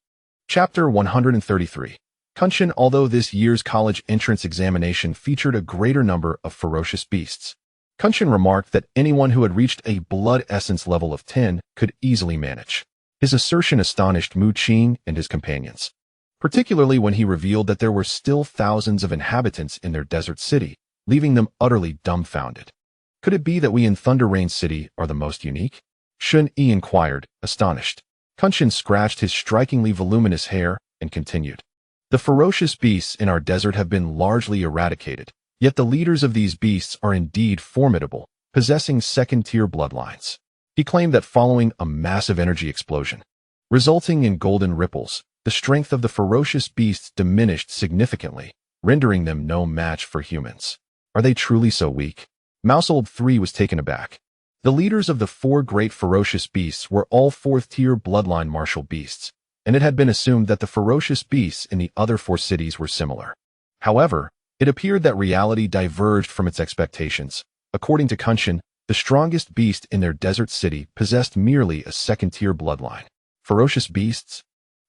Chapter 133. Kunshin. Although this year's college entrance examination featured a greater number of ferocious beasts, Kunshin remarked that anyone who had reached a blood essence level of 10 could easily manage. His assertion astonished Mu Qing and his companions, particularly when he revealed that there were still thousands of inhabitants in their desert city, leaving them utterly dumbfounded. Could it be that we in Thunder Rain City are the most unique? Shun Yi inquired, astonished. Kunshin scratched his strikingly voluminous hair and continued. The ferocious beasts in our desert have been largely eradicated, yet the leaders of these beasts are indeed formidable, possessing second-tier bloodlines. He claimed that following a massive energy explosion, resulting in golden ripples, the strength of the ferocious beasts diminished significantly, rendering them no match for humans. Are they truly so weak? Mouseold 3 was taken aback. The leaders of the 4 great ferocious beasts were all 4th-tier bloodline martial beasts, and it had been assumed that the ferocious beasts in the other 4 cities were similar. However, it appeared that reality diverged from its expectations. According to Kunshin, the strongest beast in their desert city possessed merely a 2nd-tier bloodline. Ferocious beasts?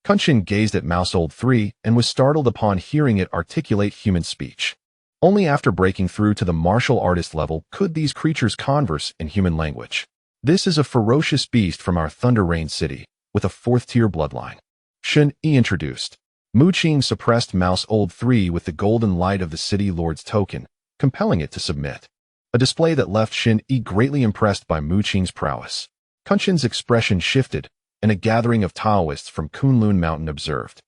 Kunshin gazed at Mouseold 3 and was startled upon hearing it articulate human speech. Only after breaking through to the martial artist level could these creatures converse in human language. This is a ferocious beast from our Thunder Rain City, with a 4th-tier bloodline. Shun Yi introduced. Mu Qing suppressed Mouseold 3 with the golden light of the city lord's token, compelling it to submit. A display that left Shin Yi greatly impressed by Mu Qing's prowess. Kunshin's expression shifted, and a gathering of Taoists from Kunlun Mountain observed.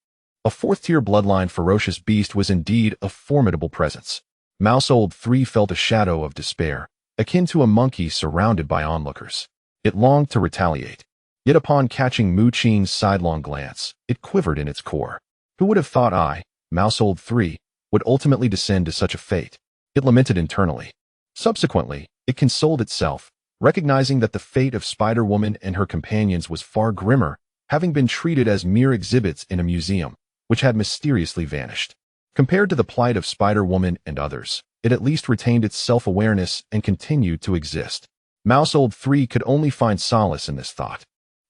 A 4th-tier bloodline ferocious beast was indeed a formidable presence. Mouseold 3 felt a shadow of despair, akin to a monkey surrounded by onlookers. It longed to retaliate. Yet upon catching Mu Qing's sidelong glance, it quivered in its core. Who would have thought I, Mouseold 3, would ultimately descend to such a fate? It lamented internally. Subsequently, it consoled itself, recognizing that the fate of Spider-Woman and her companions was far grimmer, having been treated as mere exhibits in a museum, which had mysteriously vanished. Compared to the plight of Spider-Woman and others, it at least retained its self-awareness and continued to exist. Mouseold 3 could only find solace in this thought.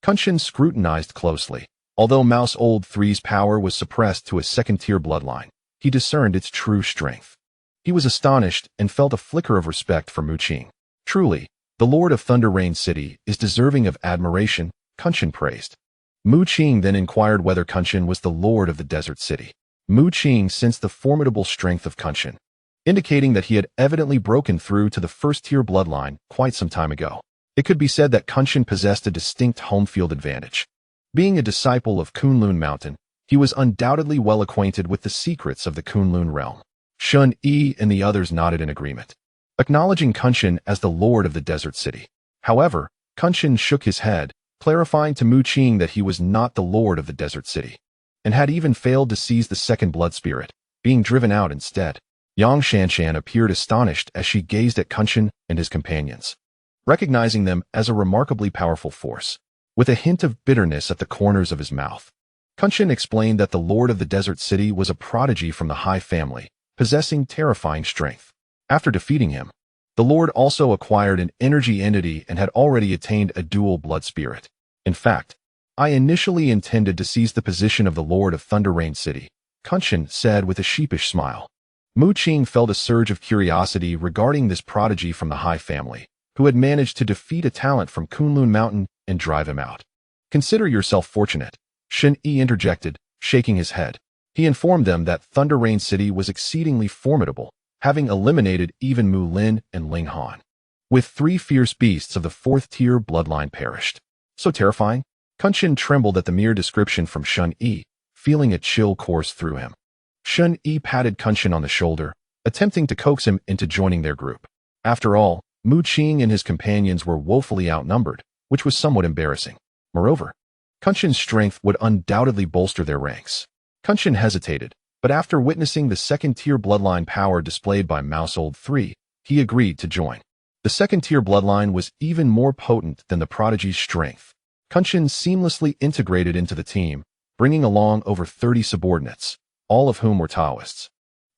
Kunshin scrutinized closely. Although Mouseold 3's power was suppressed to a 2nd-tier bloodline, he discerned its true strength. He was astonished and felt a flicker of respect for Mu Qing. Truly, the Lord of Thunder Rain City is deserving of admiration, Kunshin praised. Mu Qing then inquired whether Kunshin was the Lord of the Desert City. Mu Qing sensed the formidable strength of Kunshin, indicating that he had evidently broken through to the 1st-tier bloodline quite some time ago. It could be said that Kunshin possessed a distinct home field advantage. Being a disciple of Kunlun Mountain, he was undoubtedly well acquainted with the secrets of the Kunlun realm. Shun Yi and the others nodded in agreement, acknowledging Kunshin as the Lord of the Desert City. However, Kunshin shook his head, clarifying to Mu Qing that he was not the Lord of the Desert City, and had even failed to seize the 2nd blood spirit, being driven out instead. Yang Shanshan appeared astonished as she gazed at Kunshin and his companions, recognizing them as a remarkably powerful force. With a hint of bitterness at the corners of his mouth, Kunshin explained that the Lord of the Desert City was a prodigy from the high family, possessing terrifying strength. After defeating him, the Lord also acquired an energy entity and had already attained a dual blood spirit. In fact, I initially intended to seize the position of the Lord of Thunder Rain City, Kunshin said with a sheepish smile. Mu Qing felt a surge of curiosity regarding this prodigy from the high family, who had managed to defeat a talent from Kunlun Mountain and drive him out. Consider yourself fortunate, Shin Yi interjected, shaking his head. He informed them that Thunder Rain City was exceedingly formidable, having eliminated even Mu Lin and Ling Han. With 3 fierce beasts of the 4th-tier bloodline perished. So terrifying? Kunshin trembled at the mere description from Shun Yi, feeling a chill course through him. Shun Yi patted Kunshin on the shoulder, attempting to coax him into joining their group. After all, Mu Qing and his companions were woefully outnumbered, which was somewhat embarrassing. Moreover, Kunshin's strength would undoubtedly bolster their ranks. Kunshin hesitated, but after witnessing the second-tier bloodline power displayed by Mousehold 3, he agreed to join. The second-tier bloodline was even more potent than the prodigy's strength. Kunshin seamlessly integrated into the team, bringing along over 30 subordinates, all of whom were Taoists.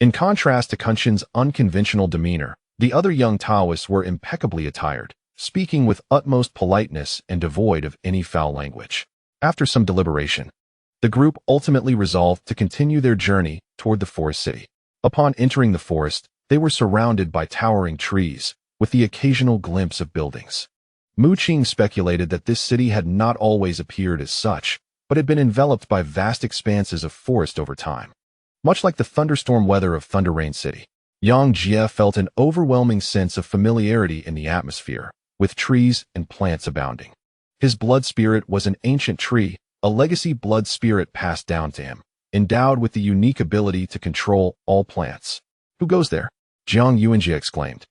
In contrast to Kunshin's unconventional demeanor, the other young Taoists were impeccably attired, speaking with utmost politeness and devoid of any foul language. After some deliberation, the group ultimately resolved to continue their journey toward the forest city. Upon entering the forest, they were surrounded by towering trees, with the occasional glimpse of buildings. Mu Qing speculated that this city had not always appeared as such, but had been enveloped by vast expanses of forest over time. Much like the thunderstorm weather of Thunder Rain City, Yang Jie felt an overwhelming sense of familiarity in the atmosphere, with trees and plants abounding. His blood spirit was an ancient tree, a legacy blood spirit passed down to him, endowed with the unique ability to control all plants. "Who goes there?" Jiang Yuanjie exclaimed.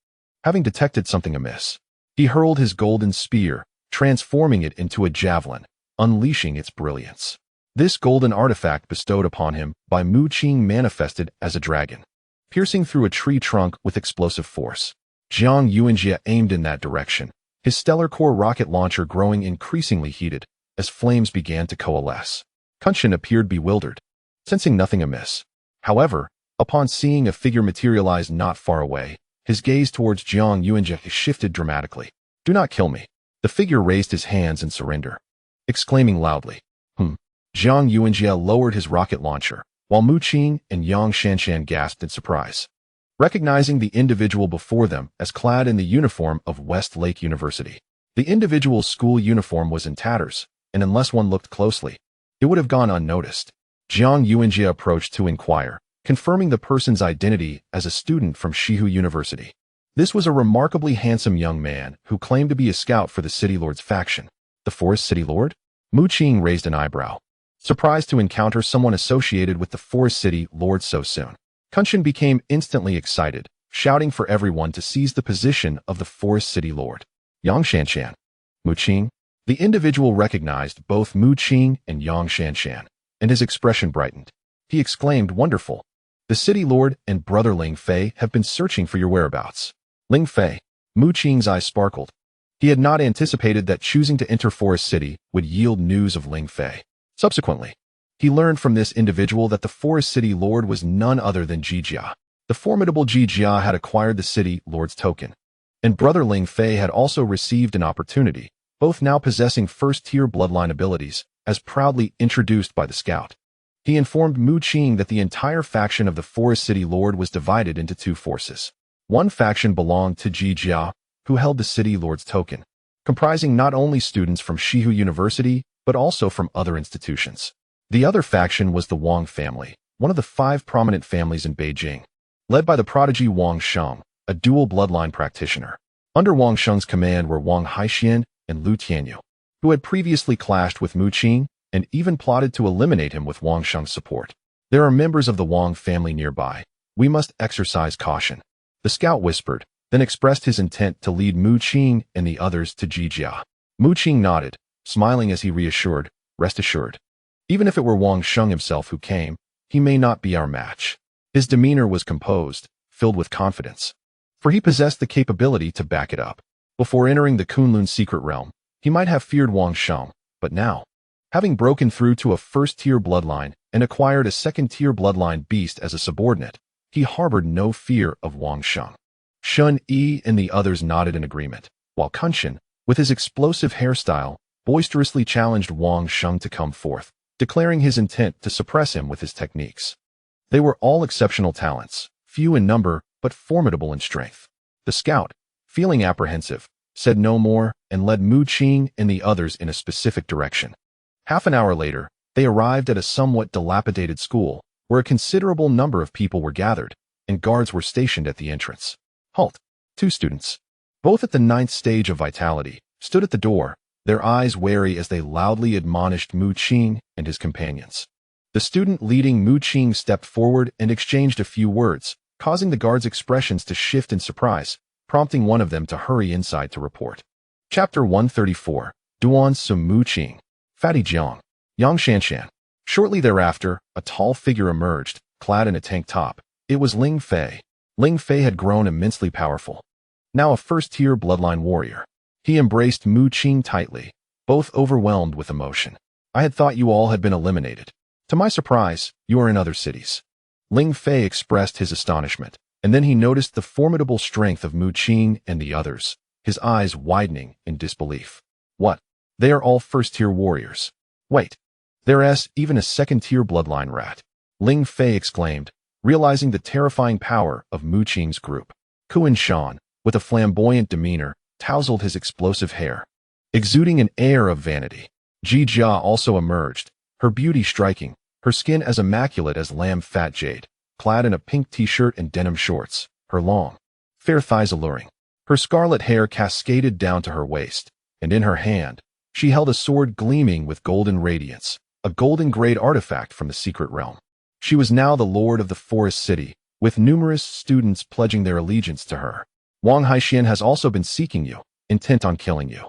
Having detected something amiss, he hurled his golden spear, transforming it into a javelin, unleashing its brilliance. This golden artifact bestowed upon him by Mu Qing manifested as a dragon, piercing through a tree trunk with explosive force. Jiang Yuanjie aimed in that direction, his stellar core rocket launcher growing increasingly heated as flames began to coalesce. Kunshin appeared bewildered, sensing nothing amiss. However, upon seeing a figure materialize not far away, his gaze towards Jiang Yuanjie shifted dramatically. "Do not kill me." The figure raised his hands in surrender, exclaiming loudly, Jiang Yuanjie lowered his rocket launcher, while Mu Qing and Yang Shanshan gasped in surprise, recognizing the individual before them as clad in the uniform of West Lake University. The individual's school uniform was in tatters, and unless one looked closely, it would have gone unnoticed. Jiang Yuanjie approached to inquire, confirming the person's identity as a student from Shihu University. This was a remarkably handsome young man who claimed to be a scout for the City Lord's faction. The Forest City Lord? Mu Qing raised an eyebrow, surprised to encounter someone associated with the Forest City Lord so soon. Kunshin became instantly excited, shouting for everyone to seize the position of the Forest City Lord. Yang Shanshan. Mu Qing? The individual recognized both Mu Qing and Yang Shanshan, and his expression brightened. He exclaimed, "Wonderful! The City Lord and Brother Ling Fei have been searching for your whereabouts." Ling Fei. Mu Qing's eyes sparkled. He had not anticipated that choosing to enter Forest City would yield news of Ling Fei. Subsequently, he learned from this individual that the Forest City Lord was none other than Jie. The formidable Jie had acquired the City Lord's token, and Brother Ling Fei had also received an opportunity, both now possessing first-tier bloodline abilities, as proudly introduced by the scout. He informed Mu Qing that the entire faction of the Forest City Lord was divided into two forces. One faction belonged to Jie, who held the City Lord's token, comprising not only students from Shihu University, but also from other institutions. The other faction was the Wang family, one of the 5 prominent families in Beijing, led by the prodigy Wang Sheng, a dual bloodline practitioner. Under Wang Sheng's command were Wang Haixian and Lu Tianyu, who had previously clashed with Mu Qing and even plotted to eliminate him with Wang Sheng's support. "There are members of the Wang family nearby. We must exercise caution," the scout whispered, then expressed his intent to lead Mu Qing and the others to Jie. Mu Qing nodded, smiling as he reassured, "Rest assured. Even if it were Wang Sheng himself who came, he may not be our match." His demeanor was composed, filled with confidence, for he possessed the capability to back it up. Before entering the Kunlun secret realm, he might have feared Wang Sheng, but now, having broken through to a first-tier bloodline and acquired a second-tier bloodline beast as a subordinate, he harbored no fear of Wang Sheng. Shun Yi and the others nodded in agreement, while Kunshin, with his explosive hairstyle, boisterously challenged Wang Sheng to come forth, declaring his intent to suppress him with his techniques. They were all exceptional talents, few in number, but formidable in strength. The scout, feeling apprehensive, said no more and led Mu Qing and the others in a specific direction. Half an hour later, they arrived at a somewhat dilapidated school, where a considerable number of people were gathered, and guards were stationed at the entrance. Halt! 2 students, both at the 9th stage of vitality, stood at the door, their eyes wary as they loudly admonished Mu Qing and his companions. The student leading Mu Qing stepped forward and exchanged a few words, causing the guards' expressions to shift in surprise, prompting one of them to hurry inside to report. Chapter 134, Duan Su Mu Qing, Fatty Jiang, Yang Shanshan. Shortly thereafter, a tall figure emerged, clad in a tank top. It was Ling Fei. Ling Fei had grown immensely powerful. Now a first-tier bloodline warrior. He embraced Mu Qing tightly, both overwhelmed with emotion. I had thought you all had been eliminated. To my surprise, you are in other cities. Ling Fei expressed his astonishment, and then he noticed the formidable strength of Mu Qing and the others, his eyes widening in disbelief. What? They are all first-tier warriors. Wait. There's even a second-tier bloodline rat. Ling Fei exclaimed, realizing the terrifying power of Mu Qing's group. Qin Shan, with a flamboyant demeanor, tousled his explosive hair, exuding an air of vanity. Yang Jie also emerged, her beauty striking, her skin as immaculate as lamb-fat jade, clad in a pink t-shirt and denim shorts, her long, fair thighs alluring. Her scarlet hair cascaded down to her waist, and in her hand, she held a sword gleaming with golden radiance, a golden-grade artifact from the secret realm. She was now the lord of the forest city, with numerous students pledging their allegiance to her. Wang Haixian has also been seeking you, intent on killing you.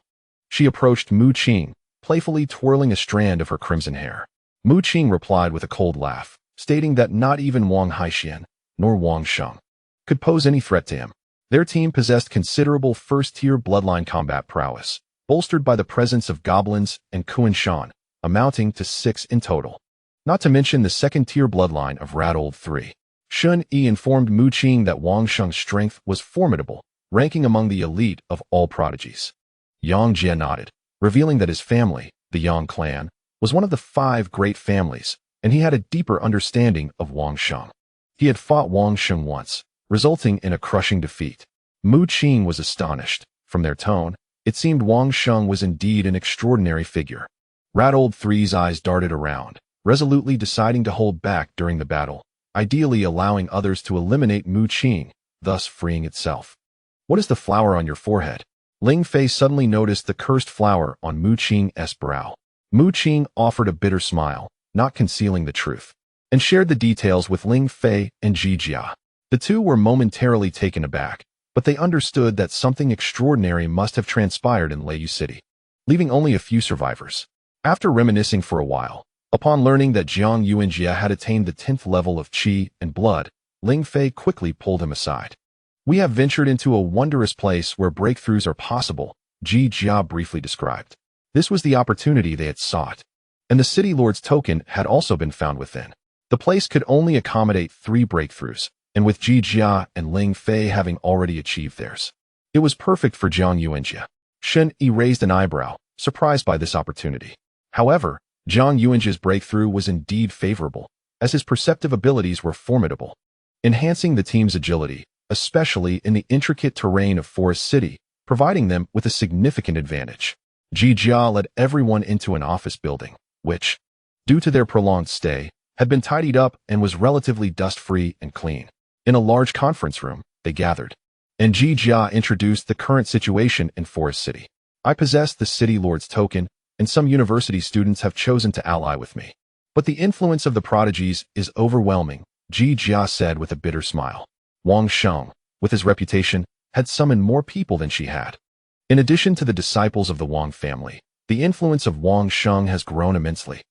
She approached Mu Qing, playfully twirling a strand of her crimson hair. Mu Qing replied with a cold laugh, stating that not even Wang Haixian, nor Wang Sheng, could pose any threat to him. Their team possessed considerable first-tier bloodline combat prowess, bolstered by the presence of goblins and Qin Shan, amounting to 6 in total. Not to mention the second-tier bloodline of Rat-old 3. Shun Yi informed Mu Qing that Wang Sheng's strength was formidable, ranking among the elite of all prodigies. Yang Jie nodded, revealing that his family, the Yang clan, was one of the 5 great families, and he had a deeper understanding of Wang Sheng. He had fought Wang Sheng once, resulting in a crushing defeat. Mu Qing was astonished. From their tone, it seemed Wang Sheng was indeed an extraordinary figure. Rat-old 3's eyes darted around, resolutely deciding to hold back during the battle, ideally allowing others to eliminate Mu Qing, thus freeing itself. What is the flower on your forehead? Ling Fei suddenly noticed the cursed flower on Mu Qing's brow. Mu Qing offered a bitter smile, not concealing the truth, and shared the details with Ling Fei and Yang Jie. The two were momentarily taken aback, but they understood that something extraordinary must have transpired in Lei City, leaving only a few survivors. After reminiscing for a while, upon learning that Jiang Yuanjie had attained the 10th level of Qi and blood, Ling Fei quickly pulled him aside. We have ventured into a wondrous place where breakthroughs are possible, Yang Jie briefly described. This was the opportunity they had sought, and the City Lord's token had also been found within. The place could only accommodate 3 breakthroughs, and with Yang Jie and Ling Fei having already achieved theirs, it was perfect for Jiang Yuanjie. Shen Yi raised an eyebrow, surprised by this opportunity. However, Jiang Yuanjie's breakthrough was indeed favorable, as his perceptive abilities were formidable, enhancing the team's agility, especially in the intricate terrain of Forest City, providing them with a significant advantage. Yang Jie led everyone into an office building, which, due to their prolonged stay, had been tidied up and was relatively dust-free and clean. In a large conference room, they gathered, and Yang Jie introduced the current situation in Forest City. I possess the City Lord's token, and some university students have chosen to ally with me. But the influence of the prodigies is overwhelming, Yang Jie said with a bitter smile. Wang Sheng, with his reputation, had summoned more people than she had. In addition to the disciples of the Wang family, the influence of Wang Sheng has grown immensely.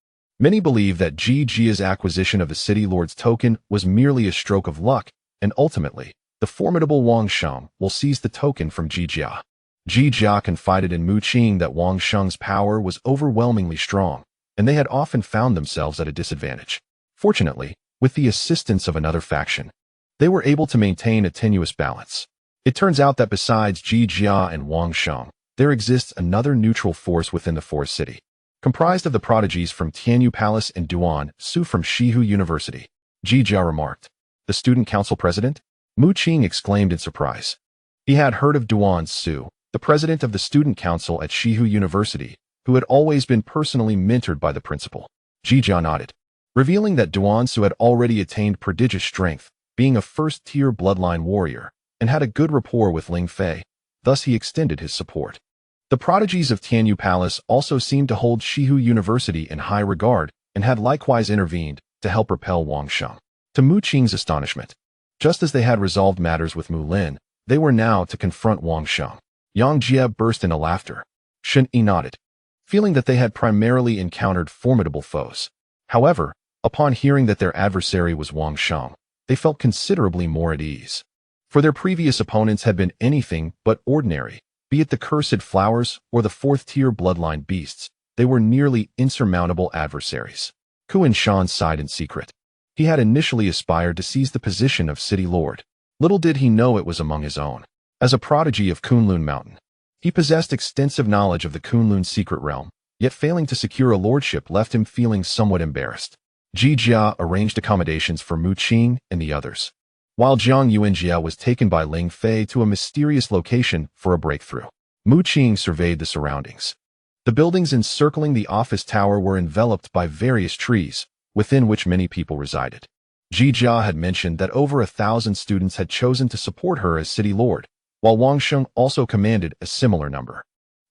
Many believe that Yang Jie's acquisition of the City Lord's token was merely a stroke of luck, and ultimately, the formidable Wang Sheng will seize the token from Yang Jie. Yang Jie confided in Mu Qing that Wang Sheng's power was overwhelmingly strong, and they had often found themselves at a disadvantage. Fortunately, with the assistance of another faction, they were able to maintain a tenuous balance. It turns out that besides Yang Jie and Wang Sheng, there exists another neutral force within the Forest City, comprised of the prodigies from Tianyu Palace and Duan Su from Shihu University. Yang Jie remarked. The student council president? Mu Qing exclaimed in surprise. He had heard of Duan Su, the president of the student council at Shihu University, who had always been personally mentored by the principal. Yang Jie nodded, revealing that Duan Su had already attained prodigious strength, being a first-tier bloodline warrior, and had a good rapport with Ling Fei, thus he extended his support. The prodigies of Tianyu Palace also seemed to hold Shihu University in high regard and had likewise intervened to help repel Wang Sheng. To Mu Qing's astonishment, just as they had resolved matters with Mu Lin, They were now to confront Wang Sheng. Yang Jie burst into laughter. Shen Yi nodded, feeling that they had primarily encountered formidable foes. However, upon hearing that their adversary was Wang Sheng, they felt considerably more at ease. For their previous opponents had been anything but ordinary, be it the cursed flowers or the fourth-tier bloodline beasts. They were nearly insurmountable adversaries. Qin Shan sighed in secret. He had initially aspired to seize the position of city lord. Little did he know it was among his own. As a prodigy of Kunlun Mountain, he possessed extensive knowledge of the Kunlun secret realm, yet failing to secure a lordship left him feeling somewhat embarrassed. Ji Jia arranged accommodations for Mu Qing and the others, while Jiang Yuanjie was taken by Ling Fei to a mysterious location for a breakthrough. Mu Qing surveyed the surroundings. The buildings encircling the office tower were enveloped by various trees, within which many people resided. Ji Jia had mentioned that over 1,000 students had chosen to support her as city lord, while Wang Sheng also commanded a similar number.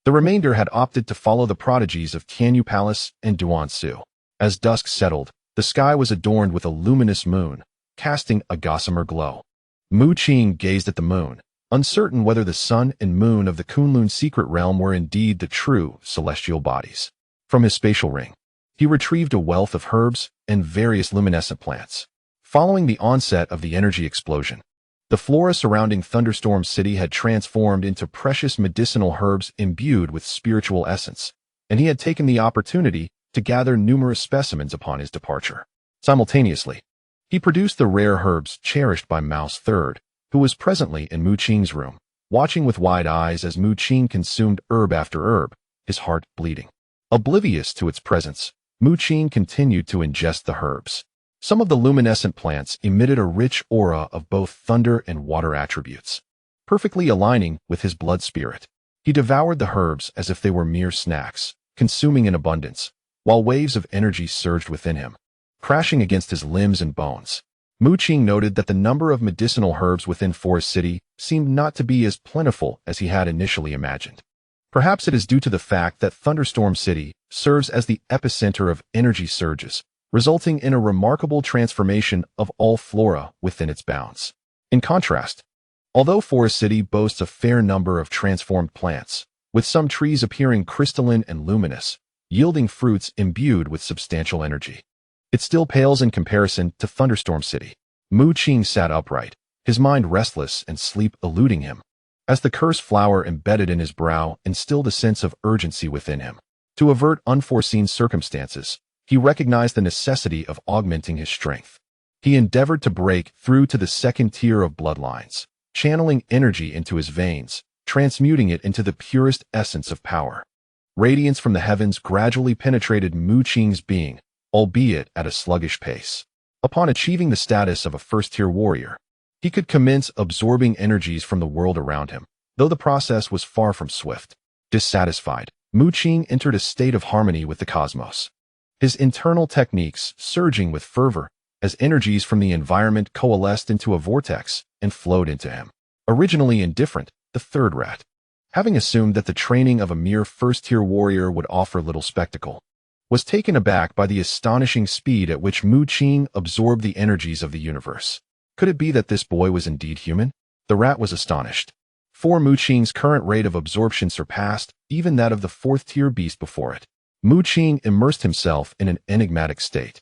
The remainder had opted to follow the prodigies of Tianyu Palace and Duansu. As dusk settled, the sky was adorned with a luminous moon, casting a gossamer glow. Mu Qing gazed at the moon, uncertain whether the sun and moon of the Kunlun secret realm were indeed the true celestial bodies. From his spatial ring, he retrieved a wealth of herbs and various luminescent plants. Following the onset of the energy explosion, the flora surrounding Thunderstorm City had transformed into precious medicinal herbs imbued with spiritual essence, and he had taken the opportunity to gather numerous specimens upon his departure. Simultaneously, he produced the rare herbs cherished by Mouse III, who was presently in Mu Qing's room, watching with wide eyes as Mu Qing consumed herb after herb, his heart bleeding. Oblivious to its presence, Mu Qing continued to ingest the herbs. Some of the luminescent plants emitted a rich aura of both thunder and water attributes, perfectly aligning with his blood spirit. He devoured the herbs as if they were mere snacks, consuming in abundance, while waves of energy surged within him, crashing against his limbs and bones. Mu Qing noted that the number of medicinal herbs within Forest City seemed not to be as plentiful as he had initially imagined. Perhaps it is due to the fact that Thunderstorm City serves as the epicenter of energy surges, resulting in a remarkable transformation of all flora within its bounds. In contrast, although Forest City boasts a fair number of transformed plants, with some trees appearing crystalline and luminous, yielding fruits imbued with substantial energy, it still pales in comparison to Thunderstorm City. Mu Qing sat upright, his mind restless and sleep eluding him, as the cursed flower embedded in his brow instilled a sense of urgency within him. To avert unforeseen circumstances, he recognized the necessity of augmenting his strength. He endeavored to break through to the second tier of bloodlines, channeling energy into his veins, transmuting it into the purest essence of power. Radiance from the heavens gradually penetrated Mu Qing's being, albeit at a sluggish pace. Upon achieving the status of a first-tier warrior, he could commence absorbing energies from the world around him, though the process was far from swift. Dissatisfied, Mu Qing entered a state of harmony with the cosmos, his internal techniques surging with fervor as energies from the environment coalesced into a vortex and flowed into him. Originally indifferent, the third rat, having assumed that the training of a mere first-tier warrior would offer little spectacle, was taken aback by the astonishing speed at which Mu Qing absorbed the energies of the universe. Could it be that this boy was indeed human? The rat was astonished, for Mu Qing's current rate of absorption surpassed even that of the fourth-tier beast before it. Mu Qing immersed himself in an enigmatic state,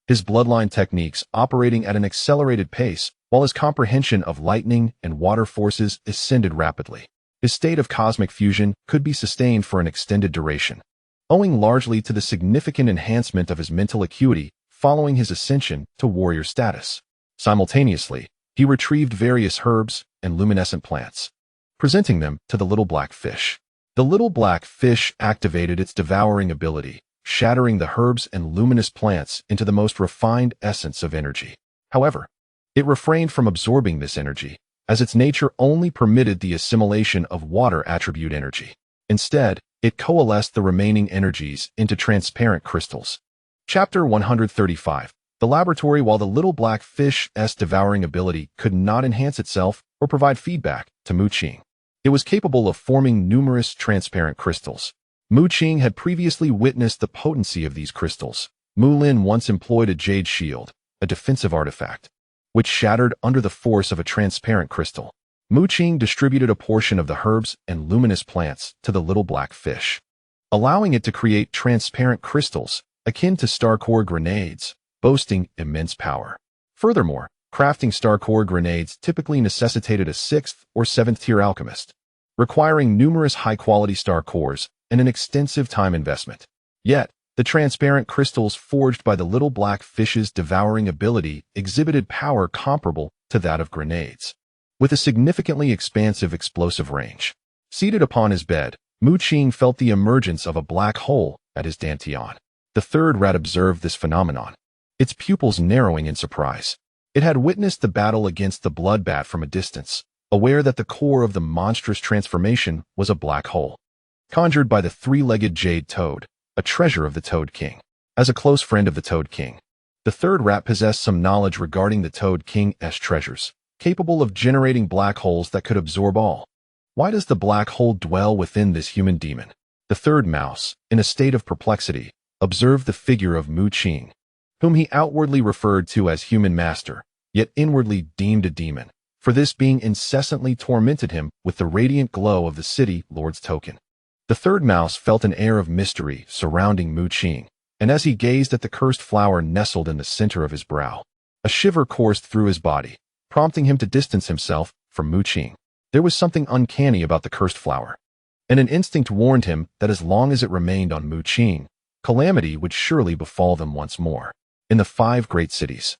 his bloodline techniques operating at an accelerated pace, while his comprehension of lightning and water forces ascended rapidly. His state of cosmic fusion could be sustained for an extended duration, owing largely to the significant enhancement of his mental acuity following his ascension to warrior status. Simultaneously, he retrieved various herbs and luminescent plants, presenting them to the little black fish. The little black fish activated its devouring ability, shattering the herbs and luminous plants into the most refined essence of energy. However, it refrained from absorbing this energy, as its nature only permitted the assimilation of water attribute energy. Instead, it coalesced the remaining energies into transparent crystals. Chapter 135. The laboratory. While the little black fish's devouring ability could not enhance itself or provide feedback to Mu Qing, it was capable of forming numerous transparent crystals. Mu Qing had previously witnessed the potency of these crystals. Mu Lin once employed a jade shield, a defensive artifact, which shattered under the force of a transparent crystal. Mu Qing distributed a portion of the herbs and luminous plants to the little black fish, allowing it to create transparent crystals akin to star-core grenades, boasting immense power. Furthermore, crafting star-core grenades typically necessitated a 6th or 7th-tier alchemist, requiring numerous high-quality star cores and an extensive time investment. Yet, the transparent crystals forged by the little black fish's devouring ability exhibited power comparable to that of grenades, with a significantly expansive explosive range. Seated upon his bed, Mu Qing felt the emergence of a black hole at his dantian. The third rat observed this phenomenon, its pupils narrowing in surprise. It had witnessed the battle against the bloodbat from a distance, aware that the core of the monstrous transformation was a black hole, conjured by the three-legged jade toad, a treasure of the Toad King. As a close friend of the Toad King, the third rat possessed some knowledge regarding the Toad King's treasures, capable of generating black holes that could absorb all. Why does the black hole dwell within this human demon? The third mouse, in a state of perplexity, observed the figure of Mu Qing, whom he outwardly referred to as human master, yet inwardly deemed a demon, for this being incessantly tormented him with the radiant glow of the city lord's token. The third mouse felt an air of mystery surrounding Mu Qing, and as he gazed at the cursed flower nestled in the center of his brow, a shiver coursed through his body, prompting him to distance himself from Mu Qing. There was something uncanny about the cursed flower, and an instinct warned him that as long as it remained on Mu Qing, calamity would surely befall them once more. In the 5 great cities,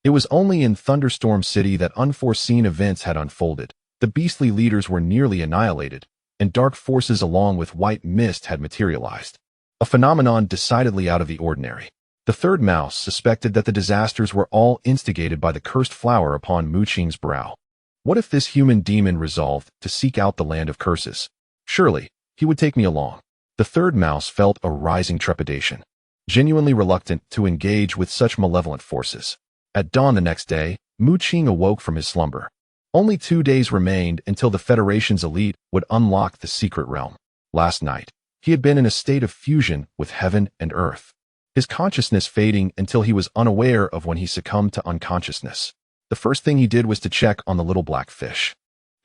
it was only in Thunderstorm City that unforeseen events had unfolded. The beastly leaders were nearly annihilated, and dark forces along with white mist had materialized, a phenomenon decidedly out of the ordinary. The third mouse suspected that the disasters were all instigated by the cursed flower upon Mu Qing's brow. What if this human demon resolved to seek out the land of curses? Surely, he would take me along. The third mouse felt a rising trepidation, genuinely reluctant to engage with such malevolent forces. At dawn the next day, Mu Qing awoke from his slumber. Only 2 days remained until the Federation's elite would unlock the secret realm. Last night, he had been in a state of fusion with heaven and earth, his consciousness fading until he was unaware of when he succumbed to unconsciousness. The first thing he did was to check on the little black fish.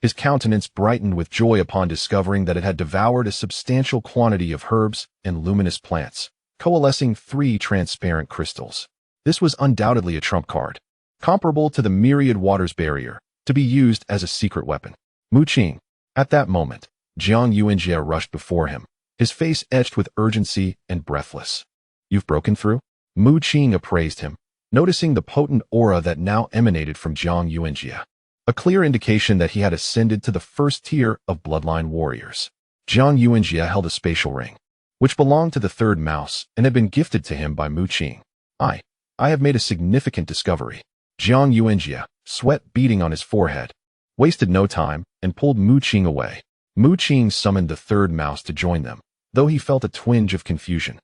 His countenance brightened with joy upon discovering that it had devoured a substantial quantity of herbs and luminous plants, coalescing 3 transparent crystals. This was undoubtedly a trump card, comparable to the myriad waters barrier, to be used as a secret weapon. Mu Qing. At that moment, Jiang Yuanjie rushed before him, his face etched with urgency and breathless. You've broken through? Mu Qing appraised him, noticing the potent aura that now emanated from Jiang Yuanjie, a clear indication that he had ascended to the first tier of bloodline warriors. Jiang Yuanjie held a spatial ring, which belonged to the third mouse and had been gifted to him by Mu Qing. I have made a significant discovery. Jiang Yuanjie, sweat beading on his forehead, wasted no time and pulled Mu Qing away. Mu Qing summoned the third mouse to join them, though he felt a twinge of confusion,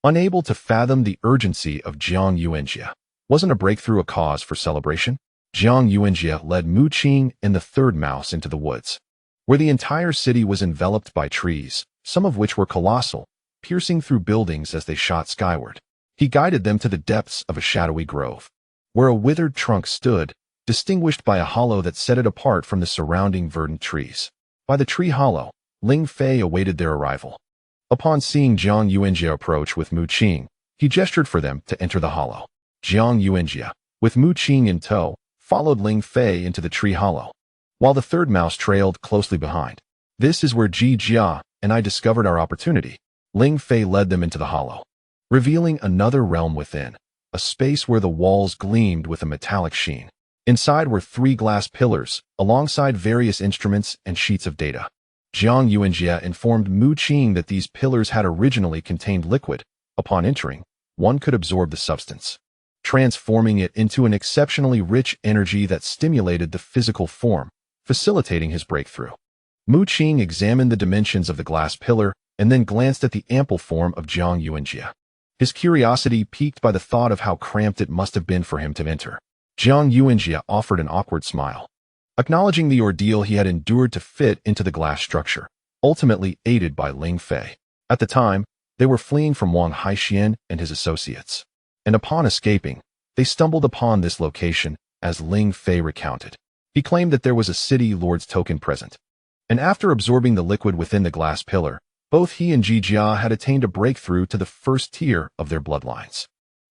unable to fathom the urgency of Jiang Yuanjie. Wasn't a breakthrough a cause for celebration? Jiang Yuanjie led Mu Qing and the third mouse into the woods, where the entire city was enveloped by trees, some of which were colossal, piercing through buildings as they shot skyward. He guided them to the depths of a shadowy grove, where a withered trunk stood, distinguished by a hollow that set it apart from the surrounding verdant trees. By the tree hollow, Ling Fei awaited their arrival. Upon seeing Jiang Yuanjie approach with Mu Qing, he gestured for them to enter the hollow. Jiang Yuanjie, with Mu Qing in tow, followed Ling Fei into the tree hollow, while the third mouse trailed closely behind. This is where Yang Jie and I discovered our opportunity. Ling Fei led them into the hollow, revealing another realm within, a space where the walls gleamed with a metallic sheen. Inside were 3 glass pillars, alongside various instruments and sheets of data. Jiang Yuanjie informed Mu Qing that these pillars had originally contained liquid. Upon entering, one could absorb the substance, transforming it into an exceptionally rich energy that stimulated the physical form, facilitating his breakthrough. Mu Qing examined the dimensions of the glass pillar and then glanced at the ample form of Jiang Yuanjie, his curiosity piqued by the thought of how cramped it must have been for him to enter. Jiang Yuanjie offered an awkward smile, acknowledging the ordeal he had endured to fit into the glass structure, ultimately aided by Ling Fei. At the time, they were fleeing from Wang Haixian and his associates, and upon escaping, they stumbled upon this location, as Ling Fei recounted. He claimed that there was a city lord's token present. And after absorbing the liquid within the glass pillar, both he and Yang Jie had attained a breakthrough to the first tier of their bloodlines.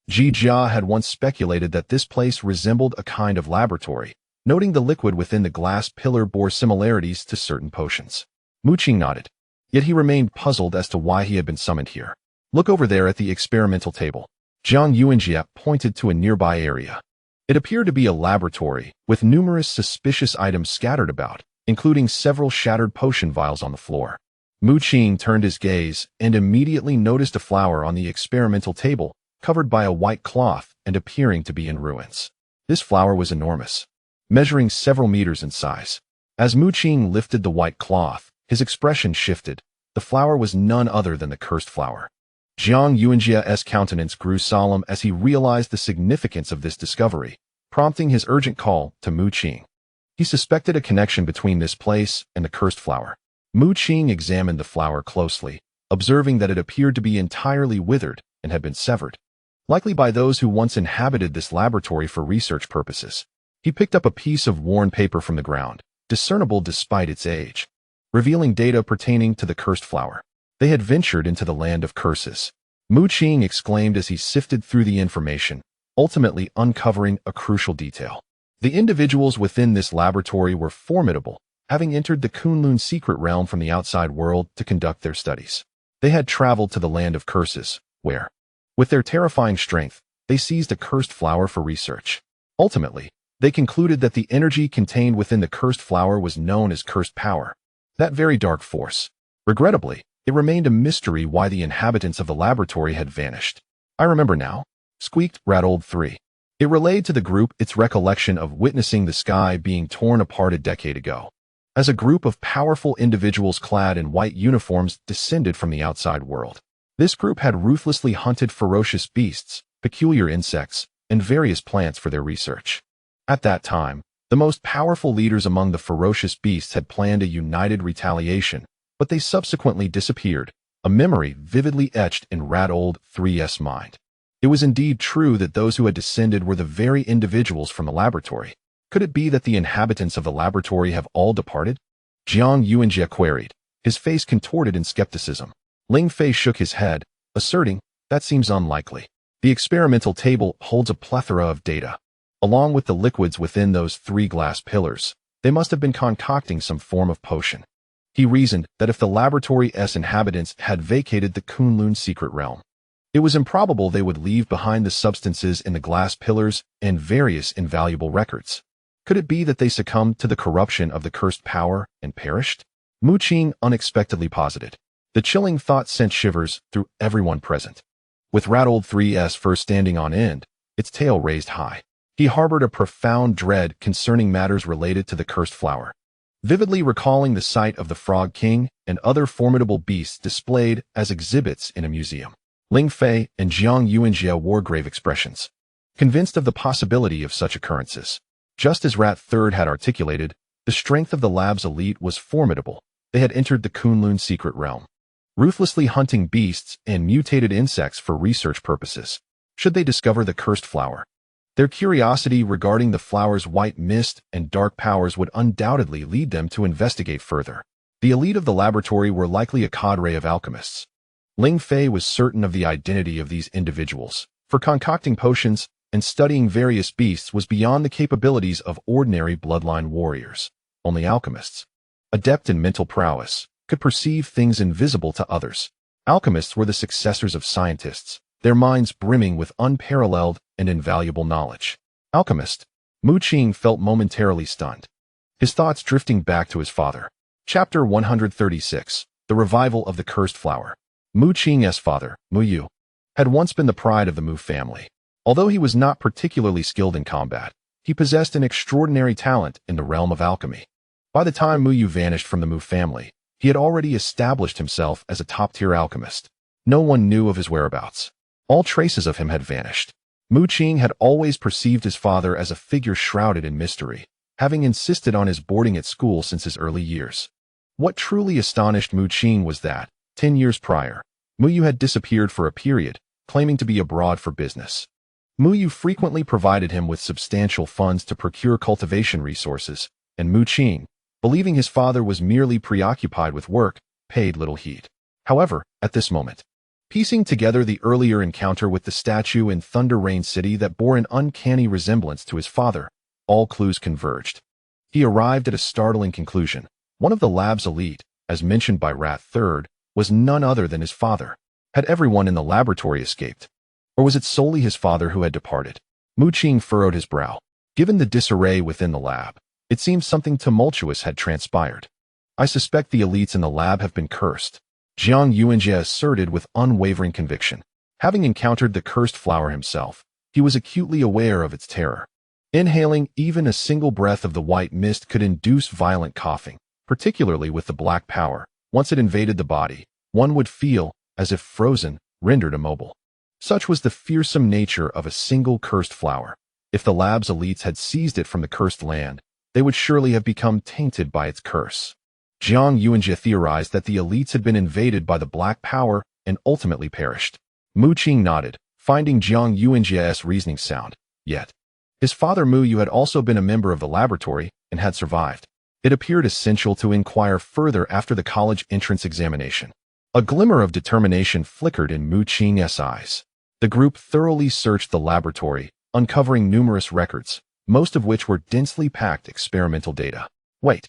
Yang Jie had once speculated that this place resembled a kind of laboratory, noting the liquid within the glass pillar bore similarities to certain potions. Mu Qing nodded, yet he remained puzzled as to why he had been summoned here. Look over there at the experimental table. Jiang Yuanjie pointed to a nearby area. It appeared to be a laboratory, with numerous suspicious items scattered about, including several shattered potion vials on the floor. Mu Qing turned his gaze and immediately noticed a flower on the experimental table, covered by a white cloth and appearing to be in ruins. This flower was enormous, measuring several meters in size. As Mu Qing lifted the white cloth, his expression shifted. The flower was none other than the cursed flower. Jiang Yuanjie's countenance grew solemn as he realized the significance of this discovery, prompting his urgent call to Mu Qing. He suspected a connection between this place and the cursed flower. Mu Qing examined the flower closely, observing that it appeared to be entirely withered and had been severed, likely by those who once inhabited this laboratory for research purposes. He picked up a piece of worn paper from the ground, discernible despite its age, revealing data pertaining to the cursed flower. They had ventured into the land of curses. Mu Qing exclaimed as he sifted through the information, ultimately uncovering a crucial detail. The individuals within this laboratory were formidable, having entered the Kunlun secret realm from the outside world to conduct their studies. They had traveled to the land of curses, where, with their terrifying strength, they seized a cursed flower for research. Ultimately, they concluded that the energy contained within the cursed flower was known as cursed power, that very dark force. Regrettably, it remained a mystery why the inhabitants of the laboratory had vanished. I remember now, squeaked Rattled 3. It relayed to the group its recollection of witnessing the sky being torn apart a decade ago, as a group of powerful individuals clad in white uniforms descended from the outside world. This group had ruthlessly hunted ferocious beasts, peculiar insects, and various plants for their research. At that time, the most powerful leaders among the ferocious beasts had planned a united retaliation, but they subsequently disappeared, a memory vividly etched in Rattled 3's mind. It was indeed true that those who had descended were the very individuals from the laboratory. Could it be that the inhabitants of the laboratory have all departed? Jiang Yuanjie queried, his face contorted in skepticism. Ling Fei shook his head, asserting, that seems unlikely. The experimental table holds a plethora of data. Along with the liquids within those 3 glass pillars, they must have been concocting some form of potion. He reasoned that if the laboratory's inhabitants had vacated the Kunlun secret realm, it was improbable they would leave behind the substances in the glass pillars and various invaluable records. Could it be that they succumbed to the corruption of the cursed power and perished? Mu Qing unexpectedly posited. The chilling thought sent shivers through everyone present. With Rattled 3's fur standing on end, its tail raised high, he harbored a profound dread concerning matters related to the cursed flower, vividly recalling the sight of the Frog King and other formidable beasts displayed as exhibits in a museum. Ling Fei and Jiang Yuanjie wore grave expressions, convinced of the possibility of such occurrences. Just as Rat Third had articulated, the strength of the lab's elite was formidable. They had entered the Kunlun secret realm, ruthlessly hunting beasts and mutated insects for research purposes. Should they discover the cursed flower, their curiosity regarding the flower's white mist and dark powers would undoubtedly lead them to investigate further. The elite of the laboratory were likely a cadre of alchemists. Ling Fei was certain of the identity of these individuals, for concocting potions and studying various beasts was beyond the capabilities of ordinary bloodline warriors. Only alchemists, adept in mental prowess, could perceive things invisible to others. Alchemists were the successors of scientists, their minds brimming with unparalleled and invaluable knowledge. Alchemist. Mu Qing felt momentarily stunned, his thoughts drifting back to his father. Chapter 136. The Revival of the Cursed Flower. Mu Qing's father, Mu Yu, had once been the pride of the Mu family. Although he was not particularly skilled in combat, he possessed an extraordinary talent in the realm of alchemy. By the time Mu Yu vanished from the Mu family, he had already established himself as a top-tier alchemist. No one knew of his whereabouts. All traces of him had vanished. Mu Qing had always perceived his father as a figure shrouded in mystery, having insisted on his boarding at school since his early years. What truly astonished Mu Qing was that, 10 years prior, Mu Yu had disappeared for a period, claiming to be abroad for business. Mu Yu frequently provided him with substantial funds to procure cultivation resources, and Mu Qing, believing his father was merely preoccupied with work, paid little heed. However, at this moment, piecing together the earlier encounter with the statue in Thunder Rain City that bore an uncanny resemblance to his father, all clues converged. He arrived at a startling conclusion. One of the lab's elite, as mentioned by Rat Third, was none other than his father. Had everyone in the laboratory escaped? Or was it solely his father who had departed? Mu Qing furrowed his brow. Given the disarray within the lab, it seems something tumultuous had transpired. I suspect the elites in the lab have been cursed, Jiang Yuanjie asserted with unwavering conviction. Having encountered the cursed flower himself, he was acutely aware of its terror. Inhaling even a single breath of the white mist could induce violent coughing, particularly with the black power. Once it invaded the body, one would feel as if frozen, rendered immobile. Such was the fearsome nature of a single cursed flower. If the lab's elites had seized it from the cursed land, they would surely have become tainted by its curse. Jiang Yuanjie theorized that the elites had been invaded by the black power and ultimately perished. Mu Qing nodded, finding Jiang Yuanjie's reasoning sound. Yet, his father Mu Yu had also been a member of the laboratory and had survived. It appeared essential to inquire further after the college entrance examination. A glimmer of determination flickered in Mu Qing's eyes. The group thoroughly searched the laboratory, uncovering numerous records, most of which were densely packed experimental data. Wait!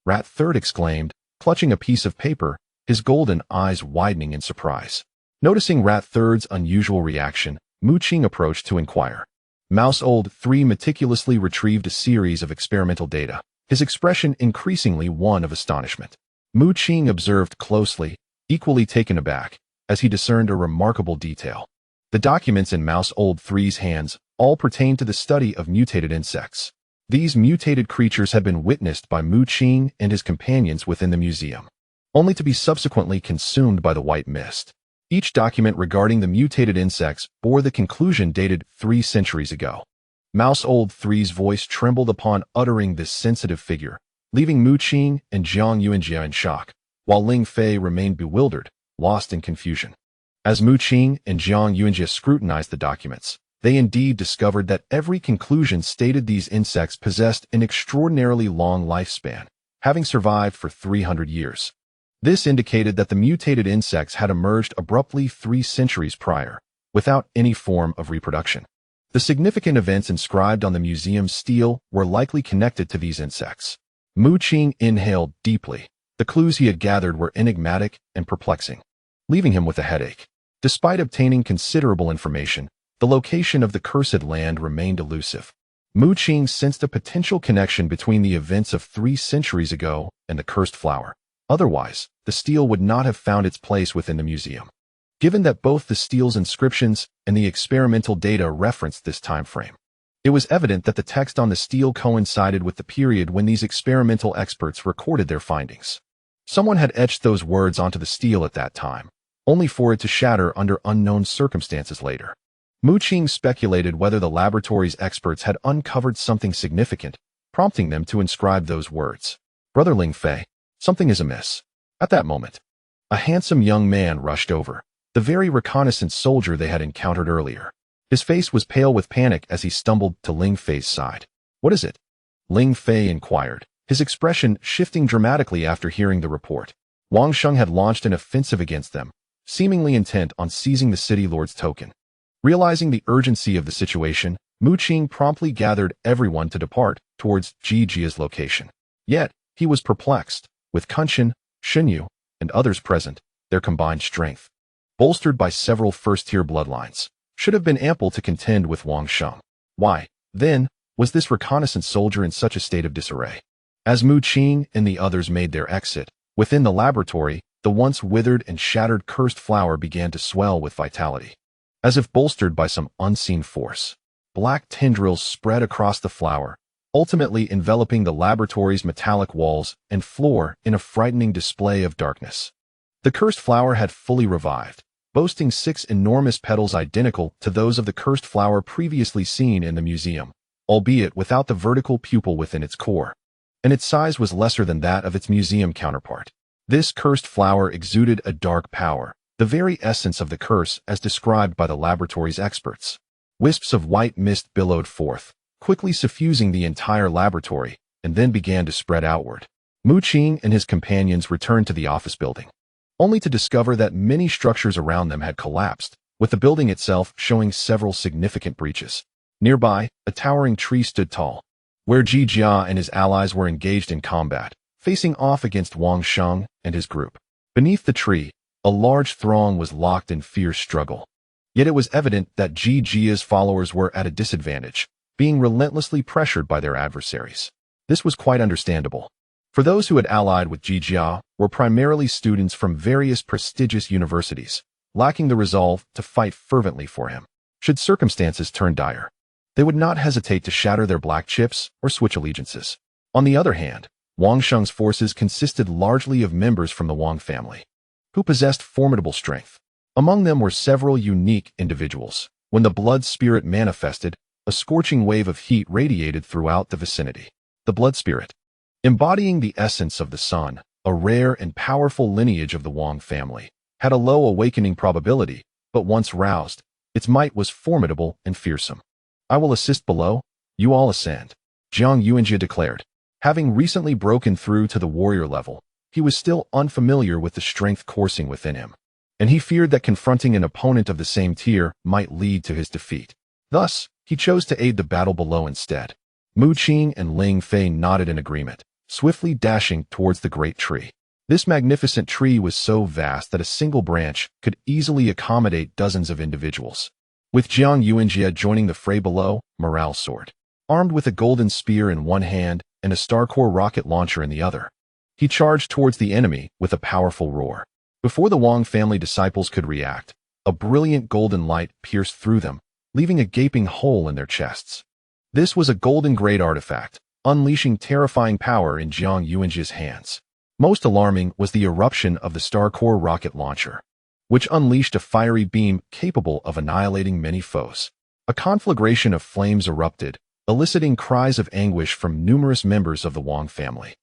Rat Third exclaimed, clutching a piece of paper, his golden eyes widening in surprise. Noticing Rat Third's unusual reaction, Mu Qing approached to inquire. Mouse Old 3 meticulously retrieved a series of experimental data, his expression increasingly one of astonishment. Mu Qing observed closely, equally taken aback, as he discerned a remarkable detail. The documents in Mouse Old 3's hands all pertained to the study of mutated insects. These mutated creatures had been witnessed by Mu Qing and his companions within the museum, only to be subsequently consumed by the white mist. Each document regarding the mutated insects bore the conclusion dated 3 centuries ago. Mouse Old 3's voice trembled upon uttering this sensitive figure, leaving Mu Qing and Jiang Yuanjie in shock, while Ling Fei remained bewildered, lost in confusion. As Mu Qing and Jiang Yuanjie scrutinized the documents, they indeed discovered that every conclusion stated these insects possessed an extraordinarily long lifespan, having survived for 300 years. This indicated that the mutated insects had emerged abruptly 3 centuries prior, without any form of reproduction. The significant events inscribed on the museum's stele were likely connected to these insects. Mu Qing inhaled deeply. The clues he had gathered were enigmatic and perplexing, leaving him with a headache. Despite obtaining considerable information, the location of the cursed land remained elusive. Mu Qing sensed a potential connection between the events of 3 centuries ago and the cursed flower. Otherwise, the stele would not have found its place within the museum. Given that both the stele's inscriptions and the experimental data referenced this time frame, it was evident that the text on the stele coincided with the period when these experimental experts recorded their findings. Someone had etched those words onto the stele at that time, only for it to shatter under unknown circumstances later. Mu Qing speculated whether the laboratory's experts had uncovered something significant, prompting them to inscribe those words. Brother Ling Fei, something is amiss. At that moment, a handsome young man rushed over, the very reconnaissance soldier they had encountered earlier. His face was pale with panic as he stumbled to Ling Fei's side. What is it? Ling Fei inquired, his expression shifting dramatically after hearing the report. Wang Sheng had launched an offensive against them, seemingly intent on seizing the city lord's token. Realizing the urgency of the situation, Mu Qing promptly gathered everyone to depart towards Yang Jie's location. Yet, he was perplexed. With Kunshin, Xinyu, and others present, their combined strength, bolstered by several first-tier bloodlines, should have been ample to contend with Wang Sheng. Why, then, was this reconnaissance soldier in such a state of disarray? As Mu Qing and the others made their exit, within the laboratory, the once withered and shattered cursed flower began to swell with vitality. As if bolstered by some unseen force, black tendrils spread across the flower, ultimately enveloping the laboratory's metallic walls and floor in a frightening display of darkness. The cursed flower had fully revived, boasting 6 enormous petals identical to those of the cursed flower previously seen in the museum, albeit without the vertical pupil within its core, and its size was lesser than that of its museum counterpart. This cursed flower exuded a dark power, the very essence of the curse as described by the laboratory's experts. Wisps of white mist billowed forth, quickly suffusing the entire laboratory, and then began to spread outward. Mu Qing and his companions returned to the office building, only to discover that many structures around them had collapsed, with the building itself showing several significant breaches. Nearby, a towering tree stood tall, where Yang Jie and his allies were engaged in combat, facing off against Wang Sheng and his group. Beneath the tree, a large throng was locked in fierce struggle. Yet it was evident that Yang Jie's followers were at a disadvantage, being relentlessly pressured by their adversaries. This was quite understandable, for those who had allied with Yang Jie were primarily students from various prestigious universities, lacking the resolve to fight fervently for him. Should circumstances turn dire, they would not hesitate to shatter their black chips or switch allegiances. On the other hand, Wang Sheng's forces consisted largely of members from the Wang family, who possessed formidable strength. Among them were several unique individuals. When the blood spirit manifested, a scorching wave of heat radiated throughout the vicinity. The blood spirit, embodying the essence of the sun, a rare and powerful lineage of the Wang family, had a low awakening probability, but once roused, its might was formidable and fearsome. "I will assist below, you all ascend," Jiang Yuanjie declared. Having recently broken through to the warrior level, he was still unfamiliar with the strength coursing within him, and he feared that confronting an opponent of the same tier might lead to his defeat. Thus, he chose to aid the battle below instead. Mu Qing and Ling Fei nodded in agreement, swiftly dashing towards the great tree. This magnificent tree was so vast that a single branch could easily accommodate dozens of individuals. With Jiang Yuanjie joining the fray below, morale soared. Armed with a golden spear in one hand and a Starcore rocket launcher in the other, he charged towards the enemy with a powerful roar. Before the Wang family disciples could react, a brilliant golden light pierced through them, leaving a gaping hole in their chests. This was a golden grade artifact, unleashing terrifying power in Jiang Yuanjie's hands. Most alarming was the eruption of the Starcore rocket launcher, which unleashed a fiery beam capable of annihilating many foes. A conflagration of flames erupted, eliciting cries of anguish from numerous members of the Wang family.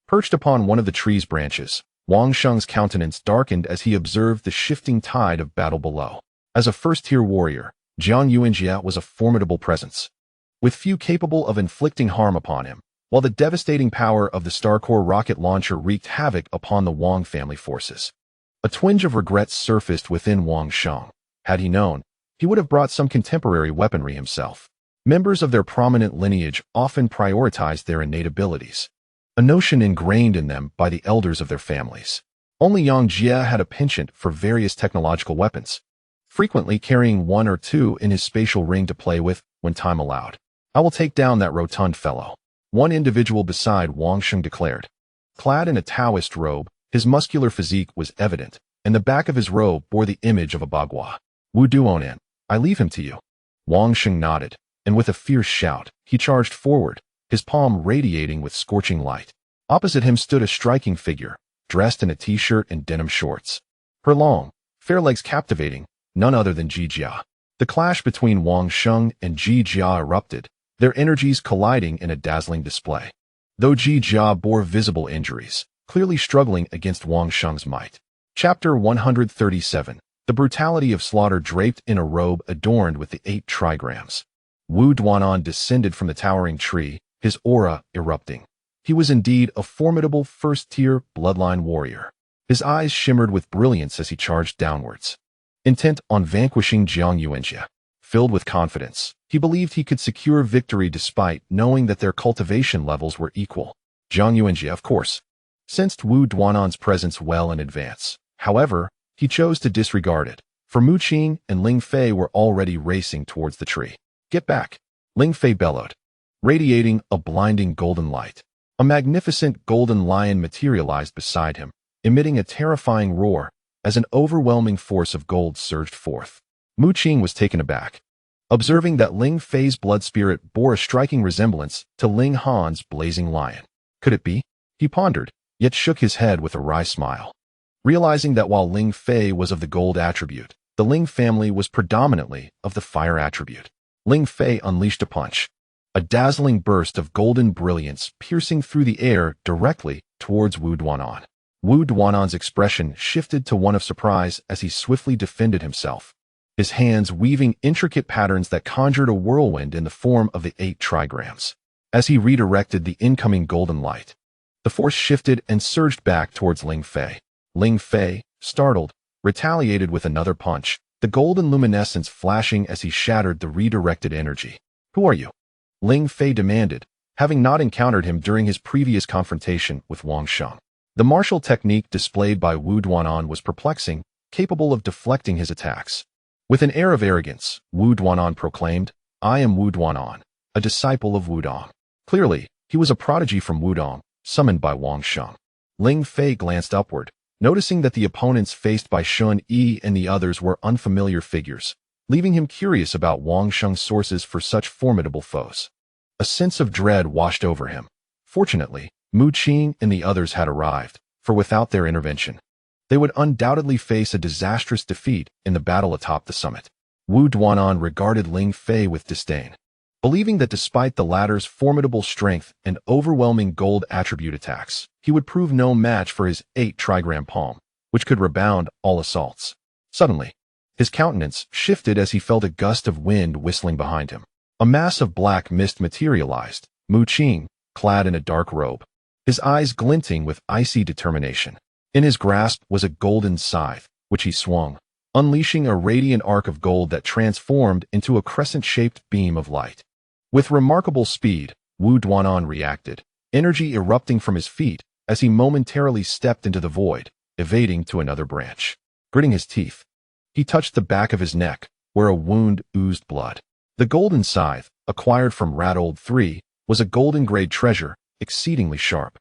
Perched upon one of the tree's branches, Wang Sheng's countenance darkened as he observed the shifting tide of battle below. As a first-tier warrior, Jiang Yuanjie was a formidable presence, with few capable of inflicting harm upon him, while the devastating power of the Starcore rocket launcher wreaked havoc upon the Wang family forces. A twinge of regret surfaced within Wang Sheng. Had he known, he would have brought some contemporary weaponry himself. Members of their prominent lineage often prioritized their innate abilities, a notion ingrained in them by the elders of their families. Only Yang Jie had a penchant for various technological weapons, frequently carrying one or two in his spatial ring to play with when time allowed. "I will take down that rotund fellow," one individual beside Wang Sheng declared. Clad in a Taoist robe, his muscular physique was evident, and the back of his robe bore the image of a bagua. "Wu Duonan, I leave him to you." Wang Sheng nodded, and with a fierce shout, he charged forward, his palm radiating with scorching light. Opposite him stood a striking figure, dressed in a t-shirt and denim shorts. Her long, fair legs captivating, none other than Yang Jie. The clash between Wang Sheng and Yang Jie erupted, their energies colliding in a dazzling display. Though Yang Jie bore visible injuries, clearly struggling against Wang Sheng's might. Chapter 137. The brutality of slaughter draped in a robe adorned with the 8 trigrams. Wu Duanan descended from the towering tree, his aura erupting. He was indeed a formidable first-tier bloodline warrior. His eyes shimmered with brilliance as he charged downwards, intent on vanquishing Jiang Yuanjie. Filled with confidence, he believed he could secure victory despite knowing that their cultivation levels were equal. Jiang Yuanjie, of course, sensed Wu Duanan's presence well in advance. However, he chose to disregard it, for Mu Qing and Ling Fei were already racing towards the tree. "Get back!" Ling Fei bellowed, radiating a blinding golden light. A magnificent golden lion materialized beside him, emitting a terrifying roar as an overwhelming force of gold surged forth. Mu Qing was taken aback, observing that Ling Fei's blood spirit bore a striking resemblance to Ling Han's blazing lion. Could it be? He pondered, yet shook his head with a wry smile, realizing that while Ling Fei was of the gold attribute, the Ling family was predominantly of the fire attribute. Ling Fei unleashed a punch, a dazzling burst of golden brilliance piercing through the air directly towards Wu Duanan. Wu Duanan's expression shifted to one of surprise as he swiftly defended himself, his hands weaving intricate patterns that conjured a whirlwind in the form of the 8 trigrams. as he redirected the incoming golden light. The force shifted and surged back towards Ling Fei. Ling Fei, startled, retaliated with another punch, the golden luminescence flashing as he shattered the redirected energy. "Who are you?" Ling Fei demanded, having not encountered him during his previous confrontation with Wang Sheng. The martial technique displayed by Wu Duanan was perplexing, capable of deflecting his attacks. With an air of arrogance, Wu Duanan proclaimed, "I am Wu Duanan, a disciple of Wudong." Clearly, he was a prodigy from Wudong, summoned by Wang Sheng. Ling Fei glanced upward, noticing that the opponents faced by Shun Yi and the others were unfamiliar figures, leaving him curious about Wang Sheng's sources for such formidable foes. A sense of dread washed over him. Fortunately, Mu Qing and the others had arrived, for without their intervention, they would undoubtedly face a disastrous defeat in the battle atop the summit. Wu Duanan regarded Ling Fei with disdain, believing that despite the latter's formidable strength and overwhelming gold attribute attacks, he would prove no match for his 8 trigram palm, which could rebound all assaults. Suddenly, his countenance shifted as he felt a gust of wind whistling behind him. A mass of black mist materialized, Mu Qing, clad in a dark robe, his eyes glinting with icy determination. In his grasp was a golden scythe, which he swung, unleashing a radiant arc of gold that transformed into a crescent-shaped beam of light. With remarkable speed, Wu Duanan reacted, energy erupting from his feet as he momentarily stepped into the void, evading to another branch. Gritting his teeth, he touched the back of his neck, where a wound oozed blood. The golden scythe, acquired from Rattled 3, was a golden-grade treasure, exceedingly sharp.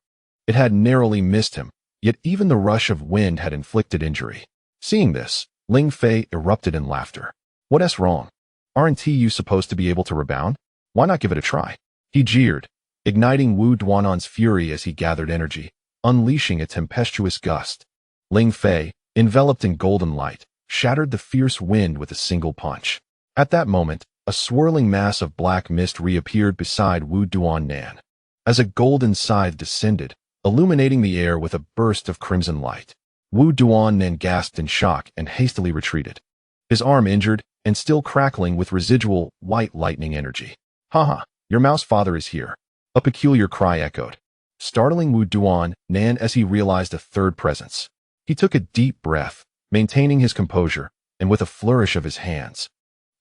It had narrowly missed him, yet even the rush of wind had inflicted injury. Seeing this, Ling Fei erupted in laughter. "What's wrong? Aren't you supposed to be able to rebound? Why not give it a try?" He jeered, igniting Wu Duanan's fury as he gathered energy, unleashing a tempestuous gust. Ling Fei, enveloped in golden light, shattered the fierce wind with a single punch. At that moment, a swirling mass of black mist reappeared beside Wu Duanan, as a golden scythe descended, illuminating the air with a burst of crimson light. Wu Duanan gasped in shock and hastily retreated, his arm injured and still crackling with residual white lightning energy. "Haha, your mouse father is here," a peculiar cry echoed, startling Wu Duanan as he realized a third presence. He took a deep breath, maintaining his composure, and with a flourish of his hands,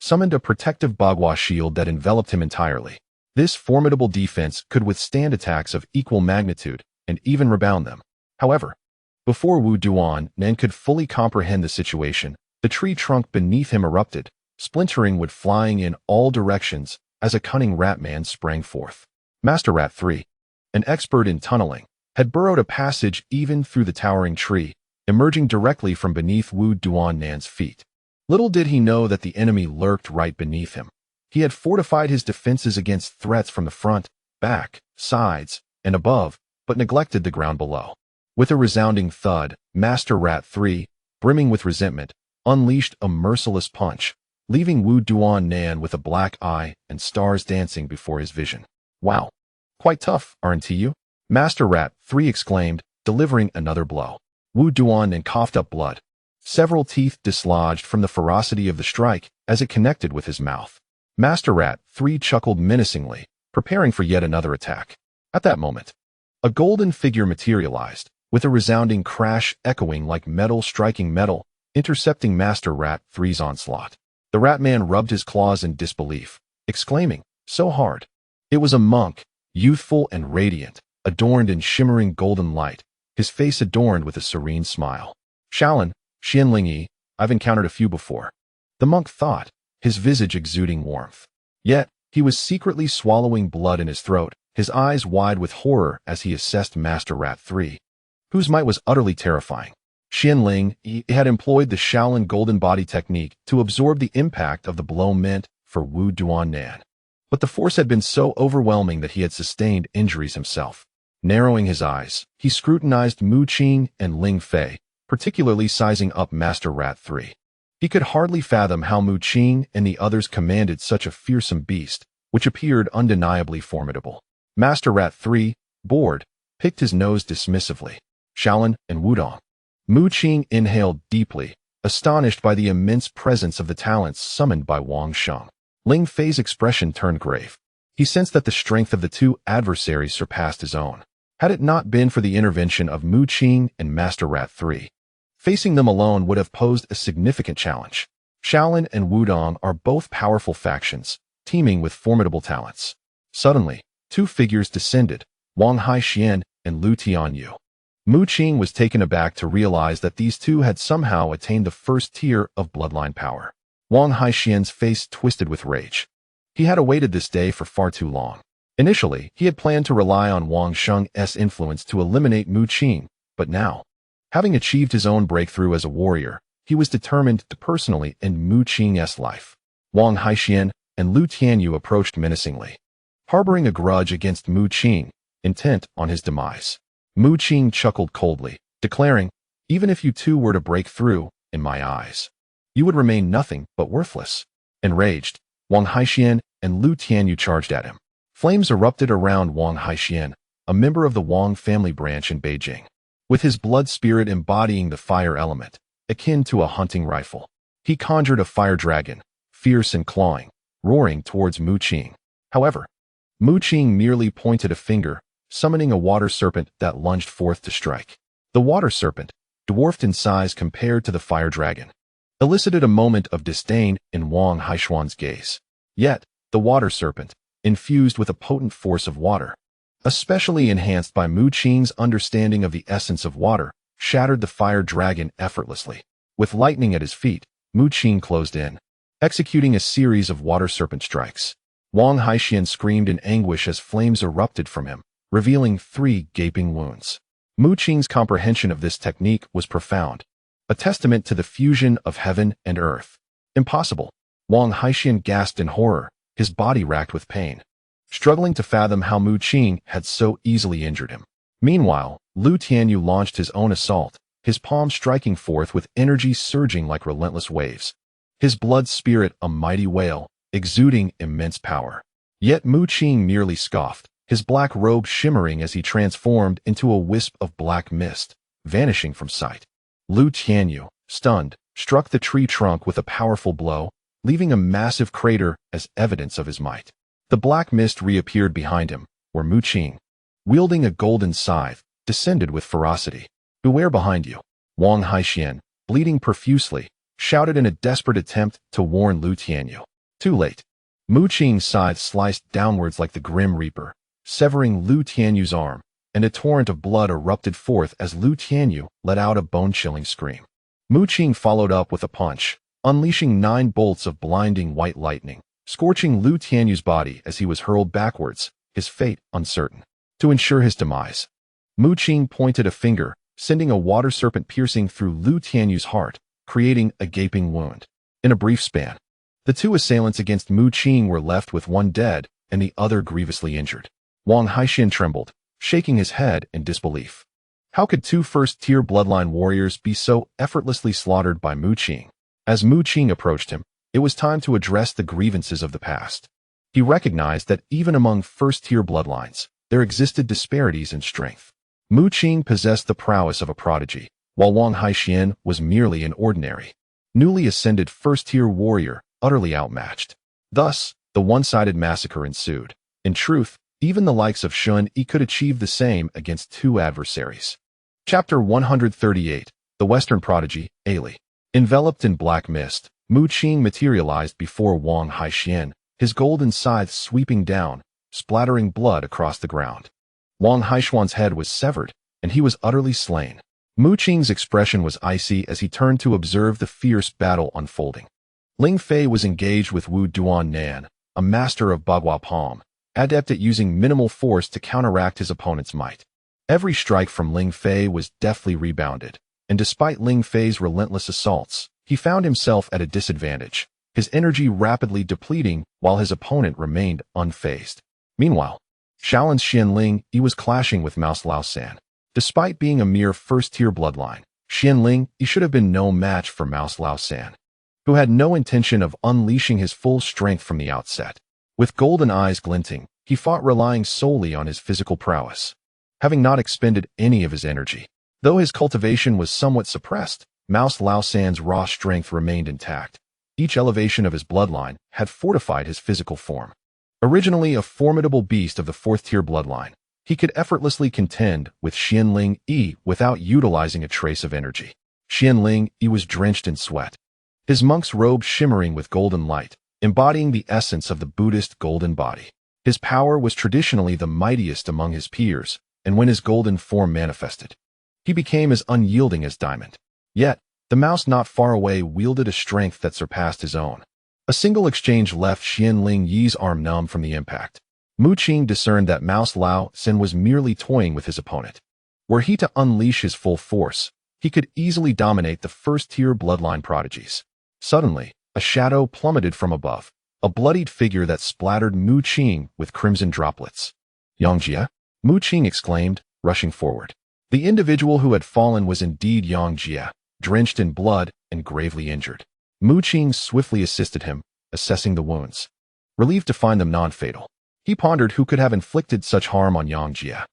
summoned a protective Bagua shield that enveloped him entirely. This formidable defense could withstand attacks of equal magnitude and even rebound them. However, before Wu Duanan could fully comprehend the situation, the tree trunk beneath him erupted, splintering wood flying in all directions as a cunning rat man sprang forth. Master Rat 3, an expert in tunneling, had burrowed a passage even through the towering tree, emerging directly from beneath Wu Duanan's feet. Little did he know that the enemy lurked right beneath him. He had fortified his defenses against threats from the front, back, sides, and above, but neglected the ground below. With a resounding thud, Master Rat 3, brimming with resentment, unleashed a merciless punch, leaving Wu Duanan with a black eye and stars dancing before his vision. "Wow, quite tough, aren't you?" Master Rat 3 exclaimed, delivering another blow. Wu Duanan coughed up blood. Several teeth dislodged from the ferocity of the strike as it connected with his mouth. Master Rat 3 chuckled menacingly, preparing for yet another attack. At that moment, a golden figure materialized, with a resounding crash echoing like metal striking metal, intercepting Master Rat 3's onslaught. The rat man rubbed his claws in disbelief, exclaiming, "So hard." It was a monk, youthful and radiant, adorned in shimmering golden light, his face adorned with a serene smile. "Shaolin, Xianlingyi, I've encountered a few before," the monk thought, his visage exuding warmth. Yet, he was secretly swallowing blood in his throat, his eyes wide with horror as he assessed Master Rat 3, whose might was utterly terrifying. Xianlingyi had employed the Shaolin golden body technique to absorb the impact of the blow meant for Wu Duanan. But the force had been so overwhelming that he had sustained injuries himself. Narrowing his eyes, he scrutinized Mu Qing and Ling Fei, particularly sizing up Master Rat 3. He could hardly fathom how Mu Qing and the others commanded such a fearsome beast, which appeared undeniably formidable. Master Rat 3, bored, picked his nose dismissively. "Shaolin and Wudong." Mu Qing inhaled deeply, astonished by the immense presence of the talents summoned by Wang Sheng. Ling Fei's expression turned grave. He sensed that the strength of the two adversaries surpassed his own. Had it not been for the intervention of Mu Qing and Master Rat 3, facing them alone would have posed a significant challenge. Shaolin and Wudong are both powerful factions, teeming with formidable talents. Suddenly, two figures descended, Wang Haixian and Lu Tianyu. Mu Qing was taken aback to realize that these two had somehow attained the first tier of bloodline power. Wang Haixian's face twisted with rage. He had awaited this day for far too long. Initially, he had planned to rely on Wang Sheng's influence to eliminate Mu Qing, but now, having achieved his own breakthrough as a warrior, he was determined to personally end Mu Qing's life. Wang Haixian and Lu Tianyu approached menacingly, harboring a grudge against Mu Qing, intent on his demise. Mu Qing chuckled coldly, declaring, "Even if you two were to break through, in my eyes, you would remain nothing but worthless." Enraged, Wang Haixian and Lu Tianyu charged at him. Flames erupted around Wang Haixian, a member of the Wang family branch in Beijing, with his blood spirit embodying the fire element, akin to a hunting rifle. He conjured a fire dragon, fierce and clawing, roaring towards Mu Qing. However, Mu Qing merely pointed a finger, summoning a water serpent that lunged forth to strike. The water serpent, dwarfed in size compared to the fire dragon, elicited a moment of disdain in Wang Haixian's gaze. Yet, the water serpent, infused with a potent force of water, especially enhanced by Mu Qing's understanding of the essence of water, shattered the fire dragon effortlessly. With lightning at his feet, Mu Qing closed in, executing a series of water serpent strikes. Wang Haixian screamed in anguish as flames erupted from him, revealing 3 gaping wounds. Mu Qing's comprehension of this technique was profound, a testament to the fusion of heaven and earth. Impossible. Wang Haixian gasped in horror, his body racked with pain, struggling to fathom how Mu Qing had so easily injured him. Meanwhile, Lu Tianyu launched his own assault, his palm striking forth with energy surging like relentless waves. His blood spirit a mighty whale, exuding immense power. Yet Mu Qing merely scoffed, his black robe shimmering as he transformed into a wisp of black mist, vanishing from sight. Lu Tianyu, stunned, struck the tree trunk with a powerful blow, leaving a massive crater as evidence of his might. The black mist reappeared behind him, where Mu Qing, wielding a golden scythe, descended with ferocity. "Beware behind you," Wang Haixian, bleeding profusely, shouted in a desperate attempt to warn Lu Tianyu. Too late. Mu Qing's scythe sliced downwards like the Grim Reaper, severing Lu Tianyu's arm, and a torrent of blood erupted forth as Lu Tianyu let out a bone-chilling scream. Mu Qing followed up with a punch, unleashing 9 bolts of blinding white lightning, scorching Lu Tianyu's body as he was hurled backwards, his fate uncertain. To ensure his demise, Mu Qing pointed a finger, sending a water serpent piercing through Lu Tianyu's heart, creating a gaping wound. In a brief span, the two assailants against Mu Qing were left with one dead and the other grievously injured. Wang Haixian trembled, shaking his head in disbelief. How could 2 first-tier bloodline warriors be so effortlessly slaughtered by Mu Qing? As Mu Qing approached him, it was time to address the grievances of the past. He recognized that even among first-tier bloodlines, there existed disparities in strength. Mu Qing possessed the prowess of a prodigy, while Wang Haixian was merely an ordinary, newly ascended first-tier warrior, utterly outmatched. Thus, the one-sided massacre ensued. In truth, even the likes of Shun Yi could achieve the same against 2 adversaries. Chapter 138, The Western Prodigy, Ali. Enveloped in black mist, Mu Qing materialized before Wang Haixian, his golden scythe sweeping down, splattering blood across the ground. Wang Haixian's head was severed, and he was utterly slain. Mu Qing's expression was icy as he turned to observe the fierce battle unfolding. Ling Fei was engaged with Wu Duan-nan, a master of Bagua Palm, adept at using minimal force to counteract his opponent's might. Every strike from Ling Fei was deftly rebounded, and despite Ling Fei's relentless assaults, he found himself at a disadvantage, his energy rapidly depleting while his opponent remained unfazed. Meanwhile, Shaolin's Xianling Yi was clashing with Mouse Lao San. Despite being a mere first-tier bloodline, Xianling Yi should have been no match for Mouse Lao San, who had no intention of unleashing his full strength from the outset. With golden eyes glinting, he fought relying solely on his physical prowess, having not expended any of his energy. Though his cultivation was somewhat suppressed, Mouse Lao San's raw strength remained intact. Each elevation of his bloodline had fortified his physical form. Originally a formidable beast of the fourth-tier bloodline, he could effortlessly contend with Xianling Yi without utilizing a trace of energy. Xianling Yi was drenched in sweat, his monk's robe shimmering with golden light, embodying the essence of the Buddhist golden body. His power was traditionally the mightiest among his peers, and when his golden form manifested, he became as unyielding as diamond. Yet, the mouse not far away wielded a strength that surpassed his own. A single exchange left Xianling Yi's arm numb from the impact. Mu Qing discerned that Mouse Lao Sin was merely toying with his opponent. Were he to unleash his full force, he could easily dominate the first-tier bloodline prodigies. Suddenly, a shadow plummeted from above, a bloodied figure that splattered Mu Qing with crimson droplets. Yang Jie? Mu Qing exclaimed, rushing forward. The individual who had fallen was indeed Yang Jie, drenched in blood and gravely injured. Mu Qing swiftly assisted him, assessing the wounds. Relieved to find them non-fatal, he pondered who could have inflicted such harm on Yang Jie.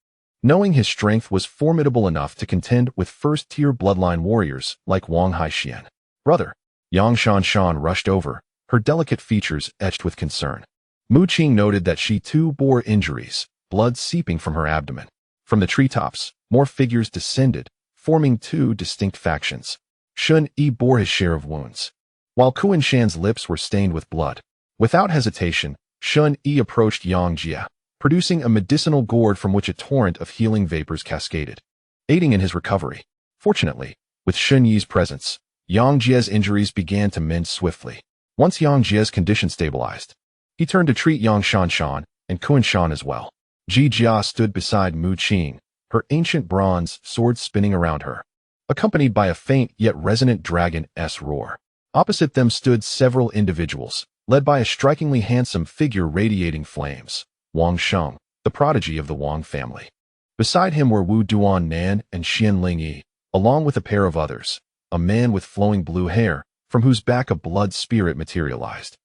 Knowing his strength was formidable enough to contend with first-tier bloodline warriors like Wang Haixian. Brother, Yang Shanshan rushed over, her delicate features etched with concern. Mu Qing noted that she too bore injuries, blood seeping from her abdomen. From the treetops, more figures descended, forming two distinct factions. Shun Yi bore his share of wounds, while Kuan Shan's lips were stained with blood. Without hesitation, Shun Yi approached Yang Jie, producing a medicinal gourd from which a torrent of healing vapors cascaded, aiding in his recovery. Fortunately, with Shun Yi's presence, Yang Jie's injuries began to mend swiftly. Once Yang Jie's condition stabilized, he turned to treat Yang Shanshan and Kuan Shan as well. Ji Jia stood beside Mu Qing, her ancient bronze sword spinning around her, accompanied by a faint yet resonant dragon-s roar. Opposite them stood several individuals, led by a strikingly handsome figure radiating flames, Wang Sheng, the prodigy of the Wang family. Beside him were Wu Duan-nan and Xianling Yi, along with a pair of others, a man with flowing blue hair, from whose back a blood spirit materialized,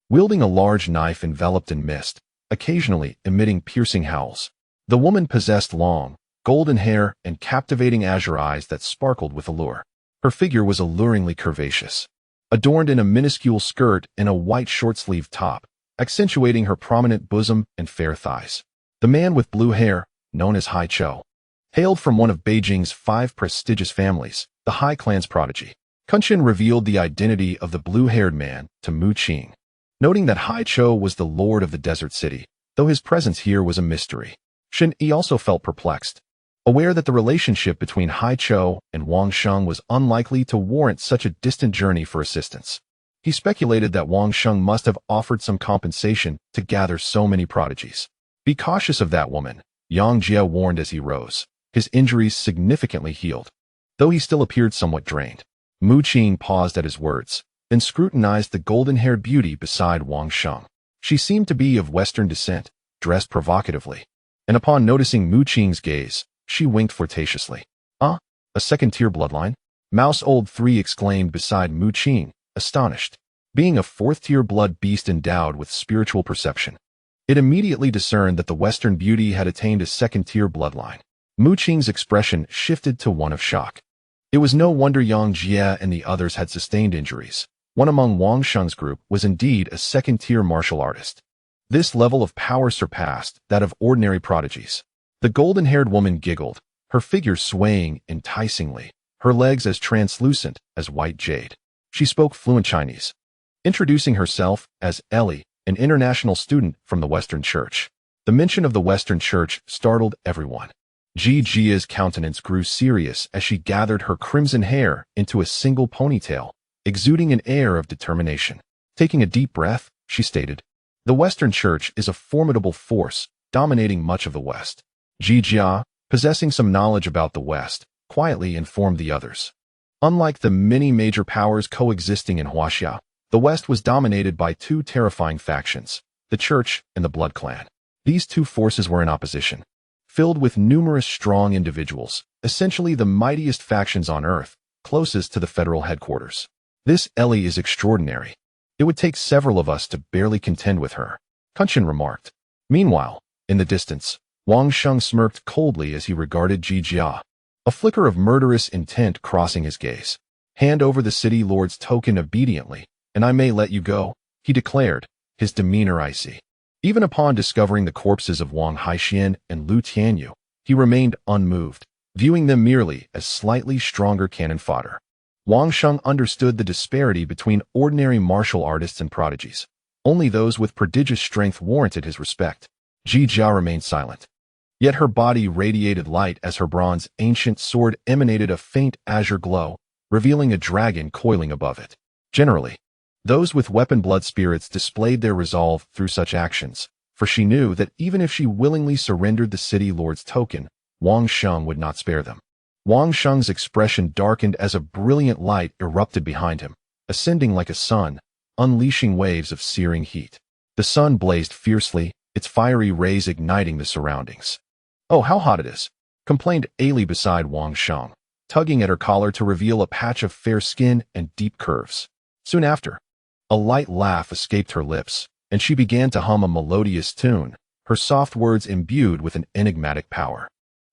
wielding a large knife enveloped in mist, occasionally emitting piercing howls. The woman possessed long, golden hair and captivating azure eyes that sparkled with allure. Her figure was alluringly curvaceous, adorned in a minuscule skirt and a white short-sleeved top, accentuating her prominent bosom and fair thighs. The man with blue hair, known as Hai Chou, hailed from one of Beijing's 5 prestigious families, the Hai clan's prodigy. Kunshin revealed the identity of the blue-haired man to Mu Qing, noting that Hai Chou was the lord of the desert city, though his presence here was a mystery. Shen Yi also felt perplexed, aware that the relationship between Hai Chou and Wang Sheng was unlikely to warrant such a distant journey for assistance. He speculated that Wang Sheng must have offered some compensation to gather so many prodigies. Be cautious of that woman, Yang Jie warned as he rose, his injuries significantly healed, though he still appeared somewhat drained. Mu Qing paused at his words, then scrutinized the golden-haired beauty beside Wang Sheng. She seemed to be of Western descent, dressed provocatively, and upon noticing Mu Qing's gaze, she winked flirtatiously. A second-tier bloodline? Mouse Old 3 exclaimed beside Mu Qing, astonished. Being a fourth-tier blood beast endowed with spiritual perception, it immediately discerned that the Western beauty had attained a second-tier bloodline. Mu Qing's expression shifted to one of shock. It was no wonder Yang Jie and the others had sustained injuries. One among Wang Sheng's group was indeed a second-tier martial artist. This level of power surpassed that of ordinary prodigies. The golden-haired woman giggled, her figure swaying enticingly, her legs as translucent as white jade. She spoke fluent Chinese, introducing herself as Ellie, an international student from the Western Church. The mention of the Western Church startled everyone. Ji Jia's countenance grew serious as she gathered her crimson hair into a single ponytail, exuding an air of determination. Taking a deep breath, she stated, "The Western Church is a formidable force, dominating much of the West." Ji Jia, possessing some knowledge about the West, quietly informed the others. Unlike the many major powers coexisting in Huaxia, the West was dominated by two terrifying factions, the Church and the Blood Clan. These two forces were in opposition, filled with numerous strong individuals, essentially the mightiest factions on Earth, closest to the federal headquarters. This Ellie is extraordinary. It would take several of us to barely contend with her, Kunshin remarked. Meanwhile, in the distance, Wang Sheng smirked coldly as he regarded Ji Jia, a flicker of murderous intent crossing his gaze. "Hand over the city lord's token obediently, and I may let you go," he declared, his demeanor icy. Even upon discovering the corpses of Wang Haixian and Lu Tianyu, he remained unmoved, viewing them merely as slightly stronger cannon fodder. Wang Sheng understood the disparity between ordinary martial artists and prodigies. Only those with prodigious strength warranted his respect. Ji Jia remained silent. Yet her body radiated light as her bronze ancient sword emanated a faint azure glow, revealing a dragon coiling above it. Generally, those with weapon blood spirits displayed their resolve through such actions, for she knew that even if she willingly surrendered the city lord's token, Wang Sheng would not spare them. Wang Sheng's expression darkened as a brilliant light erupted behind him, ascending like a sun, unleashing waves of searing heat. The sun blazed fiercely, its fiery rays igniting the surroundings. "Oh, how hot it is," complained Ailey beside Wang Sheng, tugging at her collar to reveal a patch of fair skin and deep curves. Soon after, a light laugh escaped her lips, and she began to hum a melodious tune, her soft words imbued with an enigmatic power.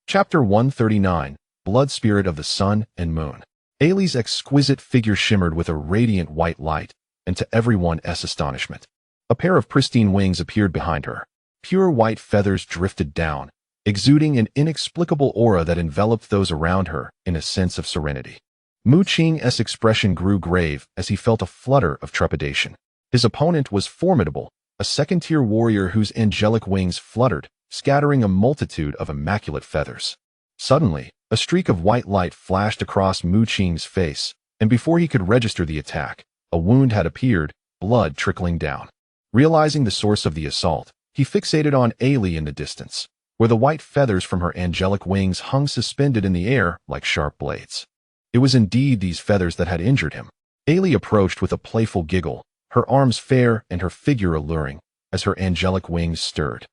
Chapter 139, Blood Spirit of the Sun and Moon. Ailey's exquisite figure shimmered with a radiant white light, and to everyone's astonishment, a pair of pristine wings appeared behind her. Pure white feathers drifted down, exuding an inexplicable aura that enveloped those around her in a sense of serenity. Mu Qing's expression grew grave as he felt a flutter of trepidation. His opponent was formidable, a second-tier warrior whose angelic wings fluttered, scattering a multitude of immaculate feathers. Suddenly, a streak of white light flashed across Mu Qing's face, and before he could register the attack, a wound had appeared, blood trickling down. Realizing the source of the assault, he fixated on Ailey in the distance, where the white feathers from her angelic wings hung suspended in the air like sharp blades. It was indeed these feathers that had injured him. Ailey approached with a playful giggle, her arms fair and her figure alluring, as her angelic wings stirred,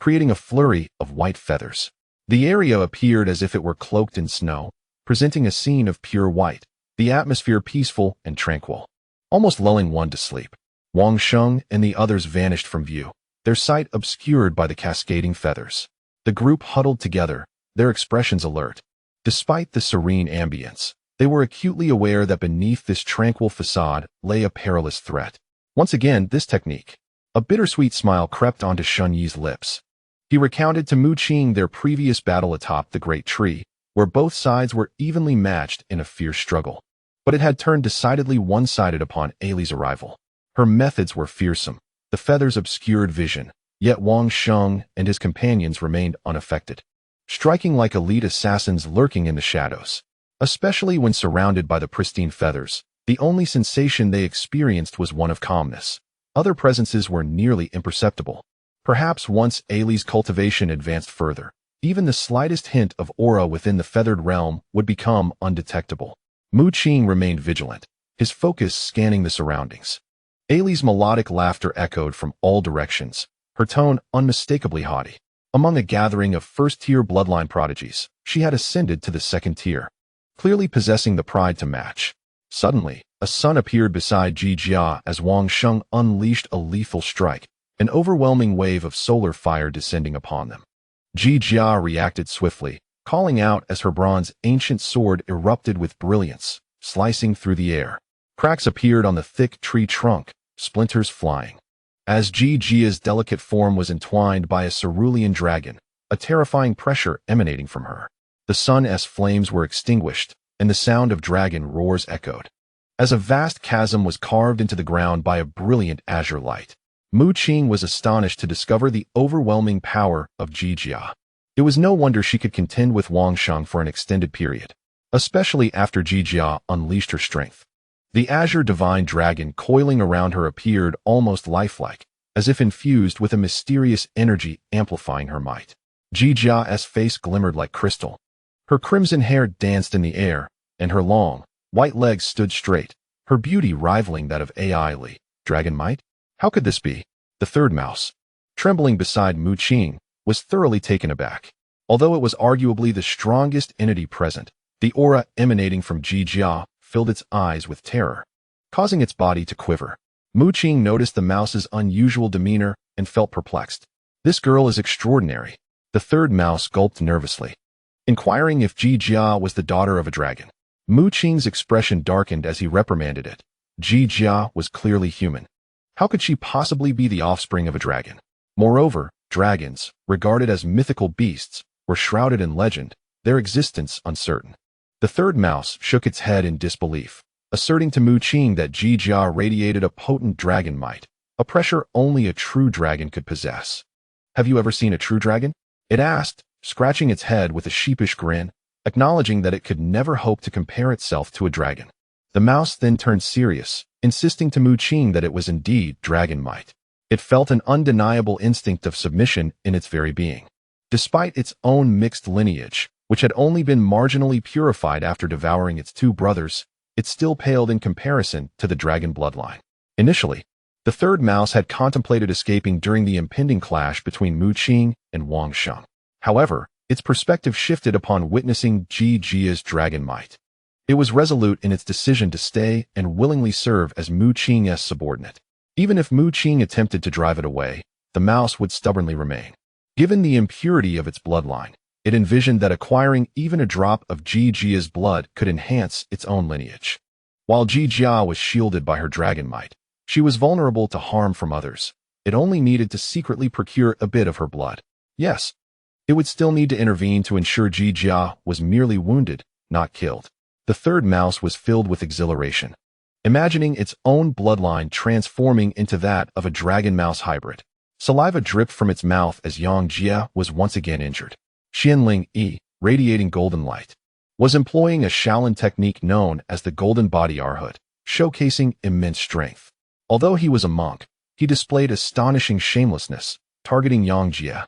creating a flurry of white feathers. The area appeared as if it were cloaked in snow, presenting a scene of pure white, the atmosphere peaceful and tranquil, almost lulling one to sleep. Wang Sheng and the others vanished from view, their sight obscured by the cascading feathers. The group huddled together, their expressions alert. Despite the serene ambience, they were acutely aware that beneath this tranquil facade lay a perilous threat. Once again, this technique. A bittersweet smile crept onto Shun Yi's lips. He recounted to Mu Qing their previous battle atop the great tree, where both sides were evenly matched in a fierce struggle. But it had turned decidedly one-sided upon Ailey's arrival. Her methods were fearsome, the feathers obscured vision, yet Wang Sheng and his companions remained unaffected, striking like elite assassins lurking in the shadows. Especially when surrounded by the pristine feathers, the only sensation they experienced was one of calmness. Other presences were nearly imperceptible. Perhaps once Ailey's cultivation advanced further, even the slightest hint of aura within the feathered realm would become undetectable. Mu Qing remained vigilant, his focus scanning the surroundings. Ailey's melodic laughter echoed from all directions, her tone unmistakably haughty. Among a gathering of first-tier bloodline prodigies, she had ascended to the second tier, clearly possessing the pride to match. Suddenly, a sun appeared beside Ji Jia as Wang Sheng unleashed a lethal strike, an overwhelming wave of solar fire descending upon them. Ji Jia reacted swiftly, calling out as her bronze ancient sword erupted with brilliance, slicing through the air. Cracks appeared on the thick tree trunk, splinters flying. As Ji Jia's delicate form was entwined by a cerulean dragon, a terrifying pressure emanating from her. The sun's flames were extinguished, and the sound of dragon roars echoed, as a vast chasm was carved into the ground by a brilliant azure light. Mu Qing was astonished to discover the overwhelming power of Ji Jia. It was no wonder she could contend with Wang Sheng for an extended period, especially after Ji Jia unleashed her strength. The azure divine dragon coiling around her appeared almost lifelike, as if infused with a mysterious energy amplifying her might. Ji Jia's face glimmered like crystal. Her crimson hair danced in the air, and her long, white legs stood straight, her beauty rivaling that of Ailey. Dragon might? How could this be? The third mouse, trembling beside Mu Qing, was thoroughly taken aback. Although it was arguably the strongest entity present, the aura emanating from Ji Jia filled its eyes with terror, causing its body to quiver. Mu Qing noticed the mouse's unusual demeanor and felt perplexed. This girl is extraordinary. The third mouse gulped nervously, inquiring if Ji Jia was the daughter of a dragon. Mu Qing's expression darkened as he reprimanded it. Ji Jia was clearly human. How could she possibly be the offspring of a dragon? Moreover, dragons, regarded as mythical beasts, were shrouded in legend, their existence uncertain. The third mouse shook its head in disbelief, asserting to Mu Qing that Yang Jie radiated a potent dragon might, a pressure only a true dragon could possess. "Have you ever seen a true dragon?" it asked, scratching its head with a sheepish grin, acknowledging that it could never hope to compare itself to a dragon. The mouse then turned serious, insisting to Mu Qing that it was indeed dragon might. It felt an undeniable instinct of submission in its very being. Despite its own mixed lineage, which had only been marginally purified after devouring its two brothers, it still paled in comparison to the dragon bloodline. Initially, the third mouse had contemplated escaping during the impending clash between Mu Qing and Wang Sheng. However, its perspective shifted upon witnessing Yang Jie's dragon might. It was resolute in its decision to stay and willingly serve as Mu Qing's subordinate. Even if Mu Qing attempted to drive it away, the mouse would stubbornly remain. Given the impurity of its bloodline, it envisioned that acquiring even a drop of Yang Jie's blood could enhance its own lineage. While Yang Jie was shielded by her dragon might, she was vulnerable to harm from others. It only needed to secretly procure a bit of her blood. Yes, it would still need to intervene to ensure Yang Jie was merely wounded, not killed. The third mouse was filled with exhilaration, imagining its own bloodline transforming into that of a dragon-mouse hybrid. Saliva dripped from its mouth as Yang Jie was once again injured. Xianling Yi, radiating golden light, was employing a Shaolin technique known as the golden body arhood, showcasing immense strength. Although he was a monk, he displayed astonishing shamelessness, targeting Yang Jie,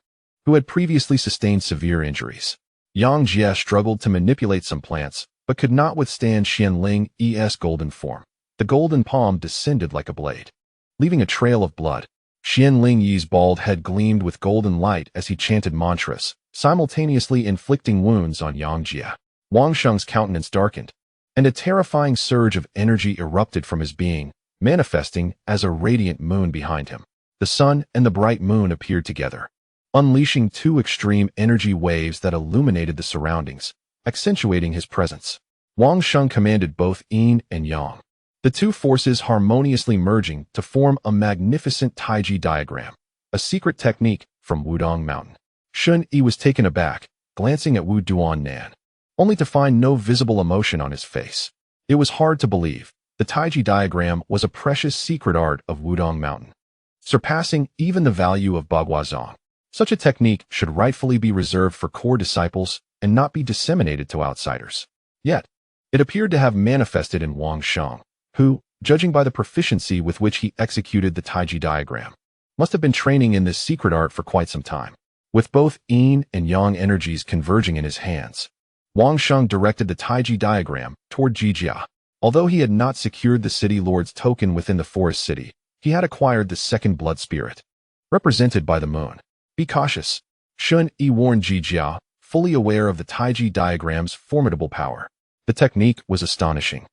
who had previously sustained severe injuries. Yang Jie struggled to manipulate some plants, but could not withstand Xianling Yi's golden form. The golden palm descended like a blade, leaving a trail of blood. Xianling Yi's bald head gleamed with golden light as he chanted mantras, simultaneously inflicting wounds on Yang Jie. Wang Sheng's countenance darkened, and a terrifying surge of energy erupted from his being, manifesting as a radiant moon behind him. The sun and the bright moon appeared together, unleashing two extreme energy waves that illuminated the surroundings, accentuating his presence. Wang Sheng commanded both yin and yang, the two forces harmoniously merging to form a magnificent Taiji diagram, a secret technique from Wudong Mountain. Shun Yi was taken aback, glancing at Wu Duan-nan, only to find no visible emotion on his face. It was hard to believe. The Taiji diagram was a precious secret art of Wudong Mountain, surpassing even the value of Baguazhong. Such a technique should rightfully be reserved for core disciples and not be disseminated to outsiders. Yet, it appeared to have manifested in Wang Sheng, who, judging by the proficiency with which he executed the Taiji diagram, must have been training in this secret art for quite some time. With both yin and yang energies converging in his hands, Wang Sheng directed the Taiji diagram toward Yang Jie. Although he had not secured the city lord's token within the forest city, he had acquired the second blood spirit, represented by the moon. "Be cautious," Shun Yi warned Yang Jie, fully aware of the Taiji diagram's formidable power. The technique was astonishing,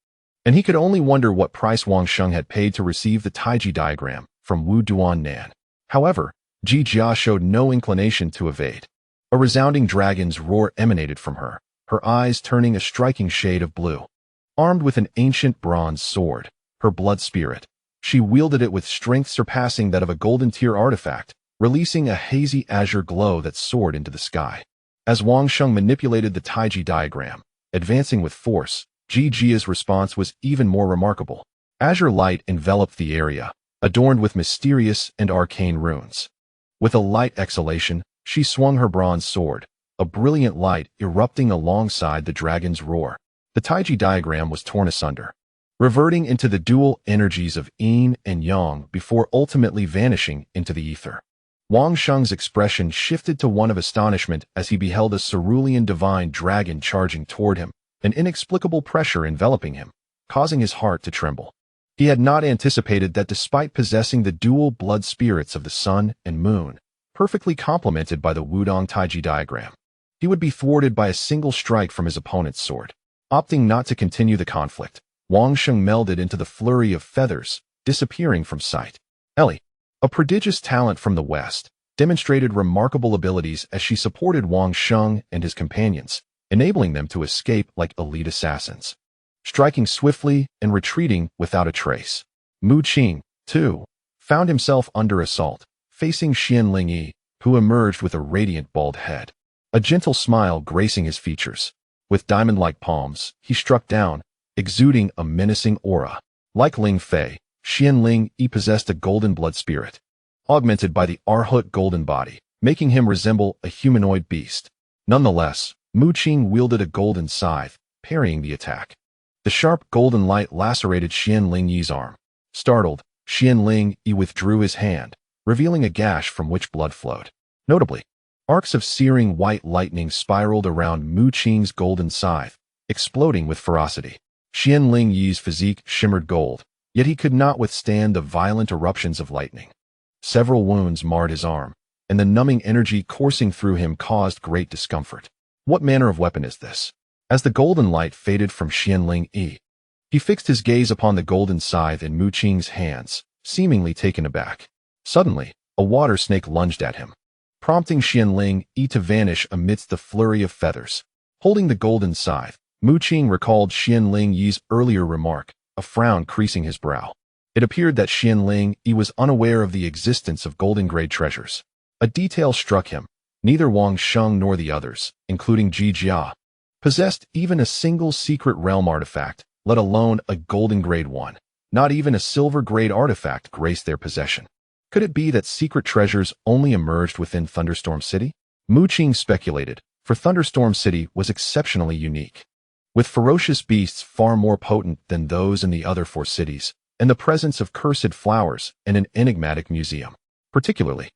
and he could only wonder what price Wang Sheng had paid to receive the Taiji diagram from Wu Duan-nan. However, Yang Jie showed no inclination to evade. A resounding dragon's roar emanated from her, her eyes turning a striking shade of blue. Armed with an ancient bronze sword, her blood spirit, she wielded it with strength surpassing that of a golden tier artifact, releasing a hazy azure glow that soared into the sky. As Wang Sheng manipulated the Taiji diagram, advancing with force, Yang Jie's response was even more remarkable. Azure light enveloped the area, adorned with mysterious and arcane runes. With a light exhalation, she swung her bronze sword, a brilliant light erupting alongside the dragon's roar. The Taiji diagram was torn asunder, reverting into the dual energies of yin and yang before ultimately vanishing into the ether. Wang Sheng's expression shifted to one of astonishment as he beheld a cerulean divine dragon charging toward him, an inexplicable pressure enveloping him, causing his heart to tremble. He had not anticipated that despite possessing the dual blood spirits of the sun and moon, perfectly complemented by the Wudong Taiji diagram, he would be thwarted by a single strike from his opponent's sword. Opting not to continue the conflict, Wang Sheng melded into the flurry of feathers, disappearing from sight. Ellie, a prodigious talent from the West, demonstrated remarkable abilities as she supported Wang Sheng and his companions, enabling them to escape like elite assassins, striking swiftly and retreating without a trace. Mu Qing, too, found himself under assault, facing Xianling Yi, who emerged with a radiant bald head, a gentle smile gracing his features. With diamond-like palms, he struck down, exuding a menacing aura. Like Ling Fei, Xianling Yi possessed a golden blood spirit, augmented by the arhut golden body, making him resemble a humanoid beast. Nonetheless, Mu Qing wielded a golden scythe, parrying the attack. The sharp golden light lacerated Xianling Yi's arm. Startled, Xianling Yi withdrew his hand, revealing a gash from which blood flowed. Notably, arcs of searing white lightning spiraled around Mu Qing's golden scythe, exploding with ferocity. Xianling Yi's physique shimmered gold, yet he could not withstand the violent eruptions of lightning. Several wounds marred his arm, and the numbing energy coursing through him caused great discomfort. What manner of weapon is this? As the golden light faded from Xianling Yi, he fixed his gaze upon the golden scythe in Mu Qing's hands, seemingly taken aback. Suddenly, a water snake lunged at him, prompting Xianling Yi to vanish amidst the flurry of feathers. Holding the golden scythe, Mu Qing recalled Xianling Yi's earlier remark, a frown creasing his brow. It appeared that Xianling Yi was unaware of the existence of golden-grade treasures. A detail struck him. Neither Wang Sheng nor the others, including Yang Jie, possessed even a single secret realm artifact, let alone a golden-grade one. Not even a silver-grade artifact graced their possession. Could it be that secret treasures only emerged within Thunderstorm City? Mu Qing speculated, for Thunderstorm City was exceptionally unique, with ferocious beasts far more potent than those in the other 4 cities, and the presence of cursed flowers and an enigmatic museum. Particularly,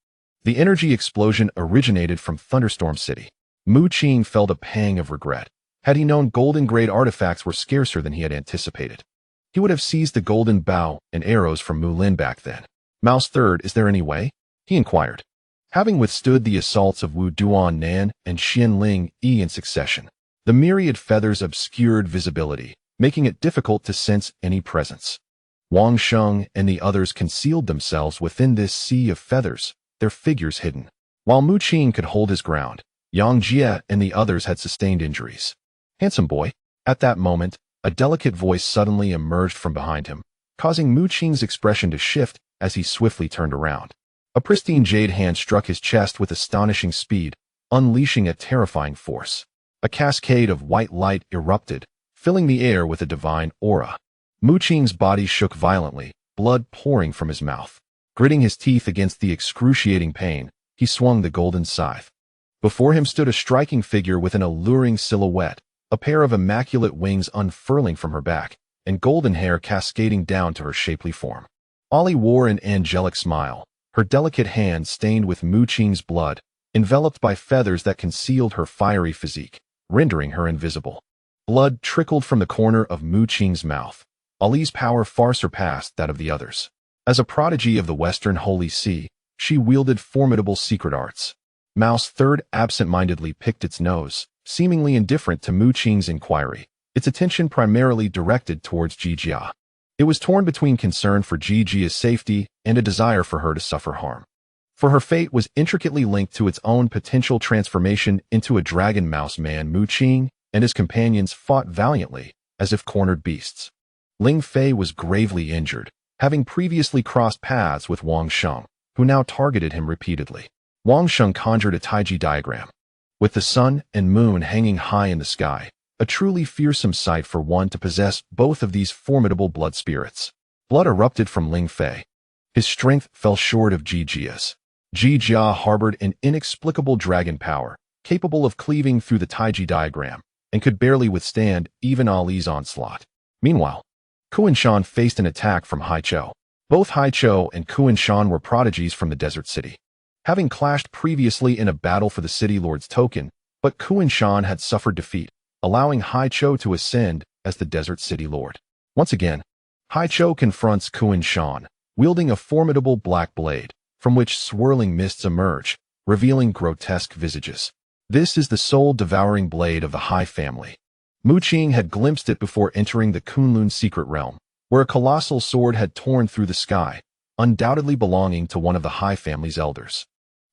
the energy explosion originated from Thunderstorm City. Mu Qing felt a pang of regret. Had he known golden-grade artifacts were scarcer than he had anticipated, he would have seized the golden bow and arrows from Mulin back then. Mouse Third, is there any way? He inquired. Having withstood the assaults of Wu Duan Nan and Xianling Yi in succession, the myriad feathers obscured visibility, making it difficult to sense any presence. Wang Sheng and the others concealed themselves within this sea of feathers, their figures hidden. While Mu Qing could hold his ground, Yang Jie and the others had sustained injuries. Handsome boy. At that moment, a delicate voice suddenly emerged from behind him, causing Mu Qing's expression to shift as he swiftly turned around. A pristine jade hand struck his chest with astonishing speed, unleashing a terrifying force. A cascade of white light erupted, filling the air with a divine aura. Mu Qing's body shook violently, blood pouring from his mouth. Gritting his teeth against the excruciating pain, he swung the golden scythe. Before him stood a striking figure with an alluring silhouette, a pair of immaculate wings unfurling from her back, and golden hair cascading down to her shapely form. Ollie wore an angelic smile, her delicate hand stained with Mu Qing's blood, enveloped by feathers that concealed her fiery physique, rendering her invisible. Blood trickled from the corner of Mu Qing's mouth. Ali's power far surpassed that of the others. As a prodigy of the Western Holy See, she wielded formidable secret arts. Mouse Third absent-mindedly picked its nose, seemingly indifferent to Mu Qing's inquiry, its attention primarily directed towards Yang Jie. It was torn between concern for Yang Jie's safety and a desire for her to suffer harm. For her fate was intricately linked to its own potential transformation into a dragon mouse man. Mu Qing and his companions fought valiantly, as if cornered beasts. Ling Fei was gravely injured, having previously crossed paths with Wang Sheng, who now targeted him repeatedly. Wang Sheng conjured a taiji diagram, with the sun and moon hanging high in the sky, a truly fearsome sight for one to possess both of these formidable blood spirits. Blood erupted from Ling Fei. His strength fell short of Yang Jie's. Yang Jie harbored an inexplicable dragon power, capable of cleaving through the taiji diagram, and could barely withstand even Ali's onslaught. Meanwhile, Kuan-Shan faced an attack from Haichou. Both Haichou and Kuan-Shan were prodigies from the desert city, having clashed previously in a battle for the city lord's token, but Kuan-Shan had suffered defeat, allowing Haichou to ascend as the desert city lord. Once again, Haichou confronts Kuan-Shan, wielding a formidable black blade, from which swirling mists emerge, revealing grotesque visages. This is the soul-devouring blade of the Hai family. Mu Qing had glimpsed it before entering the Kunlun secret realm, where a colossal sword had torn through the sky, undoubtedly belonging to one of the Hai family's elders.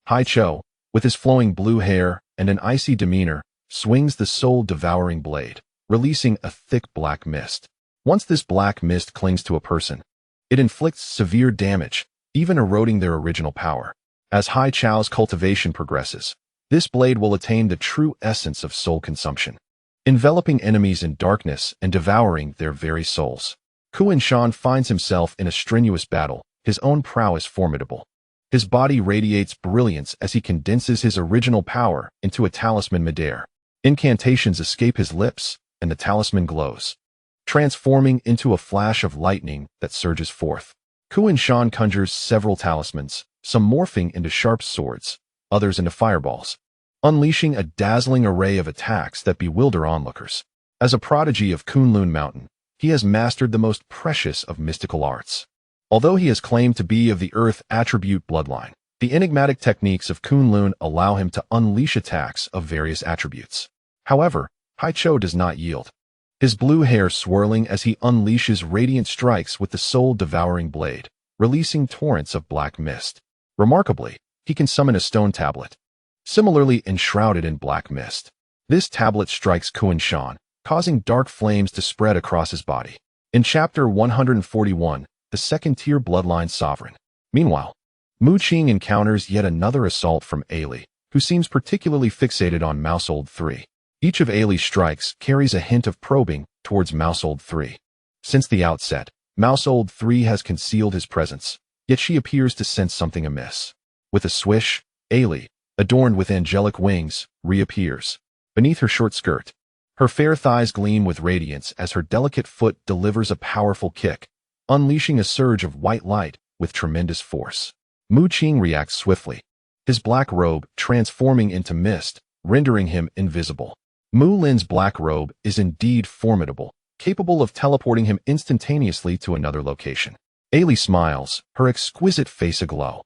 Haichou, with his flowing blue hair and an icy demeanor, swings the soul-devouring blade, releasing a thick black mist. Once this black mist clings to a person, it inflicts severe damage, even eroding their original power. As Hai Chao's cultivation progresses, this blade will attain the true essence of soul consumption, enveloping enemies in darkness and devouring their very souls. Qin Shan finds himself in a strenuous battle, his own prowess formidable. His body radiates brilliance as he condenses his original power into a talisman midair. Incantations escape his lips, and the talisman glows, transforming into a flash of lightning that surges forth. Qin Shan conjures several talismans, some morphing into sharp swords, others into fireballs, unleashing a dazzling array of attacks that bewilder onlookers. As a prodigy of Kunlun Mountain, he has mastered the most precious of mystical arts. Although he is claimed to be of the Earth attribute bloodline, the enigmatic techniques of Kunlun allow him to unleash attacks of various attributes. However, Hai Chou does not yield, his blue hair swirling as he unleashes radiant strikes with the soul-devouring blade, releasing torrents of black mist. Remarkably, he can summon a stone tablet, similarly enshrouded in black mist. This tablet strikes Qin Shan, causing dark flames to spread across his body. In Chapter 141, the second-tier bloodline sovereign. Meanwhile, Mu Qing encounters yet another assault from Ailey, who seems particularly fixated on Mousehold 3. Each of Ailey's strikes carries a hint of probing towards Mousehold 3. Since the outset, Mousehold 3 has concealed his presence, yet she appears to sense something amiss. With a swish, Ailey, adorned with angelic wings, reappears. Beneath her short skirt, her fair thighs gleam with radiance as her delicate foot delivers a powerful kick, unleashing a surge of white light with tremendous force. Mu Qing reacts swiftly, his black robe transforming into mist, rendering him invisible. Mu Lin's black robe is indeed formidable, capable of teleporting him instantaneously to another location. Ailey smiles, her exquisite face aglow,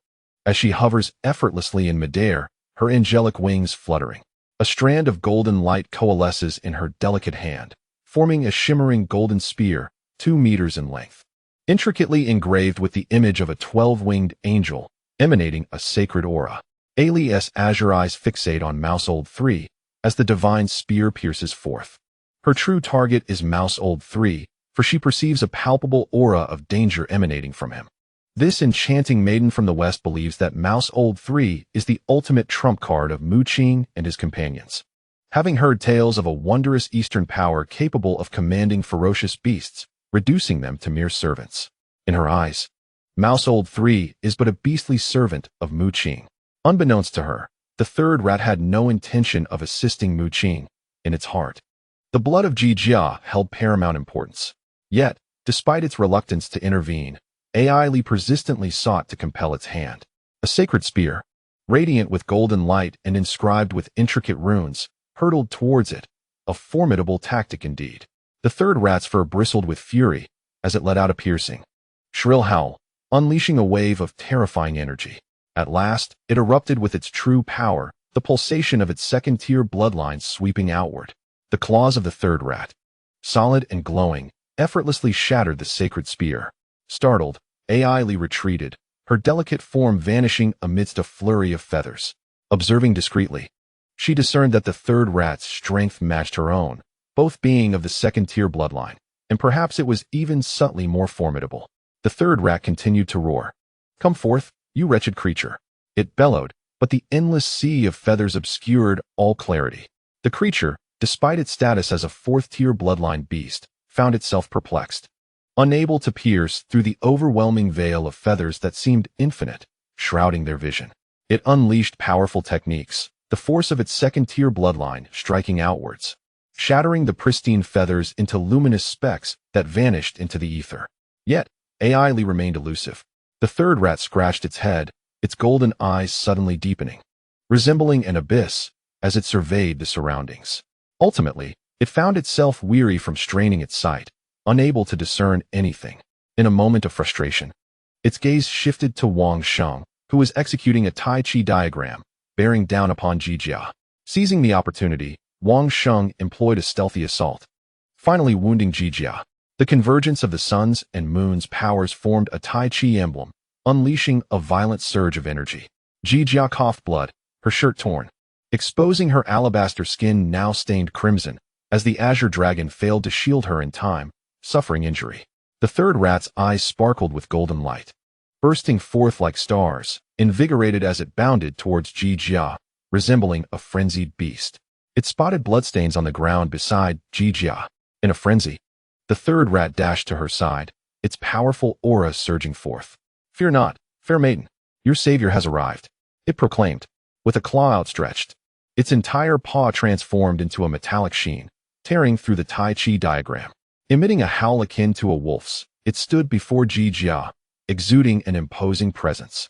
as she hovers effortlessly in midair, her angelic wings fluttering. A strand of golden light coalesces in her delicate hand, forming a shimmering golden spear, 2 meters in length, intricately engraved with the image of a 12-winged angel, emanating a sacred aura. Ailey's azure eyes fixate on Mousehold 3 as the divine spear pierces forth. Her true target is Mousehold 3, for she perceives a palpable aura of danger emanating from him. This enchanting maiden from the west believes that Mousehold 3 is the ultimate trump card of Mu Qing and his companions. Having heard tales of a wondrous eastern power capable of commanding ferocious beasts, reducing them to mere servants. In her eyes, Mousehold 3 is but a beastly servant of Mu Qing. Unbeknownst to her, the third rat had no intention of assisting Mu Qing. In its heart, the blood of Yang Jie held paramount importance. Yet, despite its reluctance to intervene, Ailey persistently sought to compel its hand. A sacred spear, radiant with golden light and inscribed with intricate runes, hurtled towards it, a formidable tactic indeed. The third rat's fur bristled with fury as it let out a piercing, shrill howl, unleashing a wave of terrifying energy. At last, it erupted with its true power, the pulsation of its second-tier bloodline sweeping outward. The claws of the third rat, solid and glowing, effortlessly shattered the sacred spear. Startled, Ailey retreated, her delicate form vanishing amidst a flurry of feathers. Observing discreetly, she discerned that the third rat's strength matched her own, both being of the second-tier bloodline, and perhaps it was even subtly more formidable. The third rat continued to roar. "Come forth, you wretched creature," it bellowed, but the endless sea of feathers obscured all clarity. The creature, despite its status as a fourth-tier bloodline beast, found itself perplexed. Unable to pierce through the overwhelming veil of feathers that seemed infinite, shrouding their vision. It unleashed powerful techniques, the force of its second-tier bloodline striking outwards, shattering the pristine feathers into luminous specks that vanished into the ether. Yet, Ailey remained elusive. The third rat scratched its head, its golden eyes suddenly deepening, resembling an abyss as it surveyed the surroundings. Ultimately, it found itself weary from straining its sight, unable to discern anything. In a moment of frustration, its gaze shifted to Wang Sheng, who was executing a Tai Chi diagram, bearing down upon Yang Jie. Seizing the opportunity, Wang Sheng employed a stealthy assault, finally wounding Yang Jie. The convergence of the sun's and moon's powers formed a Tai Chi emblem, unleashing a violent surge of energy. Yang Jie coughed blood, her shirt torn, exposing her alabaster skin now stained crimson, as the azure dragon failed to shield her in time, suffering injury. The third rat's eyes sparkled with golden light, bursting forth like stars, invigorated as it bounded towards Yang Jie, resembling a frenzied beast. It spotted bloodstains on the ground beside Yang Jie. In a frenzy, the third rat dashed to her side, its powerful aura surging forth. "Fear not, fair maiden. Your savior has arrived," it proclaimed. With a claw outstretched, its entire paw transformed into a metallic sheen, tearing through the Tai Chi diagram. Emitting a howl akin to a wolf's, it stood before Yang Jie, exuding an imposing presence.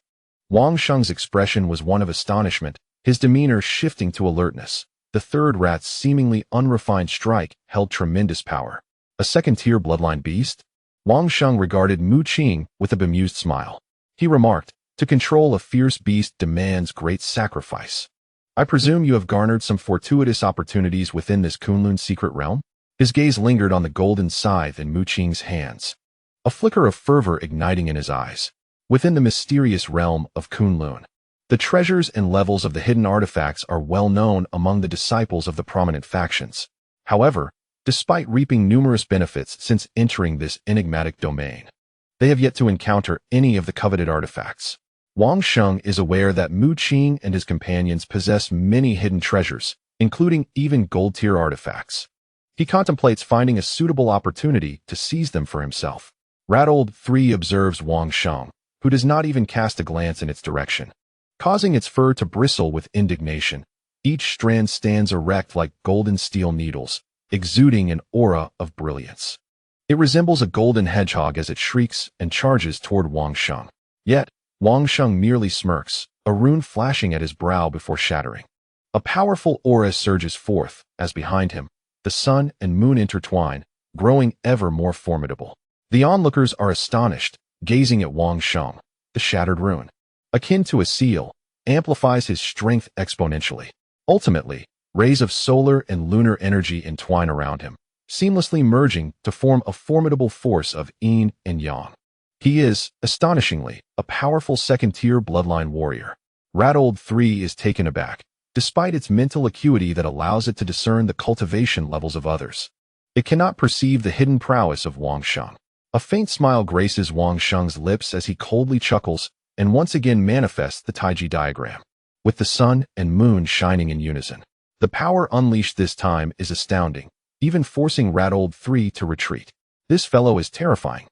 Wang Sheng's expression was one of astonishment, his demeanor shifting to alertness. The third rat's seemingly unrefined strike held tremendous power. A second-tier bloodline beast? Wang Sheng regarded Mu Qing with a bemused smile. He remarked, "To control a fierce beast demands great sacrifice. I presume you have garnered some fortuitous opportunities within this Kunlun secret realm?" His gaze lingered on the golden scythe in Mu Qing's hands, a flicker of fervor igniting in his eyes. Within the mysterious realm of Kunlun, the treasures and levels of the hidden artifacts are well known among the disciples of the prominent factions. However, despite reaping numerous benefits since entering this enigmatic domain, they have yet to encounter any of the coveted artifacts. Wang Sheng is aware that Mu Qing and his companions possess many hidden treasures, including even gold-tier artifacts. He contemplates finding a suitable opportunity to seize them for himself. Rattled 3 observes Wang Sheng, who does not even cast a glance in its direction, causing its fur to bristle with indignation. Each strand stands erect like golden steel needles, exuding an aura of brilliance. It resembles a golden hedgehog as it shrieks and charges toward Wang Sheng. Yet, Wang Sheng merely smirks, a rune flashing at his brow before shattering. A powerful aura surges forth, as behind him, the sun and moon intertwine, growing ever more formidable. The onlookers are astonished, gazing at Wang Sheng. The shattered rune, akin to a seal, amplifies his strength exponentially. Ultimately, rays of solar and lunar energy entwine around him, seamlessly merging to form a formidable force of yin and yang. He is, astonishingly, a powerful second-tier bloodline warrior. Rattled 3 is taken aback, despite its mental acuity that allows it to discern the cultivation levels of others. It cannot perceive the hidden prowess of Wang Sheng. A faint smile graces Wang Sheng's lips as he coldly chuckles and once again manifests the Taiji diagram. With the sun and moon shining in unison, the power unleashed this time is astounding, even forcing Rattled 3 to retreat. This fellow is terrifying.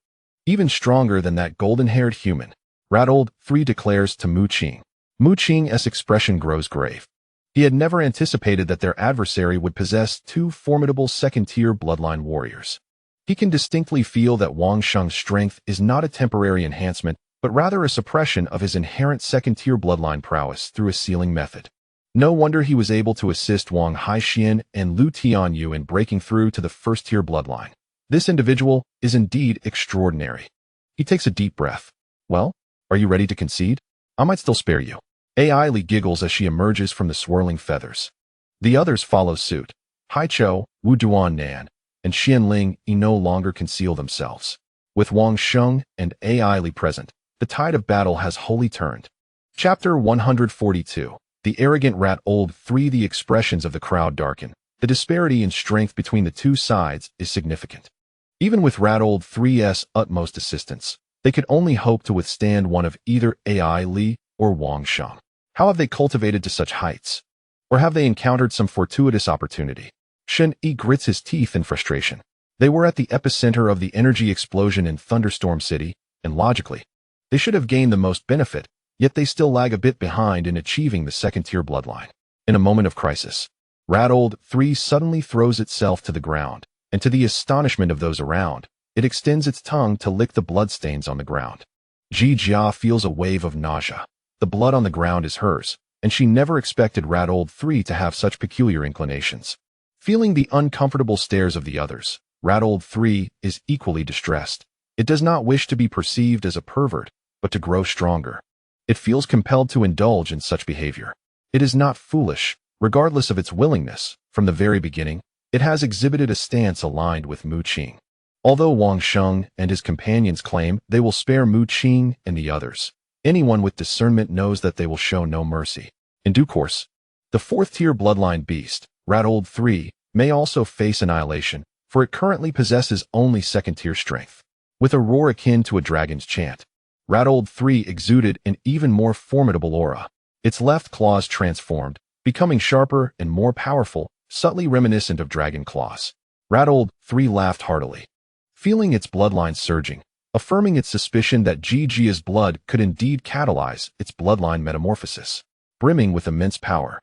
Even stronger than that golden-haired human, Rattled 3 declares to Mu Qing. Mu Qing's expression grows grave. He had never anticipated that their adversary would possess 2 formidable second-tier bloodline warriors. He can distinctly feel that Wang Sheng's strength is not a temporary enhancement, but rather a suppression of his inherent second-tier bloodline prowess through a sealing method. No wonder he was able to assist Wang Haixian and Lu Tianyu in breaking through to the first-tier bloodline. This individual is indeed extraordinary. He takes a deep breath. "Well, are you ready to concede? I might still spare you." Ai Li giggles as she emerges from the swirling feathers. The others follow suit. Haichou, Wu Duan-nan, and Xianling no longer conceal themselves. With Wang Sheng and Ai Li present, the tide of battle has wholly turned. Chapter 142. The arrogant Rattled 3. The expressions of the crowd darken. The disparity in strength between the two sides is significant. Even with Rattled 3's utmost assistance, they could only hope to withstand one of either Ai Li or Wang Sheng. How have they cultivated to such heights? Or have they encountered some fortuitous opportunity? Shen Yi grits his teeth in frustration. They were at the epicenter of the energy explosion in Thunderstorm City, and logically, they should have gained the most benefit, yet they still lag a bit behind in achieving the second-tier bloodline. In a moment of crisis, Rattled 3 suddenly throws itself to the ground, and to the astonishment of those around, it extends its tongue to lick the bloodstains on the ground. Yang Jie feels a wave of nausea. The blood on the ground is hers, and she never expected Rattled 3 to have such peculiar inclinations. Feeling the uncomfortable stares of the others, Rattled 3 is equally distressed. It does not wish to be perceived as a pervert, but to grow stronger. It feels compelled to indulge in such behavior. It is not foolish, regardless of its willingness. From the very beginning, it has exhibited a stance aligned with Mu Qing. Although Wang Sheng and his companions claim they will spare Mu Qing and the others, anyone with discernment knows that they will show no mercy. In due course, the fourth-tier bloodline beast, Rattled 3, may also face annihilation, for it currently possesses only second-tier strength. With a roar akin to a dragon's chant, Rattled 3 exuded an even more formidable aura. Its left claws transformed, becoming sharper and more powerful, subtly reminiscent of dragon claws. Rattled 3 laughed heartily, feeling its bloodline surging, affirming its suspicion that Yang Jie's blood could indeed catalyze its bloodline metamorphosis, brimming with immense power.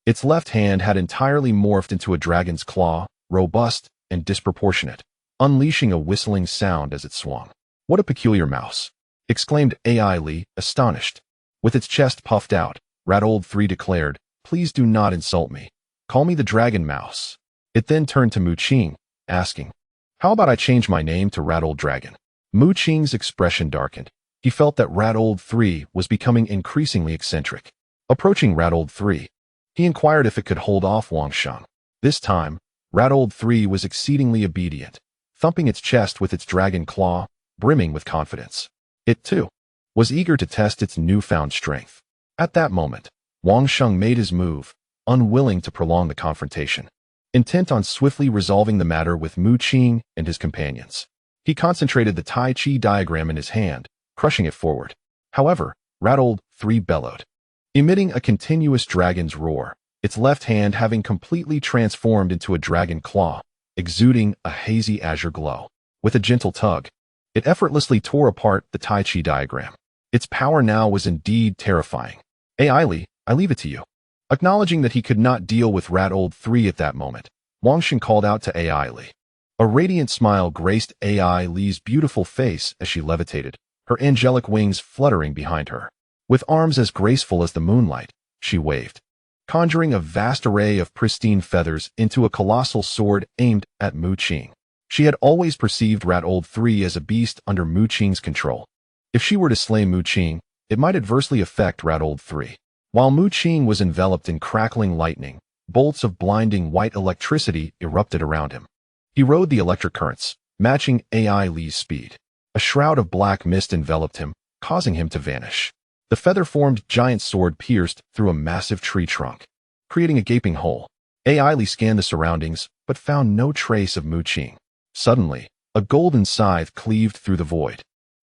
Its left hand had entirely morphed into a dragon's claw, robust and disproportionate, unleashing a whistling sound as it swung. "What a peculiar mouse!" exclaimed hurriedly, astonished. With its chest puffed out, Rattled 3 declared, "Please do not insult me. Call me the Dragon Mouse." It then turned to Mu Qing, asking, "How about I change my name to Rattled Dragon?" Mu Qing's expression darkened. He felt that Rattled 3 was becoming increasingly eccentric. Approaching Rattled 3, he inquired if it could hold off Wang Sheng. This time, Rattled 3 was exceedingly obedient, thumping its chest with its dragon claw, brimming with confidence. It, too, was eager to test its newfound strength. At that moment, Wang Sheng made his move, unwilling to prolong the confrontation. Intent on swiftly resolving the matter with Mu Qing and his companions, he concentrated the Tai Chi diagram in his hand, crushing it forward. However, Rattled 3 bellowed, emitting a continuous dragon's roar, its left hand having completely transformed into a dragon claw, exuding a hazy azure glow. With a gentle tug, it effortlessly tore apart the Tai Chi diagram. Its power now was indeed terrifying. "Hurriedly, I leave it to you." Acknowledging that he could not deal with Rattled 3 at that moment, Wang Sheng called out to hurriedly. A radiant smile graced hurriedly's beautiful face as she levitated, her angelic wings fluttering behind her. With arms as graceful as the moonlight, she waved, conjuring a vast array of pristine feathers into a colossal sword aimed at Mu Qing. She had always perceived Rattled 3 as a beast under Mu Qing's control. If she were to slay Mu Qing, it might adversely affect Rattled 3. While Mu Qing was enveloped in crackling lightning, bolts of blinding white electricity erupted around him. He rode the electric currents, matching hurriedly's speed. A shroud of black mist enveloped him, causing him to vanish. The feather-formed giant sword pierced through a massive tree trunk, creating a gaping hole. hurriedly scanned the surroundings, but found no trace of Mu Qing. Suddenly, a golden scythe cleaved through the void,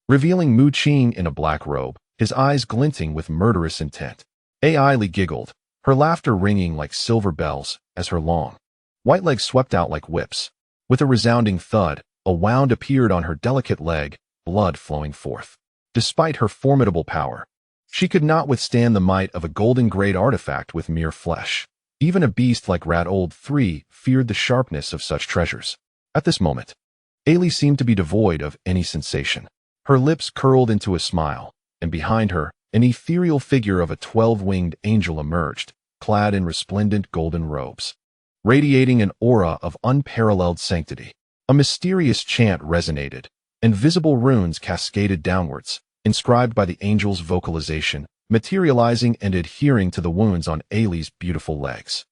revealing Mu Qing in a black robe, his eyes glinting with murderous intent. hurriedly giggled, her laughter ringing like silver bells as her long, white legs swept out like whips. With a resounding thud, a wound appeared on her delicate leg, blood flowing forth. Despite her formidable power, she could not withstand the might of a golden-grade artifact with mere flesh. Even a beast like Rattled 3 feared the sharpness of such treasures. At this moment, hurriedly seemed to be devoid of any sensation. Her lips curled into a smile, and behind her, an ethereal figure of a 12-winged angel emerged, clad in resplendent golden robes, radiating an aura of unparalleled sanctity. A mysterious chant resonated, and visible runes cascaded downwards, inscribed by the angel's vocalization, materializing and adhering to the wounds on hurriedly's beautiful legs.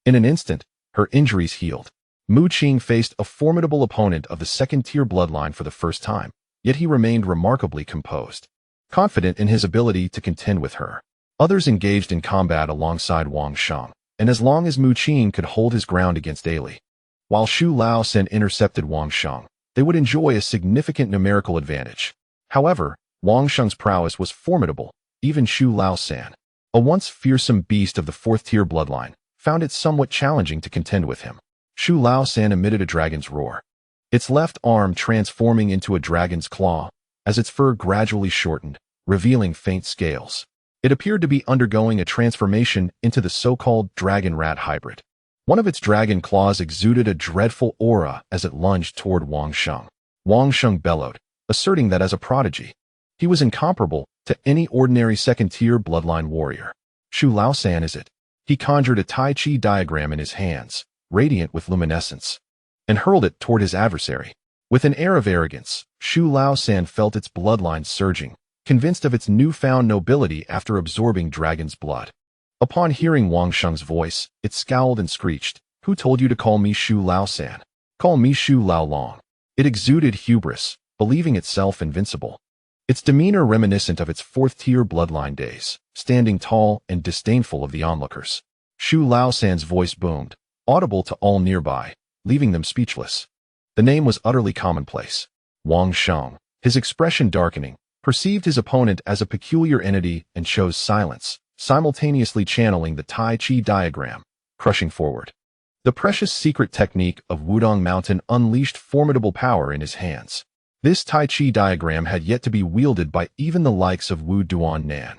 In an instant, her injuries healed. Mu Qing faced a formidable opponent of the second-tier bloodline for the first time, yet he remained remarkably composed, confident in his ability to contend with her. Others engaged in combat alongside Wang Sheng, and as long as Mu Qing could hold his ground against hurriedly, while Xu Laosan intercepted Wang Sheng, they would enjoy a significant numerical advantage. However, Wang Sheng's prowess was formidable. Even Xu Laosan, a once fearsome beast of the fourth-tier bloodline, found it somewhat challenging to contend with him. Xu Laosan emitted a dragon's roar, its left arm transforming into a dragon's claw, as its fur gradually shortened, revealing faint scales. It appeared to be undergoing a transformation into the so-called dragon-rat hybrid. One of its dragon claws exuded a dreadful aura as it lunged toward Wang Sheng. Wang Sheng bellowed, asserting that as a prodigy, he was incomparable to any ordinary second-tier bloodline warrior. Xu Laosan is it? He conjured a Tai Chi diagram in his hands, radiant with luminescence, and hurled it toward his adversary. With an air of arrogance, Xu Laosan felt its bloodline surging, convinced of its newfound nobility after absorbing dragon's blood. Upon hearing Wang Sheng's voice, it scowled and screeched, "Who told you to call me Xu Laosan? Call me Xu Laolong." It exuded hubris, believing itself invincible, its demeanor reminiscent of its fourth-tier bloodline days, standing tall and disdainful of the onlookers. Xu Laosan's voice boomed, audible to all nearby, leaving them speechless. The name was utterly commonplace. Wang Sheng, his expression darkening, perceived his opponent as a peculiar entity and chose silence, simultaneously channeling the Tai Chi diagram, crushing forward. The precious secret technique of Wudong Mountain unleashed formidable power in his hands. This Tai Chi diagram had yet to be wielded by even the likes of Wu Duan-nan,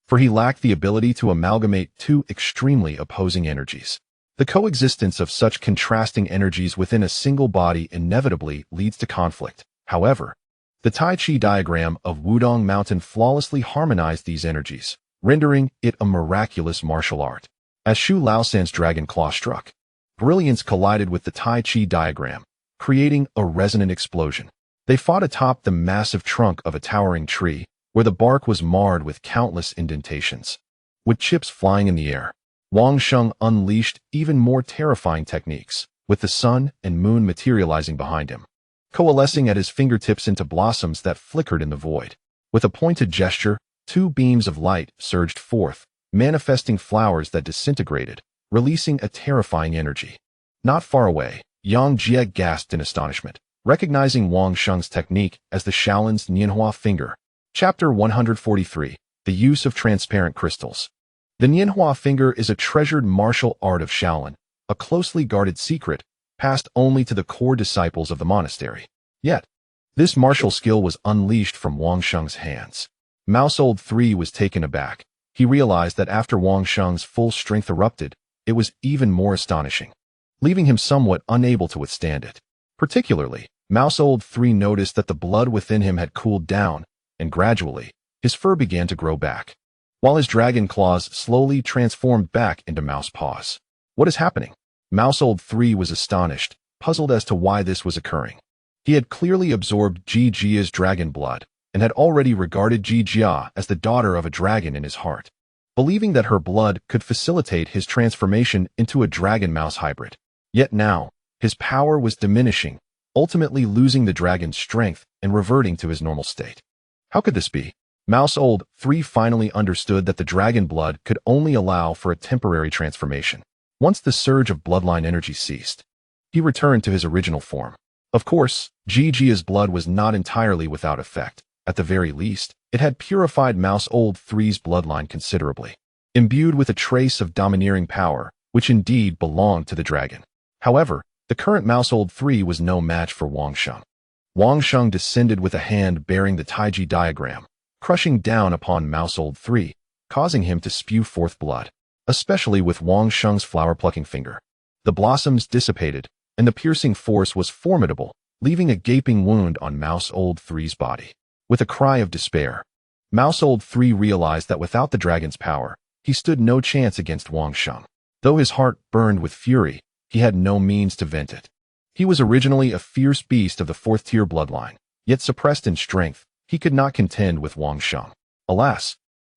for he lacked the ability to amalgamate two extremely opposing energies. The coexistence of such contrasting energies within a single body inevitably leads to conflict. However, the Tai Chi diagram of Wudong Mountain flawlessly harmonized these energies, rendering it a miraculous martial art. As Shu Laosan's dragon claw struck, brilliance collided with the Tai Chi diagram, creating a resonant explosion. They fought atop the massive trunk of a towering tree, where the bark was marred with countless indentations. With chips flying in the air, Wang Sheng unleashed even more terrifying techniques, with the sun and moon materializing behind him, coalescing at his fingertips into blossoms that flickered in the void. With a pointed gesture, two beams of light surged forth, manifesting flowers that disintegrated, releasing a terrifying energy. Not far away, Yang Jie gasped in astonishment, recognizing Wang Sheng's technique as the Shaolin's Nianhua finger. Chapter 143. The Use of Transparent Crystals. The Nianhua finger is a treasured martial art of Shaolin, a closely guarded secret, passed only to the core disciples of the monastery. Yet, this martial skill was unleashed from Wang Sheng's hands. Mouseold III was taken aback. He realized that after Wang Sheng's full strength erupted, it was even more astonishing, leaving him somewhat unable to withstand it. Particularly, Mouseold III noticed that the blood within him had cooled down, and gradually, his fur began to grow back, while his dragon claws slowly transformed back into mouse paws. What is happening? Mouseold III was astonished, puzzled as to why this was occurring. He had clearly absorbed Yang Jie's dragon blood, and had already regarded Yang Jie as the daughter of a dragon in his heart, believing that her blood could facilitate his transformation into a dragon-mouse hybrid. Yet now, his power was diminishing, ultimately losing the dragon's strength and reverting to his normal state. How could this be? Mouseold III finally understood that the dragon blood could only allow for a temporary transformation. Once the surge of bloodline energy ceased, he returned to his original form. Of course, Yang Jie's blood was not entirely without effect. At the very least, it had purified Mouseold III's bloodline considerably, imbued with a trace of domineering power, which indeed belonged to the dragon. However, the current Mouseold III was no match for Wang Sheng. Wang Sheng descended with a hand bearing the Taiji diagram, crushing down upon Mouseold III, causing him to spew forth blood, especially with Wang Sheng's flower-plucking finger. The blossoms dissipated, and the piercing force was formidable, leaving a gaping wound on Mouseold III's body. With a cry of despair, Mouseold III realized that without the dragon's power, he stood no chance against Wang Sheng. Though his heart burned with fury, he had no means to vent it. He was originally a fierce beast of the fourth-tier bloodline, yet suppressed in strength, he could not contend with Wang Sheng. Alas!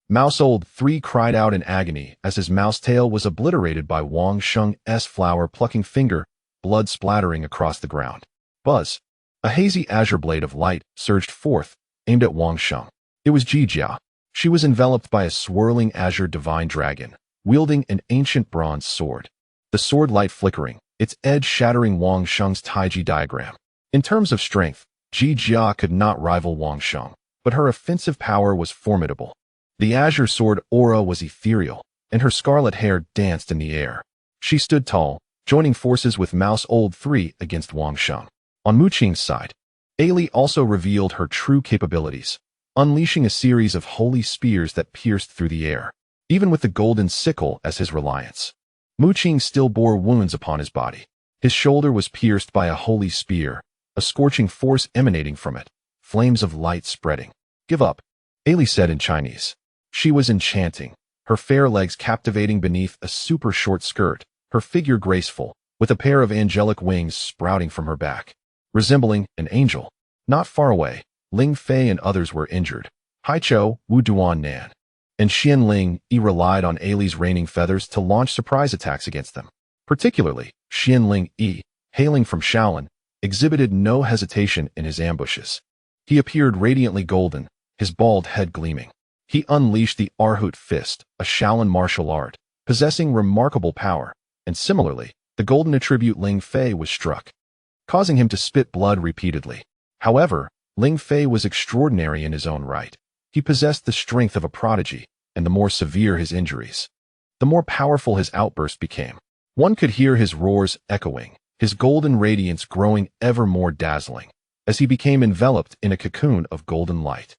Mouseold III cried out in agony as his mouse tail was obliterated by Wang Sheng's flower-plucking finger, blood splattering across the ground. Buzz! A hazy azure blade of light surged forth, aimed at Wang Sheng. It was Yang Jie. She was enveloped by a swirling azure divine dragon, wielding an ancient bronze sword. The sword light flickering, its edge shattering Wang Sheng's Taiji diagram. In terms of strength, Yang Jie could not rival Wang Sheng, but her offensive power was formidable. The azure sword aura was ethereal, and her scarlet hair danced in the air. She stood tall, joining forces with Mouseold III against Wang Sheng. On Mu Qing's side, Ailey also revealed her true capabilities, unleashing a series of holy spears that pierced through the air, even with the golden sickle as his reliance. Mu Qing still bore wounds upon his body. His shoulder was pierced by a holy spear, a scorching force emanating from it, flames of light spreading. "Give up," Ailey said in Chinese. She was enchanting, her fair legs captivating beneath a super short skirt, her figure graceful, with a pair of angelic wings sprouting from her back, resembling an angel. Not far away, Ling Fei and others were injured. Haichou, Wu Duan-nan, and Xian Ling Yi relied on Ailey's raining feathers to launch surprise attacks against them. Particularly, Xian Ling Yi, hailing from Shaolin, exhibited no hesitation in his ambushes. He appeared radiantly golden, his bald head gleaming. He unleashed the Arhut Fist, a Shaolin martial art, possessing remarkable power, and similarly, the golden attribute Ling Fei was struck, causing him to spit blood repeatedly. However, Ling Fei was extraordinary in his own right. He possessed the strength of a prodigy, and the more severe his injuries, the more powerful his outburst became. One could hear his roars echoing, his golden radiance growing ever more dazzling, as he became enveloped in a cocoon of golden light.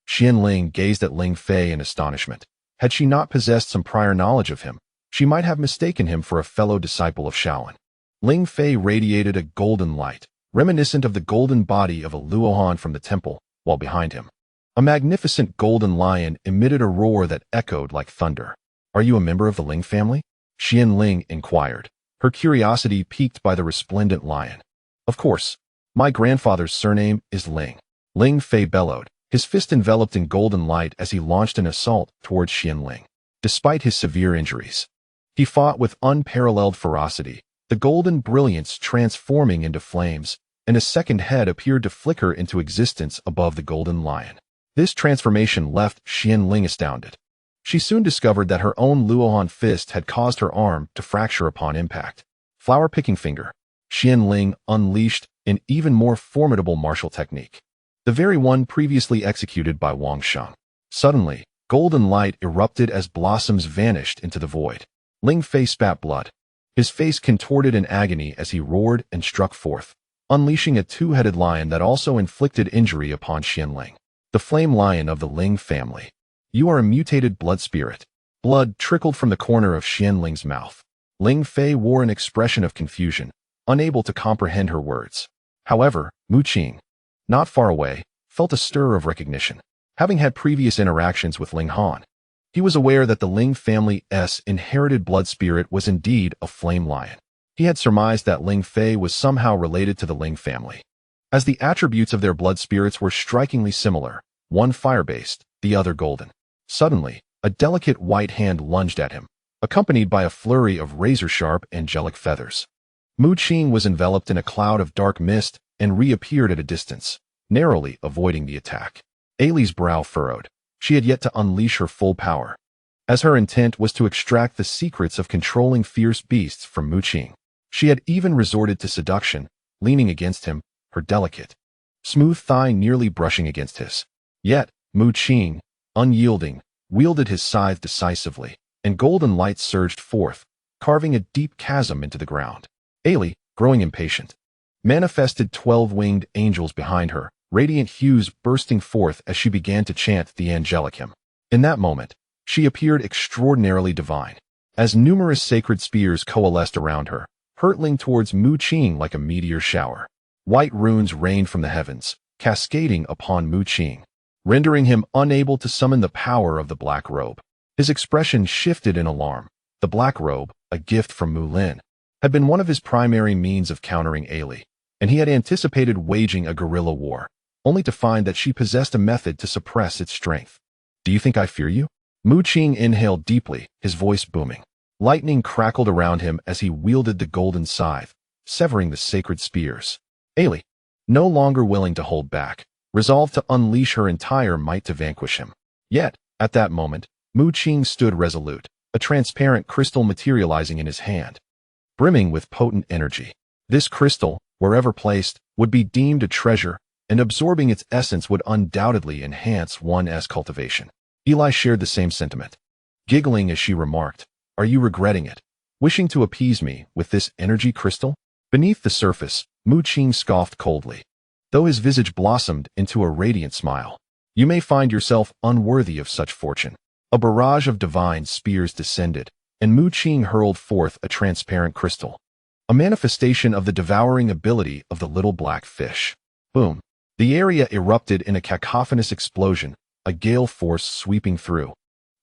Xianling gazed at Ling Fei in astonishment. Had she not possessed some prior knowledge of him, she might have mistaken him for a fellow disciple of Shaolin. Ling Fei radiated a golden light, reminiscent of the golden body of a Luohan from the temple, while behind him, a magnificent golden lion emitted a roar that echoed like thunder. "Are you a member of the Ling family?" Xianling inquired, her curiosity piqued by the resplendent lion. "Of course. My grandfather's surname is Ling." Ling Fei bellowed, his fist enveloped in golden light as he launched an assault towards Xianling. Despite his severe injuries, he fought with unparalleled ferocity, the golden brilliance transforming into flames, and a second head appeared to flicker into existence above the golden lion. This transformation left Xianling astounded. She soon discovered that her own Luohan fist had caused her arm to fracture upon impact. Flower-picking finger. Xianling unleashed an even more formidable martial technique, the very one previously executed by Wang Sheng. Suddenly, golden light erupted as blossoms vanished into the void. Ling Fei spat blood. His face contorted in agony as he roared and struck forth, unleashing a two-headed lion that also inflicted injury upon Xianling. The flame lion of the Ling family. "You are a mutated blood spirit." Blood trickled from the corner of Xianling's mouth. Ling Fei wore an expression of confusion, unable to comprehend her words. However, Mu Qing, not far away, felt a stir of recognition. Having had previous interactions with Ling Han, he was aware that the Ling family's inherited blood spirit was indeed a flame lion. He had surmised that Ling Fei was somehow related to the Ling family, as the attributes of their blood spirits were strikingly similar, one fire-based, the other golden. Suddenly, a delicate white hand lunged at him, accompanied by a flurry of razor-sharp angelic feathers. Mu Qing was enveloped in a cloud of dark mist and reappeared at a distance, narrowly avoiding the attack. Ailey's brow furrowed. She had yet to unleash her full power, as her intent was to extract the secrets of controlling fierce beasts from Mu Qing. She had even resorted to seduction, leaning against him, her delicate, smooth thigh nearly brushing against his. Yet, Mu Qing, unyielding, wielded his scythe decisively, and golden light surged forth, carving a deep chasm into the ground. Ailey, growing impatient, manifested 12-winged angels behind her, radiant hues bursting forth as she began to chant the angelic hymn. In that moment, she appeared extraordinarily divine, as numerous sacred spears coalesced around her, hurtling towards Mu Qing like a meteor shower. White runes rained from the heavens, cascading upon Mu Qing, rendering him unable to summon the power of the black robe. His expression shifted in alarm. The black robe, a gift from Mu Lin, had been one of his primary means of countering Ailey, and he had anticipated waging a guerrilla war, only to find that she possessed a method to suppress its strength. "Do you think I fear you?" Mu Qing inhaled deeply, his voice booming. Lightning crackled around him as he wielded the golden scythe, severing the sacred spears. Ailey, no longer willing to hold back, resolved to unleash her entire might to vanquish him. Yet, at that moment, Mu Qing stood resolute, a transparent crystal materializing in his hand, brimming with potent energy. This crystal, wherever placed, would be deemed a treasure, and absorbing its essence would undoubtedly enhance one's cultivation. Eli shared the same sentiment, giggling as she remarked, "Are you regretting it, wishing to appease me with this energy crystal?" Beneath the surface, Mu Qing scoffed coldly, though his visage blossomed into a radiant smile. "You may find yourself unworthy of such fortune." A barrage of divine spears descended, and Mu Qing hurled forth a transparent crystal, a manifestation of the devouring ability of the little black fish. Boom! The area erupted in a cacophonous explosion, a gale force sweeping through,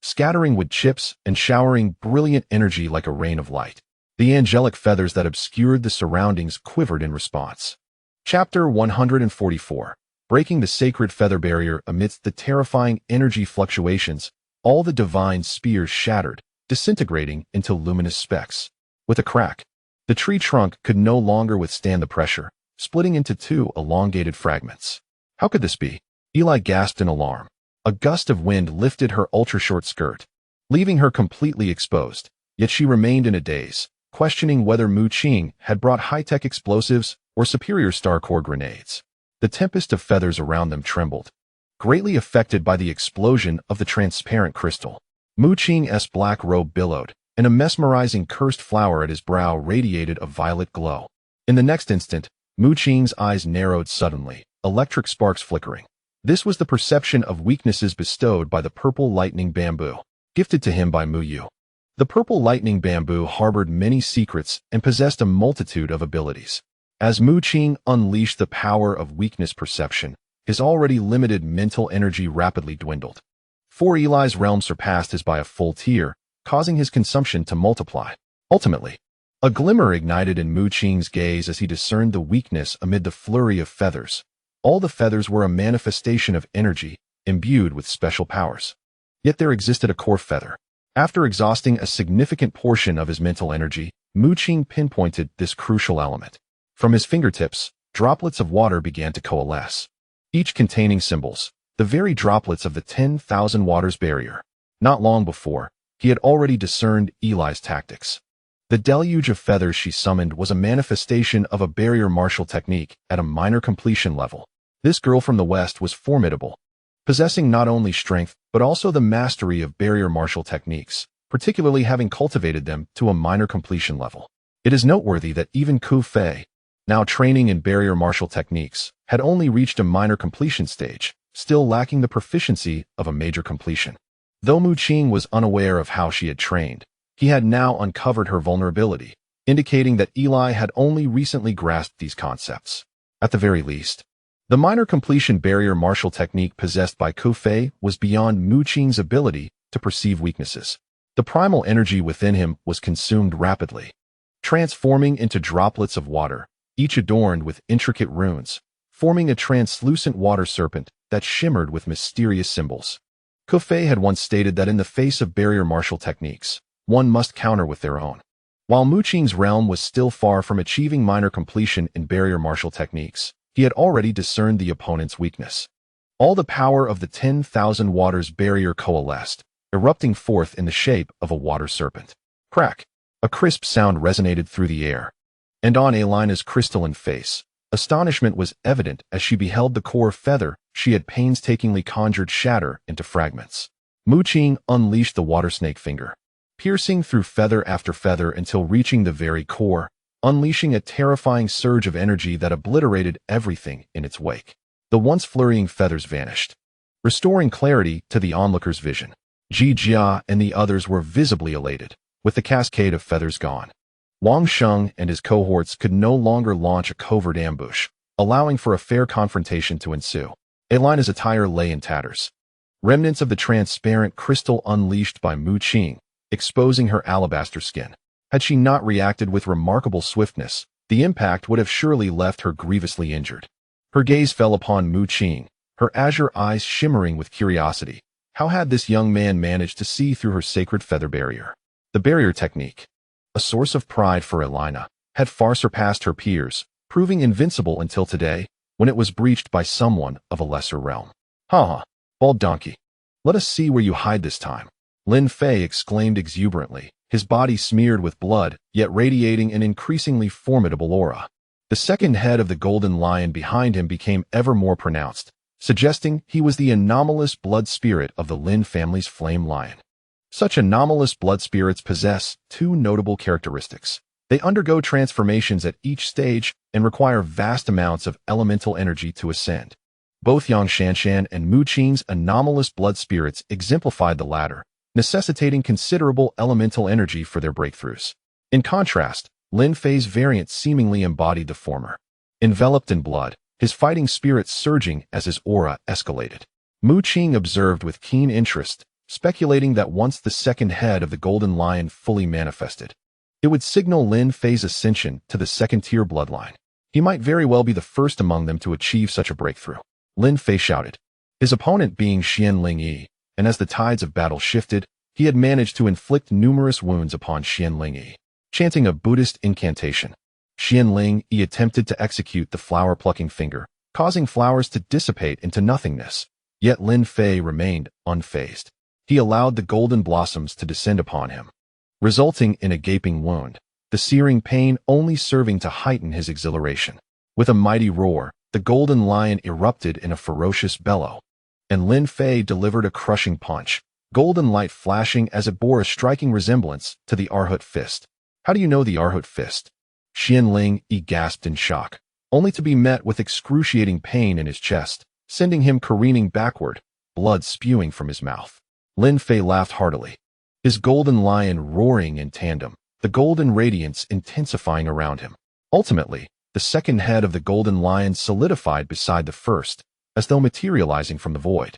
scattering wood chips and showering brilliant energy like a rain of light. The angelic feathers that obscured the surroundings quivered in response. Chapter 144. Breaking the sacred feather barrier amidst the terrifying energy fluctuations, all the divine spears shattered, disintegrating into luminous specks. With a crack, the tree trunk could no longer withstand the pressure, splitting into two elongated fragments. How could this be? Eli gasped in alarm. A gust of wind lifted her ultra-short skirt, leaving her completely exposed, yet she remained in a daze, questioning whether Mu Qing had brought high-tech explosives or superior star core grenades. The tempest of feathers around them trembled, greatly affected by the explosion of the transparent crystal. Mu Qing's black robe billowed, and a mesmerizing cursed flower at his brow radiated a violet glow. In the next instant, Mu Qing's eyes narrowed suddenly, electric sparks flickering. This was the perception of weaknesses bestowed by the purple lightning bamboo, gifted to him by Mu Yu. The purple lightning bamboo harbored many secrets and possessed a multitude of abilities. As Mu Qing unleashed the power of weakness perception, his already limited mental energy rapidly dwindled. For Eli's realm surpassed his by a full tier, causing his consumption to multiply. Ultimately, a glimmer ignited in Mu Qing's gaze as he discerned the weakness amid the flurry of feathers. All the feathers were a manifestation of energy, imbued with special powers. Yet there existed a core feather. After exhausting a significant portion of his mental energy, Mu Qing pinpointed this crucial element. From his fingertips, droplets of water began to coalesce, each containing symbols, the very droplets of the 10,000 waters barrier. Not long before, he had already discerned Eli's tactics. The deluge of feathers she summoned was a manifestation of a barrier martial technique at a minor completion level. This girl from the West was formidable, possessing not only strength but also the mastery of barrier martial techniques, particularly having cultivated them to a minor completion level. It is noteworthy that even Ku Fei, now training in barrier martial techniques, had only reached a minor completion stage, still lacking the proficiency of a major completion. Though Mu Qing was unaware of how she had trained, he had now uncovered her vulnerability, indicating that Eli had only recently grasped these concepts. At the very least, the minor completion barrier martial technique possessed by Ku Fei was beyond Mu Qing's ability to perceive weaknesses. The primal energy within him was consumed rapidly, transforming into droplets of water, each adorned with intricate runes, forming a translucent water serpent that shimmered with mysterious symbols. Ku Fei had once stated that in the face of barrier martial techniques, one must counter with their own. While Mu Qing's realm was still far from achieving minor completion in barrier martial techniques, he had already discerned the opponent's weakness. All the power of the 10,000 waters barrier coalesced, erupting forth in the shape of a water serpent. Crack! A crisp sound resonated through the air, and on Elina's crystalline face, astonishment was evident as she beheld the core feather she had painstakingly conjured shatter into fragments. Mu Qing unleashed the water snake finger, piercing through feather after feather until reaching the very core, unleashing a terrifying surge of energy that obliterated everything in its wake. The once flurrying feathers vanished, restoring clarity to the onlooker's vision. Yang Jie and the others were visibly elated, with the cascade of feathers gone. Wang Sheng and his cohorts could no longer launch a covert ambush, allowing for a fair confrontation to ensue. Elina's attire lay in tatters, remnants of the transparent crystal unleashed by Mu Qing, exposing her alabaster skin. Had she not reacted with remarkable swiftness, the impact would have surely left her grievously injured. Her gaze fell upon Mu Qing, her azure eyes shimmering with curiosity. How had this young man managed to see through her sacred feather barrier? The barrier technique, a source of pride for Elina, had far surpassed her peers, proving invincible until today, when it was breached by someone of a lesser realm. "Ha! Bald donkey. Let us see where you hide this time," Lin Fei exclaimed exuberantly, his body smeared with blood, yet radiating an increasingly formidable aura. The second head of the golden lion behind him became ever more pronounced, suggesting he was the anomalous blood spirit of the Lin family's flame lion. Such anomalous blood spirits possess two notable characteristics. They undergo transformations at each stage and require vast amounts of elemental energy to ascend. Both Yang Shanshan and Mu Qing's anomalous blood spirits exemplified the latter, necessitating considerable elemental energy for their breakthroughs. In contrast, Lin Fei's variant seemingly embodied the former. Enveloped in blood, his fighting spirit surging as his aura escalated. Mu Qing observed with keen interest, speculating that once the second head of the golden lion fully manifested, it would signal Lin Fei's ascension to the second-tier bloodline. He might very well be the first among them to achieve such a breakthrough. Lin Fei shouted, his opponent being Xianling Yi, and as the tides of battle shifted, he had managed to inflict numerous wounds upon Xianling Yi. Chanting a Buddhist incantation, Xianling Yi attempted to execute the flower-plucking finger, causing flowers to dissipate into nothingness. Yet Lin Fei remained unfazed. He allowed the golden blossoms to descend upon him, resulting in a gaping wound, the searing pain only serving to heighten his exhilaration. With a mighty roar, the golden lion erupted in a ferocious bellow, and Lin Fei delivered a crushing punch, golden light flashing as it bore a striking resemblance to the Arhut fist. How do you know the Arhut fist? Xianling Yi gasped in shock, only to be met with excruciating pain in his chest, sending him careening backward, blood spewing from his mouth. Lin Fei laughed heartily, his golden lion roaring in tandem, the golden radiance intensifying around him. Ultimately, the second head of the golden lion solidified beside the first, as though materializing from the void,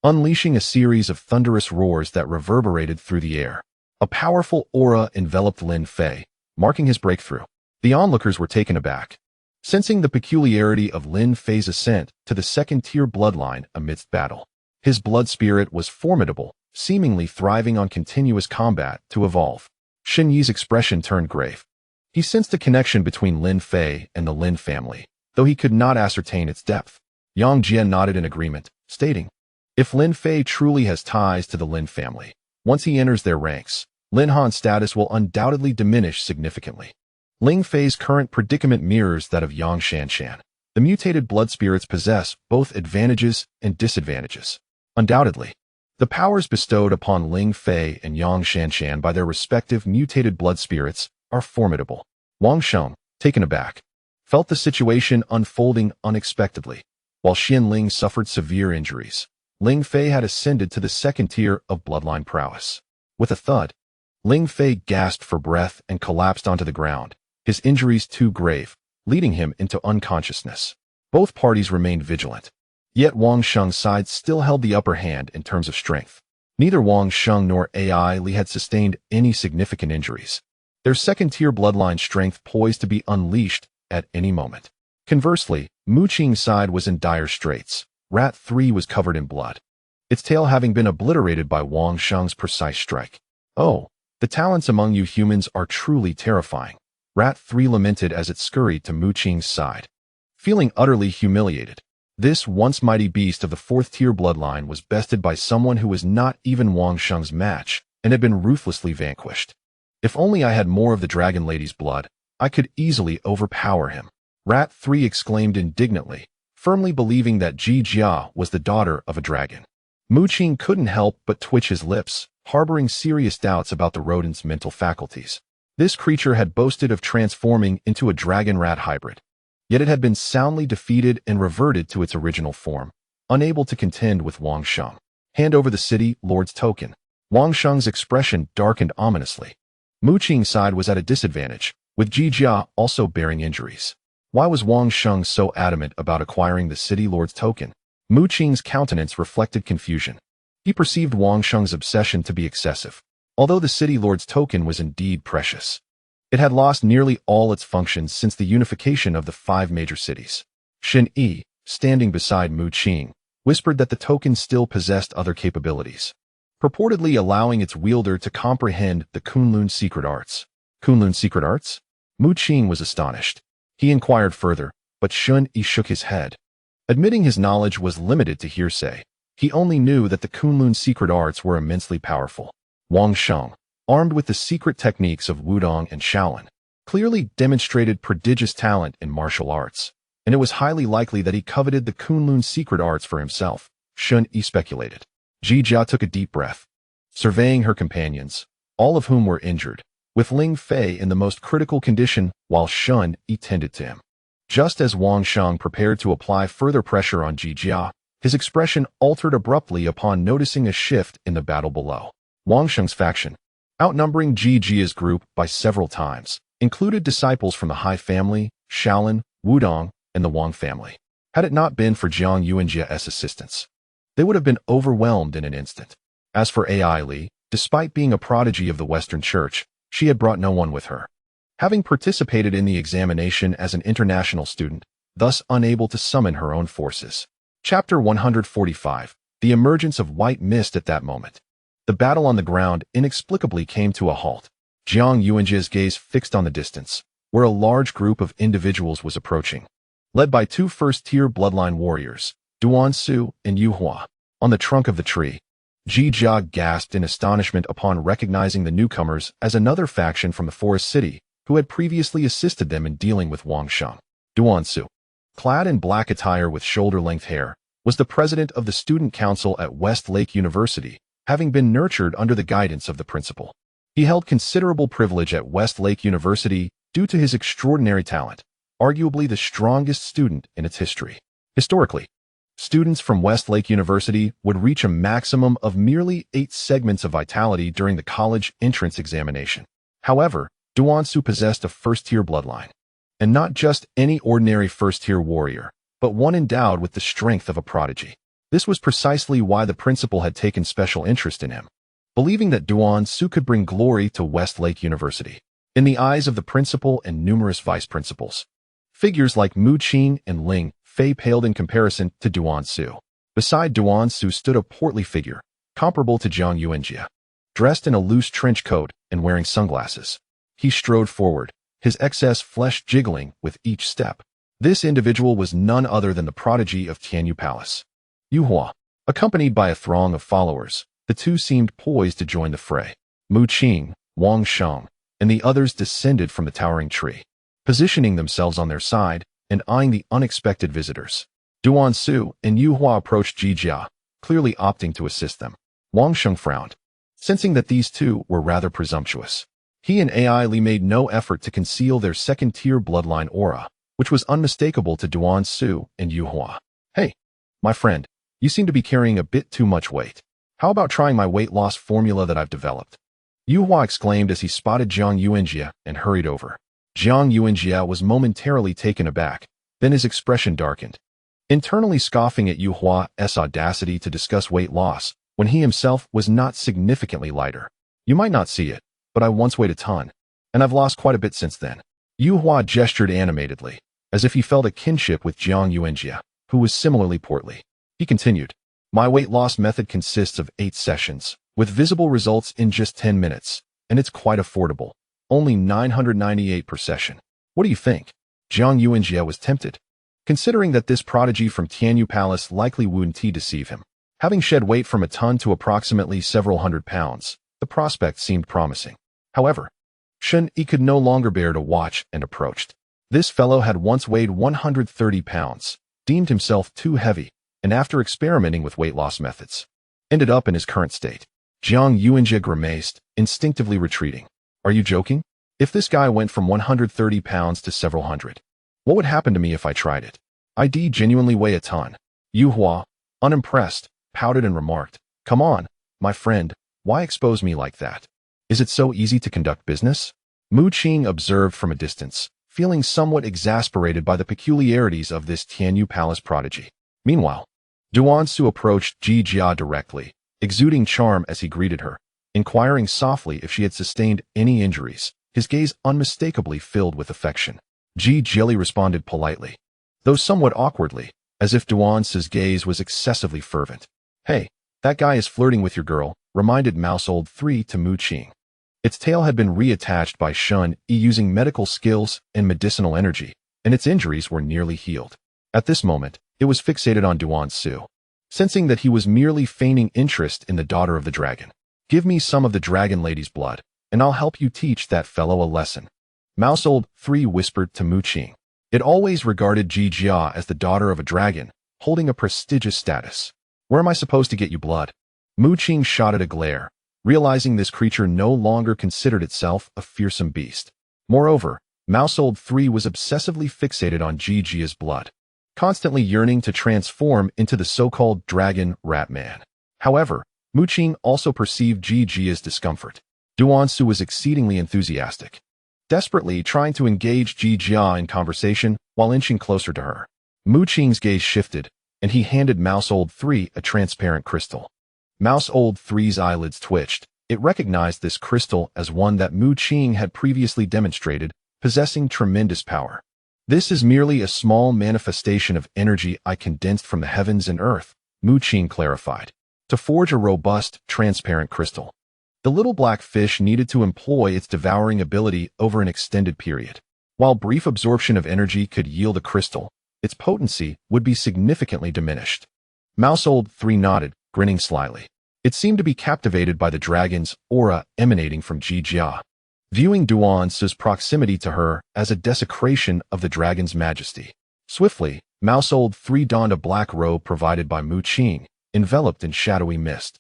unleashing a series of thunderous roars that reverberated through the air. A powerful aura enveloped Lin Fei, marking his breakthrough. The onlookers were taken aback, sensing the peculiarity of Lin Fei's ascent to the second-tier bloodline amidst battle. His blood spirit was formidable, seemingly thriving on continuous combat to evolve. Shen Yi's expression turned grave. He sensed a connection between Lin Fei and the Lin family, though he could not ascertain its depth. Yang Jie nodded in agreement, stating, "If Lin Fei truly has ties to the Lin family, once he enters their ranks, Lin Han's status will undoubtedly diminish significantly." Ling Fei's current predicament mirrors that of Yang Shanshan. The mutated blood spirits possess both advantages and disadvantages. Undoubtedly, the powers bestowed upon Ling Fei and Yang Shanshan by their respective mutated blood spirits are formidable. Wang Sheng, taken aback, felt the situation unfolding unexpectedly. While Xianling suffered severe injuries, Ling Fei had ascended to the second tier of bloodline prowess. With a thud, Ling Fei gasped for breath and collapsed onto the ground, his injuries too grave, leading him into unconsciousness. Both parties remained vigilant, yet Wang Sheng's side still held the upper hand in terms of strength. Neither Wang Sheng nor Ai Li had sustained any significant injuries, their second-tier bloodline strength poised to be unleashed at any moment. Conversely, Mu Qing's side was in dire straits. Rat 3 was covered in blood, its tail having been obliterated by Wang Sheng's precise strike. "Oh, the talents among you humans are truly terrifying," Rat 3 lamented as it scurried to Mu Qing's side. Feeling utterly humiliated, this once mighty beast of the fourth-tier bloodline was bested by someone who was not even Wang Sheng's match and had been ruthlessly vanquished. "If only I had more of the Dragon Lady's blood, I could easily overpower him," Rat 3 exclaimed indignantly, firmly believing that Jie was the daughter of a dragon. Mu Qing couldn't help but twitch his lips, harboring serious doubts about the rodent's mental faculties. This creature had boasted of transforming into a dragon-rat hybrid, yet it had been soundly defeated and reverted to its original form, unable to contend with Wang Sheng. "Hand over the city lord's token." Wang Sheng's expression darkened ominously. Mu Qing's side was at a disadvantage, with Jie also bearing injuries. Why was Wang Sheng so adamant about acquiring the city lord's token? Mu Qing's countenance reflected confusion. He perceived Wang Sheng's obsession to be excessive. Although the city lord's token was indeed precious, it had lost nearly all its functions since the unification of the 5 major cities. Shen Yi, standing beside Mu Qing, whispered that the token still possessed other capabilities, purportedly allowing its wielder to comprehend the Kunlun secret arts. Kunlun secret arts? Mu Qing was astonished. He inquired further, but Shen Yi shook his head. Admitting his knowledge was limited to hearsay, he only knew that the Kunlun secret arts were immensely powerful. Wang Sheng, armed with the secret techniques of Wudong and Shaolin, clearly demonstrated prodigious talent in martial arts, and it was highly likely that he coveted the Kunlun secret arts for himself, Shen Yi speculated. Jie took a deep breath, surveying her companions, all of whom were injured, with Ling Fei in the most critical condition while Shen Yi tended to him. Just as Wang Sheng prepared to apply further pressure on Jie, his expression altered abruptly upon noticing a shift in the battle below. Wang Sheng's faction, outnumbering Jie's group by several times, included disciples from the Hai family, Shaolin, Wudong, and the Wang family. Had it not been for Jiang Yuanjie's assistance, they would have been overwhelmed in an instant. As for Ai Li, despite being a prodigy of the Western Church, she had brought no one with her, having participated in the examination as an international student, thus unable to summon her own forces. Chapter 145. The emergence of white mist. At that moment, the battle on the ground inexplicably came to a halt. Jiang Yuanjie's gaze fixed on the distance, where a large group of individuals was approaching, led by 2 first-tier bloodline warriors, Duansu and Yuhua. On the trunk of the tree, Jie gasped in astonishment upon recognizing the newcomers as another faction from the forest city, who had previously assisted them in dealing with Wang Sheng. Duansu, clad in black attire with shoulder-length hair, was the president of the student council at Westlake University, having been nurtured under the guidance of the principal. He held considerable privilege at Westlake University due to his extraordinary talent, arguably the strongest student in its history. Historically, students from Westlake University would reach a maximum of merely 8 segments of vitality during the college entrance examination. However, Duansu possessed a first-tier bloodline, and not just any ordinary first-tier warrior, but one endowed with the strength of a prodigy. This was precisely why the principal had taken special interest in him, believing that Duansu could bring glory to Westlake University. In the eyes of the principal and numerous vice principals, figures like Mu Qing and Ling Fei paled in comparison to Duansu. Beside Duansu stood a portly figure, comparable to Jiang Yuanjie, dressed in a loose trench coat and wearing sunglasses. He strode forward, his excess flesh jiggling with each step. This individual was none other than the prodigy of Tianyu Palace, Yuhua. Accompanied by a throng of followers, the two seemed poised to join the fray. Mu Qing, Wang Sheng, and the others descended from the towering tree, positioning themselves on their side and eyeing the unexpected visitors. Duansu and Yuhua approached Yang Jie, clearly opting to assist them. Wang Sheng frowned, sensing that these two were rather presumptuous. He and Ai Li made no effort to conceal their second-tier bloodline aura, which was unmistakable to Duansu and Yuhua. "Hey, my friend, you seem to be carrying a bit too much weight. How about trying my weight loss formula that I've developed?" Yuhua exclaimed as he spotted Jiang Yuanjie and hurried over. Jiang Yuanjie was momentarily taken aback, then his expression darkened, internally scoffing at Yuhua's audacity to discuss weight loss when he himself was not significantly lighter. "You might not see it, but I once weighed a ton, and I've lost quite a bit since then." Yuhua gestured animatedly, as if he felt a kinship with Jiang Yuanjie, who was similarly portly. He continued, "My weight loss method consists of 8 sessions, with visible results in just 10 minutes, and it's quite affordable. Only 998 per session. What do you think?" Jiang Yuanjie was tempted, considering that this prodigy from Tianyu Palace likely wouldn't deceive him. Having shed weight from a ton to approximately several hundred pounds, the prospect seemed promising. However, Shen Yi could no longer bear to watch and approached. This fellow had once weighed 130 pounds, deemed himself too heavy, and after experimenting with weight loss methods, ended up in his current state. Jiang Yuanjie grimaced, instinctively retreating. "Are you joking? If this guy went from 130 pounds to several hundred, what would happen to me if I tried it? I genuinely weigh a ton." Yuhua, unimpressed, pouted and remarked, "Come on, my friend, why expose me like that? Is it so easy to conduct business?" Mu Qing observed from a distance, feeling somewhat exasperated by the peculiarities of this Tianyu Palace prodigy. Meanwhile, Duansu approached Yang Jie directly, exuding charm as he greeted her, inquiring softly if she had sustained any injuries, his gaze unmistakably filled with affection. Yang Jie responded politely, though somewhat awkwardly, as if Duansu's gaze was excessively fervent. "Hey, that guy is flirting with your girl," reminded Mousehold 3 to Mu Qing. Its tail had been reattached by Shen Yi using medical skills and medicinal energy, and its injuries were nearly healed. At this moment, it was fixated on Duansu, sensing that he was merely feigning interest in the daughter of the dragon. "Give me some of the dragon lady's blood, and I'll help you teach that fellow a lesson," Mousehold 3 whispered to Mu Qing. It always regarded Yang Jie as the daughter of a dragon, holding a prestigious status. "Where am I supposed to get you blood?" Mu Qing shot at a glare, realizing this creature no longer considered itself a fearsome beast. Moreover, Mousehold 3 was obsessively fixated on Yang Jie's blood, constantly yearning to transform into the so-called dragon rat man. However, Mu Qing also perceived Yang Jie's discomfort. Duansu was exceedingly enthusiastic, desperately trying to engage Yang Jie in conversation while inching closer to her. Mu Qing's gaze shifted, and he handed Mousehold 3 a transparent crystal. Mousehold 3's eyelids twitched. It recognized this crystal as one that Mu Qing had previously demonstrated, possessing tremendous power. "This is merely a small manifestation of energy I condensed from the heavens and earth," Mu Qing clarified, "to forge a robust, transparent crystal. The little black fish needed to employ its devouring ability over an extended period. While brief absorption of energy could yield a crystal, its potency would be significantly diminished." Mousehold 3 nodded, grinning slyly. It seemed to be captivated by the dragon's aura emanating from Yang Jie, viewing Duansu's proximity to her as a desecration of the dragon's majesty. Swiftly, Mouse-Old 3 donned a black robe provided by Mu Qing, enveloped in shadowy mist.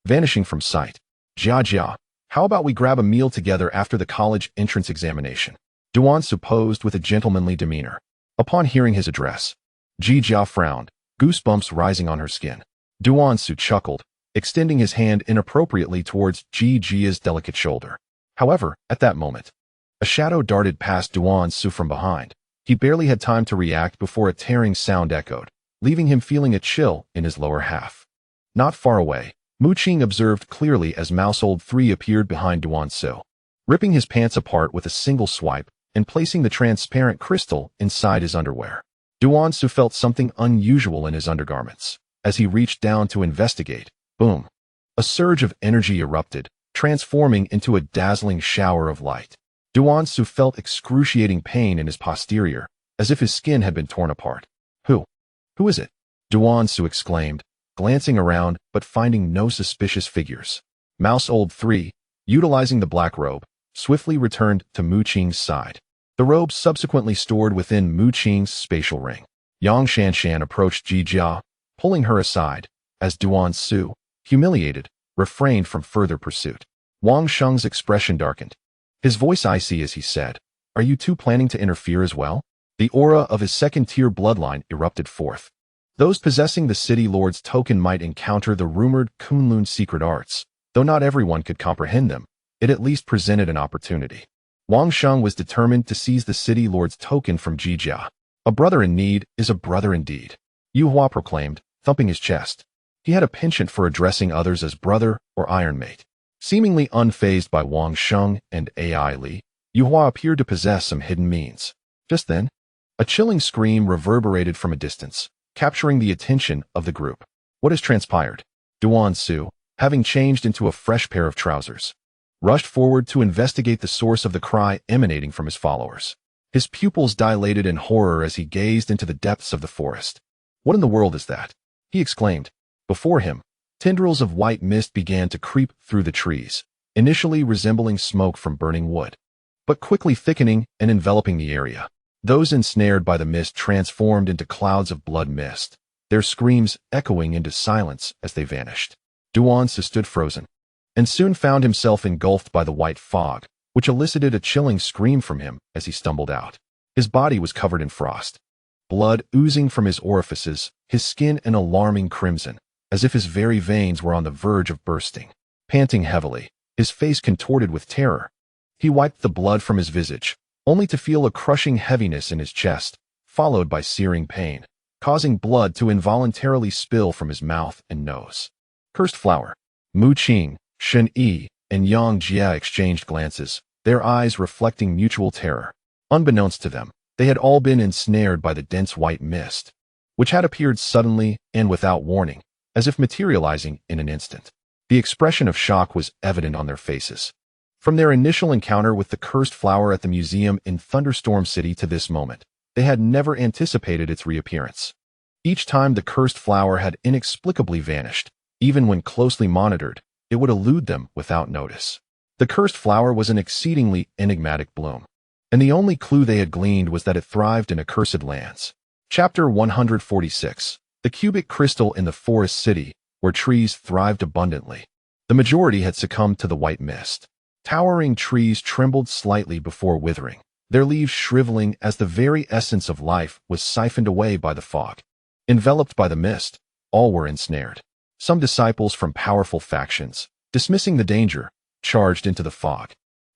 Vanishing from sight. Jia, how about we grab a meal together after the college entrance examination? Duan posed with a gentlemanly demeanor. Upon hearing his address, Jia frowned, goosebumps rising on her skin. Duan chuckled, extending his hand inappropriately towards Jia's delicate shoulder. However, at that moment, a shadow darted past Duan from behind. He barely had time to react before a tearing sound echoed, leaving him feeling a chill in his lower half. Not far away, Mu Qing observed clearly as Mouse-Old 3 appeared behind Duan, ripping his pants apart with a single swipe and placing the transparent crystal inside his underwear. Duan felt something unusual in his undergarments. As he reached down to investigate, boom! A surge of energy erupted, transforming into a dazzling shower of light. Duan felt excruciating pain in his posterior, as if his skin had been torn apart. Who is it? Duan exclaimed, glancing around but finding no suspicious figures. Mouse-Old 3, utilizing the black robe, swiftly returned to Mu Qing's side. The robe subsequently stored within Mu Qing's spatial ring. Yang Shanshan approached Jia, pulling her aside, as Duan, humiliated, refrained from further pursuit. Wang Sheng's expression darkened. His voice icy as he said, "Are you two planning to interfere as well?" The aura of his second-tier bloodline erupted forth. Those possessing the City Lord's token might encounter the rumored Kunlun secret arts. Though not everyone could comprehend them, it at least presented an opportunity. Wang Sheng was determined to seize the City Lord's token from Jia. A brother in need is a brother indeed, Yu Hua proclaimed, thumping his chest. He had a penchant for addressing others as brother or ironmate. Seemingly unfazed by Wang Sheng and Ai Li, Yu Hua appeared to possess some hidden means. Just then, a chilling scream reverberated from a distance, capturing the attention of the group. What has transpired? Duan, having changed into a fresh pair of trousers, rushed forward to investigate the source of the cry emanating from his followers. His pupils dilated in horror as he gazed into the depths of the forest. What in the world is that? He exclaimed. Before him, tendrils of white mist began to creep through the trees, initially resembling smoke from burning wood, but quickly thickening and enveloping the area. Those ensnared by the mist transformed into clouds of blood mist, their screams echoing into silence as they vanished. Duan stood frozen, and soon found himself engulfed by the white fog, which elicited a chilling scream from him as he stumbled out. His body was covered in frost, blood oozing from his orifices, his skin an alarming crimson, as if his very veins were on the verge of bursting. Panting heavily, his face contorted with terror, he wiped the blood from his visage, only to feel a crushing heaviness in his chest, followed by searing pain, causing blood to involuntarily spill from his mouth and nose. Cursed flower. Mu Qing, Shen Yi, and Yang Jie exchanged glances, their eyes reflecting mutual terror. Unbeknownst to them, they had all been ensnared by the dense white mist, which had appeared suddenly and without warning, as if materializing in an instant. The expression of shock was evident on their faces. From their initial encounter with the cursed flower at the museum in Thunderstorm City to this moment, they had never anticipated its reappearance. Each time the cursed flower had inexplicably vanished, even when closely monitored, it would elude them without notice. The cursed flower was an exceedingly enigmatic bloom, and the only clue they had gleaned was that it thrived in accursed lands. Chapter 146. The cubic crystal in the forest city, where trees thrived abundantly. The majority had succumbed to the white mist. Towering trees trembled slightly before withering, their leaves shriveling as the very essence of life was siphoned away by the fog. Enveloped by the mist, all were ensnared. Some disciples from powerful factions, dismissing the danger, charged into the fog,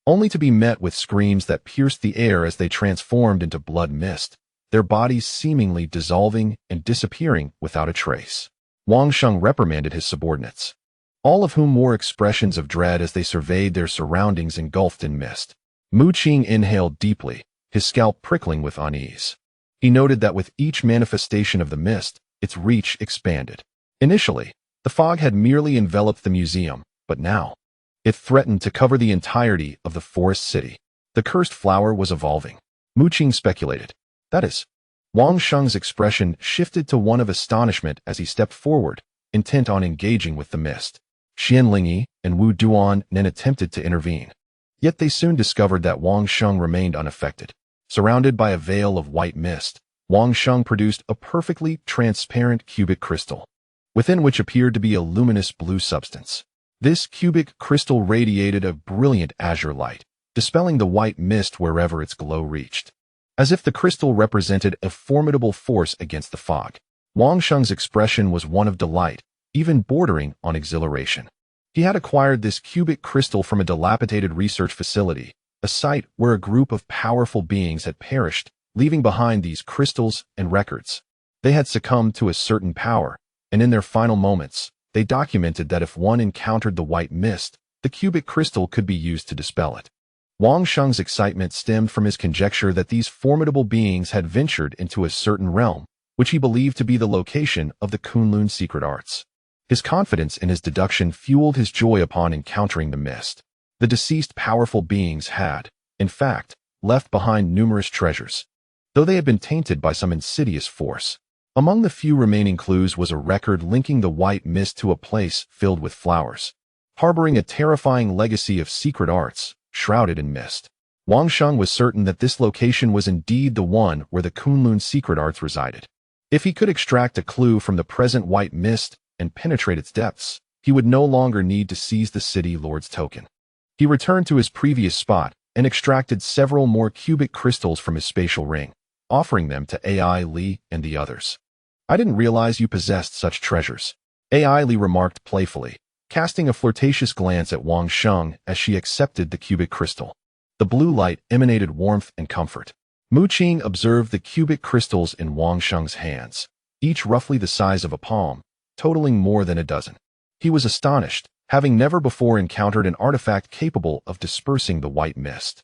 only to be met with screams that pierced the air as they transformed into blood mist, their bodies seemingly dissolving and disappearing without a trace. Wang Sheng reprimanded his subordinates, all of whom wore expressions of dread as they surveyed their surroundings engulfed in mist. Mu Qing inhaled deeply, his scalp prickling with unease. He noted that with each manifestation of the mist, its reach expanded. Initially, the fog had merely enveloped the museum, but now, it threatened to cover the entirety of the forest city. The cursed flower was evolving. Mu Qing speculated. That is. Wang Sheng's expression shifted to one of astonishment as he stepped forward, intent on engaging with the mist. Xian Lingyi and Wu Duan then attempted to intervene. Yet they soon discovered that Wang Sheng remained unaffected. Surrounded by a veil of white mist, Wang Sheng produced a perfectly transparent cubic crystal, within which appeared to be a luminous blue substance. This cubic crystal radiated a brilliant azure light, dispelling the white mist wherever its glow reached. As if the crystal represented a formidable force against the fog, Wang Sheng's expression was one of delight, even bordering on exhilaration. He had acquired this cubic crystal from a dilapidated research facility, a site where a group of powerful beings had perished, leaving behind these crystals and records. They had succumbed to a certain power, and in their final moments, they documented that if one encountered the white mist, the cubic crystal could be used to dispel it. Wang Sheng's excitement stemmed from his conjecture that these formidable beings had ventured into a certain realm, which he believed to be the location of the Kunlun secret arts. His confidence in his deduction fueled his joy upon encountering the mist. The deceased powerful beings had, in fact, left behind numerous treasures, though they had been tainted by some insidious force. Among the few remaining clues was a record linking the white mist to a place filled with flowers, harboring a terrifying legacy of secret arts, shrouded in mist. Wang Sheng was certain that this location was indeed the one where the Kunlun secret arts resided. If he could extract a clue from the present white mist and penetrate its depths, he would no longer need to seize the city lord's token. He returned to his previous spot and extracted several more cubic crystals from his spatial ring, offering them to AI Li and the others. "I didn't realize you possessed such treasures," AI Li remarked playfully, casting a flirtatious glance at Wang Sheng as she accepted the cubic crystal. The blue light emanated warmth and comfort. Mu Qing observed the cubic crystals in Wang Sheng's hands, each roughly the size of a palm, totaling more than a dozen. He was astonished, having never before encountered an artifact capable of dispersing the white mist.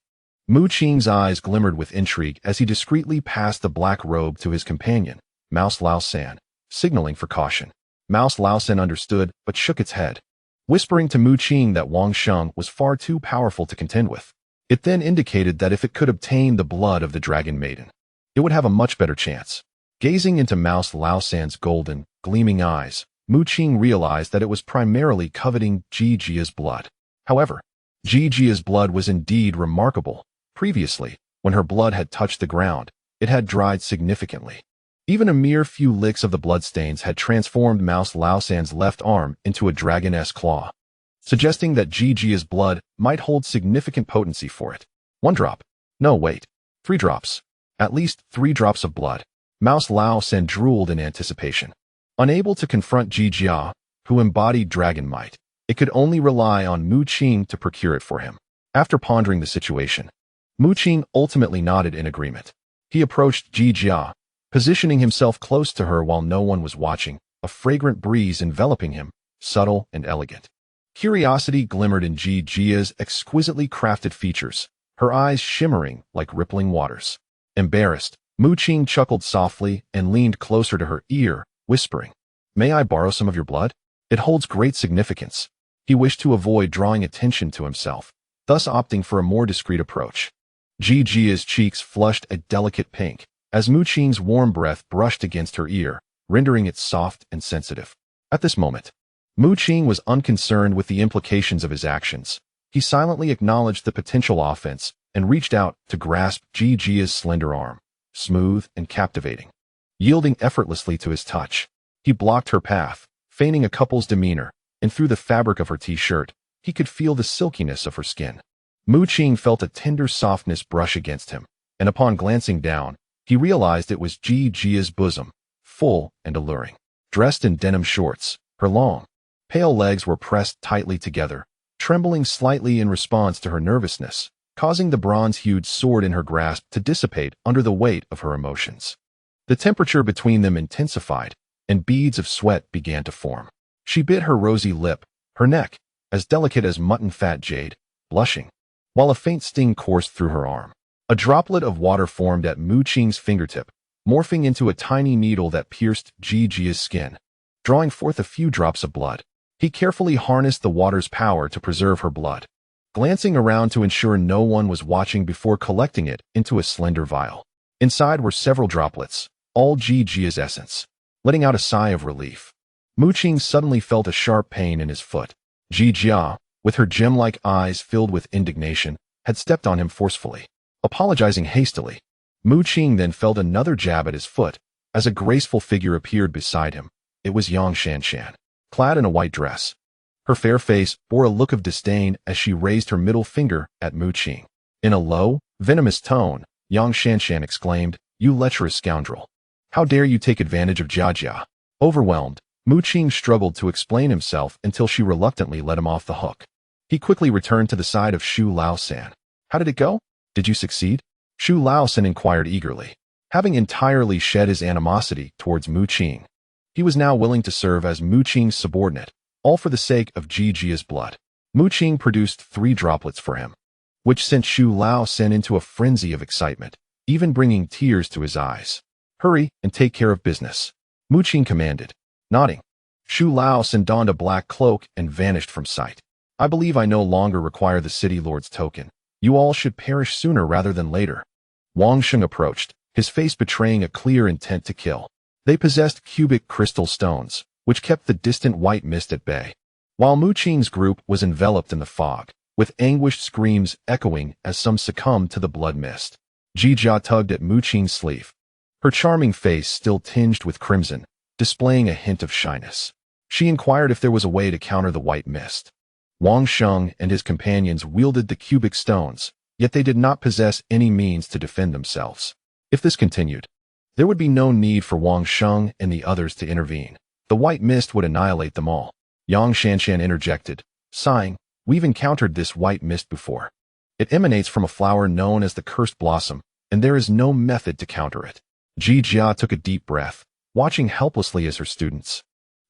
Mu Qing's eyes glimmered with intrigue as he discreetly passed the black robe to his companion, Mouse Lao San, signaling for caution. Mouse Lao San understood, but shook its head, whispering to Mu Qing that Wang Sheng was far too powerful to contend with. It then indicated that if it could obtain the blood of the Dragon Maiden, it would have a much better chance. Gazing into Mouse Lao San's golden, gleaming eyes, Mu Qing realized that it was primarily coveting Yang Jie's blood. However, Yang Jie's blood was indeed remarkable. Previously, when her blood had touched the ground, it had dried significantly. Even a mere few licks of the bloodstains had transformed Mouse Lao San's left arm into a dragon-esque claw, suggesting that Yang Jie's blood might hold significant potency for it. 1 drop. No, wait. 3 drops. At least 3 drops of blood. Mouse Lao San drooled in anticipation. Unable to confront Yang Jie, who embodied dragon might, it could only rely on Mu Qing to procure it for him. After pondering the situation, Mu Qing ultimately nodded in agreement. He approached Yang Jie, positioning himself close to her while no one was watching, a fragrant breeze enveloping him, subtle and elegant. Curiosity glimmered in Yang Jie's exquisitely crafted features, her eyes shimmering like rippling waters. Embarrassed, Mu Qing chuckled softly and leaned closer to her ear, whispering, "May I borrow some of your blood? It holds great significance." He wished to avoid drawing attention to himself, thus opting for a more discreet approach. Yang Jie's cheeks flushed a delicate pink, as Mu Qing's warm breath brushed against her ear, rendering it soft and sensitive. At this moment, Mu Qing was unconcerned with the implications of his actions. He silently acknowledged the potential offense and reached out to grasp Yang Jie's slender arm, smooth and captivating. Yielding effortlessly to his touch, he blocked her path, feigning a couple's demeanor, and through the fabric of her t-shirt, he could feel the silkiness of her skin. Mu Qing felt a tender softness brush against him, and upon glancing down, he realized it was Yang Jie's bosom, full and alluring. Dressed in denim shorts, her long, pale legs were pressed tightly together, trembling slightly in response to her nervousness, causing the bronze-hued sword in her grasp to dissipate under the weight of her emotions. The temperature between them intensified, and beads of sweat began to form. She bit her rosy lip, her neck, as delicate as mutton-fat jade, blushing, while a faint sting coursed through her arm. A droplet of water formed at Mu Qing's fingertip, morphing into a tiny needle that pierced Yang Jie's skin. Drawing forth a few drops of blood, he carefully harnessed the water's power to preserve her blood, glancing around to ensure no one was watching before collecting it into a slender vial. Inside were several droplets, all Yang Jie's essence. Letting out a sigh of relief, Mu Qing suddenly felt a sharp pain in his foot. Yang Jie, with her gem-like eyes filled with indignation, had stepped on him forcefully. Apologizing hastily, Mu Qing then felt another jab at his foot, as a graceful figure appeared beside him. It was Yang Shanshan, clad in a white dress. Her fair face bore a look of disdain as she raised her middle finger at Mu Qing. In a low, venomous tone, Yang Shanshan exclaimed, "You lecherous scoundrel! How dare you take advantage of Jia Jia?" Overwhelmed, Mu Qing struggled to explain himself until she reluctantly let him off the hook. He quickly returned to the side of Shu Laosan. "How did it go? Did you succeed?" Shu Laosan inquired eagerly. Having entirely shed his animosity towards Mu Qing, he was now willing to serve as Mu Qing's subordinate, all for the sake of Jia Jia's blood. Mu Qing produced 3 droplets for him, which sent Shu Laosan into a frenzy of excitement, even bringing tears to his eyes. "Hurry and take care of business," Mu Qing commanded. Nodding, Shu Laosan donned a black cloak and vanished from sight. "I believe I no longer require the city lord's token. You all should perish sooner rather than later." Wang Sheng approached, his face betraying a clear intent to kill. They possessed cubic crystal stones, which kept the distant white mist at bay. While Mu Qing's group was enveloped in the fog, with anguished screams echoing as some succumbed to the blood mist. Jia Jia tugged at Mu Qing's sleeve, her charming face still tinged with crimson, displaying a hint of shyness. She inquired if there was a way to counter the white mist. Wang Sheng and his companions wielded the cubic stones, yet they did not possess any means to defend themselves. If this continued, there would be no need for Wang Sheng and the others to intervene. The white mist would annihilate them all. Yang Shanshan interjected, sighing, "We've encountered this white mist before. It emanates from a flower known as the cursed blossom, and there is no method to counter it." Jia Jia took a deep breath, watching helplessly as her students,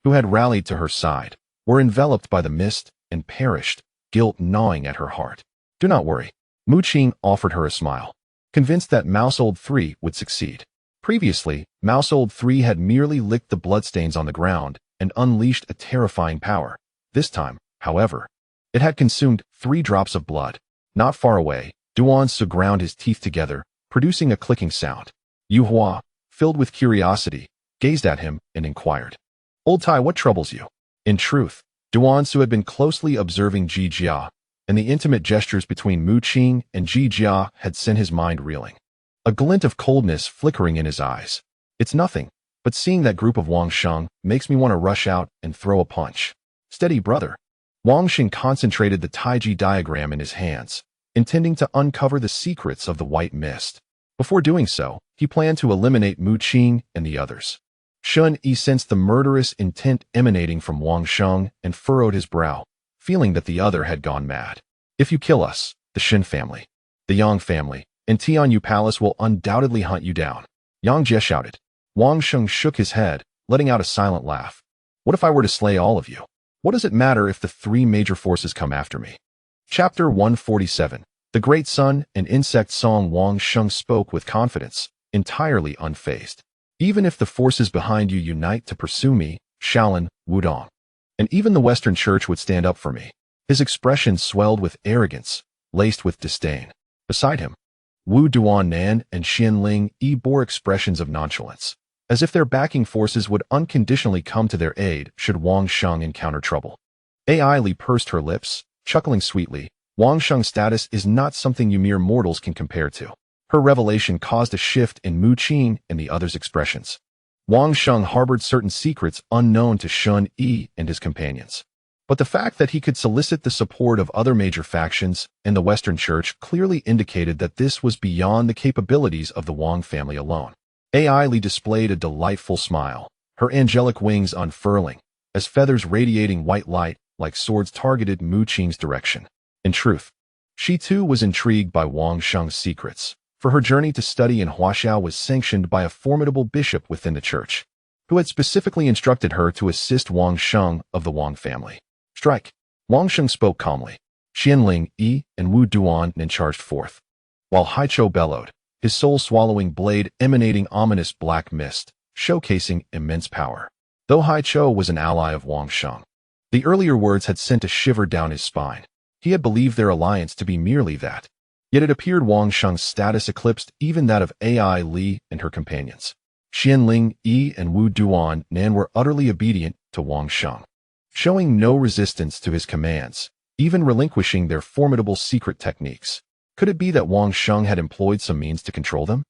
who had rallied to her side, were enveloped by the mist and perished, guilt gnawing at her heart. "Do not worry." Mu Qing offered her a smile, convinced that Mouseold 3 would succeed. Previously, Mouseold 3 had merely licked the bloodstains on the ground and unleashed a terrifying power. This time, however, it had consumed 3 drops of blood. Not far away, Duan Su ground his teeth together, producing a clicking sound. Yu Hua, filled with curiosity, gazed at him and inquired, "Old Tai, what troubles you?" In truth, Duan Su had been closely observing Jia Jia, and the intimate gestures between Mu Qing and Jia Jia had sent his mind reeling, a glint of coldness flickering in his eyes. "It's nothing, but seeing that group of Wang Sheng makes me want to rush out and throw a punch." "Steady, brother." Wang Sheng concentrated the Taiji diagram in his hands, intending to uncover the secrets of the white mist. Before doing so, he planned to eliminate Mu Qing and the others. Shun Yi sensed the murderous intent emanating from Wang Sheng and furrowed his brow, feeling that the other had gone mad. "If you kill us, the Shin family, the Yang family, and Tianyu Palace will undoubtedly hunt you down," Yang Jie shouted. Wang Sheng shook his head, letting out a silent laugh. "What if I were to slay all of you? What does it matter if the 3 major forces come after me?" Chapter 147. The Great Sun and Insect Song. Wang Sheng spoke with confidence, entirely unfazed. "Even if the forces behind you unite to pursue me, Shaolin, Wudong, and even the Western Church would stand up for me." His expression swelled with arrogance, laced with disdain. Beside him, Wu Duanan and Xianling Yi bore expressions of nonchalance, as if their backing forces would unconditionally come to their aid should Wang Sheng encounter trouble. Ai Li pursed her lips, chuckling sweetly. Wang Sheng's status is not something you mere mortals can compare to. Her revelation caused a shift in Mu Qing and the others' expressions. Wang Sheng harbored certain secrets unknown to Shun Yi and his companions. But the fact that he could solicit the support of other major factions and the Western Church clearly indicated that this was beyond the capabilities of the Wang family alone. Ai Li displayed a delightful smile, her angelic wings unfurling, as feathers radiating white light like swords targeted Mu Qing's direction. In truth, she too was intrigued by Wang Sheng's secrets, for her journey to study in Huaxiao was sanctioned by a formidable bishop within the church, who had specifically instructed her to assist Wang Sheng of the Wang family. "Strike." Wang Sheng spoke calmly. Xianling Yi and Wu Duanan charged forth, while Haichou bellowed, his soul-swallowing blade emanating ominous black mist, showcasing immense power. Though Haichou was an ally of Wang Sheng, the earlier words had sent a shiver down his spine. He had believed their alliance to be merely that. Yet it appeared Wang Sheng's status eclipsed even that of Ai Li and her companions. Xianling Yi and Wu Duanan were utterly obedient to Wang Sheng, showing no resistance to his commands, even relinquishing their formidable secret techniques. Could it be that Wang Sheng had employed some means to control them?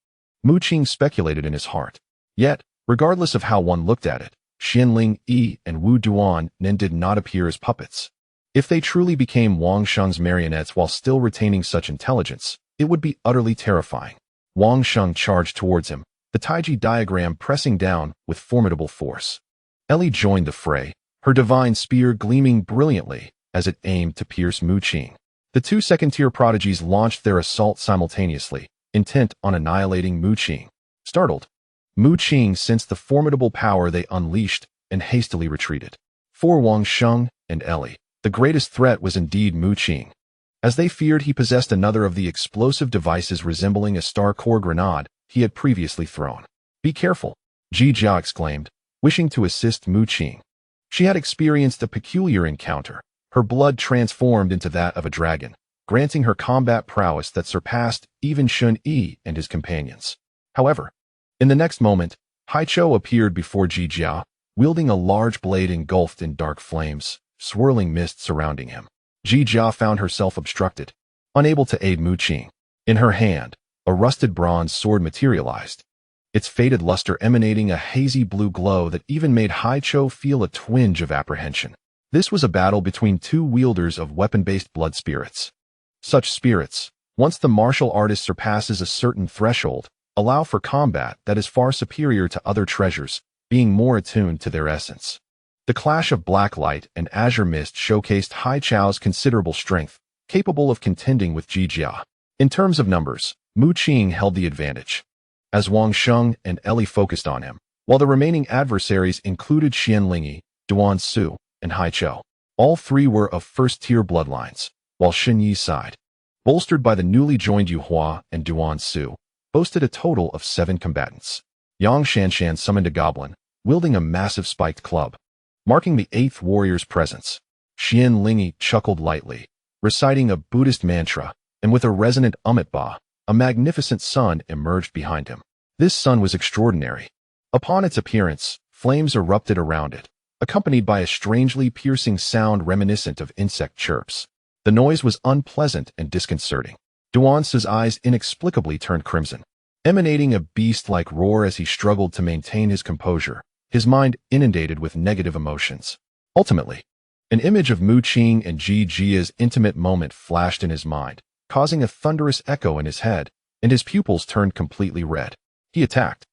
Mu Qing speculated in his heart. Yet, regardless of how one looked at it, Xianling Yi and Wu Duan Nen did not appear as puppets. If they truly became Wang Sheng's marionettes while still retaining such intelligence, it would be utterly terrifying. Wang Sheng charged towards him, the Taiji diagram pressing down with formidable force. Ellie joined the fray, her divine spear gleaming brilliantly as it aimed to pierce Mu Qing. The two second-tier prodigies launched their assault simultaneously, intent on annihilating Mu Qing. Startled, Mu Qing sensed the formidable power they unleashed and hastily retreated. For Wang Sheng and Ellie, the greatest threat was indeed Mu Qing, as they feared he possessed another of the explosive devices resembling a star-core grenade he had previously thrown. "Be careful," Yang Jie exclaimed, wishing to assist Mu Qing. She had experienced a peculiar encounter, her blood transformed into that of a dragon, granting her combat prowess that surpassed even Shun Yi and his companions. However, in the next moment, Haiqiu appeared before Yang Jie, wielding a large blade engulfed in dark flames, swirling mist surrounding him. Yang Jie found herself obstructed, unable to aid Mu Qing. In her hand, a rusted bronze sword materialized, its faded luster emanating a hazy blue glow that even made Haiqiu feel a twinge of apprehension. This was a battle between two wielders of weapon-based blood spirits. Such spirits, once the martial artist surpasses a certain threshold, allow for combat that is far superior to other treasures, being more attuned to their essence. The clash of black light and azure mist showcased Haiqiu's considerable strength, capable of contending with Yang Jie. In terms of numbers, Mu Qing held the advantage, as Wang Sheng and Ellie focused on him, while the remaining adversaries included Xianling Yi, Duan Su, and Haiqiu. All three were of first-tier bloodlines, while Shun Yi's side, bolstered by the newly joined Yu Hua and Duan Su, boasted a total of 7 combatants. Yang Shanshan summoned a goblin, wielding a massive spiked club, marking the 8th warrior's presence. Xianling Yi chuckled lightly, reciting a Buddhist mantra, and with a resonant Ba, a magnificent sun emerged behind him. This sun was extraordinary. Upon its appearance, flames erupted around it, accompanied by a strangely piercing sound reminiscent of insect chirps. The noise was unpleasant and disconcerting. Duan Su's eyes inexplicably turned crimson, emanating a beast-like roar as he struggled to maintain his composure, his mind inundated with negative emotions. Ultimately, an image of Mu Qing and Yang Jie's intimate moment flashed in his mind, causing a thunderous echo in his head, and his pupils turned completely red. He attacked,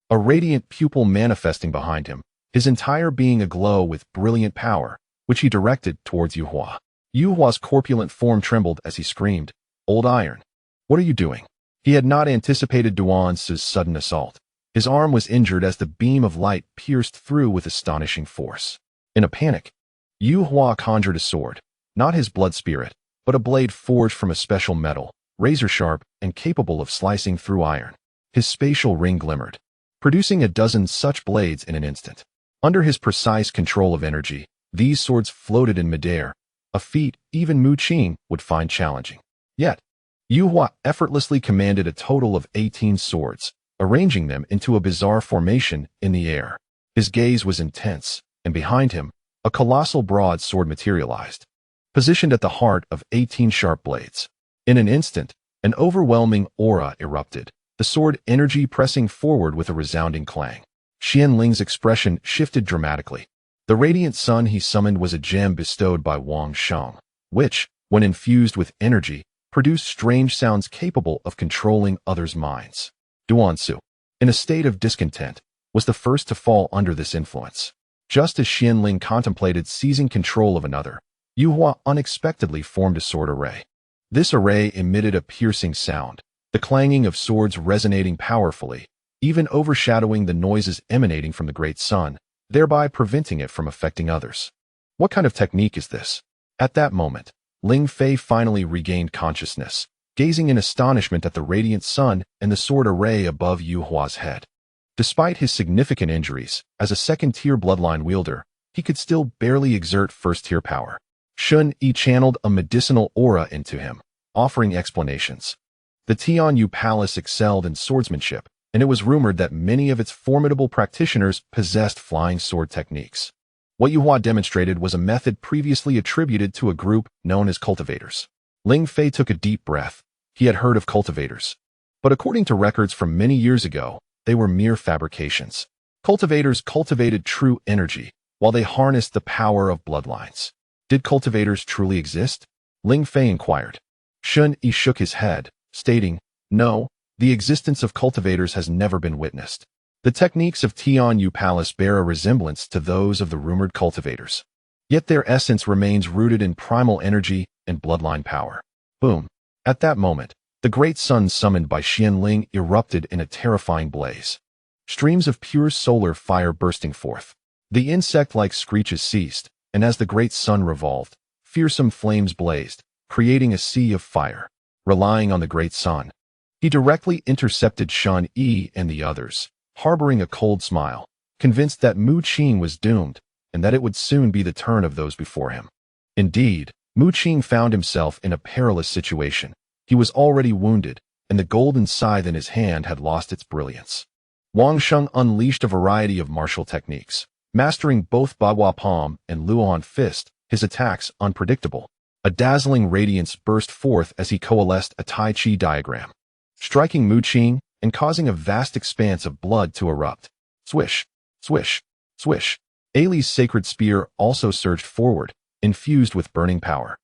a radiant pupil manifesting behind him, his entire being aglow with brilliant power, which he directed towards Yu Hua. Yu Hua's corpulent form trembled as he screamed, "Old Iron! What are you doing?" He had not anticipated Duan Su's sudden assault. His arm was injured as the beam of light pierced through with astonishing force. In a panic, Yu Hua conjured a sword, not his blood spirit, but a blade forged from a special metal, razor-sharp and capable of slicing through iron. His spatial ring glimmered, producing a dozen such blades in an instant. Under his precise control of energy, these swords floated in midair, a feat even Mu Qing would find challenging. Yet, Yu Hua effortlessly commanded a total of 18 swords, arranging them into a bizarre formation in the air. His gaze was intense, and behind him, a colossal broadsword materialized, positioned at the heart of 18 sharp blades. In an instant, an overwhelming aura erupted, the sword energy pressing forward with a resounding clang. Xianling's expression shifted dramatically. The radiant sun he summoned was a gem bestowed by Wang Sheng, which, when infused with energy, produced strange sounds capable of controlling others' minds. Duan Su, in a state of discontent, was the first to fall under this influence. Just as Xianling contemplated seizing control of another, Yu Hua unexpectedly formed a sword array. This array emitted a piercing sound, the clanging of swords resonating powerfully, even overshadowing the noises emanating from the great sun, thereby preventing it from affecting others. What kind of technique is this? At that moment, Ling Fei finally regained consciousness, gazing in astonishment at the radiant sun and the sword array above Yu Hua's head. Despite his significant injuries, as a second-tier bloodline wielder, he could still barely exert first-tier power. Shun Yi channeled a medicinal aura into him, offering explanations. The Tianyu Palace excelled in swordsmanship, and it was rumored that many of its formidable practitioners possessed flying sword techniques. What Yu Hua demonstrated was a method previously attributed to a group known as cultivators. Ling Fei took a deep breath. He had heard of cultivators, But according to records from many years ago, they were mere fabrications. Cultivators cultivated true energy, while they harnessed the power of bloodlines. Did cultivators truly exist? Ling Fei inquired. Shun Yi shook his head, stating, "No, the existence of cultivators has never been witnessed. The techniques of Tian Yu Palace bear a resemblance to those of the rumored cultivators. Yet their essence remains rooted in primal energy and bloodline power." Boom. At that moment, the great sun summoned by Xianling erupted in a terrifying blaze. Streams of pure solar fire bursting forth. The insect-like screeches ceased, and as the great sun revolved, fearsome flames blazed, creating a sea of fire. Relying on the great sun, he directly intercepted Shan Yi and the others, harboring a cold smile, convinced that Mu Qing was doomed, and that it would soon be the turn of those before him. Indeed, Mu Qing found himself in a perilous situation. He was already wounded, and the golden scythe in his hand had lost its brilliance. Wang Sheng unleashed a variety of martial techniques, mastering both Bagua Palm and Luohan Fist, his attacks unpredictable. A dazzling radiance burst forth as he coalesced a Tai Chi diagram, striking Mu Qing and causing a vast expanse of blood to erupt. Swish, swish, swish. Ailey's sacred spear also surged forward, infused with burning power,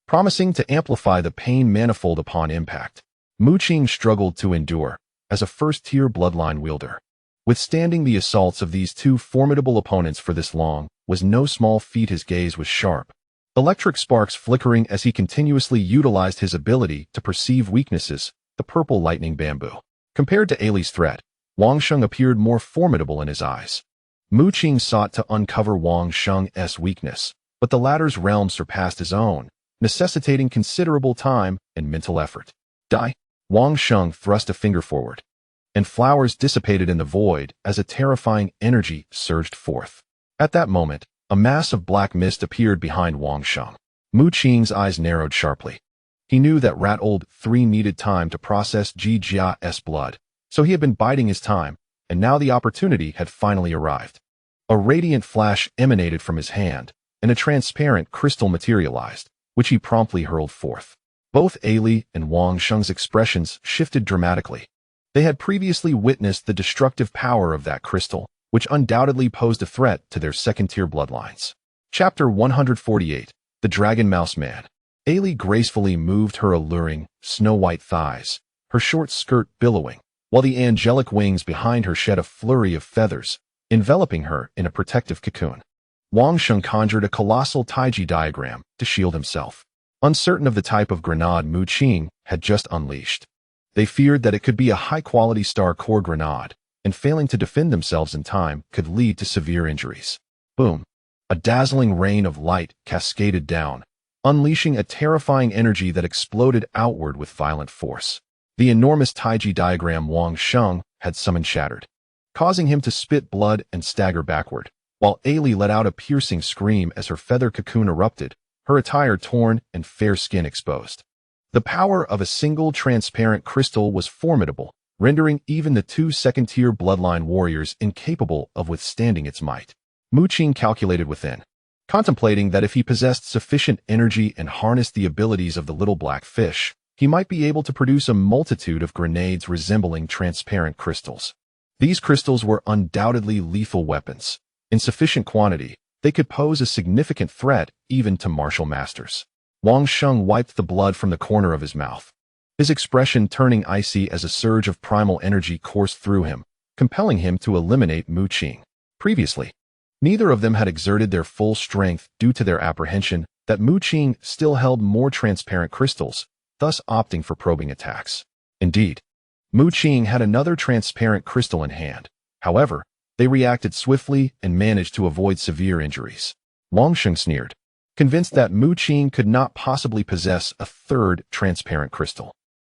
promising to amplify the pain manifold upon impact. Mu Qing struggled to endure, as a first-tier bloodline wielder. Withstanding the assaults of these two formidable opponents for this long was no small feat. His gaze was sharp, electric sparks flickering as he continuously utilized his ability to perceive weaknesses, the purple lightning bamboo. Compared to Ailey's threat, Wang Sheng appeared more formidable in his eyes. Mu Qing sought to uncover Wang Sheng's weakness, but the latter's realm surpassed his own, necessitating considerable time and mental effort. Die! Wang Sheng thrust a finger forward, and flowers dissipated in the void as a terrifying energy surged forth. At that moment, a mass of black mist appeared behind Wang Sheng. Mu Qing's eyes narrowed sharply. He knew that Rat Old 3 needed time to process Ji Jia's blood, so he had been biding his time, and now the opportunity had finally arrived. A radiant flash emanated from his hand, and a transparent crystal materialized, which he promptly hurled forth. Both Ailey and Wang Sheng's expressions shifted dramatically. They had previously witnessed the destructive power of that crystal, which undoubtedly posed a threat to their second-tier bloodlines. Chapter 148, The Dragon Mouse Man. Ailey gracefully moved her alluring, snow-white thighs, her short skirt billowing, while the angelic wings behind her shed a flurry of feathers, enveloping her in a protective cocoon. Wang Sheng conjured a colossal taiji diagram to shield himself, uncertain of the type of grenade Mu Qing had just unleashed. They feared that it could be a high-quality star core grenade, and failing to defend themselves in time could lead to severe injuries. Boom! A dazzling rain of light cascaded down, unleashing a terrifying energy that exploded outward with violent force. The enormous taiji diagram Wang Sheng had summoned shattered, causing him to spit blood and stagger backward, while Ailey let out a piercing scream as her feather cocoon erupted, her attire torn and fair skin exposed. The power of a single transparent crystal was formidable, rendering even the two second-tier bloodline warriors incapable of withstanding its might. Mu Qing calculated within, contemplating that if he possessed sufficient energy and harnessed the abilities of the little black fish, he might be able to produce a multitude of grenades resembling transparent crystals. These crystals were undoubtedly lethal weapons. In sufficient quantity, they could pose a significant threat even to martial masters. Wang Sheng wiped the blood from the corner of his mouth, his expression turning icy as a surge of primal energy coursed through him, compelling him to eliminate Mu Qing. Previously, neither of them had exerted their full strength due to their apprehension that Mu Qing still held more transparent crystals, thus opting for probing attacks. Indeed, Mu Qing had another transparent crystal in hand. However, they reacted swiftly and managed to avoid severe injuries. Wang Sheng sneered, convinced that Mu Qing could not possibly possess a third transparent crystal.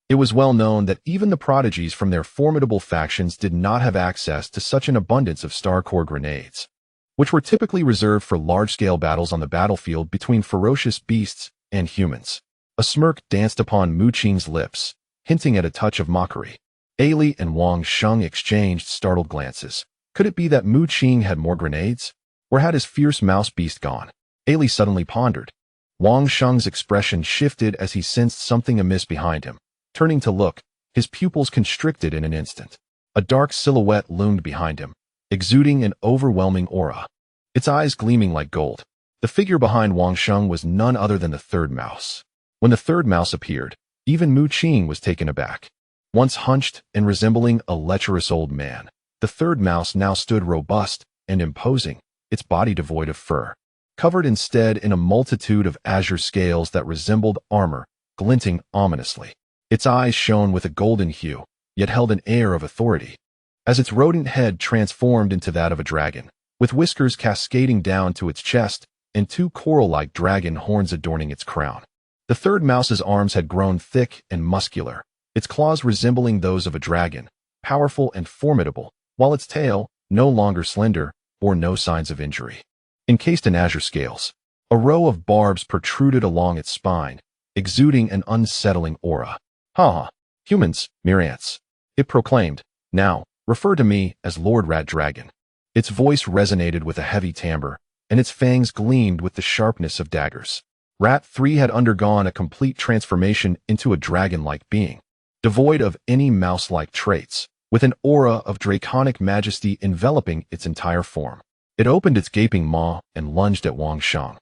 It was well known that even the prodigies from their formidable factions did not have access to such an abundance of star core grenades, which were typically reserved for large-scale battles on the battlefield between ferocious beasts and humans. A smirk danced upon Mu Qing's lips, hinting at a touch of mockery. Ailey and Wang Sheng exchanged startled glances. Could it be that Mu Qing had more grenades? Or had his fierce mouse beast gone? Ailey suddenly pondered. Wang Sheng's expression shifted as he sensed something amiss behind him. Turning to look, His pupils constricted in an instant. A dark silhouette loomed behind him, exuding an overwhelming aura, its eyes gleaming like gold. The figure behind Wang Sheng was none other than the third mouse. When the third mouse appeared, even Mu Qing was taken aback. Once hunched and resembling a lecherous old man, the third mouse now stood robust and imposing, its body devoid of fur, covered instead in a multitude of azure scales that resembled armor, glinting ominously. Its eyes shone with a golden hue, yet held an air of authority, as its rodent head transformed into that of a dragon, with whiskers cascading down to its chest and two coral-like dragon horns adorning its crown. The third mouse's arms had grown thick and muscular, its claws resembling those of a dragon, powerful and formidable, while its tail, no longer slender, bore no signs of injury. Encased in azure scales, a row of barbs protruded along its spine, exuding an unsettling aura. "Ha! Humans, mere ants," it proclaimed. "Now, refer to me as Lord Rat Dragon." Its voice resonated with a heavy timbre, and its fangs gleamed with the sharpness of daggers. Rat 3 had undergone a complete transformation into a dragon-like being, devoid of any mouse-like traits, with an aura of draconic majesty enveloping its entire form. It opened its gaping maw and lunged at Wang Sheng,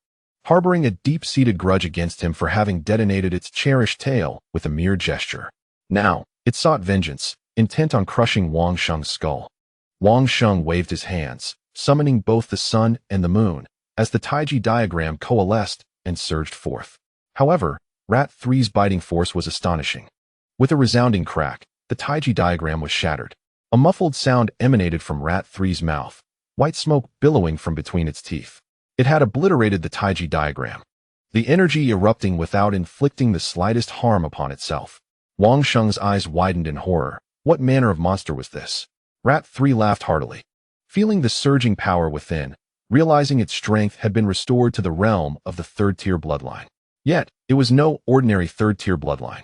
harboring a deep-seated grudge against him for having detonated its cherished tail with a mere gesture. Now, it sought vengeance, intent on crushing Wang Sheng's skull. Wang Sheng waved his hands, summoning both the sun and the moon, as the Taiji diagram coalesced and surged forth. However, Rat 3's biting force was astonishing. With a resounding crack, the Taiji diagram was shattered. A muffled sound emanated from Rat 3's mouth, white smoke billowing from between its teeth. It had obliterated the Taiji diagram, the energy erupting without inflicting the slightest harm upon itself. Wang Sheng's eyes widened in horror. What manner of monster was this? Rat 3 laughed heartily, feeling the surging power within, realizing its strength had been restored to the realm of the third-tier bloodline. Yet, it was no ordinary third-tier bloodline.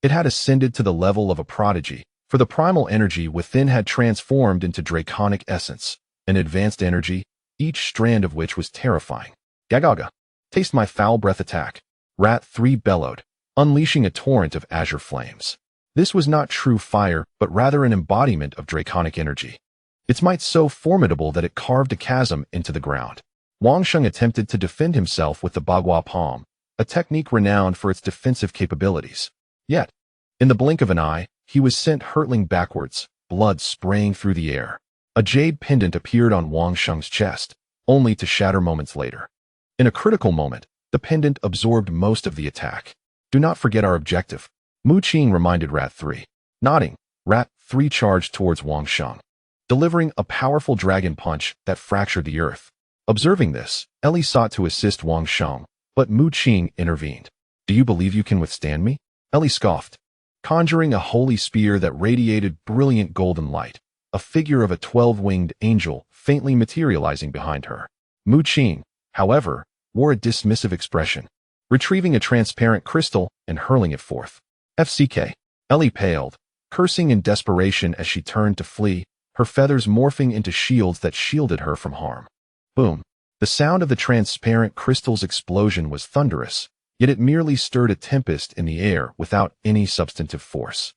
It had ascended to the level of a prodigy, for the primal energy within had transformed into draconic essence, an advanced energy, each strand of which was terrifying. "Gagaga! Taste my foul breath attack!" Rat 3 bellowed, unleashing a torrent of azure flames. This was not true fire, but rather an embodiment of draconic energy, its might so formidable that it carved a chasm into the ground. Wang Sheng attempted to defend himself with the Bagua Palm, a technique renowned for its defensive capabilities. Yet, in the blink of an eye, he was sent hurtling backwards, blood spraying through the air. A jade pendant appeared on Wang Sheng's chest, only to shatter moments later. In a critical moment, the pendant absorbed most of the attack. "Do not forget our objective," Mu Qing reminded Rat 3. Nodding, Rat 3 charged towards Wang Sheng, delivering a powerful dragon punch that fractured the earth. Observing this, Ellie sought to assist Wang Sheng, but Mu Qing intervened. "Do you believe you can withstand me?" Ellie scoffed, conjuring a holy spear that radiated brilliant golden light, a figure of a 12-winged angel faintly materializing behind her. Mu Qing, however, wore a dismissive expression, retrieving a transparent crystal and hurling it forth. "FCK." Ellie paled, cursing in desperation as she turned to flee, her feathers morphing into shields that shielded her from harm. Boom! The sound of the transparent crystal's explosion was thunderous, yet it merely stirred a tempest in the air without any substantive force.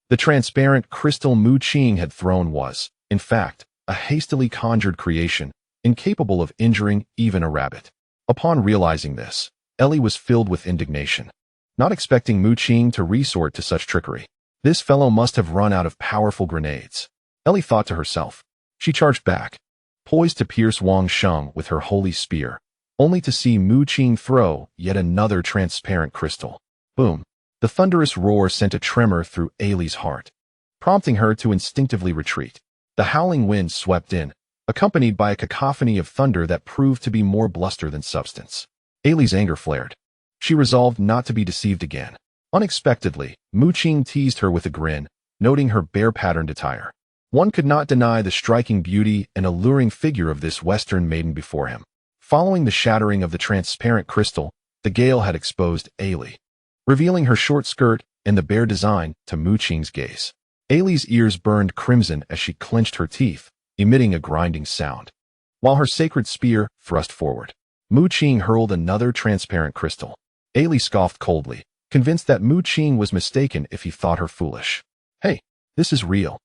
The transparent crystal Mu Qing had thrown was, in fact, a hastily conjured creation, incapable of injuring even a rabbit. Upon realizing this, Ellie was filled with indignation, not expecting Mu Qing to resort to such trickery. This fellow must have run out of powerful grenades, Ellie thought to herself. She charged back, poised to pierce Wang Sheng with her holy spear, only to see Mu Qing throw yet another transparent crystal. Boom! The thunderous roar sent a tremor through Ellie's heart, prompting her to instinctively retreat. The howling wind swept in, accompanied by a cacophony of thunder that proved to be more bluster than substance. Ellie's anger flared. She resolved not to be deceived again. Unexpectedly, Mu Qing teased her with a grin, noting her bear-patterned attire. One could not deny the striking beauty and alluring figure of this Western maiden before him. Following the shattering of the transparent crystal, the gale had exposed Ellie, revealing her short skirt and the bear design to Mu Qing's gaze. Ellie's ears burned crimson as she clenched her teeth, emitting a grinding sound. While her sacred spear thrust forward, Mu Qing hurled another transparent crystal. Ellie scoffed coldly, convinced that Mu Qing was mistaken if he thought her foolish. Hey, this is real.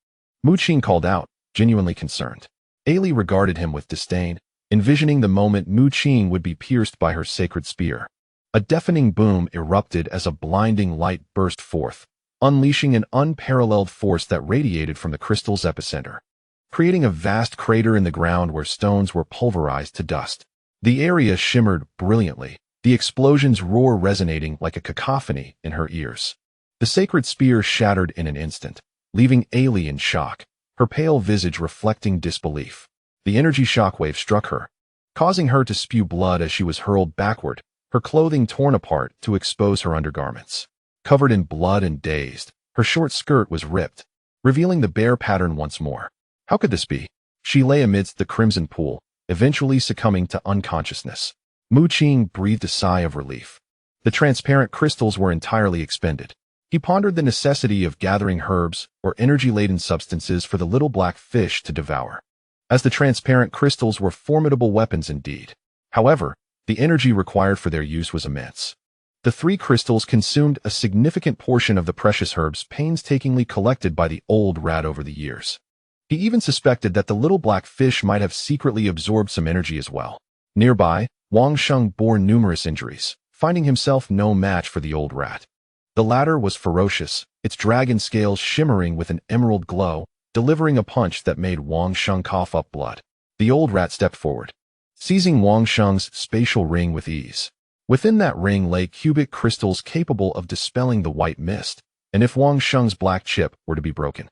Mu Qing called out, genuinely concerned. Ailey regarded him with disdain, envisioning the moment Mu Qing would be pierced by her sacred spear. A deafening boom erupted as a blinding light burst forth, unleashing an unparalleled force that radiated from the crystal's epicenter, creating a vast crater in the ground where stones were pulverized to dust. The area shimmered brilliantly, the explosion's roar resonating like a cacophony in her ears. The sacred spear shattered in an instant, leaving Ailey in shock, her pale visage reflecting disbelief. The energy shockwave struck her, causing her to spew blood as she was hurled backward, her clothing torn apart to expose her undergarments. Covered in blood and dazed, her short skirt was ripped, revealing the bare pattern once more. How could this be? She lay amidst the crimson pool, eventually succumbing to unconsciousness. Mu Qing breathed a sigh of relief. The transparent crystals were entirely expended. He pondered the necessity of gathering herbs or energy-laden substances for the little black fish to devour, as the transparent crystals were formidable weapons indeed. However, the energy required for their use was immense. The 3 crystals consumed a significant portion of the precious herbs painstakingly collected by the old rat over the years. He even suspected that the little black fish might have secretly absorbed some energy as well. Nearby, Wang Sheng bore numerous injuries, finding himself no match for the old rat. The latter was ferocious, its dragon scales shimmering with an emerald glow, delivering a punch that made Wang Sheng cough up blood. The old rat stepped forward, seizing Wang Sheng's spatial ring with ease. Within that ring lay cubic crystals capable of dispelling the white mist, and if Wang Sheng's black chip were to be broken,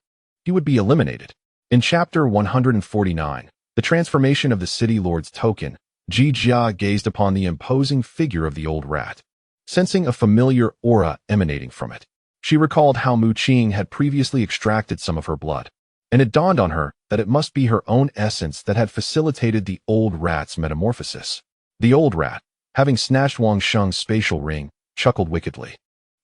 he would be eliminated. In Chapter 149, the transformation of the City Lord's token, Yang Jie gazed upon the imposing figure of the old rat, sensing a familiar aura emanating from it. She recalled how Mu Qing had previously extracted some of her blood, and it dawned on her that it must be her own essence that had facilitated the old rat's metamorphosis. The old rat, having snatched Wang Sheng's spatial ring, chuckled wickedly,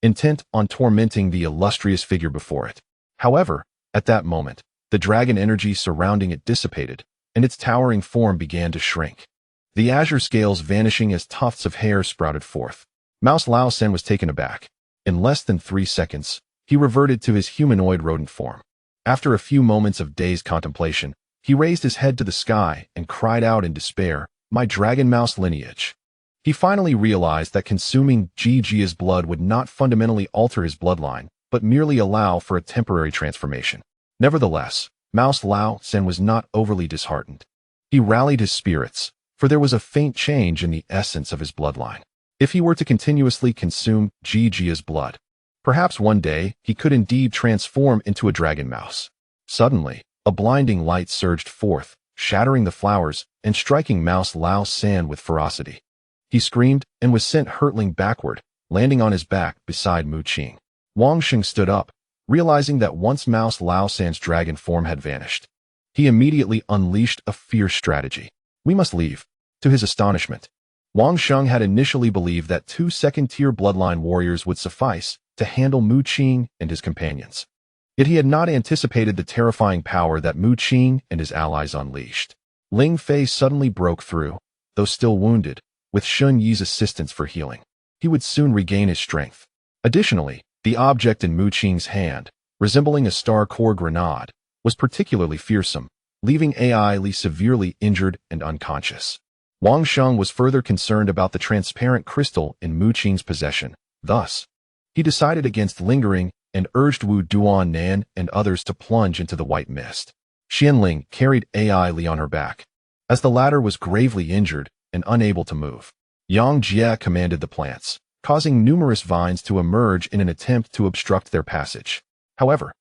intent on tormenting the illustrious figure before it. However, at that moment, the dragon energy surrounding it dissipated, and its towering form began to shrink, the azure scales vanishing as tufts of hair sprouted forth. Mouse Lao Sen was taken aback. In less than 3 seconds, he reverted to his humanoid rodent form. After a few moments of dazed contemplation, he raised his head to the sky and cried out in despair, "My dragon mouse lineage." He finally realized that consuming Yang Jie's blood would not fundamentally alter his bloodline, but merely allow for a temporary transformation. Nevertheless, Mouse Lao Sen was not overly disheartened. He rallied his spirits, for there was a faint change in the essence of his bloodline. If he were to continuously consume Yang Jie's blood, perhaps one day he could indeed transform into a dragon mouse. Suddenly, a blinding light surged forth, shattering the flowers and striking Mouse Lao Sen with ferocity. He screamed and was sent hurtling backward, landing on his back beside Mu Qing. Wang Sheng stood up, realizing that once Mouse Lao Sen's dragon form had vanished, he immediately unleashed a fierce strategy. "We must leave." To his astonishment, Wang Sheng had initially believed that 2 second-tier bloodline warriors would suffice to handle Mu Qing and his companions. Yet he had not anticipated the terrifying power that Mu Qing and his allies unleashed. Ling Fei suddenly broke through, though still wounded, with Shun Yi's assistance for healing. He would soon regain his strength. Additionally, the object in Mu Qing's hand, resembling a star-core grenade, was particularly fearsome, leaving Ailey severely injured and unconscious. Wang Sheng was further concerned about the transparent crystal in Mu Qing's possession. Thus, he decided against lingering and urged Wu Duan-nan and others to plunge into the white mist. Xianling carried Ailey on her back, as the latter was gravely injured and unable to move. Yang Jie commanded the plants, causing numerous vines to emerge in an attempt to obstruct their passage. However,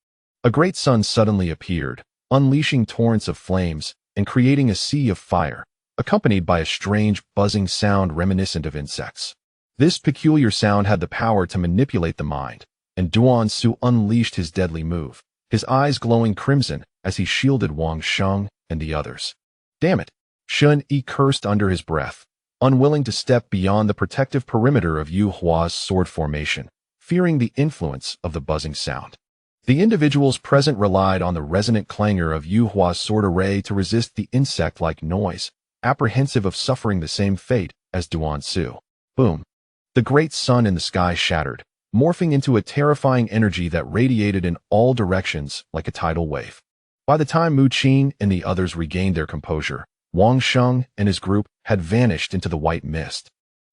a great sun suddenly appeared, unleashing torrents of flames and creating a sea of fire, accompanied by a strange buzzing sound reminiscent of insects. This peculiar sound had the power to manipulate the mind, and Duan Su unleashed his deadly move, his eyes glowing crimson as he shielded Wang Sheng and the others. "Damn it!" Shun Yi cursed under his breath, unwilling to step beyond the protective perimeter of Yu Hua's sword formation, fearing the influence of the buzzing sound. The individuals present relied on the resonant clangor of Yu Hua's sword array to resist the insect-like noise, apprehensive of suffering the same fate as Duan Su. Boom! The great sun in the sky shattered, morphing into a terrifying energy that radiated in all directions like a tidal wave. By the time Mu Qing and the others regained their composure, Wang Sheng and his group had vanished into the white mist,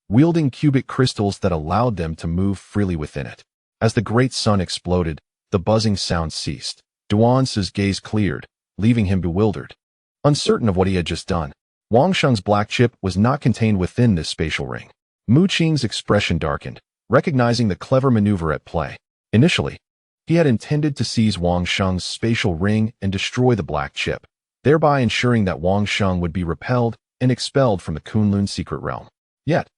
wielding cubic crystals that allowed them to move freely within it. As the great sun exploded, the buzzing sound ceased. Duance's gaze cleared, leaving him bewildered. Uncertain of what he had just done, Wang Sheng's black chip was not contained within this spatial ring. Mu Qing's expression darkened, recognizing the clever maneuver at play. Initially, he had intended to seize Wang Sheng's spatial ring and destroy the black chip, thereby ensuring that Wang Sheng would be repelled and expelled from the Kunlun secret realm. Yet,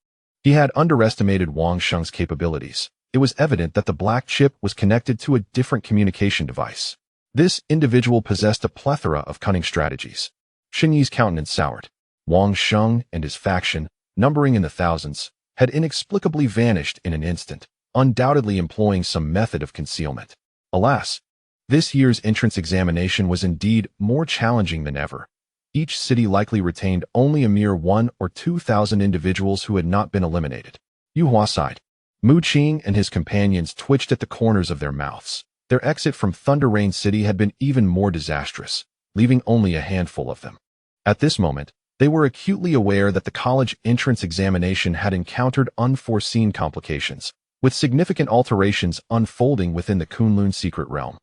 he had underestimated Wang Sheng's capabilities. It was evident that the black chip was connected to a different communication device. This individual possessed a plethora of cunning strategies. Shen Yi's countenance soured. Wang Sheng and his faction, numbering in the thousands, had inexplicably vanished in an instant, undoubtedly employing some method of concealment. Alas, this year's entrance examination was indeed more challenging than ever. Each city likely retained only a mere 1,000 or 2,000 individuals who had not been eliminated. Yuhua sighed. Mu Qing and his companions twitched at the corners of their mouths. Their exit from Thunder Rain City had been even more disastrous, leaving only a handful of them. At this moment, they were acutely aware that the college entrance examination had encountered unforeseen complications, with significant alterations unfolding within the Kunlun secret realm,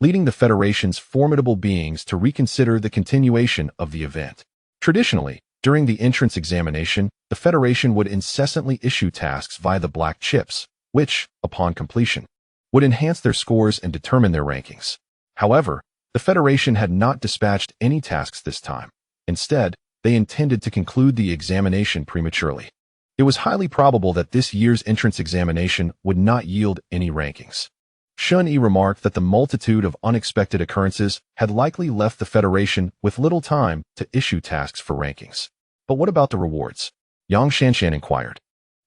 leading the Federation's formidable beings to reconsider the continuation of the event. Traditionally, during the entrance examination, the Federation would incessantly issue tasks via the black chips, which, upon completion, would enhance their scores and determine their rankings. However, the Federation had not dispatched any tasks this time. Instead, they intended to conclude the examination prematurely. It was highly probable that this year's entrance examination would not yield any rankings. Shen Yi remarked that the multitude of unexpected occurrences had likely left the Federation with little time to issue tasks for rankings. But what about the rewards? Yang Shanshan inquired,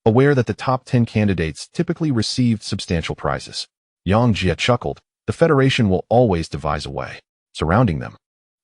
aware that the top 10 candidates typically received substantial prizes. Yang Jie chuckled. The Federation will always devise a way. Surrounding them,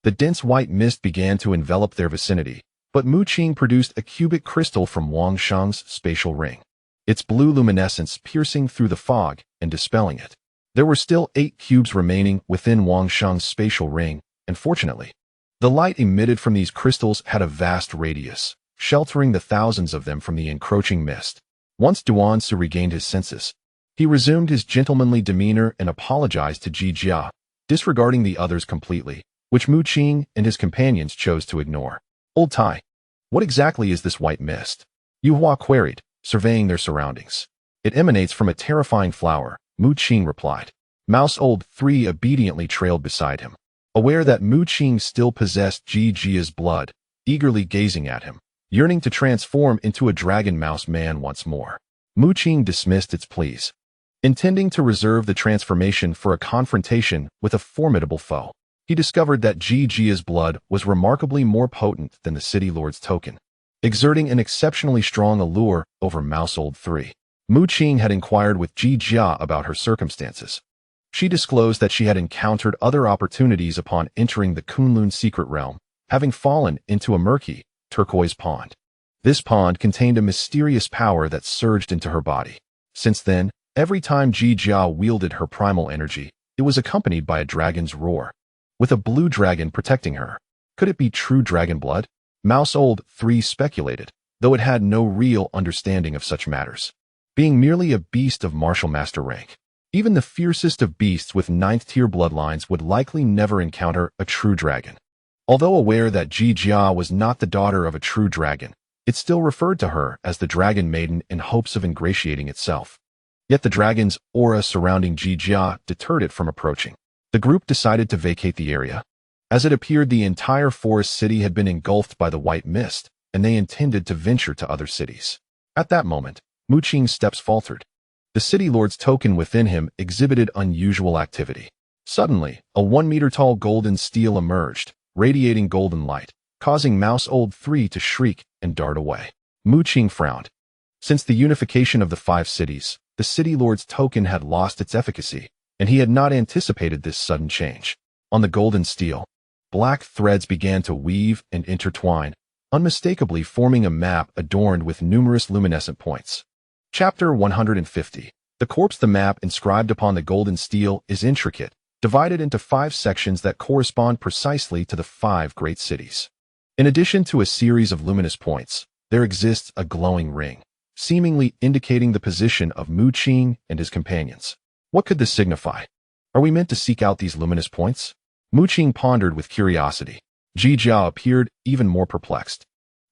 the dense white mist began to envelop their vicinity, but Mu Qing produced a cubic crystal from Wang Sheng's spatial ring, its blue luminescence piercing through the fog and dispelling it. There were still 8 cubes remaining within Wang Sheng's spatial ring, and fortunately, the light emitted from these crystals had a vast radius, sheltering the thousands of them from the encroaching mist. Once Duanzi regained his senses, he resumed his gentlemanly demeanor and apologized to Yang Jie, disregarding the others completely, which Mu Qing and his companions chose to ignore. Old Tai, what exactly is this white mist? Yuhua queried, surveying their surroundings. It emanates from a terrifying flower, Mu Qing replied. Mouse Old 3 obediently trailed beside him, aware that Mu Qing still possessed Yang Jie's blood, eagerly gazing at him, yearning to transform into a dragon mouse man once more. Mu Qing dismissed its pleas, intending to reserve the transformation for a confrontation with a formidable foe. He discovered that Yang Jie's blood was remarkably more potent than the City Lord's token, exerting an exceptionally strong allure over Mouse Old 3. Mu Qing had inquired with Yang Jie about her circumstances. She disclosed that she had encountered other opportunities upon entering the Kunlun secret realm, having fallen into a murky, turquoise pond. This pond contained a mysterious power that surged into her body. Since then, every time Yang Jie wielded her primal energy, it was accompanied by a dragon's roar, with a blue dragon protecting her. Could it be true dragon blood? Mouse Old 3 speculated, though it had no real understanding of such matters, being merely a beast of martial master rank. Even the fiercest of beasts with 9th-tier bloodlines would likely never encounter a true dragon. Although aware that Yang Jie was not the daughter of a true dragon, it still referred to her as the Dragon Maiden in hopes of ingratiating itself. Yet the dragon's aura surrounding Yang Jie deterred it from approaching. The group decided to vacate the area, as it appeared the entire forest city had been engulfed by the white mist, and they intended to venture to other cities. At that moment, Mu Qing's steps faltered. The City Lord's token within him exhibited unusual activity. Suddenly, a 1-meter-tall golden steel emerged, radiating golden light, causing Mouse Old 3 to shriek and dart away. Mu Qing frowned. Since the unification of the 5 cities, the City Lord's token had lost its efficacy, and he had not anticipated this sudden change. On the golden steel, black threads began to weave and intertwine, unmistakably forming a map adorned with numerous luminescent points. Chapter 150. The map inscribed upon the golden stele is intricate, divided into 5 sections that correspond precisely to the 5 great cities. In addition to a series of luminous points, there exists a glowing ring, seemingly indicating the position of Mu Qing and his companions. What could this signify? Are we meant to seek out these luminous points? Mu Qing pondered with curiosity. Yang Jie appeared even more perplexed.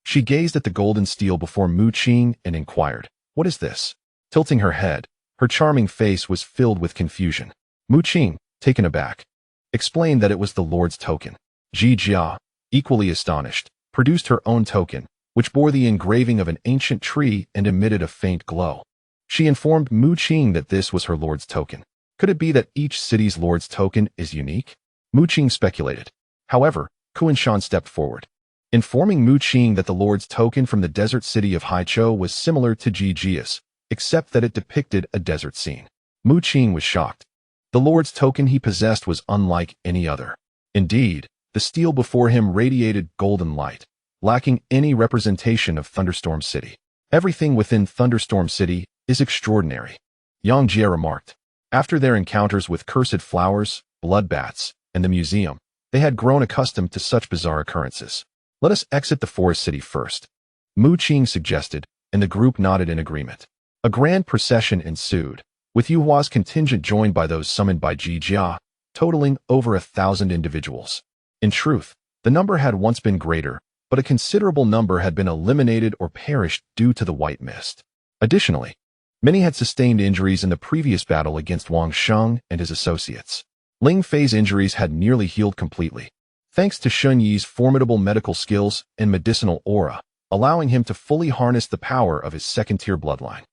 She gazed at the golden stele before Mu Qing and inquired, "What is this?" Tilting her head, her charming face was filled with confusion. Mu Qing, taken aback, explained that it was the Lord's token. Yang Jie, equally astonished, produced her own token, which bore the engraving of an ancient tree and emitted a faint glow. She informed Mu Qing that this was her Lord's token. Could it be that each city's Lord's token is unique? Mu Qing speculated. However, Kuan-shan stepped forward, informing Mu Qing that the Lord's token from the desert city of Haichou was similar to Yang Jie's, except that it depicted a desert scene. Mu Qing was shocked. The Lord's token he possessed was unlike any other. Indeed, the stele before him radiated golden light, lacking any representation of Thunderstorm City. Everything within Thunderstorm City is extraordinary, Yang Jie remarked. After their encounters with cursed flowers, bloodbaths, and the museum, they had grown accustomed to such bizarre occurrences. Let us exit the forest city first, Mu Qing suggested, and the group nodded in agreement. A grand procession ensued, with Yuhua's contingent joined by those summoned by Yang Jie, totaling over 1,000 individuals. In truth, the number had once been greater, but a considerable number had been eliminated or perished due to the white mist. Additionally, many had sustained injuries in the previous battle against Wang Sheng and his associates. Ling Fei's injuries had nearly healed completely, thanks to Shun Yi's formidable medical skills and medicinal aura, allowing him to fully harness the power of his second-tier bloodline.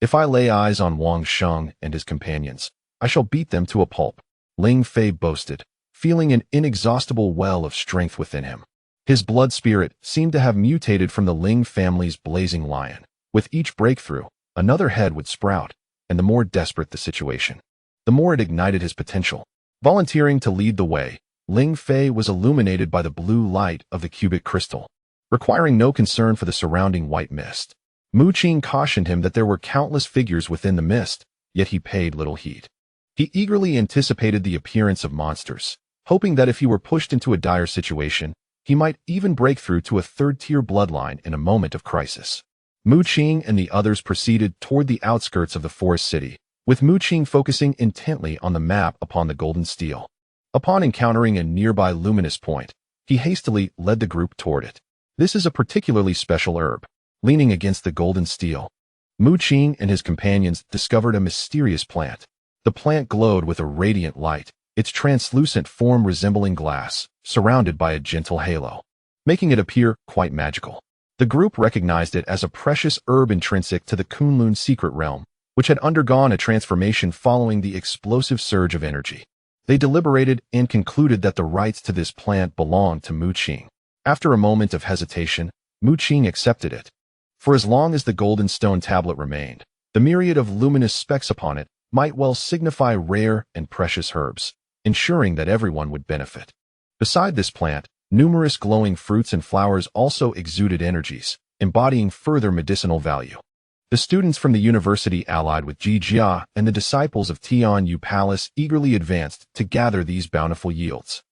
If I lay eyes on Wang Sheng and his companions, I shall beat them to a pulp, Ling Fei boasted, feeling an inexhaustible well of strength within him. His blood spirit seemed to have mutated from the Ling family's blazing lion. With each breakthrough, another head would sprout, and the more desperate the situation, the more it ignited his potential. Volunteering to lead the way, Ling Fei was illuminated by the blue light of the cubic crystal, requiring no concern for the surrounding white mist. Mu Qing cautioned him that there were countless figures within the mist, yet he paid little heed. He eagerly anticipated the appearance of monsters, hoping that if he were pushed into a dire situation, he might even break through to a third-tier bloodline in a moment of crisis. Mu Qing and the others proceeded toward the outskirts of the forest city, with Mu Qing focusing intently on the map upon the golden stele. Upon encountering a nearby luminous point, he hastily led the group toward it. This is a particularly special herb. Leaning against the golden stele, Mu Qing and his companions discovered a mysterious plant. The plant glowed with a radiant light, its translucent form resembling glass, surrounded by a gentle halo, making it appear quite magical. The group recognized it as a precious herb intrinsic to the Kunlun secret realm, which had undergone a transformation following the explosive surge of energy. They deliberated and concluded that the rights to this plant belonged to Mu Qing. After a moment of hesitation, Mu Qing accepted it. For as long as the golden stone tablet remained, the myriad of luminous specks upon it might well signify rare and precious herbs, ensuring that everyone would benefit. Beside this plant, numerous glowing fruits and flowers also exuded energies, embodying further medicinal value. The students from the university allied with Yang Jie and the disciples of Tianyu Palace eagerly advanced to gather these bountiful yields.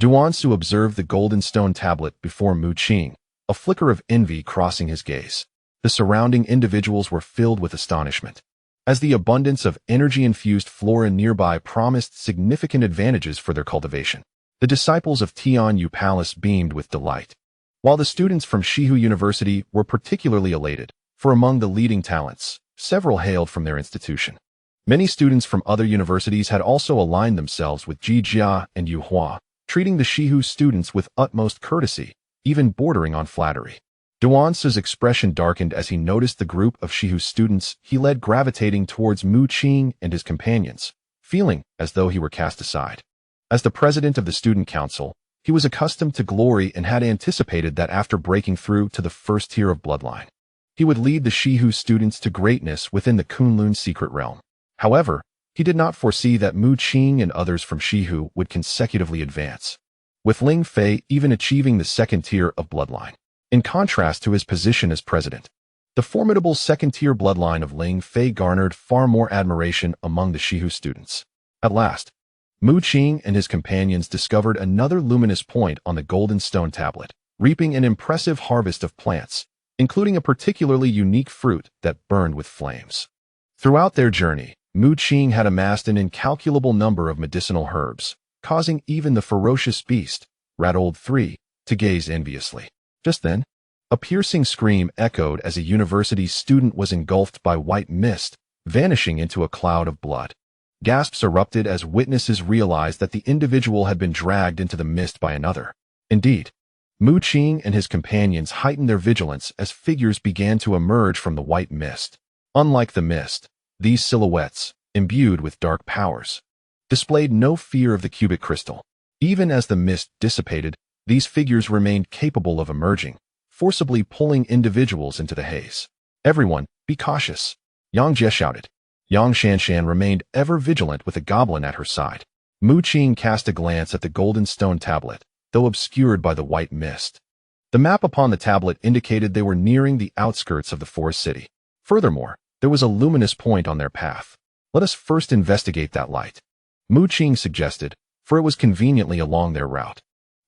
Duansu observed the golden stone tablet before Mu Qing, a flicker of envy crossing his gaze. The surrounding individuals were filled with astonishment, as the abundance of energy-infused flora nearby promised significant advantages for their cultivation. The disciples of Tianyu Palace beamed with delight, while the students from Shihu University were particularly elated, for among the leading talents, several hailed from their institution. Many students from other universities had also aligned themselves with Yang Jie and Yuhua, treating the Shihu students with utmost courtesy, even bordering on flattery. Duansu's expression darkened as he noticed the group of Shihu students he led gravitating towards Mu Qing and his companions, feeling as though he were cast aside. As the president of the student council, he was accustomed to glory and had anticipated that after breaking through to the first tier of bloodline, he would lead the Shihu students to greatness within the Kunlun secret realm. However, he did not foresee that Mu Qing and others from Shihu would consecutively advance, with Ling Fei even achieving the second tier of bloodline. In contrast to his position as president, The formidable second-tier bloodline of Ling Fei garnered far more admiration among the Shihu students. At last, Mu Qing and his companions discovered another luminous point on the golden stone tablet, reaping an impressive harvest of plants, including a particularly unique fruit that burned with flames. Throughout their journey, Mu Qing had amassed an incalculable number of medicinal herbs, causing even the ferocious beast, Rattled 3, to gaze enviously. Just then, a piercing scream echoed as a university student was engulfed by white mist, vanishing into a cloud of blood. Gasps erupted as witnesses realized that the individual had been dragged into the mist by another. Indeed, Mu Qing and his companions heightened their vigilance as figures began to emerge from the white mist. Unlike the mist, these silhouettes, imbued with dark powers, displayed no fear of the cubic crystal. Even as the mist dissipated, these figures remained capable of emerging, forcibly pulling individuals into the haze. "Everyone, be cautious," Yang Jie shouted. Yang Shanshan remained ever vigilant with a goblin at her side. Mu Qing cast a glance at the golden stone tablet, though obscured by the white mist. The map upon the tablet indicated they were nearing the outskirts of the forest city. Furthermore, there was a luminous point on their path. "Let us first investigate that light," Mu Qing suggested, for it was conveniently along their route.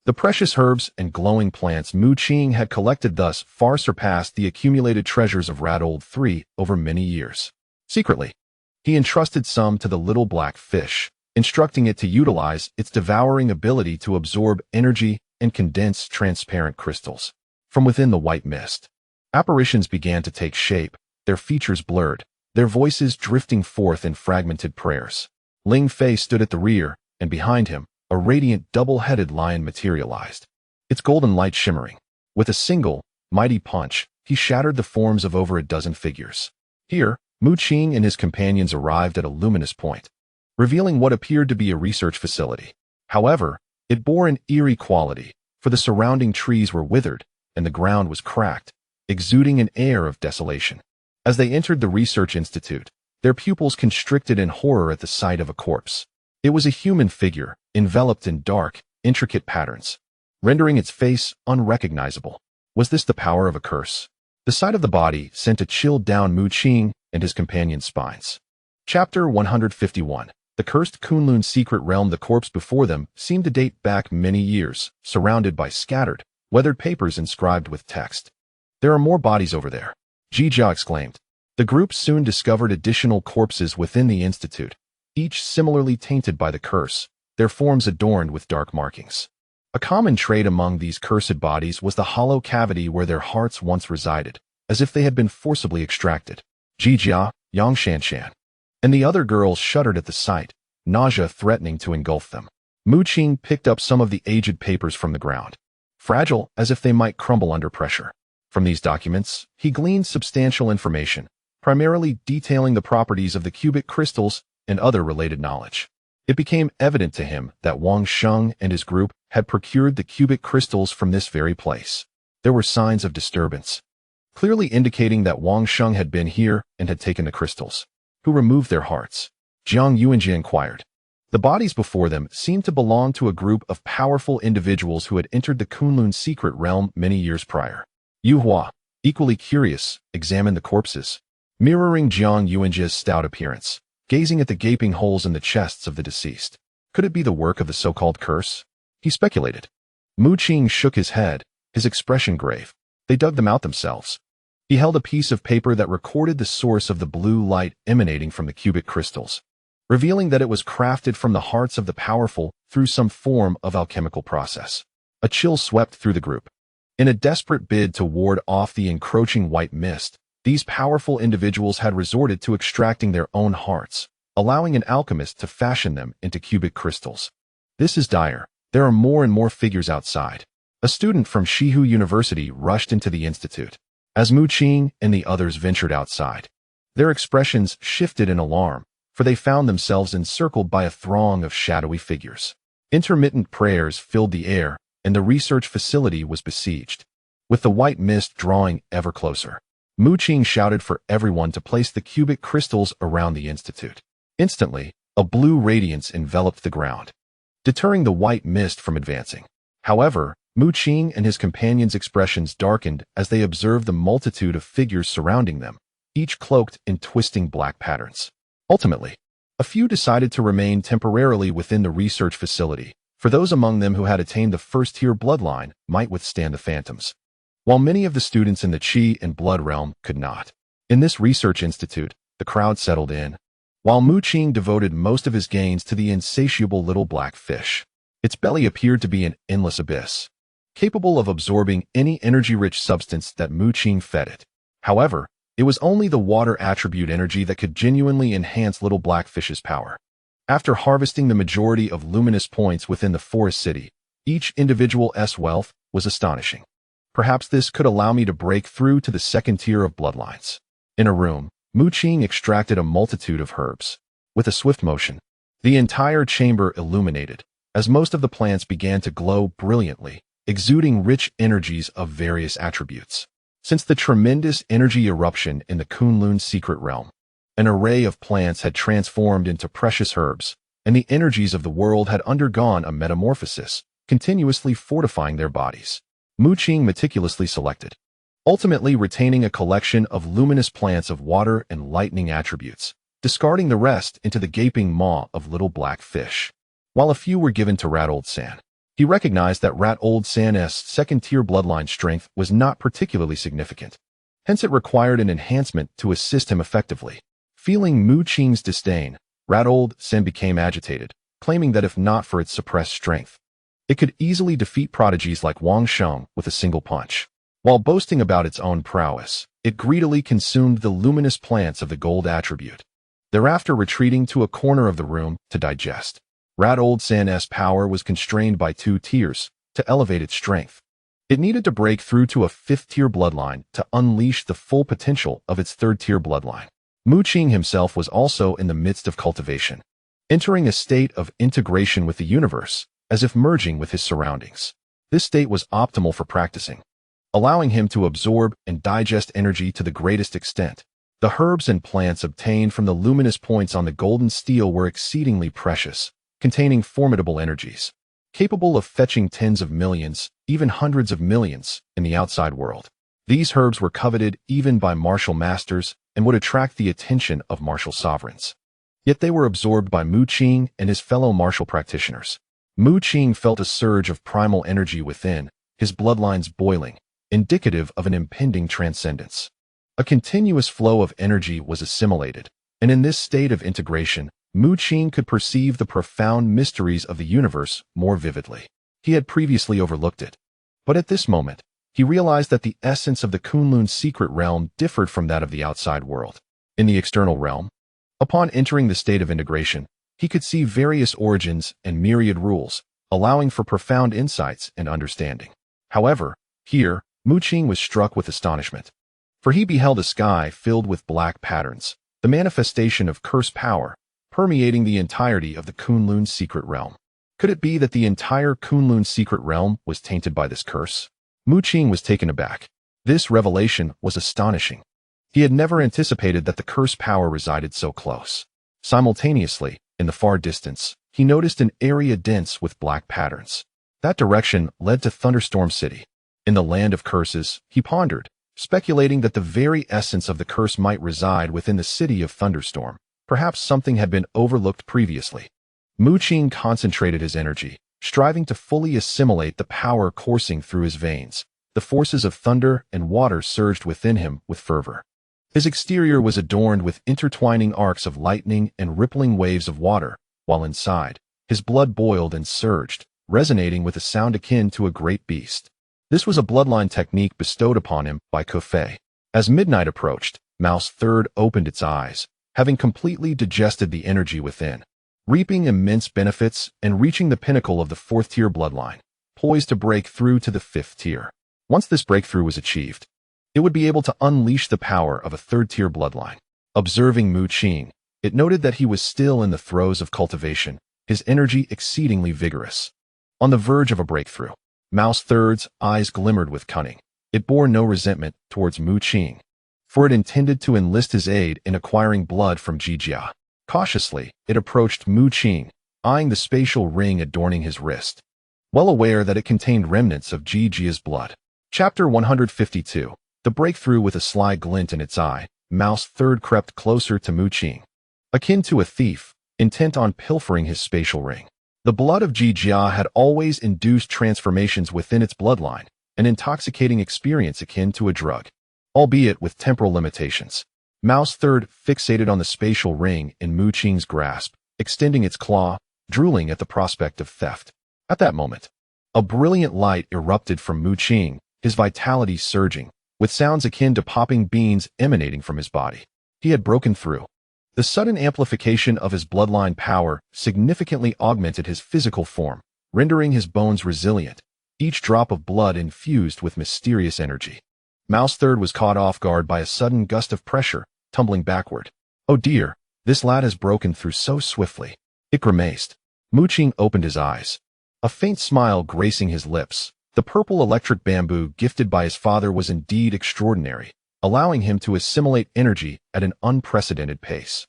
The precious herbs and glowing plants Mu Qing had collected thus far surpassed the accumulated treasures of Rattled 3 over many years. Secretly, he entrusted some to the little black fish, instructing it to utilize its devouring ability to absorb energy and condense transparent crystals. From within the white mist, apparitions began to take shape, their features blurred, their voices drifting forth in fragmented prayers. Ling Fei stood at the rear, and behind him, a radiant double-headed lion materialized, its golden light shimmering. With a single, mighty punch, he shattered the forms of over a dozen figures. Here, Mu Qing and his companions arrived at a luminous point, revealing what appeared to be a research facility. However, it bore an eerie quality, for the surrounding trees were withered, and the ground was cracked, exuding an air of desolation. As they entered the research institute, their pupils constricted in horror at the sight of a corpse. It was a human figure, enveloped in dark, intricate patterns, rendering its face unrecognizable. Was this the power of a curse? The sight of the body sent a chill down Mu Qing and his companions' spines. Chapter 151. The cursed Kunlun secret realm. The corpse before them seemed to date back many years, surrounded by scattered, weathered papers inscribed with text. "There are more bodies over there," Ji Jia exclaimed. The group soon discovered additional corpses within the institute, each similarly tainted by the curse, their forms adorned with dark markings. A common trait among these cursed bodies was the hollow cavity where their hearts once resided, as if they had been forcibly extracted. Ji Jia, Yang Shanshan, and the other girls shuddered at the sight, nausea threatening to engulf them. Mu Qing picked up some of the aged papers from the ground, fragile as if they might crumble under pressure. From these documents, he gleaned substantial information, primarily detailing the properties of the cubic crystals and other related knowledge. It became evident to him that Wang Sheng and his group had procured the cubic crystals from this very place. There were signs of disturbance, clearly indicating that Wang Sheng had been here and had taken the crystals. "Who removed their hearts?" Jiang Yuanjie inquired. The bodies before them seemed to belong to a group of powerful individuals who had entered the Kunlun secret realm many years prior. Yu Hua, equally curious, examined the corpses, mirroring Jiang Yuanjie's stout appearance, gazing at the gaping holes in the chests of the deceased. Could it be the work of the so-called curse? He speculated. Mu Qing shook his head, his expression grave. They dug them out themselves. He held a piece of paper that recorded the source of the blue light emanating from the cubic crystals, revealing that it was crafted from the hearts of the powerful through some form of alchemical process. A chill swept through the group. In a desperate bid to ward off the encroaching white mist, these powerful individuals had resorted to extracting their own hearts, allowing an alchemist to fashion them into cubic crystals. "This is dire. There are more and more figures outside." A student from Shihu University rushed into the institute. As Mu Qing and the others ventured outside, their expressions shifted in alarm, for they found themselves encircled by a throng of shadowy figures. Intermittent prayers filled the air, and the research facility was besieged. With the white mist drawing ever closer, Mu Qing shouted for everyone to place the cubic crystals around the institute. Instantly, a blue radiance enveloped the ground, deterring the white mist from advancing. However, Mu Qing and his companions' expressions darkened as they observed the multitude of figures surrounding them, each cloaked in twisting black patterns. Ultimately, a few decided to remain temporarily within the research facility, for those among them who had attained the first-tier bloodline might withstand the phantoms, while many of the students in the Qi and Blood realm could not. In this research institute, the crowd settled in, while Mu Qing devoted most of his gains to the insatiable little black fish. Its belly appeared to be an endless abyss, capable of absorbing any energy-rich substance that Mu Qing fed it. However, it was only the water attribute energy that could genuinely enhance little black fish's power. After harvesting the majority of luminous points within the forest city, each individual's wealth was astonishing. Perhaps this could allow me to break through to the second tier of bloodlines. In a room, Mu Qing extracted a multitude of herbs. With a swift motion, the entire chamber illuminated, as most of the plants began to glow brilliantly, exuding rich energies of various attributes. Since the tremendous energy eruption in the Kunlun's secret realm, an array of plants had transformed into precious herbs, and the energies of the world had undergone a metamorphosis, continuously fortifying their bodies. Mu Qing meticulously selected, ultimately retaining a collection of luminous plants of water and lightning attributes, discarding the rest into the gaping maw of little black fish. While a few were given to Rat Old San, he recognized that Rat Old San's second-tier bloodline strength was not particularly significant. Hence it required an enhancement to assist him effectively. Feeling Mu Qing's disdain, Rat Old San became agitated, claiming that if not for its suppressed strength, it could easily defeat prodigies like Wang Sheng with a single punch. While boasting about its own prowess, it greedily consumed the luminous plants of the gold attribute, thereafter retreating to a corner of the room to digest. Rat Old San's power was constrained by 2 tiers to elevate its strength. It needed to break through to a 5th-tier bloodline to unleash the full potential of its 3rd-tier bloodline. Mu Qing himself was also in the midst of cultivation, entering a state of integration with the universe, as if merging with his surroundings. This state was optimal for practicing, allowing him to absorb and digest energy to the greatest extent. The herbs and plants obtained from the luminous points on the golden steel were exceedingly precious, containing formidable energies, capable of fetching tens of millions, even hundreds of millions, in the outside world. These herbs were coveted even by martial masters and would attract the attention of martial sovereigns. Yet they were absorbed by Mu Qing and his fellow martial practitioners. Mu Qing felt a surge of primal energy within, his bloodlines boiling, indicative of an impending transcendence. A continuous flow of energy was assimilated, and in this state of integration, Mu Qing could perceive the profound mysteries of the universe more vividly. He had previously overlooked it, but at this moment, he realized that the essence of the Kunlun's secret realm differed from that of the outside world. In the external realm, upon entering the state of integration, he could see various origins and myriad rules, allowing for profound insights and understanding. However, here, Mu Qing was struck with astonishment, for he beheld a sky filled with black patterns, the manifestation of cursed power, permeating the entirety of the Kunlun's secret realm. Could it be that the entire Kunlun's secret realm was tainted by this curse? Mu Qing was taken aback. This revelation was astonishing. He had never anticipated that the cursed power resided so close. Simultaneously, in the far distance, he noticed an area dense with black patterns. That direction led to Thunderstorm City. In the land of curses, he pondered, speculating that the very essence of the curse might reside within the city of Thunderstorm. Perhaps something had been overlooked previously. Mu Qing concentrated his energy, striving to fully assimilate the power coursing through his veins. The forces of thunder and water surged within him with fervor. His exterior was adorned with intertwining arcs of lightning and rippling waves of water, while inside, his blood boiled and surged, resonating with a sound akin to a great beast. This was a bloodline technique bestowed upon him by Kofei. As midnight approached, Mouse Third opened its eyes, having completely digested the energy within, reaping immense benefits and reaching the pinnacle of the 4th-tier bloodline, poised to break through to the 5th tier. Once this breakthrough was achieved, it would be able to unleash the power of a 3rd-tier bloodline. Observing Mu Qing, it noted that he was still in the throes of cultivation, his energy exceedingly vigorous. On the verge of a breakthrough, Mouse Third's eyes glimmered with cunning. It bore no resentment towards Mu Qing, for it intended to enlist his aid in acquiring blood from Jie. Cautiously, it approached Mu Qing, eyeing the spatial ring adorning his wrist. well aware that it contained remnants of Yang Jie's blood. Chapter 152. The breakthrough. With a sly glint in its eye, Mouse Third crept closer to Mu Qing. Akin to a thief, intent on pilfering his spatial ring. The blood of Yang Jie had always induced transformations within its bloodline, an intoxicating experience akin to a drug, albeit with temporal limitations. Mouse Third fixated on the spatial ring in Mu Qing's grasp, extending its claw, drooling at the prospect of theft. At that moment, a brilliant light erupted from Mu Qing, his vitality surging, with sounds akin to popping beans emanating from his body. He had broken through. The sudden amplification of his bloodline power significantly augmented his physical form, rendering his bones resilient, each drop of blood infused with mysterious energy. Mouse Third was caught off guard by a sudden gust of pressure, tumbling backward. Oh dear, this lad has broken through so swiftly. It grimaced. Mu Qing opened his eyes. A faint smile gracing his lips. The purple electric bamboo gifted by his father was indeed extraordinary, allowing him to assimilate energy at an unprecedented pace.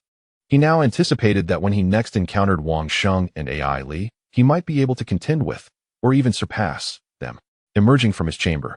He now anticipated that when he next encountered Wang Sheng and Ai Li, he might be able to contend with, or even surpass, them. Emerging from his chamber,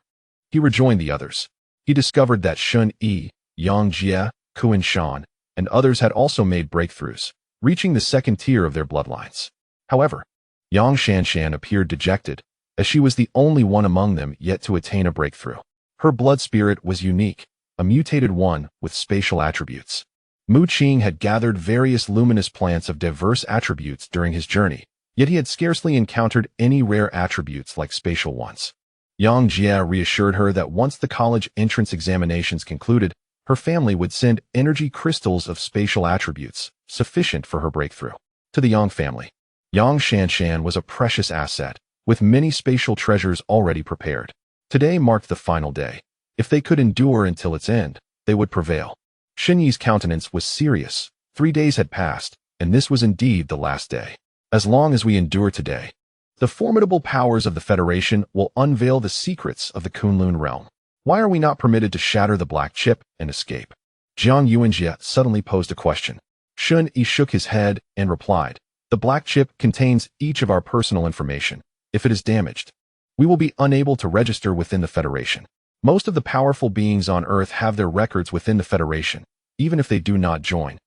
he rejoined the others. He discovered that Shun Yi, Yang Jie, Kuan Shan, and others had also made breakthroughs, reaching the second tier of their bloodlines. However, Yang Shanshan appeared dejected, as she was the only one among them yet to attain a breakthrough. Her blood spirit was unique, a mutated one with spatial attributes. Mu Qing had gathered various luminous plants of diverse attributes during his journey, yet he had scarcely encountered any rare attributes like spatial ones. Yang Jie reassured her that once the college entrance examinations concluded, her family would send energy crystals of spatial attributes, sufficient for her breakthrough. To the Yang family, Yang Shanshan was a precious asset, with many spatial treasures already prepared. Today marked the final day. If they could endure until its end, they would prevail. Shen Yi's countenance was serious. 3 days had passed, and this was indeed the last day. As long as we endure today, the formidable powers of the Federation will unveil the secrets of the Kunlun realm. Why are we not permitted to shatter the black chip and escape? Jiang Yuanjie suddenly posed a question. Shun Yi shook his head and replied, the black chip contains each of our personal information. If it is damaged, we will be unable to register within the Federation. Most of the powerful beings on Earth have their records within the Federation. Even if they do not join,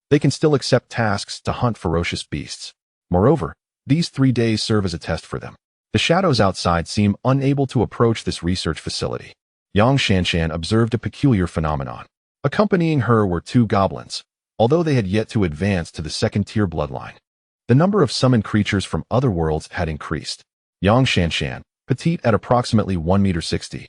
they can still accept tasks to hunt ferocious beasts. Moreover, these 3 days serve as a test for them. The shadows outside seem unable to approach this research facility. Yang Shanshan observed a peculiar phenomenon. Accompanying her were 2 goblins, although they had yet to advance to the second-tier bloodline. The number of summoned creatures from other worlds had increased. Yang Shanshan, petite at approximately 1.60 meters,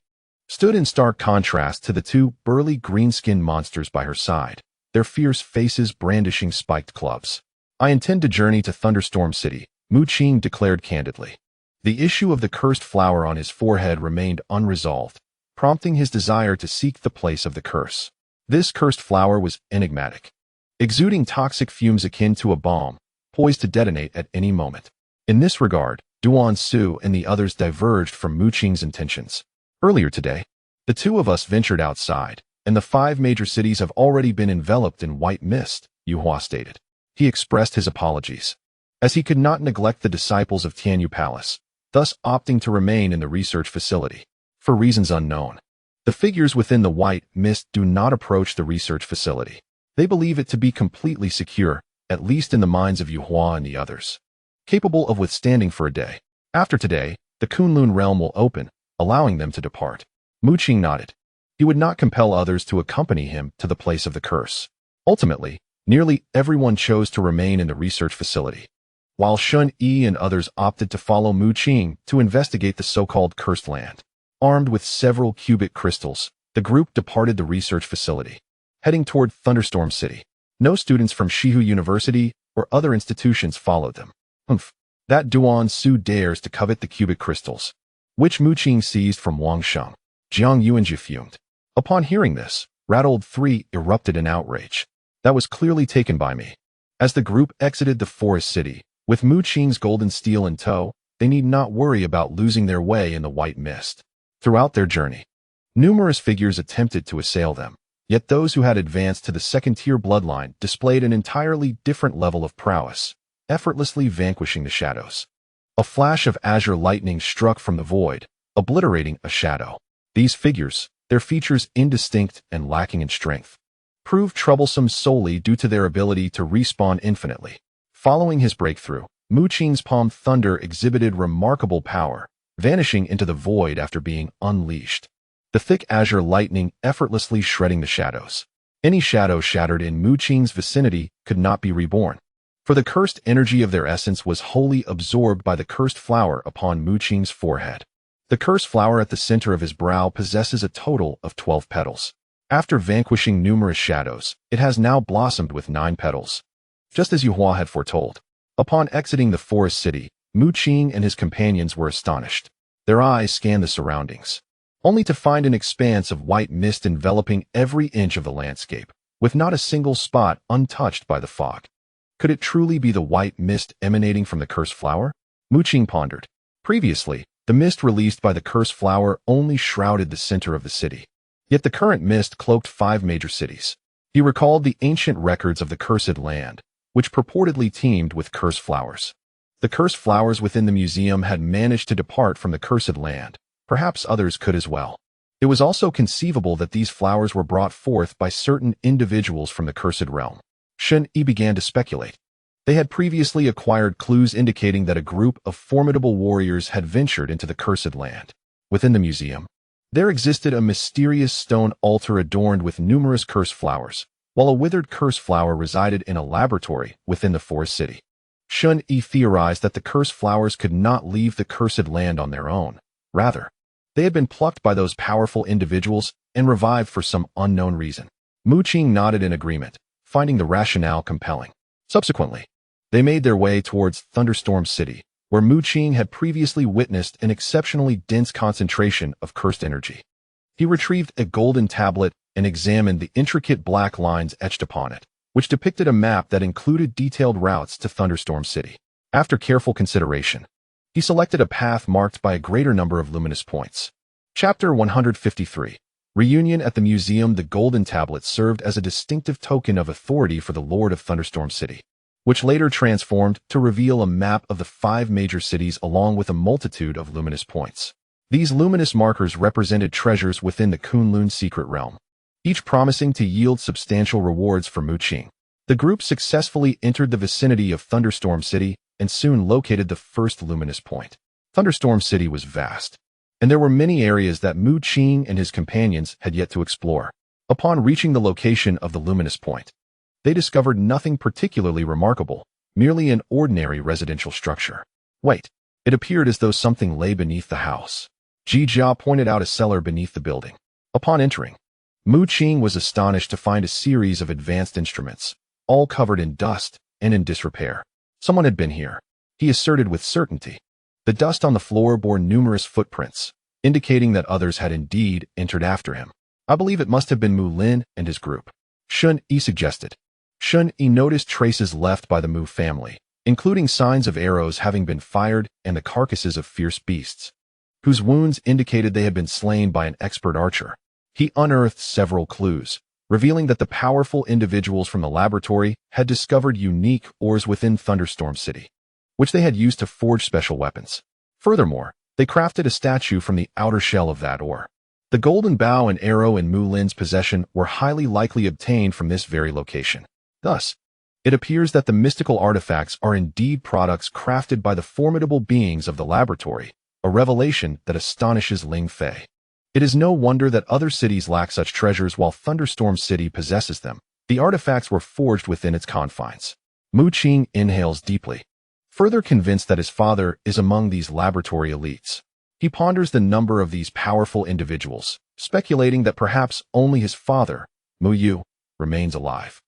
stood in stark contrast to the 2 burly green-skinned monsters by her side, their fierce faces brandishing spiked clubs. I intend to journey to Thunderstorm City, Mu Qing declared candidly. The issue of the cursed flower on his forehead remained unresolved, prompting his desire to seek the place of the curse. This cursed flower was enigmatic, exuding toxic fumes akin to a bomb, poised to detonate at any moment. In this regard, Duan Su and the others diverged from Mu Qing's intentions. Earlier today, the 2 of us ventured outside, and the 5 major cities have already been enveloped in white mist, Yuhua stated. He expressed his apologies, as he could not neglect the disciples of Tianyu Palace, thus opting to remain in the research facility. For reasons unknown, the figures within the white mist do not approach the research facility. They believe it to be completely secure, at least in the minds of Yuhua and the others, capable of withstanding for a day. After today, the Kunlun realm will open, allowing them to depart. Mu Qing nodded. He would not compel others to accompany him to the place of the curse. Ultimately, nearly everyone chose to remain in the research facility, while Shun Yi and others opted to follow Mu Qing to investigate the so-called cursed land. Armed with several cubic crystals, the group departed the research facility, heading toward Thunderstorm City. No students from Shihu University or other institutions followed them. That Duan Su dares to covet the cubic crystals, which Mu Qing seized from Wang Sheng. Jiang Yuanjie fumed. Upon hearing this, Rattled 3 erupted in outrage. That was clearly taken by me. As the group exited the forest city, with Mu Qing's golden steel in tow, they need not worry about losing their way in the white mist. Throughout their journey, numerous figures attempted to assail them, yet those who had advanced to the second-tier bloodline displayed an entirely different level of prowess, effortlessly vanquishing the shadows. A flash of azure lightning struck from the void, obliterating a shadow. These figures, their features indistinct and lacking in strength, proved troublesome solely due to their ability to respawn infinitely. Following his breakthrough, Mu Qing's palm thunder exhibited remarkable power, vanishing into the void after being unleashed. The thick azure lightning effortlessly shredding the shadows. Any shadow shattered in Mu Qing's vicinity could not be reborn, for the cursed energy of their essence was wholly absorbed by the cursed flower upon Mu Qing's forehead. The cursed flower at the center of his brow possesses a total of 12 petals. After vanquishing numerous shadows, it has now blossomed with 9 petals, just as Yuhua had foretold. Upon exiting the forest city, Mu Qing and his companions were astonished. Their eyes scanned the surroundings, only to find an expanse of white mist enveloping every inch of the landscape, with not a single spot untouched by the fog. Could it truly be the white mist emanating from the cursed flower? Mu Qing pondered. Previously, the mist released by the cursed flower only shrouded the center of the city. Yet the current mist cloaked 5 major cities. He recalled the ancient records of the cursed land, which purportedly teemed with cursed flowers. The cursed flowers within the museum had managed to depart from the cursed land. Perhaps others could as well. It was also conceivable that these flowers were brought forth by certain individuals from the cursed realm. Shen Yi began to speculate. They had previously acquired clues indicating that a group of formidable warriors had ventured into the cursed land. Within the museum, there existed a mysterious stone altar adorned with numerous cursed flowers, while a withered cursed flower resided in a laboratory within the forest city. Shen Yi theorized that the cursed flowers could not leave the cursed land on their own. Rather, they had been plucked by those powerful individuals and revived for some unknown reason. Mu Qing nodded in agreement, finding the rationale compelling. Subsequently, they made their way towards Thunderstorm City, where Mu Qing had previously witnessed an exceptionally dense concentration of cursed energy. He retrieved a golden tablet and examined the intricate black lines etched upon it, which depicted a map that included detailed routes to Thunderstorm City. After careful consideration, he selected a path marked by a greater number of luminous points. Chapter 153. Reunion at the museum. The golden tablet served as a distinctive token of authority for the Lord of Thunderstorm City, which later transformed to reveal a map of the 5 major cities along with a multitude of luminous points. These luminous markers represented treasures within the Kunlun secret realm, each promising to yield substantial rewards for Mu Qing. The group successfully entered the vicinity of Thunderstorm City and soon located the first luminous point. Thunderstorm City was vast, and there were many areas that Mu Qing and his companions had yet to explore. Upon reaching the location of the luminous point, they discovered nothing particularly remarkable, merely an ordinary residential structure. Wait, it appeared as though something lay beneath the house. Ji Jia pointed out a cellar beneath the building. Upon entering, Mu Qing was astonished to find a series of advanced instruments, all covered in dust and in disrepair. Someone had been here, he asserted with certainty. The dust on the floor bore numerous footprints, indicating that others had indeed entered after him. I believe it must have been Mu Lin and his group, Shen Yi suggested. Shen Yi noticed traces left by the Mu family, including signs of arrows having been fired and the carcasses of fierce beasts, whose wounds indicated they had been slain by an expert archer. He unearthed several clues, revealing that the powerful individuals from the laboratory had discovered unique ores within Thunderstorm City, which they had used to forge special weapons. Furthermore, they crafted a statue from the outer shell of that ore. The golden bow and arrow in Mu Lin's possession were highly likely obtained from this very location. Thus, it appears that the mystical artifacts are indeed products crafted by the formidable beings of the laboratory, a revelation that astonishes Ling Fei. It is no wonder that other cities lack such treasures while Thunderstorm City possesses them. The artifacts were forged within its confines. Mu Qing inhales deeply, further convinced that his father is among these laboratory elites. He ponders the number of these powerful individuals, speculating that perhaps only his father, Mu Yu, remains alive.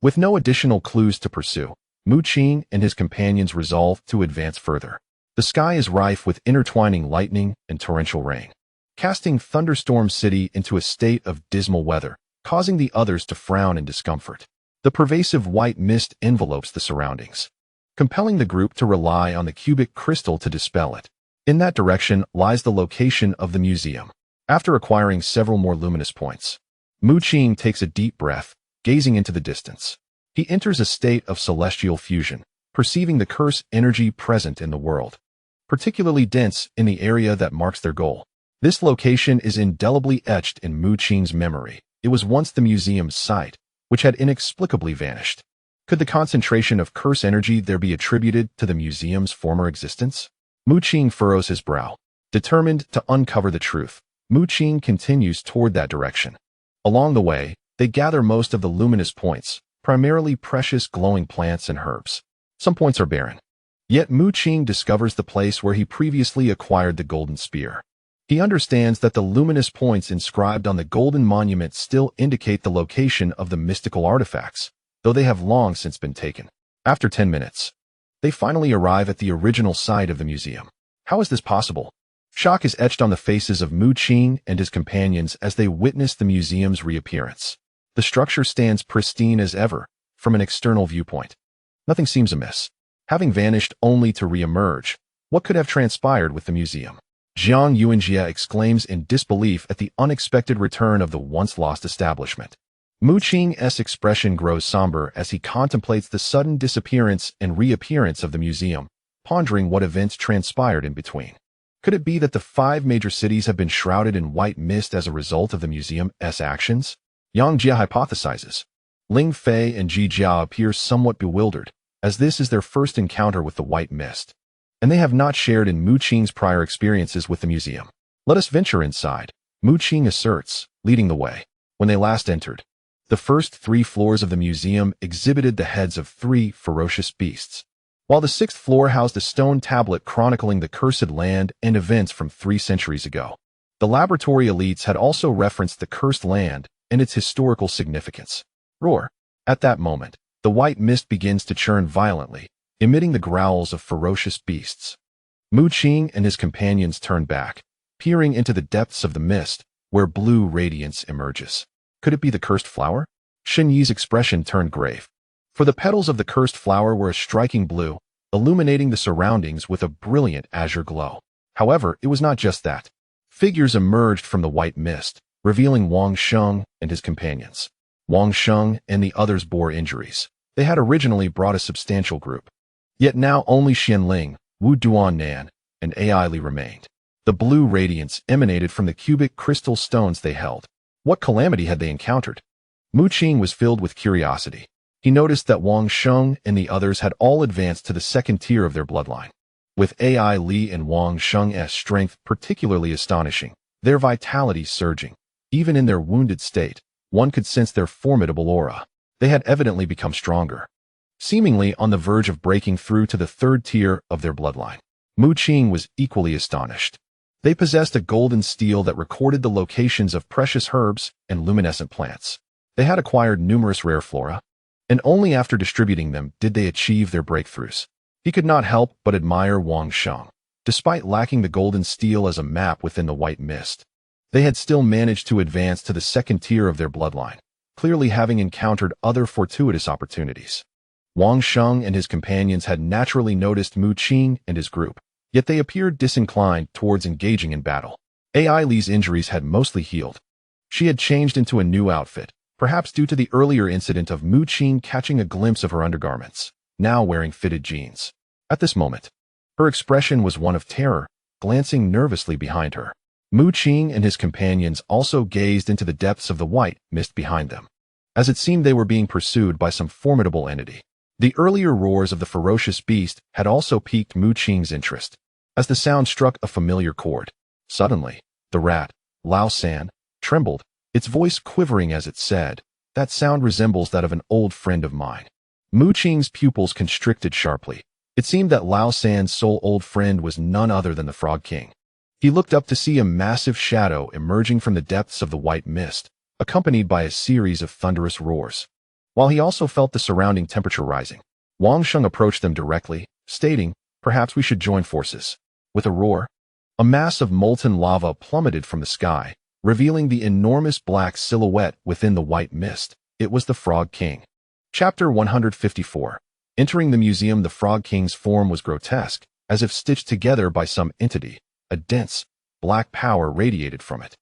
With no additional clues to pursue, Mu Qing and his companions resolve to advance further. The sky is rife with intertwining lightning and torrential rain, casting Thunderstorm City into a state of dismal weather, causing the others to frown in discomfort. The pervasive white mist envelopes the surroundings, compelling the group to rely on the cubic crystal to dispel it. In that direction lies the location of the museum. After acquiring several more luminous points, Mu Qing takes a deep breath, gazing into the distance. He enters a state of celestial fusion, perceiving the curse energy present in the world. particularly dense in the area that marks their goal. This location is indelibly etched in Mu Qing's memory. It was once the museum's site, which had inexplicably vanished. Could the concentration of curse energy there be attributed to the museum's former existence? Mu Qing furrows his brow. Determined to uncover the truth, Mu Qing continues toward that direction. Along the way, they gather most of the luminous points, primarily precious glowing plants and herbs. Some points are barren. Yet Mu Qing discovers the place where he previously acquired the golden spear. He understands that the luminous points inscribed on the golden monument still indicate the location of the mystical artifacts, though they have long since been taken. After 10 minutes, they finally arrive at the original site of the museum. How is this possible? Shock is etched on the faces of Mu Qing and his companions as they witness the museum's reappearance. The structure stands pristine as ever, from an external viewpoint. Nothing seems amiss. Having vanished only to re-emerge, what could have transpired with the museum? Jiang Yuanjie exclaims in disbelief at the unexpected return of the once-lost establishment. Mu Qing's expression grows somber as he contemplates the sudden disappearance and reappearance of the museum, pondering what events transpired in between. Could it be that the 5 major cities have been shrouded in white mist as a result of the museum's actions? Yang Jie hypothesizes. Ling Fei and Ji Jiao appear somewhat bewildered, as this is their first encounter with the white mist, and they have not shared in Mu Qing's prior experiences with the museum. Let us venture inside, Mu Qing asserts, leading the way. When they last entered, the first 3 floors of the museum exhibited the heads of 3 ferocious beasts, while the 6th floor housed a stone tablet chronicling the cursed land and events from 3 centuries ago. The laboratory elites had also referenced the cursed land and its historical significance. Roar. At that moment, the white mist begins to churn violently, emitting the growls of ferocious beasts. Mu Qing and his companions turn back, peering into the depths of the mist, where blue radiance emerges. Could it be the cursed flower? Shen Yi's expression turned grave. For the petals of the cursed flower were a striking blue, illuminating the surroundings with a brilliant azure glow. However, it was not just that. Figures emerged from the white mist, revealing Wang Sheng and his companions. Wang Sheng and the others bore injuries. They had originally brought a substantial group. Yet now only Xianling, Wu Duannan, and Ai Li remained. The blue radiance emanated from the cubic crystal stones they held. What calamity had they encountered? Mu Qing was filled with curiosity. He noticed that Wang Sheng and the others had all advanced to the 2nd tier of their bloodline. With Ai Li and Wang Sheng's strength particularly astonishing, their vitality surging. Even in their wounded state, one could sense their formidable aura. They had evidently become stronger, seemingly on the verge of breaking through to the 3rd tier of their bloodline. Mu Qing was equally astonished. They possessed a golden steel that recorded the locations of precious herbs and luminescent plants. They had acquired numerous rare flora, and only after distributing them did they achieve their breakthroughs. He could not help but admire Wang Sheng. Despite lacking the golden steel as a map within the white mist, they had still managed to advance to the 2nd tier of their bloodline, clearly having encountered other fortuitous opportunities. Wang Sheng and his companions had naturally noticed Mu Qing and his group, yet they appeared disinclined towards engaging in battle. Ai Li's injuries had mostly healed. She had changed into a new outfit, perhaps due to the earlier incident of Mu Qing catching a glimpse of her undergarments, now wearing fitted jeans. At this moment, her expression was one of terror, glancing nervously behind her. Mu Qing and his companions also gazed into the depths of the white mist behind them, as it seemed they were being pursued by some formidable entity. The earlier roars of the ferocious beast had also piqued Mu Qing's interest, as the sound struck a familiar chord. Suddenly, the rat, Lao San, trembled, its voice quivering as it said, "That sound resembles that of an old friend of mine." Mu Qing's pupils constricted sharply. It seemed that Lao San's sole old friend was none other than the Frog King. He looked up to see a massive shadow emerging from the depths of the white mist, accompanied by a series of thunderous roars. While he also felt the surrounding temperature rising, Wang Sheng approached them directly, stating, "Perhaps we should join forces." With a roar, a mass of molten lava plummeted from the sky, revealing the enormous black silhouette within the white mist. It was the Frog King. Chapter 154. Entering the museum, the Frog King's form was grotesque, as if stitched together by some entity. A dense, black power radiated from it.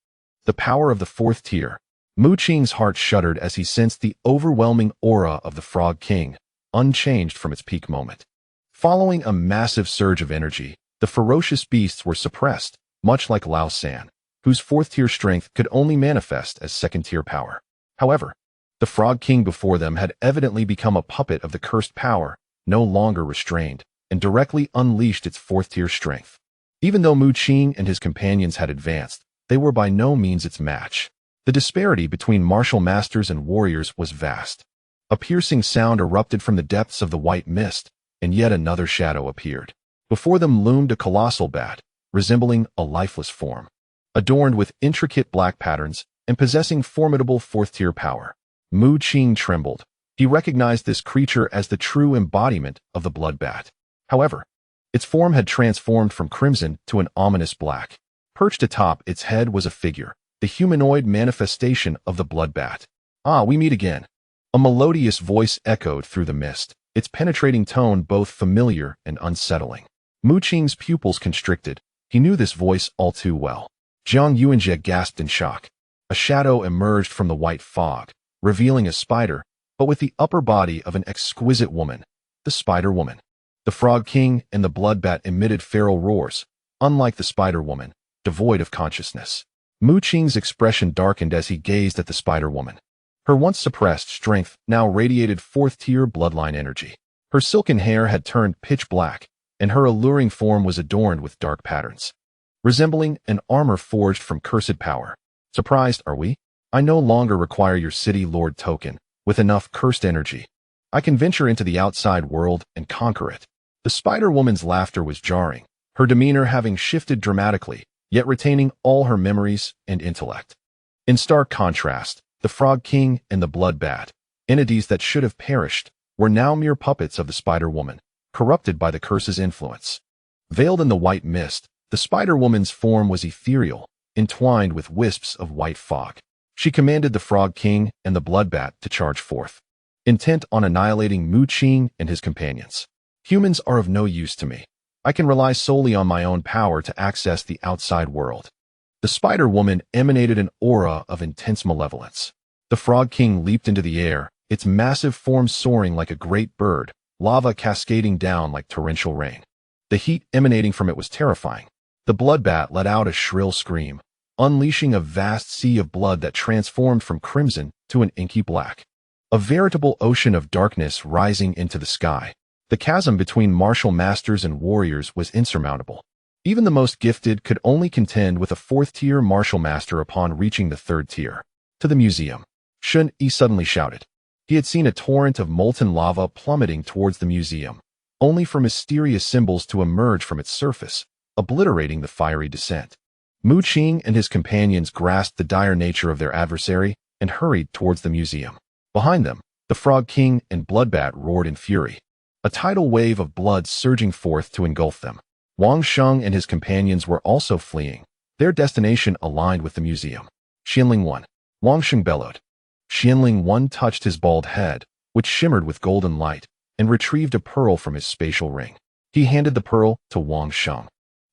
The power of the 4th tier. Mu Qing's heart shuddered as he sensed the overwhelming aura of the Frog King, unchanged from its peak moment. Following a massive surge of energy, The ferocious beasts were suppressed, much like Lao San, whose fourth-tier strength could only manifest as second-tier power. However, the Frog King before them had evidently become a puppet of the cursed power, no longer restrained, and directly unleashed its fourth-tier strength. Even though Mu Qing and his companions had advanced, they were by no means its match. The disparity between martial masters and warriors was vast. A piercing sound erupted from the depths of the white mist, and yet another shadow appeared. Before them loomed a colossal bat, resembling a lifeless form, adorned with intricate black patterns and possessing formidable fourth-tier power. Mu Qing trembled. He recognized this creature as the true embodiment of the blood bat. However, its form had transformed from crimson to an ominous black. Perched atop its head was a figure, the humanoid manifestation of the blood bat. "Ah, we meet again." A melodious voice echoed through the mist, its penetrating tone both familiar and unsettling. Mu Qing's pupils constricted. He knew this voice all too well. Jiang Yuanjie gasped in shock. A shadow emerged from the white fog, revealing a spider, but with the upper body of an exquisite woman, the Spider Woman. The Frog King and the blood bat emitted feral roars, unlike the Spider Woman, devoid of consciousness. Mu Qing's expression darkened as he gazed at the Spider Woman. Her once suppressed strength now radiated fourth-tier bloodline energy. Her silken hair had turned pitch black, and her alluring form was adorned with dark patterns, resembling an armor forged from cursed power. "Surprised, are we? I no longer require your city lord token. With enough cursed energy, I can venture into the outside world and conquer it." The Spider-Woman's laughter was jarring, her demeanor having shifted dramatically, yet retaining all her memories and intellect. In stark contrast, the Frog King and the Blood Bat, entities that should have perished, were now mere puppets of the Spider-Woman, corrupted by the curse's influence. Veiled in the white mist, the Spider-Woman's form was ethereal, entwined with wisps of white fog. She commanded the Frog King and the Blood Bat to charge forth, intent on annihilating Mu Qing and his companions. "Humans are of no use to me. I can rely solely on my own power to access the outside world." The Spider-Woman emanated an aura of intense malevolence. The Frog King leaped into the air, its massive form soaring like a great bird, lava cascading down like torrential rain. The heat emanating from it was terrifying. The Blood Bat let out a shrill scream, unleashing a vast sea of blood that transformed from crimson to an inky black. A veritable ocean of darkness rising into the sky. The chasm between martial masters and warriors was insurmountable. Even the most gifted could only contend with a fourth-tier martial master upon reaching the third tier. "To the museum," Shun Yi suddenly shouted. He had seen a torrent of molten lava plummeting towards the museum, only for mysterious symbols to emerge from its surface, obliterating the fiery descent. Mu Qing and his companions grasped the dire nature of their adversary and hurried towards the museum. Behind them, the Frog King and Blood Bat roared in fury, a tidal wave of blood surging forth to engulf them. Wang Sheng and his companions were also fleeing, their destination aligned with the museum. "Xianling 1. Wang Sheng bellowed. Xianling 1 touched his bald head, which shimmered with golden light, and retrieved a pearl from his spatial ring. He handed the pearl to Wang Sheng,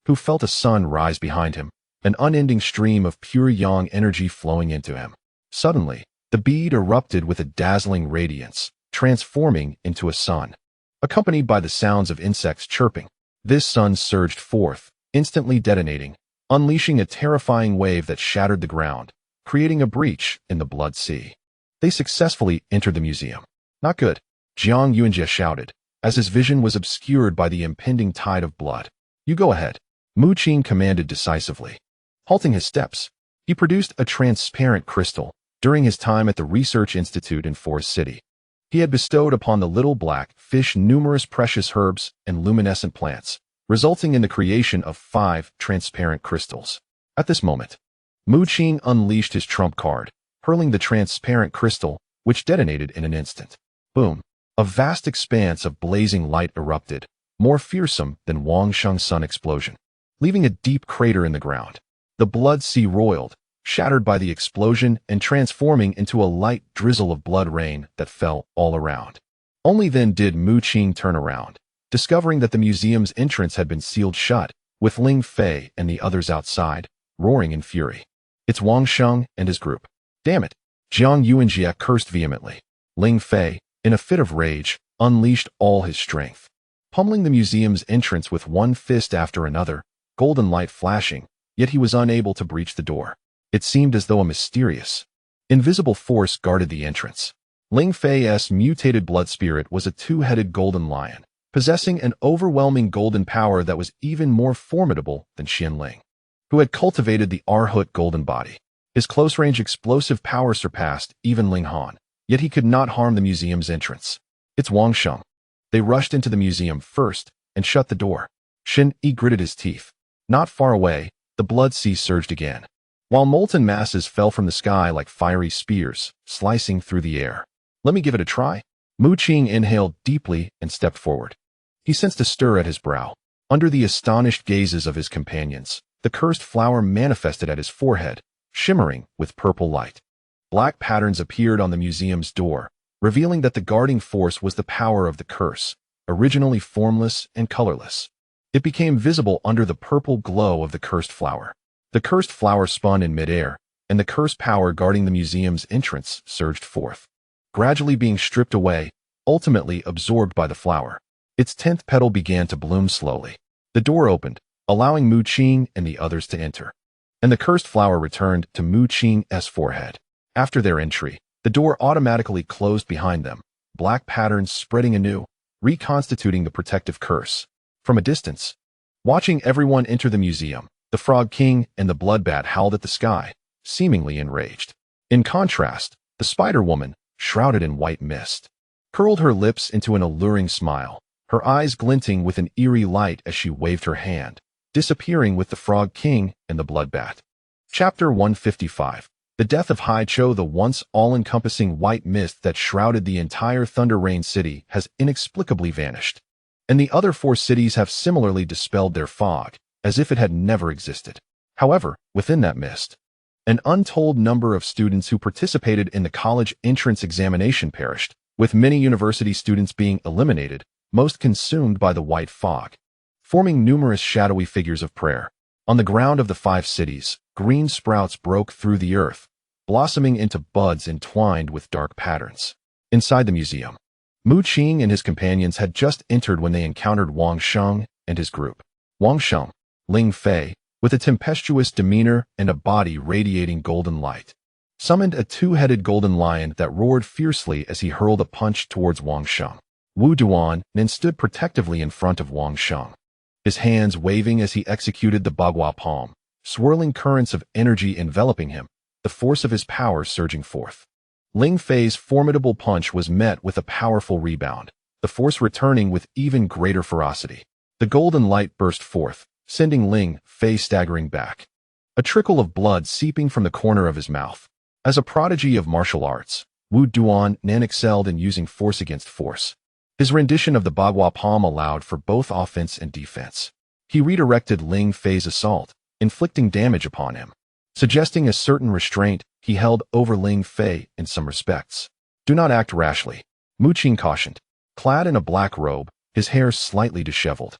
who felt a sun rise behind him, an unending stream of pure yang energy flowing into him. Suddenly, the bead erupted with a dazzling radiance, transforming into a sun. Accompanied by the sounds of insects chirping, this sun surged forth, instantly detonating, unleashing a terrifying wave that shattered the ground, creating a breach in the blood sea. They successfully entered the museum. "Not good," Jiang Yuanjie shouted, as his vision was obscured by the impending tide of blood. "You go ahead," Mu Qing commanded decisively. Halting his steps, he produced a transparent crystal. During his time at the Research Institute in Forest City, he had bestowed upon the little black fish numerous precious herbs and luminescent plants, resulting in the creation of 5 transparent crystals. At this moment, Mu Qing unleashed his trump card, hurling the transparent crystal, which detonated in an instant. Boom! A vast expanse of blazing light erupted, more fearsome than Wang Sheng's sun explosion, leaving a deep crater in the ground. The blood sea roiled, shattered by the explosion and transforming into a light drizzle of blood rain that fell all around. Only then did Mu Qing turn around, discovering that the museum's entrance had been sealed shut, with Ling Fei and the others outside, roaring in fury. "It's Wang Sheng and his group. Damn it!" Jiang Yuanjie cursed vehemently. Ling Fei, in a fit of rage, unleashed all his strength. pummeling the museum's entrance with one fist after another, golden light flashing, yet he was unable to breach the door. It seemed as though a mysterious, invisible force guarded the entrance. Ling Fei's mutated blood spirit was a two-headed golden lion, possessing an overwhelming golden power that was even more formidable than Xianling, who had cultivated the Arhut golden body. His close-range explosive power surpassed even Ling Han, yet he could not harm the museum's entrance. It's Wang Sheng. They rushed into the museum first and shut the door. Shen Yi gritted his teeth. Not far away, the blood sea surged again, while molten masses fell from the sky like fiery spears, slicing through the air. Let me give it a try. Mu Qing inhaled deeply and stepped forward. He sensed a stir at his brow. Under the astonished gazes of his companions, the cursed flower manifested at his forehead, shimmering with purple light. Black patterns appeared on the museum's door, revealing that the guarding force was the power of the curse, originally formless and colorless. It became visible under the purple glow of the cursed flower. The cursed flower spun in midair, and the cursed power guarding the museum's entrance surged forth, gradually being stripped away, ultimately absorbed by the flower. Its 10th petal began to bloom slowly. The door opened, allowing Mu Qing and the others to enter, and the cursed flower returned to Mu Qing's forehead. After their entry, the door automatically closed behind them, black patterns spreading anew, reconstituting the protective curse. From a distance, watching everyone enter the museum, the Frog King and the Bloodbat howled at the sky, seemingly enraged. In contrast, the Spider Woman, shrouded in white mist, curled her lips into an alluring smile, her eyes glinting with an eerie light as she waved her hand, disappearing with the Frog King and the Bloodbat. Chapter 155. The Death of Hai Cho. The once all-encompassing white mist that shrouded the entire Thunder Rain City has inexplicably vanished, and the other 4 cities have similarly dispelled their fog, as if it had never existed. However, within that mist, an untold number of students who participated in the college entrance examination perished, with many university students being eliminated, most consumed by the white fog, forming numerous shadowy figures of prayer. On the ground of the 5 cities, green sprouts broke through the earth, blossoming into buds entwined with dark patterns. Inside the museum, Mu Qing and his companions had just entered when they encountered Wang Sheng and his group. Wang Sheng, Ling Fei, with a tempestuous demeanor and a body radiating golden light, summoned a two-headed golden lion that roared fiercely as he hurled a punch towards Wang Sheng. Wu Duan then stood protectively in front of Wang Sheng, his hands waving as he executed the Bagua palm, swirling currents of energy enveloping him, the force of his power surging forth. Ling Fei's formidable punch was met with a powerful rebound, the force returning with even greater ferocity. The golden light burst forth, sending Ling Fei staggering back, a trickle of blood seeping from the corner of his mouth. As a prodigy of martial arts, Wu Duan Nan excelled in using force against force. His rendition of the Bagua palm allowed for both offense and defense. He redirected Ling Fei's assault, inflicting damage upon him. Suggesting a certain restraint, he held over Ling Fei in some respects. Do not act rashly, Mu Qing cautioned. Clad in a black robe, his hair slightly disheveled,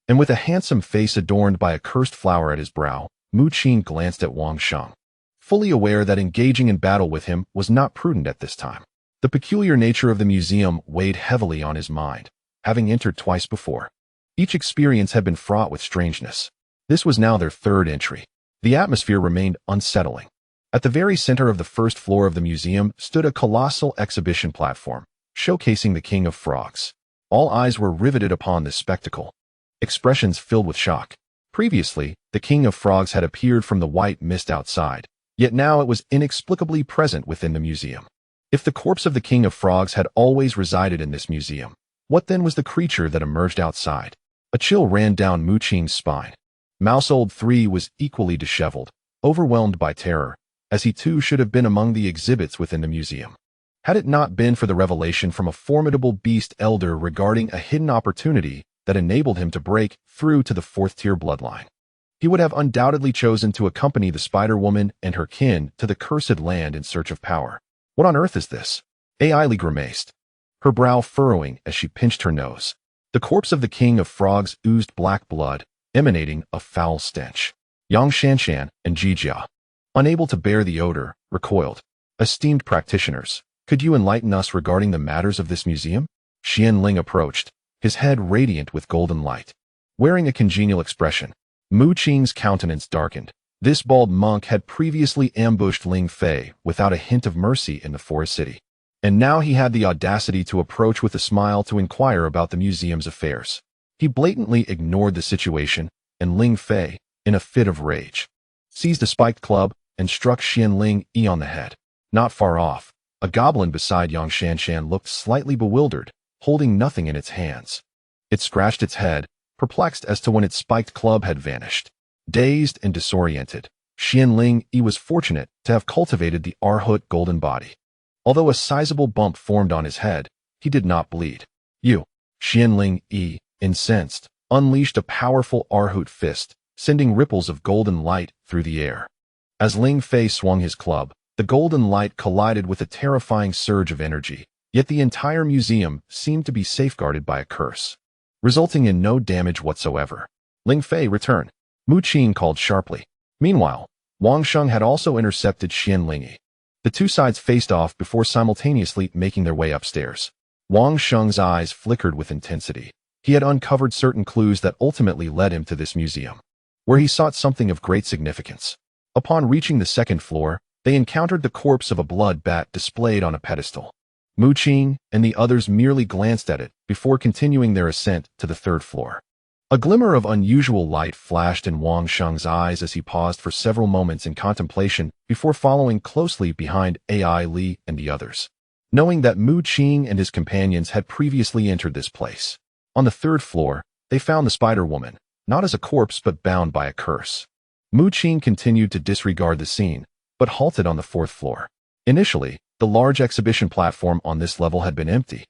and with a handsome face adorned by a cursed flower at his brow, Mu Qing glanced at Wang Sheng, fully aware that engaging in battle with him was not prudent at this time. The peculiar nature of the museum weighed heavily on his mind, having entered twice before. Each experience had been fraught with strangeness. This was now their 3rd entry. The atmosphere remained unsettling. At the very center of the first floor of the museum stood a colossal exhibition platform, showcasing the King of Frogs. All eyes were riveted upon this spectacle, expressions filled with shock. Previously, the King of Frogs had appeared from the white mist outside, yet now it was inexplicably present within the museum. If the corpse of the King of Frogs had always resided in this museum, what then was the creature that emerged outside? A chill ran down Mu Qing's spine. Mouseold 3 was equally disheveled, overwhelmed by terror, as he too should have been among the exhibits within the museum. Had it not been for the revelation from a formidable beast elder regarding a hidden opportunity that enabled him to break through to the 4th-tier bloodline, he would have undoubtedly chosen to accompany the Spider-Woman and her kin to the cursed land in search of power. What on earth is this? Ailey grimaced, her brow furrowing as she pinched her nose. The corpse of the King of Frogs oozed black blood, emanating a foul stench. Yang Shanshan and Jie, unable to bear the odor, recoiled. Esteemed practitioners, could you enlighten us regarding the matters of this museum? Xianling approached, his head radiant with golden light. Wearing a congenial expression, Mu Qing's countenance darkened. This bald monk had previously ambushed Ling Fei without a hint of mercy in the forest city. And now he had the audacity to approach with a smile to inquire about the museum's affairs. He blatantly ignored the situation, and Ling Fei, in a fit of rage, seized a spiked club and struck Xianling Yi on the head. Not far off, a goblin beside Yang Shanshan looked slightly bewildered, holding nothing in its hands. It scratched its head, perplexed as to when its spiked club had vanished. Dazed and disoriented, Xianling Yi was fortunate to have cultivated the Arhut golden body. Although a sizable bump formed on his head, he did not bleed. Xianling Yi, incensed, unleashed a powerful Arhut fist, sending ripples of golden light through the air. As Ling Fei swung his club, the golden light collided with a terrifying surge of energy, yet the entire museum seemed to be safeguarded by a curse, resulting in no damage whatsoever. Ling Fei returned. Mu Qing called sharply. Meanwhile, Wang Sheng had also intercepted Xianling Yi. The two sides faced off before simultaneously making their way upstairs. Wang Sheng's eyes flickered with intensity. He had uncovered certain clues that ultimately led him to this museum, where he sought something of great significance. Upon reaching the second floor, they encountered the corpse of a blood bat displayed on a pedestal. Mu Qing and the others merely glanced at it before continuing their ascent to the third floor. A glimmer of unusual light flashed in Wang Sheng's eyes as he paused for several moments in contemplation before following closely behind Ai Li and the others, knowing that Mu Qing and his companions had previously entered this place. On the third floor, they found the Spider Woman, not as a corpse but bound by a curse. Mu Qing continued to disregard the scene, but halted on the fourth floor. Initially, the large exhibition platform on this level had been empty,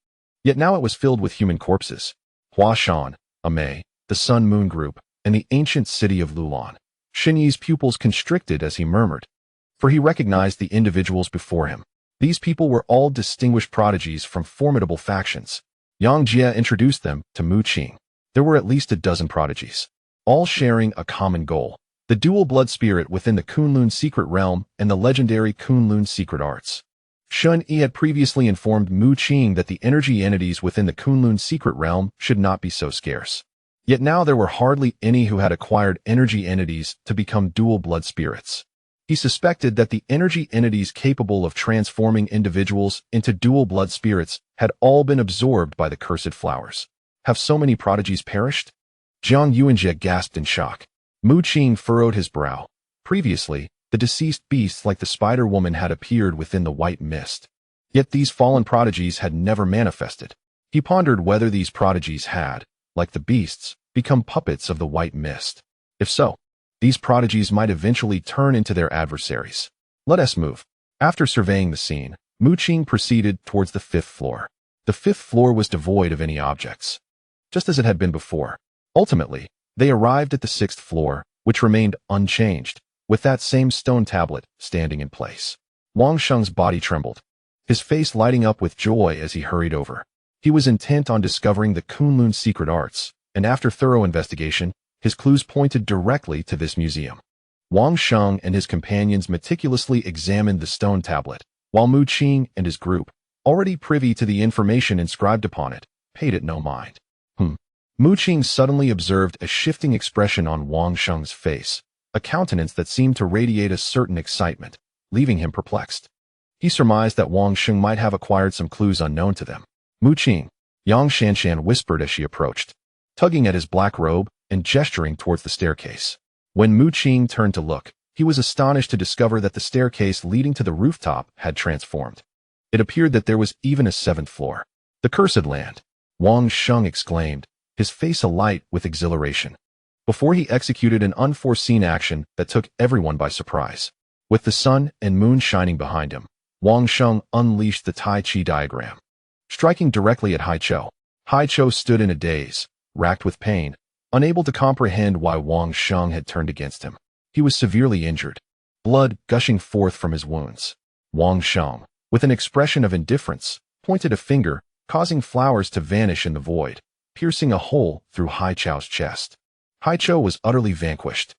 yet now it was filled with human corpses. Hua Shan, Amei, the Sun Moon Group, and the ancient city of Lulan. Shen Yi's pupils constricted as he murmured, for he recognized the individuals before him. These people were all distinguished prodigies from formidable factions. Yang Jie introduced them to Mu Qing. There were at least a dozen prodigies, all sharing a common goal: the dual blood spirit within the Kunlun secret realm and the legendary Kunlun secret arts. Shen Yi had previously informed Mu Qing that the energy entities within the Kunlun secret realm should not be so scarce. Yet now there were hardly any who had acquired energy entities to become dual blood spirits. He suspected that the energy entities capable of transforming individuals into dual blood spirits had all been absorbed by the cursed flowers. Have so many prodigies perished? Jiang Yuanjie gasped in shock. Mu Qing furrowed his brow. Previously, the deceased beasts like the Spider Woman had appeared within the white mist. Yet these fallen prodigies had never manifested. He pondered whether these prodigies had, like the beasts, become puppets of the white mist. If so, these prodigies might eventually turn into their adversaries. Let us move. After surveying the scene, Mu Qing proceeded towards the fifth floor. The fifth floor was devoid of any objects, just as it had been before. Ultimately, they arrived at the sixth floor, which remained unchanged, with that same stone tablet standing in place. Wang Sheng's body trembled, his face lighting up with joy as he hurried over. He was intent on discovering the Kunlun secret arts, and after thorough investigation, his clues pointed directly to this museum. Wang Sheng and his companions meticulously examined the stone tablet, while Mu Qing and his group, already privy to the information inscribed upon it, paid it no mind. Mu Qing suddenly observed a shifting expression on Wang Sheng's face, a countenance that seemed to radiate a certain excitement, leaving him perplexed. He surmised that Wang Sheng might have acquired some clues unknown to them. Mu Qing, Yang Shanshan whispered as she approached, tugging at his black robe and gesturing towards the staircase. When Mu Qing turned to look, he was astonished to discover that the staircase leading to the rooftop had transformed. It appeared that there was even a seventh floor. The cursed land! Wang Sheng exclaimed, his face alight with exhilaration, before he executed an unforeseen action that took everyone by surprise. With the sun and moon shining behind him, Wang Sheng unleashed the Tai Chi diagram, striking directly at Haiqiu. Haiqiu stood in a daze, racked with pain, unable to comprehend why Wang Sheng had turned against him. He was severely injured, blood gushing forth from his wounds. Wang Sheng, with an expression of indifference, pointed a finger, causing flowers to vanish in the void, piercing a hole through Haiqiu's chest. Haiqiu was utterly vanquished.